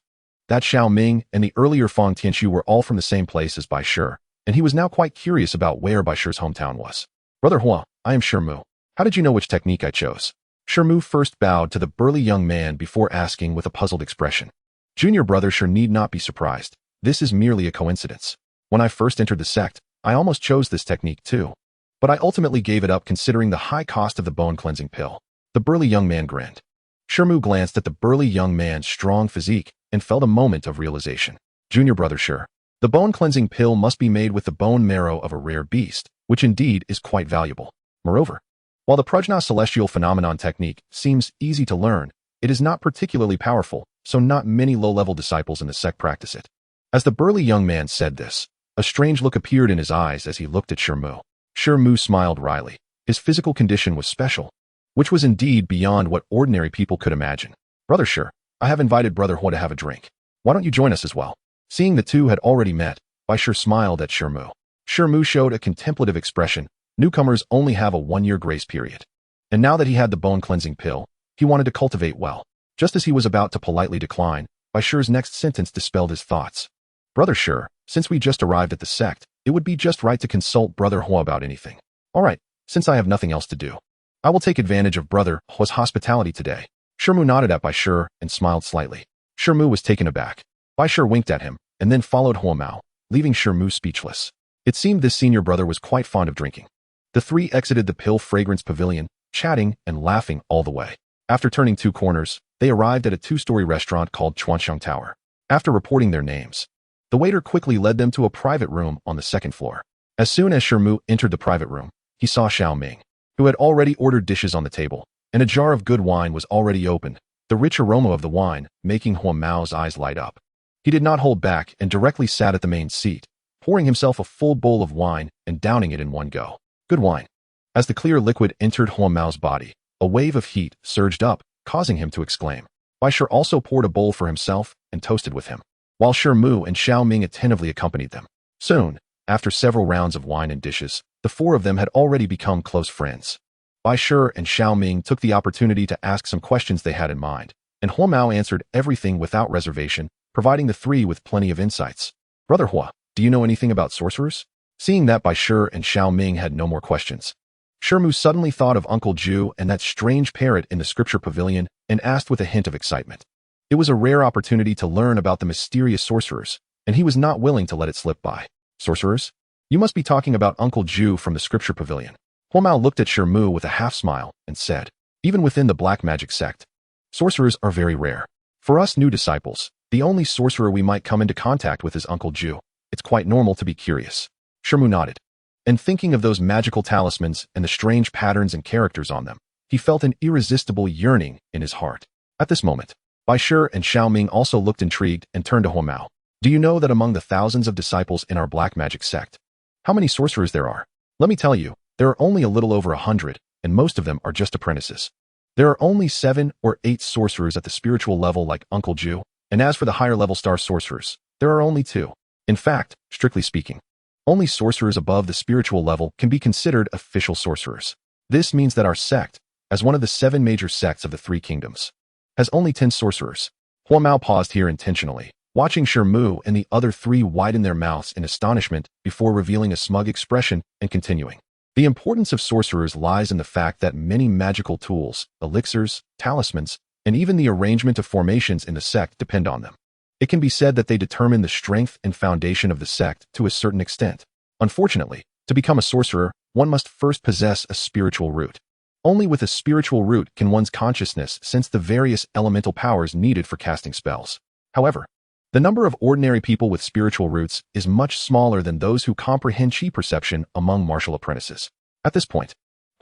That Xiao Ming and the earlier Feng Tianxu were all from the same place as Bai Shi, and he was now quite curious about where Bai Shi's hometown was. "Brother Huo, I am Shi Mu. How did you know which technique I chose?" Shi Mu first bowed to the burly young man before asking with a puzzled expression. "Junior brother Shi need not be surprised. This is merely a coincidence. When I first entered the sect, I almost chose this technique too. But I ultimately gave it up considering the high cost of the bone-cleansing pill." The burly young man grinned. Shi Mu glanced at the burly young man's strong physique and felt a moment of realization. "Junior brother Shi, the bone-cleansing pill must be made with the bone marrow of a rare beast, which indeed is quite valuable. Moreover, while the Prajna celestial phenomenon technique seems easy to learn, it is not particularly powerful, so not many low-level disciples in the sect practice it." As the burly young man said this, a strange look appeared in his eyes as he looked at Shi Mu. Shi Mu smiled wryly. His physical condition was special, which was indeed beyond what ordinary people could imagine. "Brother Shi, I have invited Brother Huo to have a drink. Why don't you join us as well?" Seeing the two had already met, Bai Shi smiled at Shi Mu. Shi Mu showed a contemplative expression. Newcomers only have a 1-year grace period. And now that he had the bone-cleansing pill, he wanted to cultivate well. Just as he was about to politely decline, Bai Shi's next sentence dispelled his thoughts. "Brother Shi, since we just arrived at the sect, it would be just right to consult Brother Huo about anything. All right, since I have nothing else to do, I will take advantage of Brother Huo's hospitality today." Shi Mu nodded at Bai Shi and smiled slightly. Shi Mu was taken aback. Bai Shi winked at him, and then followed Huo Mao, leaving Shi Mu speechless. It seemed this senior brother was quite fond of drinking. The three exited the pill fragrance pavilion, chatting and laughing all the way. After turning 2 corners, they arrived at a 2-story restaurant called Chuanxiang Tower. After reporting their names, the waiter quickly led them to a private room on the 2nd floor. As soon as Shi Mu entered the private room, he saw Xiao Ming, who had already ordered dishes on the table, and a jar of good wine was already opened, the rich aroma of the wine making Huo Mao's eyes light up. He did not hold back and directly sat at the main seat, pouring himself a full bowl of wine and downing it in one go. Good wine. As the clear liquid entered Huo Mao's body, a wave of heat surged up, causing him to exclaim. Bai Shi also poured a bowl for himself and toasted with him, while Shi Mu and Xiao Ming attentively accompanied them. Soon, after several rounds of wine and dishes, the 4 of them had already become close friends. Bai Shi and Xiao Ming took the opportunity to ask some questions they had in mind, and Huo Mao answered everything without reservation, providing the 3 with plenty of insights. "Brother Huo, do you know anything about sorcerers?" Seeing that Bai Shi and Xiao Ming had no more questions, Shi Mu suddenly thought of Uncle Ju and that strange parrot in the scripture pavilion and asked with a hint of excitement. It was a rare opportunity to learn about the mysterious sorcerers, and he was not willing to let it slip by. "Sorcerers? You must be talking about Uncle Ju from the scripture pavilion." Huo Mao looked at Shi Mu with a half-smile and said, "Even within the Black Magic Sect, sorcerers are very rare. For us new disciples, the only sorcerer we might come into contact with is Uncle Ju. It's quite normal to be curious." Shi Mu nodded, and thinking of those magical talismans and the strange patterns and characters on them, he felt an irresistible yearning in his heart. At this moment, Bai Shi and Xiao Ming also looked intrigued and turned to Huo Mao. "Do you know that among the thousands of disciples in our Black Magic Sect, how many sorcerers there are? Let me tell you, there are only a little over 100, and most of them are just apprentices. There are only 7 or 8 sorcerers at the spiritual level like Uncle Ju, and as for the higher-level star sorcerers, there are only 2. In fact, strictly speaking, only sorcerers above the spiritual level can be considered official sorcerers. This means that our sect, as one of the 7 major sects of the 3 kingdoms, has only 10 sorcerers." Huo Mao paused here intentionally, watching Shi Mu and the other 3 widen their mouths in astonishment before revealing a smug expression and continuing. "The importance of sorcerers lies in the fact that many magical tools, elixirs, talismans, and even the arrangement of formations in the sect depend on them. It can be said that they determine the strength and foundation of the sect to a certain extent. Unfortunately, to become a sorcerer, one must first possess a spiritual root. Only with a spiritual root can one's consciousness sense the various elemental powers needed for casting spells. However, The number of ordinary people with spiritual roots is much smaller than those who comprehend chi perception among martial apprentices. At this point,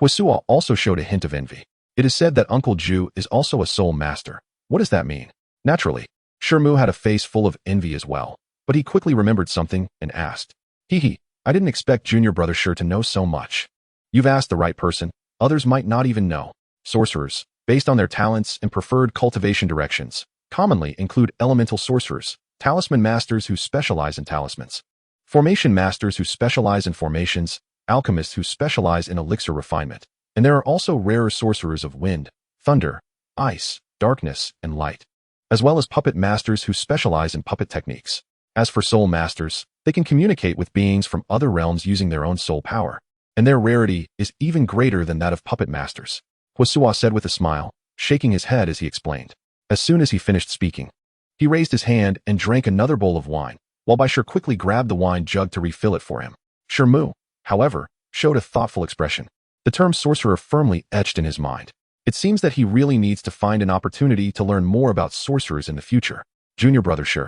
Huasuo also showed a hint of envy. It is said that Uncle Ju is also a soul master. What does that mean? Naturally, Shi Mu had a face full of envy as well, but he quickly remembered something and asked, "Hee, I didn't expect junior brother Shi to know so much." You've asked the right person. Others might not even know. Sorcerers, based on their talents and preferred cultivation directions, commonly include elemental sorcerers, talisman masters who specialize in talismans, formation masters who specialize in formations, alchemists who specialize in elixir refinement, and there are also rarer sorcerers of wind, thunder, ice, darkness, and light, as well as puppet masters who specialize in puppet techniques. As for soul masters, they can communicate with beings from other realms using their own soul power, and their rarity is even greater than that of puppet masters, Huasuo said with a smile, shaking his head as he explained. As soon as he finished speaking, he raised his hand and drank another bowl of wine, while Bai Shi quickly grabbed the wine jug to refill it for him. Shi Mu, however, showed a thoughtful expression. The term sorcerer firmly etched in his mind. It seems that he really needs to find an opportunity to learn more about sorcerers in the future. Junior brother Shi,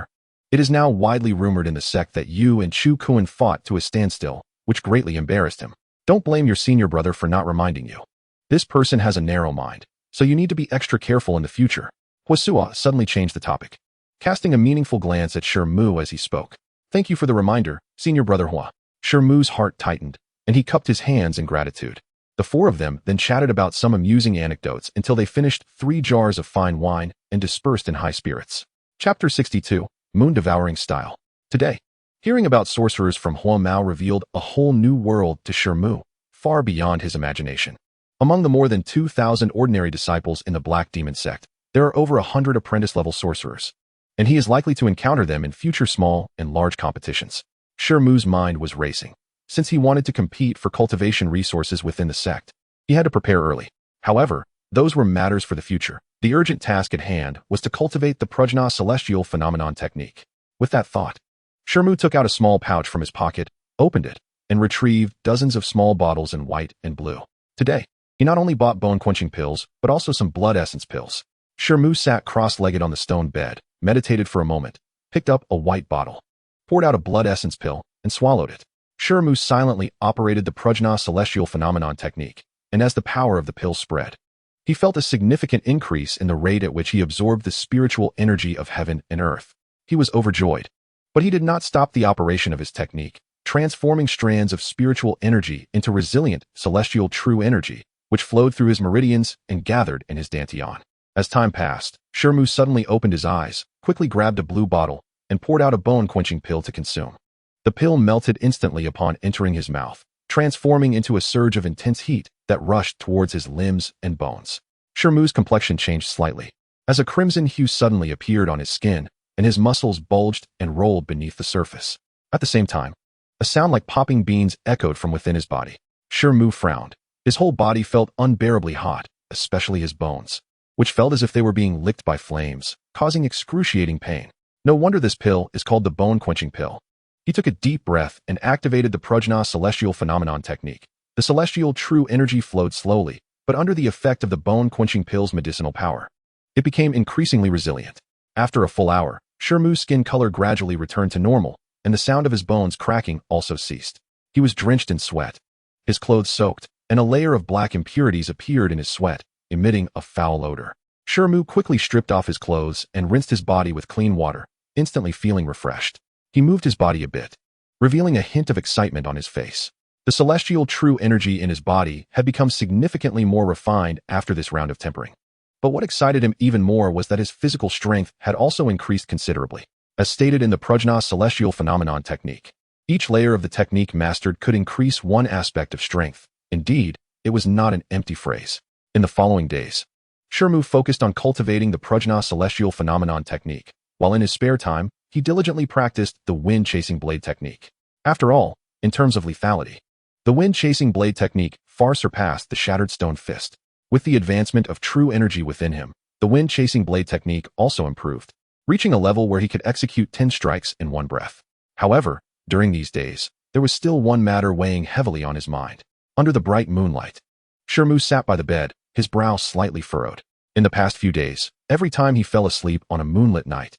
it is now widely rumored in the sect that you and Chu Kuan fought to a standstill, which greatly embarrassed him. Don't blame your senior brother for not reminding you. This person has a narrow mind, so you need to be extra careful in the future. Huasuo suddenly changed the topic, casting a meaningful glance at Shi Mu as he spoke. Thank you for the reminder, senior brother Hua. Shi Mu's heart tightened, and he cupped his hands in gratitude. The four of them then chatted about some amusing anecdotes until they finished 3 jars of fine wine and dispersed in high spirits. Chapter 62, Moon-Devouring Style. Today, hearing about sorcerers from Hua Mao revealed a whole new world to Shi Mu, far beyond his imagination. Among the more than 2,000 ordinary disciples in the Black Demon Sect, there are over 100 apprentice-level sorcerers, and he is likely to encounter them in future small and large competitions. Shi Mu's mind was racing. Since he wanted to compete for cultivation resources within the sect, he had to prepare early. However, those were matters for the future. The urgent task at hand was to cultivate the prajna celestial phenomenon technique. With that thought, Shi Mu took out a small pouch from his pocket, opened it, and retrieved dozens of small bottles in white and blue. Today, he not only bought bone-quenching pills, but also some blood essence pills. Shi Mu sat cross-legged on the stone bed, meditated for a moment, picked up a white bottle, poured out a blood essence pill, and swallowed it. Shi Mu silently operated the prajna celestial phenomenon technique, and as the power of the pill spread, he felt a significant increase in the rate at which he absorbed the spiritual energy of heaven and earth. He was overjoyed, but he did not stop the operation of his technique, transforming strands of spiritual energy into resilient, celestial true energy, which flowed through his meridians and gathered in his dantian. As time passed, Shi Mu suddenly opened his eyes, quickly grabbed a blue bottle, and poured out a bone-quenching pill to consume. The pill melted instantly upon entering his mouth, transforming into a surge of intense heat that rushed towards his limbs and bones. Shi Mu's complexion changed slightly, as a crimson hue suddenly appeared on his skin, and his muscles bulged and rolled beneath the surface. At the same time, a sound like popping beans echoed from within his body. Shi Mu frowned. His whole body felt unbearably hot, especially his bones, which felt as if they were being licked by flames, causing excruciating pain. No wonder this pill is called the bone-quenching pill. He took a deep breath and activated the prajna celestial phenomenon technique. The celestial true energy flowed slowly, but under the effect of the bone-quenching pill's medicinal power, it became increasingly resilient. After a full hour, Shi Mu's skin color gradually returned to normal, and the sound of his bones cracking also ceased. He was drenched in sweat, his clothes soaked, and a layer of black impurities appeared in his sweat, emitting a foul odor. Shi Mu quickly stripped off his clothes and rinsed his body with clean water, instantly feeling refreshed. He moved his body a bit, revealing a hint of excitement on his face. The celestial true energy in his body had become significantly more refined after this round of tempering. But what excited him even more was that his physical strength had also increased considerably. As stated in the prajna celestial phenomenon technique, each layer of the technique mastered could increase one aspect of strength. Indeed, it was not an empty phrase. In the following days, Shi Mu focused on cultivating the prajna celestial phenomenon technique, while in his spare time, he diligently practiced the wind-chasing blade technique. After all, in terms of lethality, the wind-chasing blade technique far surpassed the shattered stone fist. With the advancement of true energy within him, the wind-chasing blade technique also improved, reaching a level where he could execute 10 strikes in one breath. However, during these days, there was still one matter weighing heavily on his mind. Under the bright moonlight, Shi Mu sat by the bed, his brow slightly furrowed. In the past few days, every time he fell asleep on a moonlit night,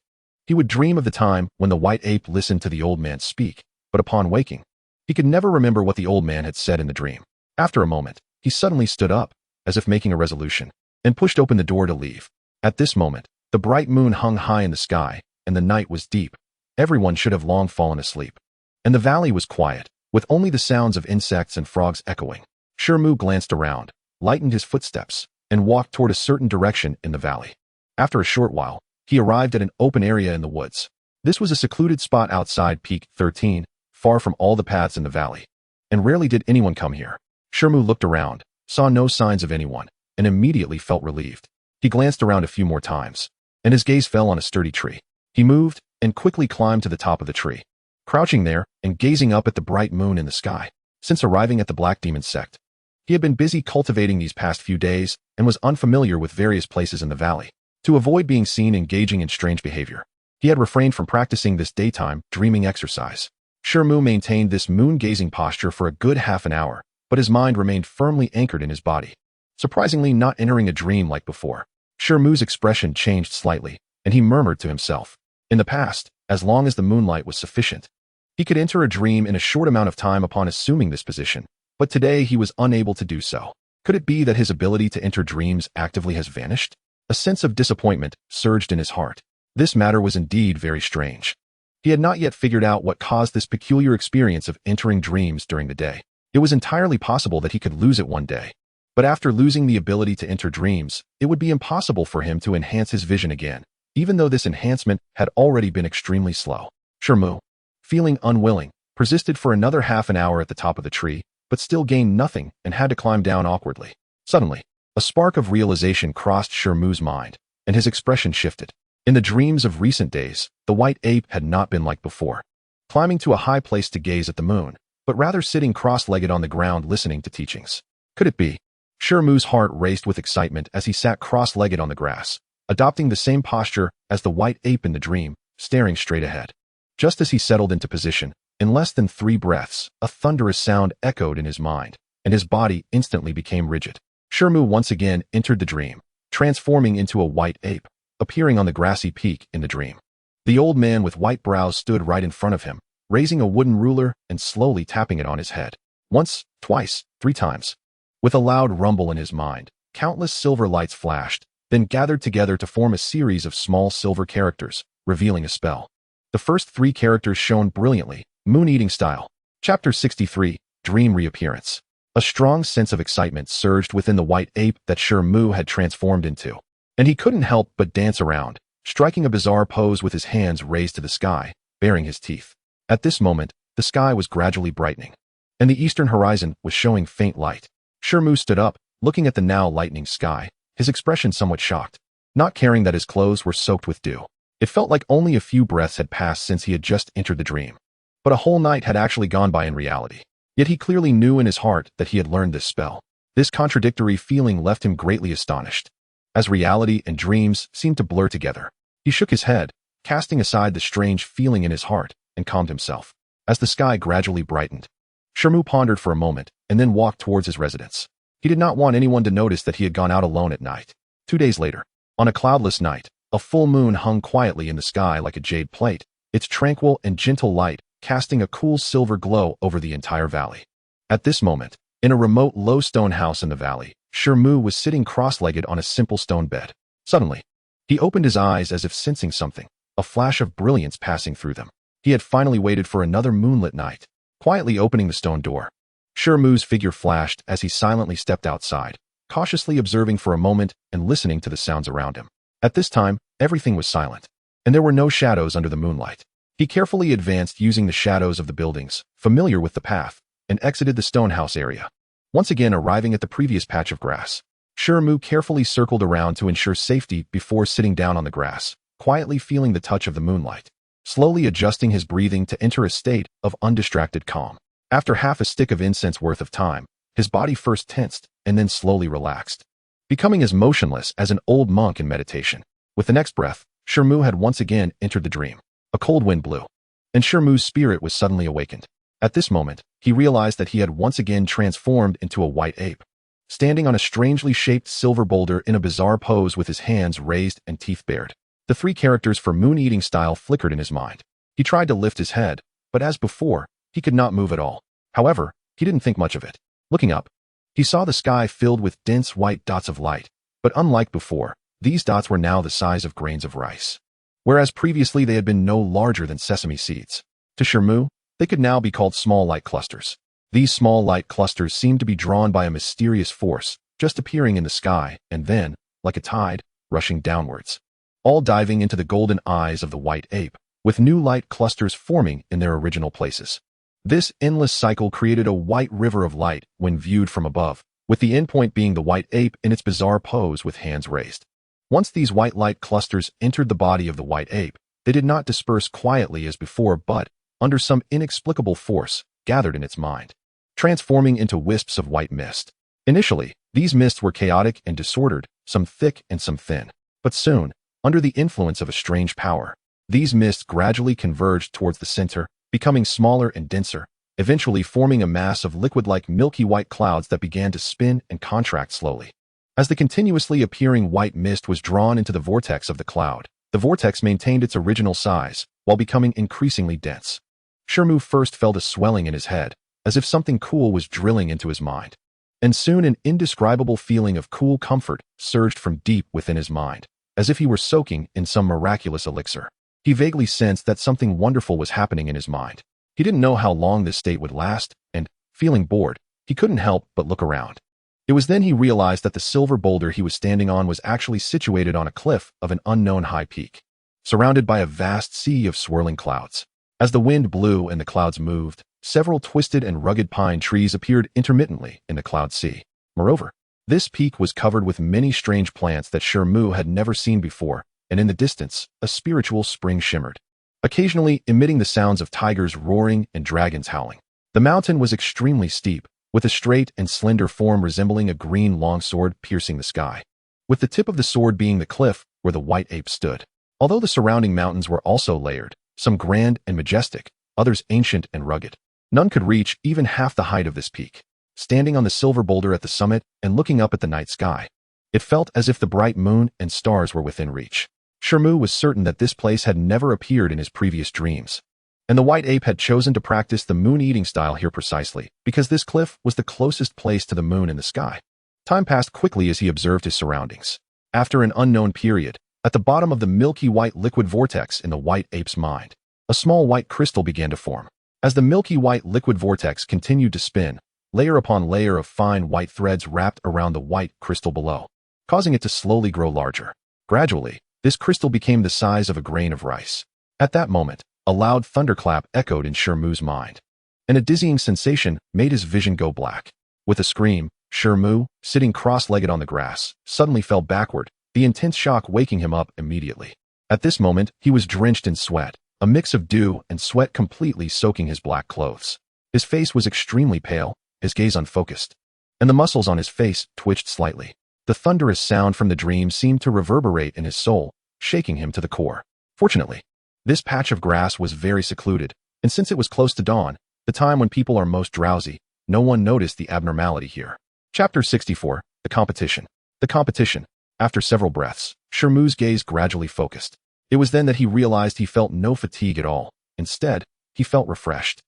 He would dream of the time when the white ape listened to the old man speak, but upon waking, he could never remember what the old man had said in the dream. After a moment, he suddenly stood up, as if making a resolution, and pushed open the door to leave. At this moment, the bright moon hung high in the sky, and the night was deep. Everyone should have long fallen asleep. And the valley was quiet, with only the sounds of insects and frogs echoing. Shi Mu glanced around, lightened his footsteps, and walked toward a certain direction in the valley. After a short while, he arrived at an open area in the woods. This was a secluded spot outside Peak 13, far from all the paths in the valley. And rarely did anyone come here. Shi Mu looked around, saw no signs of anyone, and immediately felt relieved. He glanced around a few more times, and his gaze fell on a sturdy tree. He moved and quickly climbed to the top of the tree, crouching there and gazing up at the bright moon in the sky. Since arriving at the Black Demon Sect, he had been busy cultivating these past few days and was unfamiliar with various places in the valley. To avoid being seen engaging in strange behavior, he had refrained from practicing this daytime dreaming exercise. Shi Mu maintained this moon-gazing posture for a good half an hour, but his mind remained firmly anchored in his body, surprisingly not entering a dream like before. Shi Mu's expression changed slightly, and he murmured to himself. In the past, as long as the moonlight was sufficient, he could enter a dream in a short amount of time upon assuming this position, but today he was unable to do so. Could it be that his ability to enter dreams actively has vanished? A sense of disappointment surged in his heart. This matter was indeed very strange. He had not yet figured out what caused this peculiar experience of entering dreams during the day. It was entirely possible that he could lose it one day. But after losing the ability to enter dreams, it would be impossible for him to enhance his vision again, even though this enhancement had already been extremely slow. Shi Mu, feeling unwilling, persisted for another half an hour at the top of the tree, but still gained nothing and had to climb down awkwardly. Suddenly, a spark of realization crossed Shi Mu's mind, and his expression shifted. In the dreams of recent days, the white ape had not been like before, climbing to a high place to gaze at the moon, but rather sitting cross-legged on the ground listening to teachings. Could it be? Shi Mu's heart raced with excitement as he sat cross-legged on the grass, adopting the same posture as the white ape in the dream, staring straight ahead. Just as he settled into position, in less than 3 breaths, a thunderous sound echoed in his mind, and his body instantly became rigid. Shi Mu once again entered the dream, transforming into a white ape, appearing on the grassy peak in the dream. The old man with white brows stood right in front of him, raising a wooden ruler and slowly tapping it on his head. Once, twice, 3 times. With a loud rumble in his mind, countless silver lights flashed, then gathered together to form a series of small silver characters, revealing a spell. The first 3 characters shone brilliantly, moon-eating style. Chapter 63, Dream Reappearance. A strong sense of excitement surged within the white ape that Shi Mu had transformed into, and he couldn't help but dance around, striking a bizarre pose with his hands raised to the sky, baring his teeth. At this moment, the sky was gradually brightening, and the eastern horizon was showing faint light. Shi Mu stood up, looking at the now lightening sky, his expression somewhat shocked, not caring that his clothes were soaked with dew. It felt like only a few breaths had passed since he had just entered the dream, but a whole night had actually gone by in reality. Yet he clearly knew in his heart that he had learned this spell. This contradictory feeling left him greatly astonished, as reality and dreams seemed to blur together. He shook his head, casting aside the strange feeling in his heart, and calmed himself. As the sky gradually brightened, Shi Mu pondered for a moment and then walked towards his residence. He did not want anyone to notice that he had gone out alone at night. 2 days later, on a cloudless night, a full moon hung quietly in the sky like a jade plate, its tranquil and gentle light casting a cool silver glow over the entire valley. At this moment, in a remote low stone house in the valley, Shi Mu was sitting cross-legged on a simple stone bed. Suddenly, he opened his eyes as if sensing something, a flash of brilliance passing through them. He had finally waited for another moonlit night. Quietly opening the stone door, Shi Mu's figure flashed as he silently stepped outside, cautiously observing for a moment and listening to the sounds around him. At this time, everything was silent, and there were no shadows under the moonlight. He carefully advanced using the shadows of the buildings, familiar with the path, and exited the stone house area. Once again arriving at the previous patch of grass, Shi Mu carefully circled around to ensure safety before sitting down on the grass, quietly feeling the touch of the moonlight, slowly adjusting his breathing to enter a state of undistracted calm. After half a stick of incense worth of time, his body first tensed and then slowly relaxed, becoming as motionless as an old monk in meditation. With the next breath, Shi Mu had once again entered the dream. A cold wind blew, and Shi Mu's spirit was suddenly awakened. At this moment, he realized that he had once again transformed into a white ape, standing on a strangely shaped silver boulder in a bizarre pose with his hands raised and teeth bared. The three characters for moon-eating style flickered in his mind. He tried to lift his head, but as before, he could not move at all. However, he didn't think much of it. Looking up, he saw the sky filled with dense white dots of light, but unlike before, these dots were now the size of grains of rice. Whereas previously they had been no larger than sesame seeds. To Shi Mu, they could now be called small light clusters. These small light clusters seemed to be drawn by a mysterious force, just appearing in the sky, and then, like a tide, rushing downwards, all diving into the golden eyes of the white ape, with new light clusters forming in their original places. This endless cycle created a white river of light when viewed from above, with the endpoint being the white ape in its bizarre pose with hands raised. Once these white light clusters entered the body of the white ape, they did not disperse quietly as before but, under some inexplicable force, gathered in its mind, transforming into wisps of white mist. Initially, these mists were chaotic and disordered, some thick and some thin. But soon, under the influence of a strange power, these mists gradually converged towards the center, becoming smaller and denser, eventually forming a mass of liquid-like milky white clouds that began to spin and contract slowly. As the continuously appearing white mist was drawn into the vortex of the cloud, the vortex maintained its original size, while becoming increasingly dense. Shi Mu first felt a swelling in his head, as if something cool was drilling into his mind. And soon an indescribable feeling of cool comfort surged from deep within his mind, as if he were soaking in some miraculous elixir. He vaguely sensed that something wonderful was happening in his mind. He didn't know how long this state would last, and, feeling bored, he couldn't help but look around. It was then he realized that the silver boulder he was standing on was actually situated on a cliff of an unknown high peak, surrounded by a vast sea of swirling clouds. As the wind blew and the clouds moved, several twisted and rugged pine trees appeared intermittently in the cloud sea. Moreover, this peak was covered with many strange plants that Shi Mu had never seen before, and in the distance, a spiritual spring shimmered, occasionally emitting the sounds of tigers roaring and dragons howling. The mountain was extremely steep, with a straight and slender form resembling a green longsword piercing the sky, with the tip of the sword being the cliff where the white ape stood. Although the surrounding mountains were also layered, some grand and majestic, others ancient and rugged, none could reach even half the height of this peak. Standing on the silver boulder at the summit and looking up at the night sky, it felt as if the bright moon and stars were within reach. Shi Mu was certain that this place had never appeared in his previous dreams, and the white ape had chosen to practice the moon-eating style here precisely because this cliff was the closest place to the moon in the sky. Time passed quickly as he observed his surroundings. After an unknown period, at the bottom of the milky white liquid vortex in the white ape's mind, a small white crystal began to form. As the milky white liquid vortex continued to spin, layer upon layer of fine white threads wrapped around the white crystal below, causing it to slowly grow larger. Gradually, this crystal became the size of a grain of rice. At that moment, a loud thunderclap echoed in Shi Mu's mind, and a dizzying sensation made his vision go black. With a scream, Shi Mu, sitting cross-legged on the grass, suddenly fell backward, the intense shock waking him up immediately. At this moment, he was drenched in sweat, a mix of dew and sweat completely soaking his black clothes. His face was extremely pale, his gaze unfocused, and the muscles on his face twitched slightly. The thunderous sound from the dream seemed to reverberate in his soul, shaking him to the core. Fortunately, this patch of grass was very secluded, and since it was close to dawn, the time when people are most drowsy, no one noticed the abnormality here. Chapter 64, The Competition. The competition. After several breaths, Shi Mu's gaze gradually focused. It was then that he realized he felt no fatigue at all. Instead, he felt refreshed,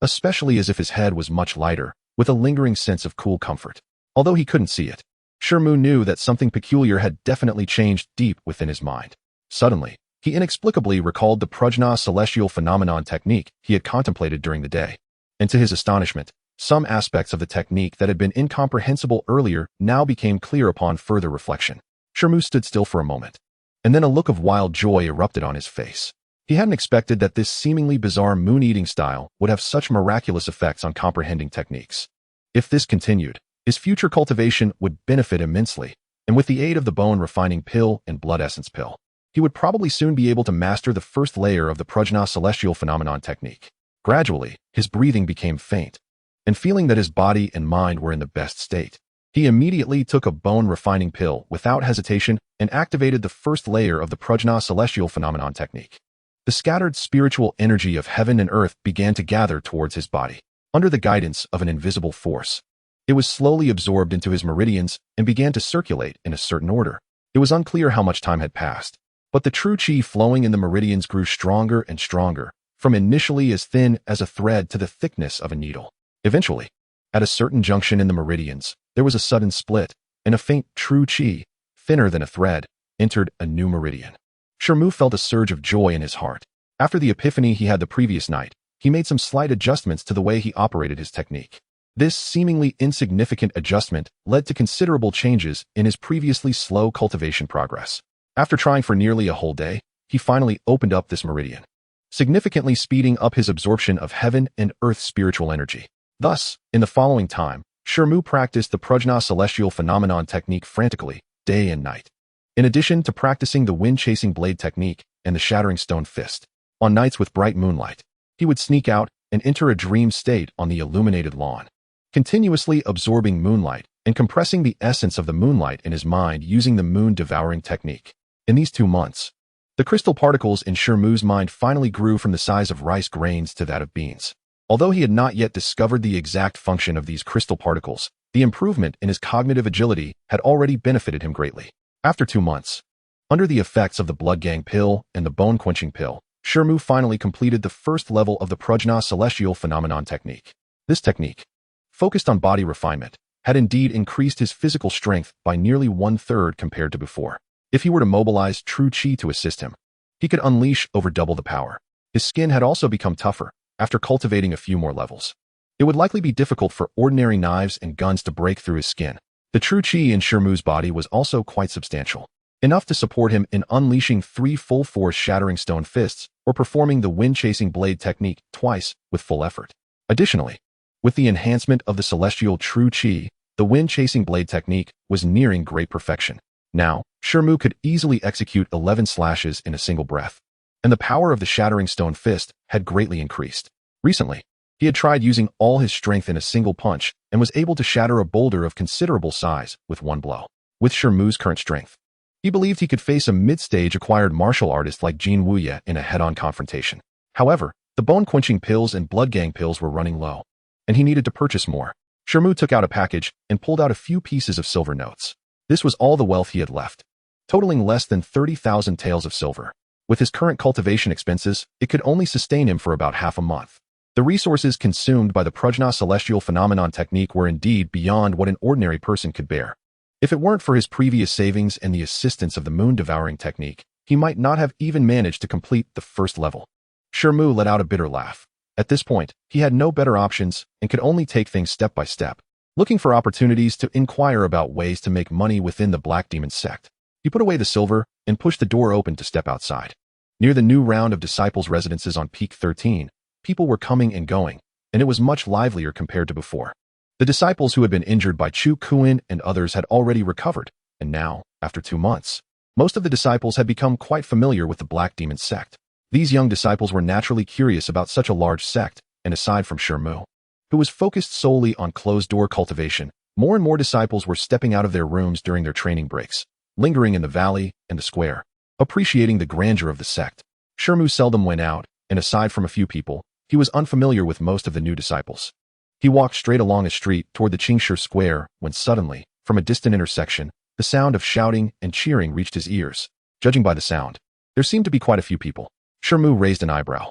especially as if his head was much lighter, with a lingering sense of cool comfort. Although he couldn't see it, Shi Mu knew that something peculiar had definitely changed deep within his mind. Suddenly, he inexplicably recalled the prajna celestial phenomenon technique he had contemplated during the day. And to his astonishment, some aspects of the technique that had been incomprehensible earlier now became clear upon further reflection. Shi Mu stood still for a moment, and then a look of wild joy erupted on his face. He hadn't expected that this seemingly bizarre moon-eating style would have such miraculous effects on comprehending techniques. If this continued, his future cultivation would benefit immensely, and with the aid of the bone-refining pill and blood essence pill, he would probably soon be able to master the first layer of the prajna celestial phenomenon technique. Gradually, his breathing became faint, and feeling that his body and mind were in the best state, he immediately took a bone-refining pill without hesitation and activated the first layer of the prajna celestial phenomenon technique. The scattered spiritual energy of heaven and earth began to gather towards his body, under the guidance of an invisible force. It was slowly absorbed into his meridians and began to circulate in a certain order. It was unclear how much time had passed, But the true qi flowing in the meridians grew stronger and stronger, from initially as thin as a thread to the thickness of a needle. Eventually, at a certain junction in the meridians, there was a sudden split, and a faint true qi, thinner than a thread, entered a new meridian. Shi Mu felt a surge of joy in his heart. After the epiphany he had the previous night, he made some slight adjustments to the way he operated his technique. This seemingly insignificant adjustment led to considerable changes in his previously slow cultivation progress. After trying for nearly a whole day, he finally opened up this meridian, significantly speeding up his absorption of heaven and earth spiritual energy. Thus, in the following time, Shi Mu practiced the prajna celestial phenomenon technique frantically, day and night. In addition to practicing the wind-chasing blade technique and the shattering stone fist, on nights with bright moonlight, he would sneak out and enter a dream state on the illuminated lawn, continuously absorbing moonlight and compressing the essence of the moonlight in his mind using the moon-devouring technique. In these 2 months, the crystal particles in Shi Mu's mind finally grew from the size of rice grains to that of beans. Although he had not yet discovered the exact function of these crystal particles, the improvement in his cognitive agility had already benefited him greatly. After 2 months, under the effects of the blood gang pill and the bone-quenching pill, Shi Mu finally completed the first level of the prajna celestial phenomenon technique. This technique, focused on body refinement, had indeed increased his physical strength by nearly 1/3 compared to before. If he were to mobilize true qi to assist him, he could unleash over double the power. His skin had also become tougher after cultivating a few more levels. It would likely be difficult for ordinary knives and guns to break through his skin. The true qi in Shi Mu's body was also quite substantial, enough to support him in unleashing 3 full-force shattering stone fists or performing the wind-chasing blade technique twice with full effort. Additionally, with the enhancement of the celestial true qi, the wind-chasing blade technique was nearing great perfection. Now, Shi Mu could easily execute 11 slashes in a single breath, and the power of the shattering stone fist had greatly increased. Recently, he had tried using all his strength in a single punch and was able to shatter a boulder of considerable size with one blow. With Shi Mu's current strength, he believed he could face a mid-stage acquired martial artist like Jin Wuye in a head-on confrontation. However, the bone-quenching pills and blood gang pills were running low, and he needed to purchase more. Shi Mu took out a package and pulled out a few pieces of silver notes. This was all the wealth he had left, totaling less than 30,000 taels of silver. With his current cultivation expenses, it could only sustain him for about half a month. The resources consumed by the prajna celestial phenomenon technique were indeed beyond what an ordinary person could bear. If it weren't for his previous savings and the assistance of the moon-devouring technique, he might not have even managed to complete the first level. Shi Mu let out a bitter laugh. At this point, he had no better options and could only take things step by step, looking for opportunities to inquire about ways to make money within the Black Demon Sect. He put away the silver and pushed the door open to step outside. Near the new round of disciples' residences on Peak 13, people were coming and going, and it was much livelier compared to before. The disciples who had been injured by Chu Kuan and others had already recovered, and now, after 2 months, most of the disciples had become quite familiar with the Black Demon Sect. These young disciples were naturally curious about such a large sect, and aside from Shi Mu, who was focused solely on closed-door cultivation, more and more disciples were stepping out of their rooms during their training breaks, lingering in the valley and the square, appreciating the grandeur of the sect. Shi Mu seldom went out, and aside from a few people, he was unfamiliar with most of the new disciples. He walked straight along a street toward the Qingshi Square when suddenly, from a distant intersection, the sound of shouting and cheering reached his ears. Judging by the sound, there seemed to be quite a few people. Shi Mu raised an eyebrow.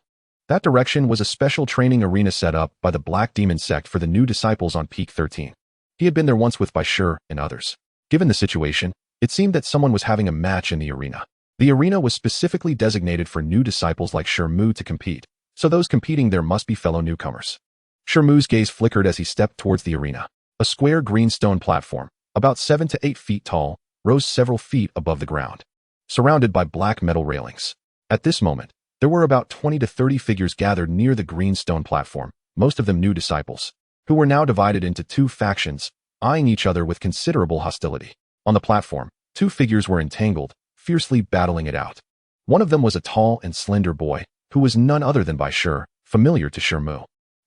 That direction was a special training arena set up by the Black Demon Sect for the new disciples on Peak 13. He had been there once with Shi and others. Given the situation, it seemed that someone was having a match in the arena. The arena was specifically designated for new disciples like Shi Mu to compete, so those competing there must be fellow newcomers. Shi Mu's gaze flickered as he stepped towards the arena. A square green stone platform, about 7 to 8 feet tall, rose several feet above the ground, surrounded by black metal railings. At this moment, there were about 20 to 30 figures gathered near the green stone platform, most of them new disciples, who were now divided into 2 factions, eyeing each other with considerable hostility. On the platform, 2 figures were entangled, fiercely battling it out. One of them was a tall and slender boy, who was none other than Shi, familiar to Shi Mu.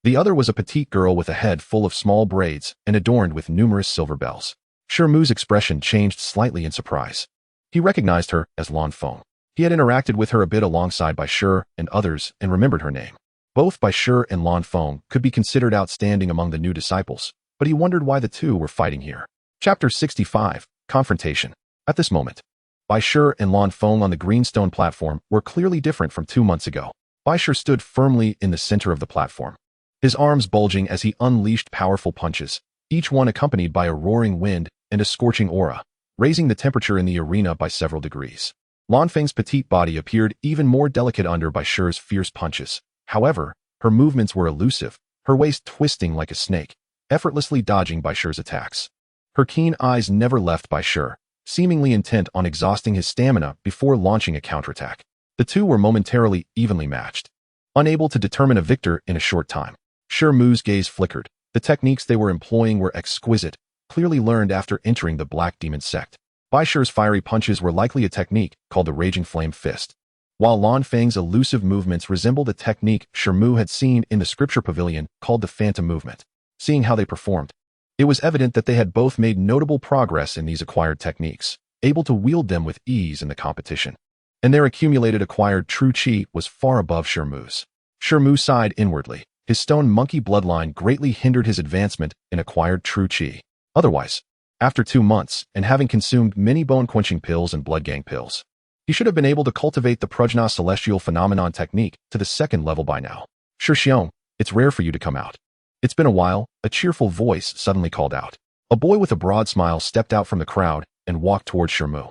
The other was a petite girl with a head full of small braids and adorned with numerous silver bells. Shi Mu's expression changed slightly in surprise. He recognized her as Lan Feng. He had interacted with her a bit alongside Shi and others and remembered her name. Both Shi and Lan Feng could be considered outstanding among the new disciples, but he wondered why the two were fighting here. Chapter 65, Confrontation. At this moment, Bai Shi and Lan Feng on the greenstone platform were clearly different from 2 months ago. Bai Shi stood firmly in the center of the platform, his arms bulging as he unleashed powerful punches, each one accompanied by a roaring wind and a scorching aura, raising the temperature in the arena by several degrees. Lan Feng's petite body appeared even more delicate under Bai Shi's fierce punches. However, her movements were elusive, her waist twisting like a snake, effortlessly dodging Bai Shi's attacks. Her keen eyes never left Bai Shi, seemingly intent on exhausting his stamina before launching a counterattack. The two were momentarily evenly matched, unable to determine a victor in a short time. Shi Mu's gaze flickered. The techniques they were employing were exquisite, clearly learned after entering the Black Demon Sect. Bai Shi's fiery punches were likely a technique called the Raging Flame Fist, while Lan Feng's elusive movements resembled a technique Shi Mu had seen in the scripture pavilion called the Phantom Movement. Seeing how they performed, it was evident that they had both made notable progress in these acquired techniques, able to wield them with ease in the competition. And their accumulated acquired true chi was far above Shi Mu's. Shi Mu sighed inwardly. His stone monkey bloodline greatly hindered his advancement in acquired true chi. Otherwise, after 2 months, and having consumed many bone-quenching pills and blood gang pills, he should have been able to cultivate the Prajna celestial phenomenon technique to the 2nd level by now. Shi Xiong, it's rare for you to come out. It's been a while, a cheerful voice suddenly called out. A boy with a broad smile stepped out from the crowd and walked towards Shi Mu.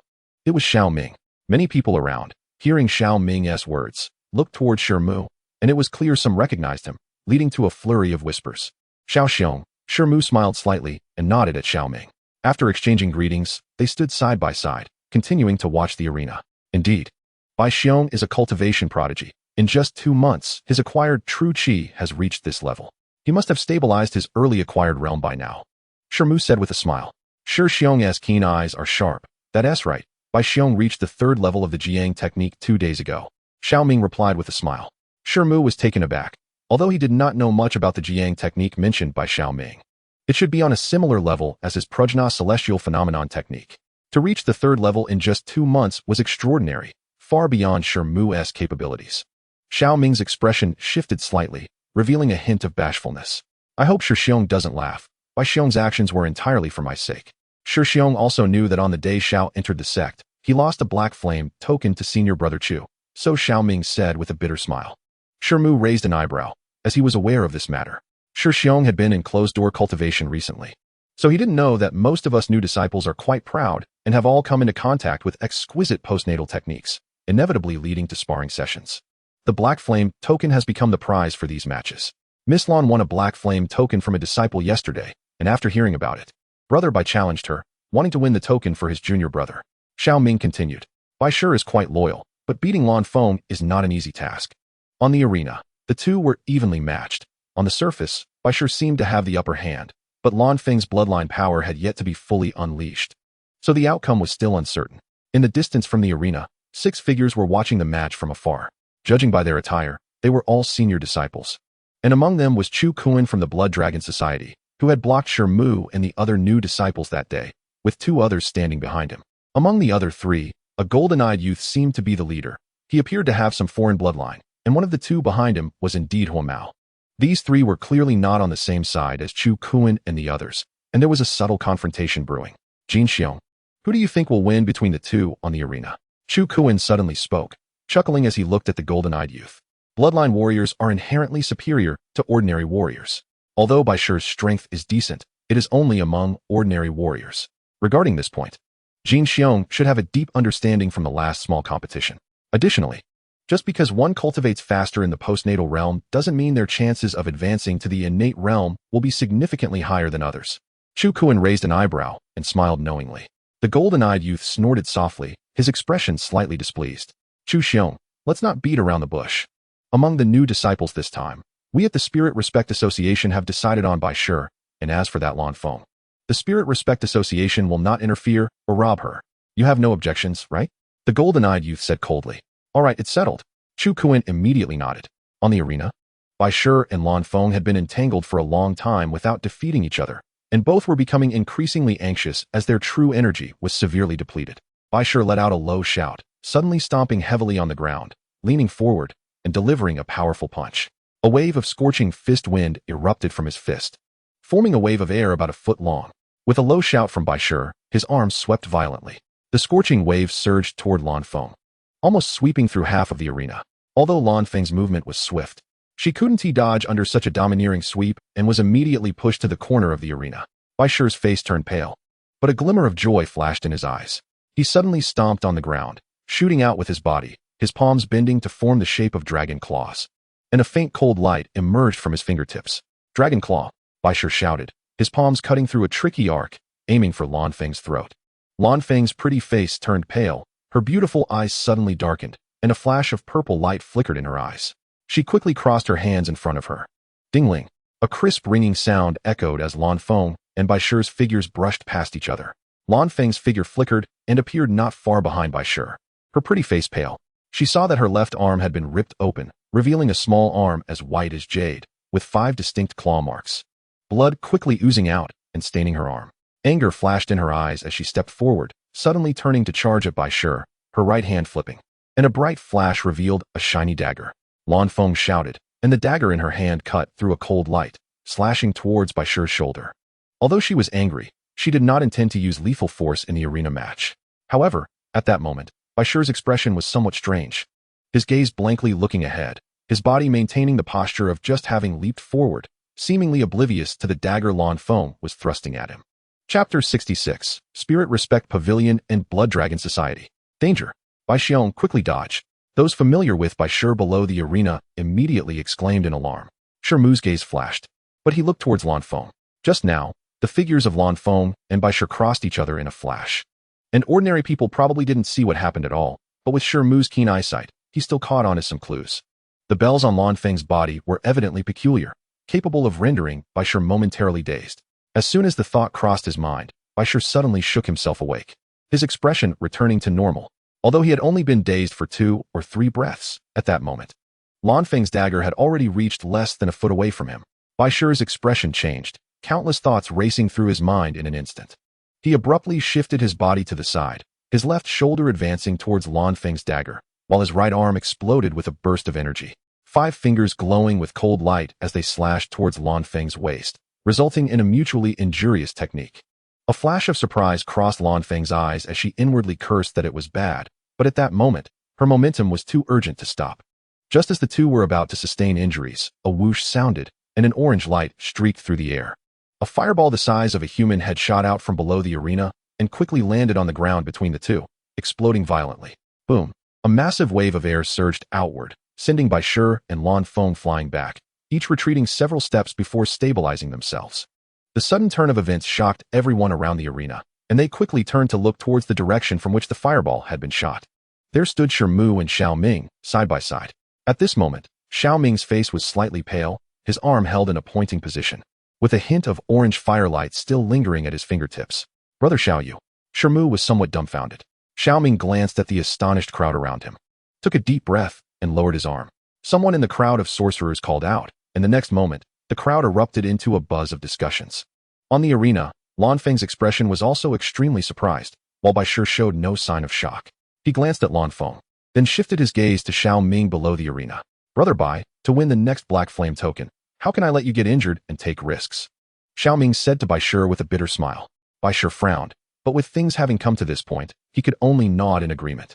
It was Xiao Ming. Many people around, hearing Xiao Ming's words, looked towards Shi Mu, and it was clear some recognized him, leading to a flurry of whispers. Xiao Xiong, Shi Mu smiled slightly and nodded at Xiao Ming. After exchanging greetings, they stood side by side, continuing to watch the arena. Indeed, Bai Xiong is a cultivation prodigy. In just 2 months, his acquired true chi has reached this level. He must have stabilized his early acquired realm by now. Shi Mu said with a smile. Shi Xiong's keen eyes are sharp. That's right. Bai Xiong reached the 3rd level of the Jiang technique 2 days ago. Xiao Ming replied with a smile. Shi Mu was taken aback, although he did not know much about the Jiang technique mentioned by Xiao Ming. It should be on a similar level as his Prajna celestial phenomenon technique. To reach the 3rd level in just 2 months was extraordinary, far beyond Shi Mu's capabilities. Xiao Ming's expression shifted slightly, revealing a hint of bashfulness. I hope Shi Xiong doesn't laugh. Bai Xiong's actions were entirely for my sake. Shi Xiong also knew that on the day Xiao entered the sect, he lost a black flame token to senior brother Chu, so Xiao Ming said with a bitter smile. Shi Mu raised an eyebrow, as he was aware of this matter. Shi Xiong had been in closed-door cultivation recently, so he didn't know that most of us new disciples are quite proud and have all come into contact with exquisite postnatal techniques, inevitably leading to sparring sessions. The Black Flame token has become the prize for these matches. Miss Lan won a Black Flame token from a disciple yesterday, and after hearing about it, Brother Bai challenged her, wanting to win the token for his junior brother. Xiao Ming continued. Bai Shi is quite loyal, but beating Lan Feng is not an easy task. On the arena, the two were evenly matched. On the surface, Bai Shi seemed to have the upper hand, but Lan Feng's bloodline power had yet to be fully unleashed. So the outcome was still uncertain. In the distance from the arena, 6 figures were watching the match from afar. Judging by their attire, they were all senior disciples. And among them was Chu Kuan from the Blood Dragon Society, who had blocked Shi Mu and the other new disciples that day, with 2 others standing behind him. Among the other 3, a golden-eyed youth seemed to be the leader. He appeared to have some foreign bloodline, and one of the 2 behind him was indeed Huo Mao. These 3 were clearly not on the same side as Chu Kuan and the others, and there was a subtle confrontation brewing. Jin Xiong, who do you think will win between the 2 on the arena? Chu Kuan suddenly spoke, chuckling as he looked at the golden-eyed youth. Bloodline warriors are inherently superior to ordinary warriors. Although Bai Shi's strength is decent, it is only among ordinary warriors. Regarding this point, Jin Xiong should have a deep understanding from the last small competition. Additionally, just because one cultivates faster in the postnatal realm doesn't mean their chances of advancing to the innate realm will be significantly higher than others. Chu Kuan raised an eyebrow and smiled knowingly. The golden-eyed youth snorted softly, his expression slightly displeased. Chu Xiong, let's not beat around the bush. Among the new disciples this time, we at the Spirit Respect Association have decided on Bai Shi, and as for that Lan Feng, the Spirit Respect Association will not interfere or rob her. You have no objections, right? The golden-eyed youth said coldly. All right, it's settled. Chu Kuan immediately nodded. On the arena, Bai Shi and Lan Feng had been entangled for a long time without defeating each other, and both were becoming increasingly anxious as their true energy was severely depleted. Bai Shi let out a low shout, suddenly stomping heavily on the ground, leaning forward, and delivering a powerful punch. A wave of scorching fist wind erupted from his fist, forming a wave of air about a foot long. With a low shout from Bai Shi, his arms swept violently. The scorching waves surged toward Lan Feng, almost sweeping through half of the arena. Although Lan Feng's movement was swift, she couldn't dodge under such a domineering sweep and was immediately pushed to the corner of the arena. Bai Shi's face turned pale, but a glimmer of joy flashed in his eyes. He suddenly stomped on the ground, shooting out with his body, his palms bending to form the shape of dragon claws. And a faint cold light emerged from his fingertips. Dragon claw, Bai Shi shouted, his palms cutting through a tricky arc, aiming for Lan Feng's throat. Lan Feng's pretty face turned pale, her beautiful eyes suddenly darkened, and a flash of purple light flickered in her eyes. She quickly crossed her hands in front of her. Dingling, a crisp ringing sound echoed as Lan Feng and Bai Shi's figures brushed past each other. Lan Feng's figure flickered and appeared not far behind Bai Shi. Her pretty face pale. She saw that her left arm had been ripped open, revealing a small arm as white as jade, with 5 distinct claw marks. Blood quickly oozing out and staining her arm. Anger flashed in her eyes as she stepped forward, suddenly turning to charge at Bai Shi, her right hand flipping. And a bright flash revealed a shiny dagger. Lan Feng shouted, and the dagger in her hand cut through a cold light, slashing towards Bai Shi's shoulder. Although she was angry, she did not intend to use lethal force in the arena match. However, at that moment, Bai Shi's expression was somewhat strange. His gaze blankly looking ahead, his body maintaining the posture of just having leaped forward, seemingly oblivious to the dagger Lan Feng was thrusting at him. Chapter 66, Spirit Respect Pavilion and Blood Dragon Society. Danger! Bai Xiong quickly dodged. Those familiar with Bai Shi below the arena immediately exclaimed in alarm. Shi Mu's gaze flashed, but he looked towards Lan Feng. Just now, the figures of Lan Feng and Bai Shi crossed each other in a flash. And ordinary people probably didn't see what happened at all, but with Shi Mu's keen eyesight, he still caught on as some clues. The bells on Lan Feng's body were evidently peculiar, capable of rendering Bai Shi momentarily dazed. As soon as the thought crossed his mind, Bai Shi suddenly shook himself awake, his expression returning to normal, although he had only been dazed for 2 or 3 breaths at that moment. Lan Feng's dagger had already reached less than a foot away from him. Bai Shi's expression changed, countless thoughts racing through his mind in an instant. He abruptly shifted his body to the side, his left shoulder advancing towards Lan Feng's dagger, while his right arm exploded with a burst of energy. 5 fingers glowing with cold light as they slashed towards Lan Feng's waist, resulting in a mutually injurious technique. A flash of surprise crossed Lan Feng's eyes as she inwardly cursed that it was bad, but at that moment, her momentum was too urgent to stop. Just as the two were about to sustain injuries, a whoosh sounded, and an orange light streaked through the air. A fireball the size of a human had shot out from below the arena and quickly landed on the ground between the two, exploding violently. Boom! A massive wave of air surged outward, sending Bai Shi and Lan Feng flying back, each retreating several steps before stabilizing themselves. The sudden turn of events shocked everyone around the arena, and they quickly turned to look towards the direction from which the fireball had been shot. There stood Shi Mu and Xiao Ming, side by side. At this moment, Xiao Ming's face was slightly pale, his arm held in a pointing position, with a hint of orange firelight still lingering at his fingertips. Brother Xiaoyu. Shi Mu was somewhat dumbfounded. Xiao Ming glanced at the astonished crowd around him, took a deep breath, and lowered his arm. Someone in the crowd of sorcerers called out, and the next moment, the crowd erupted into a buzz of discussions. On the arena, Lan Feng's expression was also extremely surprised, while Bai Shi showed no sign of shock. He glanced at Lan Feng, then shifted his gaze to Xiao Ming below the arena. Brother Bai, to win the next Black Flame token, how can I let you get injured and take risks? Xiao Ming said to Bai Shi with a bitter smile. Bai Shi frowned, but with things having come to this point, he could only nod in agreement.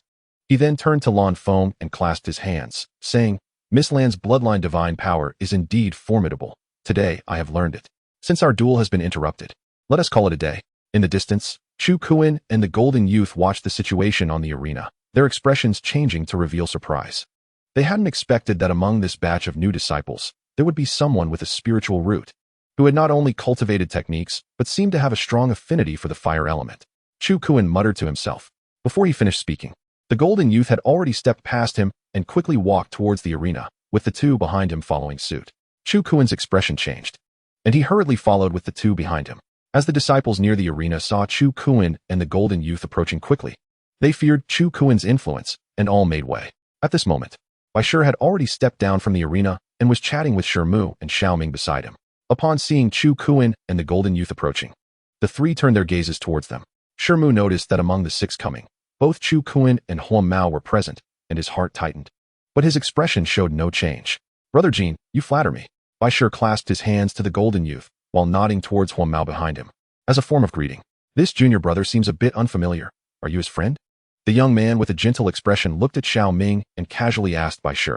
He then turned to Lan Feng and clasped his hands, saying, Miss Lan's bloodline divine power is indeed formidable. Today, I have learned it. Since our duel has been interrupted, let us call it a day. In the distance, Chu Kuan and the Golden Youth watched the situation on the arena, their expressions changing to reveal surprise. They hadn't expected that among this batch of new disciples, there would be someone with a spiritual root, who had not only cultivated techniques, but seemed to have a strong affinity for the fire element. Chu Kuan muttered to himself. Before he finished speaking, the Golden Youth had already stepped past him and quickly walked towards the arena, with the two behind him following suit. Chu Kuan's expression changed, and he hurriedly followed with the two behind him. As the disciples near the arena saw Chu Kuan and the Golden Youth approaching quickly, they feared Chu Kuan's influence, and all made way. At this moment, Bai Shi had already stepped down from the arena and was chatting with Shi Mu and Xiao Ming beside him. Upon seeing Chu Kuan and the Golden Youth approaching, the three turned their gazes towards them. Shi Mu noticed that among the 6 coming, both Chu Kuan and Huang Mao were present, and his heart tightened. But his expression showed no change. Brother Jin, you flatter me. Bai Shi clasped his hands to the Golden Youth, while nodding towards Huang Mao behind him. As a form of greeting, this junior brother seems a bit unfamiliar. are you his friend? The young man with a gentle expression looked at Xiao Ming and casually asked Bai Shi.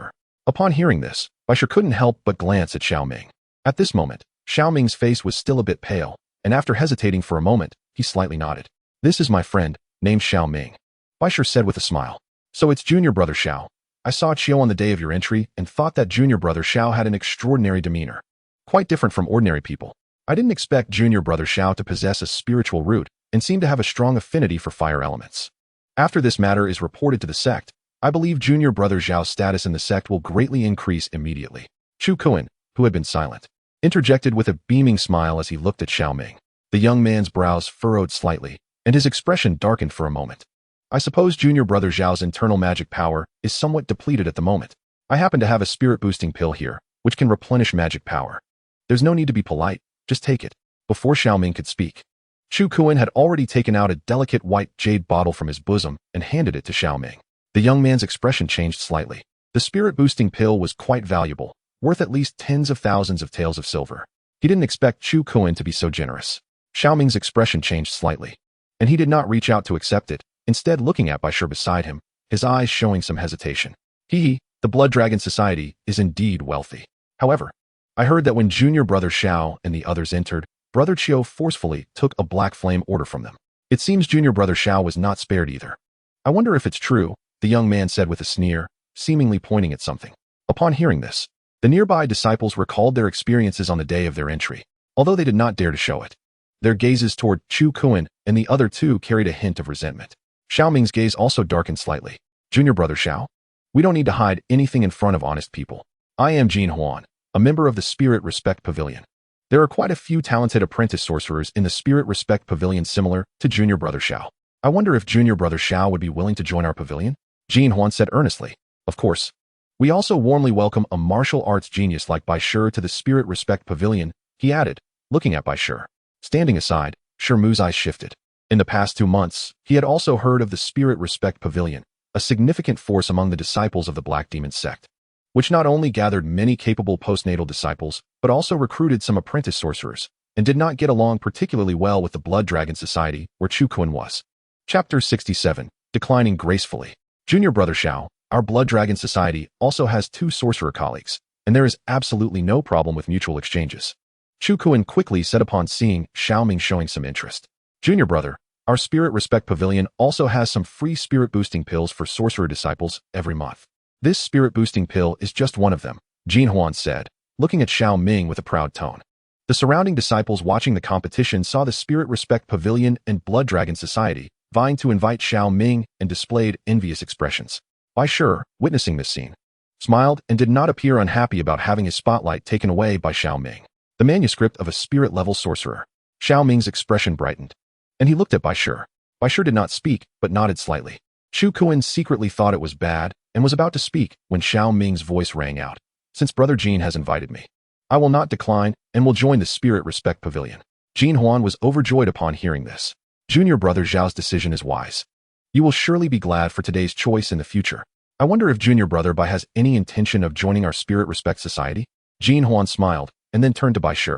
Upon hearing this, Bai Shi couldn't help but glance at Xiao Ming. At this moment, Xiao Ming's face was still a bit pale, and after hesitating for a moment, he slightly nodded. This is my friend, named Xiao Ming, Bai Shi said with a smile. So it's junior brother Xiao. I saw Chiu on the day of your entry and thought that junior brother Xiao had an extraordinary demeanor. Quite different from ordinary people. I didn't expect junior brother Xiao to possess a spiritual root and seem to have a strong affinity for fire elements. After this matter is reported to the sect, I believe junior brother Xiao's status in the sect will greatly increase immediately. Chu Kuan, who had been silent, interjected with a beaming smile as he looked at Xiao Ming. The young man's brows furrowed slightly, and his expression darkened for a moment. I suppose junior brother Xiao's internal magic power is somewhat depleted at the moment. I happen to have a spirit-boosting pill here, which can replenish magic power. There's no need to be polite, just take it. Before Xiao Ming could speak, Chu Kuan had already taken out a delicate white jade bottle from his bosom and handed it to Xiao Ming. The young man's expression changed slightly. The spirit-boosting pill was quite valuable, worth at least tens of thousands of taels of silver. He didn't expect Chu Kuan to be so generous. Xiao Ming's expression changed slightly, and he did not reach out to accept it, instead looking at Bai Shi beside him, his eyes showing some hesitation. The Blood Dragon Society is indeed wealthy. However, I heard that when junior brother Xiao and the others entered, brother Chiu forcefully took a black flame order from them. It seems junior brother Xiao was not spared either. I wonder if it's true, the young man said with a sneer, seemingly pointing at something. Upon hearing this, the nearby disciples recalled their experiences on the day of their entry, although they did not dare to show it. Their gazes toward Chu Kuan and the other two carried a hint of resentment. Xiao Ming's gaze also darkened slightly. Junior brother Xiao? We don't need to hide anything in front of honest people. I am Jin Huan, a member of the Spirit Respect Pavilion. There are quite a few talented apprentice sorcerers in the Spirit Respect Pavilion similar to junior brother Xiao. I wonder if junior brother Xiao would be willing to join our pavilion? Jin Huan said earnestly. Of course. We also warmly welcome a martial arts genius like Bai Shi to the Spirit Respect Pavilion, he added, looking at Bai Shi. Standing aside, Shi Mu's eyes shifted. In the past 2 months, he had also heard of the Spirit Respect Pavilion, a significant force among the disciples of the Black Demon Sect, which not only gathered many capable postnatal disciples, but also recruited some apprentice sorcerers, and did not get along particularly well with the Blood Dragon Society, where Chu Kuan was. Chapter 67, Declining Gracefully. Junior brother Xiao, our Blood Dragon Society also has 2 sorcerer colleagues, and there is absolutely no problem with mutual exchanges. Chu Kuan quickly said upon seeing Xiao Ming showing some interest. Junior brother, our Spirit Respect Pavilion also has some free spirit-boosting pills for sorcerer disciples every month. This spirit-boosting pill is just one of them, Jin Huan said, looking at Xiao Ming with a proud tone. The surrounding disciples watching the competition saw the Spirit Respect Pavilion and Blood Dragon Society vying to invite Xiao Ming and displayed envious expressions. Bai Shi, witnessing this scene, smiled and did not appear unhappy about having his spotlight taken away by Xiao Ming, the manuscript of a spirit-level sorcerer. Xiao Ming's expression brightened, and he looked at Bai Shi. Bai Shi did not speak, but nodded slightly. Chu Kuan secretly thought it was bad and was about to speak when Xiao Ming's voice rang out. Since brother Jin has invited me, I will not decline and will join the Spirit Respect Pavilion. Jin Huan was overjoyed upon hearing this. Junior brother Xiao's decision is wise. You will surely be glad for today's choice in the future. I wonder if junior brother Bai has any intention of joining our Spirit Respect Society? Jin Huan smiled and then turned to Bai Shi.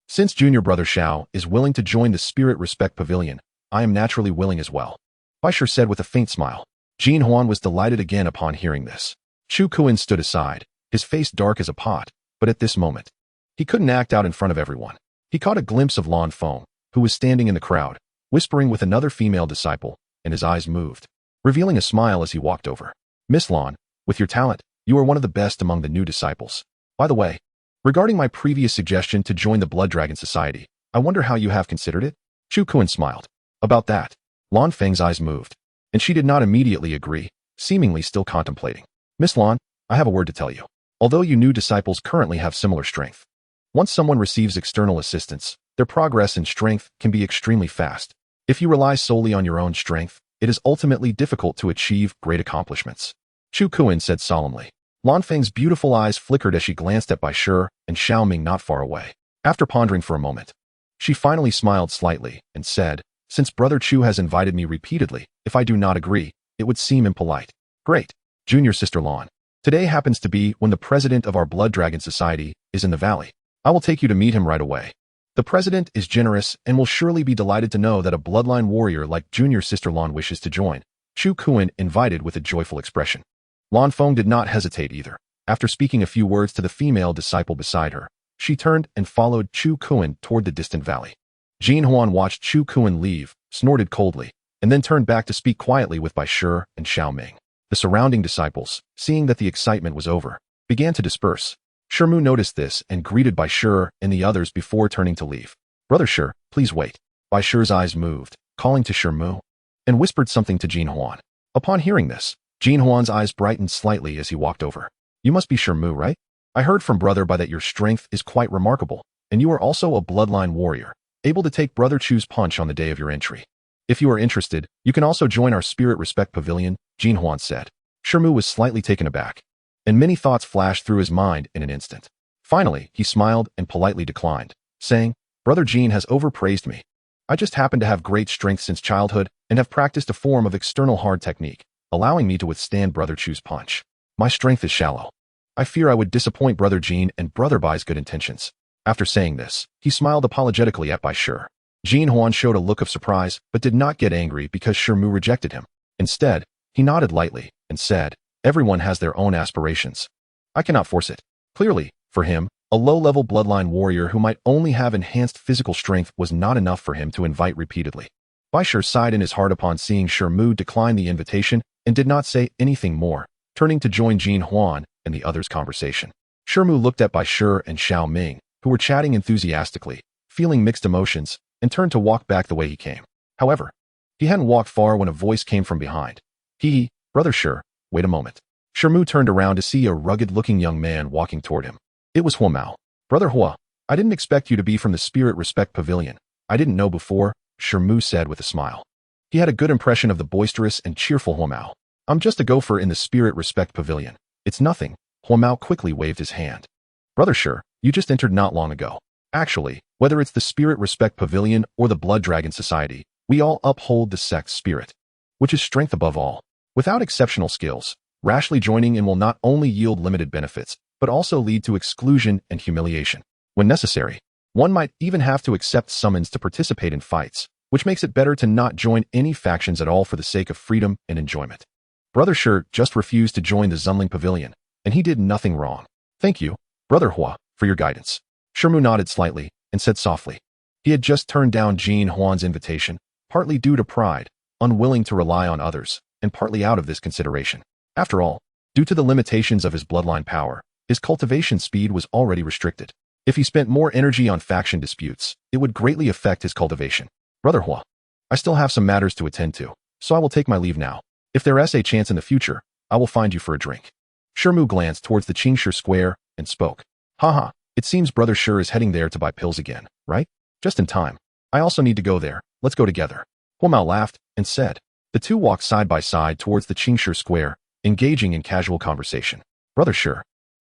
Since junior brother Xiao is willing to join the Spirit Respect Pavilion, I am naturally willing as well, Bai Shi said with a faint smile. Jin Huan was delighted again upon hearing this. Chu Kuan stood aside, his face dark as a pot, but at this moment, he couldn't act out in front of everyone. He caught a glimpse of Lan Feng, who was standing in the crowd, whispering with another female disciple, and his eyes moved, revealing a smile as he walked over. Miss Lan, with your talent, you are one of the best among the new disciples. By the way, regarding my previous suggestion to join the Blood Dragon Society, I wonder how you have considered it? Chu Kuan smiled. About that, Lan Feng's eyes moved, and she did not immediately agree, seemingly still contemplating. Miss Lan, I have a word to tell you. Although you new disciples currently have similar strength, once someone receives external assistance, their progress in strength can be extremely fast. If you rely solely on your own strength, it is ultimately difficult to achieve great accomplishments. Chu Kuan said solemnly. Lan Feng's beautiful eyes flickered as she glanced at Bai Shi and Xiao Ming not far away. After pondering for a moment, she finally smiled slightly and said, since brother Chu has invited me repeatedly, if I do not agree, it would seem impolite. Great. Junior sister Lan. Today happens to be when the president of our Blood Dragon Society is in the valley. I will take you to meet him right away. The president is generous and will surely be delighted to know that a bloodline warrior like junior sister Lan wishes to join. Chu Kuan invited with a joyful expression. Lan Feng did not hesitate either. After speaking a few words to the female disciple beside her, she turned and followed Chu Kuan toward the distant valley. Jin Huan watched Chu Kuan leave, snorted coldly, and then turned back to speak quietly with Bai Shi and Xiao Ming. The surrounding disciples, seeing that the excitement was over, began to disperse. Shi Mu noticed this and greeted Bai Shi and the others before turning to leave. Brother Shi, please wait. Bai Shi's eyes moved, calling to Shi Mu, and whispered something to Jin Huan. Upon hearing this, Jin Huan's eyes brightened slightly as he walked over. You must be Shi Mu, right? I heard from Brother Bai that your strength is quite remarkable, and you are also a bloodline warrior, able to take Brother Chu's punch on the day of your entry. If you are interested, you can also join our Spirit Respect Pavilion, Jin Huan said. Shi Mu was slightly taken aback, and many thoughts flashed through his mind in an instant. Finally, he smiled and politely declined, saying, Brother Jin has overpraised me. I just happen to have great strength since childhood and have practiced a form of external hard technique, allowing me to withstand Brother Chu's punch. My strength is shallow. I fear I would disappoint Brother Jin and Brother Bai's good intentions. After saying this, he smiled apologetically at Bai Shi. Jin Huan showed a look of surprise but did not get angry because Shi Mu rejected him. Instead, he nodded lightly and said, Everyone has their own aspirations. I cannot force it. Clearly, for him, a low-level bloodline warrior who might only have enhanced physical strength was not enough for him to invite repeatedly. Bai Shi sighed in his heart upon seeing Shi Mu decline the invitation and did not say anything more, turning to join Jin Huan and the others' conversation. Shi Mu looked at Bai Shi and Xiao Ming, who were chatting enthusiastically, feeling mixed emotions, and turned to walk back the way he came. However, he hadn't walked far when a voice came from behind. Hee, Brother Shi, wait a moment. Shi Mu turned around to see a rugged-looking young man walking toward him. It was Huamao. Brother Hua, I didn't expect you to be from the Spirit Respect Pavilion. I didn't know before, Shi Mu said with a smile. He had a good impression of the boisterous and cheerful Huamao. I'm just a gopher in the Spirit Respect Pavilion. It's nothing. Huamao quickly waved his hand. Brother Shi, you just entered not long ago. Actually, whether it's the Spirit Respect Pavilion or the Blood Dragon Society, we all uphold the sect's spirit, which is strength above all. Without exceptional skills, rashly joining in will not only yield limited benefits, but also lead to exclusion and humiliation. When necessary, one might even have to accept summons to participate in fights, which makes it better to not join any factions at all for the sake of freedom and enjoyment. Brother Shi just refused to join the Zunling Pavilion, and he did nothing wrong. Thank you, Brother Hua, for your guidance. Shi Mu nodded slightly and said softly. He had just turned down Jin Huan's invitation, partly due to pride, unwilling to rely on others, and partly out of this consideration. After all, due to the limitations of his bloodline power, his cultivation speed was already restricted. If he spent more energy on faction disputes, it would greatly affect his cultivation. Brother Hua, I still have some matters to attend to, so I will take my leave now. If there is a chance in the future, I will find you for a drink. Shi Mu glanced towards the Qingshi Square and spoke. Haha, it seems Brother Shi is heading there to buy pills again, right? Just in time. I also need to go there. Let's go together. Huamao laughed and said. The two walked side by side towards the Qingshi Square, engaging in casual conversation. Brother Shi,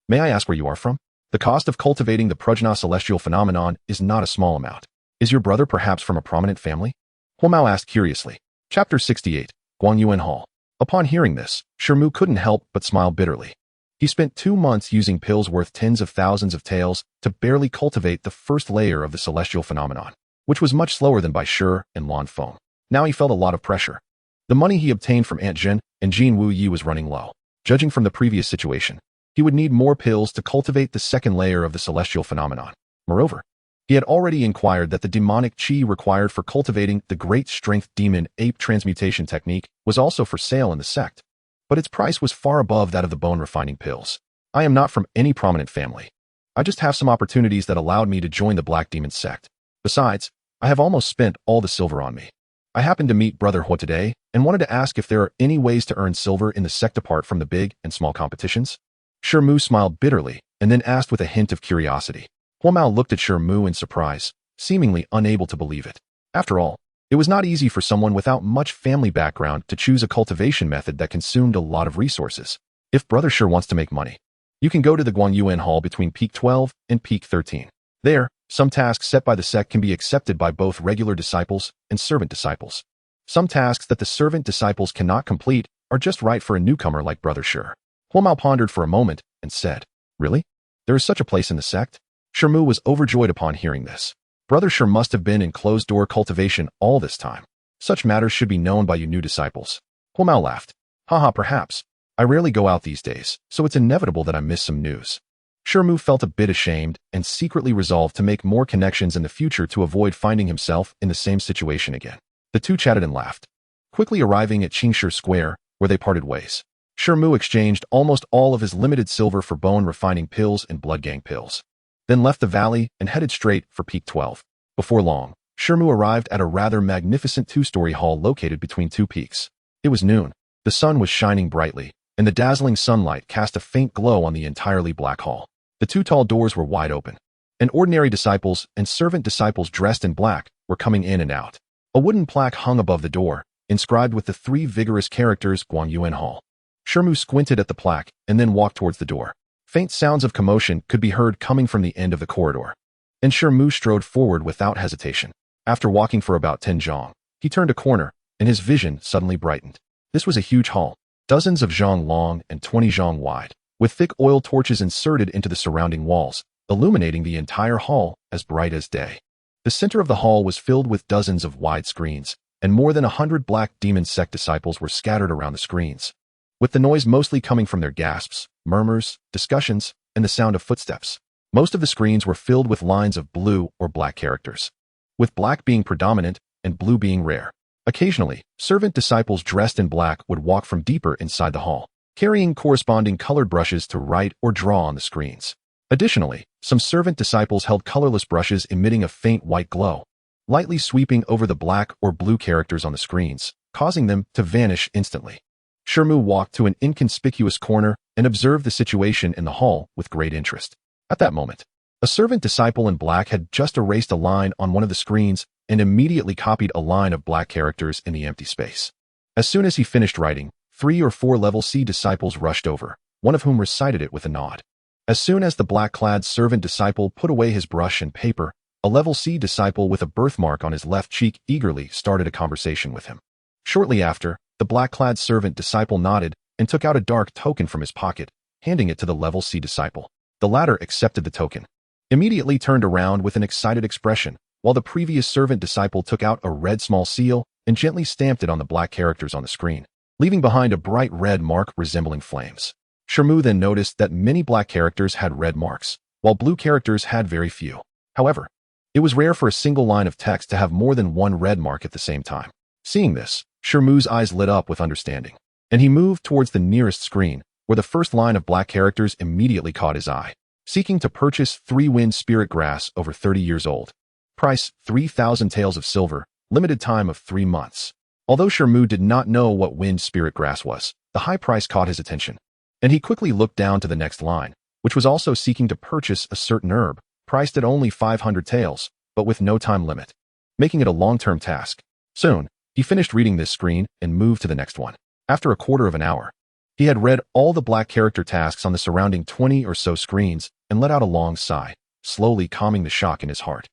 may I ask where you are from? The cost of cultivating the Prajna celestial phenomenon is not a small amount. Is your brother perhaps from a prominent family? Huamao asked curiously. Chapter 68, Guangyuan Hall. Upon hearing this, Shi Mu couldn't help but smile bitterly. He spent 2 months using pills worth tens of thousands of taels to barely cultivate the first layer of the celestial phenomenon, which was much slower than Bai Shi and Lan Feng. Now he felt a lot of pressure. The money he obtained from Aunt Jin and Jin Wu Yi was running low. Judging from the previous situation, he would need more pills to cultivate the second layer of the celestial phenomenon. Moreover, he had already inquired that the demonic chi required for cultivating the great strength demon ape transmutation technique was also for sale in the sect, but its price was far above that of the bone refining pills. I am not from any prominent family. I just have some opportunities that allowed me to join the Black Demon Sect. Besides, I have almost spent all the silver on me. I happened to meet Brother Hua today and wanted to ask if there are any ways to earn silver in the sect apart from the big and small competitions. Shi Mu smiled bitterly and then asked with a hint of curiosity. Huamao looked at Shi Mu in surprise, seemingly unable to believe it. After all, it was not easy for someone without much family background to choose a cultivation method that consumed a lot of resources. If Brother Shi wants to make money, you can go to the Guangyuan Hall between Peak 12 and Peak 13. There, some tasks set by the sect can be accepted by both regular disciples and servant disciples. Some tasks that the servant disciples cannot complete are just right for a newcomer like Brother Shi. Huamao pondered for a moment and said, Really? There is such a place in the sect? Shi Mu was overjoyed upon hearing this. Brother sure must have been in closed-door cultivation all this time. Such matters should be known by you new disciples. Huomao laughed. Haha, perhaps. I rarely go out these days, so it's inevitable that I miss some news. Shi Mu felt a bit ashamed and secretly resolved to make more connections in the future to avoid finding himself in the same situation again. The two chatted and laughed. Quickly arriving at Qingshi Square, where they parted ways, Shi Mu exchanged almost all of his limited silver for bone refining pills and blood gang pills, then left the valley and headed straight for Peak 12. Before long, Shi Mu arrived at a rather magnificent two-story hall located between two peaks. It was noon. The sun was shining brightly, and the dazzling sunlight cast a faint glow on the entirely black hall. The two tall doors were wide open, and ordinary disciples and servant disciples dressed in black were coming in and out. A wooden plaque hung above the door, inscribed with the three vigorous characters Guanyuan Hall. Shi Mu squinted at the plaque and then walked towards the door. Faint sounds of commotion could be heard coming from the end of the corridor, and Shi Mu strode forward without hesitation. After walking for about 10 zhang, he turned a corner, and his vision suddenly brightened. This was a huge hall, dozens of zhang long and 20 zhang wide, with thick oil torches inserted into the surrounding walls, illuminating the entire hall as bright as day. The center of the hall was filled with dozens of wide screens, and more than 100 Black Demon Sect disciples were scattered around the screens, with the noise mostly coming from their gasps, murmurs, discussions, and the sound of footsteps. Most of the screens were filled with lines of blue or black characters, with black being predominant and blue being rare. Occasionally, servant disciples dressed in black would walk from deeper inside the hall, carrying corresponding colored brushes to write or draw on the screens. Additionally, some servant disciples held colorless brushes emitting a faint white glow, lightly sweeping over the black or blue characters on the screens, causing them to vanish instantly. Shi Mu walked to an inconspicuous corner and observed the situation in the hall with great interest. At that moment, a servant disciple in black had just erased a line on one of the screens and immediately copied a line of black characters in the empty space. As soon as he finished writing, 3 or 4 level C disciples rushed over, one of whom recited it with a nod. As soon as the black-clad servant disciple put away his brush and paper, a level C disciple with a birthmark on his left cheek eagerly started a conversation with him. Shortly after, the black-clad servant disciple nodded and took out a dark token from his pocket, handing it to the level C disciple. The latter accepted the token, immediately turned around with an excited expression, while the previous servant disciple took out a red small seal and gently stamped it on the black characters on the screen, leaving behind a bright red mark resembling flames. Shi Mu then noticed that many black characters had red marks, while blue characters had very few. However, it was rare for a single line of text to have more than one red mark at the same time. Seeing this, Shi Mu's eyes lit up with understanding, and he moved towards the nearest screen, where the first line of black characters immediately caught his eye. Seeking to purchase 3-wind spirit grass over 30 years old. Price 3,000 taels of silver, limited time of 3 months. Although Shi Mu did not know what wind spirit grass was, the high price caught his attention, and he quickly looked down to the next line, which was also seeking to purchase a certain herb, priced at only 500 taels, but with no time limit, making it a long-term task. Soon, he finished reading this screen and moved to the next one. After a quarter of an hour, he had read all the black character tasks on the surrounding 20 or so screens and let out a long sigh, slowly calming the shock in his heart.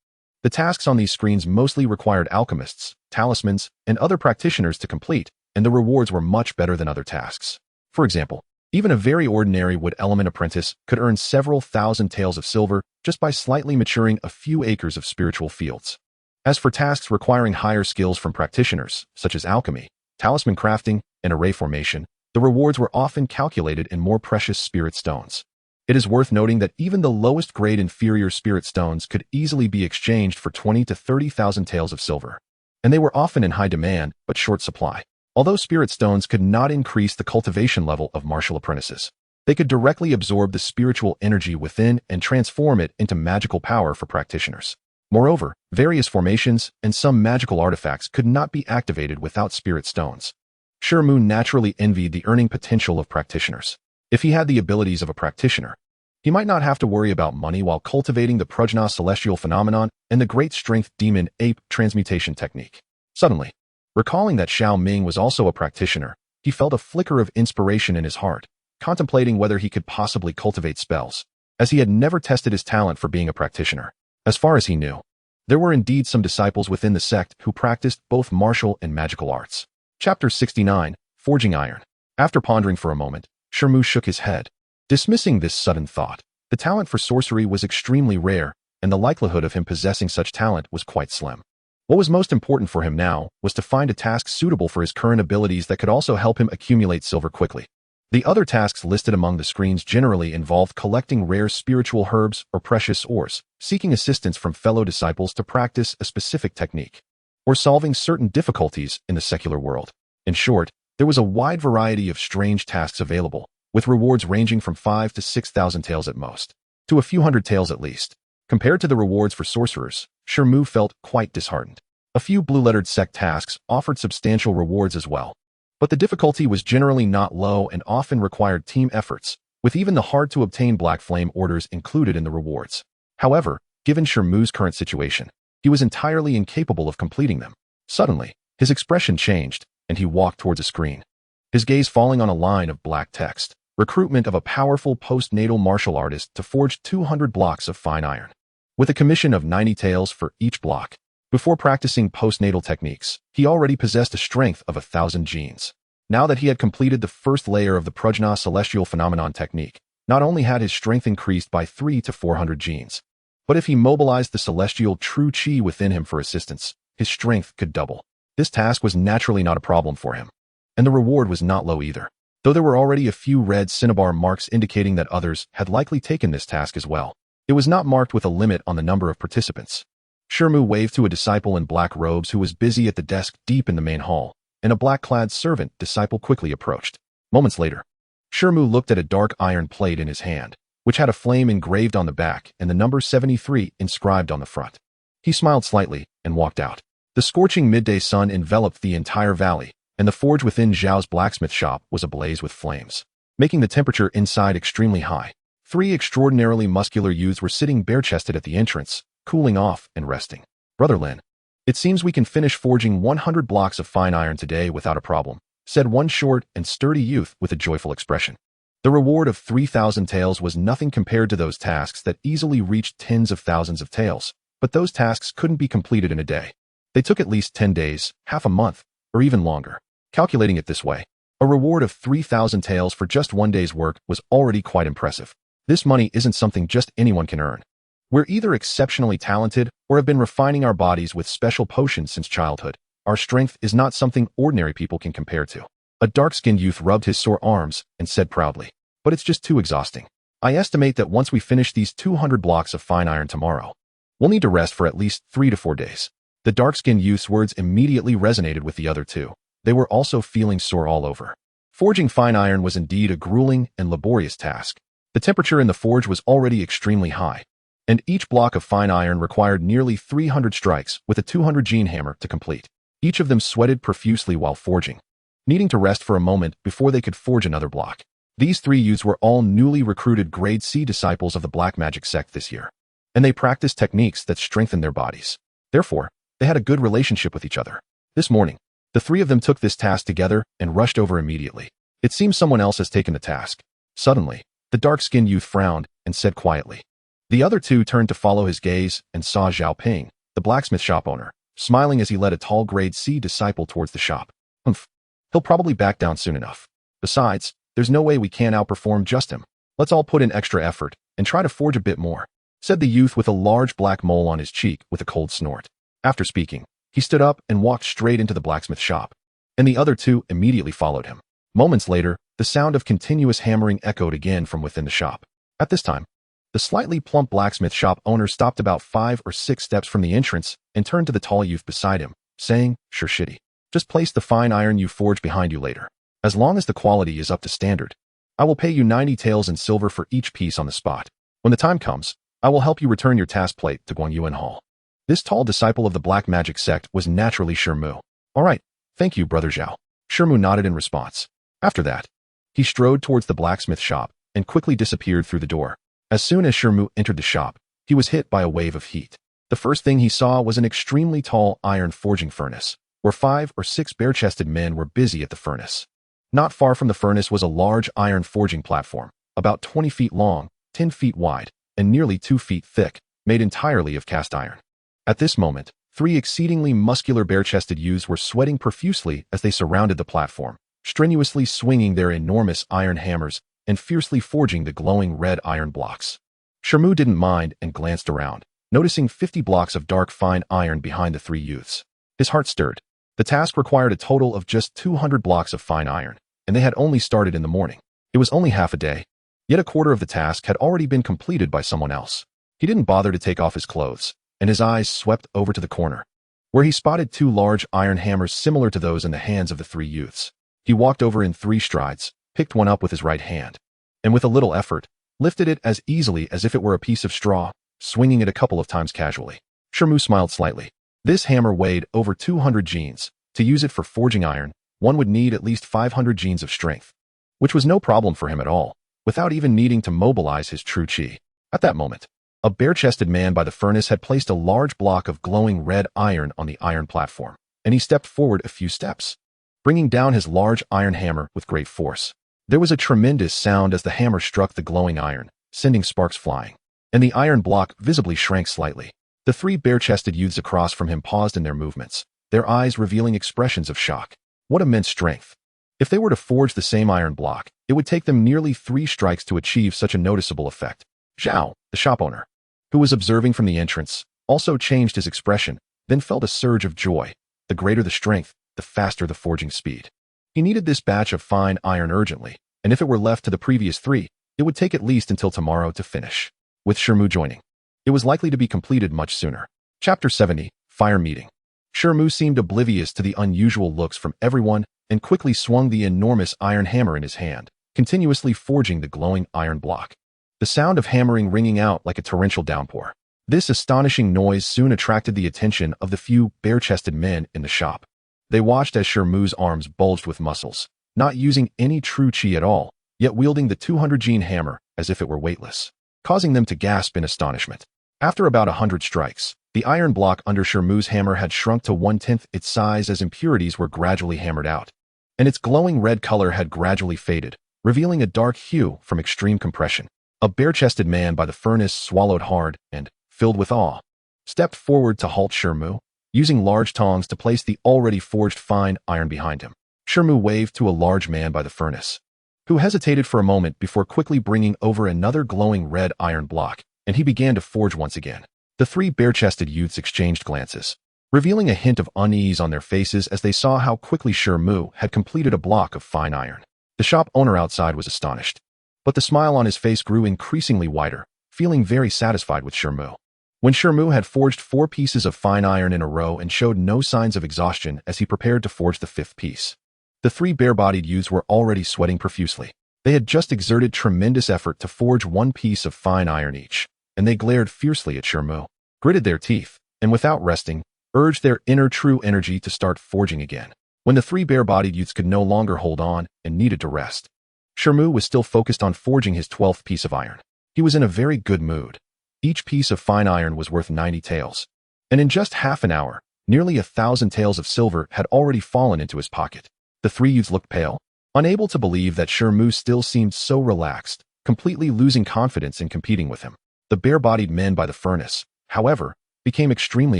The tasks on these screens mostly required alchemists, talismans, and other practitioners to complete, and the rewards were much better than other tasks. For example, even a very ordinary wood element apprentice could earn several thousand taels of silver just by slightly maturing a few acres of spiritual fields. As for tasks requiring higher skills from practitioners, such as alchemy, talisman crafting, and array formation, the rewards were often calculated in more precious spirit stones. It is worth noting that even the lowest grade inferior spirit stones could easily be exchanged for 20 to 30,000 taels of silver, and they were often in high demand but short supply. Although spirit stones could not increase the cultivation level of martial apprentices, they could directly absorb the spiritual energy within and transform it into magical power for practitioners. Moreover, various formations and some magical artifacts could not be activated without spirit stones. Shi Mu naturally envied the earning potential of practitioners. If he had the abilities of a practitioner, he might not have to worry about money while cultivating the Prajna celestial phenomenon and the great strength demon ape transmutation technique. Suddenly, recalling that Xiao Ming was also a practitioner, he felt a flicker of inspiration in his heart, contemplating whether he could possibly cultivate spells, as he had never tested his talent for being a practitioner. As far as he knew, there were indeed some disciples within the sect who practiced both martial and magical arts. Chapter 69, Forging Iron. After pondering for a moment, Shi Mu shook his head, dismissing this sudden thought. The talent for sorcery was extremely rare, and the likelihood of him possessing such talent was quite slim. What was most important for him now was to find a task suitable for his current abilities that could also help him accumulate silver quickly. The other tasks listed among the screens generally involved collecting rare spiritual herbs or precious ores, seeking assistance from fellow disciples to practice a specific technique, or solving certain difficulties in the secular world. In short, there was a wide variety of strange tasks available, with rewards ranging from 5 to 6,000 taels at most, to a few hundred taels at least. Compared to the rewards for sorcerers, Shi Mu felt quite disheartened. A few blue-lettered sect tasks offered substantial rewards as well, but the difficulty was generally not low and often required team efforts, with even the hard-to-obtain Black Flame orders included in the rewards. However, given Shi Mu's current situation, he was entirely incapable of completing them. Suddenly, his expression changed, and he walked towards a screen, his gaze falling on a line of black text. Recruitment of a powerful postnatal martial artist to forge 200 blocks of fine iron, with a commission of 90 taels for each block. Before practicing postnatal techniques, he already possessed a strength of 1,000 genes. Now that he had completed the first layer of the Prajna celestial phenomenon technique, not only had his strength increased by 3 to 400 genes, but if he mobilized the celestial true chi within him for assistance, his strength could double. This task was naturally not a problem for him, and the reward was not low either, though there were already a few red cinnabar marks indicating that others had likely taken this task as well. It was not marked with a limit on the number of participants. Shi Mu waved to a disciple in black robes who was busy at the desk deep in the main hall, and a black-clad servant disciple quickly approached. Moments later, Shi Mu looked at a dark iron plate in his hand, which had a flame engraved on the back and the number 73 inscribed on the front. He smiled slightly and walked out. The scorching midday sun enveloped the entire valley, and the forge within Zhao's blacksmith shop was ablaze with flames, making the temperature inside extremely high. 3 extraordinarily muscular youths were sitting bare-chested at the entrance, cooling off and resting. "Brother Lin, it seems we can finish forging 100 blocks of fine iron today without a problem," said one short and sturdy youth with a joyful expression. The reward of 3,000 taels was nothing compared to those tasks that easily reached tens of thousands of taels, but those tasks couldn't be completed in a day. They took at least 10 days, half a month, or even longer. Calculating it this way, a reward of 3,000 taels for just one day's work was already quite impressive. This money isn't something just anyone can earn. We're either exceptionally talented or have been refining our bodies with special potions since childhood. Our strength is not something ordinary people can compare to. A dark-skinned youth rubbed his sore arms and said proudly, "But it's just too exhausting. I estimate that once we finish these 200 blocks of fine iron tomorrow, we'll need to rest for at least 3 to 4 days. The dark-skinned youth's words immediately resonated with the other two. They were also feeling sore all over. Forging fine iron was indeed a grueling and laborious task. The temperature in the forge was already extremely high, and each block of fine iron required nearly 300 strikes with a 200-gene hammer to complete. Each of them sweated profusely while forging, needing to rest for a moment before they could forge another block. These 3 youths were all newly recruited Grade C disciples of the Black Magic Sect this year, and they practiced techniques that strengthened their bodies. Therefore, they had a good relationship with each other. This morning, the 3 of them took this task together and rushed over immediately. It seems someone else has taken the task. Suddenly, the dark-skinned youth frowned and said quietly. The other 2 turned to follow his gaze and saw Zhao Ping, the blacksmith shop owner, smiling as he led a tall Grade C disciple towards the shop. "Humph. He'll probably back down soon enough. Besides, there's no way we can't outperform just him. Let's all put in extra effort and try to forge a bit more," said the youth with a large black mole on his cheek with a cold snort. After speaking, he stood up and walked straight into the blacksmith shop, and the other 2 immediately followed him. Moments later, the sound of continuous hammering echoed again from within the shop. At this time, the slightly plump blacksmith shop owner stopped about 5 or 6 steps from the entrance and turned to the tall youth beside him, saying, "Sure shitty. Just place the fine iron you forge behind you later. As long as the quality is up to standard, I will pay you 90 taels in silver for each piece on the spot. When the time comes, I will help you return your task plate to Guangyuan Hall." This tall disciple of the Black Magic Sect was naturally Shi Mu. "All right, thank you, Brother Zhao." Shi Mu nodded in response. After that, he strode towards the blacksmith shop and quickly disappeared through the door. As soon as Shi Mu entered the shop, he was hit by a wave of heat. The first thing he saw was an extremely tall iron forging furnace, where 5 or 6 bare-chested men were busy at the furnace. Not far from the furnace was a large iron forging platform, about 20 feet long, 10 feet wide, and nearly 2 feet thick, made entirely of cast iron. At this moment, 3 exceedingly muscular bare-chested youths were sweating profusely as they surrounded the platform, strenuously swinging their enormous iron hammers and fiercely forging the glowing red iron blocks. Shi Mu didn't mind and glanced around. noticing 50 blocks of dark fine iron behind the three youths. His heart stirred. The task required a total of just 200 blocks of fine iron, and they had only started in the morning. It was only half a day, yet a quarter of the task had already been completed by someone else. He didn't bother to take off his clothes, and his eyes swept over to the corner, where he spotted two large iron hammers similar to those in the hands of the three youths. He walked over in 3 strides, picked one up with his right hand, and with a little effort, lifted it as easily as if it were a piece of straw, swinging it a couple of times casually. Shi Mu smiled slightly. This hammer weighed over 200 genes. To use it for forging iron, one would need at least 500 genes of strength, which was no problem for him at all, without even needing to mobilize his true chi. At that moment, a bare-chested man by the furnace had placed a large block of glowing red iron on the iron platform, and he stepped forward a few steps, bringing down his large iron hammer with great force. There was a tremendous sound as the hammer struck the glowing iron, sending sparks flying, and the iron block visibly shrank slightly. The 3 bare-chested youths across from him paused in their movements, their eyes revealing expressions of shock. What immense strength! If they were to forge the same iron block, it would take them nearly 3 strikes to achieve such a noticeable effect. Zhao, the shop owner, who was observing from the entrance, also changed his expression, then felt a surge of joy. The greater the strength, the faster the forging speed. He needed this batch of fine iron urgently, and if it were left to the previous 3, it would take at least until tomorrow to finish. With Shi Mu joining, it was likely to be completed much sooner. Chapter 70, Fire Meeting. Shi Mu seemed oblivious to the unusual looks from everyone and quickly swung the enormous iron hammer in his hand, continuously forging the glowing iron block. The sound of hammering ringing out like a torrential downpour. This astonishing noise soon attracted the attention of the few bare-chested men in the shop. They watched as Shi Mu's arms bulged with muscles, not using any true chi at all, yet wielding the 200-gene hammer as if it were weightless, causing them to gasp in astonishment. After about 100 strikes, the iron block under Shi Mu's hammer had shrunk to 1/10 its size as impurities were gradually hammered out, and its glowing red color had gradually faded, revealing a dark hue from extreme compression. A bare-chested man by the furnace swallowed hard and, filled with awe, stepped forward to halt Shi Mu, using large tongs to place the already forged fine iron behind him. Shi Mu waved to a large man by the furnace, who hesitated for a moment before quickly bringing over another glowing red iron block, and he began to forge once again. The 3 bare-chested youths exchanged glances, revealing a hint of unease on their faces as they saw how quickly Shi Mu had completed a block of fine iron. The shop owner outside was astonished, but the smile on his face grew increasingly wider, feeling very satisfied with Shi Mu. When Shi Mu had forged 4 pieces of fine iron in a row and showed no signs of exhaustion as he prepared to forge the 5th piece, the 3 bare-bodied youths were already sweating profusely. They had just exerted tremendous effort to forge 1 piece of fine iron each, and they glared fiercely at Shi Mu, gritted their teeth, and without resting, urged their inner true energy to start forging again. When the 3 bare-bodied youths could no longer hold on and needed to rest, Shi Mu was still focused on forging his 12th piece of iron. He was in a very good mood. Each piece of fine iron was worth 90 taels, and in just half an hour, nearly 1,000 taels of silver had already fallen into his pocket. The 3 youths looked pale, unable to believe that Shi Mu still seemed so relaxed, completely losing confidence in competing with him. The bare-bodied men by the furnace, however, became extremely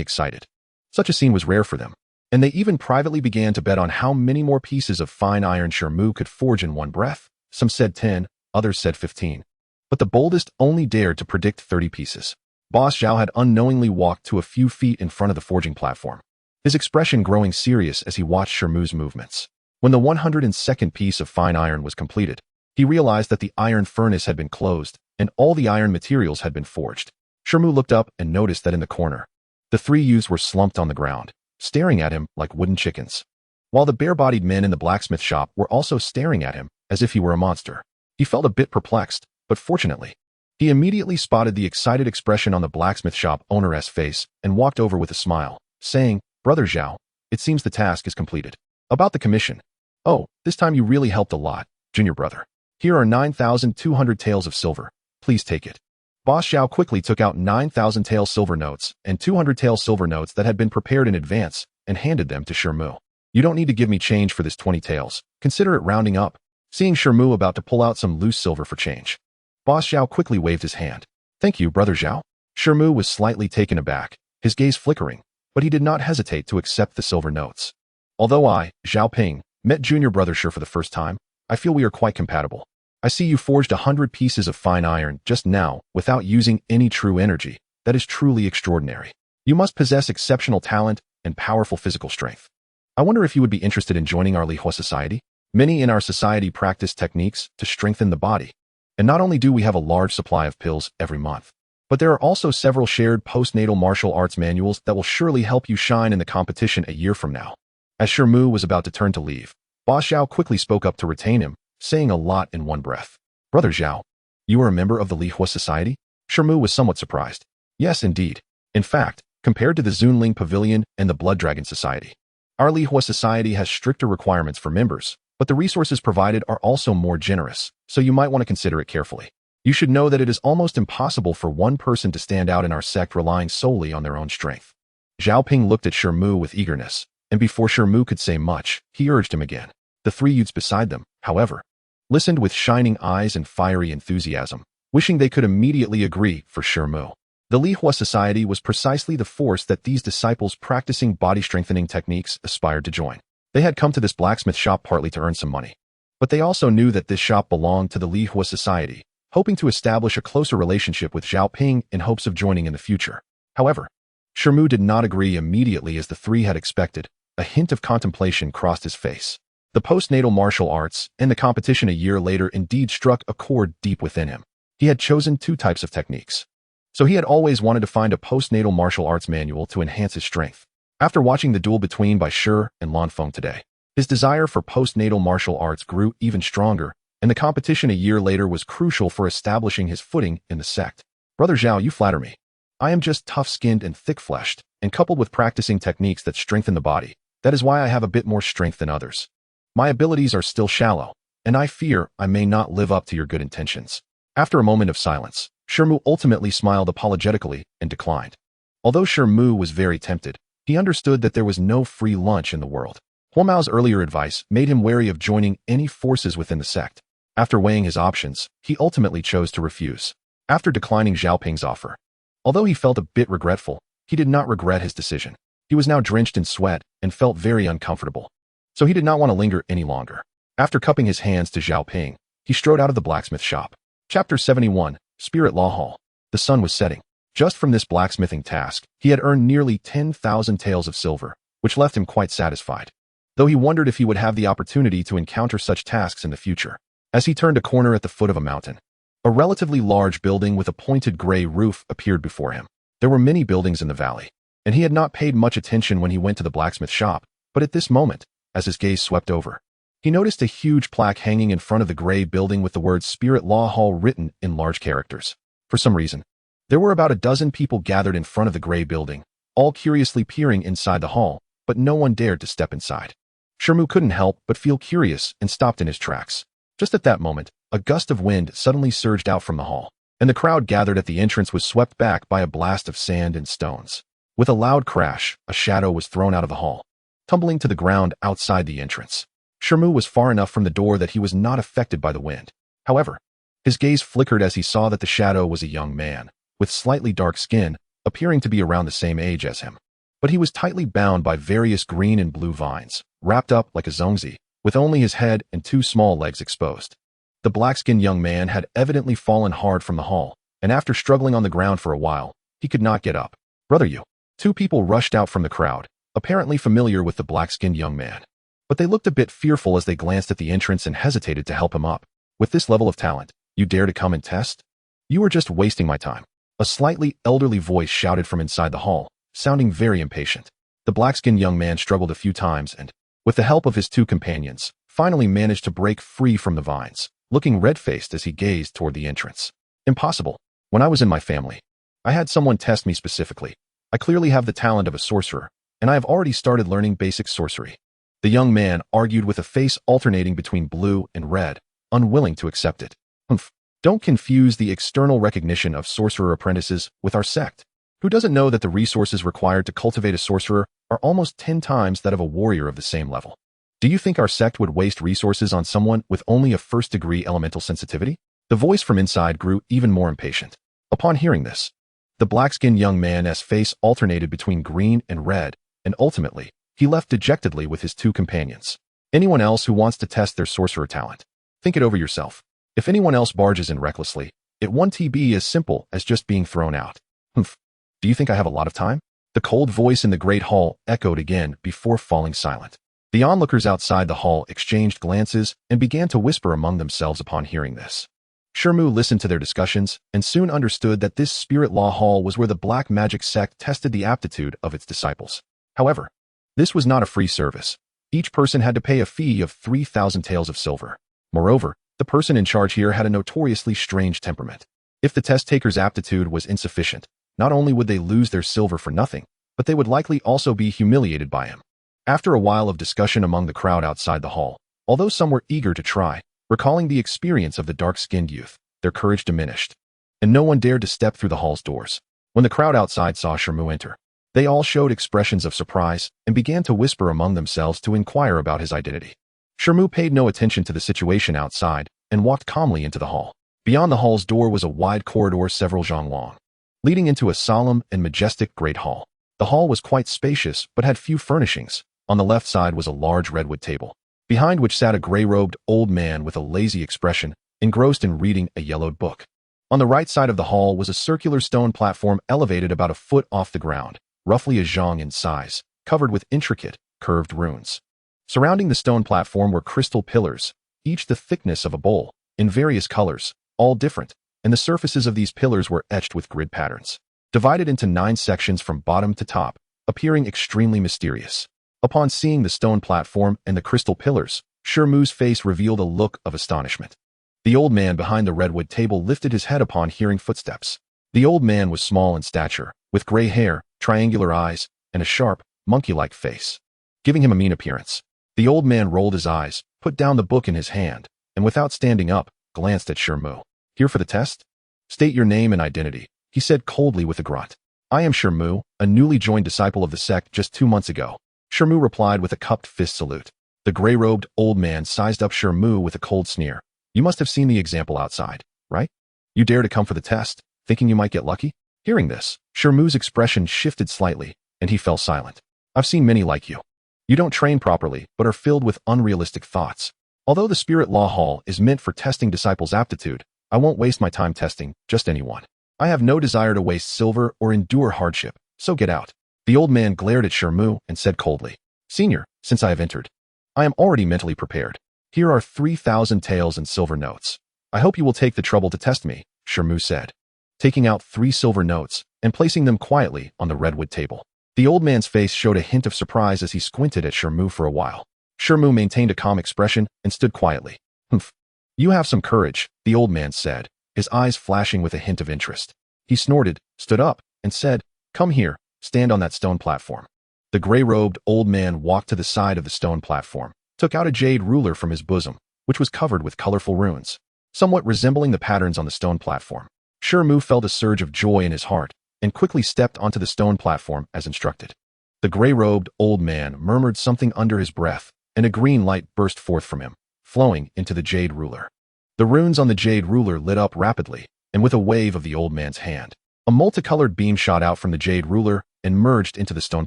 excited. Such a scene was rare for them, and they even privately began to bet on how many more pieces of fine iron Shi Mu could forge in one breath. Some said 10, others said 15. But the boldest only dared to predict 30 pieces. Boss Zhao had unknowingly walked to a few feet in front of the forging platform, his expression growing serious as he watched Shi Mu's movements. When the 102nd piece of fine iron was completed, he realized that the iron furnace had been closed and all the iron materials had been forged. Shi Mu looked up and noticed that in the corner, the 3 youths were slumped on the ground, staring at him like wooden chickens, while the bare-bodied men in the blacksmith shop were also staring at him as if he were a monster. He felt a bit perplexed, but fortunately, he immediately spotted the excited expression on the blacksmith shop owner's face and walked over with a smile, saying, "Brother Zhao, it seems the task is completed. About the commission. Oh, this time you really helped a lot, junior brother. Here are 9,200 taels of silver. Please take it." Boss Zhao quickly took out 9,000 tael silver notes and 200 tael silver notes that had been prepared in advance and handed them to Shi Mu. "You don't need to give me change for this 20 taels. Consider it rounding up." Seeing Shi Mu about to pull out some loose silver for change, Boss Zhao quickly waved his hand. "Thank you, brother Zhao." Shi Mu was slightly taken aback, his gaze flickering, but he did not hesitate to accept the silver notes. "Although I, Zhao Ping, met junior brother Shi for the first time, I feel we are quite compatible. I see you forged 100 pieces of fine iron just now without using any true energy, that is truly extraordinary. You must possess exceptional talent and powerful physical strength. I wonder if you would be interested in joining our Lihua society? Many in our society practice techniques to strengthen the body. And not only do we have a large supply of pills every month, but there are also several shared postnatal martial arts manuals that will surely help you shine in the competition a year from now. As Shi Mu was about to turn to leave, Boss Zhao quickly spoke up to retain him, saying a lot in one breath. Brother Zhao, you are a member of the Lihua society? Shi Mu was somewhat surprised. Yes, indeed. In fact, compared to the Zunling Pavilion and the Blood Dragon Society, our Lihua society has stricter requirements for members, but the resources provided are also more generous, so you might want to consider it carefully. You should know that it is almost impossible for one person to stand out in our sect relying solely on their own strength. Zhao Ping looked at Shi Mu with eagerness, and before Shi Mu could say much, he urged him again. The three youths beside them, however, listened with shining eyes and fiery enthusiasm, wishing they could immediately agree for Shi Mu. The Lihua Society was precisely the force that these disciples practicing body-strengthening techniques aspired to join. They had come to this blacksmith shop partly to earn some money, but they also knew that this shop belonged to the Lihua Society, hoping to establish a closer relationship with Zhao Ping in hopes of joining in the future. However, Shi Mu did not agree immediately as the three had expected. A hint of contemplation crossed his face. The postnatal martial arts and the competition a year later indeed struck a chord deep within him. He had chosen two types of techniques, so he had always wanted to find a postnatal martial arts manual to enhance his strength. After watching the duel between Bai Shi and Lan Feng today, his desire for postnatal martial arts grew even stronger, and the competition a year later was crucial for establishing his footing in the sect. Brother Zhao, you flatter me. I am just tough-skinned and thick-fleshed, and coupled with practicing techniques that strengthen the body, that is why I have a bit more strength than others. My abilities are still shallow, and I fear I may not live up to your good intentions. After a moment of silence, Shi Mu ultimately smiled apologetically and declined. Although Shi Mu was very tempted, he understood that there was no free lunch in the world. Huo Mao's earlier advice made him wary of joining any forces within the sect. After weighing his options, he ultimately chose to refuse. After declining Zhao Ping's offer, although he felt a bit regretful, he did not regret his decision. He was now drenched in sweat and felt very uncomfortable, so he did not want to linger any longer. After cupping his hands to Zhao Ping, he strode out of the blacksmith shop. Chapter 71, Spirit Law Hall. The sun was setting. Just from this blacksmithing task, he had earned nearly 10,000 taels of silver, which left him quite satisfied, though he wondered if he would have the opportunity to encounter such tasks in the future. As he turned a corner at the foot of a mountain, a relatively large building with a pointed gray roof appeared before him. There were many buildings in the valley, and he had not paid much attention when he went to the blacksmith shop, but at this moment, as his gaze swept over, he noticed a huge plaque hanging in front of the gray building with the words Spirit Law Hall written in large characters. For some reason, there were about a dozen people gathered in front of the gray building, all curiously peering inside the hall, but no one dared to step inside. Shi Mu couldn't help but feel curious and stopped in his tracks. Just at that moment, a gust of wind suddenly surged out from the hall, and the crowd gathered at the entrance was swept back by a blast of sand and stones. With a loud crash, a shadow was thrown out of the hall, tumbling to the ground outside the entrance. Shi Mu was far enough from the door that he was not affected by the wind. However, his gaze flickered as he saw that the shadow was a young man, with slightly dark skin, appearing to be around the same age as him. But he was tightly bound by various green and blue vines, wrapped up like a xianxia, with only his head and two small legs exposed. The black-skinned young man had evidently fallen hard from the hall, and after struggling on the ground for a while, he could not get up. Brother you. Two people rushed out from the crowd, apparently familiar with the black-skinned young man. But they looked a bit fearful as they glanced at the entrance and hesitated to help him up. With this level of talent, you dare to come and test? You are just wasting my time. A slightly elderly voice shouted from inside the hall, sounding very impatient. The black-skinned young man struggled a few times and, with the help of his two companions, finally managed to break free from the vines, looking red-faced as he gazed toward the entrance. Impossible. When I was in my family, I had someone test me specifically. I clearly have the talent of a sorcerer, and I have already started learning basic sorcery. The young man argued with a face alternating between blue and red, unwilling to accept it. Humph. Don't confuse the external recognition of sorcerer apprentices with our sect. Who doesn't know that the resources required to cultivate a sorcerer are almost 10 times that of a warrior of the same level? Do you think our sect would waste resources on someone with only a first-degree elemental sensitivity? The voice from inside grew even more impatient. Upon hearing this, the black-skinned young man's face alternated between green and red, and ultimately, he left dejectedly with his two companions. Anyone else who wants to test their sorcerer talent, think it over yourself. If anyone else barges in recklessly, it won't be as simple as just being thrown out. Humph. Do you think I have a lot of time? The cold voice in the great hall echoed again before falling silent. The onlookers outside the hall exchanged glances and began to whisper among themselves upon hearing this. Shi Mu listened to their discussions and soon understood that this spirit law hall was where the black magic sect tested the aptitude of its disciples. However, this was not a free service. Each person had to pay a fee of 3,000 taels of silver. Moreover, the person in charge here had a notoriously strange temperament. If the test taker's aptitude was insufficient, not only would they lose their silver for nothing, but they would likely also be humiliated by him. After a while of discussion among the crowd outside the hall, although some were eager to try, recalling the experience of the dark-skinned youth, their courage diminished, and no one dared to step through the hall's doors. When the crowd outside saw Shi Mu enter, they all showed expressions of surprise and began to whisper among themselves to inquire about his identity. Shi Mu paid no attention to the situation outside and walked calmly into the hall. Beyond the hall's door was a wide corridor several zhang long, leading into a solemn and majestic great hall. The hall was quite spacious but had few furnishings. On the left side was a large redwood table, behind which sat a gray-robed old man with a lazy expression, engrossed in reading a yellowed book. On the right side of the hall was a circular stone platform elevated about a foot off the ground, roughly a zhang in size, covered with intricate, curved runes. Surrounding the stone platform were crystal pillars, each the thickness of a bowl, in various colors, all different, and the surfaces of these pillars were etched with grid patterns, divided into 9 sections from bottom to top, appearing extremely mysterious. Upon seeing the stone platform and the crystal pillars, Shi Mu's face revealed a look of astonishment. The old man behind the redwood table lifted his head upon hearing footsteps. The old man was small in stature, with gray hair, triangular eyes, and a sharp, monkey-like face, giving him a mean appearance. The old man rolled his eyes, put down the book in his hand, and without standing up, glanced at Shi Mu. "Here for the test? State your name and identity," he said coldly with a grunt. "I am Shi Mu, a newly joined disciple of the sect just 2 months ago." Shi Mu replied with a cupped fist salute. The gray-robed old man sized up Shi Mu with a cold sneer. "You must have seen the example outside, right? You dare to come for the test, thinking you might get lucky?" Hearing this, Shi Mu's expression shifted slightly, and he fell silent. "I've seen many like you. You don't train properly, but are filled with unrealistic thoughts. Although the Spirit Law Hall is meant for testing disciples' aptitude, I won't waste my time testing just anyone. I have no desire to waste silver or endure hardship, so get out." The old man glared at Shi Mu and said coldly, "Senior, since I have entered, I am already mentally prepared. Here are 3,000 taels in silver notes. I hope you will take the trouble to test me," Shi Mu said, taking out 3 silver notes and placing them quietly on the redwood table. The old man's face showed a hint of surprise as he squinted at Shi Mu for a while. Shi Mu maintained a calm expression and stood quietly. "Humph. You have some courage," the old man said, his eyes flashing with a hint of interest. He snorted, stood up, and said, "Come here. Stand on that stone platform." The gray-robed old man walked to the side of the stone platform, took out a jade ruler from his bosom, which was covered with colorful runes, somewhat resembling the patterns on the stone platform. Shi Mu felt a surge of joy in his heart and quickly stepped onto the stone platform as instructed. The gray-robed old man murmured something under his breath, and a green light burst forth from him, flowing into the jade ruler. The runes on the jade ruler lit up rapidly, and with a wave of the old man's hand, a multicolored beam shot out from the jade ruler and merged into the stone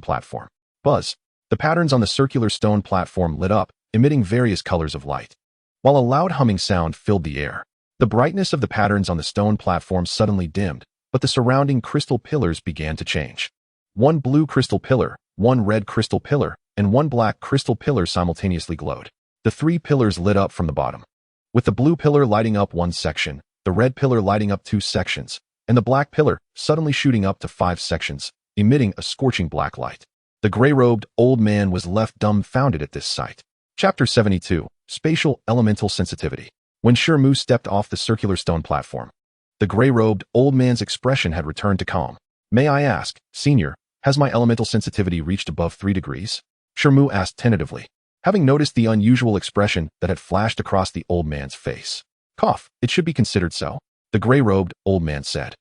platform. Buzz! The patterns on the circular stone platform lit up, emitting various colors of light, while a loud humming sound filled the air. The brightness of the patterns on the stone platform suddenly dimmed, but the surrounding crystal pillars began to change. 1 blue crystal pillar, 1 red crystal pillar, and 1 black crystal pillar simultaneously glowed. The 3 pillars lit up from the bottom, with the blue pillar lighting up 1 section, the red pillar lighting up 2 sections, and the black pillar suddenly shooting up to 5 sections, emitting a scorching black light. The gray-robed old man was left dumbfounded at this sight. Chapter 72, Spatial Elemental Sensitivity. When Shi Mu stepped off the circular stone platform, the gray-robed old man's expression had returned to calm. "May I ask, Senior, has my elemental sensitivity reached above 3 degrees? Shi Mu asked tentatively, having noticed the unusual expression that had flashed across the old man's face. "Cough, it should be considered so," the gray-robed old man said,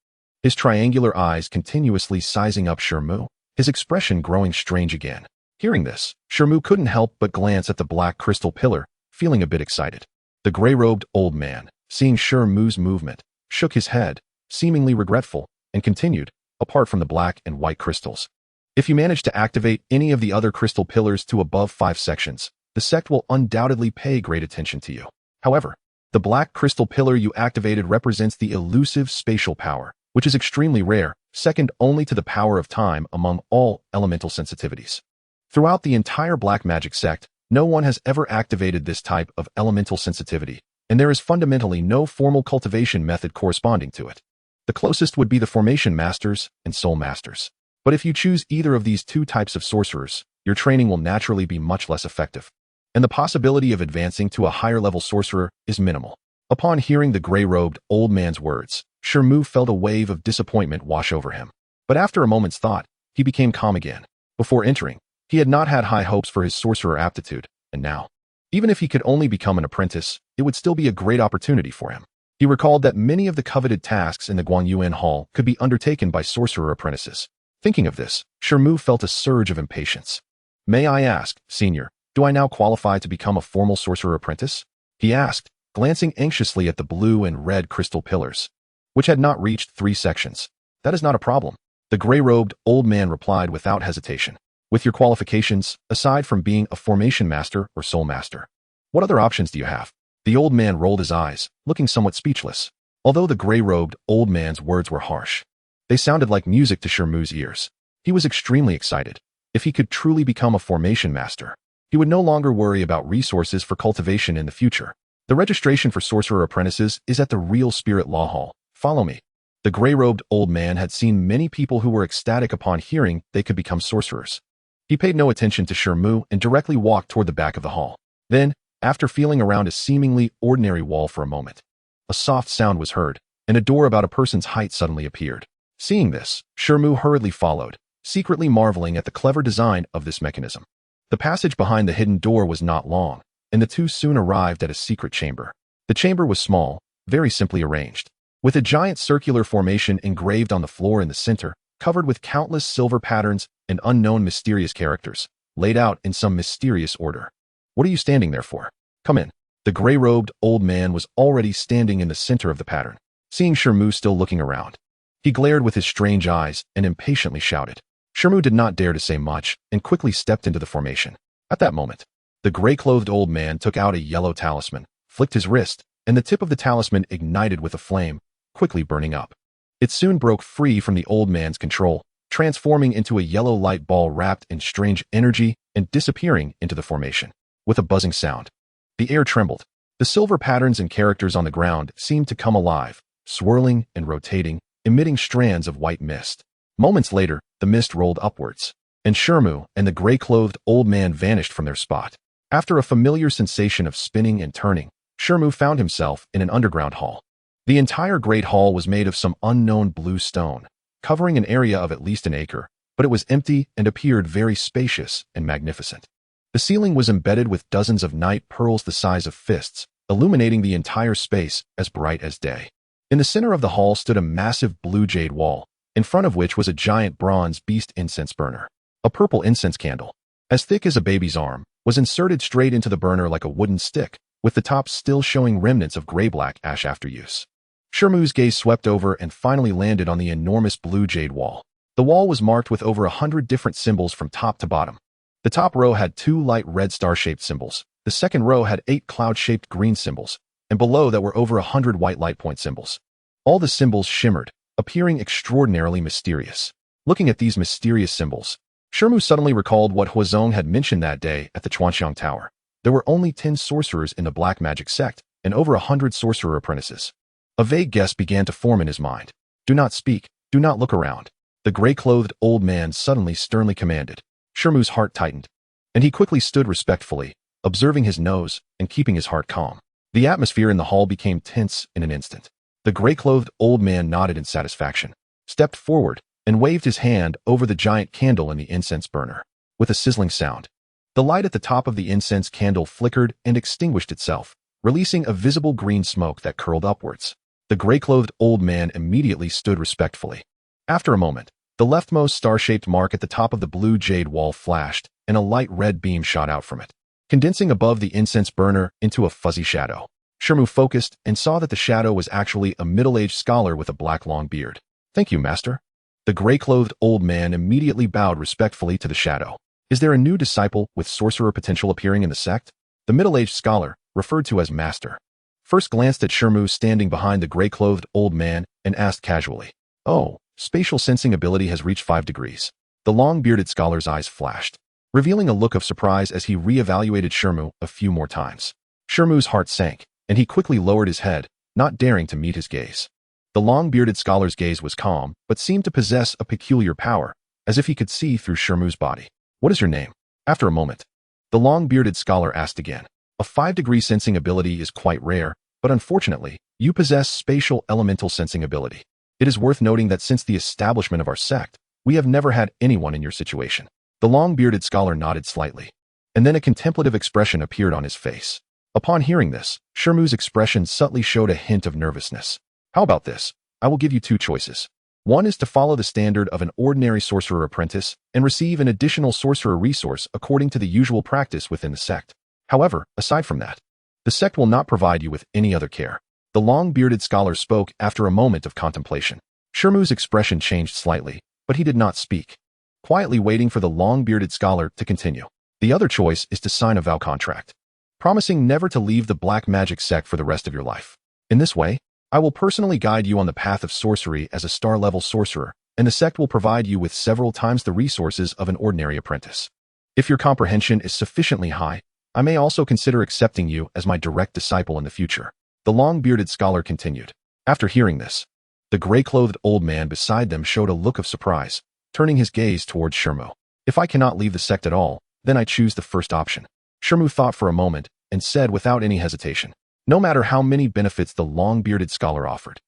his triangular eyes continuously sizing up Shi Mu, his expression growing strange again. Hearing this, Shi Mu couldn't help but glance at the black crystal pillar, feeling a bit excited. The gray-robed old man, seeing Shi Mu's movement, shook his head, seemingly regretful, and continued, "Apart from the black and white crystals, if you manage to activate any of the other crystal pillars to above 5 sections, the sect will undoubtedly pay great attention to you. However, the black crystal pillar you activated represents the elusive spatial power, which is extremely rare, second only to the power of time among all elemental sensitivities. Throughout the entire black magic sect, no one has ever activated this type of elemental sensitivity, and there is fundamentally no formal cultivation method corresponding to it. The closest would be the formation masters and soul masters. But if you choose either of these two types of sorcerers, your training will naturally be much less effective, and the possibility of advancing to a higher-level sorcerer is minimal. Upon hearing the gray-robed old man's words, Shi Mu felt a wave of disappointment wash over him. But after a moment's thought, he became calm again. Before entering, he had not had high hopes for his sorcerer aptitude, and now, even if he could only become an apprentice, it would still be a great opportunity for him. He recalled that many of the coveted tasks in the Guangyuan Hall could be undertaken by sorcerer apprentices. Thinking of this, Shi Mu felt a surge of impatience. "May I ask, Senior, do I now qualify to become a formal sorcerer apprentice?" he asked, glancing anxiously at the blue and red crystal pillars, which had not reached 3 sections. "That is not a problem," the gray-robed old man replied without hesitation. "With your qualifications, aside from being a formation master or soul master, what other options do you have?" The old man rolled his eyes, looking somewhat speechless. Although the gray-robed old man's words were harsh, they sounded like music to Shi Mu's ears. He was extremely excited. If he could truly become a formation master, he would no longer worry about resources for cultivation in the future. The registration for sorcerer apprentices is at the Real Spirit Law Hall. Follow me. The gray-robed old man had seen many people who were ecstatic upon hearing they could become sorcerers. He paid no attention to Shi Mu and directly walked toward the back of the hall. Then, after feeling around a seemingly ordinary wall for a moment, a soft sound was heard, and a door about a person's height suddenly appeared. Seeing this, Shi Mu hurriedly followed, secretly marveling at the clever design of this mechanism. The passage behind the hidden door was not long, and the two soon arrived at a secret chamber. The chamber was small, very simply arranged, with a giant circular formation engraved on the floor in the center, covered with countless silver patterns and unknown mysterious characters, laid out in some mysterious order. "What are you standing there for? Come in." The gray-robed old man was already standing in the center of the pattern. Seeing Shi Mu still looking around, he glared with his strange eyes and impatiently shouted. Shi Mu did not dare to say much and quickly stepped into the formation. At that moment, the gray-clothed old man took out a yellow talisman, flicked his wrist, and the tip of the talisman ignited with a flame, quickly burning up. It soon broke free from the old man's control, transforming into a yellow light ball wrapped in strange energy and disappearing into the formation. With a buzzing sound, the air trembled. The silver patterns and characters on the ground seemed to come alive, swirling and rotating, emitting strands of white mist. Moments later, the mist rolled upwards, and Shi Mu and the gray-clothed old man vanished from their spot. After a familiar sensation of spinning and turning, Shi Mu found himself in an underground hall. The entire great hall was made of some unknown blue stone, covering an area of at least an acre, but it was empty and appeared very spacious and magnificent. The ceiling was embedded with dozens of night pearls the size of fists, illuminating the entire space as bright as day. In the center of the hall stood a massive blue jade wall, in front of which was a giant bronze beast incense burner. A purple incense candle, as thick as a baby's arm, was inserted straight into the burner like a wooden stick, with the top still showing remnants of gray-black ash after use. Shi Mu's gaze swept over and finally landed on the enormous blue jade wall. The wall was marked with over 100 different symbols from top to bottom. The top row had 2 light red star-shaped symbols, the second row had 8 cloud-shaped green symbols, and below that were over 100 white light point symbols. All the symbols shimmered, appearing extraordinarily mysterious. Looking at these mysterious symbols, Shi Mu suddenly recalled what Huazong had mentioned that day at the Chuanxiang Tower. There were only 10 sorcerers in the black magic sect, and over 100 sorcerer apprentices. A vague guess began to form in his mind. "Do not speak, do not look around," the gray-clothed old man suddenly sternly commanded. Shi Mu's heart tightened, and he quickly stood respectfully, observing his nose and keeping his heart calm. The atmosphere in the hall became tense in an instant. The gray-clothed old man nodded in satisfaction, stepped forward, and waved his hand over the giant candle in the incense burner. With a sizzling sound, the light at the top of the incense candle flickered and extinguished itself, releasing a visible green smoke that curled upwards. The gray-clothed old man immediately stood respectfully. After a moment, the leftmost star-shaped mark at the top of the blue jade wall flashed, and a light red beam shot out from it, condensing above the incense burner into a fuzzy shadow. Shi Mu focused and saw that the shadow was actually a middle-aged scholar with a black long beard. "Thank you, master." The gray-clothed old man immediately bowed respectfully to the shadow. "Is there a new disciple with sorcerer potential appearing in the sect?" The middle-aged scholar, referred to as master, first glanced at Shi Mu standing behind the gray-clothed old man and asked casually, "Oh, Spatial sensing ability has reached 5 degrees. The long-bearded scholar's eyes flashed, revealing a look of surprise as he re-evaluated Shi Mu a few more times. Shi Mu's heart sank, and he quickly lowered his head, not daring to meet his gaze. The long-bearded scholar's gaze was calm, but seemed to possess a peculiar power, as if he could see through Shi Mu's body. What is your name? After a moment, the long-bearded scholar asked again. A 5-degree sensing ability is quite rare, but unfortunately, you possess spatial elemental sensing ability. It is worth noting that since the establishment of our sect, we have never had anyone in your situation. The long-bearded scholar nodded slightly, and then a contemplative expression appeared on his face. Upon hearing this, Shi Mu's expression subtly showed a hint of nervousness. How about this? I will give you 2 choices. One is to follow the standard of an ordinary sorcerer apprentice and receive an additional sorcerer resource according to the usual practice within the sect. However, aside from that, the sect will not provide you with any other care. The long-bearded scholar spoke after a moment of contemplation. Shi Mu's expression changed slightly, but he did not speak, quietly waiting for the long-bearded scholar to continue. The other choice is to sign a vow contract, promising never to leave the black magic sect for the rest of your life. In this way, I will personally guide you on the path of sorcery as a star-level sorcerer, and the sect will provide you with several times the resources of an ordinary apprentice. If your comprehension is sufficiently high, I may also consider accepting you as my direct disciple in the future. The long-bearded scholar continued. After hearing this, the gray-clothed old man beside them showed a look of surprise, turning his gaze towards Shi Mu. If I cannot leave the sect at all, then I choose the first option. Shi Mu thought for a moment and said without any hesitation, no matter how many benefits the long-bearded scholar offered.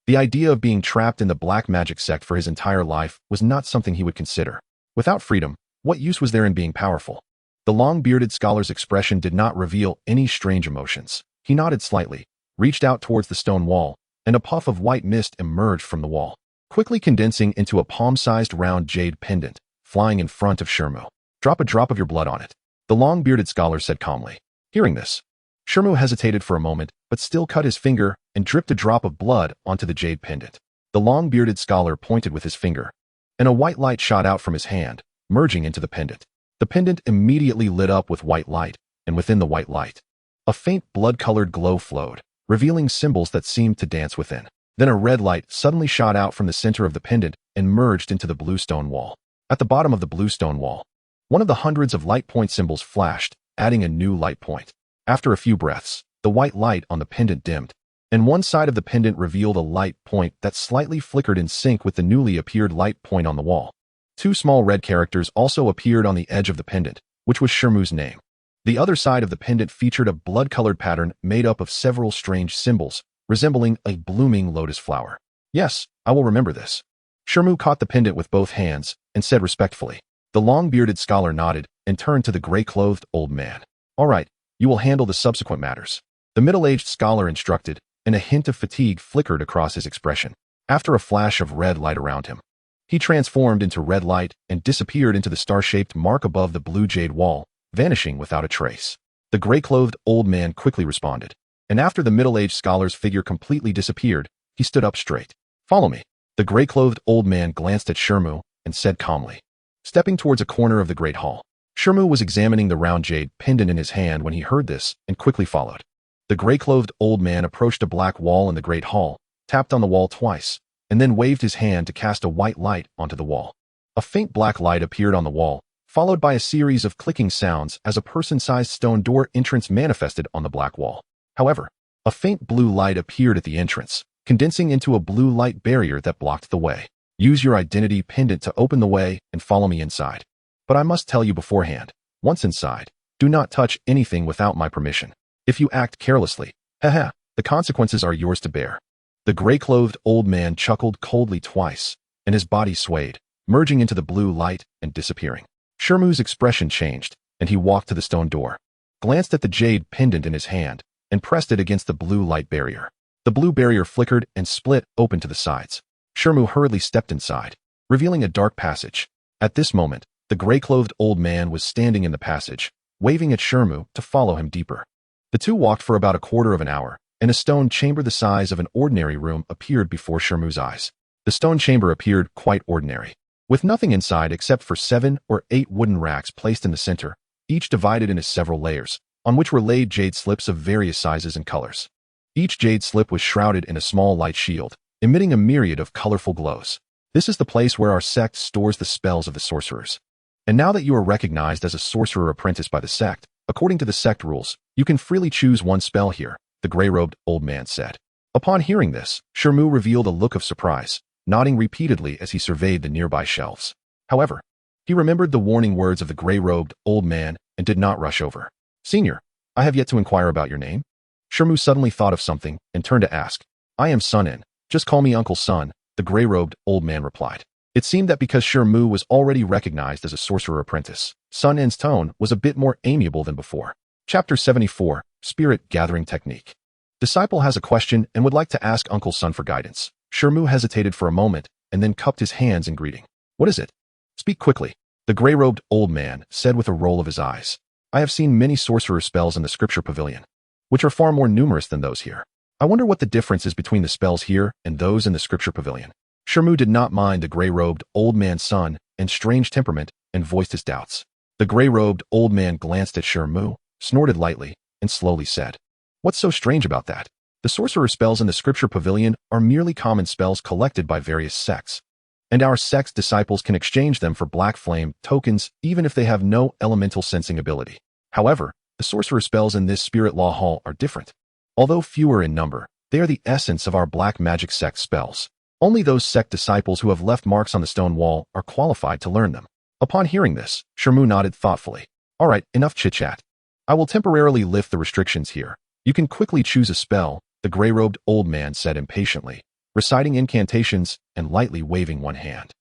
The idea of being trapped in the black magic sect for his entire life was not something he would consider. Without freedom, what use was there in being powerful? The long-bearded scholar's expression did not reveal any strange emotions. He nodded slightly, reached out towards the stone wall, and a puff of white mist emerged from the wall, quickly condensing into a palm-sized round jade pendant, flying in front of Shi Mu. Drop a drop of your blood on it, the long-bearded scholar said calmly. Hearing this, Shi Mu hesitated for a moment, but still cut his finger and dripped a drop of blood onto the jade pendant. The long-bearded scholar pointed with his finger, and a white light shot out from his hand, merging into the pendant. The pendant immediately lit up with white light, and within the white light, a faint blood-colored glow flowed, revealing symbols that seemed to dance within. Then a red light suddenly shot out from the center of the pendant and merged into the blue stone wall. At the bottom of the blue stone wall, one of the hundreds of light point symbols flashed, adding a new light point. After a few breaths, the white light on the pendant dimmed, and one side of the pendant revealed a light point that slightly flickered in sync with the newly appeared light point on the wall. 2 small red characters also appeared on the edge of the pendant, which was Shi Mu's name. The other side of the pendant featured a blood-colored pattern made up of several strange symbols, resembling a blooming lotus flower. Yes, I will remember this. Shi Mu caught the pendant with both hands and said respectfully. The long-bearded scholar nodded and turned to the gray-clothed old man. All right, you will handle the subsequent matters. The middle-aged scholar instructed, and a hint of fatigue flickered across his expression. After a flash of red light around him, he transformed into red light and disappeared into the star-shaped mark above the blue jade wall, vanishing without a trace. The gray-clothed old man quickly responded, and after the middle-aged scholar's figure completely disappeared, he stood up straight. Follow me. The gray-clothed old man glanced at Shi Mu and said calmly, stepping towards a corner of the great hall. Shi Mu was examining the round jade pendant in his hand when he heard this and quickly followed. The gray-clothed old man approached a black wall in the great hall, tapped on the wall twice, and then waved his hand to cast a white light onto the wall. A faint black light appeared on the wall, followed by a series of clicking sounds as a person-sized stone door entrance manifested on the black wall. However, a faint blue light appeared at the entrance, condensing into a blue light barrier that blocked the way. Use your identity pendant to open the way and follow me inside. But I must tell you beforehand, once inside, do not touch anything without my permission. If you act carelessly, the consequences are yours to bear. The gray-clothed old man chuckled coldly twice, and his body swayed, merging into the blue light and disappearing. Shi Mu's expression changed, and he walked to the stone door, glanced at the jade pendant in his hand, and pressed it against the blue light barrier. The blue barrier flickered and split open to the sides. Shi Mu hurriedly stepped inside, revealing a dark passage. At this moment, the gray-clothed old man was standing in the passage, waving at Shi Mu to follow him deeper. The two walked for about a quarter of an hour, and a stone chamber the size of an ordinary room appeared before Shi Mu's eyes. The stone chamber appeared quite ordinary, with nothing inside except for 7 or 8 wooden racks placed in the center, each divided into several layers, on which were laid jade slips of various sizes and colors. Each jade slip was shrouded in a small light shield, emitting a myriad of colorful glows. This is the place where our sect stores the spells of the sorcerers. And now that you are recognized as a sorcerer apprentice by the sect, according to the sect rules, you can freely choose one spell here, the gray-robed old man said. Upon hearing this, Shi Mu revealed a look of surprise, nodding repeatedly as he surveyed the nearby shelves. However, he remembered the warning words of the gray-robed old man and did not rush over. Senior, I have yet to inquire about your name. Shi Mu suddenly thought of something and turned to ask. I am Sun En. Just call me Uncle Sun, the gray-robed old man replied. It seemed that because Shi Mu was already recognized as a sorcerer apprentice, Sun En's tone was a bit more amiable than before. Chapter 74, Spirit Gathering Technique. Disciple has a question and would like to ask Uncle Sun for guidance. Shi Mu hesitated for a moment and then cupped his hands in greeting. What is it? Speak quickly, the gray-robed old man said with a roll of his eyes. I have seen many sorcerer spells in the scripture pavilion, which are far more numerous than those here. I wonder what the difference is between the spells here and those in the scripture pavilion. Shi Mu did not mind the gray-robed old man's son and strange temperament and voiced his doubts. The gray-robed old man glanced at Shi Mu, snorted lightly, and slowly said, What's so strange about that? The sorcerer spells in the scripture pavilion are merely common spells collected by various sects, and our sect's disciples can exchange them for black flame tokens even if they have no elemental sensing ability. However, the sorcerer spells in this spirit law hall are different. Although fewer in number, they are the essence of our black magic sect spells. Only those sect disciples who have left marks on the stone wall are qualified to learn them. Upon hearing this, Shi Mu nodded thoughtfully. All right, enough chit-chat. I will temporarily lift the restrictions here. You can quickly choose a spell, the gray-robed old man said impatiently, reciting incantations and lightly waving one hand.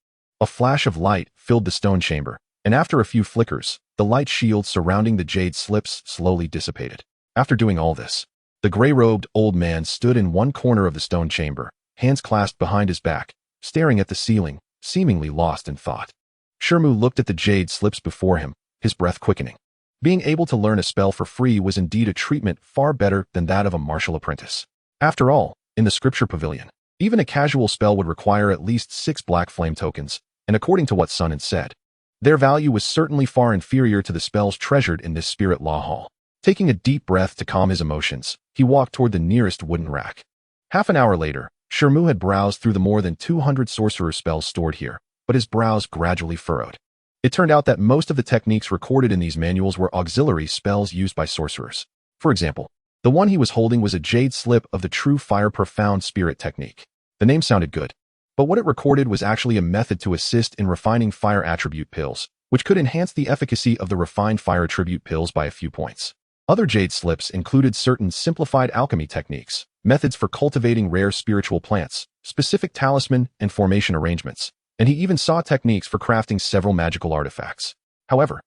A flash of light filled the stone chamber, and after a few flickers, the light shield surrounding the jade slips slowly dissipated. After doing all this, the gray-robed old man stood in one corner of the stone chamber, hands clasped behind his back, staring at the ceiling, seemingly lost in thought. Shi Mu looked at the jade slips before him, his breath quickening. Being able to learn a spell for free was indeed a treatment far better than that of a martial apprentice. After all, in the scripture pavilion, even a casual spell would require at least 6 black flame tokens, and according to what Sun En said, their value was certainly far inferior to the spells treasured in this spirit law hall. Taking a deep breath to calm his emotions, he walked toward the nearest wooden rack. Half an hour later, Shi Mu had browsed through the more than 200 sorcerer spells stored here, but his brows gradually furrowed. It turned out that most of the techniques recorded in these manuals were auxiliary spells used by sorcerers. For example, the one he was holding was a jade slip of the True Fire Profound Spirit technique. The name sounded good, but what it recorded was actually a method to assist in refining fire attribute pills, which could enhance the efficacy of the refined fire attribute pills by a few points. Other jade slips included certain simplified alchemy techniques, methods for cultivating rare spiritual plants, specific talisman and formation arrangements, and he even saw techniques for crafting several magical artifacts. However,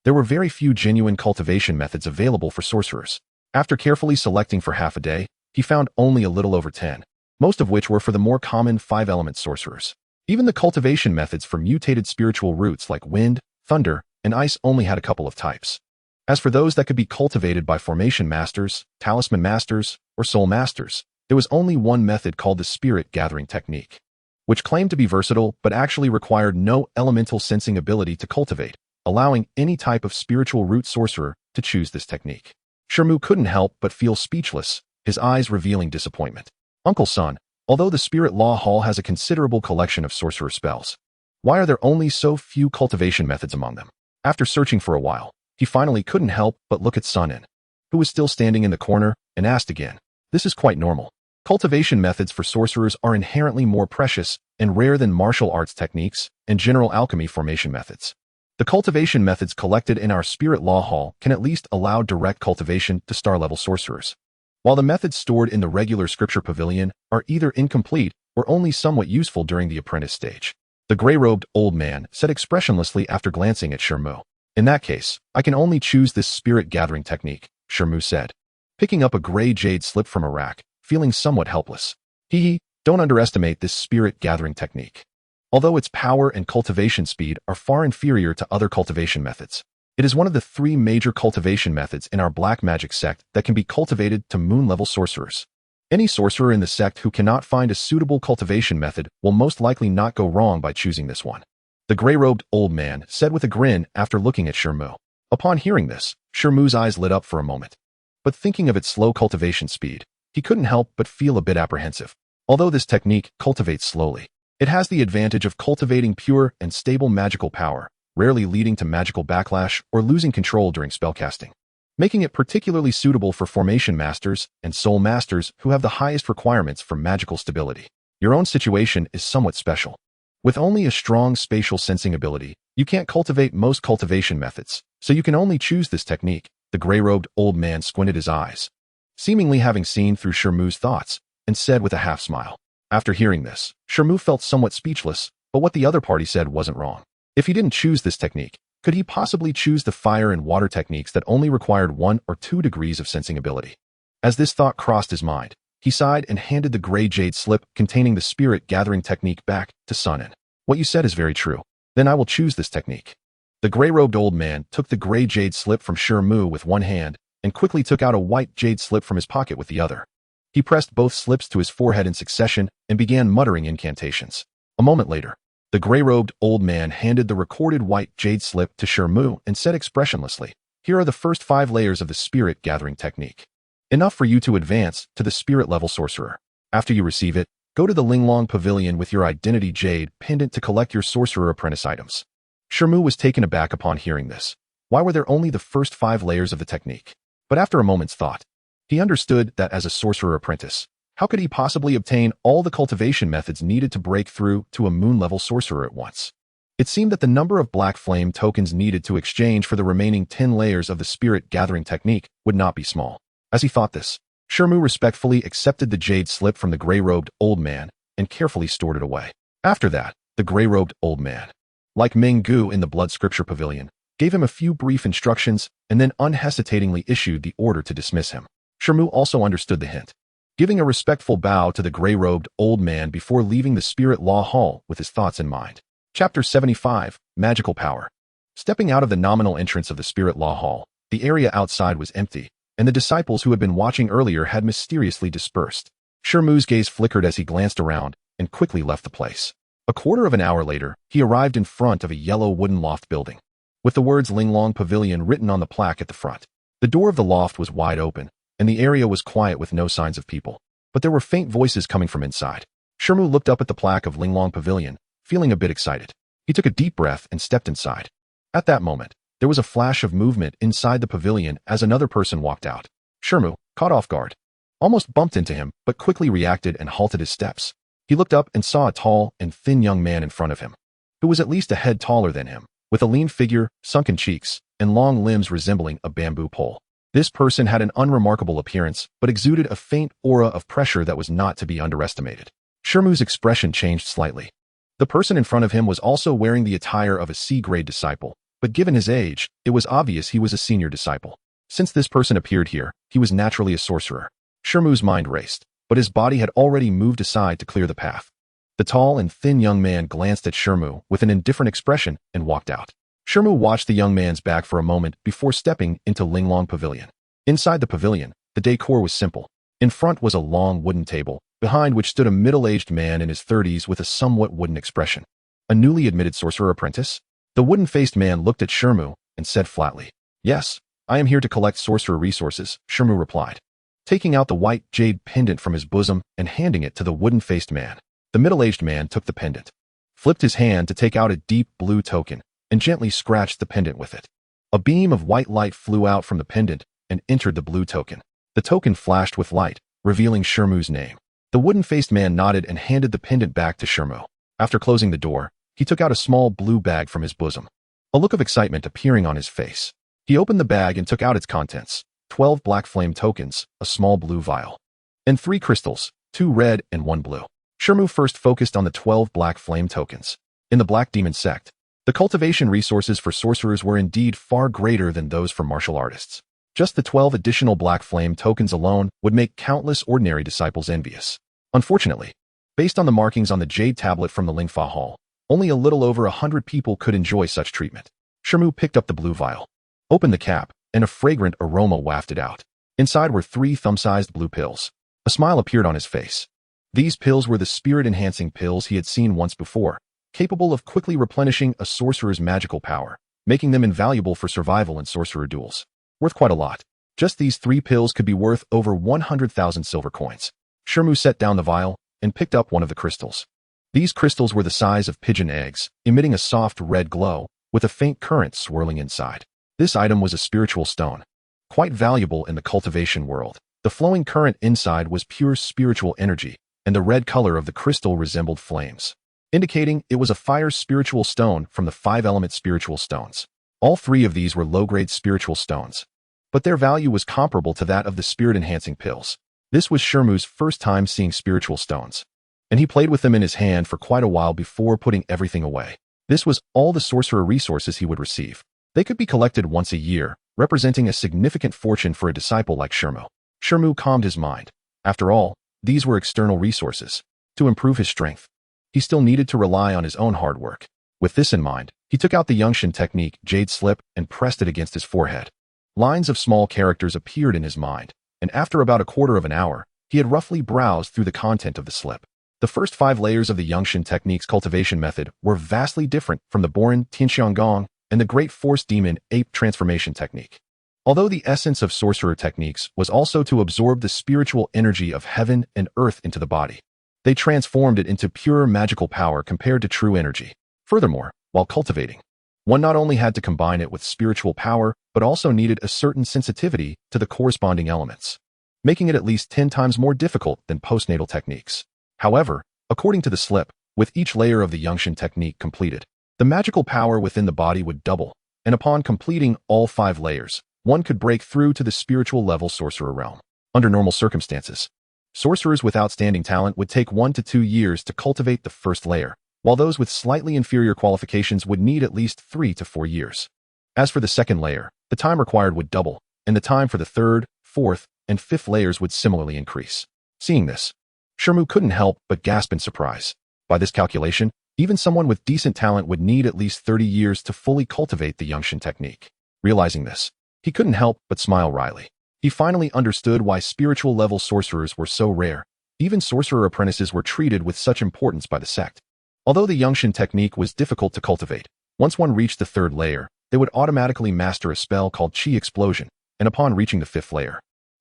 there were very few genuine cultivation methods available for sorcerers. After carefully selecting for half a day, he found only a little over 10, most of which were for the more common 5-element sorcerers. Even the cultivation methods for mutated spiritual roots like wind, thunder, and ice only had a couple of types. As for those that could be cultivated by formation masters, talisman masters, or soul masters, there was only one method called the spirit gathering technique, which claimed to be versatile but actually required no elemental sensing ability to cultivate, allowing any type of spiritual root sorcerer to choose this technique. Shi Mu couldn't help but feel speechless, his eyes revealing disappointment. Uncle Sun, although the Spirit Law Hall has a considerable collection of sorcerer spells, why are there only so few cultivation methods among them? After searching for a while, he finally couldn't help but look at Sun En, who was still standing in the corner, and asked again. This is quite normal. Cultivation methods for sorcerers are inherently more precious and rare than martial arts techniques and general alchemy formation methods. The cultivation methods collected in our Spirit Law Hall can at least allow direct cultivation to star-level sorcerers, while the methods stored in the regular Scripture Pavilion are either incomplete or only somewhat useful during the apprentice stage. The gray-robed old man said expressionlessly after glancing at Shi Mu. In that case, I can only choose this spirit-gathering technique, Shi Mu said, picking up a gray jade slip from a rack, feeling somewhat helpless. Don't underestimate this spirit-gathering technique. Although its power and cultivation speed are far inferior to other cultivation methods, it is one of the 3 major cultivation methods in our black magic sect that can be cultivated to moon-level sorcerers. Any sorcerer in the sect who cannot find a suitable cultivation method will most likely not go wrong by choosing this one, the gray-robed old man said with a grin after looking at Shi Mu. Upon hearing this, Shi Mu's eyes lit up for a moment. But thinking of its slow cultivation speed, he couldn't help but feel a bit apprehensive. Although this technique cultivates slowly, It has the advantage of cultivating pure and stable magical power, rarely leading to magical backlash or losing control during spellcasting, making it particularly suitable for formation masters and soul masters who have the highest requirements for magical stability. Your own situation is somewhat special. With only a strong spatial sensing ability, you can't cultivate most cultivation methods, so you can only choose this technique. The gray-robed old man squinted his eyes, seemingly having seen through Shi Mu's thoughts, and said with a half-smile. After hearing this, Shi Mu felt somewhat speechless, but what the other party said wasn't wrong. If he didn't choose this technique, could he possibly choose the fire and water techniques that only required 1 or 2 degrees of sensing ability? As this thought crossed his mind, he sighed and handed the gray jade slip containing the spirit gathering technique back to Sunin. What you said is very true. Then I will choose this technique. The gray-robed old man took the gray jade slip from Shi Mu with one hand and quickly took out a white jade slip from his pocket with the other. He pressed both slips to his forehead in succession and began muttering incantations. A moment later, the gray-robed old man handed the recorded white jade slip to Shi Mu and said expressionlessly, "Here are the first 5 layers of the spirit gathering technique. Enough for you to advance to the spirit level sorcerer. After you receive it, go to the Linglong Pavilion with your identity jade pendant to collect your sorcerer apprentice items." Shi Mu was taken aback upon hearing this. Why were there only the first 5 layers of the technique? But after a moment's thought, he understood that as a sorcerer apprentice, how could he possibly obtain all the cultivation methods needed to break through to a moon-level sorcerer at once? It seemed that the number of black flame tokens needed to exchange for the remaining 10 layers of the spirit gathering technique would not be small. As he thought this, Shi Mu respectfully accepted the jade slip from the gray-robed old man and carefully stored it away. After that, the gray-robed old man, like Ming Gu in the Blood Scripture Pavilion, gave him a few brief instructions and then unhesitatingly issued the order to dismiss him. Shi Mu also understood the hint, giving a respectful bow to the gray-robed old man before leaving the Spirit Law Hall with his thoughts in mind. Chapter 75, Magical Power. Stepping out of the nominal entrance of the Spirit Law Hall, the area outside was empty, and the disciples who had been watching earlier had mysteriously dispersed. Shi Mu's gaze flickered as he glanced around and quickly left the place. A quarter of an hour later, he arrived in front of a yellow wooden loft building, with the words Linglong Pavilion written on the plaque at the front. The door of the loft was wide open, and the area was quiet with no signs of people. But there were faint voices coming from inside. Shi Mu looked up at the plaque of Linglong Pavilion, feeling a bit excited. He took a deep breath and stepped inside. At that moment, there was a flash of movement inside the pavilion as another person walked out. Shi Mu, caught off guard, almost bumped into him, but quickly reacted and halted his steps. He looked up and saw a tall and thin young man in front of him, who was at least a head taller than him, with a lean figure, sunken cheeks, and long limbs resembling a bamboo pole. This person had an unremarkable appearance, but exuded a faint aura of pressure that was not to be underestimated. Shi Mu's expression changed slightly. The person in front of him was also wearing the attire of a C-grade disciple, but given his age, it was obvious he was a senior disciple. Since this person appeared here, he was naturally a sorcerer. Shi Mu's mind raced, but his body had already moved aside to clear the path. The tall and thin young man glanced at Shi Mu with an indifferent expression and walked out. Shi Mu watched the young man's back for a moment before stepping into Linglong Pavilion. Inside the pavilion, the decor was simple. In front was a long wooden table, behind which stood a middle-aged man in his 30s with a somewhat wooden expression. A newly admitted sorcerer apprentice? The wooden-faced man looked at Shi Mu and said flatly, "Yes, I am here to collect sorcerer resources," Shi Mu replied, taking out the white jade pendant from his bosom and handing it to the wooden-faced man. The middle-aged man took the pendant, flipped his hand to take out a deep blue token, and gently scratched the pendant with it. A beam of white light flew out from the pendant and entered the blue token. The token flashed with light, revealing Shi Mu's name. The wooden-faced man nodded and handed the pendant back to Shi Mu. After closing the door, he took out a small blue bag from his bosom, a look of excitement appearing on his face. He opened the bag and took out its contents: 12 black flame tokens, a small blue vial, and 3 crystals, 2 red and 1 blue. Shi Mu first focused on the 12 black flame tokens. In the Black Demon Sect, the cultivation resources for sorcerers were indeed far greater than those for martial artists. Just the 12 additional black flame tokens alone would make countless ordinary disciples envious. Unfortunately, based on the markings on the jade tablet from the Lingfa Hall, only a little over 100 people could enjoy such treatment. Shi Mu picked up the blue vial, opened the cap, and a fragrant aroma wafted out. Inside were 3 thumb-sized blue pills. A smile appeared on his face. These pills were the spirit-enhancing pills he had seen once before, capable of quickly replenishing a sorcerer's magical power, making them invaluable for survival in sorcerer duels. Worth quite a lot. Just these 3 pills could be worth over 100,000 silver coins. Shi Mu set down the vial and picked up one of the crystals. These crystals were the size of pigeon eggs, emitting a soft red glow, with a faint current swirling inside. This item was a spiritual stone, quite valuable in the cultivation world. The flowing current inside was pure spiritual energy, and the red color of the crystal resembled flames, indicating it was a fire spiritual stone from the 5-element spiritual stones. All 3 of these were low-grade spiritual stones, but their value was comparable to that of the spirit-enhancing pills. This was Shi Mu's first time seeing spiritual stones, and he played with them in his hand for quite a while before putting everything away. This was all the sorcerer resources he would receive. They could be collected once a year, representing a significant fortune for a disciple like Shi Mu. Shi Mu calmed his mind. After all, these were external resources. To improve his strength, he still needed to rely on his own hard work. With this in mind, he took out the xianxian technique, Jade Slip, and pressed it against his forehead. Lines of small characters appeared in his mind, and after about a quarter of an hour, he had roughly browsed through the content of the slip. The first 5 layers of the xianxian technique's cultivation method were vastly different from the Boran Tianxiangong and the Great Force Demon Ape transformation technique. Although the essence of sorcerer techniques was also to absorb the spiritual energy of heaven and earth into the body, they transformed it into pure magical power compared to true energy. Furthermore, while cultivating, one not only had to combine it with spiritual power, but also needed a certain sensitivity to the corresponding elements, making it at least 10 times more difficult than postnatal techniques. However, according to the slip, with each layer of the xianxian technique completed, the magical power within the body would double, and upon completing all 5 layers, one could break through to the spiritual level sorcerer realm. Under normal circumstances, sorcerers with outstanding talent would take 1 to 2 years to cultivate the first layer, while those with slightly inferior qualifications would need at least 3 to 4 years. As for the second layer, the time required would double, and the time for the 3rd, 4th, and 5th layers would similarly increase. Seeing this, Shi Mu couldn't help but gasp in surprise. By this calculation, even someone with decent talent would need at least 30 years to fully cultivate the xianxian technique. Realizing this, he couldn't help but smile wryly. He finally understood why spiritual level sorcerers were so rare. Even sorcerer apprentices were treated with such importance by the sect. Although the xianxian technique was difficult to cultivate, once one reached the 3rd layer, they would automatically master a spell called Qi Explosion, and upon reaching the 5th layer,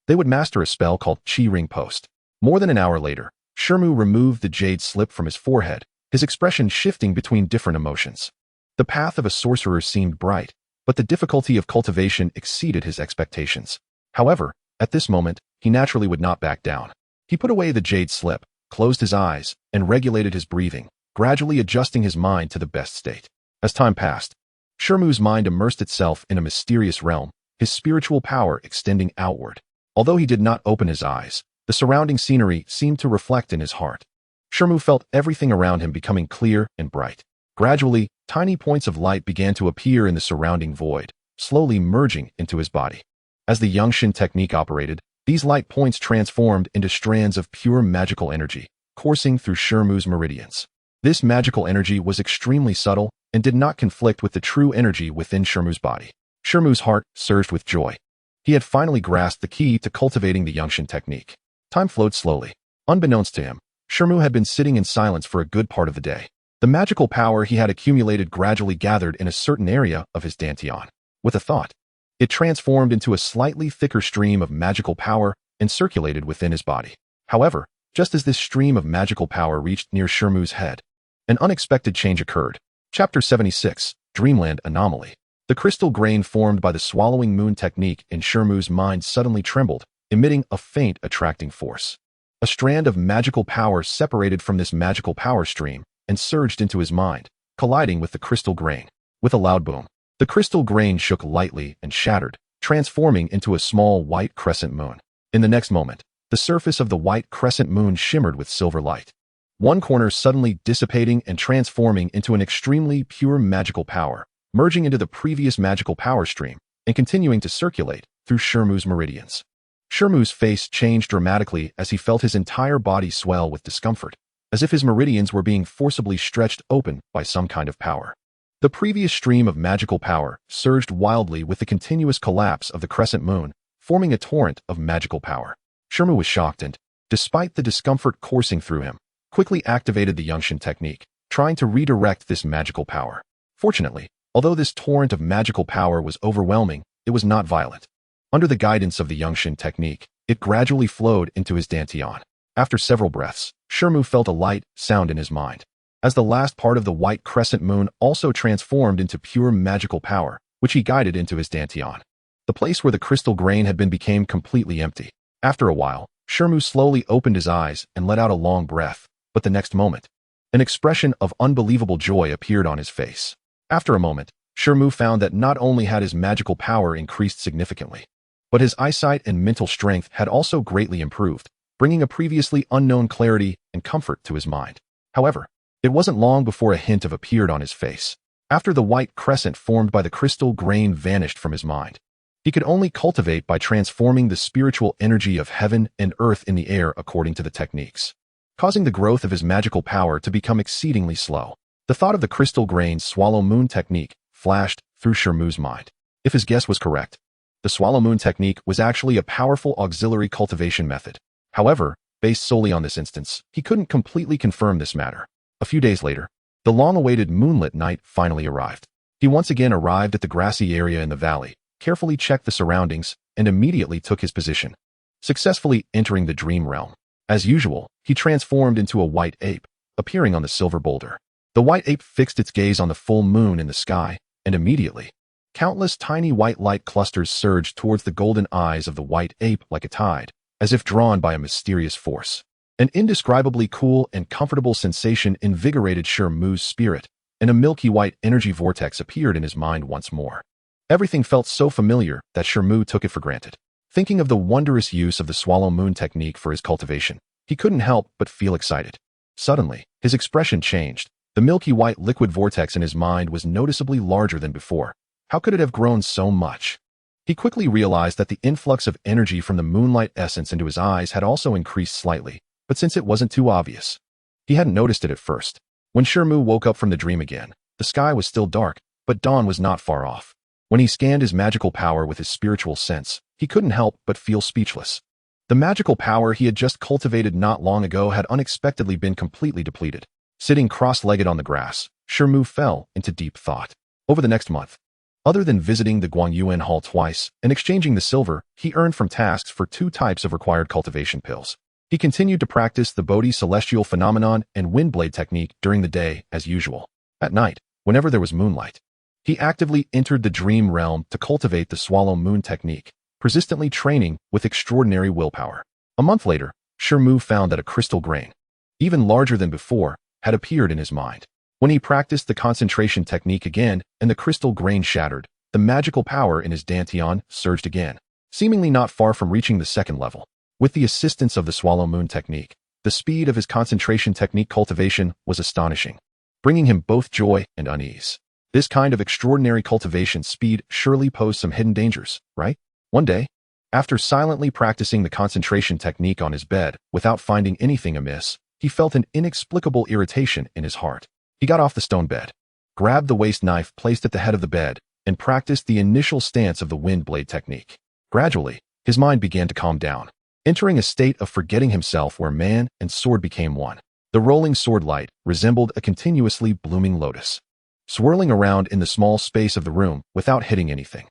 they would master a spell called Qi Ring Post. More than an hour later, Shi Mu removed the jade slip from his forehead, his expression shifting between different emotions. The path of a sorcerer seemed bright, but the difficulty of cultivation exceeded his expectations. However, at this moment, he naturally would not back down. He put away the jade slip, closed his eyes, and regulated his breathing, gradually adjusting his mind to the best state. As time passed, Shi Mu's mind immersed itself in a mysterious realm, his spiritual power extending outward. Although he did not open his eyes, the surrounding scenery seemed to reflect in his heart. Shi Mu felt everything around him becoming clear and bright. Gradually, tiny points of light began to appear in the surrounding void, slowly merging into his body. As the xianxian technique operated, these light points transformed into strands of pure magical energy, coursing through Shi Mu's meridians. This magical energy was extremely subtle and did not conflict with the true energy within Shi Mu's body. Shi Mu's heart surged with joy. He had finally grasped the key to cultivating the xianxian technique. Time flowed slowly. Unbeknownst to him, Shi Mu had been sitting in silence for a good part of the day. The magical power he had accumulated gradually gathered in a certain area of his dantian. With a thought, it transformed into a slightly thicker stream of magical power and circulated within his body. However, just as this stream of magical power reached near Shi Mu's head, an unexpected change occurred. Chapter 76, Dreamland Anomaly. The crystal grain formed by the swallowing moon technique in Shi Mu's mind suddenly trembled, emitting a faint attracting force. A strand of magical power separated from this magical power stream and surged into his mind, colliding with the crystal grain. With a loud boom, the crystal grain shook lightly and shattered, transforming into a small white crescent moon. In the next moment, the surface of the white crescent moon shimmered with silver light. One corner suddenly dissipating and transforming into an extremely pure magical power, merging into the previous magical power stream and continuing to circulate through Shi Mu's meridians. Shi Mu's face changed dramatically as he felt his entire body swell with discomfort, as if his meridians were being forcibly stretched open by some kind of power. The previous stream of magical power surged wildly with the continuous collapse of the crescent moon, forming a torrent of magical power. Shi Mu was shocked and, despite the discomfort coursing through him, quickly activated the xianxian technique, trying to redirect this magical power. Fortunately, although this torrent of magical power was overwhelming, it was not violent. Under the guidance of the xianxian technique, it gradually flowed into his dantian. After several breaths, Shi Mu felt a light sound in his mind. as the last part of the white crescent moon also transformed into pure magical power, which he guided into his dantian. The place where the crystal grain had been became completely empty. After a while, Shi Mu slowly opened his eyes and let out a long breath, but the next moment, an expression of unbelievable joy appeared on his face. After a moment, Shi Mu found that not only had his magical power increased significantly, but his eyesight and mental strength had also greatly improved, bringing a previously unknown clarity and comfort to his mind. However, it wasn't long before a hint of appeared on his face. After the white crescent formed by the crystal grain vanished from his mind, he could only cultivate by transforming the spiritual energy of heaven and earth in the air according to the techniques, causing the growth of his magical power to become exceedingly slow. The thought of the crystal grain swallow moon technique flashed through Shi Mu's mind. If his guess was correct, the swallow moon technique was actually a powerful auxiliary cultivation method. However, based solely on this instance, he couldn't completely confirm this matter. A few days later, the long-awaited moonlit night finally arrived. He once again arrived at the grassy area in the valley, carefully checked the surroundings, and immediately took his position, successfully entering the dream realm. As usual, he transformed into a white ape, appearing on the silver boulder. The white ape fixed its gaze on the full moon in the sky, and immediately, countless tiny white light clusters surged towards the golden eyes of the white ape like a tide, as if drawn by a mysterious force. An indescribably cool and comfortable sensation invigorated Shi Mu's spirit, and a milky white energy vortex appeared in his mind once more. Everything felt so familiar that Shi Mu took it for granted. Thinking of the wondrous use of the swallow moon technique for his cultivation, he couldn't help but feel excited. Suddenly, his expression changed. The milky white liquid vortex in his mind was noticeably larger than before. How could it have grown so much? He quickly realized that the influx of energy from the moonlight essence into his eyes had also increased slightly, but since it wasn't too obvious, he hadn't noticed it at first. When Shi Mu woke up from the dream again, the sky was still dark, but dawn was not far off. When he scanned his magical power with his spiritual sense, he couldn't help but feel speechless. The magical power he had just cultivated not long ago had unexpectedly been completely depleted. Sitting cross-legged on the grass, Shi Mu fell into deep thought. Over the next month, other than visiting the Guangyuan Hall twice and exchanging the silver he earned from tasks for 2 types of required cultivation pills, he continued to practice the Bodhi celestial phenomenon and windblade technique during the day as usual. At night, whenever there was moonlight, he actively entered the dream realm to cultivate the swallow moon technique, persistently training with extraordinary willpower. A month later, Shi Mu found that a crystal grain, even larger than before, had appeared in his mind. When he practiced the concentration technique again and the crystal grain shattered, the magical power in his dantian surged again, seemingly not far from reaching the 2nd level. With the assistance of the swallow moon technique, the speed of his concentration technique cultivation was astonishing, bringing him both joy and unease. This kind of extraordinary cultivation speed surely posed some hidden dangers, right? One day, after silently practicing the concentration technique on his bed without finding anything amiss, he felt an inexplicable irritation in his heart. He got off the stone bed, grabbed the waste knife placed at the head of the bed, and practiced the initial stance of the wind blade technique. Gradually, his mind began to calm down, entering a state of forgetting himself where man and sword became one. The rolling sword light resembled a continuously blooming lotus, swirling around in the small space of the room without hitting anything.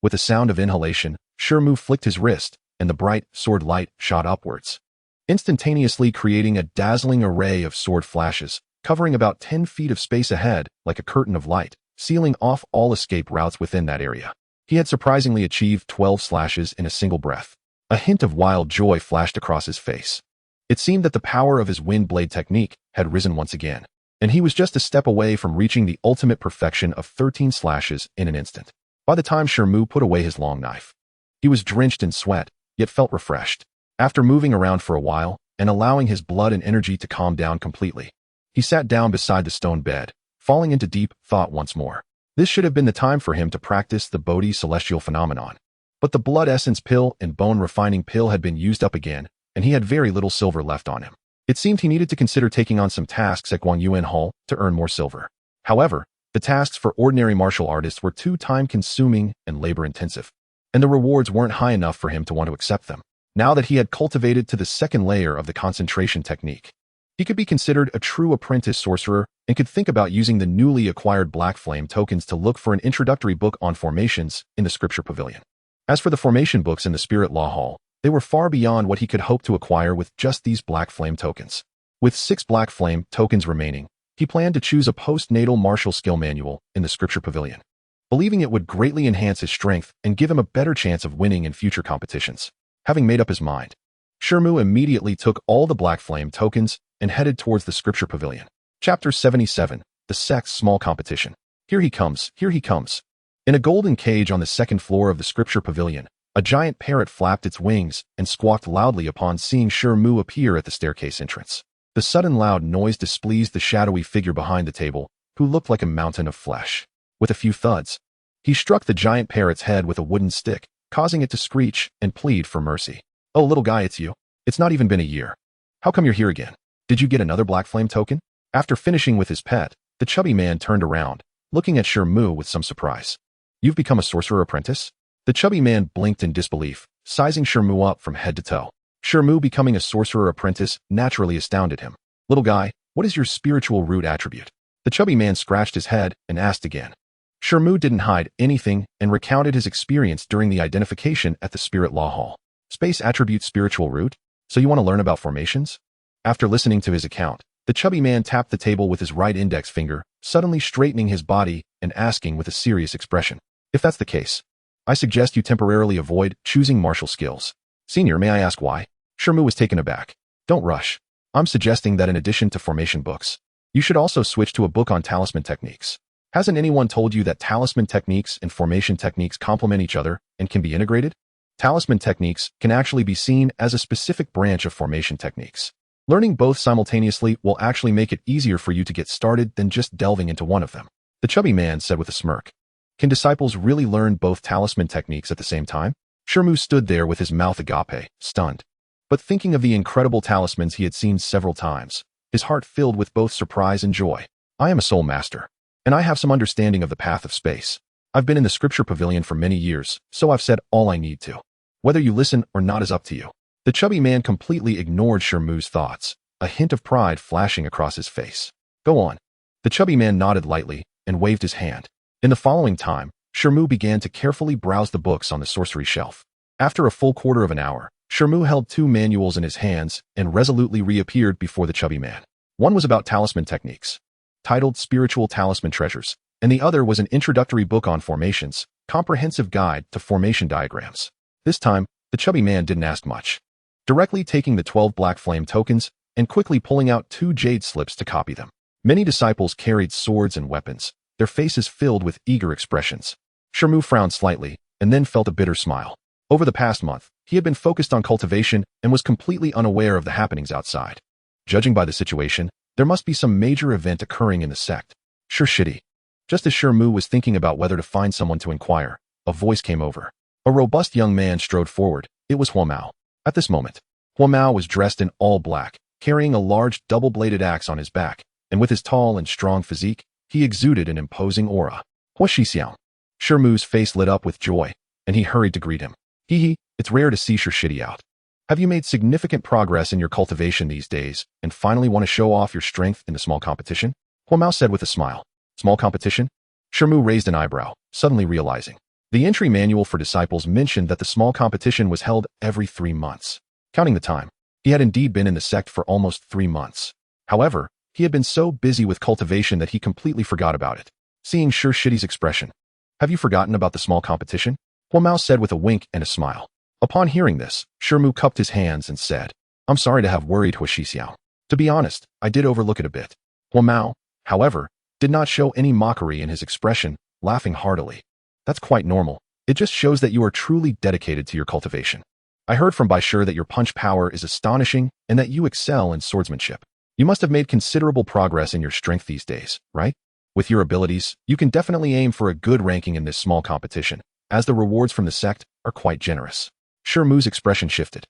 With a sound of inhalation, Shi Mu flicked his wrist, and the bright sword light shot upwards, instantaneously creating a dazzling array of sword flashes, covering about 10 feet of space ahead like a curtain of light, sealing off all escape routes within that area. He had surprisingly achieved 12 slashes in a single breath. A hint of wild joy flashed across his face. It seemed that the power of his wind blade technique had risen once again, and he was just a step away from reaching the ultimate perfection of 13 slashes in an instant. By the time Shi Mu put away his long knife, he was drenched in sweat, yet felt refreshed. After moving around for a while and allowing his blood and energy to calm down completely, he sat down beside the stone bed, falling into deep thought once more. This should have been the time for him to practice the Bodhi celestial phenomenon. But the blood essence pill and bone refining pill had been used up again, and he had very little silver left on him. It seemed he needed to consider taking on some tasks at Guangyuan Hall to earn more silver. However, the tasks for ordinary martial artists were too time-consuming and labor-intensive, and the rewards weren't high enough for him to want to accept them. Now that he had cultivated to the 2nd layer of the concentration technique, he could be considered a true apprentice sorcerer and could think about using the newly acquired Black Flame tokens to look for an introductory book on formations in the Scripture Pavilion. As for the formation books in the Spirit Law Hall, they were far beyond what he could hope to acquire with just these Black Flame tokens. With 6 Black Flame tokens remaining, He planned to choose a postnatal martial skill manual in the scripture pavilion, believing it would greatly enhance his strength and give him a better chance of winning in future competitions. Having made up his mind, Shi Mu immediately took all the black flame tokens and headed towards the scripture pavilion. Chapter 77, The Sect's Small Competition. Here he comes, here he comes. In a golden cage on the second floor of the scripture pavilion, a giant parrot flapped its wings and squawked loudly upon seeing Shi Mu appear at the staircase entrance. The sudden loud noise displeased the shadowy figure behind the table, who looked like a mountain of flesh. With a few thuds, he struck the giant parrot's head with a wooden stick, causing it to screech and plead for mercy. "Oh, little guy, it's you. It's not even been a year. How come you're here again? Did you get another black flame token?" After finishing with his pet, the chubby man turned around, looking at Shi Mu with some surprise. "You've become a sorcerer apprentice?" The chubby man blinked in disbelief, sizing Shi Mu up from head to toe. Shi Mu becoming a sorcerer apprentice naturally astounded him. "Little guy, what is your spiritual root attribute?" The chubby man scratched his head and asked again. Shi Mu didn't hide anything and recounted his experience during the identification at the Spirit Law Hall. Space attribute spiritual root? So you want to learn about formations? After listening to his account, the chubby man tapped the table with his right index finger, suddenly straightening his body and asking with a serious expression. "If that's the case, I suggest you temporarily avoid choosing martial skills." "Senior, may I ask why?" Shi Mu was taken aback. "Don't rush. I'm suggesting that in addition to formation books, you should also switch to a book on talisman techniques. Hasn't anyone told you that talisman techniques and formation techniques complement each other and can be integrated? Talisman techniques can actually be seen as a specific branch of formation techniques. Learning both simultaneously will actually make it easier for you to get started than just delving into one of them." The chubby man said with a smirk. "Can disciples really learn both talisman techniques at the same time?" Shi Mu stood there with his mouth agape, stunned. But thinking of the incredible talismans he had seen several times, his heart filled with both surprise and joy. "I am a soul master, and I have some understanding of the path of space. I've been in the scripture pavilion for many years, so I've said all I need to. Whether you listen or not is up to you." The chubby man completely ignored Shi Mu's thoughts, a hint of pride flashing across his face. "Go on." The chubby man nodded lightly and waved his hand. In the following time, Shi Mu began to carefully browse the books on the sorcery shelf. After a full quarter of an hour, Shi Mu held 2 manuals in his hands and resolutely reappeared before the chubby man. One was about talisman techniques, titled Spiritual Talisman Treasures, and the other was an introductory book on formations, comprehensive guide to formation diagrams. This time, the chubby man didn't ask much, directly taking the 12 black flame tokens and quickly pulling out 2 jade slips to copy them. Many disciples carried swords and weapons, their faces filled with eager expressions. Shi Mu frowned slightly and then felt a bitter smile. Over the past month, he had been focused on cultivation and was completely unaware of the happenings outside. Judging by the situation, there must be some major event occurring in the sect. Shitty. Just as Shi Mu was thinking about whether to find someone to inquire, a voice came over. A robust young man strode forward. It was Huomao. At this moment, Huomao was dressed in all black, carrying a large double-bladed axe on his back, and with his tall and strong physique, he exuded an imposing aura. "Huaxixiao." Shi Mu's face lit up with joy, and he hurried to greet him. "Hee, it's rare to see Shitty out. Have you made significant progress in your cultivation these days and finally want to show off your strength in the small competition?" Huomao said with a smile. "Small competition?" Shi Mu raised an eyebrow, suddenly realizing. The entry manual for disciples mentioned that the small competition was held every 3 months. Counting the time, he had indeed been in the sect for almost 3 months. However, he had been so busy with cultivation that he completely forgot about it. Seeing Shitty's expression, "Have you forgotten about the small competition?" Huomao said with a wink and a smile. Upon hearing this, Shi Mu cupped his hands and said, "I'm sorry to have worried Huaxixiao. To be honest, I did overlook it a bit." Huomao, however, did not show any mockery in his expression, laughing heartily. "That's quite normal. It just shows that you are truly dedicated to your cultivation. I heard from Baishur that your punch power is astonishing and that you excel in swordsmanship. You must have made considerable progress in your strength these days, right? With your abilities, you can definitely aim for a good ranking in this small competition, as the rewards from the sect are quite generous." Shi Mu's expression shifted,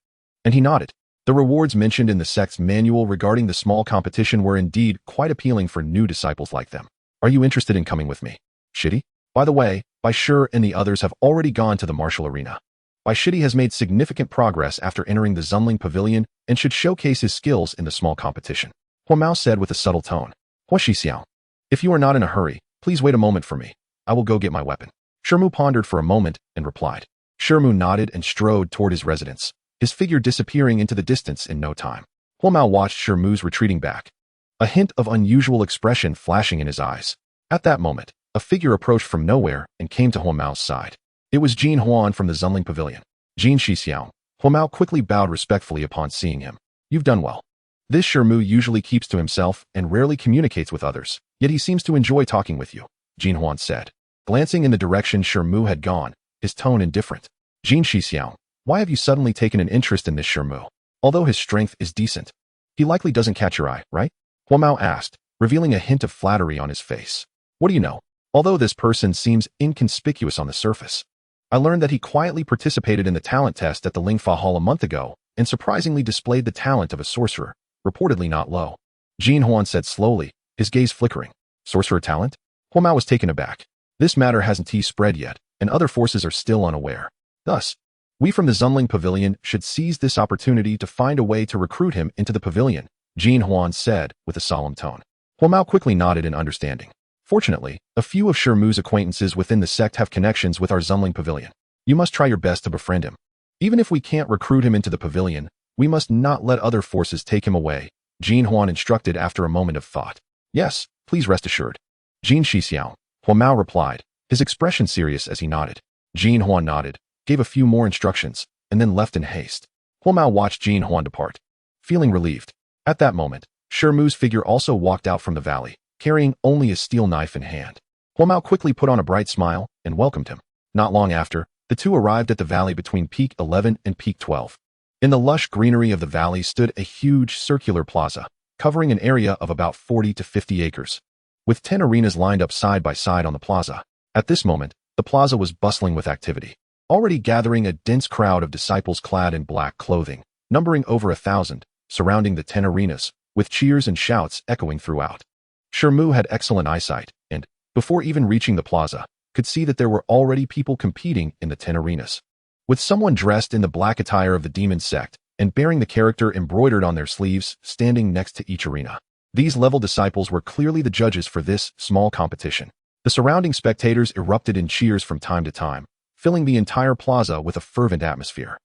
and he nodded. The rewards mentioned in the sect's manual regarding the small competition were indeed quite appealing for new disciples like them. "Are you interested in coming with me, Shitty? By the way, Baishur and the others have already gone to the martial arena. Shitty has made significant progress after entering the Zunling Pavilion and should showcase his skills in the small competition." Huomao said with a subtle tone. "Huaxixiao, if you are not in a hurry, please wait a moment for me. I will go get my weapon." Shi Mu pondered for a moment and replied. Shi Mu nodded and strode toward his residence, his figure disappearing into the distance in no time. Huomao watched Shi Mu's retreating back, a hint of unusual expression flashing in his eyes. At that moment, a figure approached from nowhere and came to Huo Mao's side. It was Jin Huan from the Zunling Pavilion. Jin Shixiao. Huo Mao quickly bowed respectfully upon seeing him. You've done well. This Shi Mu usually keeps to himself and rarely communicates with others, yet he seems to enjoy talking with you, Jin Huan said. Glancing in the direction Shi Mu had gone, his tone indifferent. Jin Shixiao, why have you suddenly taken an interest in this Shi Mu? Although his strength is decent, he likely doesn't catch your eye, right? Huo Mao asked, revealing a hint of flattery on his face. What do you know? Although this person seems inconspicuous on the surface, I learned that he quietly participated in the talent test at the Lingfa Hall a month ago and surprisingly displayed the talent of a sorcerer, reportedly not low. Jin Huan said slowly, his gaze flickering. Sorcerer talent? Huo Mao was taken aback. This matter hasn't spread yet, and other forces are still unaware. Thus, we from the Zunling Pavilion should seize this opportunity to find a way to recruit him into the pavilion, Jin Huan said with a solemn tone. Huo Mao quickly nodded in understanding. Fortunately, a few of Shi Mu's acquaintances within the sect have connections with our Zunling Pavilion. You must try your best to befriend him. Even if we can't recruit him into the pavilion, we must not let other forces take him away, Jin Huan instructed after a moment of thought. Yes, please rest assured. Jin Shixiao, Huo Mao replied, his expression serious as he nodded. Jin Huan nodded, gave a few more instructions, and then left in haste. Huo Mao watched Jin Huan depart, feeling relieved. At that moment, Shi Mu's figure also walked out from the valley, carrying only a steel knife in hand. Huo Mao quickly put on a bright smile and welcomed him. Not long after, the two arrived at the valley between Peak 11 and Peak 12. In the lush greenery of the valley stood a huge circular plaza, covering an area of about 40 to 50 acres, with 10 arenas lined up side by side on the plaza. At this moment, the plaza was bustling with activity, already gathering a dense crowd of disciples clad in black clothing, numbering over 1,000, surrounding the 10 arenas, with cheers and shouts echoing throughout. Shi Mu had excellent eyesight, and, before even reaching the plaza, could see that there were already people competing in the 10 arenas. With someone dressed in the black attire of the Demon Sect and bearing the character embroidered on their sleeves standing next to each arena. These level disciples were clearly the judges for this small competition. The surrounding spectators erupted in cheers from time to time, filling the entire plaza with a fervent atmosphere.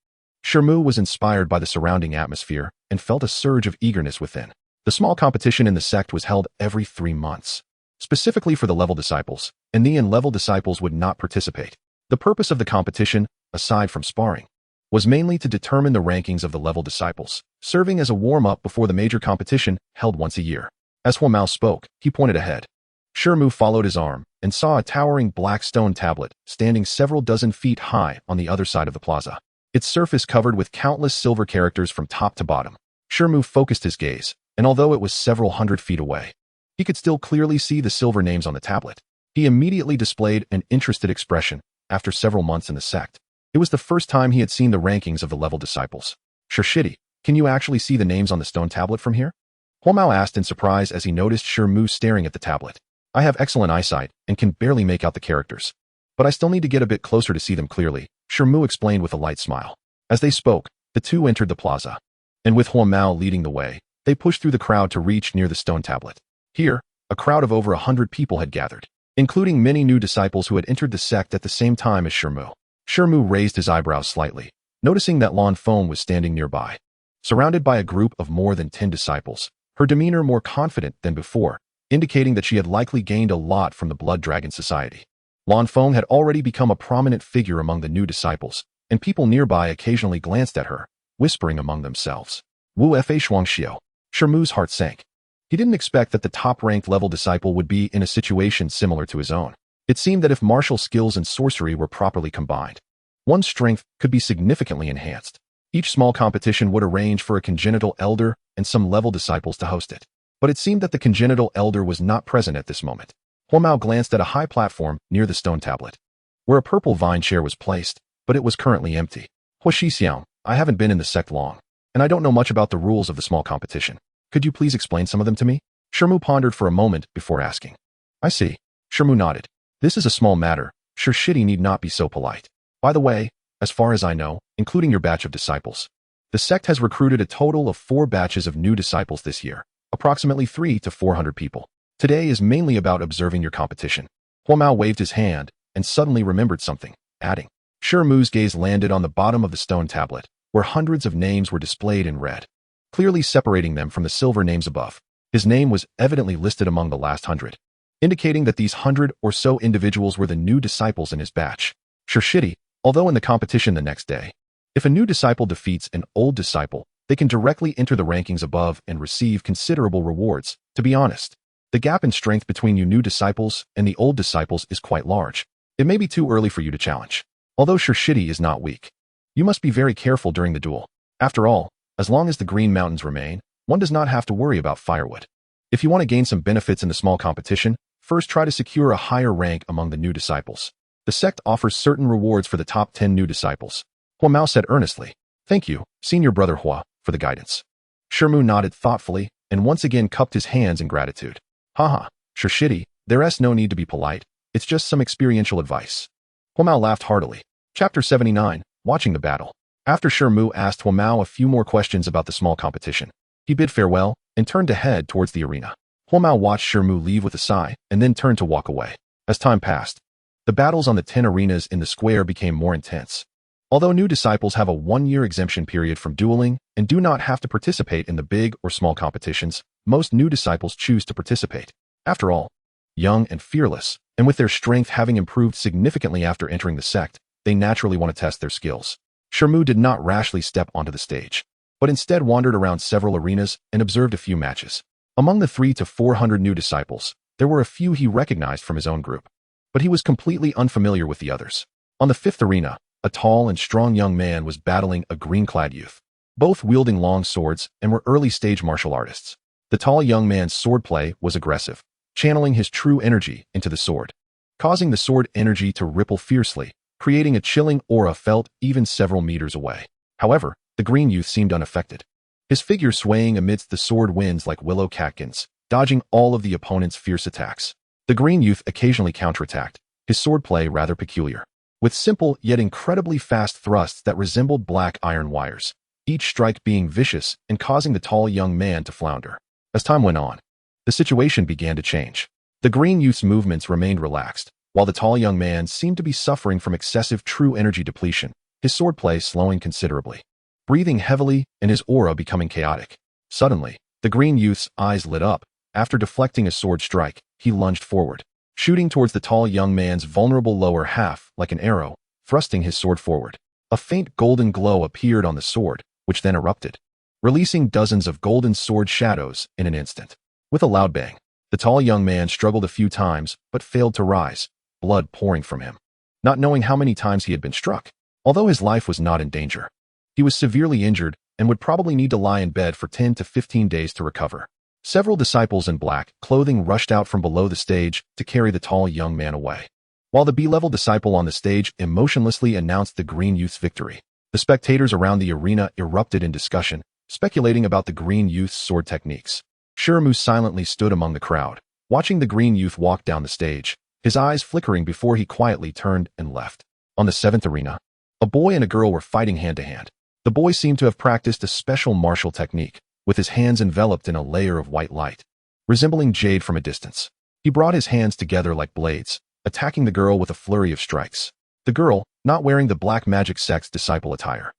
Shi Mu was inspired by the surrounding atmosphere and felt a surge of eagerness within. The small competition in the sect was held every 3 months, specifically for the level disciples, and the in-level disciples would not participate. The purpose of the competition, aside from sparring, was mainly to determine the rankings of the level disciples, serving as a warm-up before the major competition held once a year. As Huo Mao spoke, he pointed ahead. Shi Mu followed his arm and saw a towering black stone tablet standing several dozen feet high on the other side of the plaza, its surface covered with countless silver characters from top to bottom. Shi Mu focused his gaze, and although it was several hundred feet away, he could still clearly see the silver names on the tablet. He immediately displayed an interested expression after several months in the sect. It was the first time he had seen the rankings of the level disciples. Shishiti, can you actually see the names on the stone tablet from here? Huo Mao asked in surprise as he noticed Shi Mu staring at the tablet. I have excellent eyesight and can barely make out the characters, but I still need to get a bit closer to see them clearly, Shi Mu explained with a light smile. As they spoke, the two entered the plaza, and with Huo Mao leading the way, they pushed through the crowd to reach near the stone tablet. Here, a crowd of over 100 people had gathered, including many new disciples who had entered the sect at the same time as Shi Mu. Shi Mu raised his eyebrows slightly, noticing that Lan Feng was standing nearby. Surrounded by a group of more than 10 disciples, her demeanor more confident than before, indicating that she had likely gained a lot from the Blood Dragon Society. Lan Feng had already become a prominent figure among the new disciples, and people nearby occasionally glanced at her, whispering among themselves. Wu Fa Shuangxiao. Shi Mu's heart sank. He didn't expect that the top-ranked level disciple would be in a situation similar to his own. It seemed that if martial skills and sorcery were properly combined, one's strength could be significantly enhanced. Each small competition would arrange for a congenital elder and some level disciples to host it. But it seemed that the congenital elder was not present at this moment. Huo Mao glanced at a high platform near the stone tablet, where a purple vine chair was placed, but it was currently empty. Huo Shixiao, I haven't been in the sect long, and I don't know much about the rules of the small competition. Could you please explain some of them to me? Shi Mu pondered for a moment before asking. I see. Shi Mu nodded. This is a small matter. Shishiti need not be so polite. By the way, as far as I know, including your batch of disciples, the sect has recruited a total of 4 batches of new disciples this year, approximately 300 to 400 people. Today is mainly about observing your competition. Huo Mao waved his hand and suddenly remembered something, adding. Shi Mu's gaze landed on the bottom of the stone tablet, where hundreds of names were displayed in red, clearly separating them from the silver names above. His name was evidently listed among the last 100, indicating that these 100 or so individuals were the new disciples in his batch. Shi, although in the competition the next day, if a new disciple defeats an old disciple, they can directly enter the rankings above and receive considerable rewards. To be honest, the gap in strength between you new disciples and the old disciples is quite large. It may be too early for you to challenge. Although Shi is not weak, you must be very careful during the duel. After all, as long as the Green Mountains remain, one does not have to worry about firewood. If you want to gain some benefits in the small competition, first try to secure a higher rank among the new disciples. The sect offers certain rewards for the top 10 new disciples. Hua Mao said earnestly. Thank you, senior brother Hua, for the guidance. Shi Mu nodded thoughtfully and once again cupped his hands in gratitude. Haha, Shi, there's no need to be polite. It's just some experiential advice. Hua Mao laughed heartily. Chapter 79, Watching the Battle. After Shi Mu asked Hua Mao a few more questions about the small competition, he bid farewell and turned to head towards the arena. Hua Mao watched Shi Mu leave with a sigh and then turned to walk away. As time passed, the battles on the 10 arenas in the square became more intense. Although new disciples have a 1-year exemption period from dueling and do not have to participate in the big or small competitions, most new disciples choose to participate. After all, young and fearless, and with their strength having improved significantly after entering the sect, they naturally want to test their skills. Shi Mu did not rashly step onto the stage, but instead wandered around several arenas and observed a few matches. Among the 300 to 400 new disciples, there were a few he recognized from his own group, but he was completely unfamiliar with the others. On the 5th arena, a tall and strong young man was battling a green-clad youth. Both wielding long swords and were early-stage martial artists. The tall young man's swordplay was aggressive, channeling his true energy into the sword, causing the sword energy to ripple fiercely, creating a chilling aura felt even several meters away. However, the green youth seemed unaffected, his figure swaying amidst the sword winds like willow catkins, dodging all of the opponent's fierce attacks. The green youth occasionally counterattacked, his swordplay rather peculiar, with simple yet incredibly fast thrusts that resembled black iron wires, each strike being vicious and causing the tall young man to flounder. As time went on, the situation began to change. The green youth's movements remained relaxed, while the tall young man seemed to be suffering from excessive true energy depletion, his swordplay slowing considerably, breathing heavily and his aura becoming chaotic. Suddenly, the green youth's eyes lit up. After deflecting a sword strike, he lunged forward, shooting towards the tall young man's vulnerable lower half like an arrow, thrusting his sword forward. A faint golden glow appeared on the sword, which then erupted, releasing dozens of golden sword shadows in an instant. With a loud bang, the tall young man struggled a few times but failed to rise, blood pouring from him, not knowing how many times he had been struck. Although his life was not in danger, he was severely injured and would probably need to lie in bed for 10 to 15 days to recover. Several disciples in black clothing rushed out from below the stage to carry the tall young man away, while the B-level disciple on the stage emotionlessly announced the green youth's victory. The spectators around the arena erupted in discussion, speculating about the green youth's sword techniques. Shi Mu silently stood among the crowd, watching the green youth walk down the stage, his eyes flickering before he quietly turned and left. On the 7th arena, a boy and a girl were fighting hand-to-hand. The boy seemed to have practiced a special martial technique, with his hands enveloped in a layer of white light, resembling jade from a distance. He brought his hands together like blades, attacking the girl with a flurry of strikes. The girl, not wearing the Black Magic Sect's disciple attire,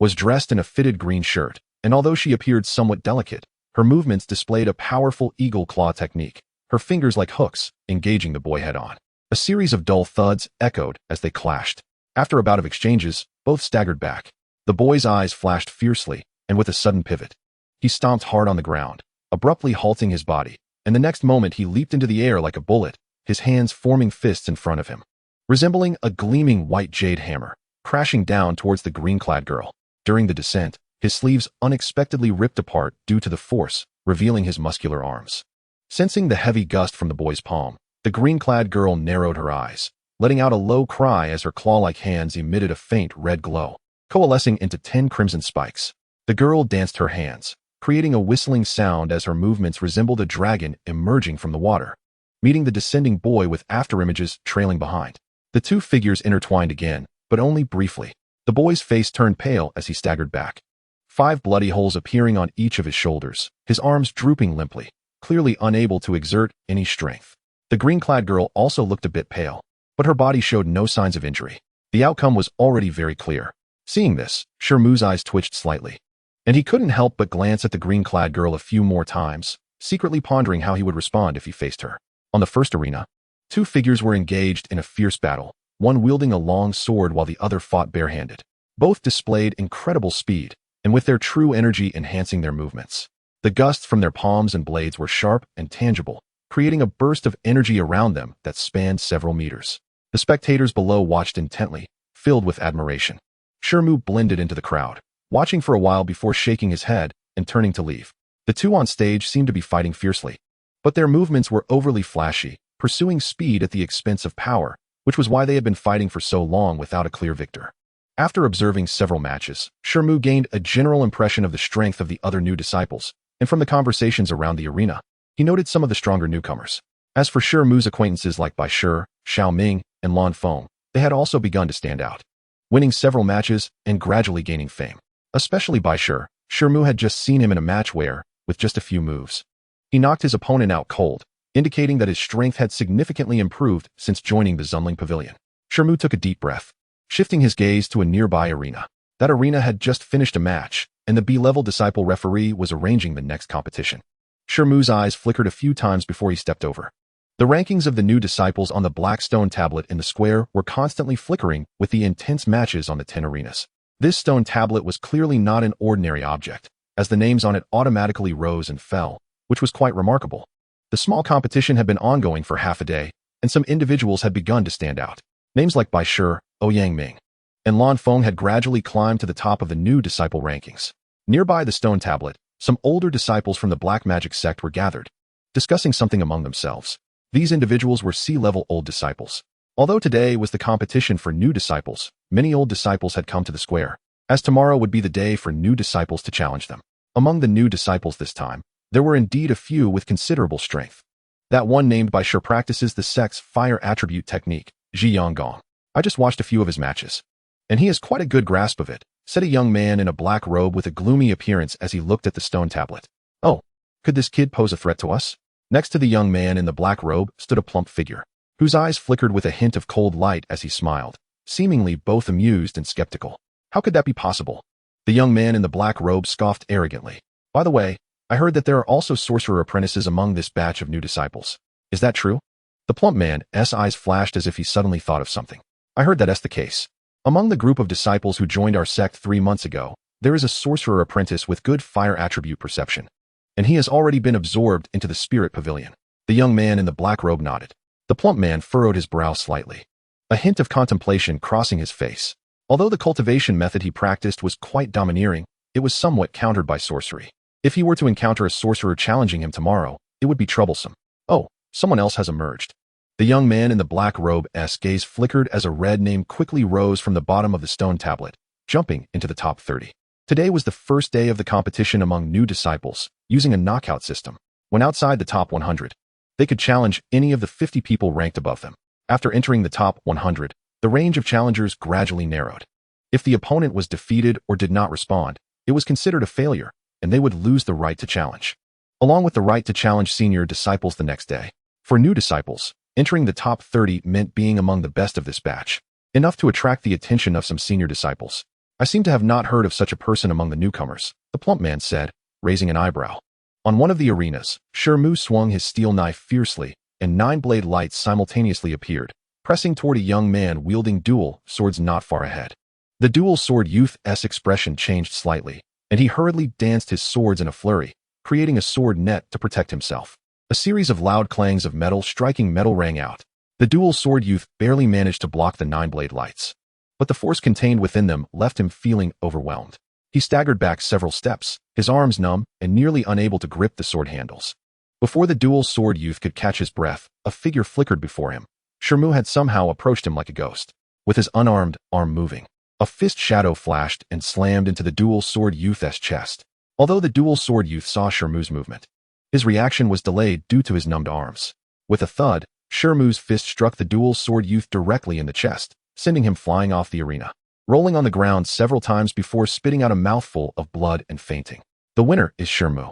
was dressed in a fitted green shirt, and although she appeared somewhat delicate, her movements displayed a powerful eagle claw technique, her fingers like hooks, engaging the boy head-on. A series of dull thuds echoed as they clashed. After a bout of exchanges, both staggered back. The boy's eyes flashed fiercely, and with a sudden pivot, he stomped hard on the ground, abruptly halting his body, and the next moment he leaped into the air like a bullet, his hands forming fists in front of him, resembling a gleaming white jade hammer, crashing down towards the green-clad girl. During the descent, his sleeves unexpectedly ripped apart due to the force, revealing his muscular arms. Sensing the heavy gust from the boy's palm, the green-clad girl narrowed her eyes, letting out a low cry as her claw-like hands emitted a faint red glow, coalescing into 10 crimson spikes. The girl danced her hands, creating a whistling sound as her movements resembled a dragon emerging from the water, meeting the descending boy with afterimages trailing behind. The two figures intertwined again, but only briefly. The boy's face turned pale as he staggered back, 5 bloody holes appearing on each of his shoulders, his arms drooping limply, clearly unable to exert any strength. The green-clad girl also looked a bit pale, but her body showed no signs of injury. The outcome was already very clear. Seeing this, Shi Mu's eyes twitched slightly, and he couldn't help but glance at the green-clad girl a few more times, secretly pondering how he would respond if he faced her. On the first arena, two figures were engaged in a fierce battle, one wielding a long sword while the other fought barehanded. Both displayed incredible speed, and with their true energy enhancing their movements. The gusts from their palms and blades were sharp and tangible, creating a burst of energy around them that spanned several meters. The spectators below watched intently, filled with admiration. Shi Mu blended into the crowd, watching for a while before shaking his head and turning to leave. The two on stage seemed to be fighting fiercely, but their movements were overly flashy, pursuing speed at the expense of power, which was why they had been fighting for so long without a clear victor. After observing several matches, Shi Mu gained a general impression of the strength of the other new disciples, and from the conversations around the arena, he noted some of the stronger newcomers. As for Shi Mu's acquaintances like Bai Shi, Xiao Ming, and Lan Feng, they had also begun to stand out, winning several matches and gradually gaining fame. Especially Bai Shi, Shi Mu had just seen him in a match where, with just a few moves, he knocked his opponent out cold, indicating that his strength had significantly improved since joining the Zunling Pavilion. Shi Mu took a deep breath, shifting his gaze to a nearby arena. That arena had just finished a match, and the B-level disciple referee was arranging the next competition. Shi Mu's eyes flickered a few times before he stepped over. The rankings of the new disciples on the black stone tablet in the square were constantly flickering with the intense matches on the 10 arenas. This stone tablet was clearly not an ordinary object, as the names on it automatically rose and fell, which was quite remarkable. The small competition had been ongoing for half a day, and some individuals had begun to stand out. Names like Bai Shi, Ouyang Ming, and Lan Feng had gradually climbed to the top of the new disciple rankings. Nearby the stone tablet, some older disciples from the Black Magic Sect were gathered, discussing something among themselves. These individuals were C-level old disciples. Although today was the competition for new disciples, many old disciples had come to the square, as tomorrow would be the day for new disciples to challenge them. Among the new disciples this time, there were indeed a few with considerable strength. That one named Bai Shi practices the sect's fire attribute technique, Xianxiaaudiobooks. I just watched a few of his matches, and he has quite a good grasp of it, said a young man in a black robe with a gloomy appearance as he looked at the stone tablet. Oh, could this kid pose a threat to us? Next to the young man in the black robe stood a plump figure, whose eyes flickered with a hint of cold light as he smiled, seemingly both amused and skeptical. How could that be possible? The young man in the black robe scoffed arrogantly. By the way, I heard that there are also sorcerer apprentices among this batch of new disciples. Is that true? The plump man's eyes flashed as if he suddenly thought of something. I heard that's the case. Among the group of disciples who joined our sect 3 months ago, there is a sorcerer apprentice with good fire attribute perception, and he has already been absorbed into the spirit pavilion. The young man in the black robe nodded. The plump man furrowed his brow slightly, a hint of contemplation crossing his face. Although the cultivation method he practiced was quite domineering, it was somewhat countered by sorcery. If he were to encounter a sorcerer challenging him tomorrow, it would be troublesome. Oh, someone else has emerged. The young man in the black robe's gaze flickered as a red name quickly rose from the bottom of the stone tablet, jumping into the top 30. Today was the first day of the competition among new disciples, using a knockout system. When outside the top 100, they could challenge any of the 50 people ranked above them. After entering the top 100, the range of challengers gradually narrowed. If the opponent was defeated or did not respond, it was considered a failure, and they would lose the right to challenge, along with the right to challenge senior disciples the next day. For new disciples, entering the top 30 meant being among the best of this batch, enough to attract the attention of some senior disciples. I seem to have not heard of such a person among the newcomers, the plump man said, raising an eyebrow. On one of the arenas, Shi Mu swung his steel knife fiercely, and 9 blade lights simultaneously appeared, pressing toward a young man wielding dual swords not far ahead. The dual sword youth's expression changed slightly, and he hurriedly danced his swords in a flurry, creating a sword net to protect himself. A series of loud clangs of metal striking metal rang out. The dual sword youth barely managed to block the 9 blade lights, but the force contained within them left him feeling overwhelmed. He staggered back several steps, his arms numb and nearly unable to grip the sword handles. Before the dual sword youth could catch his breath, a figure flickered before him. Shi Mu had somehow approached him like a ghost, with his unarmed arm moving. A fist shadow flashed and slammed into the dual sword youth's chest. Although the dual sword youth saw Shi Mu's movement, his reaction was delayed due to his numbed arms. With a thud, Shi Mu's fist struck the dual sword youth directly in the chest, sending him flying off the arena, rolling on the ground several times before spitting out a mouthful of blood and fainting. The winner is Shi Mu.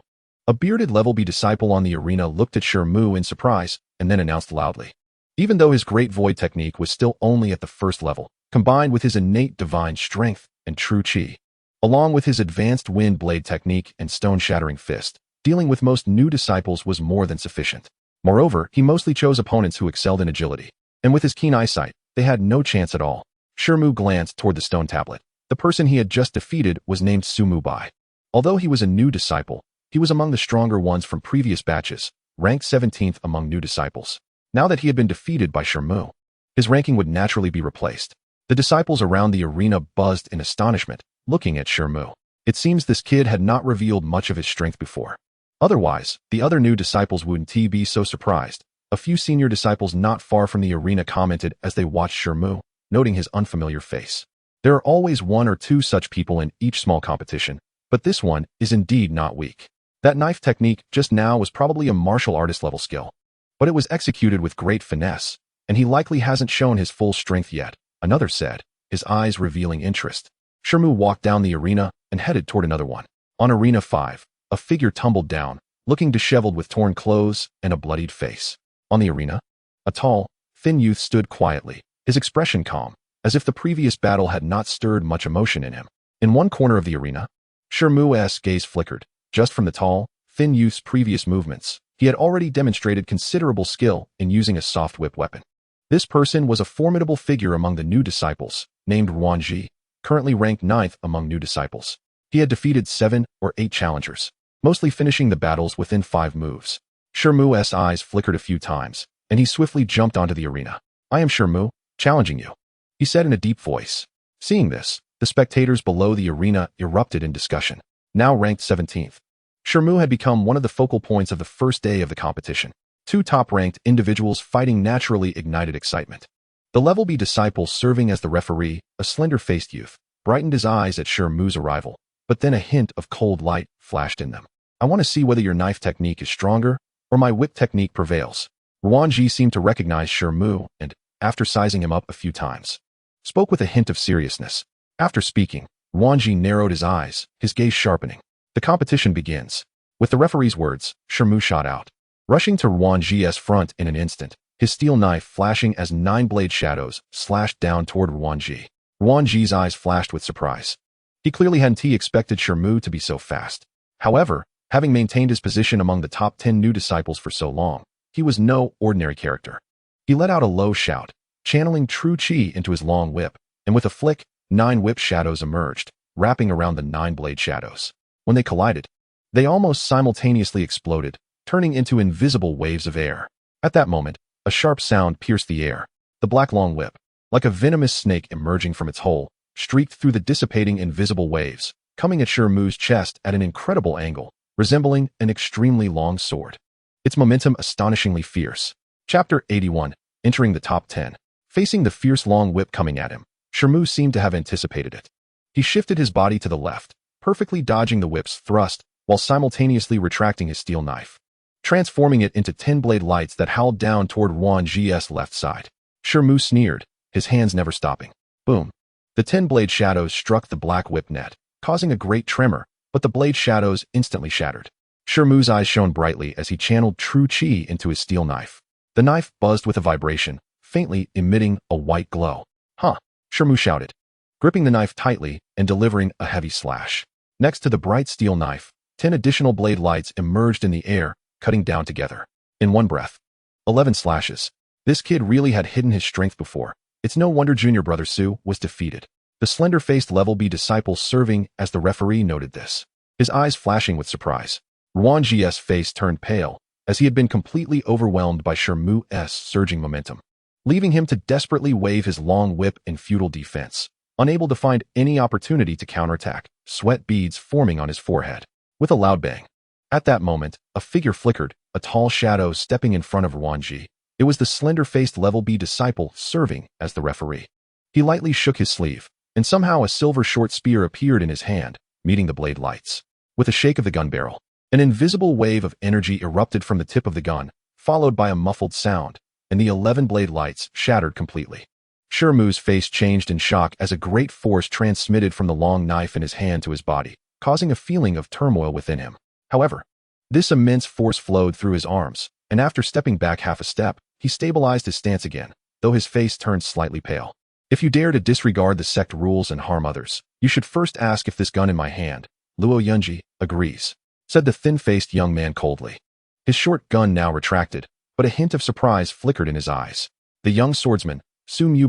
A bearded level B disciple on the arena looked at Shi Mu in surprise and then announced loudly. Even though his great void technique was still only at the first level, combined with his innate divine strength and true chi, along with his advanced wind blade technique and stone-shattering fist, Dealing with most new disciples was more than sufficient. Moreover, he mostly chose opponents who excelled in agility. And with his keen eyesight, they had no chance at all. Shi Mu glanced toward the stone tablet. The person he had just defeated was named Shi Mu Bai. Although he was a new disciple, he was among the stronger ones from previous batches, ranked 17th among new disciples. Now that he had been defeated by Shi Mu, his ranking would naturally be replaced. The disciples around the arena buzzed in astonishment, looking at Shi Mu. It seems this kid had not revealed much of his strength before. Otherwise, the other new disciples wouldn't be so surprised. A few senior disciples not far from the arena commented as they watched Shi Mu, noting his unfamiliar face. There are always one or two such people in each small competition, but this one is indeed not weak. That knife technique just now was probably a martial artist level skill, but it was executed with great finesse, and he likely hasn't shown his full strength yet, another said, his eyes revealing interest. Shi Mu walked down the arena and headed toward another one. On Arena 5, a figure tumbled down, looking disheveled with torn clothes and a bloodied face. On the arena, a tall, thin youth stood quietly, his expression calm, as if the previous battle had not stirred much emotion in him. In one corner of the arena, Shi Mu's gaze flickered. Just from the tall, thin youth's previous movements, he had already demonstrated considerable skill in using a soft whip weapon. This person was a formidable figure among the new disciples, named Ruanji, currently ranked 9th among new disciples. He had defeated 7 or 8 challengers, mostly finishing the battles within 5 moves. Shi Mu's eyes flickered a few times, and he swiftly jumped onto the arena. "I am Shi Mu, challenging you," he said in a deep voice. Seeing this, the spectators below the arena erupted in discussion. Now ranked 17th, Shi Mu had become one of the focal points of the first day of the competition. 2 top-ranked individuals fighting naturally ignited excitement. The Level B disciple serving as the referee, a slender-faced youth, brightened his eyes at Shi Mu's arrival, but then a hint of cold light flashed in them. "I want to see whether your knife technique is stronger or my whip technique prevails." Ruanji seemed to recognize Shi Mu and, after sizing him up a few times, spoke with a hint of seriousness. After speaking, Ruanji narrowed his eyes, his gaze sharpening. "The competition begins." With the referee's words, Shi Mu shot out, rushing to Ruanji's front in an instant, his steel knife flashing as 9 blade shadows slashed down toward Ruanji. Ruanji's eyes flashed with surprise. He clearly hadn't expected Shi Mu to be so fast. However, having maintained his position among the top 10 new disciples for so long, he was no ordinary character. He let out a low shout, channeling true chi into his long whip, and with a flick, 9 whip shadows emerged, wrapping around the 9 blade shadows. When they collided, they almost simultaneously exploded, turning into invisible waves of air. At that moment, a sharp sound pierced the air. The black long whip, like a venomous snake emerging from its hole, streaked through the dissipating invisible waves, coming at Shi Mu's chest at an incredible angle, resembling an extremely long sword. Its momentum astonishingly fierce. Chapter 81, entering the top 10. Facing the fierce long whip coming at him, Shi Mu seemed to have anticipated it. He shifted his body to the left, perfectly dodging the whip's thrust while simultaneously retracting his steel knife, transforming it into 10 blade lights that howled down toward Ruanji's left side. Shi Mu sneered, his hands never stopping. Boom. The 10 blade shadows struck the black whip net, causing a great tremor, but the blade shadows instantly shattered. Shi Mu's eyes shone brightly as he channeled true chi into his steel knife. The knife buzzed with a vibration, faintly emitting a white glow. "Huh," Shi Mu shouted, gripping the knife tightly and delivering a heavy slash. Next to the bright steel knife, 10 additional blade lights emerged in the air, cutting down together. In one breath, 11 slashes. This kid really had hidden his strength before. It's no wonder junior brother Su was defeated. The slender-faced Level B disciple serving as the referee noted this, his eyes flashing with surprise. Ruanji's face turned pale, as he had been completely overwhelmed by Shi Mu's surging momentum, leaving him to desperately wave his long whip in futile defense. Unable to find any opportunity to counterattack, sweat beads forming on his forehead. With a loud bang. At that moment, a figure flickered, a tall shadow stepping in front of Ruanji. It was the slender-faced Level B disciple serving as the referee. He lightly shook his sleeve, and somehow a silver short spear appeared in his hand, meeting the blade lights. With a shake of the gun barrel, an invisible wave of energy erupted from the tip of the gun, followed by a muffled sound, and the 11 blade lights shattered completely. Shi Mu's face changed in shock as a great force transmitted from the long knife in his hand to his body, causing a feeling of turmoil within him. However, this immense force flowed through his arms, and after stepping back half a step, he stabilized his stance again, though his face turned slightly pale. "If you dare to disregard the sect rules and harm others, you should first ask if this gun in my hand," Luo Yunji agrees. said the thin-faced young man coldly. His short gun now retracted, but a hint of surprise flickered in his eyes. The young swordsman, Shi Mu,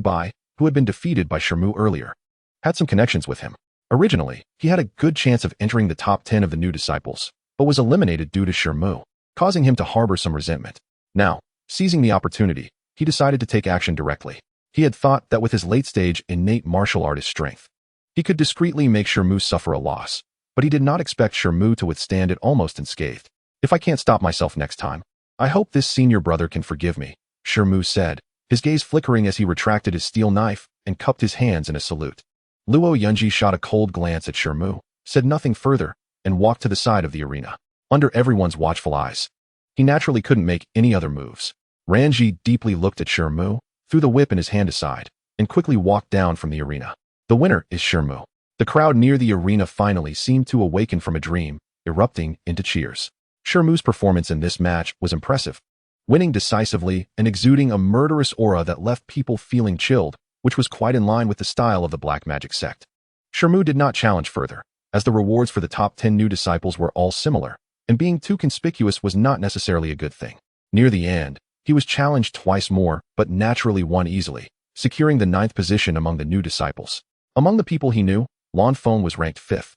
who had been defeated by Shi Mu earlier, had some connections with him. Originally, he had a good chance of entering the top 10 of the new disciples, but was eliminated due to Shi Mu, causing him to harbor some resentment. Now, seizing the opportunity, he decided to take action directly. He had thought that with his late-stage innate martial artist strength, he could discreetly make Shi Mu suffer a loss, but he did not expect Shi Mu to withstand it almost unscathed. If I can't stop myself next time, I hope this senior brother can forgive me, Shi Mu said, his gaze flickering as he retracted his steel knife and cupped his hands in a salute. Luo Yunji shot a cold glance at Shi Mu, said nothing further, and walked to the side of the arena, under everyone's watchful eyes. He naturally couldn't make any other moves. Ranji deeply looked at Shi Mu, threw the whip in his hand aside, and quickly walked down from the arena. The winner is Shi Mu. The crowd near the arena finally seemed to awaken from a dream, erupting into cheers. Shi Mu's performance in this match was impressive, winning decisively and exuding a murderous aura that left people feeling chilled, which was quite in line with the style of the Black Magic Sect. Shi Mu did not challenge further, as the rewards for the top 10 new disciples were all similar, and being too conspicuous was not necessarily a good thing. Near the end, he was challenged twice more, but naturally won easily, securing the 9th position among the new disciples. Among the people he knew, Lan Feng was ranked 5th,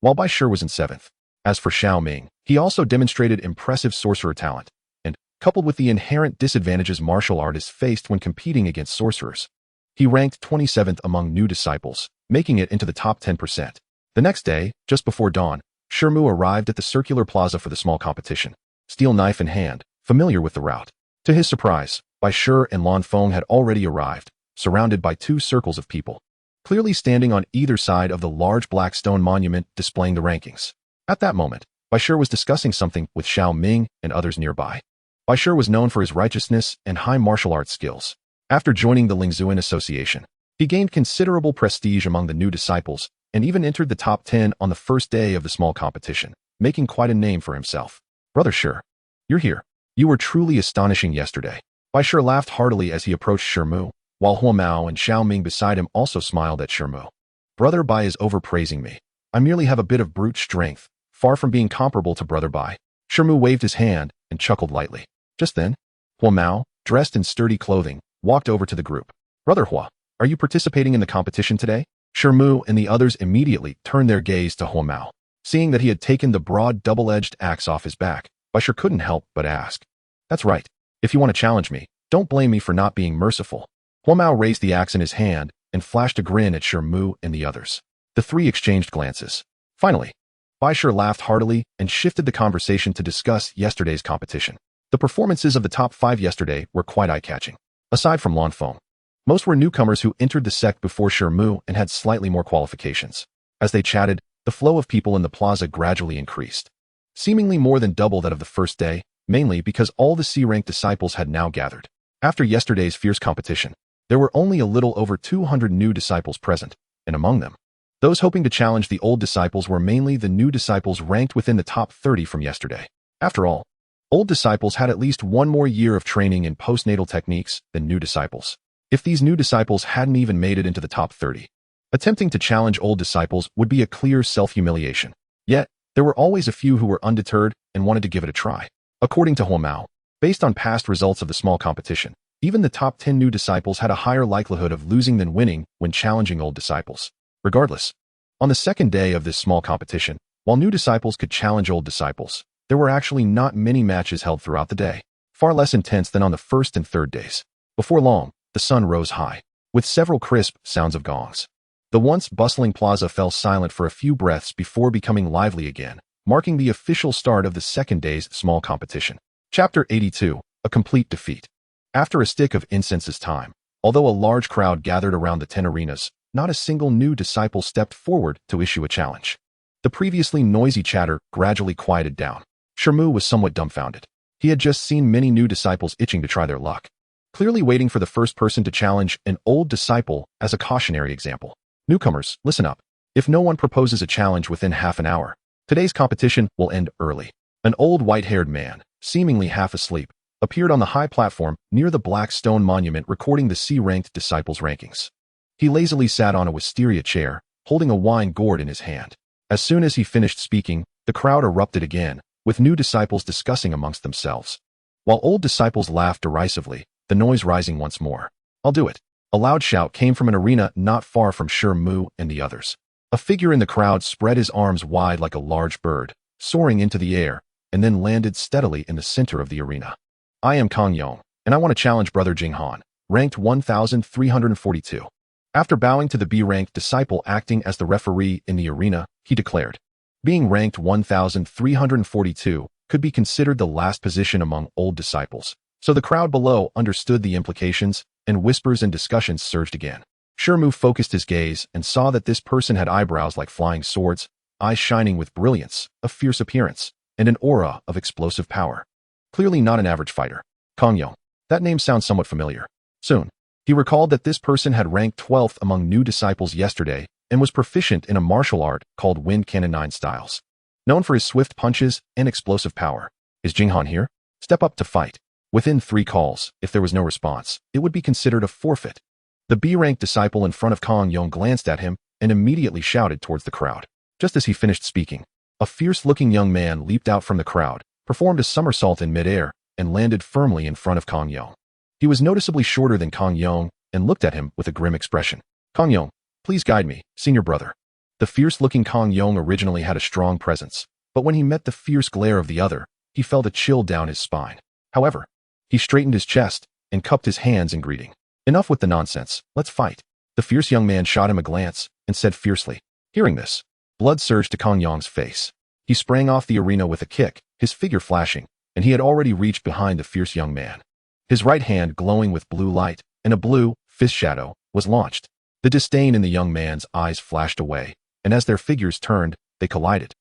while Bai Shi was in 7th. As for Xiao Ming, he also demonstrated impressive sorcerer talent, and, coupled with the inherent disadvantages martial artists faced when competing against sorcerers, he ranked 27th among new disciples, making it into the top 10%. The next day, just before dawn, Shi Mu arrived at the circular plaza for the small competition, steel knife in hand, familiar with the route. To his surprise, Bai Shi and Lan Feng had already arrived, surrounded by 2 circles of people, clearly standing on either side of the large black stone monument displaying the rankings. At that moment, Bai Shi was discussing something with Xiao Ming and others nearby. Bai Shi was known for his righteousness and high martial arts skills. After joining the Lingzuan Association, he gained considerable prestige among the new disciples and even entered the top 10 on the first day of the small competition, making quite a name for himself. Brother Shi, you're here. You were truly astonishing yesterday. Bai Shi laughed heartily as he approached Shi Mu, while Huo Mao and Xiao Ming beside him also smiled at Shi Mu. Brother Bai is overpraising me. I merely have a bit of brute strength, far from being comparable to Brother Bai. Shi Mu waved his hand and chuckled lightly. Just then, Huo Mao, dressed in sturdy clothing, walked over to the group. Brother Hua, are you participating in the competition today? Shi Mu and the others immediately turned their gaze to Huo Mao. Seeing that he had taken the broad double-edged axe off his back, Bai Shi couldn't help but ask. That's right. If you want to challenge me, don't blame me for not being merciful. Huo Mao raised the axe in his hand and flashed a grin at Shi Mu and the others. The 3 exchanged glances. Finally, Bai Shi laughed heartily and shifted the conversation to discuss yesterday's competition. The performances of the top 5 yesterday were quite eye-catching. Aside from Lan Feng, most were newcomers who entered the sect before Shi Mu and had slightly more qualifications. As they chatted, the flow of people in the plaza gradually increased, seemingly more than double that of the first day, mainly because all the C-rank disciples had now gathered. After yesterday's fierce competition, there were only a little over 200 new disciples present, and among them, those hoping to challenge the old disciples were mainly the new disciples ranked within the top 30 from yesterday. After all, old disciples had at least 1 more year of training in postnatal techniques than new disciples. If these new disciples hadn't even made it into the top 30, attempting to challenge old disciples would be a clear self-humiliation. Yet, there were always a few who were undeterred and wanted to give it a try. According to Huo Mao, based on past results of the small competition, even the top 10 new disciples had a higher likelihood of losing than winning when challenging old disciples. Regardless, on the second day of this small competition, while new disciples could challenge old disciples, there were actually not many matches held throughout the day, far less intense than on the first and third days. Before long, the sun rose high, with several crisp sounds of gongs. The once bustling plaza fell silent for a few breaths before becoming lively again, marking the official start of the second day's small competition. Chapter 82, A Complete Defeat. After a stick of incense's time, although a large crowd gathered around the 10 arenas, not a single new disciple stepped forward to issue a challenge. The previously noisy chatter gradually quieted down. Shi Mu was somewhat dumbfounded. He had just seen many new disciples itching to try their luck, clearly waiting for the first person to challenge an old disciple as a cautionary example. Newcomers, listen up. If no one proposes a challenge within half an hour, today's competition will end early. An old white-haired man, seemingly half asleep, appeared on the high platform near the black stone monument recording the C-ranked disciples' rankings. He lazily sat on a wisteria chair, holding a wine gourd in his hand. As soon as he finished speaking, The crowd erupted again, with new disciples discussing amongst themselves. While old disciples laughed derisively, the noise rising once more. "I'll do it." A loud shout came from an arena not far from Shi Mu and the others. A figure in the crowd spread his arms wide like a large bird, soaring into the air, and then landed steadily in the center of the arena. "I am Kang Yong, and I want to challenge Brother Jing Han, ranked 1342. After bowing to the B-ranked disciple acting as the referee in the arena, he declared, being ranked 1342 could be considered the last position among old disciples, so the crowd below understood the implications, and whispers and discussions surged again. Shi Mu focused his gaze and saw that this person had eyebrows like flying swords, eyes shining with brilliance, a fierce appearance, and an aura of explosive power. Clearly not an average fighter. Kang Yong. That name sounds somewhat familiar. Soon, he recalled that this person had ranked 12th among new disciples yesterday and was proficient in a martial art called Wind Cannon 9 Styles. Known for his swift punches and explosive power. Is Jing Han here? Step up to fight. Within 3 calls, if there was no response, it would be considered a forfeit. The B-ranked disciple in front of Kang Yong glanced at him and immediately shouted towards the crowd. Just as he finished speaking, a fierce-looking young man leaped out from the crowd, performed a somersault in midair, and landed firmly in front of Kang Yong. He was noticeably shorter than Kang Yong and looked at him with a grim expression. "Kang Yong, please guide me, senior brother." The fierce-looking Kang Yong originally had a strong presence, but when he met the fierce glare of the other, he felt a chill down his spine. However, he straightened his chest and cupped his hands in greeting. "Enough with the nonsense, let's fight." The fierce young man shot him a glance and said fiercely. Hearing this, blood surged to Kang Yong's face. He sprang off the arena with a kick, his figure flashing, and he had already reached behind the fierce young man. His right hand glowing with blue light, and a blue, fist shadow, was launched. The disdain in the young man's eyes flashed away, and as their figures turned, they collided.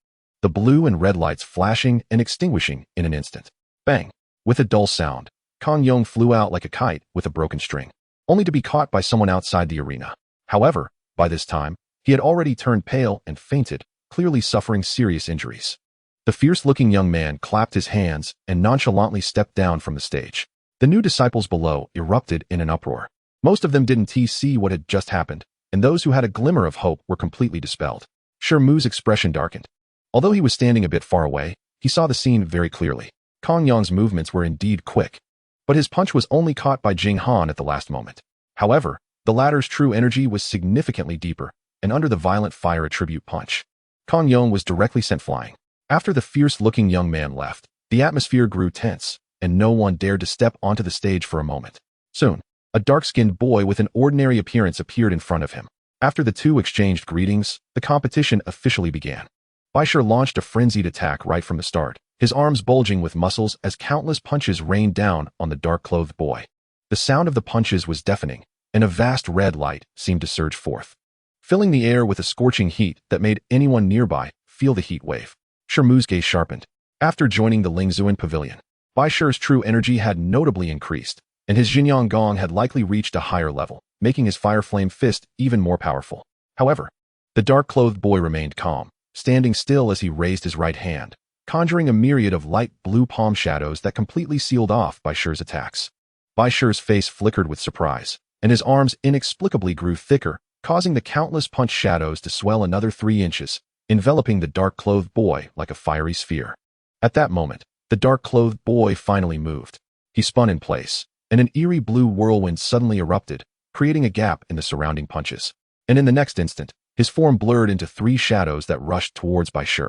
The blue and red lights flashing and extinguishing in an instant. Bang! With a dull sound, Kang Yong flew out like a kite with a broken string, only to be caught by someone outside the arena. However, by this time, he had already turned pale and fainted, clearly suffering serious injuries. The fierce-looking young man clapped his hands and nonchalantly stepped down from the stage. The new disciples below erupted in an uproar. Most of them didn't see what had just happened, and those who had a glimmer of hope were completely dispelled. Shi Mu's expression darkened. Although he was standing a bit far away, he saw the scene very clearly. Kang Yong's movements were indeed quick, but his punch was only caught by Jing Han at the last moment. However, the latter's true energy was significantly deeper, and under the violent fire attribute punch, Kang Yong was directly sent flying. After the fierce-looking young man left, the atmosphere grew tense, and no one dared to step onto the stage for a moment. Soon, a dark-skinned boy with an ordinary appearance appeared in front of him. After the two exchanged greetings, the competition officially began. Bai Shi launched a frenzied attack right from the start, his arms bulging with muscles as countless punches rained down on the dark-clothed boy. The sound of the punches was deafening, and a vast red light seemed to surge forth, filling the air with a scorching heat that made anyone nearby feel the heat wave. Shi Mu's gaze sharpened. After joining the Lingzuan Pavilion, Bai Shi's true energy had notably increased, and his Jinyang Gong had likely reached a higher level, making his fire flame fist even more powerful. However, the dark-clothed boy remained calm, standing still as he raised his right hand, conjuring a myriad of light blue palm shadows that completely sealed off Bai Shi's attacks. Bai Shi's face flickered with surprise, and his arms inexplicably grew thicker, causing the countless punch shadows to swell another 3 inches, enveloping the dark-clothed boy like a fiery sphere. At that moment, the dark-clothed boy finally moved. He spun in place, and an eerie blue whirlwind suddenly erupted, creating a gap in the surrounding punches. And in the next instant, his form blurred into 3 shadows that rushed towards Bai Shi.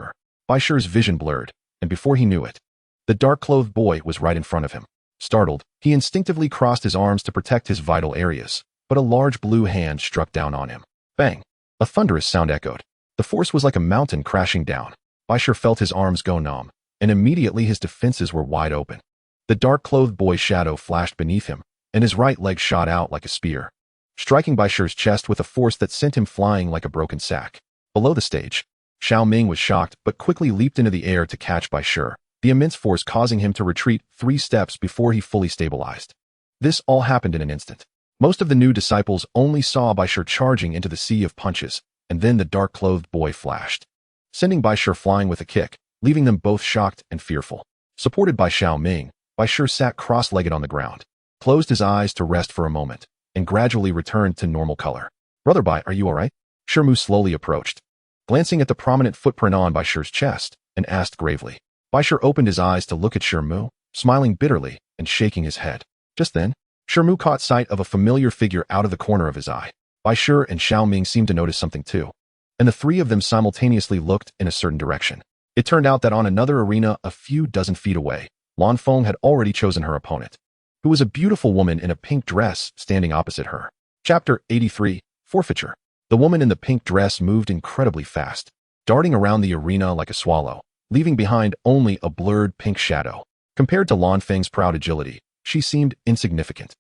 Bai Shi's vision blurred, and before he knew it, the dark-clothed boy was right in front of him. Startled, he instinctively crossed his arms to protect his vital areas, but a large blue hand struck down on him. Bang! A thunderous sound echoed. The force was like a mountain crashing down. Bai Shi felt his arms go numb, and immediately his defenses were wide open. The dark-clothed boy's shadow flashed beneath him, and his right leg shot out like a spear, striking Bai Shi's chest with a force that sent him flying like a broken sack. Below the stage, Xiao Ming was shocked but quickly leaped into the air to catch Bai Shi, the immense force causing him to retreat 3 steps before he fully stabilized. This all happened in an instant. Most of the new disciples only saw Bai Shi charging into the sea of punches, and then the dark-clothed boy flashed, sending Bai Shi flying with a kick, leaving them both shocked and fearful. Supported by Xiao Ming, Bai Shi sat cross-legged on the ground, closed his eyes to rest for a moment, and gradually returned to normal color. "Brother Bai, are you alright?" Shi Mu slowly approached. Glancing at the prominent footprint on Bai Shi's chest, and asked gravely. Bai Shi opened his eyes to look at Shi Mu, smiling bitterly and shaking his head. Just then, Shi Mu caught sight of a familiar figure out of the corner of his eye. Bai Shi and Xiaoming seemed to notice something too, and the three of them simultaneously looked in a certain direction. It turned out that on another arena a few dozen feet away, Lan Feng had already chosen her opponent, who was a beautiful woman in a pink dress standing opposite her. Chapter 83, Forfeiture. The woman in the pink dress moved incredibly fast, darting around the arena like a swallow, leaving behind only a blurred pink shadow. Compared to Lan Feng's proud agility, she seemed insignificant.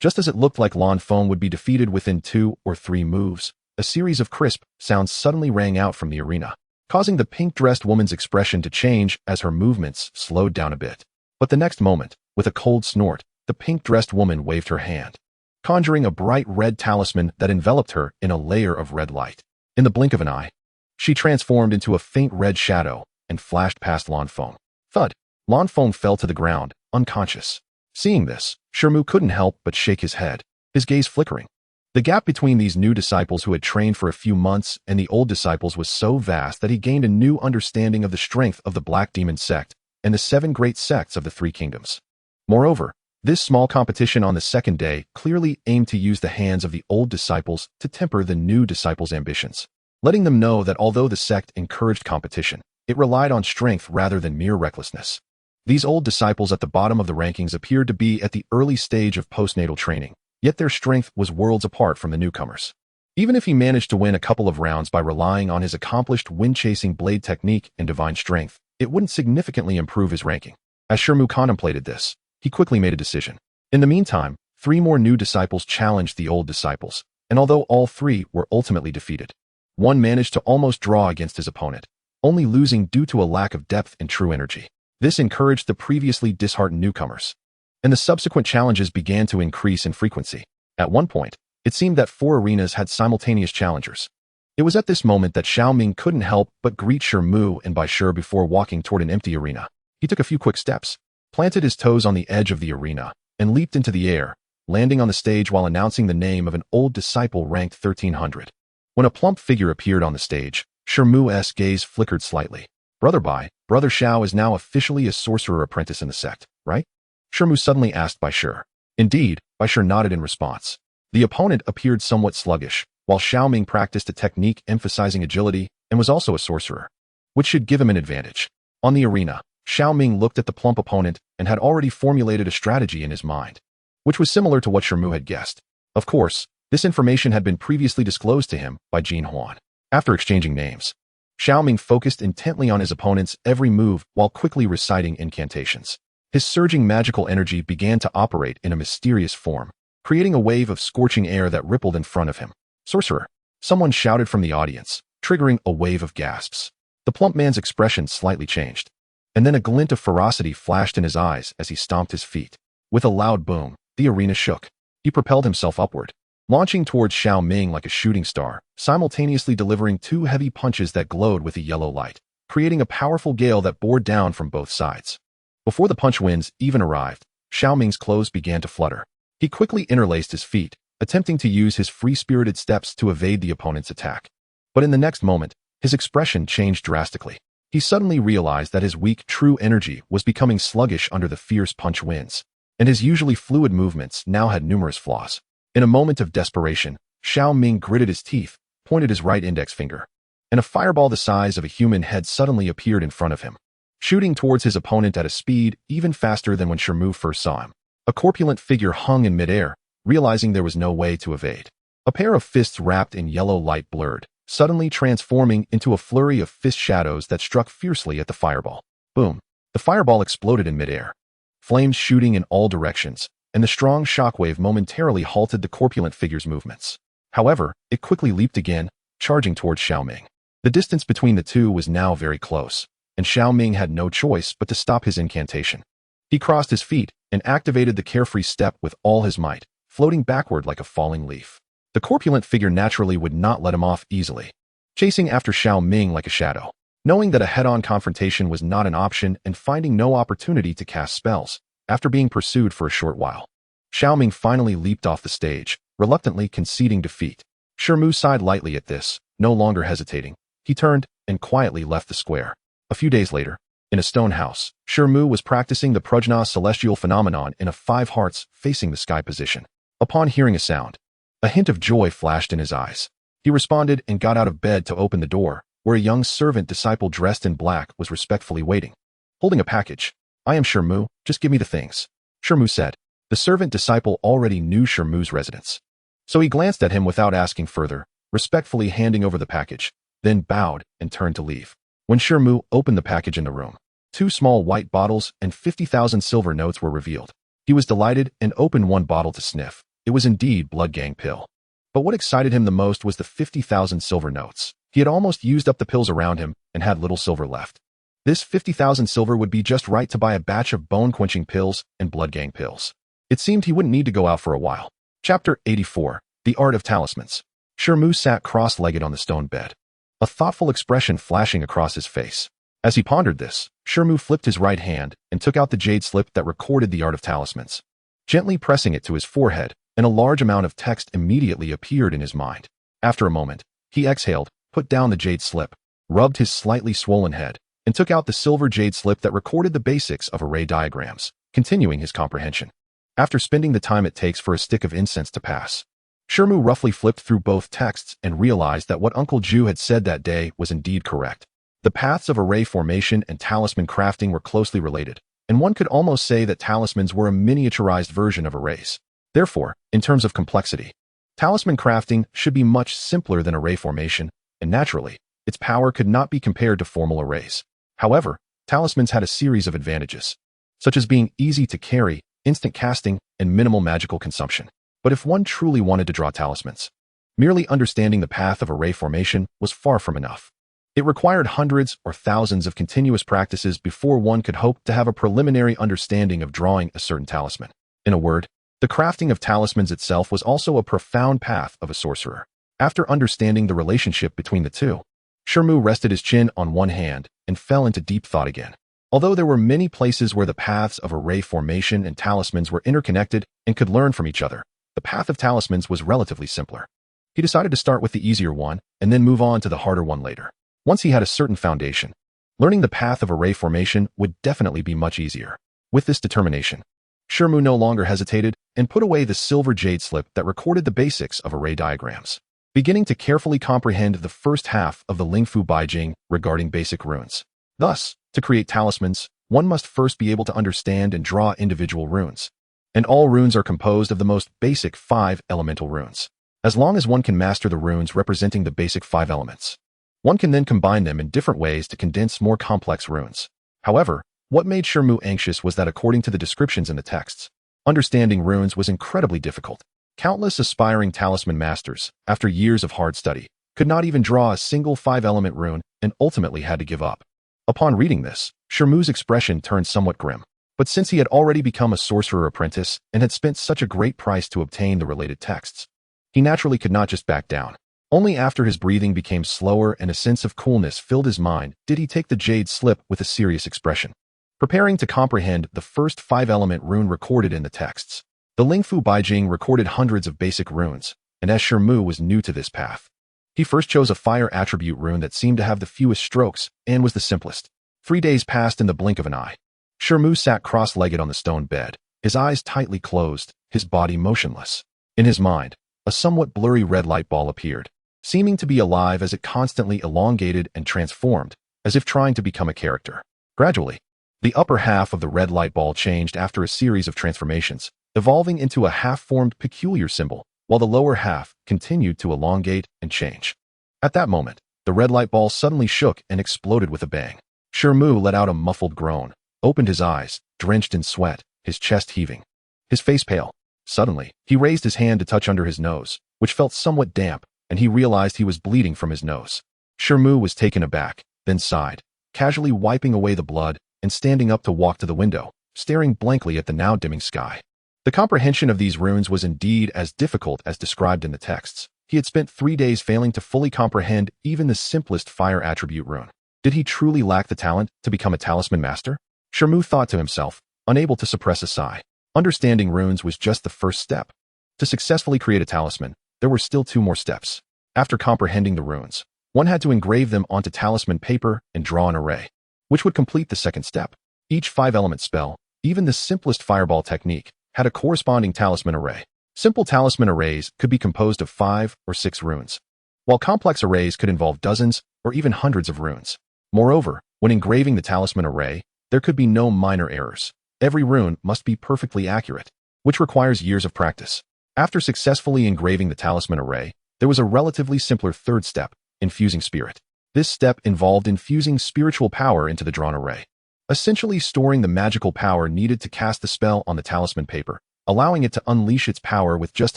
Just as it looked like Lan Feng would be defeated within 2 or 3 moves, a series of crisp sounds suddenly rang out from the arena, causing the pink-dressed woman's expression to change as her movements slowed down a bit. But the next moment, with a cold snort, the pink-dressed woman waved her hand, conjuring a bright red talisman that enveloped her in a layer of red light. In the blink of an eye, she transformed into a faint red shadow and flashed past Lan Feng. Thud! Lan Feng fell to the ground, unconscious. Seeing this, Shi Mu couldn't help but shake his head, his gaze flickering. The gap between these new disciples who had trained for a few months and the old disciples was so vast that he gained a new understanding of the strength of the Black Demon Sect and the 7 great sects of the 3 kingdoms. Moreover, this small competition on the second day clearly aimed to use the hands of the old disciples to temper the new disciples' ambitions, letting them know that although the sect encouraged competition, it relied on strength rather than mere recklessness. These old disciples at the bottom of the rankings appeared to be at the early stage of postnatal training, yet their strength was worlds apart from the newcomers. Even if he managed to win a couple of rounds by relying on his accomplished wind-chasing blade technique and divine strength, it wouldn't significantly improve his ranking. As Shi Mu contemplated this, he quickly made a decision. In the meantime, 3 more new disciples challenged the old disciples, and although all 3 were ultimately defeated, one managed to almost draw against his opponent, only losing due to a lack of depth and true energy. This encouraged the previously disheartened newcomers, and the subsequent challenges began to increase in frequency. At one point, it seemed that 4 arenas had simultaneous challengers. It was at this moment that Xiaoming couldn't help but greet Shi Mu and Bai Shi before walking toward an empty arena. He took a few quick steps, planted his toes on the edge of the arena, and leaped into the air, landing on the stage while announcing the name of an old disciple ranked 1300. When a plump figure appeared on the stage, Shi Mu's gaze flickered slightly. Brother Bai, Brother Xiao is now officially a sorcerer apprentice in the sect, right? Shi Mu suddenly asked Bai Shi. Indeed, Bai Shi nodded in response. The opponent appeared somewhat sluggish, while Xiaoming practiced a technique emphasizing agility and was also a sorcerer, which should give him an advantage. On the arena, Xiaoming looked at the plump opponent and had already formulated a strategy in his mind, which was similar to what Shi Mu had guessed. Of course, this information had been previously disclosed to him by Jin Huan. After exchanging names, Xiaoming focused intently on his opponent's every move while quickly reciting incantations. His surging magical energy began to operate in a mysterious form, creating a wave of scorching air that rippled in front of him. Sorcerer! Someone shouted from the audience, triggering a wave of gasps. The plump man's expression slightly changed, and then a glint of ferocity flashed in his eyes as he stomped his feet. With a loud boom, the arena shook. He propelled himself upward, launching towards Xiaoming like a shooting star, simultaneously delivering 2 heavy punches that glowed with a yellow light, creating a powerful gale that bore down from both sides. Before the punch winds even arrived, Xiaoming's clothes began to flutter. He quickly interlaced his feet, attempting to use his free-spirited steps to evade the opponent's attack. But in the next moment, his expression changed drastically. He suddenly realized that his weak, true energy was becoming sluggish under the fierce punch winds, and his usually fluid movements now had numerous flaws. In a moment of desperation, Xiaoming gritted his teeth, pointed his right index finger, and a fireball the size of a human head suddenly appeared in front of him, shooting towards his opponent at a speed even faster than when Shi Mu first saw him. A corpulent figure hung in midair, realizing there was no way to evade. A pair of fists wrapped in yellow light blurred, suddenly transforming into a flurry of fist shadows that struck fiercely at the fireball. Boom! The fireball exploded in midair, flames shooting in all directions, and the strong shockwave momentarily halted the corpulent figure's movements. However, it quickly leaped again, charging towards Xiaoming. The distance between the two was now very close, and Xiaoming had no choice but to stop his incantation. He crossed his feet and activated the carefree step with all his might, floating backward like a falling leaf. The corpulent figure naturally would not let him off easily, chasing after Xiaoming like a shadow. Knowing that a head-on confrontation was not an option and finding no opportunity to cast spells, after being pursued for a short while, Xiaoming finally leaped off the stage, reluctantly conceding defeat. Shi Mu sighed lightly at this, no longer hesitating. He turned and quietly left the square. A few days later, in a stone house, Shi Mu was practicing the Prajna celestial phenomenon in a 5 hearts facing the sky position. Upon hearing a sound, a hint of joy flashed in his eyes. He responded and got out of bed to open the door, where a young servant disciple dressed in black was respectfully waiting, holding a package. "I am Shi Mu, just give me the things," Shi Mu said. The servant disciple already knew Shi Mu's residence, so he glanced at him without asking further, respectfully handing over the package, then bowed and turned to leave. When Shi Mu opened the package in the room, 2 small white bottles and 50,000 silver notes were revealed. He was delighted and opened one bottle to sniff. It was indeed blood gang pill. But what excited him the most was the 50,000 silver notes. He had almost used up the pills around him and had little silver left. This 50,000 silver would be just right to buy a batch of bone-quenching pills and blood gang pills. It seemed he wouldn't need to go out for a while. Chapter 84. The Art of Talismans. Shi Mu sat cross-legged on the stone bed, a thoughtful expression flashing across his face. As he pondered this, Shi Mu flipped his right hand and took out the jade slip that recorded the Art of Talismans. Gently pressing it to his forehead, and a large amount of text immediately appeared in his mind. After a moment, he exhaled, put down the jade slip, rubbed his slightly swollen head, and took out the silver jade slip that recorded the basics of array diagrams, continuing his comprehension. After spending the time it takes for a stick of incense to pass, Shi Mu roughly flipped through both texts and realized that what Uncle Ju had said that day was indeed correct. The paths of array formation and talisman crafting were closely related, and one could almost say that talismans were a miniaturized version of arrays. Therefore, in terms of complexity, talisman crafting should be much simpler than array formation, and naturally, its power could not be compared to formal arrays. However, talismans had a series of advantages, such as being easy to carry, instant casting, and minimal magical consumption. But if one truly wanted to draw talismans, merely understanding the path of array formation was far from enough. It required hundreds or thousands of continuous practices before one could hope to have a preliminary understanding of drawing a certain talisman. In a word, the crafting of talismans itself was also a profound path of a sorcerer. After understanding the relationship between the two, Shi Mu rested his chin on one hand and fell into deep thought again. Although there were many places where the paths of array formation and talismans were interconnected and could learn from each other, the path of talismans was relatively simpler. He decided to start with the easier one and then move on to the harder one later. Once he had a certain foundation, learning the path of array formation would definitely be much easier. With this determination, Shi Mu no longer hesitated and put away the silver jade slip that recorded the basics of array diagrams, beginning to carefully comprehend the first half of the Lingfu Baijing regarding basic runes. Thus, to create talismans, one must first be able to understand and draw individual runes. And all runes are composed of the most basic 5 elemental runes. As long as one can master the runes representing the basic 5 elements, one can then combine them in different ways to condense more complex runes. However, what made Shi Mu anxious was that according to the descriptions in the texts, understanding runes was incredibly difficult. Countless aspiring talisman masters, after years of hard study, could not even draw a single 5-element rune and ultimately had to give up. Upon reading this, Shi Mu's expression turned somewhat grim. But since he had already become a sorcerer apprentice and had spent such a great price to obtain the related texts, he naturally could not just back down. Only after his breathing became slower and a sense of coolness filled his mind did he take the jade slip with a serious expression, preparing to comprehend the first 5-element rune recorded in the texts. The Lingfu Baijing recorded hundreds of basic runes, and as Shi Mu was new to this path, he first chose a fire attribute rune that seemed to have the fewest strokes and was the simplest. 3 days passed in the blink of an eye. Shi Mu sat cross-legged on the stone bed, his eyes tightly closed, his body motionless. In his mind, a somewhat blurry red light ball appeared, seeming to be alive as it constantly elongated and transformed, as if trying to become a character. Gradually, the upper half of the red light ball changed after a series of transformations, evolving into a half-formed peculiar symbol, while the lower half continued to elongate and change. At that moment, the red light ball suddenly shook and exploded with a bang. Shi Mu let out a muffled groan, opened his eyes, drenched in sweat, his chest heaving, his face pale. Suddenly, he raised his hand to touch under his nose, which felt somewhat damp, and he realized he was bleeding from his nose. Shi Mu was taken aback, then sighed, casually wiping away the blood and standing up to walk to the window, staring blankly at the now dimming sky. The comprehension of these runes was indeed as difficult as described in the texts. He had spent 3 days failing to fully comprehend even the simplest fire attribute rune. Did he truly lack the talent to become a talisman master? Shi Mu thought to himself, unable to suppress a sigh. Understanding runes was just the first step. To successfully create a talisman, there were still 2 more steps. After comprehending the runes, one had to engrave them onto talisman paper and draw an array. which would complete the second step. Each 5-element spell, even the simplest fireball technique, had a corresponding talisman array. Simple talisman arrays could be composed of 5 or 6 runes, while complex arrays could involve dozens or even hundreds of runes. Moreover, when engraving the talisman array, there could be no minor errors. Every rune must be perfectly accurate, which requires years of practice. After successfully engraving the talisman array, there was a relatively simpler third step, infusing spirit. This step involved infusing spiritual power into the drawn array, essentially storing the magical power needed to cast the spell on the talisman paper, allowing it to unleash its power with just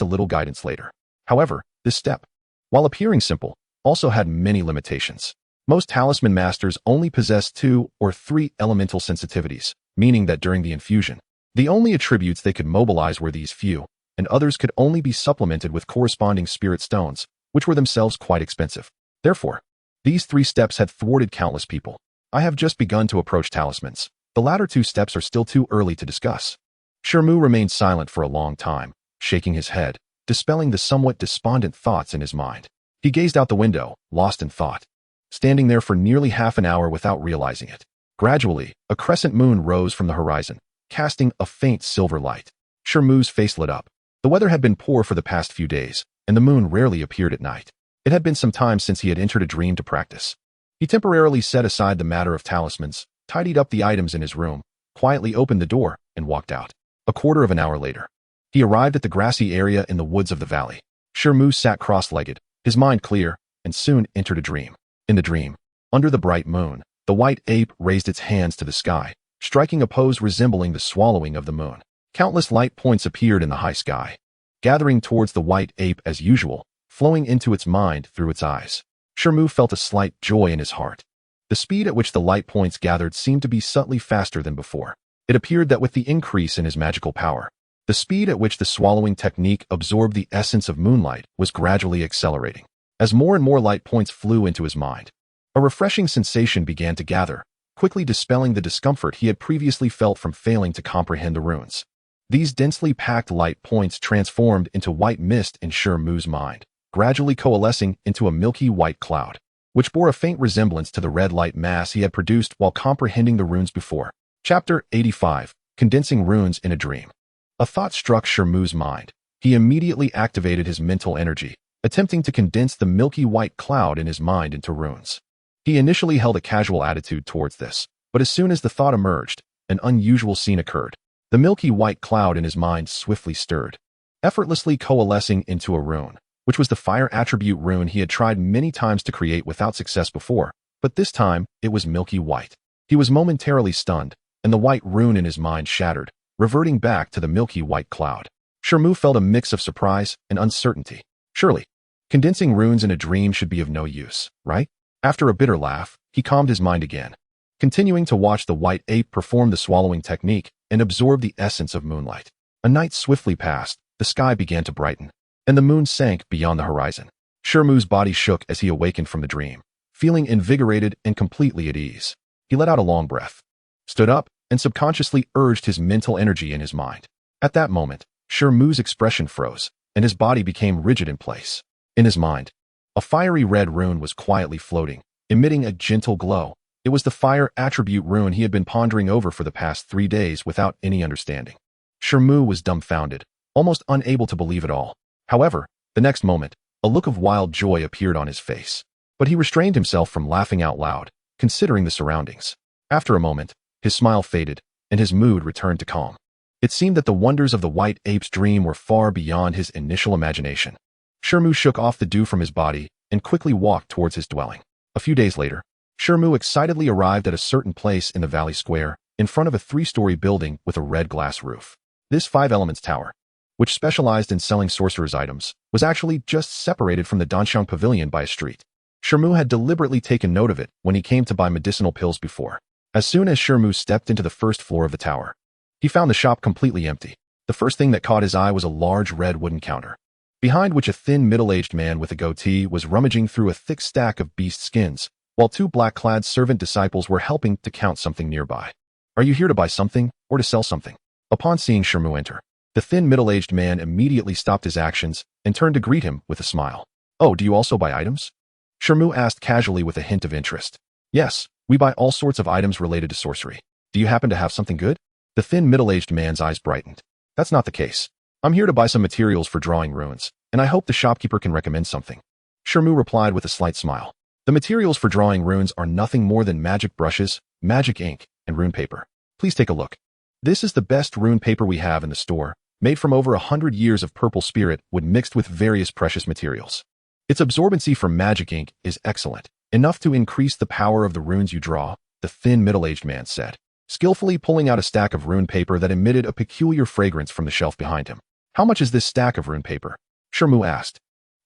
a little guidance later. However, this step, while appearing simple, also had many limitations. Most talisman masters only possess 2 or 3 elemental sensitivities, meaning that during the infusion, the only attributes they could mobilize were these few, and others could only be supplemented with corresponding spirit stones, which were themselves quite expensive. Therefore, these 3 steps had thwarted countless people. I have just begun to approach talismans. The latter 2 steps are still too early to discuss. Shi Mu remained silent for a long time, shaking his head, dispelling the somewhat despondent thoughts in his mind. He gazed out the window, lost in thought, standing there for nearly half an hour without realizing it. Gradually, a crescent moon rose from the horizon, casting a faint silver light. Shi Mu's face lit up. The weather had been poor for the past few days, and the moon rarely appeared at night. It had been some time since he had entered a dream to practice. He temporarily set aside the matter of talismans, tidied up the items in his room, quietly opened the door, and walked out. A quarter of an hour later, he arrived at the grassy area in the woods of the valley. Shi Mu sat cross-legged, his mind clear, and soon entered a dream. In the dream, under the bright moon, the white ape raised its hands to the sky, striking a pose resembling the swallowing of the moon. Countless light points appeared in the high sky, gathering towards the white ape as usual, flowing into its mind through its eyes. Shi Mu felt a slight joy in his heart. The speed at which the light points gathered seemed to be subtly faster than before. It appeared that with the increase in his magical power, the speed at which the swallowing technique absorbed the essence of moonlight was gradually accelerating. As more and more light points flew into his mind, a refreshing sensation began to gather, quickly dispelling the discomfort he had previously felt from failing to comprehend the runes. These densely packed light points transformed into white mist in Shi Mu's mind, gradually coalescing into a milky white cloud, which bore a faint resemblance to the red light mass he had produced while comprehending the runes before. Chapter 85. Condensing Runes in a Dream. A thought struck Shi Mu's mind. He immediately activated his mental energy, attempting to condense the milky white cloud in his mind into runes. He initially held a casual attitude towards this, but as soon as the thought emerged, an unusual scene occurred. The milky white cloud in his mind swiftly stirred, effortlessly coalescing into a rune, which was the fire attribute rune he had tried many times to create without success before, but this time it was milky white. He was momentarily stunned, and the white rune in his mind shattered, reverting back to the milky white cloud. Shi Mu felt a mix of surprise and uncertainty. Surely, condensing runes in a dream should be of no use, right? After a bitter laugh, he calmed his mind again, continuing to watch the white ape perform the swallowing technique and absorb the essence of moonlight. A night swiftly passed, the sky began to brighten, and the moon sank beyond the horizon. Shi Mu's body shook as he awakened from the dream, feeling invigorated and completely at ease. He let out a long breath, stood up, and subconsciously urged his mental energy in his mind. At that moment, Shi Mu's expression froze, and his body became rigid in place. In his mind, a fiery red rune was quietly floating, emitting a gentle glow. It was the fire attribute rune he had been pondering over for the past 3 days without any understanding. Shi Mu was dumbfounded, almost unable to believe it all. However, the next moment, a look of wild joy appeared on his face. But he restrained himself from laughing out loud, considering the surroundings. After a moment, his smile faded, and his mood returned to calm. It seemed that the wonders of the white ape's dream were far beyond his initial imagination. Shi Mu shook off the dew from his body and quickly walked towards his dwelling. A few days later, Shi Mu excitedly arrived at a certain place in the valley square, in front of a 3-story building with a red glass roof. This 5 Elements tower, which specialized in selling sorcerer's items, was actually just separated from the Danxiang Pavilion by a street. Shi Mu had deliberately taken note of it when he came to buy medicinal pills before. As soon as Shi Mu stepped into the first floor of the tower, he found the shop completely empty. The first thing that caught his eye was a large red wooden counter, behind which a thin middle-aged man with a goatee was rummaging through a thick stack of beast skins, while 2 black-clad servant disciples were helping to count something nearby. "Are you here to buy something, or to sell something?" Upon seeing Shi Mu enter, the thin middle-aged man immediately stopped his actions and turned to greet him with a smile. "Oh, do you also buy items?" Shi Mu asked casually with a hint of interest. "Yes, We buy all sorts of items related to sorcery. Do you happen to have something good? The thin, middle-aged man's eyes brightened. That's not the case. I'm here to buy some materials for drawing runes, and I hope the shopkeeper can recommend something. Shi Mu replied with a slight smile. The materials for drawing runes are nothing more than magic brushes, magic ink, and rune paper. Please take a look. This is the best rune paper we have in the store, made from over 100 years of purple spirit wood mixed with various precious materials. Its absorbency from magic ink is excellent, enough to increase the power of the runes you draw, the thin middle-aged man said, skillfully pulling out a stack of rune paper that emitted a peculiar fragrance from the shelf behind him. How much is this stack of rune paper? Shi Mu asked.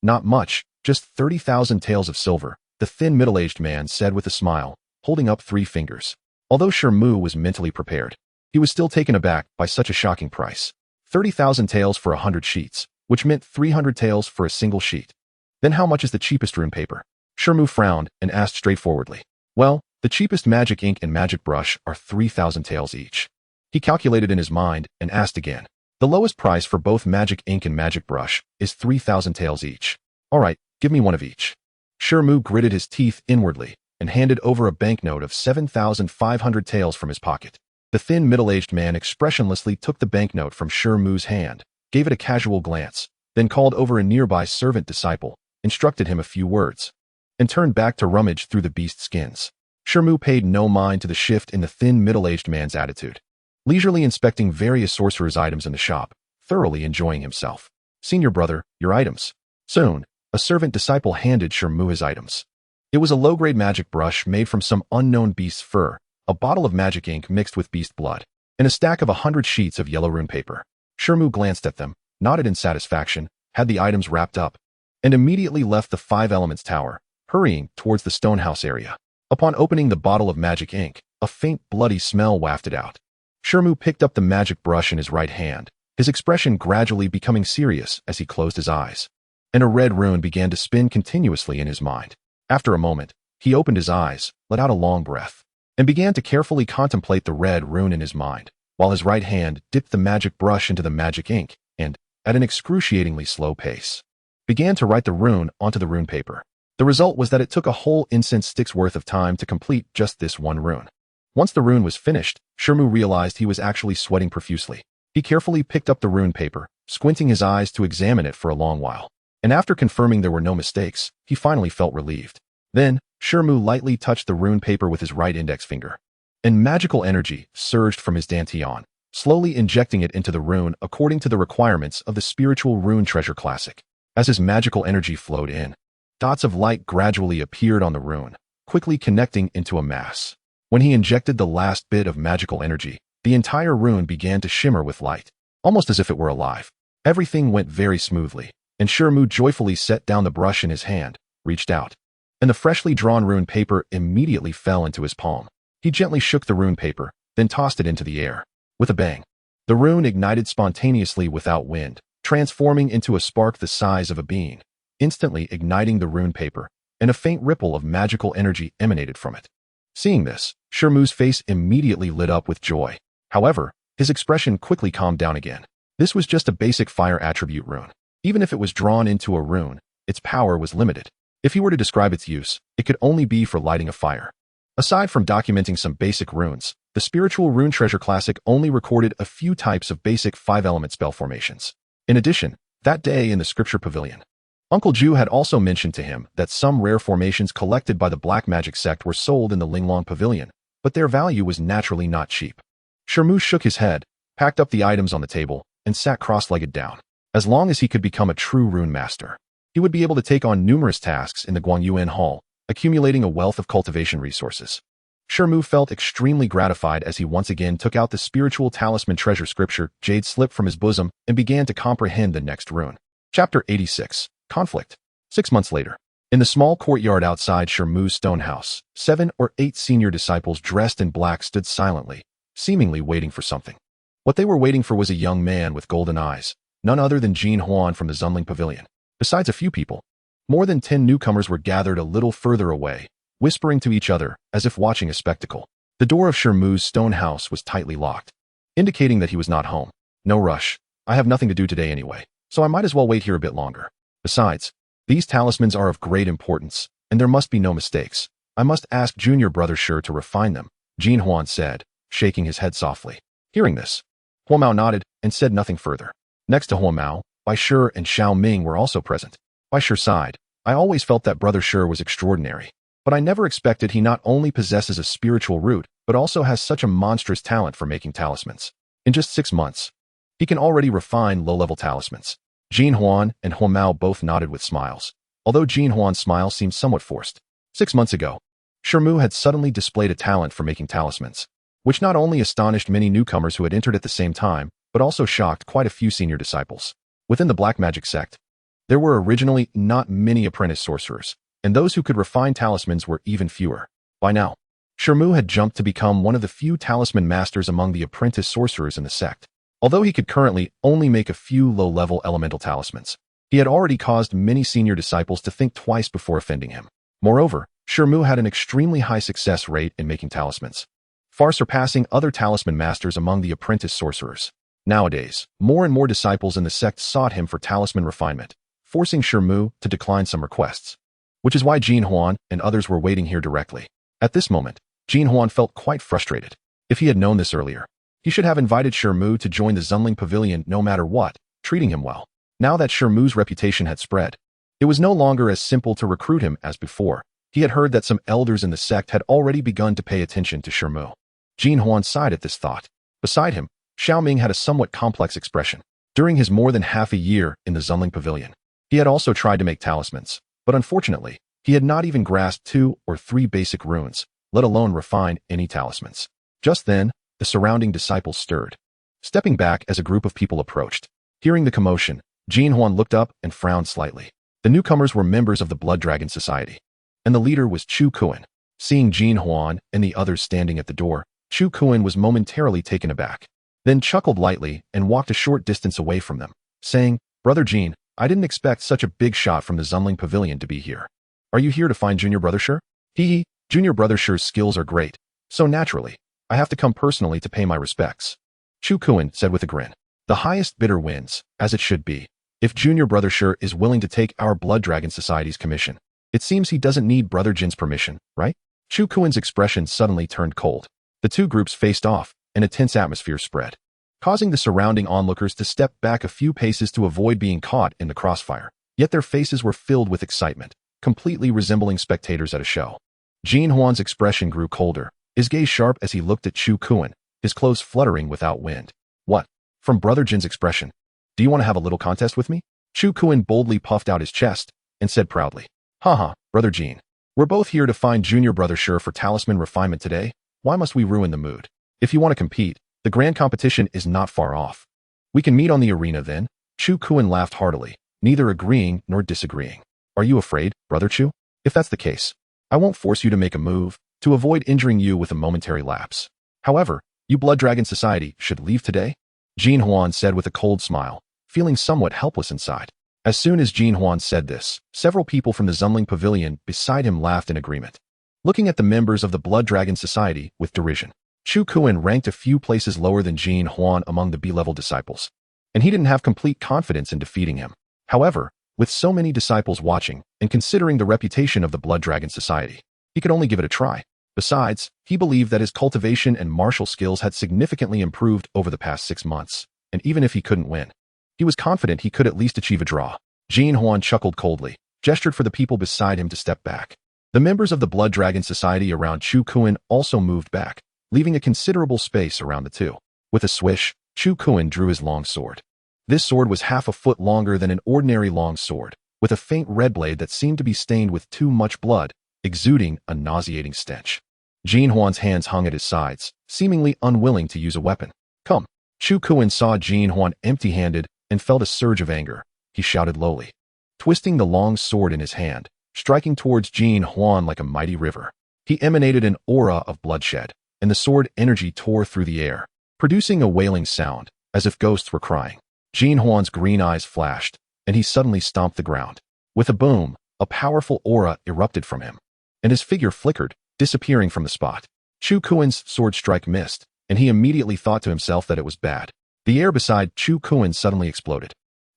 Not much, just 30,000 taels of silver, the thin middle-aged man said with a smile, holding up 3 fingers. Although Shi Mu was mentally prepared, he was still taken aback by such a shocking price. 30,000 taels for 100 sheets, which meant 300 taels for a single sheet. Then how much is the cheapest rune paper? Shi Mu frowned and asked straightforwardly. Well, the cheapest magic ink and magic brush are 3,000 taels each. He calculated in his mind and asked again. The lowest price for both magic ink and magic brush is 3,000 taels each. All right, give me one of each. Shi Mu gritted his teeth inwardly and handed over a banknote of 7,500 taels from his pocket. The thin middle-aged man expressionlessly took the banknote from Shi Mu's hand, gave it a casual glance, then called over a nearby servant disciple, instructed him a few words, and turned back to rummage through the beast skins. Shi Mu paid no mind to the shift in the thin middle-aged man's attitude, leisurely inspecting various sorcerer's items in the shop, thoroughly enjoying himself. Senior brother, your items. Soon, a servant disciple handed Shi Mu his items. It was a low-grade magic brush made from some unknown beast's fur, a bottle of magic ink mixed with beast blood, and a stack of 100 sheets of yellow rune paper. Shi Mu glanced at them, nodded in satisfaction, had the items wrapped up, and immediately left the 5 Elements Tower, hurrying towards the stonehouse area. Upon opening the bottle of magic ink, a faint bloody smell wafted out. Shi Mu picked up the magic brush in his right hand, his expression gradually becoming serious as he closed his eyes, and a red rune began to spin continuously in his mind. After a moment, he opened his eyes, let out a long breath, and began to carefully contemplate the red rune in his mind, while his right hand dipped the magic brush into the magic ink and, at an excruciatingly slow pace, began to write the rune onto the rune paper. The result was that it took a whole incense stick's worth of time to complete just this one rune. Once the rune was finished, Shi Mu realized he was actually sweating profusely. He carefully picked up the rune paper, squinting his eyes to examine it for a long while, and after confirming there were no mistakes, he finally felt relieved. Then, Shi Mu lightly touched the rune paper with his right index finger, and magical energy surged from his dantian, slowly injecting it into the rune according to the requirements of the Spiritual Rune Treasure Classic. As his magical energy flowed in, dots of light gradually appeared on the rune, quickly connecting into a mass. When he injected the last bit of magical energy, the entire rune began to shimmer with light, almost as if it were alive. Everything went very smoothly, and Shi Mu joyfully set down the brush in his hand, reached out, and the freshly drawn rune paper immediately fell into his palm. He gently shook the rune paper, then tossed it into the air. With a bang, the rune ignited spontaneously without wind, transforming into a spark the size of a bean, instantly igniting the rune paper, and a faint ripple of magical energy emanated from it. Seeing this, Shi Mu's face immediately lit up with joy. However, his expression quickly calmed down again. This was just a basic fire attribute rune. Even if it was drawn into a rune, its power was limited. If he were to describe its use, it could only be for lighting a fire. Aside from documenting some basic runes, the Spiritual Rune Treasure Classic only recorded a few types of basic 5-element spell formations. In addition, that day in the Scripture Pavilion, Uncle Ju had also mentioned to him that some rare formations collected by the Black Magic Sect were sold in the Linglong Pavilion, but their value was naturally not cheap. Shi Mu shook his head, packed up the items on the table, and sat cross-legged down. As long as he could become a true rune master, he would be able to take on numerous tasks in the Guangyuan Hall, accumulating a wealth of cultivation resources. Shi Mu felt extremely gratified as he once again took out the spiritual talisman treasure scripture jade slip from his bosom and began to comprehend the next rune. Chapter 86. Conflict. 6 months later, in the small courtyard outside Shi Mu's stone house, 7 or 8 senior disciples dressed in black stood silently, seemingly waiting for something. What they were waiting for was a young man with golden eyes, none other than Jin Huan from the Zunling Pavilion. Besides a few people, more than 10 newcomers were gathered a little further away, whispering to each other as if watching a spectacle. The door of Shi Mu's stone house was tightly locked, indicating that he was not home. No rush. I have nothing to do today anyway, so I might as well wait here a bit longer. Besides, these talismans are of great importance, and there must be no mistakes. I must ask junior brother Shi to refine them, Jin Huan said, shaking his head softly. Hearing this, Huo Mao nodded and said nothing further. Next to Huo Mao, Bai Shi and Xiao Ming were also present. Bai Shi sighed. I always felt that brother Shi was extraordinary, but I never expected he not only possesses a spiritual root, but also has such a monstrous talent for making talismans. In just 6 months, he can already refine low-level talismans. Jin Huan and Huo Mao both nodded with smiles, although Jin Huan's smile seemed somewhat forced. 6 months ago, Shi Mu had suddenly displayed a talent for making talismans, which not only astonished many newcomers who had entered at the same time, but also shocked quite a few senior disciples. Within the Black Magic Sect, there were originally not many apprentice sorcerers, and those who could refine talismans were even fewer. By now, Shi Mu had jumped to become one of the few talisman masters among the apprentice sorcerers in the sect. Although he could currently only make a few low-level elemental talismans, he had already caused many senior disciples to think twice before offending him. Moreover, Shi Mu had an extremely high success rate in making talismans, far surpassing other talisman masters among the apprentice sorcerers. Nowadays, more and more disciples in the sect sought him for talisman refinement, forcing Shi Mu to decline some requests, which is why Jin Huan and others were waiting here directly. At this moment, Jin Huan felt quite frustrated. If he had known this earlier, he should have invited Shi Mu to join the Zunling Pavilion no matter what, treating him well. Now that Shi Mu's reputation had spread, it was no longer as simple to recruit him as before. He had heard that some elders in the sect had already begun to pay attention to Shi Mu. Jin Huan sighed at this thought. Beside him, Xiao Ming had a somewhat complex expression. During his more than half a year in the Zunling Pavilion, he had also tried to make talismans, but unfortunately, he had not even grasped 2 or 3 basic runes, let alone refine any talismans. Just then, the surrounding disciples stirred, stepping back as a group of people approached. Hearing the commotion, Jin Huan looked up and frowned slightly. The newcomers were members of the Blood Dragon Society, and the leader was Chu Kuan. Seeing Jin Huan and the others standing at the door, Chu Kuan was momentarily taken aback, then chuckled lightly and walked a short distance away from them, saying, Brother Jin, I didn't expect such a big shot from the Zunling Pavilion to be here. Are you here to find Junior Brother Shi? Hee, Junior Brother Shi's skills are great, so naturally, I have to come personally to pay my respects. Chu Kuan said with a grin. The highest bidder wins, as it should be. If Junior Brother Shi is willing to take our Blood Dragon Society's commission, it seems he doesn't need Brother Jin's permission, right? Chu Kuan's expression suddenly turned cold. The two groups faced off, and a tense atmosphere spread, causing the surrounding onlookers to step back a few paces to avoid being caught in the crossfire. Yet their faces were filled with excitement, completely resembling spectators at a show. Jin Huan's expression grew colder, his gaze sharp as he looked at Chu Kuan, his clothes fluttering without wind. What? From Brother Jin's expression. Do you want to have a little contest with me? Chu Kuan boldly puffed out his chest and said proudly. Haha, Brother Jin. We're both here to find Junior Brother Shi for talisman refinement today. Why must we ruin the mood? If you want to compete, the grand competition is not far off. We can meet on the arena then. Chu Kuan laughed heartily, neither agreeing nor disagreeing. Are you afraid, Brother Chu? If that's the case, I won't force you to make a move to avoid injuring you with a momentary lapse. However, you Blood Dragon Society should leave today, Jin Huan said with a cold smile, feeling somewhat helpless inside. As soon as Jin Huan said this, several people from the Zunling Pavilion beside him laughed in agreement, looking at the members of the Blood Dragon Society with derision. Chu Kuan ranked a few places lower than Jin Huan among the B-level disciples, and he didn't have complete confidence in defeating him. However, with so many disciples watching, and considering the reputation of the Blood Dragon Society, he could only give it a try. Besides, he believed that his cultivation and martial skills had significantly improved over the past 6 months, and even if he couldn't win, he was confident he could at least achieve a draw. Jin Huan chuckled coldly, gestured for the people beside him to step back. The members of the Blood Dragon Society around Chu Kuan also moved back, leaving a considerable space around the two. With a swish, Chu Kuan drew his long sword. This sword was half a foot longer than an ordinary long sword, with a faint red blade that seemed to be stained with too much blood, exuding a nauseating stench. Jin Huan's hands hung at his sides, seemingly unwilling to use a weapon. Come. Chu Kuan saw Jin Huan empty-handed and felt a surge of anger. He shouted lowly, twisting the long sword in his hand, striking towards Jin Huan like a mighty river. He emanated an aura of bloodshed, and the sword energy tore through the air, producing a wailing sound, as if ghosts were crying. Jin Huan's green eyes flashed, and he suddenly stomped the ground. With a boom, a powerful aura erupted from him, and his figure flickered, disappearing from the spot. Chu Kuan's sword strike missed, and he immediately thought to himself that it was bad. The air beside Chu Kuan suddenly exploded,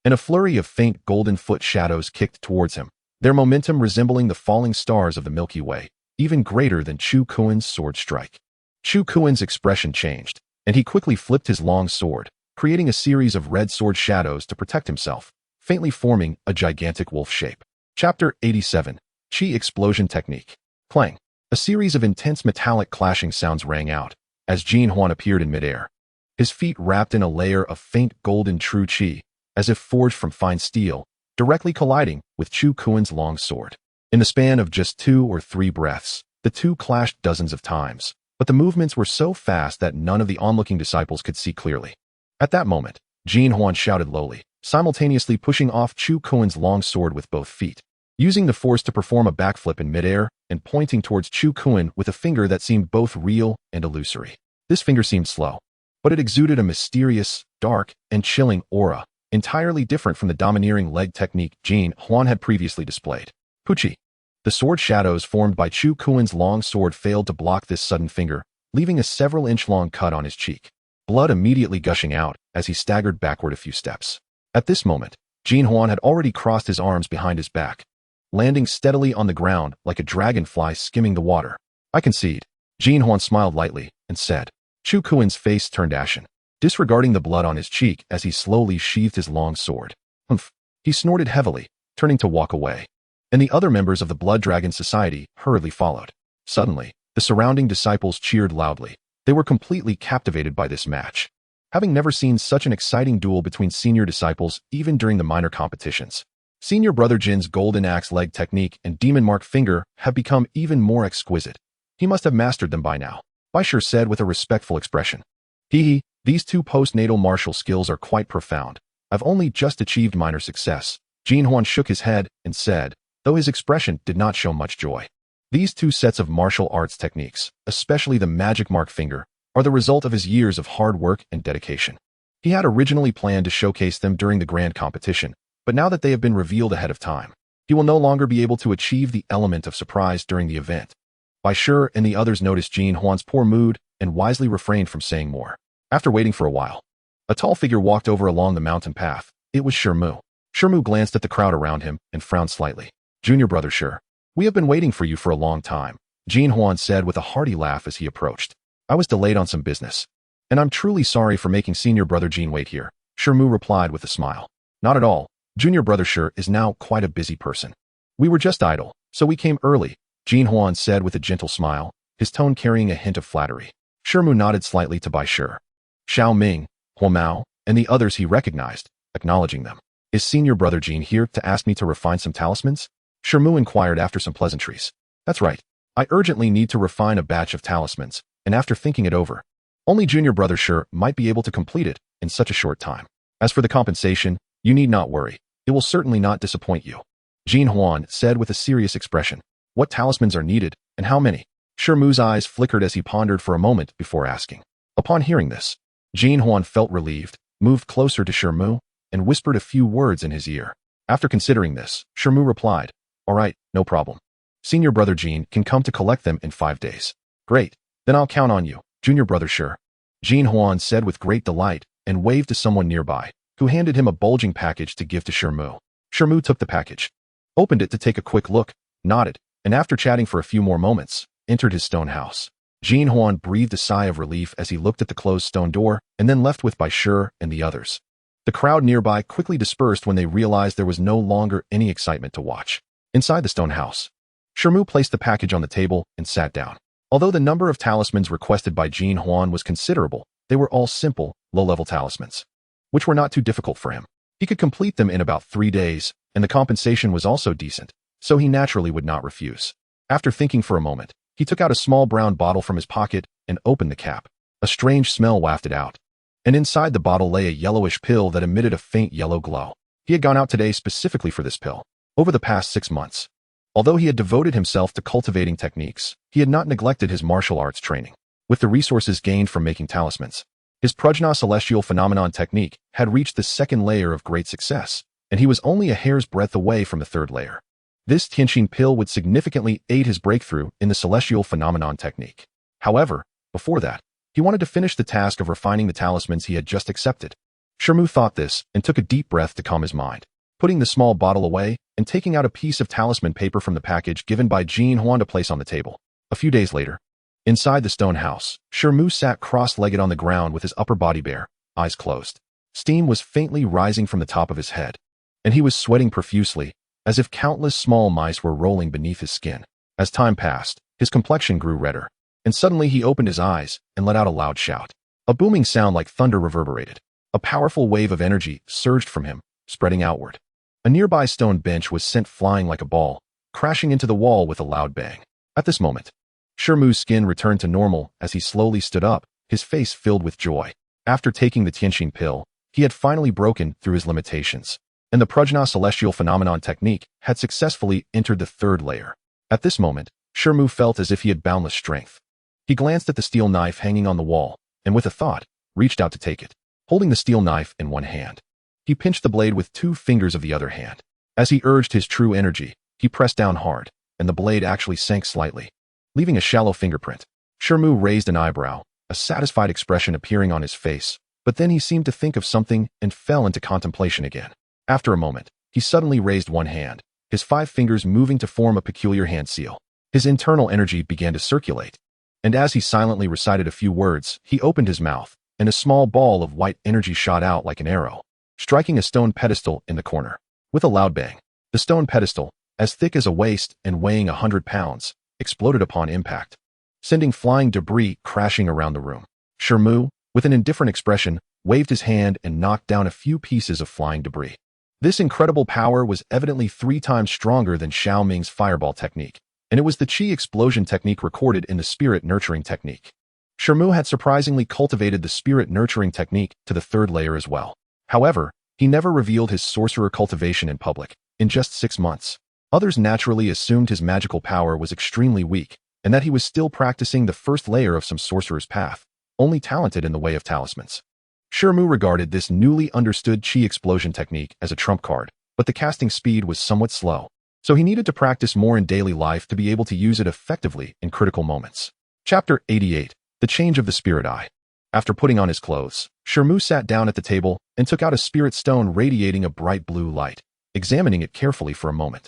and a flurry of faint golden foot shadows kicked towards him, their momentum resembling the falling stars of the Milky Way. even greater than Chu Kuan's sword strike. Chu Kuan's expression changed, and he quickly flipped his long sword, creating a series of red sword shadows to protect himself, faintly forming a gigantic wolf shape. Chapter 87. Qi Explosion Technique. Clang. A series of intense metallic clashing sounds rang out as Jin Huan appeared in midair, his feet wrapped in a layer of faint golden true qi, as if forged from fine steel, directly colliding with Chu Kuan's long sword. In the span of just 2 or 3 breaths, the two clashed dozens of times, but the movements were so fast that none of the onlooking disciples could see clearly. At that moment, Jin Huan shouted lowly, simultaneously pushing off Chu Kuan's long sword with both feet, using the force to perform a backflip in midair and pointing towards Chu Kuan with a finger that seemed both real and illusory. This finger seemed slow, but it exuded a mysterious, dark, and chilling aura, entirely different from the domineering leg technique Jin Huan had previously displayed. Puchi. The sword shadows formed by Chu Kuan's long sword failed to block this sudden finger, leaving a several-inch-long cut on his cheek, blood immediately gushing out as he staggered backward a few steps. At this moment, Jin Huan had already crossed his arms behind his back, landing steadily on the ground like a dragonfly skimming the water. I concede. Jin Huan smiled lightly and said. Chu Kuan's face turned ashen, disregarding the blood on his cheek as he slowly sheathed his long sword. Humph. He snorted heavily, turning to walk away, and the other members of the Blood Dragon Society hurriedly followed. Suddenly, the surrounding disciples cheered loudly. They were completely captivated by this match, having never seen such an exciting duel between senior disciples even during the minor competitions. Senior Brother Jin's golden axe leg technique and demon mark finger have become even more exquisite. He must have mastered them by now, Bai Shi said with a respectful expression. Hee, these two postnatal martial skills are quite profound. I've only just achieved minor success. Jin Huan shook his head and said, though his expression did not show much joy. These two sets of martial arts techniques, especially the magic mark finger, are the result of his years of hard work and dedication. He had originally planned to showcase them during the grand competition, but now that they have been revealed ahead of time, he will no longer be able to achieve the element of surprise during the event. Bai Shi and the others noticed Jin Huan's poor mood and wisely refrained from saying more. After waiting for a while, a tall figure walked over along the mountain path. It was Shi Mu. Shi Mu glanced at the crowd around him and frowned slightly. Junior Brother Shi, we have been waiting for you for a long time, Jin Huan said with a hearty laugh as he approached. I was delayed on some business, and I'm truly sorry for making Senior Brother Jin wait here, Shi Mu replied with a smile. Not at all. Junior Brother Shi is now quite a busy person. We were just idle, so we came early, Jin Huan said with a gentle smile, his tone carrying a hint of flattery. Shi Mu nodded slightly to Bai Shi, Xiao Ming, Huo Mao, and the others he recognized, acknowledging them. Is Senior Brother Jin here to ask me to refine some talismans? Shi Mu inquired after some pleasantries. That's right. I urgently need to refine a batch of talismans, and after thinking it over, only Junior Brother Shi might be able to complete it in such a short time. As for the compensation, you need not worry. It will certainly not disappoint you, Jin Huan said with a serious expression. What talismans are needed, and how many? Shi Mu's eyes flickered as he pondered for a moment before asking. Upon hearing this, Jin Huan felt relieved, moved closer to Shi Mu, and whispered a few words in his ear. After considering this, Shi Mu replied, all right, no problem. Senior Brother Jin can come to collect them in 5 days. Great, then I'll count on you, Junior Brother Shi, Jin Huan said with great delight and waved to someone nearby, who handed him a bulging package to give to Shi Mu. Shi Mu took the package, opened it to take a quick look, nodded, and after chatting for a few more moments, entered his stone house. Jin Huan breathed a sigh of relief as he looked at the closed stone door and then left with Bai Shi and the others. The crowd nearby quickly dispersed when they realized there was no longer any excitement to watch. Inside the stone house, Shi Mu placed the package on the table and sat down. Although the number of talismans requested by Jin Huan was considerable, they were all simple, low-level talismans, which were not too difficult for him. He could complete them in about 3 days, and the compensation was also decent, so he naturally would not refuse. After thinking for a moment, he took out a small brown bottle from his pocket and opened the cap. A strange smell wafted out, and inside the bottle lay a yellowish pill that emitted a faint yellow glow. He had gone out today specifically for this pill. Over the past 6 months, although he had devoted himself to cultivating techniques, he had not neglected his martial arts training. With the resources gained from making talismans, his Prajna celestial phenomenon technique had reached the 2nd layer of great success, and he was only a hair's breadth away from the 3rd layer. This Tianxin pill would significantly aid his breakthrough in the celestial phenomenon technique. However, before that, he wanted to finish the task of refining the talismans he had just accepted. Shi Mu thought this and took a deep breath to calm his mind. Putting the small bottle away and taking out a piece of talisman paper from the package given by Jin Huan to place on the table, A few days later, inside the stone house, Shi Mu sat cross-legged on the ground with his upper body bare, eyes closed. Steam was faintly rising from the top of his head, and he was sweating profusely, as if countless small mice were rolling beneath his skin. As time passed, his complexion grew redder, and suddenly he opened his eyes and let out a loud shout. A booming sound like thunder reverberated. A powerful wave of energy surged from him, spreading outward. A nearby stone bench was sent flying like a ball, crashing into the wall with a loud bang. At this moment, Shi Mu's skin returned to normal as he slowly stood up, his face filled with joy. After taking the Tianxin pill, he had finally broken through his limitations, and the Prajna celestial phenomenon technique had successfully entered the third layer. At this moment, Shi Mu felt as if he had boundless strength. He glanced at the steel knife hanging on the wall, and with a thought, reached out to take it. Holding the steel knife in one hand, he pinched the blade with 2 fingers of the other hand. As he urged his true energy, he pressed down hard, and the blade actually sank slightly, leaving a shallow fingerprint. Shi Mu raised an eyebrow, a satisfied expression appearing on his face, but then he seemed to think of something and fell into contemplation again. After a moment, he suddenly raised one hand, his 5 fingers moving to form a peculiar hand seal. His internal energy began to circulate, and as he silently recited a few words, he opened his mouth, and a small ball of white energy shot out like an arrow, striking a stone pedestal in the corner. With a loud bang, the stone pedestal, as thick as a waist and weighing 100 pounds, exploded upon impact, sending flying debris crashing around the room. Shi Mu, with an indifferent expression, waved his hand and knocked down a few pieces of flying debris. This incredible power was evidently 3 times stronger than Xiao Ming's fireball technique, and it was the Qi explosion technique recorded in the spirit nurturing technique. Shi Mu had surprisingly cultivated the spirit nurturing technique to the 3rd layer as well. However, he never revealed his sorcerer cultivation in public. In just 6 months, others naturally assumed his magical power was extremely weak, and that he was still practicing the 1st layer of some sorcerer's path, only talented in the way of talismans. Shi Mu regarded this newly understood Qi explosion technique as a trump card, but the casting speed was somewhat slow, so he needed to practice more in daily life to be able to use it effectively in critical moments. Chapter 88. The Change of the Spirit Eye. After putting on his clothes, Shi Mu sat down at the table and took out a spirit stone radiating a bright blue light, examining it carefully for a moment.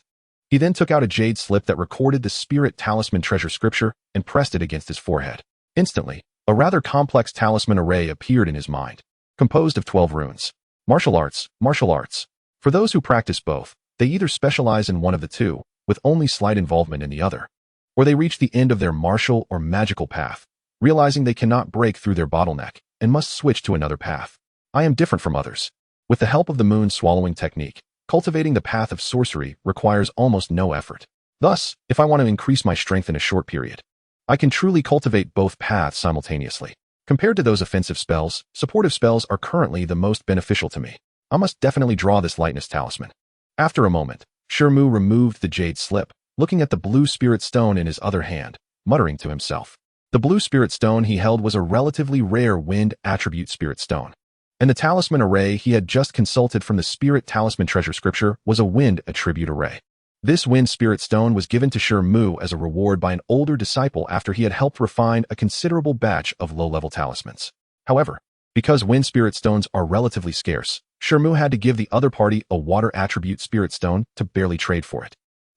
He then took out a jade slip that recorded the spirit talisman treasure scripture and pressed it against his forehead. Instantly, a rather complex talisman array appeared in his mind, composed of 12 runes. Martial arts. For those who practice both, they either specialize in one of the two, with only slight involvement in the other, or they reach the end of their martial or magical path, realizing they cannot break through their bottleneck and must switch to another path. I am different from others. With the help of the moon swallowing technique, cultivating the path of sorcery requires almost no effort. Thus, if I want to increase my strength in a short period, I can truly cultivate both paths simultaneously. Compared to those offensive spells, supportive spells are currently the most beneficial to me. I must definitely draw this lightness talisman. After a moment, Shi Mu removed the jade slip, looking at the blue spirit stone in his other hand, muttering to himself. The blue spirit stone he held was a relatively rare wind attribute spirit stone, and the talisman array he had just consulted from the spirit talisman treasure scripture was a wind attribute array. This wind spirit stone was given to Shi Mu as a reward by an older disciple after he had helped refine a considerable batch of low-level talismans. However, because wind spirit stones are relatively scarce, Shi Mu had to give the other party a water attribute spirit stone to barely trade for it.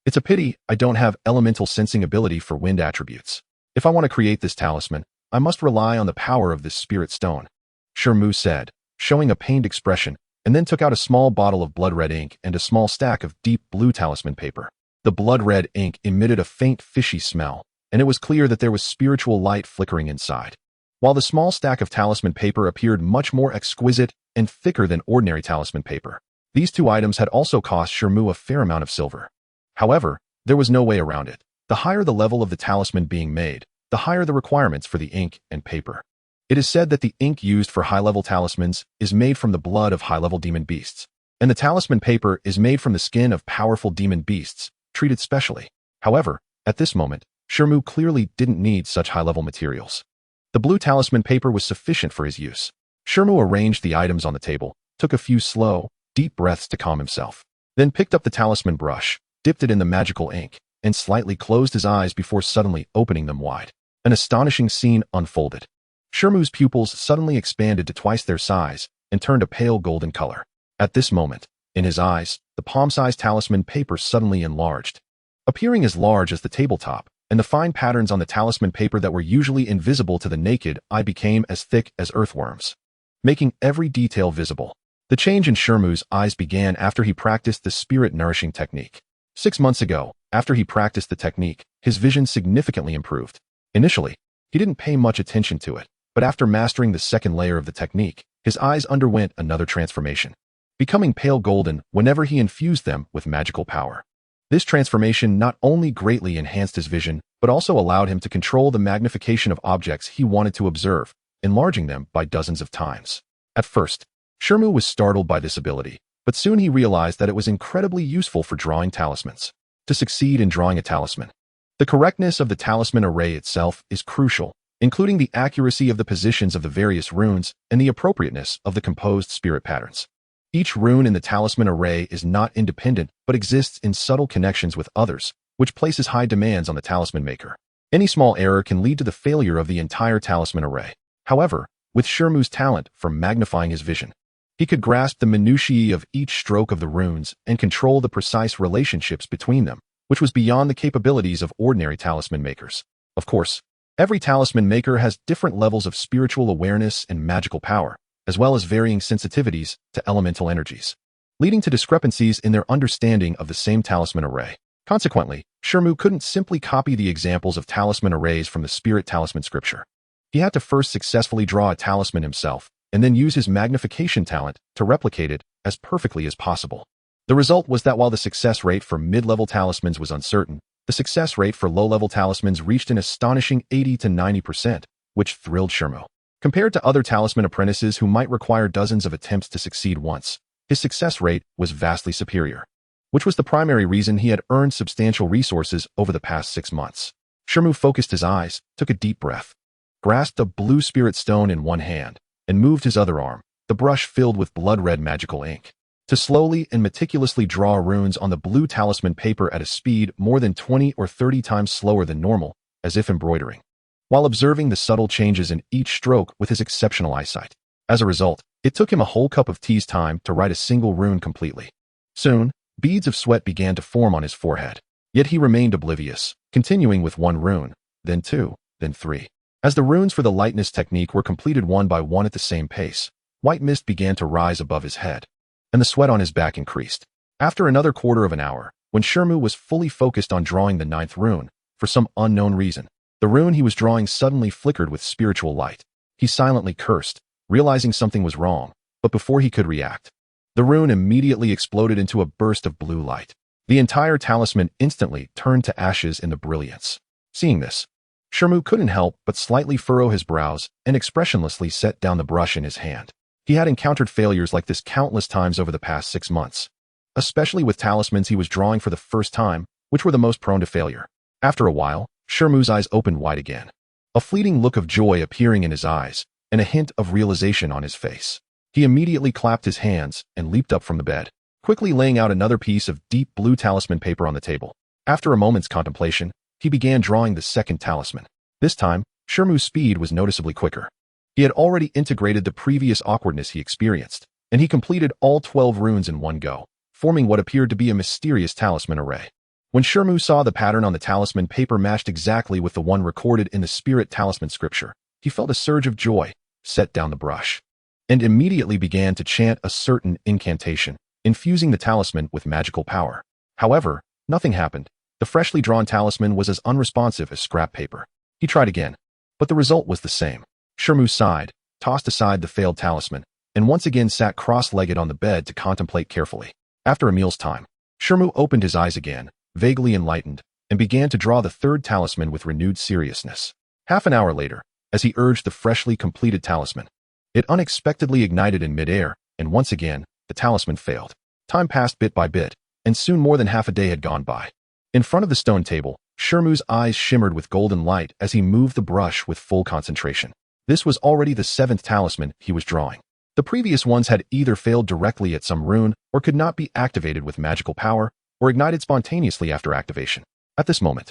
It's a pity I don't have elemental sensing ability for wind attributes. If I want to create this talisman, I must rely on the power of this spirit stone, Shi Mu said, showing a pained expression, and then took out a small bottle of blood red ink and a small stack of deep blue talisman paper. The blood red ink emitted a faint fishy smell, and it was clear that there was spiritual light flickering inside, while the small stack of talisman paper appeared much more exquisite and thicker than ordinary talisman paper. These 2 items had also cost Shi Mu a fair amount of silver. However, there was no way around it. The higher the level of the talisman being made, the higher the requirements for the ink and paper. It is said that the ink used for high-level talismans is made from the blood of high-level demon beasts, and the talisman paper is made from the skin of powerful demon beasts, treated specially. However, at this moment, Shi Mu clearly didn't need such high-level materials. The blue talisman paper was sufficient for his use. Shi Mu arranged the items on the table, took a few slow, deep breaths to calm himself, then picked up the talisman brush, dipped it in the magical ink, and slightly closed his eyes before suddenly opening them wide. An astonishing scene unfolded. Shi Mu's pupils suddenly expanded to twice their size and turned a pale golden color. At this moment, in his eyes, the palm-sized talisman paper suddenly enlarged, appearing as large as the tabletop and the fine patterns on the talisman paper that were usually invisible to the naked eye became as thick as earthworms, making every detail visible. The change in Shi Mu's eyes began after he practiced the spirit-nourishing technique. 6 months ago, after he practiced the technique, his vision significantly improved. Initially, he didn't pay much attention to it, but after mastering the second layer of the technique, his eyes underwent another transformation, becoming pale golden whenever he infused them with magical power. This transformation not only greatly enhanced his vision, but also allowed him to control the magnification of objects he wanted to observe, enlarging them by dozens of times. At first, Shi Mu was startled by this ability, but soon he realized that it was incredibly useful for drawing talismans. To succeed in drawing a talisman, the correctness of the talisman array itself is crucial, including the accuracy of the positions of the various runes and the appropriateness of the composed spirit patterns. Each rune in the talisman array is not independent but exists in subtle connections with others, which places high demands on the talisman maker. Any small error can lead to the failure of the entire talisman array. However, with Shi Mu's talent for magnifying his vision, he could grasp the minutiae of each stroke of the runes and control the precise relationships between them, which was beyond the capabilities of ordinary talisman makers. Of course, every talisman maker has different levels of spiritual awareness and magical power, as well as varying sensitivities to elemental energies, leading to discrepancies in their understanding of the same talisman array. Consequently, Shi Mu couldn't simply copy the examples of talisman arrays from the spirit talisman scripture. He had to first successfully draw a talisman himself, and then use his magnification talent to replicate it as perfectly as possible. The result was that while the success rate for mid-level talismans was uncertain, the success rate for low-level talismans reached an astonishing 80 to 90%, which thrilled Shi Mu. Compared to other talisman apprentices who might require dozens of attempts to succeed once, his success rate was vastly superior, which was the primary reason he had earned substantial resources over the past 6 months. Shi Mu focused his eyes, took a deep breath, grasped a blue spirit stone in one hand, and moved his other arm, the brush filled with blood-red magical ink, to slowly and meticulously draw runes on the blue talisman paper at a speed more than 20 or 30 times slower than normal, as if embroidering, while observing the subtle changes in each stroke with his exceptional eyesight. As a result, it took him a whole cup of tea's time to write a single rune completely. Soon, beads of sweat began to form on his forehead, yet he remained oblivious, continuing with 1 rune, then 2, then 3. As the runes for the lightness technique were completed one by one at the same pace, white mist began to rise above his head, and the sweat on his back increased. After another quarter of an hour, when Shi Mu was fully focused on drawing the 9th rune, for some unknown reason, the rune he was drawing suddenly flickered with spiritual light. He silently cursed, realizing something was wrong, but before he could react, the rune immediately exploded into a burst of blue light. The entire talisman instantly turned to ashes in the brilliance. Seeing this, Shi Mu couldn't help but slightly furrow his brows and expressionlessly set down the brush in his hand. He had encountered failures like this countless times over the past 6 months, especially with talismans he was drawing for the first time, which were the most prone to failure. After a while, Shi Mu's eyes opened wide again, a fleeting look of joy appearing in his eyes and a hint of realization on his face. He immediately clapped his hands and leaped up from the bed, quickly laying out another piece of deep blue talisman paper on the table. After a moment's contemplation, he began drawing the 2nd talisman. This time, Shi Mu's speed was noticeably quicker. He had already integrated the previous awkwardness he experienced, and he completed all 12 runes in one go, forming what appeared to be a mysterious talisman array. When Shi Mu saw the pattern on the talisman paper matched exactly with the one recorded in the spirit talisman scripture, he felt a surge of joy, set down the brush, and immediately began to chant a certain incantation, infusing the talisman with magical power. However, nothing happened. The freshly drawn talisman was as unresponsive as scrap paper. He tried again, but the result was the same. Shi Mu sighed, tossed aside the failed talisman, and once again sat cross-legged on the bed to contemplate carefully. After a meal's time, Shi Mu opened his eyes again, vaguely enlightened, and began to draw the 3rd talisman with renewed seriousness. Half an hour later, as he urged the freshly completed talisman, it unexpectedly ignited in midair, and once again, the talisman failed. Time passed bit by bit, and soon more than half a day had gone by. In front of the stone table, Shi Mu's eyes shimmered with golden light as he moved the brush with full concentration. This was already the 7th talisman he was drawing. The previous ones had either failed directly at some rune or could not be activated with magical power or ignited spontaneously after activation. At this moment,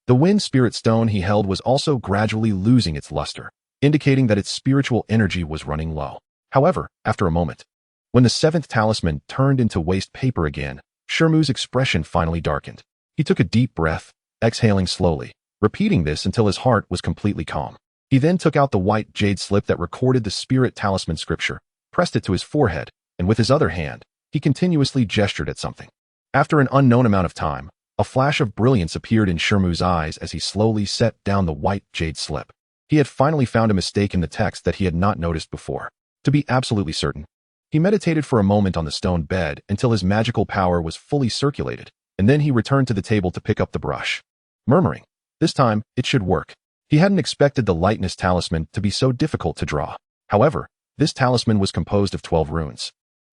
the wind spirit stone he held was also gradually losing its luster, indicating that its spiritual energy was running low. However, after a moment, when the 7th talisman turned into waste paper again, Shi Mu's expression finally darkened. He took a deep breath, exhaling slowly, repeating this until his heart was completely calm. He then took out the white jade slip that recorded the spirit talisman scripture, pressed it to his forehead, and with his other hand, he continuously gestured at something. After an unknown amount of time, a flash of brilliance appeared in Shi Mu's eyes as he slowly set down the white jade slip. He had finally found a mistake in the text that he had not noticed before. To be absolutely certain, he meditated for a moment on the stone bed until his magical power was fully circulated, and then he returned to the table to pick up the brush, murmuring, "This time, it should work." He hadn't expected the lightness talisman to be so difficult to draw. However, this talisman was composed of 12 runes.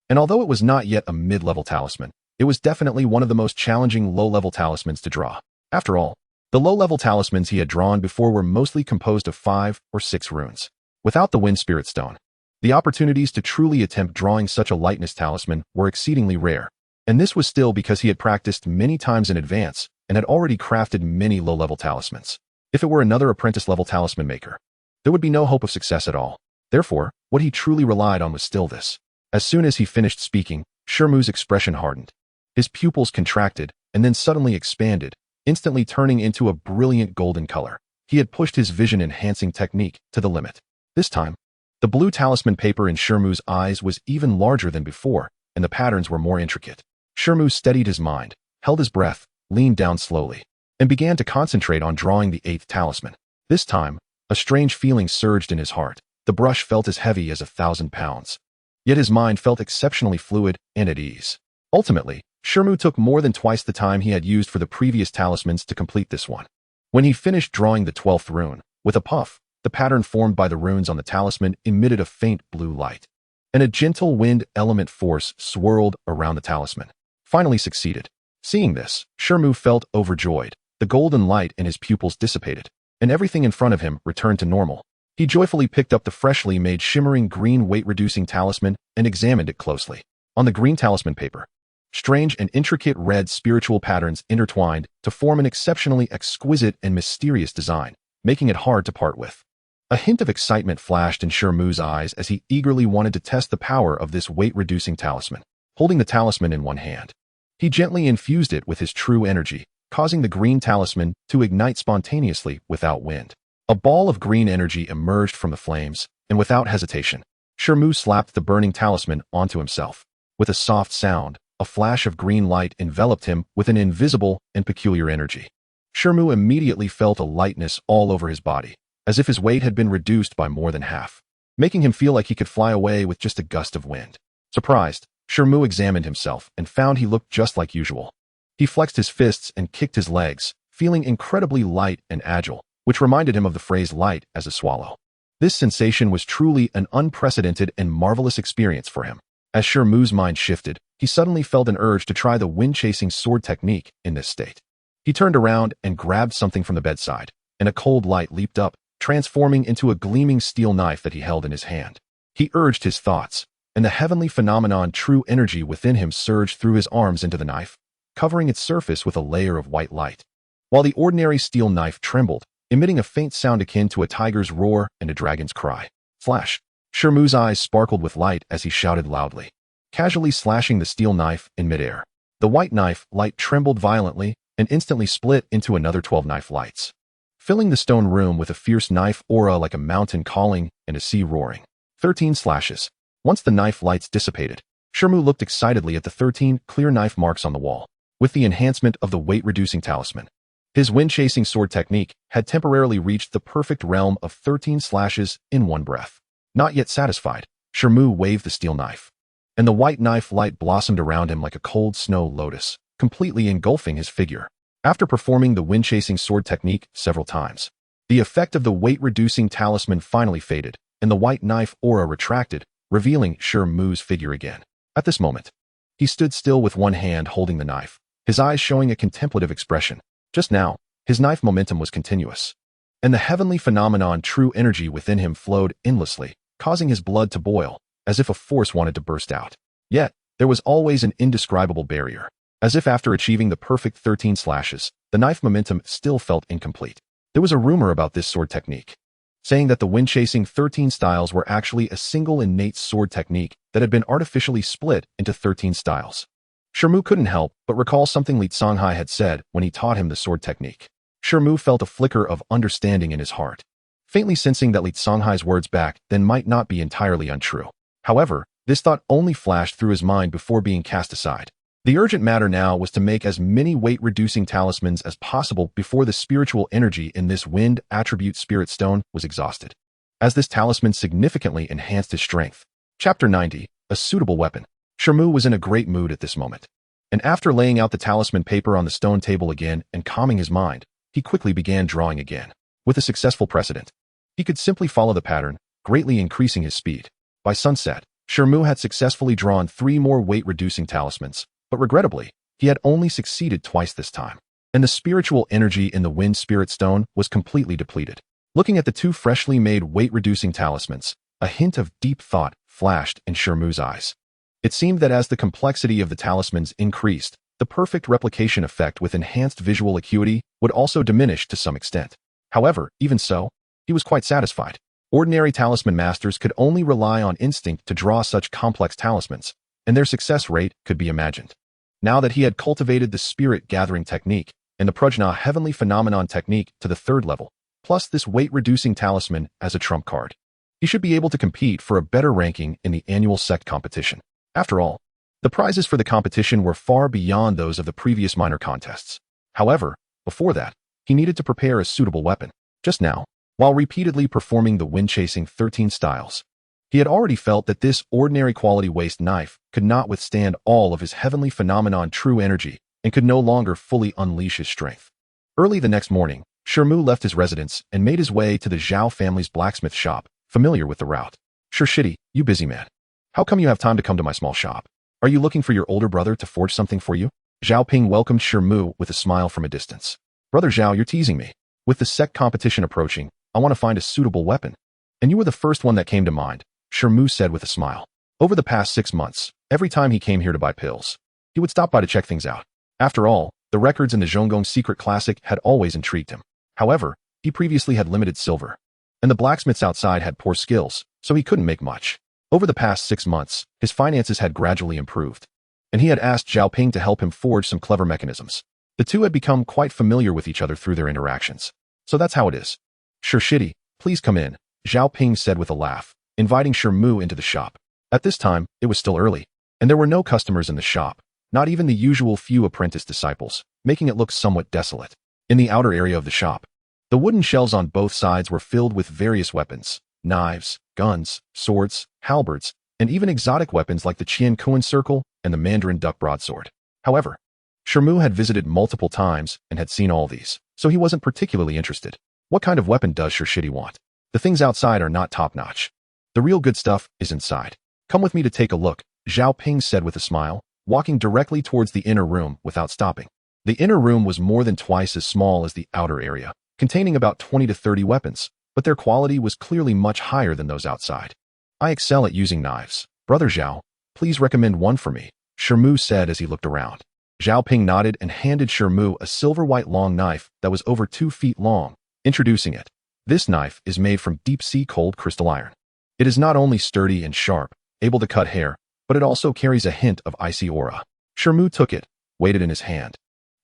And although it was not yet a mid-level talisman, it was definitely one of the most challenging low-level talismans to draw. After all, the low-level talismans he had drawn before were mostly composed of 5 or 6 runes. Without the Wind Spirit Stone, the opportunities to truly attempt drawing such a lightness talisman were exceedingly rare. And this was still because he had practiced many times in advance and had already crafted many low-level talismans. If it were another apprentice-level talisman maker, there would be no hope of success at all. Therefore, what he truly relied on was still this. As soon as he finished speaking, Shi Mu's expression hardened. His pupils contracted and then suddenly expanded, instantly turning into a brilliant golden color. He had pushed his vision-enhancing technique to the limit. This time, the blue talisman paper in Shi Mu's eyes was even larger than before, and the patterns were more intricate. Shi Mu steadied his mind, held his breath, leaned down slowly, and began to concentrate on drawing the 8th talisman. This time, a strange feeling surged in his heart. The brush felt as heavy as 1,000 pounds. Yet his mind felt exceptionally fluid and at ease. Ultimately, Shi Mu took more than twice the time he had used for the previous talismans to complete this one. When he finished drawing the 12th rune, with a puff, the pattern formed by the runes on the talisman emitted a faint blue light, and a gentle wind element force swirled around the talisman. Finally succeeded. Seeing this, Shi Mu felt overjoyed. The golden light in his pupils dissipated, and everything in front of him returned to normal. He joyfully picked up the freshly made shimmering green weight-reducing talisman and examined it closely. On the green talisman paper, strange and intricate red spiritual patterns intertwined to form an exceptionally exquisite and mysterious design, making it hard to part with. A hint of excitement flashed in Shi Mu's eyes as he eagerly wanted to test the power of this weight-reducing talisman. Holding the talisman in one hand, he gently infused it with his true energy, causing the green talisman to ignite spontaneously without wind. A ball of green energy emerged from the flames, and without hesitation, Shi Mu slapped the burning talisman onto himself. With a soft sound, a flash of green light enveloped him with an invisible and peculiar energy. Shi Mu immediately felt a lightness all over his body, as if his weight had been reduced by more than half, making him feel like he could fly away with just a gust of wind. Surprised, Shi Mu examined himself and found he looked just like usual. He flexed his fists and kicked his legs, feeling incredibly light and agile, which reminded him of the phrase light as a swallow. This sensation was truly an unprecedented and marvelous experience for him. As Shi Mu's mind shifted, he suddenly felt an urge to try the wind-chasing sword technique in this state. He turned around and grabbed something from the bedside, and a cold light leaped up, transforming into a gleaming steel knife that he held in his hand. He urged his thoughts, and the heavenly phenomenon true energy within him surged through his arms into the knife, covering its surface with a layer of white light. While the ordinary steel knife trembled, emitting a faint sound akin to a tiger's roar and a dragon's cry. Flash! Shi Mu's eyes sparkled with light as he shouted loudly, casually slashing the steel knife in midair. The white knife light trembled violently and instantly split into another 12 knife lights, filling the stone room with a fierce knife aura like a mountain calling and a sea roaring. 13 slashes. Once the knife lights dissipated, Shi Mu looked excitedly at the 13 clear knife marks on the wall. With the enhancement of the weight-reducing talisman, his wind-chasing sword technique had temporarily reached the perfect realm of 13 slashes in one breath. Not yet satisfied, Shi Mu waved the steel knife, and the white knife light blossomed around him like a cold snow lotus, completely engulfing his figure. After performing the wind-chasing sword technique several times, the effect of the weight-reducing talisman finally faded, and the white knife aura retracted, revealing Shi Mu's figure again. At this moment, he stood still with one hand holding the knife, his eyes showing a contemplative expression. Just now, his knife momentum was continuous, and the heavenly phenomenon true energy within him flowed endlessly, causing his blood to boil, as if a force wanted to burst out. Yet, there was always an indescribable barrier, as if after achieving the perfect 13 slashes, the knife momentum still felt incomplete. There was a rumor about this sword technique, saying that the wind-chasing 13 styles were actually a single innate sword technique that had been artificially split into 13 styles. Shi Mu couldn't help but recall something Li Songhai had said when he taught him the sword technique. Shi Mu felt a flicker of understanding in his heart, faintly sensing that Li Songhai's words back then might not be entirely untrue. However, this thought only flashed through his mind before being cast aside. The urgent matter now was to make as many weight-reducing talismans as possible before the spiritual energy in this wind attribute spirit stone was exhausted, as this talisman significantly enhanced his strength. Chapter 90. A suitable weapon. Shi Mu was in a great mood at this moment, and after laying out the talisman paper on the stone table again and calming his mind, he quickly began drawing again. With a successful precedent, he could simply follow the pattern, greatly increasing his speed. By sunset, Shi Mu had successfully drawn 3 more weight-reducing talismans, but regrettably, he had only succeeded twice this time, and the spiritual energy in the wind spirit stone was completely depleted. Looking at the 2 freshly made weight-reducing talismans, a hint of deep thought flashed in Shi Mu's eyes. It seemed that as the complexity of the talismans increased, the perfect replication effect with enhanced visual acuity would also diminish to some extent. However, even so, he was quite satisfied. Ordinary talisman masters could only rely on instinct to draw such complex talismans, and their success rate could be imagined. Now that he had cultivated the spirit-gathering technique and the Prajna heavenly phenomenon technique to the 3rd level, plus this weight-reducing talisman as a trump card, he should be able to compete for a better ranking in the annual sect competition. After all, the prizes for the competition were far beyond those of the previous minor contests. However, before that, he needed to prepare a suitable weapon. Just now, while repeatedly performing the wind-chasing 13 styles, he had already felt that this ordinary quality waist knife could not withstand all of his heavenly phenomenon true energy and could no longer fully unleash his strength. Early the next morning, Shi Mu left his residence and made his way to the Zhao family's blacksmith shop, familiar with the route. Shitty, you busy man. How come you have time to come to my small shop? Are you looking for your older brother to forge something for you? Zhao Ping welcomed Shi Mu with a smile from a distance. Brother Zhao, you're teasing me. With the sect competition approaching, I want to find a suitable weapon. And you were the first one that came to mind, Shi Mu said with a smile. Over the past 6 months, every time he came here to buy pills, he would stop by to check things out. After all, the records in the Zhonggong Secret Classic had always intrigued him. However, he previously had limited silver, and the blacksmiths outside had poor skills, so he couldn't make much. Over the past 6 months, his finances had gradually improved, and he had asked Zhao Ping to help him forge some clever mechanisms. The two had become quite familiar with each other through their interactions. So that's how it is. Shitty, please come in, Zhao Ping said with a laugh, inviting Shi Mu into the shop. At this time, it was still early, and there were no customers in the shop, not even the usual few apprentice disciples, making it look somewhat desolate. In the outer area of the shop, the wooden shelves on both sides were filled with various weapons, knives, guns, swords, halberds, and even exotic weapons like the Qian circle and the Mandarin duck broadsword. However, Shi Mu had visited multiple times and had seen all these, so he wasn't particularly interested. What kind of weapon does Shitty want? The things outside are not top-notch. The real good stuff is inside. Come with me to take a look, Zhao Ping said with a smile, walking directly towards the inner room without stopping. The inner room was more than twice as small as the outer area, containing about 20 to 30 weapons, but their quality was clearly much higher than those outside. I excel at using knives. Brother Zhao, please recommend one for me, Shi Mu said as he looked around. Zhao Ping nodded and handed Shi Mu a silver-white long knife that was over 2 feet long, introducing it. This knife is made from deep-sea cold crystal iron. It is not only sturdy and sharp, able to cut hair, but it also carries a hint of icy aura. Shi Mu took it, weighed it in his hand,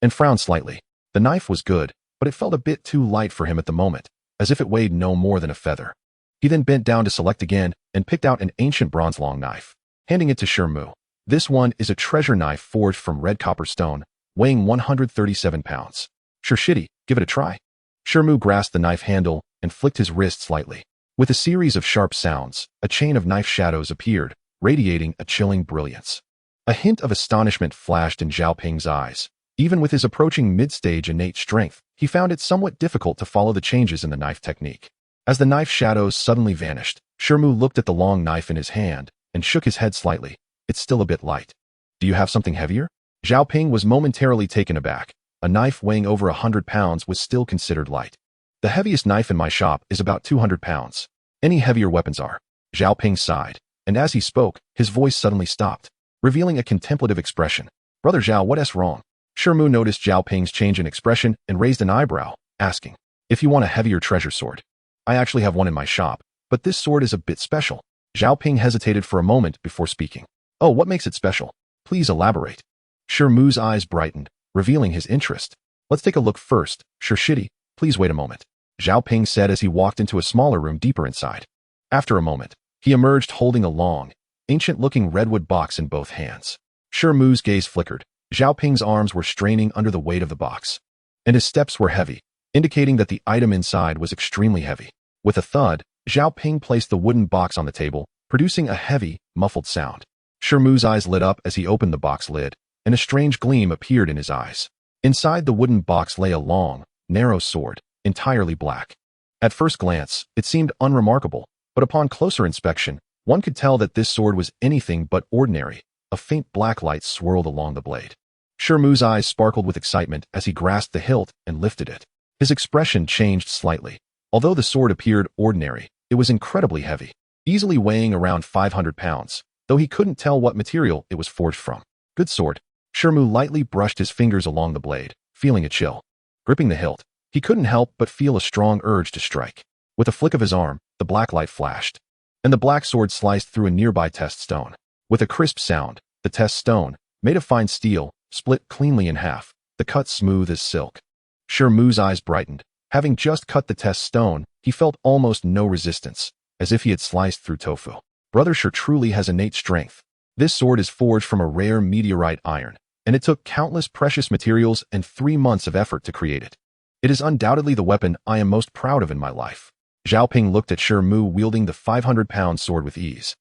and frowned slightly. The knife was good, but it felt a bit too light for him at the moment, as if it weighed no more than a feather. He then bent down to select again and picked out an ancient bronze long knife, handing it to Shi Mu. This one is a treasure knife forged from red copper stone, weighing 137 pounds. Shitty, give it a try. Shi Mu grasped the knife handle and flicked his wrist slightly. With a series of sharp sounds, a chain of knife shadows appeared, radiating a chilling brilliance. A hint of astonishment flashed in Zhao Ping's eyes. Even with his approaching mid-stage innate strength, he found it somewhat difficult to follow the changes in the knife technique. As the knife shadows suddenly vanished, Shi Mu looked at the long knife in his hand and shook his head slightly. It's still a bit light. Do you have something heavier? Zhao Ping was momentarily taken aback. A knife weighing over 100 pounds was still considered light. The heaviest knife in my shop is about 200 pounds. Any heavier weapons are. Zhao Ping sighed, and as he spoke, his voice suddenly stopped, revealing a contemplative expression. Brother Zhao, what's wrong? Shi Mu noticed Zhao Ping's change in expression and raised an eyebrow, asking, if you want a heavier treasure sword. I actually have one in my shop, but this sword is a bit special. Zhao Ping hesitated for a moment before speaking. Oh, what makes it special? Please elaborate. Shi Mu's eyes brightened, revealing his interest. Let's take a look first. Shi Mu, please wait a moment, Zhao Ping said as he walked into a smaller room deeper inside. After a moment, he emerged holding a long, ancient-looking redwood box in both hands. Shi Mu's gaze flickered. Zhao Ping's arms were straining under the weight of the box, and his steps were heavy, indicating that the item inside was extremely heavy. With a thud, Zhao Ping placed the wooden box on the table, producing a heavy, muffled sound. Shi Mu's eyes lit up as he opened the box lid, and a strange gleam appeared in his eyes. Inside the wooden box lay a long, narrow sword, entirely black. At first glance, it seemed unremarkable, but upon closer inspection, one could tell that this sword was anything but ordinary. A faint black light swirled along the blade. Shi Mu's eyes sparkled with excitement as he grasped the hilt and lifted it. His expression changed slightly. Although the sword appeared ordinary, it was incredibly heavy, easily weighing around 500 pounds, though he couldn't tell what material it was forged from. Good sword. Shi Mu lightly brushed his fingers along the blade, feeling a chill. Gripping the hilt, he couldn't help but feel a strong urge to strike. With a flick of his arm, the black light flashed, and the black sword sliced through a nearby test stone. With a crisp sound, the test stone, made of fine steel, split cleanly in half, the cut smooth as silk. Shi Mu's eyes brightened. Having just cut the test stone, he felt almost no resistance, as if he had sliced through tofu. Brother Shi truly has innate strength. This sword is forged from a rare meteorite iron, and it took countless precious materials and 3 months of effort to create it. It is undoubtedly the weapon I am most proud of in my life. Zhao Ping looked at Shi Mu wielding the 500-pound sword with ease,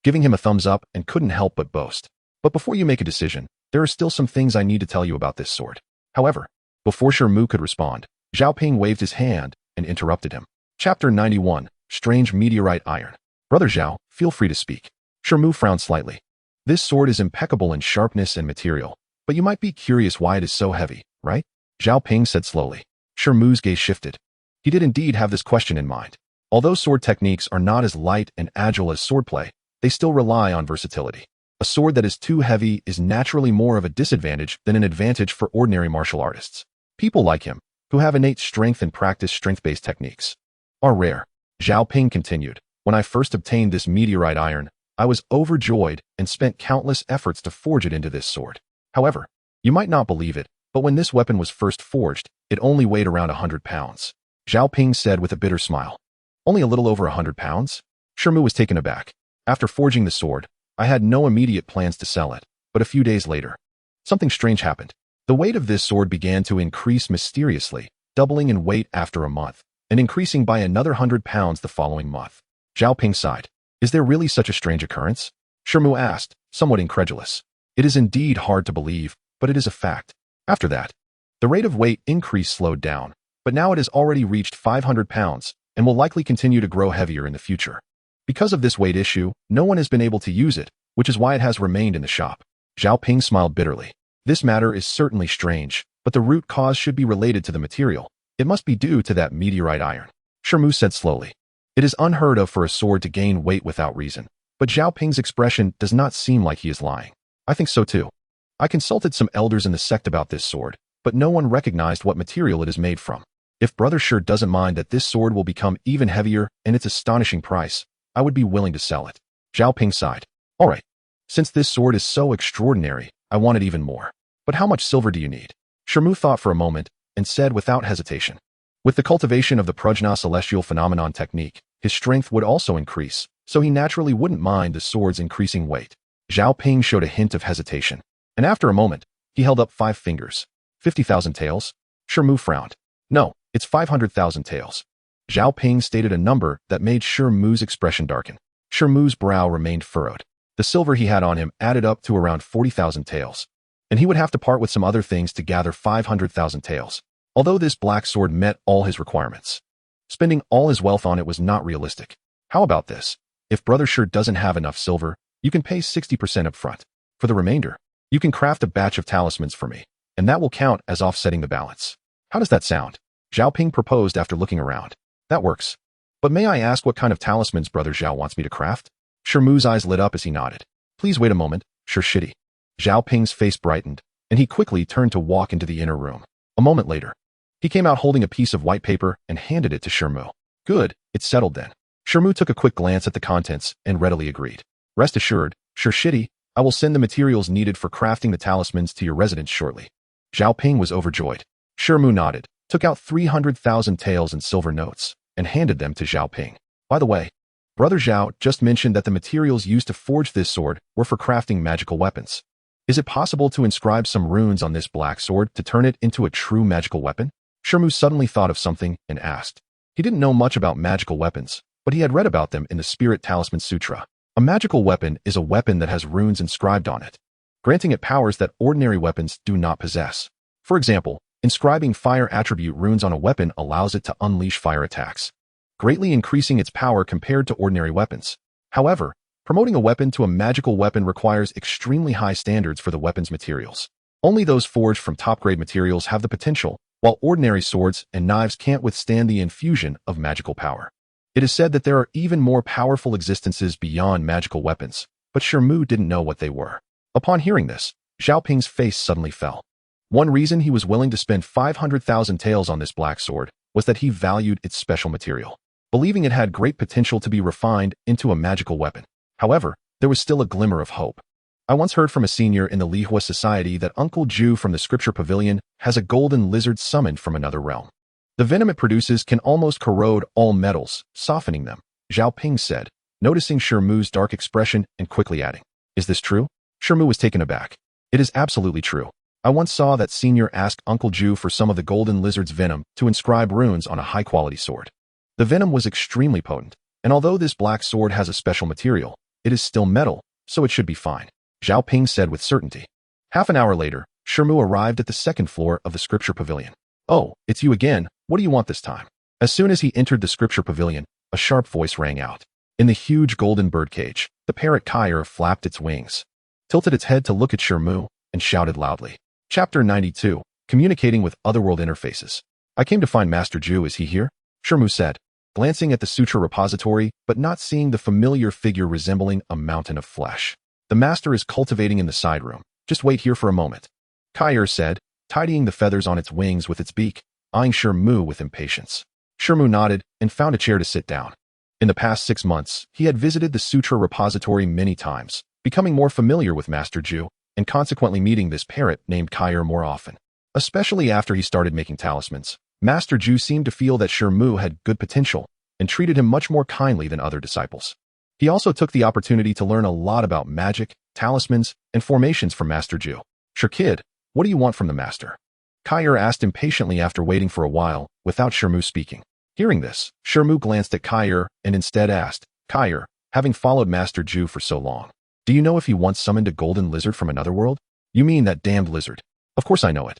giving him a thumbs up and couldn't help but boast. But before you make a decision, there are still some things I need to tell you about this sword. However, before Shi Mu could respond, Zhao Ping waved his hand and interrupted him. Chapter 91, Strange Meteorite Iron. Brother Zhao, feel free to speak. Shi Mu frowned slightly. This sword is impeccable in sharpness and material, but you might be curious why it is so heavy, right? Zhao Ping said slowly. Shi Mu's gaze shifted. He did indeed have this question in mind. Although sword techniques are not as light and agile as swordplay, they still rely on versatility. A sword that is too heavy is naturally more of a disadvantage than an advantage for ordinary martial artists. People like him, who have innate strength and practice strength-based techniques, are rare. Zhao Ping continued. When I first obtained this meteorite iron, I was overjoyed and spent countless efforts to forge it into this sword. However, you might not believe it, but when this weapon was first forged, it only weighed around 100 pounds. Zhao Ping said with a bitter smile. Only a little over 100 pounds? Shi Mu was taken aback. After forging the sword, I had no immediate plans to sell it, but a few days later, something strange happened. The weight of this sword began to increase mysteriously, doubling in weight after a month, and increasing by another 100 pounds the following month. Zhao Ping sighed. Is there really such a strange occurrence? Shi Mu asked, somewhat incredulous. It is indeed hard to believe, but it is a fact. After that, the rate of weight increase slowed down, but now it has already reached 500 pounds and will likely continue to grow heavier in the future. Because of this weight issue, no one has been able to use it, which is why it has remained in the shop. Zhao Ping smiled bitterly. This matter is certainly strange, but the root cause should be related to the material. It must be due to that meteorite iron. Shi Mu said slowly. It is unheard of for a sword to gain weight without reason, but Zhao Ping's expression does not seem like he is lying. I think so too. I consulted some elders in the sect about this sword, but no one recognized what material it is made from. If Brother Shi doesn't mind that this sword will become even heavier and its astonishing price, I would be willing to sell it. Zhao Ping sighed. All right. Since this sword is so extraordinary, I want it even more. But how much silver do you need? Shi Mu thought for a moment and said without hesitation. With the cultivation of the Prajna celestial phenomenon technique, his strength would also increase, so he naturally wouldn't mind the sword's increasing weight. Zhao Ping showed a hint of hesitation, and after a moment, he held up 5 fingers. 50,000 taels? Shi Mu frowned. No, it's 500,000 taels. Zhao Ping stated a number that made Shi Mu's expression darken. Shi Mu's brow remained furrowed. The silver he had on him added up to around 40,000 taels, and he would have to part with some other things to gather 500,000 taels. Although this black sword met all his requirements, spending all his wealth on it was not realistic. How about this? If Brother Shi doesn't have enough silver, you can pay 60% up front. For the remainder, you can craft a batch of talismans for me, and that will count as offsetting the balance. How does that sound? Zhao Ping proposed after looking around. That works. But may I ask what kind of talismans Brother Zhao wants me to craft? Shi Mu's eyes lit up as he nodded. Please wait a moment, Shi. Zhao Ping's face brightened, and he quickly turned to walk into the inner room. A moment later, he came out holding a piece of white paper and handed it to Shi Mu. Good, it's settled then. Shi Mu took a quick glance at the contents and readily agreed. Rest assured, Shi, I will send the materials needed for crafting the talismans to your residence shortly. Zhao Ping was overjoyed. Shi Mu nodded, took out 300,000 taels in silver notes, and handed them to Zhao Ping. By the way, Brother Zhao just mentioned that the materials used to forge this sword were for crafting magical weapons. Is it possible to inscribe some runes on this black sword to turn it into a true magical weapon? Shi Mu suddenly thought of something and asked. He didn't know much about magical weapons, but he had read about them in the Spirit Talisman Sutra. A magical weapon is a weapon that has runes inscribed on it, granting it powers that ordinary weapons do not possess. For example, inscribing fire attribute runes on a weapon allows it to unleash fire attacks, greatly increasing its power compared to ordinary weapons. However, promoting a weapon to a magical weapon requires extremely high standards for the weapon's materials. Only those forged from top-grade materials have the potential, while ordinary swords and knives can't withstand the infusion of magical power. It is said that there are even more powerful existences beyond magical weapons, but Shi Mu didn't know what they were. Upon hearing this, Zhao Ping's face suddenly fell. One reason he was willing to spend 500,000 taels on this black sword was that he valued its special material, believing it had great potential to be refined into a magical weapon. However, there was still a glimmer of hope. I once heard from a senior in the Lihua Society that Uncle Ju from the Scripture Pavilion has a golden lizard summoned from another realm. The venom it produces can almost corrode all metals, softening them, Zhao Ping said, noticing Shi Mu's dark expression and quickly adding, "Is this true?" Shi Mu was taken aback. "It is absolutely true. I once saw that senior ask Uncle Ju for some of the golden lizard's venom to inscribe runes on a high-quality sword. The venom was extremely potent, and although this black sword has a special material, it is still metal, so it should be fine," Zhao Ping said with certainty. Half an hour later, Shi Mu arrived at the second floor of the Scripture Pavilion. "Oh, it's you again. What do you want this time?" As soon as he entered the Scripture Pavilion, a sharp voice rang out. In the huge golden birdcage, the parrot Kaiyuan flapped its wings, tilted its head to look at Shi Mu, and shouted loudly. Chapter 92, Communicating with Otherworld Interfaces. "I came to find Master Ju. Is he here?" Shi Mu said, glancing at the sutra repository, but not seeing the familiar figure resembling a mountain of flesh. "The master is cultivating in the side room. Just wait here for a moment," Kaiyuan said, tidying the feathers on its wings with its beak, eyeing Shi Mu with impatience. Shi Mu nodded and found a chair to sit down. In the past 6 months, he had visited the sutra repository many times, becoming more familiar with Master Ju, and consequently meeting this parrot named Kaiyuan more often. Especially after he started making talismans, Master Ju seemed to feel that Shi Mu had good potential and treated him much more kindly than other disciples. He also took the opportunity to learn a lot about magic, talismans, and formations from Master Ju. "Sure, kid, what do you want from the master?" Kaiyuan asked impatiently after waiting for a while, without Shi Mu speaking. Hearing this, Shi Mu glanced at Kaiyuan and instead asked, "Kaiyuan, having followed Master Ju for so long, do you know if he once summoned a golden lizard from another world?" "You mean that damned lizard?" "Of course I know it.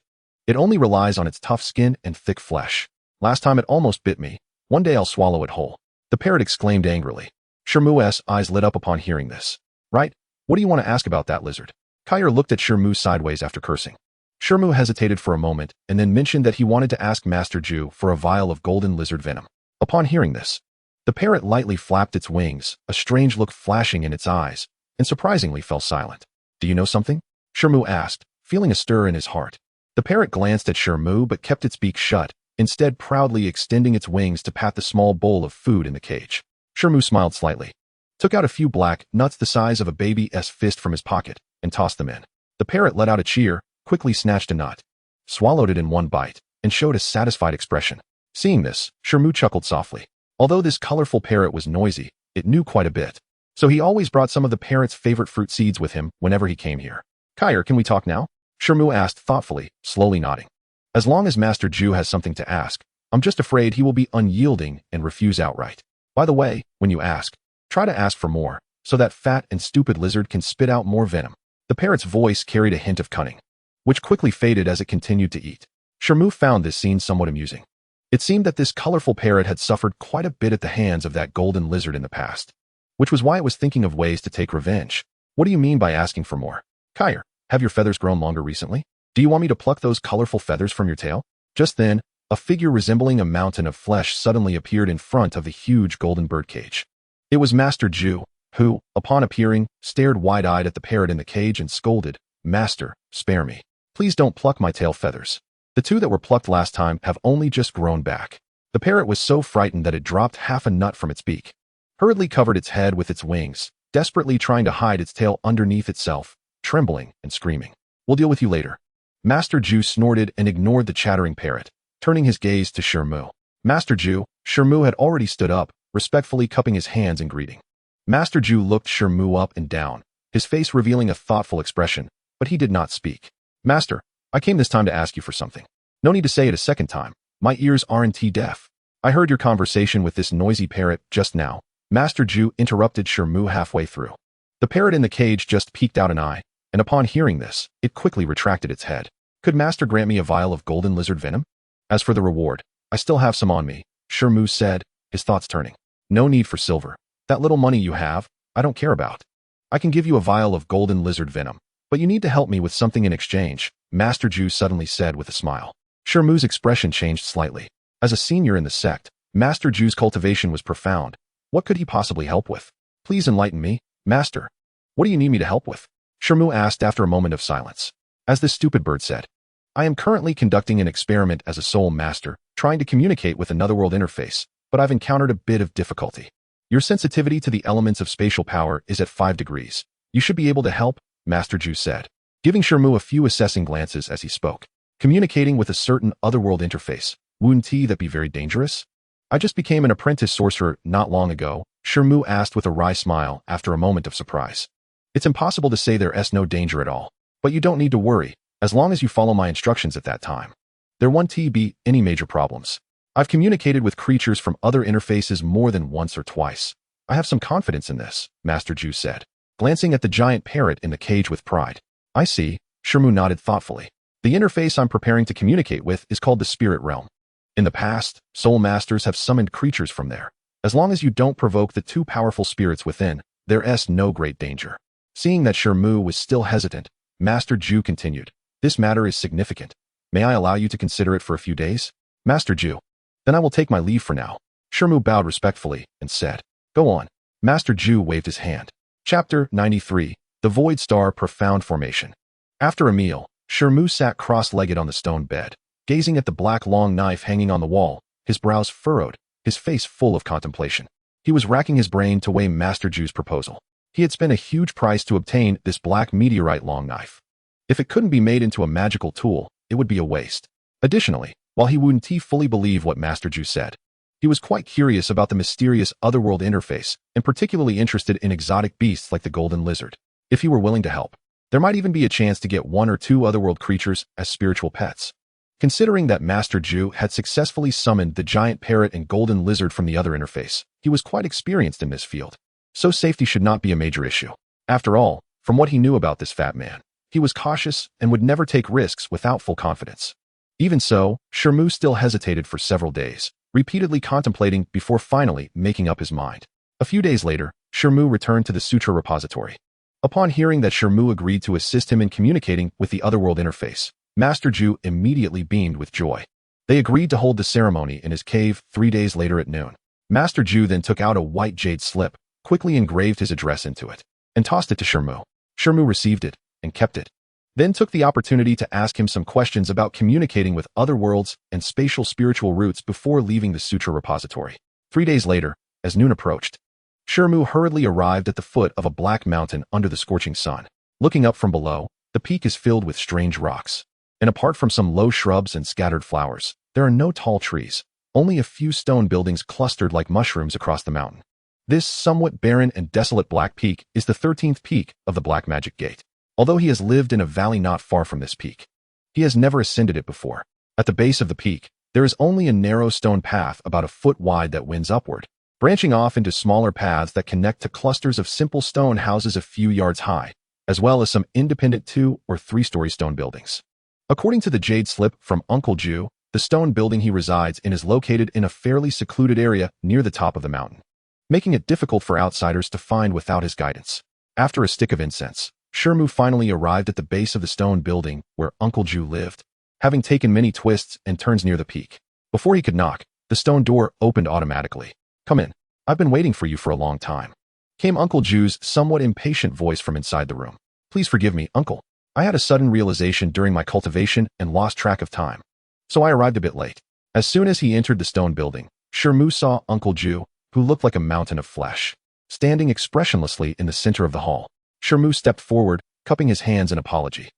It only relies on its tough skin and thick flesh. Last time it almost bit me. One day I'll swallow it whole," the parrot exclaimed angrily. Shi Mu's eyes lit up upon hearing this. "Right, what do you want to ask about that lizard?" Kaiyuan looked at Shi Mu sideways after cursing. Shi Mu hesitated for a moment and then mentioned that he wanted to ask Master Ju for a vial of golden lizard venom. Upon hearing this, the parrot lightly flapped its wings, a strange look flashing in its eyes, and surprisingly fell silent. "Do you know something?" Shi Mu asked, feeling a stir in his heart. The parrot glanced at Shi Mu but kept its beak shut, instead proudly extending its wings to pat the small bowl of food in the cage. Shi Mu smiled slightly, took out a few black nuts the size of a baby's fist from his pocket, and tossed them in. The parrot let out a cheer, quickly snatched a nut, swallowed it in one bite, and showed a satisfied expression. Seeing this, Shi Mu chuckled softly. Although this colorful parrot was noisy, it knew quite a bit, so he always brought some of the parrot's favorite fruit seeds with him whenever he came here. "Kaiyuan, can we talk now?" Shi Mu asked thoughtfully, slowly nodding. "As long as Master Ju has something to ask, I'm just afraid he will be unyielding and refuse outright. By the way, when you ask, try to ask for more, so that fat and stupid lizard can spit out more venom." The parrot's voice carried a hint of cunning, which quickly faded as it continued to eat. Shi Mu found this scene somewhat amusing. It seemed that this colorful parrot had suffered quite a bit at the hands of that golden lizard in the past, which was why it was thinking of ways to take revenge. "What do you mean by asking for more?" "Kaiyuan, have your feathers grown longer recently? Do you want me to pluck those colorful feathers from your tail?" Just then, a figure resembling a mountain of flesh suddenly appeared in front of the huge golden birdcage. It was Master Ju, who, upon appearing, stared wide-eyed at the parrot in the cage and scolded, "Master, spare me. Please don't pluck my tail feathers. The 2 that were plucked last time have only just grown back." The parrot was so frightened that it dropped half a nut from its beak, hurriedly covered its head with its wings, desperately trying to hide its tail underneath itself, trembling and screaming. "We'll deal with you later." Master Ju snorted and ignored the chattering parrot, turning his gaze to Shi Mu. Master Ju, Shi Mu had already stood up, respectfully cupping his hands in greeting. Master Ju looked Shi Mu up and down, his face revealing a thoughtful expression, but he did not speak. Master, I came this time to ask you for something. No need to say it a second time. My ears aren't deaf. I heard your conversation with this noisy parrot just now. Master Ju interrupted Shi Mu halfway through. The parrot in the cage just peeked out an eye, and upon hearing this, it quickly retracted its head. Could Master grant me a vial of golden lizard venom? As for the reward, I still have some on me, Shi Mu said, his thoughts turning. No need for silver. That little money you have, I don't care about. I can give you a vial of golden lizard venom, but you need to help me with something in exchange, Master Ju suddenly said with a smile. Shi Mu's expression changed slightly. As a senior in the sect, Master Ju's cultivation was profound. What could he possibly help with? Please enlighten me, Master. What do you need me to help with? Shi Mu asked after a moment of silence. As the stupid bird said, I am currently conducting an experiment as a soul master, trying to communicate with another world interface, but I've encountered a bit of difficulty. Your sensitivity to the elements of spatial power is at 5 degrees. You should be able to help, Master Ju said, giving Shi Mu a few assessing glances as he spoke. Communicating with a certain otherworld interface, wouldn't that be very dangerous? I just became an apprentice sorcerer not long ago, Shi Mu asked with a wry smile after a moment of surprise. It's impossible to say there's no danger at all, but you don't need to worry, as long as you follow my instructions at that time. There won't be any major problems. I've communicated with creatures from other interfaces more than once or twice. I have some confidence in this, Master Ju said, glancing at the giant parrot in the cage with pride. I see, Shi Mu nodded thoughtfully. The interface I'm preparing to communicate with is called the Spirit Realm. In the past, soul masters have summoned creatures from there. As long as you don't provoke the two powerful spirits within, there's no great danger. Seeing that Shi Mu was still hesitant, Master Ju continued. This matter is significant. May I allow you to consider it for a few days? Master Ju. Then I will take my leave for now. Shi Mu bowed respectfully and said, Go on. Master Ju waved his hand. Chapter 93, The Void Star Profound Formation. After a meal, Shi Mu sat cross-legged on the stone bed, gazing at the black long knife hanging on the wall, his brows furrowed, his face full of contemplation. He was racking his brain to weigh Master Ju's proposal. He had spent a huge price to obtain this black meteorite long knife. If it couldn't be made into a magical tool, it would be a waste. Additionally, while he wouldn't fully believe what Master Ju said, he was quite curious about the mysterious otherworld interface and particularly interested in exotic beasts like the golden lizard. If he were willing to help, there might even be a chance to get 1 or 2 otherworld creatures as spiritual pets. Considering that Master Ju had successfully summoned the giant parrot and golden lizard from the other interface, he was quite experienced in this field. So safety should not be a major issue. After all, from what he knew about this fat man, he was cautious and would never take risks without full confidence. Even so, Shi Mu still hesitated for several days, repeatedly contemplating before finally making up his mind. A few days later, Shi Mu returned to the sutra repository. Upon hearing that Shi Mu agreed to assist him in communicating with the otherworld interface, Master Ju immediately beamed with joy. They agreed to hold the ceremony in his cave 3 days later at noon. Master Ju then took out a white jade slip, quickly engraved his address into it, and tossed it to Shi Mu. Shi Mu received it and kept it. Then took the opportunity to ask him some questions about communicating with other worlds and spatial spiritual roots before leaving the sutra repository. 3 days later, as noon approached, Shi Mu hurriedly arrived at the foot of a black mountain under the scorching sun. Looking up from below, the peak is filled with strange rocks. And apart from some low shrubs and scattered flowers, there are no tall trees, only a few stone buildings clustered like mushrooms across the mountain. This somewhat barren and desolate black peak is the 13th peak of the Black Magic Gate. Although he has lived in a valley not far from this peak, he has never ascended it before. At the base of the peak, there is only a narrow stone path about a foot wide that winds upward, branching off into smaller paths that connect to clusters of simple stone houses a few yards high, as well as some independent 2- or 3-story stone buildings. According to the jade slip from Uncle Ju, the stone building he resides in is located in a fairly secluded area near the top of the mountain, making it difficult for outsiders to find without his guidance. After a stick of incense, Shi Mu finally arrived at the base of the stone building where Uncle Ju lived, having taken many twists and turns near the peak. Before he could knock, the stone door opened automatically. Come in. I've been waiting for you for a long time, came Uncle Ju's somewhat impatient voice from inside the room. Please forgive me, Uncle. I had a sudden realization during my cultivation and lost track of time, so I arrived a bit late. As soon as he entered the stone building, Shi Mu saw Uncle Ju, who looked like a mountain of flesh, standing expressionlessly in the center of the hall. Shi Mu stepped forward, cupping his hands in apology.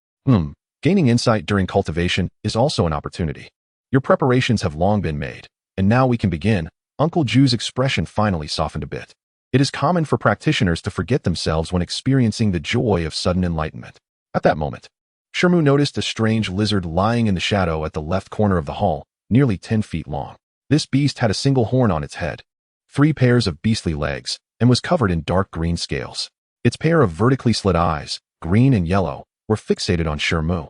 Gaining insight during cultivation is also an opportunity. Your preparations have long been made, and now we can begin. Uncle Ju's expression finally softened a bit. It is common for practitioners to forget themselves when experiencing the joy of sudden enlightenment. At that moment, Shi Mu noticed a strange lizard lying in the shadow at the left corner of the hall, nearly 10 feet long. This beast had a single horn on its head, 3 pairs of beastly legs, and was covered in dark green scales. Its pair of vertically slit eyes, green and yellow, were fixated on Shi Mu,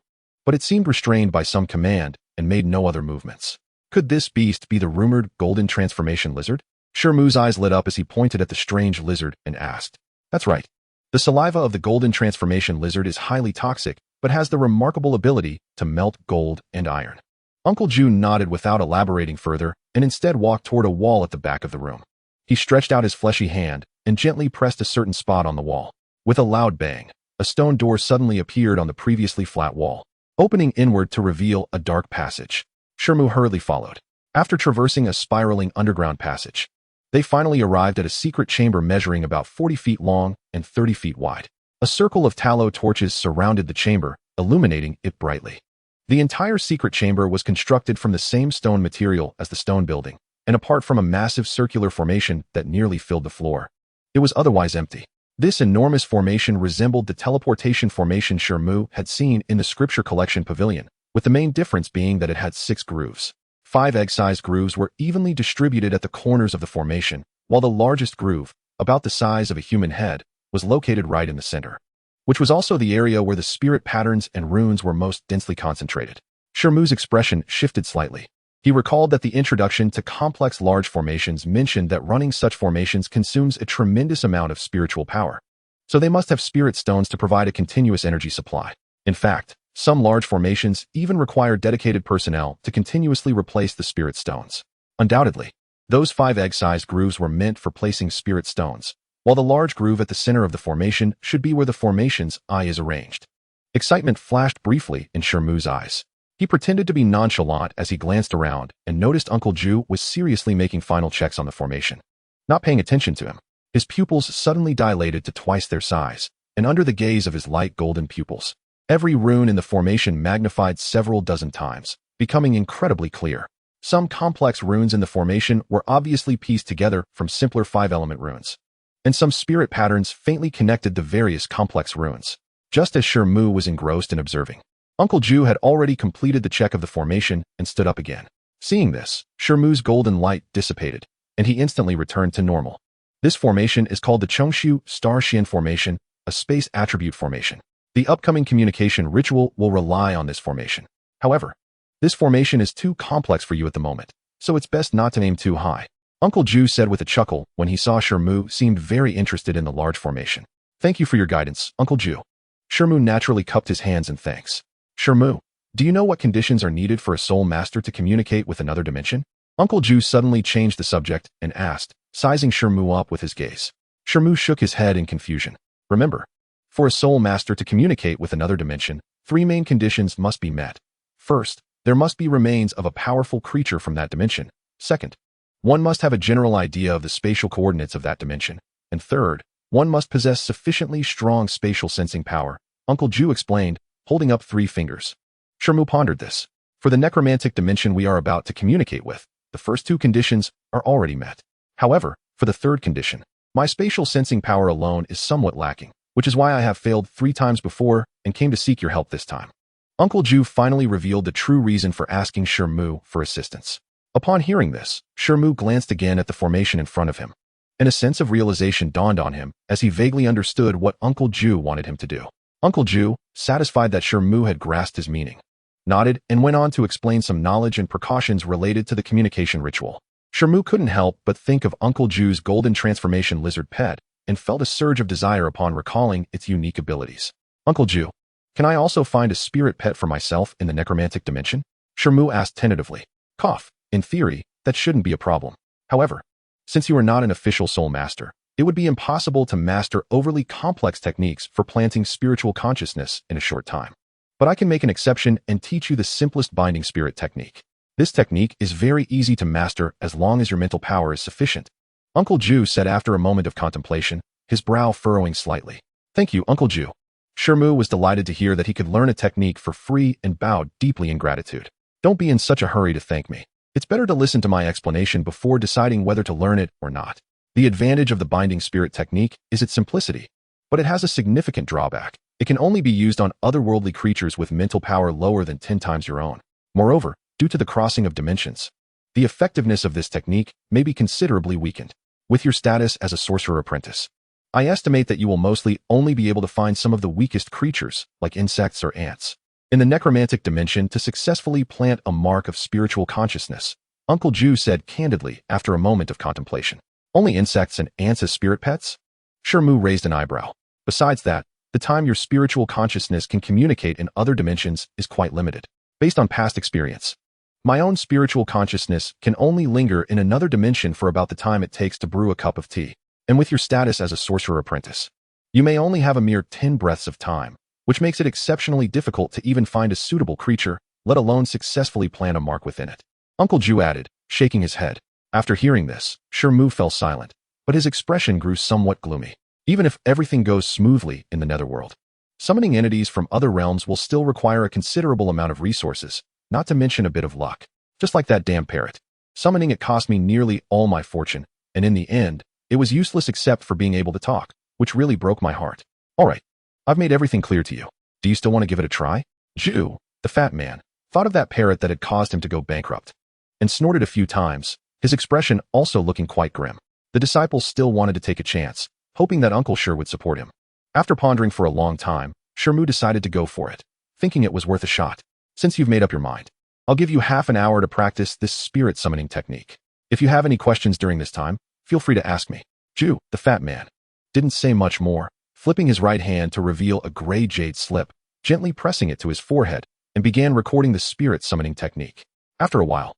but it seemed restrained by some command and made no other movements. Could this beast be the rumored golden transformation lizard? Shi Mu's eyes lit up as he pointed at the strange lizard and asked. That's right. The saliva of the golden transformation lizard is highly toxic, but has the remarkable ability to melt gold and iron. Uncle Ju nodded without elaborating further and instead walked toward a wall at the back of the room. He stretched out his fleshy hand and gently pressed a certain spot on the wall. With a loud bang, a stone door suddenly appeared on the previously flat wall, opening inward to reveal a dark passage. Shi Mu hurriedly followed. After traversing a spiraling underground passage, they finally arrived at a secret chamber measuring about 40 feet long and 30 feet wide. A circle of tallow torches surrounded the chamber, illuminating it brightly. The entire secret chamber was constructed from the same stone material as the stone building, and apart from a massive circular formation that nearly filled the floor, it was otherwise empty. This enormous formation resembled the teleportation formation Shi Mu had seen in the scripture collection pavilion, with the main difference being that it had 6 grooves. 5 egg-sized grooves were evenly distributed at the corners of the formation, while the largest groove, about the size of a human head, was located right in the center, which was also the area where the spirit patterns and runes were most densely concentrated. Shi Mu's expression shifted slightly. He recalled that the introduction to complex large formations mentioned that running such formations consumes a tremendous amount of spiritual power. So they must have spirit stones to provide a continuous energy supply. In fact, some large formations even require dedicated personnel to continuously replace the spirit stones. Undoubtedly, those 5 egg-sized grooves were meant for placing spirit stones, while the large groove at the center of the formation should be where the formation's eye is arranged. Excitement flashed briefly in Shi Mu's eyes. He pretended to be nonchalant as he glanced around and noticed Uncle Ju was seriously making final checks on the formation. Not paying attention to him, his pupils suddenly dilated to twice their size, and under the gaze of his light golden pupils, every rune in the formation magnified several dozen times, becoming incredibly clear. Some complex runes in the formation were obviously pieced together from simpler 5-element runes, and some spirit patterns faintly connected the various complex runes. Just as Shi Mu was engrossed in observing, Uncle Ju had already completed the check of the formation and stood up again. Seeing this, Shi Mu's golden light dissipated, and he instantly returned to normal. This formation is called the Chongxiu Star Xian Formation, a space attribute formation. The upcoming communication ritual will rely on this formation. However, this formation is too complex for you at the moment, so it's best not to aim too high. Uncle Ju said with a chuckle when he saw Shi Mu seemed very interested in the large formation. Thank you for your guidance, Uncle Ju. Shi Mu naturally cupped his hands in thanks. Shi Mu, do you know what conditions are needed for a soul master to communicate with another dimension? Uncle Ju suddenly changed the subject and asked, sizing Shi Mu up with his gaze. Shi Mu shook his head in confusion. Remember, for a soul master to communicate with another dimension, 3 main conditions must be met. First, there must be remains of a powerful creature from that dimension. Second, one must have a general idea of the spatial coordinates of that dimension. And third, one must possess sufficiently strong spatial sensing power, Uncle Ju explained, holding up 3 fingers. Shi Mu pondered this. For the necromantic dimension we are about to communicate with, the first 2 conditions are already met. However, for the third condition, my spatial sensing power alone is somewhat lacking, which is why I have failed 3 times before and came to seek your help this time. Uncle Ju finally revealed the true reason for asking Shi Mu for assistance. Upon hearing this, Shi Mu glanced again at the formation in front of him, and a sense of realization dawned on him as he vaguely understood what Uncle Ju wanted him to do. Uncle Ju, satisfied that Shi Mu had grasped his meaning, nodded and went on to explain some knowledge and precautions related to the communication ritual. Shi Mu couldn't help but think of Uncle Ju's golden transformation lizard pet and felt a surge of desire upon recalling its unique abilities. Uncle Ju, can I also find a spirit pet for myself in the necromantic dimension? Shi Mu asked tentatively. Cough. In theory, that shouldn't be a problem. However, since you are not an official soul master, it would be impossible to master overly complex techniques for planting spiritual consciousness in a short time. But I can make an exception and teach you the simplest binding spirit technique. This technique is very easy to master as long as your mental power is sufficient. Uncle Ju said after a moment of contemplation, his brow furrowing slightly. Thank you, Uncle Ju. Shi Mu was delighted to hear that he could learn a technique for free and bowed deeply in gratitude. Don't be in such a hurry to thank me. It's better to listen to my explanation before deciding whether to learn it or not. The advantage of the binding spirit technique is its simplicity, but it has a significant drawback. It can only be used on otherworldly creatures with mental power lower than 10 times your own. Moreover, due to the crossing of dimensions, the effectiveness of this technique may be considerably weakened. With your status as a sorcerer apprentice, I estimate that you will mostly only be able to find some of the weakest creatures, like insects or ants, in the necromantic dimension to successfully plant a mark of spiritual consciousness, Uncle Ju said candidly after a moment of contemplation. Only insects and ants as spirit pets? Shi Mu raised an eyebrow. Besides that, the time your spiritual consciousness can communicate in other dimensions is quite limited. Based on past experience, my own spiritual consciousness can only linger in another dimension for about the time it takes to brew a cup of tea. And with your status as a sorcerer apprentice, you may only have a mere 10 breaths of time, which makes it exceptionally difficult to even find a suitable creature, let alone successfully plant a mark within it. Uncle Ju added, shaking his head. After hearing this, Shi Mu fell silent, but his expression grew somewhat gloomy. Even if everything goes smoothly in the netherworld, summoning entities from other realms will still require a considerable amount of resources, not to mention a bit of luck. Just like that damn parrot. Summoning it cost me nearly all my fortune, and in the end, it was useless except for being able to talk, which really broke my heart. Alright, I've made everything clear to you. Do you still want to give it a try? Ju, the fat man, thought of that parrot that had caused him to go bankrupt, and snorted a few times, his expression also looking quite grim. The disciple still wanted to take a chance, hoping that Uncle Shi would support him. After pondering for a long time, Shi Mu decided to go for it, thinking it was worth a shot. Since you've made up your mind, I'll give you half an hour to practice this spirit summoning technique. If you have any questions during this time, feel free to ask me. Ju, the fat man, didn't say much more, flipping his right hand to reveal a gray jade slip, gently pressing it to his forehead, and began recording the spirit summoning technique. After a while,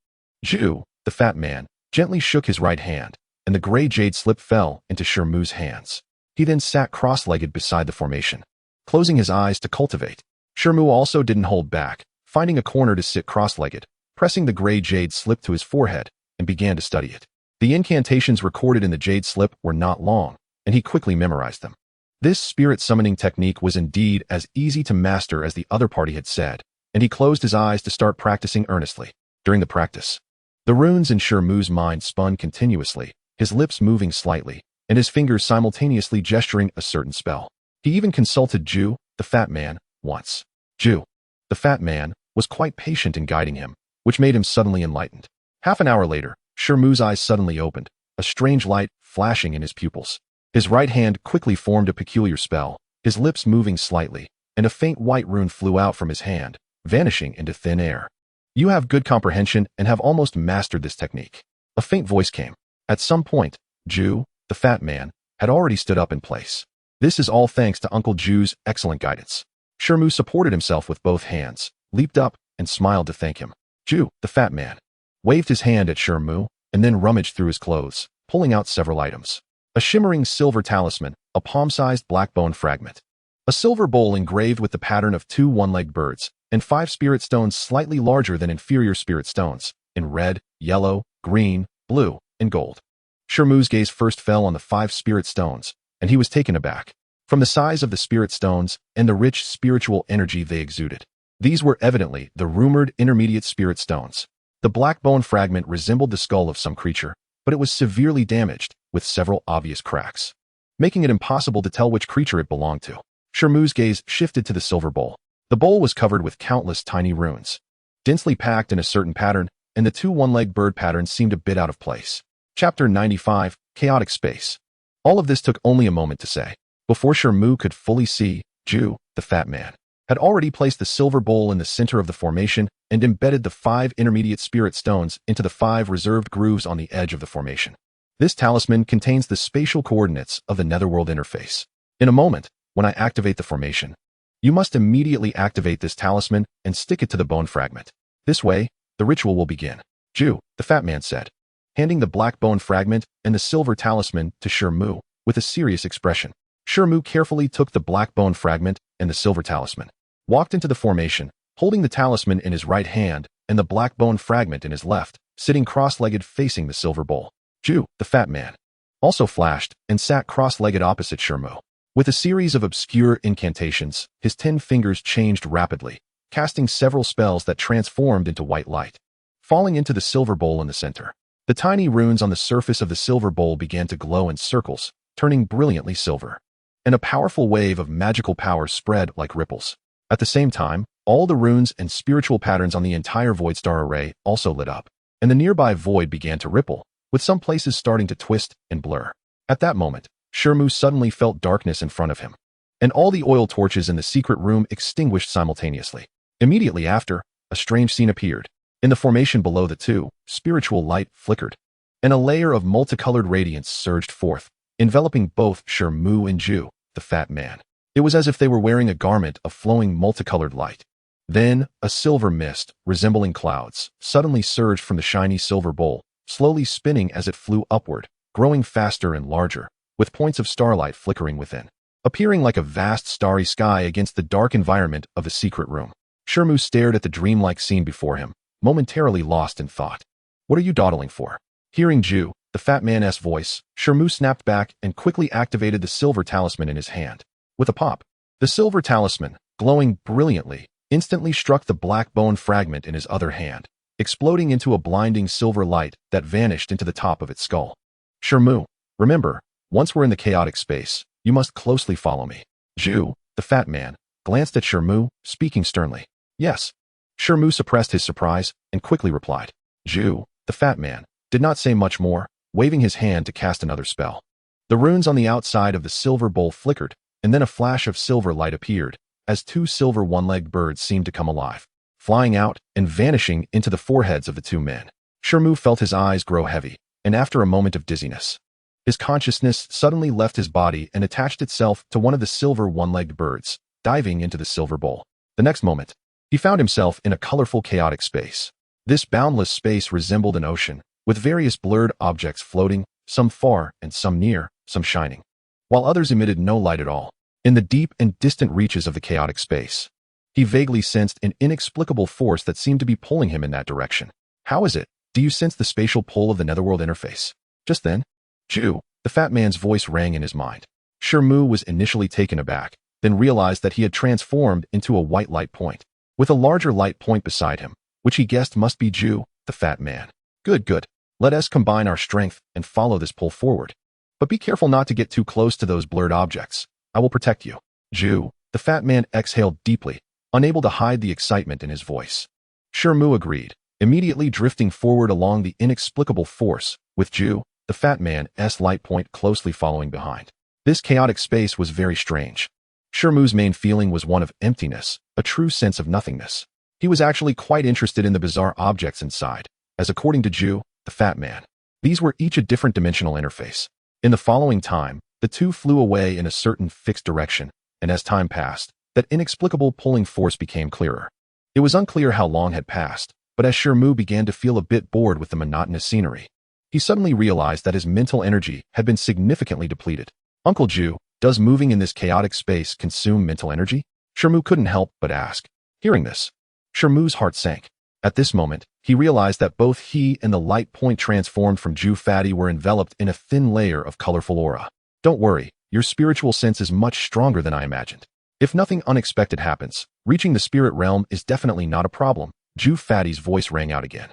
Ju, the fat man, gently shook his right hand, and the gray jade slip fell into Shi Mu's hands. He then sat cross-legged beside the formation, closing his eyes to cultivate. Shi Mu also didn't hold back, finding a corner to sit cross-legged, pressing the gray jade slip to his forehead, and began to study it. The incantations recorded in the jade slip were not long, and he quickly memorized them. This spirit summoning technique was indeed as easy to master as the other party had said, and he closed his eyes to start practicing earnestly. During the practice, the runes in Shi Mu's mind spun continuously, his lips moving slightly, and his fingers simultaneously gesturing a certain spell. He even consulted Ju, the fat man, once. Ju, the fat man, was quite patient in guiding him, which made him suddenly enlightened. Half an hour later, Shi Mu's eyes suddenly opened, a strange light flashing in his pupils. His right hand quickly formed a peculiar spell, his lips moving slightly, and a faint white rune flew out from his hand, vanishing into thin air. You have good comprehension and have almost mastered this technique. A faint voice came. At some point, Ju, the fat man, had already stood up in place. This is all thanks to Uncle Ju's excellent guidance. Shi Mu supported himself with both hands, leaped up, and smiled to thank him. Ju, the fat man, waved his hand at Shi Mu, and then rummaged through his clothes, pulling out several items. A shimmering silver talisman, a palm-sized black bone fragment, a silver bowl engraved with the pattern of 2 one-legged birds, and 5 spirit stones slightly larger than inferior spirit stones, in red, yellow, green, blue, and gold. Shi Mu's gaze first fell on the 5 spirit stones, and he was taken aback. From the size of the spirit stones and the rich spiritual energy they exuded, these were evidently the rumored intermediate spirit stones. The black bone fragment resembled the skull of some creature, but it was severely damaged, with several obvious cracks, making it impossible to tell which creature it belonged to. Shi Mu's gaze shifted to the silver bowl. The bowl was covered with countless tiny runes, densely packed in a certain pattern, and the 2 one-legged bird patterns seemed a bit out of place. Chapter 95, Chaotic Space. All of this took only a moment to say. Before Shi Mu could fully see, Ju, the fat man, had already placed the silver bowl in the center of the formation and embedded the 5 intermediate spirit stones into the 5 reserved grooves on the edge of the formation. This talisman contains the spatial coordinates of the netherworld interface. In a moment, when I activate the formation, you must immediately activate this talisman and stick it to the bone fragment. This way, the ritual will begin. Ju, the fat man said, handing the black bone fragment and the silver talisman to Shi Mu with a serious expression. Shi Mu carefully took the black bone fragment and the silver talisman, walked into the formation, holding the talisman in his right hand and the black bone fragment in his left, sitting cross-legged facing the silver bowl. Ju, the fat man, also flashed and sat cross-legged opposite Shi Mu. With a series of obscure incantations, his 10 fingers changed rapidly, casting several spells that transformed into white light. Falling into the silver bowl in the center, the tiny runes on the surface of the silver bowl began to glow in circles, turning brilliantly silver. And a powerful wave of magical power spread like ripples. At the same time, all the runes and spiritual patterns on the entire Void Star array also lit up, and the nearby void began to ripple, with some places starting to twist and blur. At that moment, Shi Mu suddenly felt darkness in front of him, and all the oil torches in the secret room extinguished simultaneously. Immediately after, a strange scene appeared. In the formation below the two, spiritual light flickered, and a layer of multicolored radiance surged forth, enveloping both Shi Mu and Ju, the fat man. It was as if they were wearing a garment of flowing multicolored light. Then, a silver mist, resembling clouds, suddenly surged from the shiny silver bowl, slowly spinning as it flew upward, growing faster and larger, with points of starlight flickering within, appearing like a vast starry sky against the dark environment of the secret room. Shi Mu stared at the dreamlike scene before him, momentarily lost in thought. What are you dawdling for? Hearing Ju, the fat man's voice, Shi Mu snapped back and quickly activated the silver talisman in his hand. With a pop, the silver talisman, glowing brilliantly, instantly struck the black bone fragment in his other hand, exploding into a blinding silver light that vanished into the top of its skull. Shi Mu, remember, once we're in the chaotic space, you must closely follow me. Ju, the fat man, glanced at Shi Mu, speaking sternly. Yes. Shi Mu suppressed his surprise and quickly replied. Ju, the fat man, did not say much more, waving his hand to cast another spell. The runes on the outside of the silver bowl flickered, and then a flash of silver light appeared, as two silver one-legged birds seemed to come alive, flying out and vanishing into the foreheads of the two men. Shi Mu felt his eyes grow heavy, and after a moment of dizziness, his consciousness suddenly left his body and attached itself to one of the silver one-legged birds, diving into the silver bowl. The next moment, he found himself in a colorful chaotic space. This boundless space resembled an ocean, with various blurred objects floating, some far and some near, some shining, while others emitted no light at all. In the deep and distant reaches of the chaotic space, he vaguely sensed an inexplicable force that seemed to be pulling him in that direction. How is it? Do you sense the spatial pull of the netherworld interface? Just then, Ju, the fat man's voice rang in his mind. Shi Mu was initially taken aback, then realized that he had transformed into a white light point, with a larger light point beside him, which he guessed must be Ju, the fat man. Good. Let us combine our strength and follow this pull forward. But be careful not to get too close to those blurred objects. I will protect you. Ju, the fat man exhaled deeply, unable to hide the excitement in his voice. Shi Mu agreed, immediately drifting forward along the inexplicable force, with Ju, the fat man's light point closely following behind. This chaotic space was very strange. Shi Mu's main feeling was one of emptiness, a true sense of nothingness. He was actually quite interested in the bizarre objects inside, as according to Ju, the fat man, these were each a different dimensional interface. In the following time, the two flew away in a certain fixed direction, and as time passed, that inexplicable pulling force became clearer. It was unclear how long had passed, but as Shi Mu began to feel a bit bored with the monotonous scenery, he suddenly realized that his mental energy had been significantly depleted. Uncle Ju, does moving in this chaotic space consume mental energy? Shi Mu couldn't help but ask. Hearing this, Shi Mu's heart sank. At this moment, he realized that both he and the light point transformed from Ju Fatty were enveloped in a thin layer of colorful aura. Don't worry, your spiritual sense is much stronger than I imagined. If nothing unexpected happens, reaching the spirit realm is definitely not a problem. Ju Fatty's voice rang out again.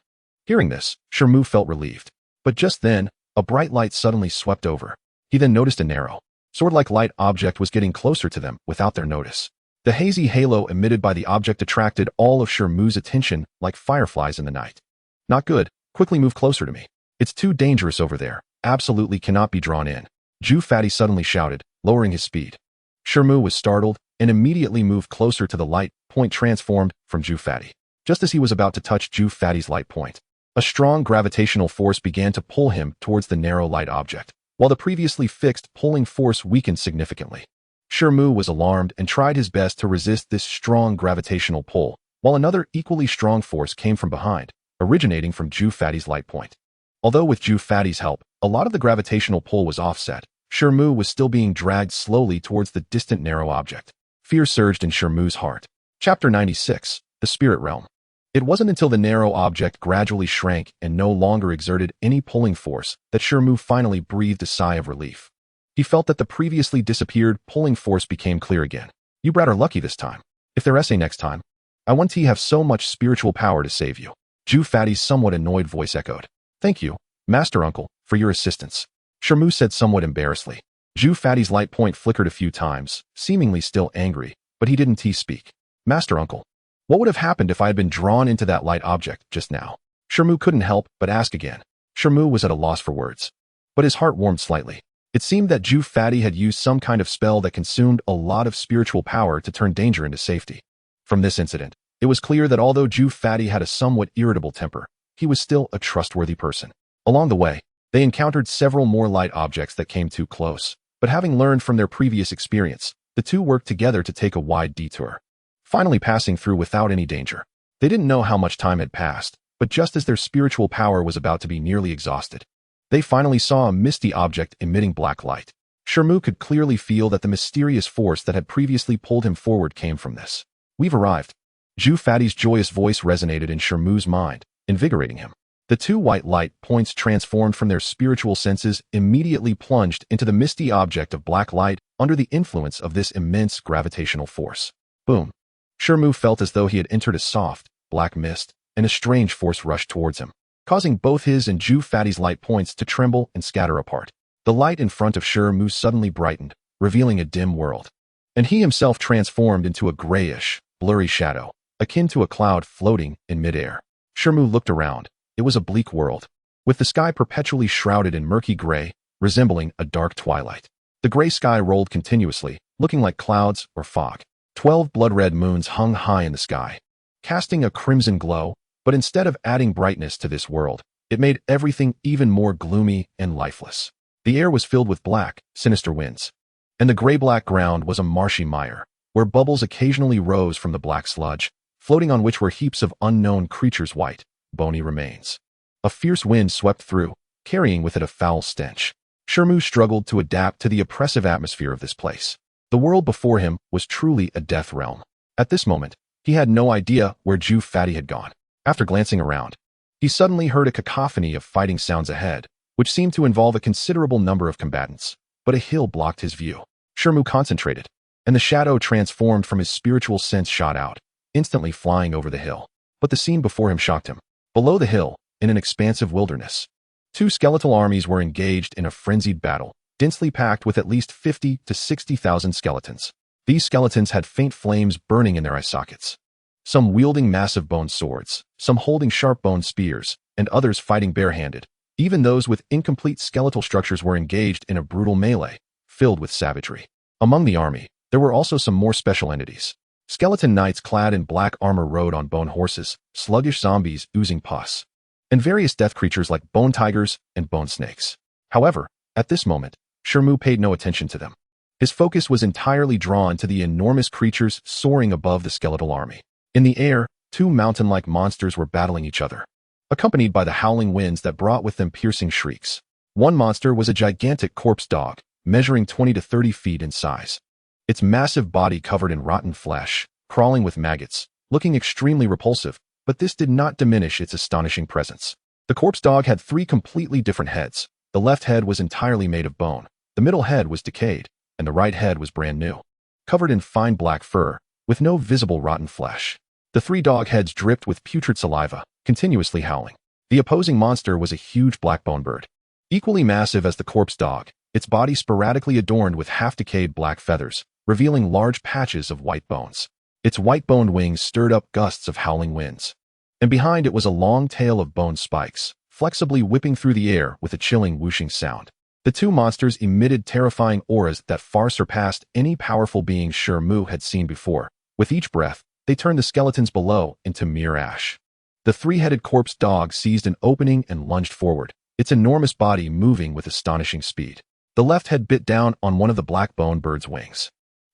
Hearing this, Shi Mu felt relieved. But just then, a bright light suddenly swept over. He then noticed a narrow, sword-like light object was getting closer to them without their notice. The hazy halo emitted by the object attracted all of Shi Mu's attention like fireflies in the night. Not good, quickly move closer to me. It's too dangerous over there, absolutely cannot be drawn in. Ju Fatty suddenly shouted, lowering his speed. Shi Mu was startled and immediately moved closer to the light point transformed from Ju Fatty. Just as he was about to touch Ju Fatty's light point, a strong gravitational force began to pull him towards the narrow light object, while the previously fixed pulling force weakened significantly. Shi Mu was alarmed and tried his best to resist this strong gravitational pull, while another equally strong force came from behind, originating from Ju Fatty's light point. Although with Ju Fatty's help, a lot of the gravitational pull was offset, Shi Mu was still being dragged slowly towards the distant narrow object. Fear surged in Shi Mu's heart. Chapter 96, The Spirit Realm. It wasn't until the narrow object gradually shrank and no longer exerted any pulling force that Shi Mu finally breathed a sigh of relief. He felt that the previously disappeared pulling force became clear again. You brat are lucky this time. If they're essay next time, I want to have so much spiritual power to save you. Zhu Fatty's somewhat annoyed voice echoed. Thank you, Master Uncle, for your assistance, Shi Mu said somewhat embarrassedly. Zhu Fatty's light point flickered a few times, seemingly still angry, but he didn't speak. Master Uncle, what would have happened if I had been drawn into that light object just now? Shi Mu couldn't help but ask again. Shi Mu was at a loss for words, but his heart warmed slightly. It seemed that Zhu Fatty had used some kind of spell that consumed a lot of spiritual power to turn danger into safety. From this incident, it was clear that although Zhu Fatty had a somewhat irritable temper, he was still a trustworthy person. Along the way, they encountered several more light objects that came too close, but having learned from their previous experience, the two worked together to take a wide detour, finally passing through without any danger. They didn't know how much time had passed, but just as their spiritual power was about to be nearly exhausted, they finally saw a misty object emitting black light. Shi Mu could clearly feel that the mysterious force that had previously pulled him forward came from this. We've arrived. Zhu Fatty's joyous voice resonated in Shi Mu's mind, invigorating him. The two white light points transformed from their spiritual senses immediately plunged into the misty object of black light under the influence of this immense gravitational force. Boom. Shi Mu felt as though he had entered a soft, black mist, and a strange force rushed towards him, causing both his and Zhu Fatty's light points to tremble and scatter apart. The light in front of Shi Mu suddenly brightened, revealing a dim world, and he himself transformed into a grayish, blurry shadow, akin to a cloud floating in midair. Shi Mu looked around. It was a bleak world, with the sky perpetually shrouded in murky gray, resembling a dark twilight. The gray sky rolled continuously, looking like clouds or fog. 12 blood-red moons hung high in the sky, casting a crimson glow, but instead of adding brightness to this world, it made everything even more gloomy and lifeless. The air was filled with black, sinister winds, and the gray-black ground was a marshy mire, where bubbles occasionally rose from the black sludge, floating on which were heaps of unknown creatures' white, bony remains. A fierce wind swept through, carrying with it a foul stench. Shi Mu struggled to adapt to the oppressive atmosphere of this place. The world before him was truly a death realm. At this moment, he had no idea where Zhu Fatty had gone. After glancing around, he suddenly heard a cacophony of fighting sounds ahead, which seemed to involve a considerable number of combatants, but a hill blocked his view. Shi Mu concentrated, and the shadow transformed from his spiritual sense shot out, instantly flying over the hill. But the scene before him shocked him. Below the hill, in an expansive wilderness, two skeletal armies were engaged in a frenzied battle, densely packed with at least 50 to 60,000 skeletons. These skeletons had faint flames burning in their eye sockets, some wielding massive bone swords, some holding sharp bone spears, and others fighting barehanded. Even those with incomplete skeletal structures were engaged in a brutal melee, filled with savagery. Among the army, there were also some more special entities. Skeleton knights clad in black armor rode on bone horses, sluggish zombies oozing pus, and various death creatures like bone tigers and bone snakes. However, at this moment, Shi Mu paid no attention to them. His focus was entirely drawn to the enormous creatures soaring above the skeletal army. In the air, two mountain-like monsters were battling each other, accompanied by the howling winds that brought with them piercing shrieks. One monster was a gigantic corpse dog, measuring 20 to 30 feet in size. Its massive body covered in rotten flesh, crawling with maggots, looking extremely repulsive, but this did not diminish its astonishing presence. The corpse dog had 3 completely different heads. The left head was entirely made of bone, the middle head was decayed, and the right head was brand new, covered in fine black fur, with no visible rotten flesh. The 3 dog heads dripped with putrid saliva, continuously howling. The opposing monster was a huge black bone bird, equally massive as the corpse dog, its body sporadically adorned with half-decayed black feathers, revealing large patches of white bones. Its white-boned wings stirred up gusts of howling winds, and behind it was a long tail of bone spikes, flexibly whipping through the air with a chilling whooshing sound. The two monsters emitted terrifying auras that far surpassed any powerful being Shi Mu had seen before. With each breath, they turned the skeletons below into mere ash. The 3-headed corpse dog seized an opening and lunged forward, its enormous body moving with astonishing speed. The left head bit down on one of the black bone bird's wings.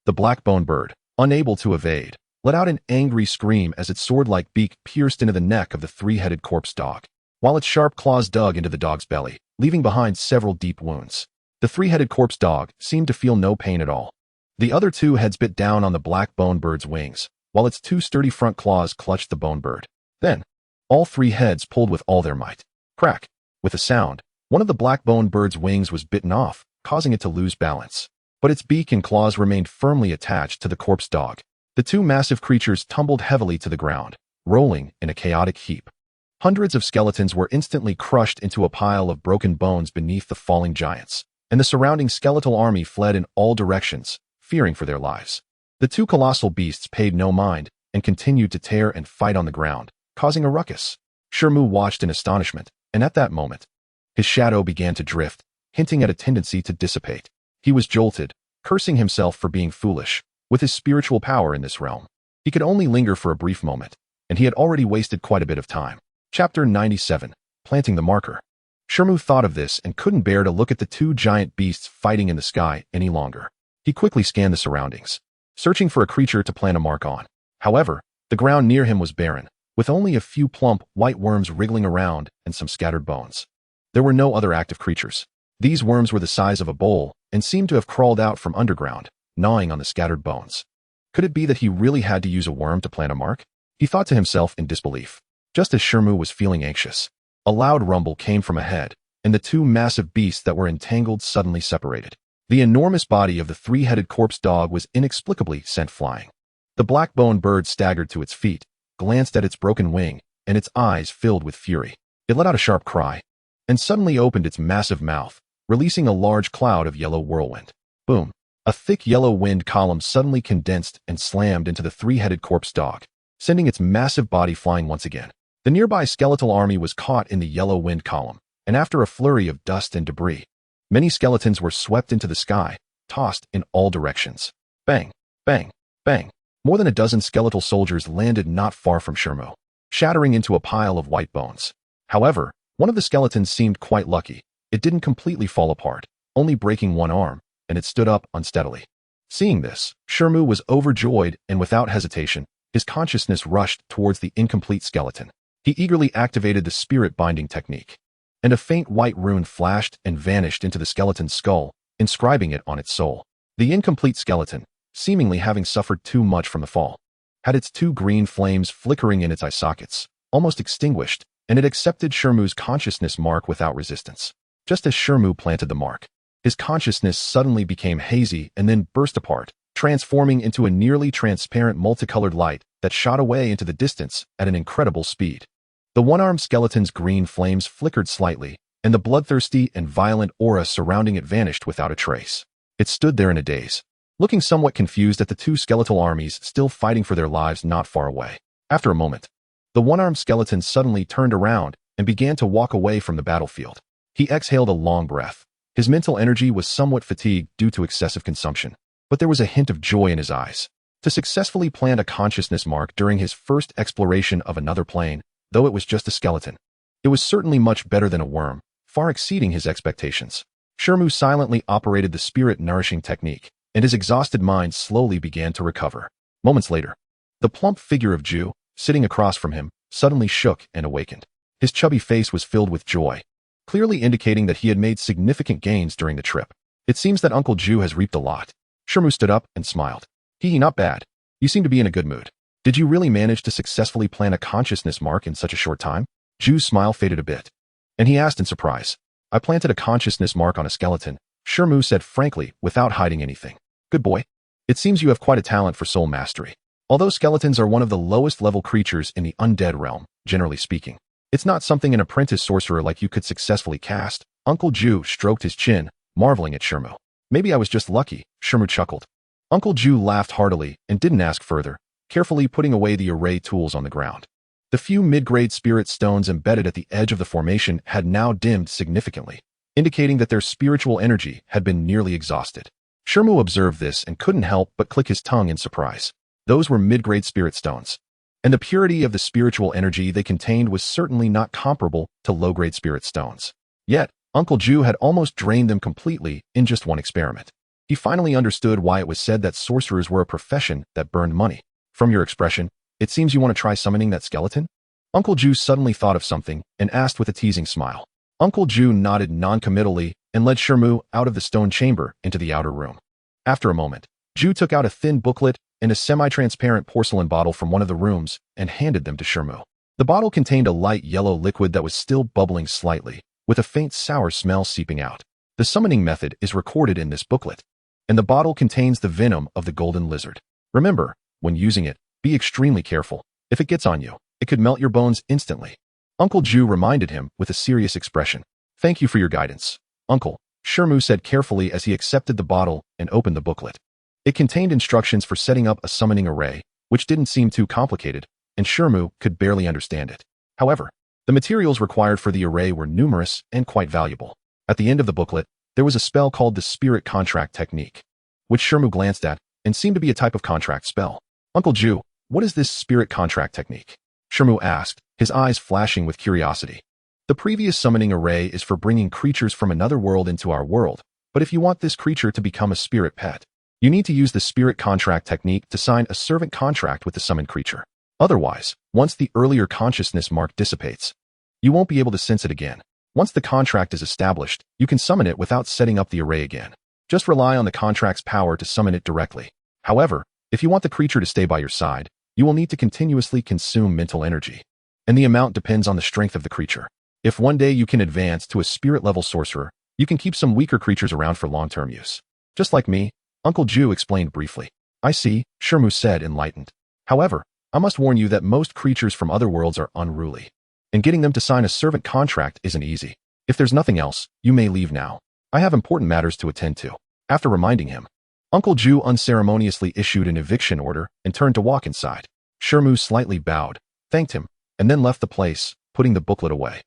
The black bone bird, unable to evade, let out an angry scream as its sword-like beak pierced into the neck of the 3-headed corpse dog, while its sharp claws dug into the dog's belly, leaving behind several deep wounds. The 3-headed corpse dog seemed to feel no pain at all. The other 2 heads bit down on the black bone bird's wings, while its 2 sturdy front claws clutched the bone bird. Then, all 3 heads pulled with all their might. Crack! With a sound, one of the black bone bird's wings was bitten off, causing it to lose balance. But its beak and claws remained firmly attached to the corpse dog. The two massive creatures tumbled heavily to the ground, rolling in a chaotic heap. Hundreds of skeletons were instantly crushed into a pile of broken bones beneath the falling giants, and the surrounding skeletal army fled in all directions, fearing for their lives. The two colossal beasts paid no mind and continued to tear and fight on the ground, causing a ruckus. Shi Mu watched in astonishment, and at that moment, his shadow began to drift, hinting at a tendency to dissipate. He was jolted, cursing himself for being foolish. With his spiritual power in this realm, he could only linger for a brief moment, and he had already wasted quite a bit of time. Chapter 97. Planting the Marker. Shi Mu thought of this and couldn't bear to look at the two giant beasts fighting in the sky any longer. He quickly scanned the surroundings, searching for a creature to plant a mark on. However, the ground near him was barren, with only a few plump, white worms wriggling around and some scattered bones. There were no other active creatures. These worms were the size of a bowl and seemed to have crawled out from underground, gnawing on the scattered bones. Could it be that he really had to use a worm to plant a mark? He thought to himself in disbelief. Just as Shi Mu was feeling anxious, a loud rumble came from ahead, and the two massive beasts that were entangled suddenly separated. The enormous body of the three-headed corpse dog was inexplicably sent flying. The black-boned bird staggered to its feet, glanced at its broken wing, and its eyes filled with fury. It let out a sharp cry, and suddenly opened its massive mouth, releasing a large cloud of yellow whirlwind. Boom! A thick yellow wind column suddenly condensed and slammed into the three-headed corpse dog, sending its massive body flying once again. The nearby skeletal army was caught in the yellow wind column, and after a flurry of dust and debris, many skeletons were swept into the sky, tossed in all directions. Bang! Bang! Bang! More than a dozen skeletal soldiers landed not far from Shi Mu, shattering into a pile of white bones. However, one of the skeletons seemed quite lucky. It didn't completely fall apart, only breaking one arm, and it stood up unsteadily. Seeing this, Shi Mu was overjoyed, and without hesitation, his consciousness rushed towards the incomplete skeleton. He eagerly activated the spirit binding technique, and a faint white rune flashed and vanished into the skeleton's skull, inscribing it on its soul. The incomplete skeleton, seemingly having suffered too much from the fall, had its two green flames flickering in its eye sockets, almost extinguished, and it accepted Shi Mu's consciousness mark without resistance. Just as Shi Mu planted the mark, his consciousness suddenly became hazy and then burst apart, transforming into a nearly transparent multicolored light that shot away into the distance at an incredible speed. The one-armed skeleton's green flames flickered slightly, and the bloodthirsty and violent aura surrounding it vanished without a trace. It stood there in a daze, looking somewhat confused at the two skeletal armies still fighting for their lives not far away. After a moment, the one-armed skeleton suddenly turned around and began to walk away from the battlefield. He exhaled a long breath. His mental energy was somewhat fatigued due to excessive consumption, but there was a hint of joy in his eyes. To successfully plant a consciousness mark during his first exploration of another plane, though it was just a skeleton, it was certainly much better than a worm, far exceeding his expectations. Shi Mu silently operated the spirit-nourishing technique, and his exhausted mind slowly began to recover. Moments later, the plump figure of Ju, sitting across from him, suddenly shook and awakened. His chubby face was filled with joy, clearly indicating that he had made significant gains during the trip. It seems that Uncle Ju has reaped a lot. Shi Mu stood up and smiled. Not bad. You seem to be in a good mood. Did you really manage to successfully plant a consciousness mark in such a short time? Ju's smile faded a bit, and he asked in surprise. I planted a consciousness mark on a skeleton, Shi Mu said frankly, without hiding anything. Good boy. It seems you have quite a talent for soul mastery. Although skeletons are one of the lowest level creatures in the undead realm, generally speaking, it's not something an apprentice sorcerer like you could successfully cast. Uncle Ju stroked his chin, marveling at Shi Mu. Maybe I was just lucky, Shi Mu chuckled. Uncle Ju laughed heartily and didn't ask further, carefully putting away the array tools on the ground. The few mid-grade spirit stones embedded at the edge of the formation had now dimmed significantly, indicating that their spiritual energy had been nearly exhausted. Shi Mu observed this and couldn't help but click his tongue in surprise. Those were mid-grade spirit stones, and the purity of the spiritual energy they contained was certainly not comparable to low-grade spirit stones. Yet, Uncle Ju had almost drained them completely in just one experiment. He finally understood why it was said that sorcerers were a profession that burned money. From your expression, it seems you want to try summoning that skeleton? Uncle Ju suddenly thought of something and asked with a teasing smile. Uncle Ju nodded non-committally and led Shi Mu out of the stone chamber into the outer room. After a moment, Ju took out a thin booklet and a semi-transparent porcelain bottle from one of the rooms and handed them to Shi Mu. The bottle contained a light yellow liquid that was still bubbling slightly, with a faint sour smell seeping out. The summoning method is recorded in this booklet, and the bottle contains the venom of the golden lizard. Remember, when using it, be extremely careful. If it gets on you, it could melt your bones instantly. Uncle Ju reminded him with a serious expression. Thank you for your guidance, Uncle, Shi Mu said carefully as he accepted the bottle and opened the booklet. It contained instructions for setting up a summoning array, which didn't seem too complicated, and Shi Mu could barely understand it. However, the materials required for the array were numerous and quite valuable. At the end of the booklet, there was a spell called the Spirit Contract Technique, which Shi Mu glanced at and seemed to be a type of contract spell. Uncle Ju, what is this Spirit Contract Technique? Shi Mu asked, his eyes flashing with curiosity. The previous summoning array is for bringing creatures from another world into our world, but if you want this creature to become a spirit pet, you need to use the Spirit Contract Technique to sign a servant contract with the summoned creature. Otherwise, once the earlier consciousness mark dissipates, you won't be able to sense it again. Once the contract is established, you can summon it without setting up the array again. Just rely on the contract's power to summon it directly. However, if you want the creature to stay by your side, you will need to continuously consume mental energy, and the amount depends on the strength of the creature. If one day you can advance to a spirit-level sorcerer, you can keep some weaker creatures around for long-term use. Just like me, Uncle Ju explained briefly. I see, Shi Mu said, enlightened. However, I must warn you that most creatures from other worlds are unruly, and getting them to sign a servant contract isn't easy. If there's nothing else, you may leave now. I have important matters to attend to. After reminding him, Uncle Ju unceremoniously issued an eviction order and turned to walk inside. Shi Mu slightly bowed, thanked him, and then left the place, putting the booklet away.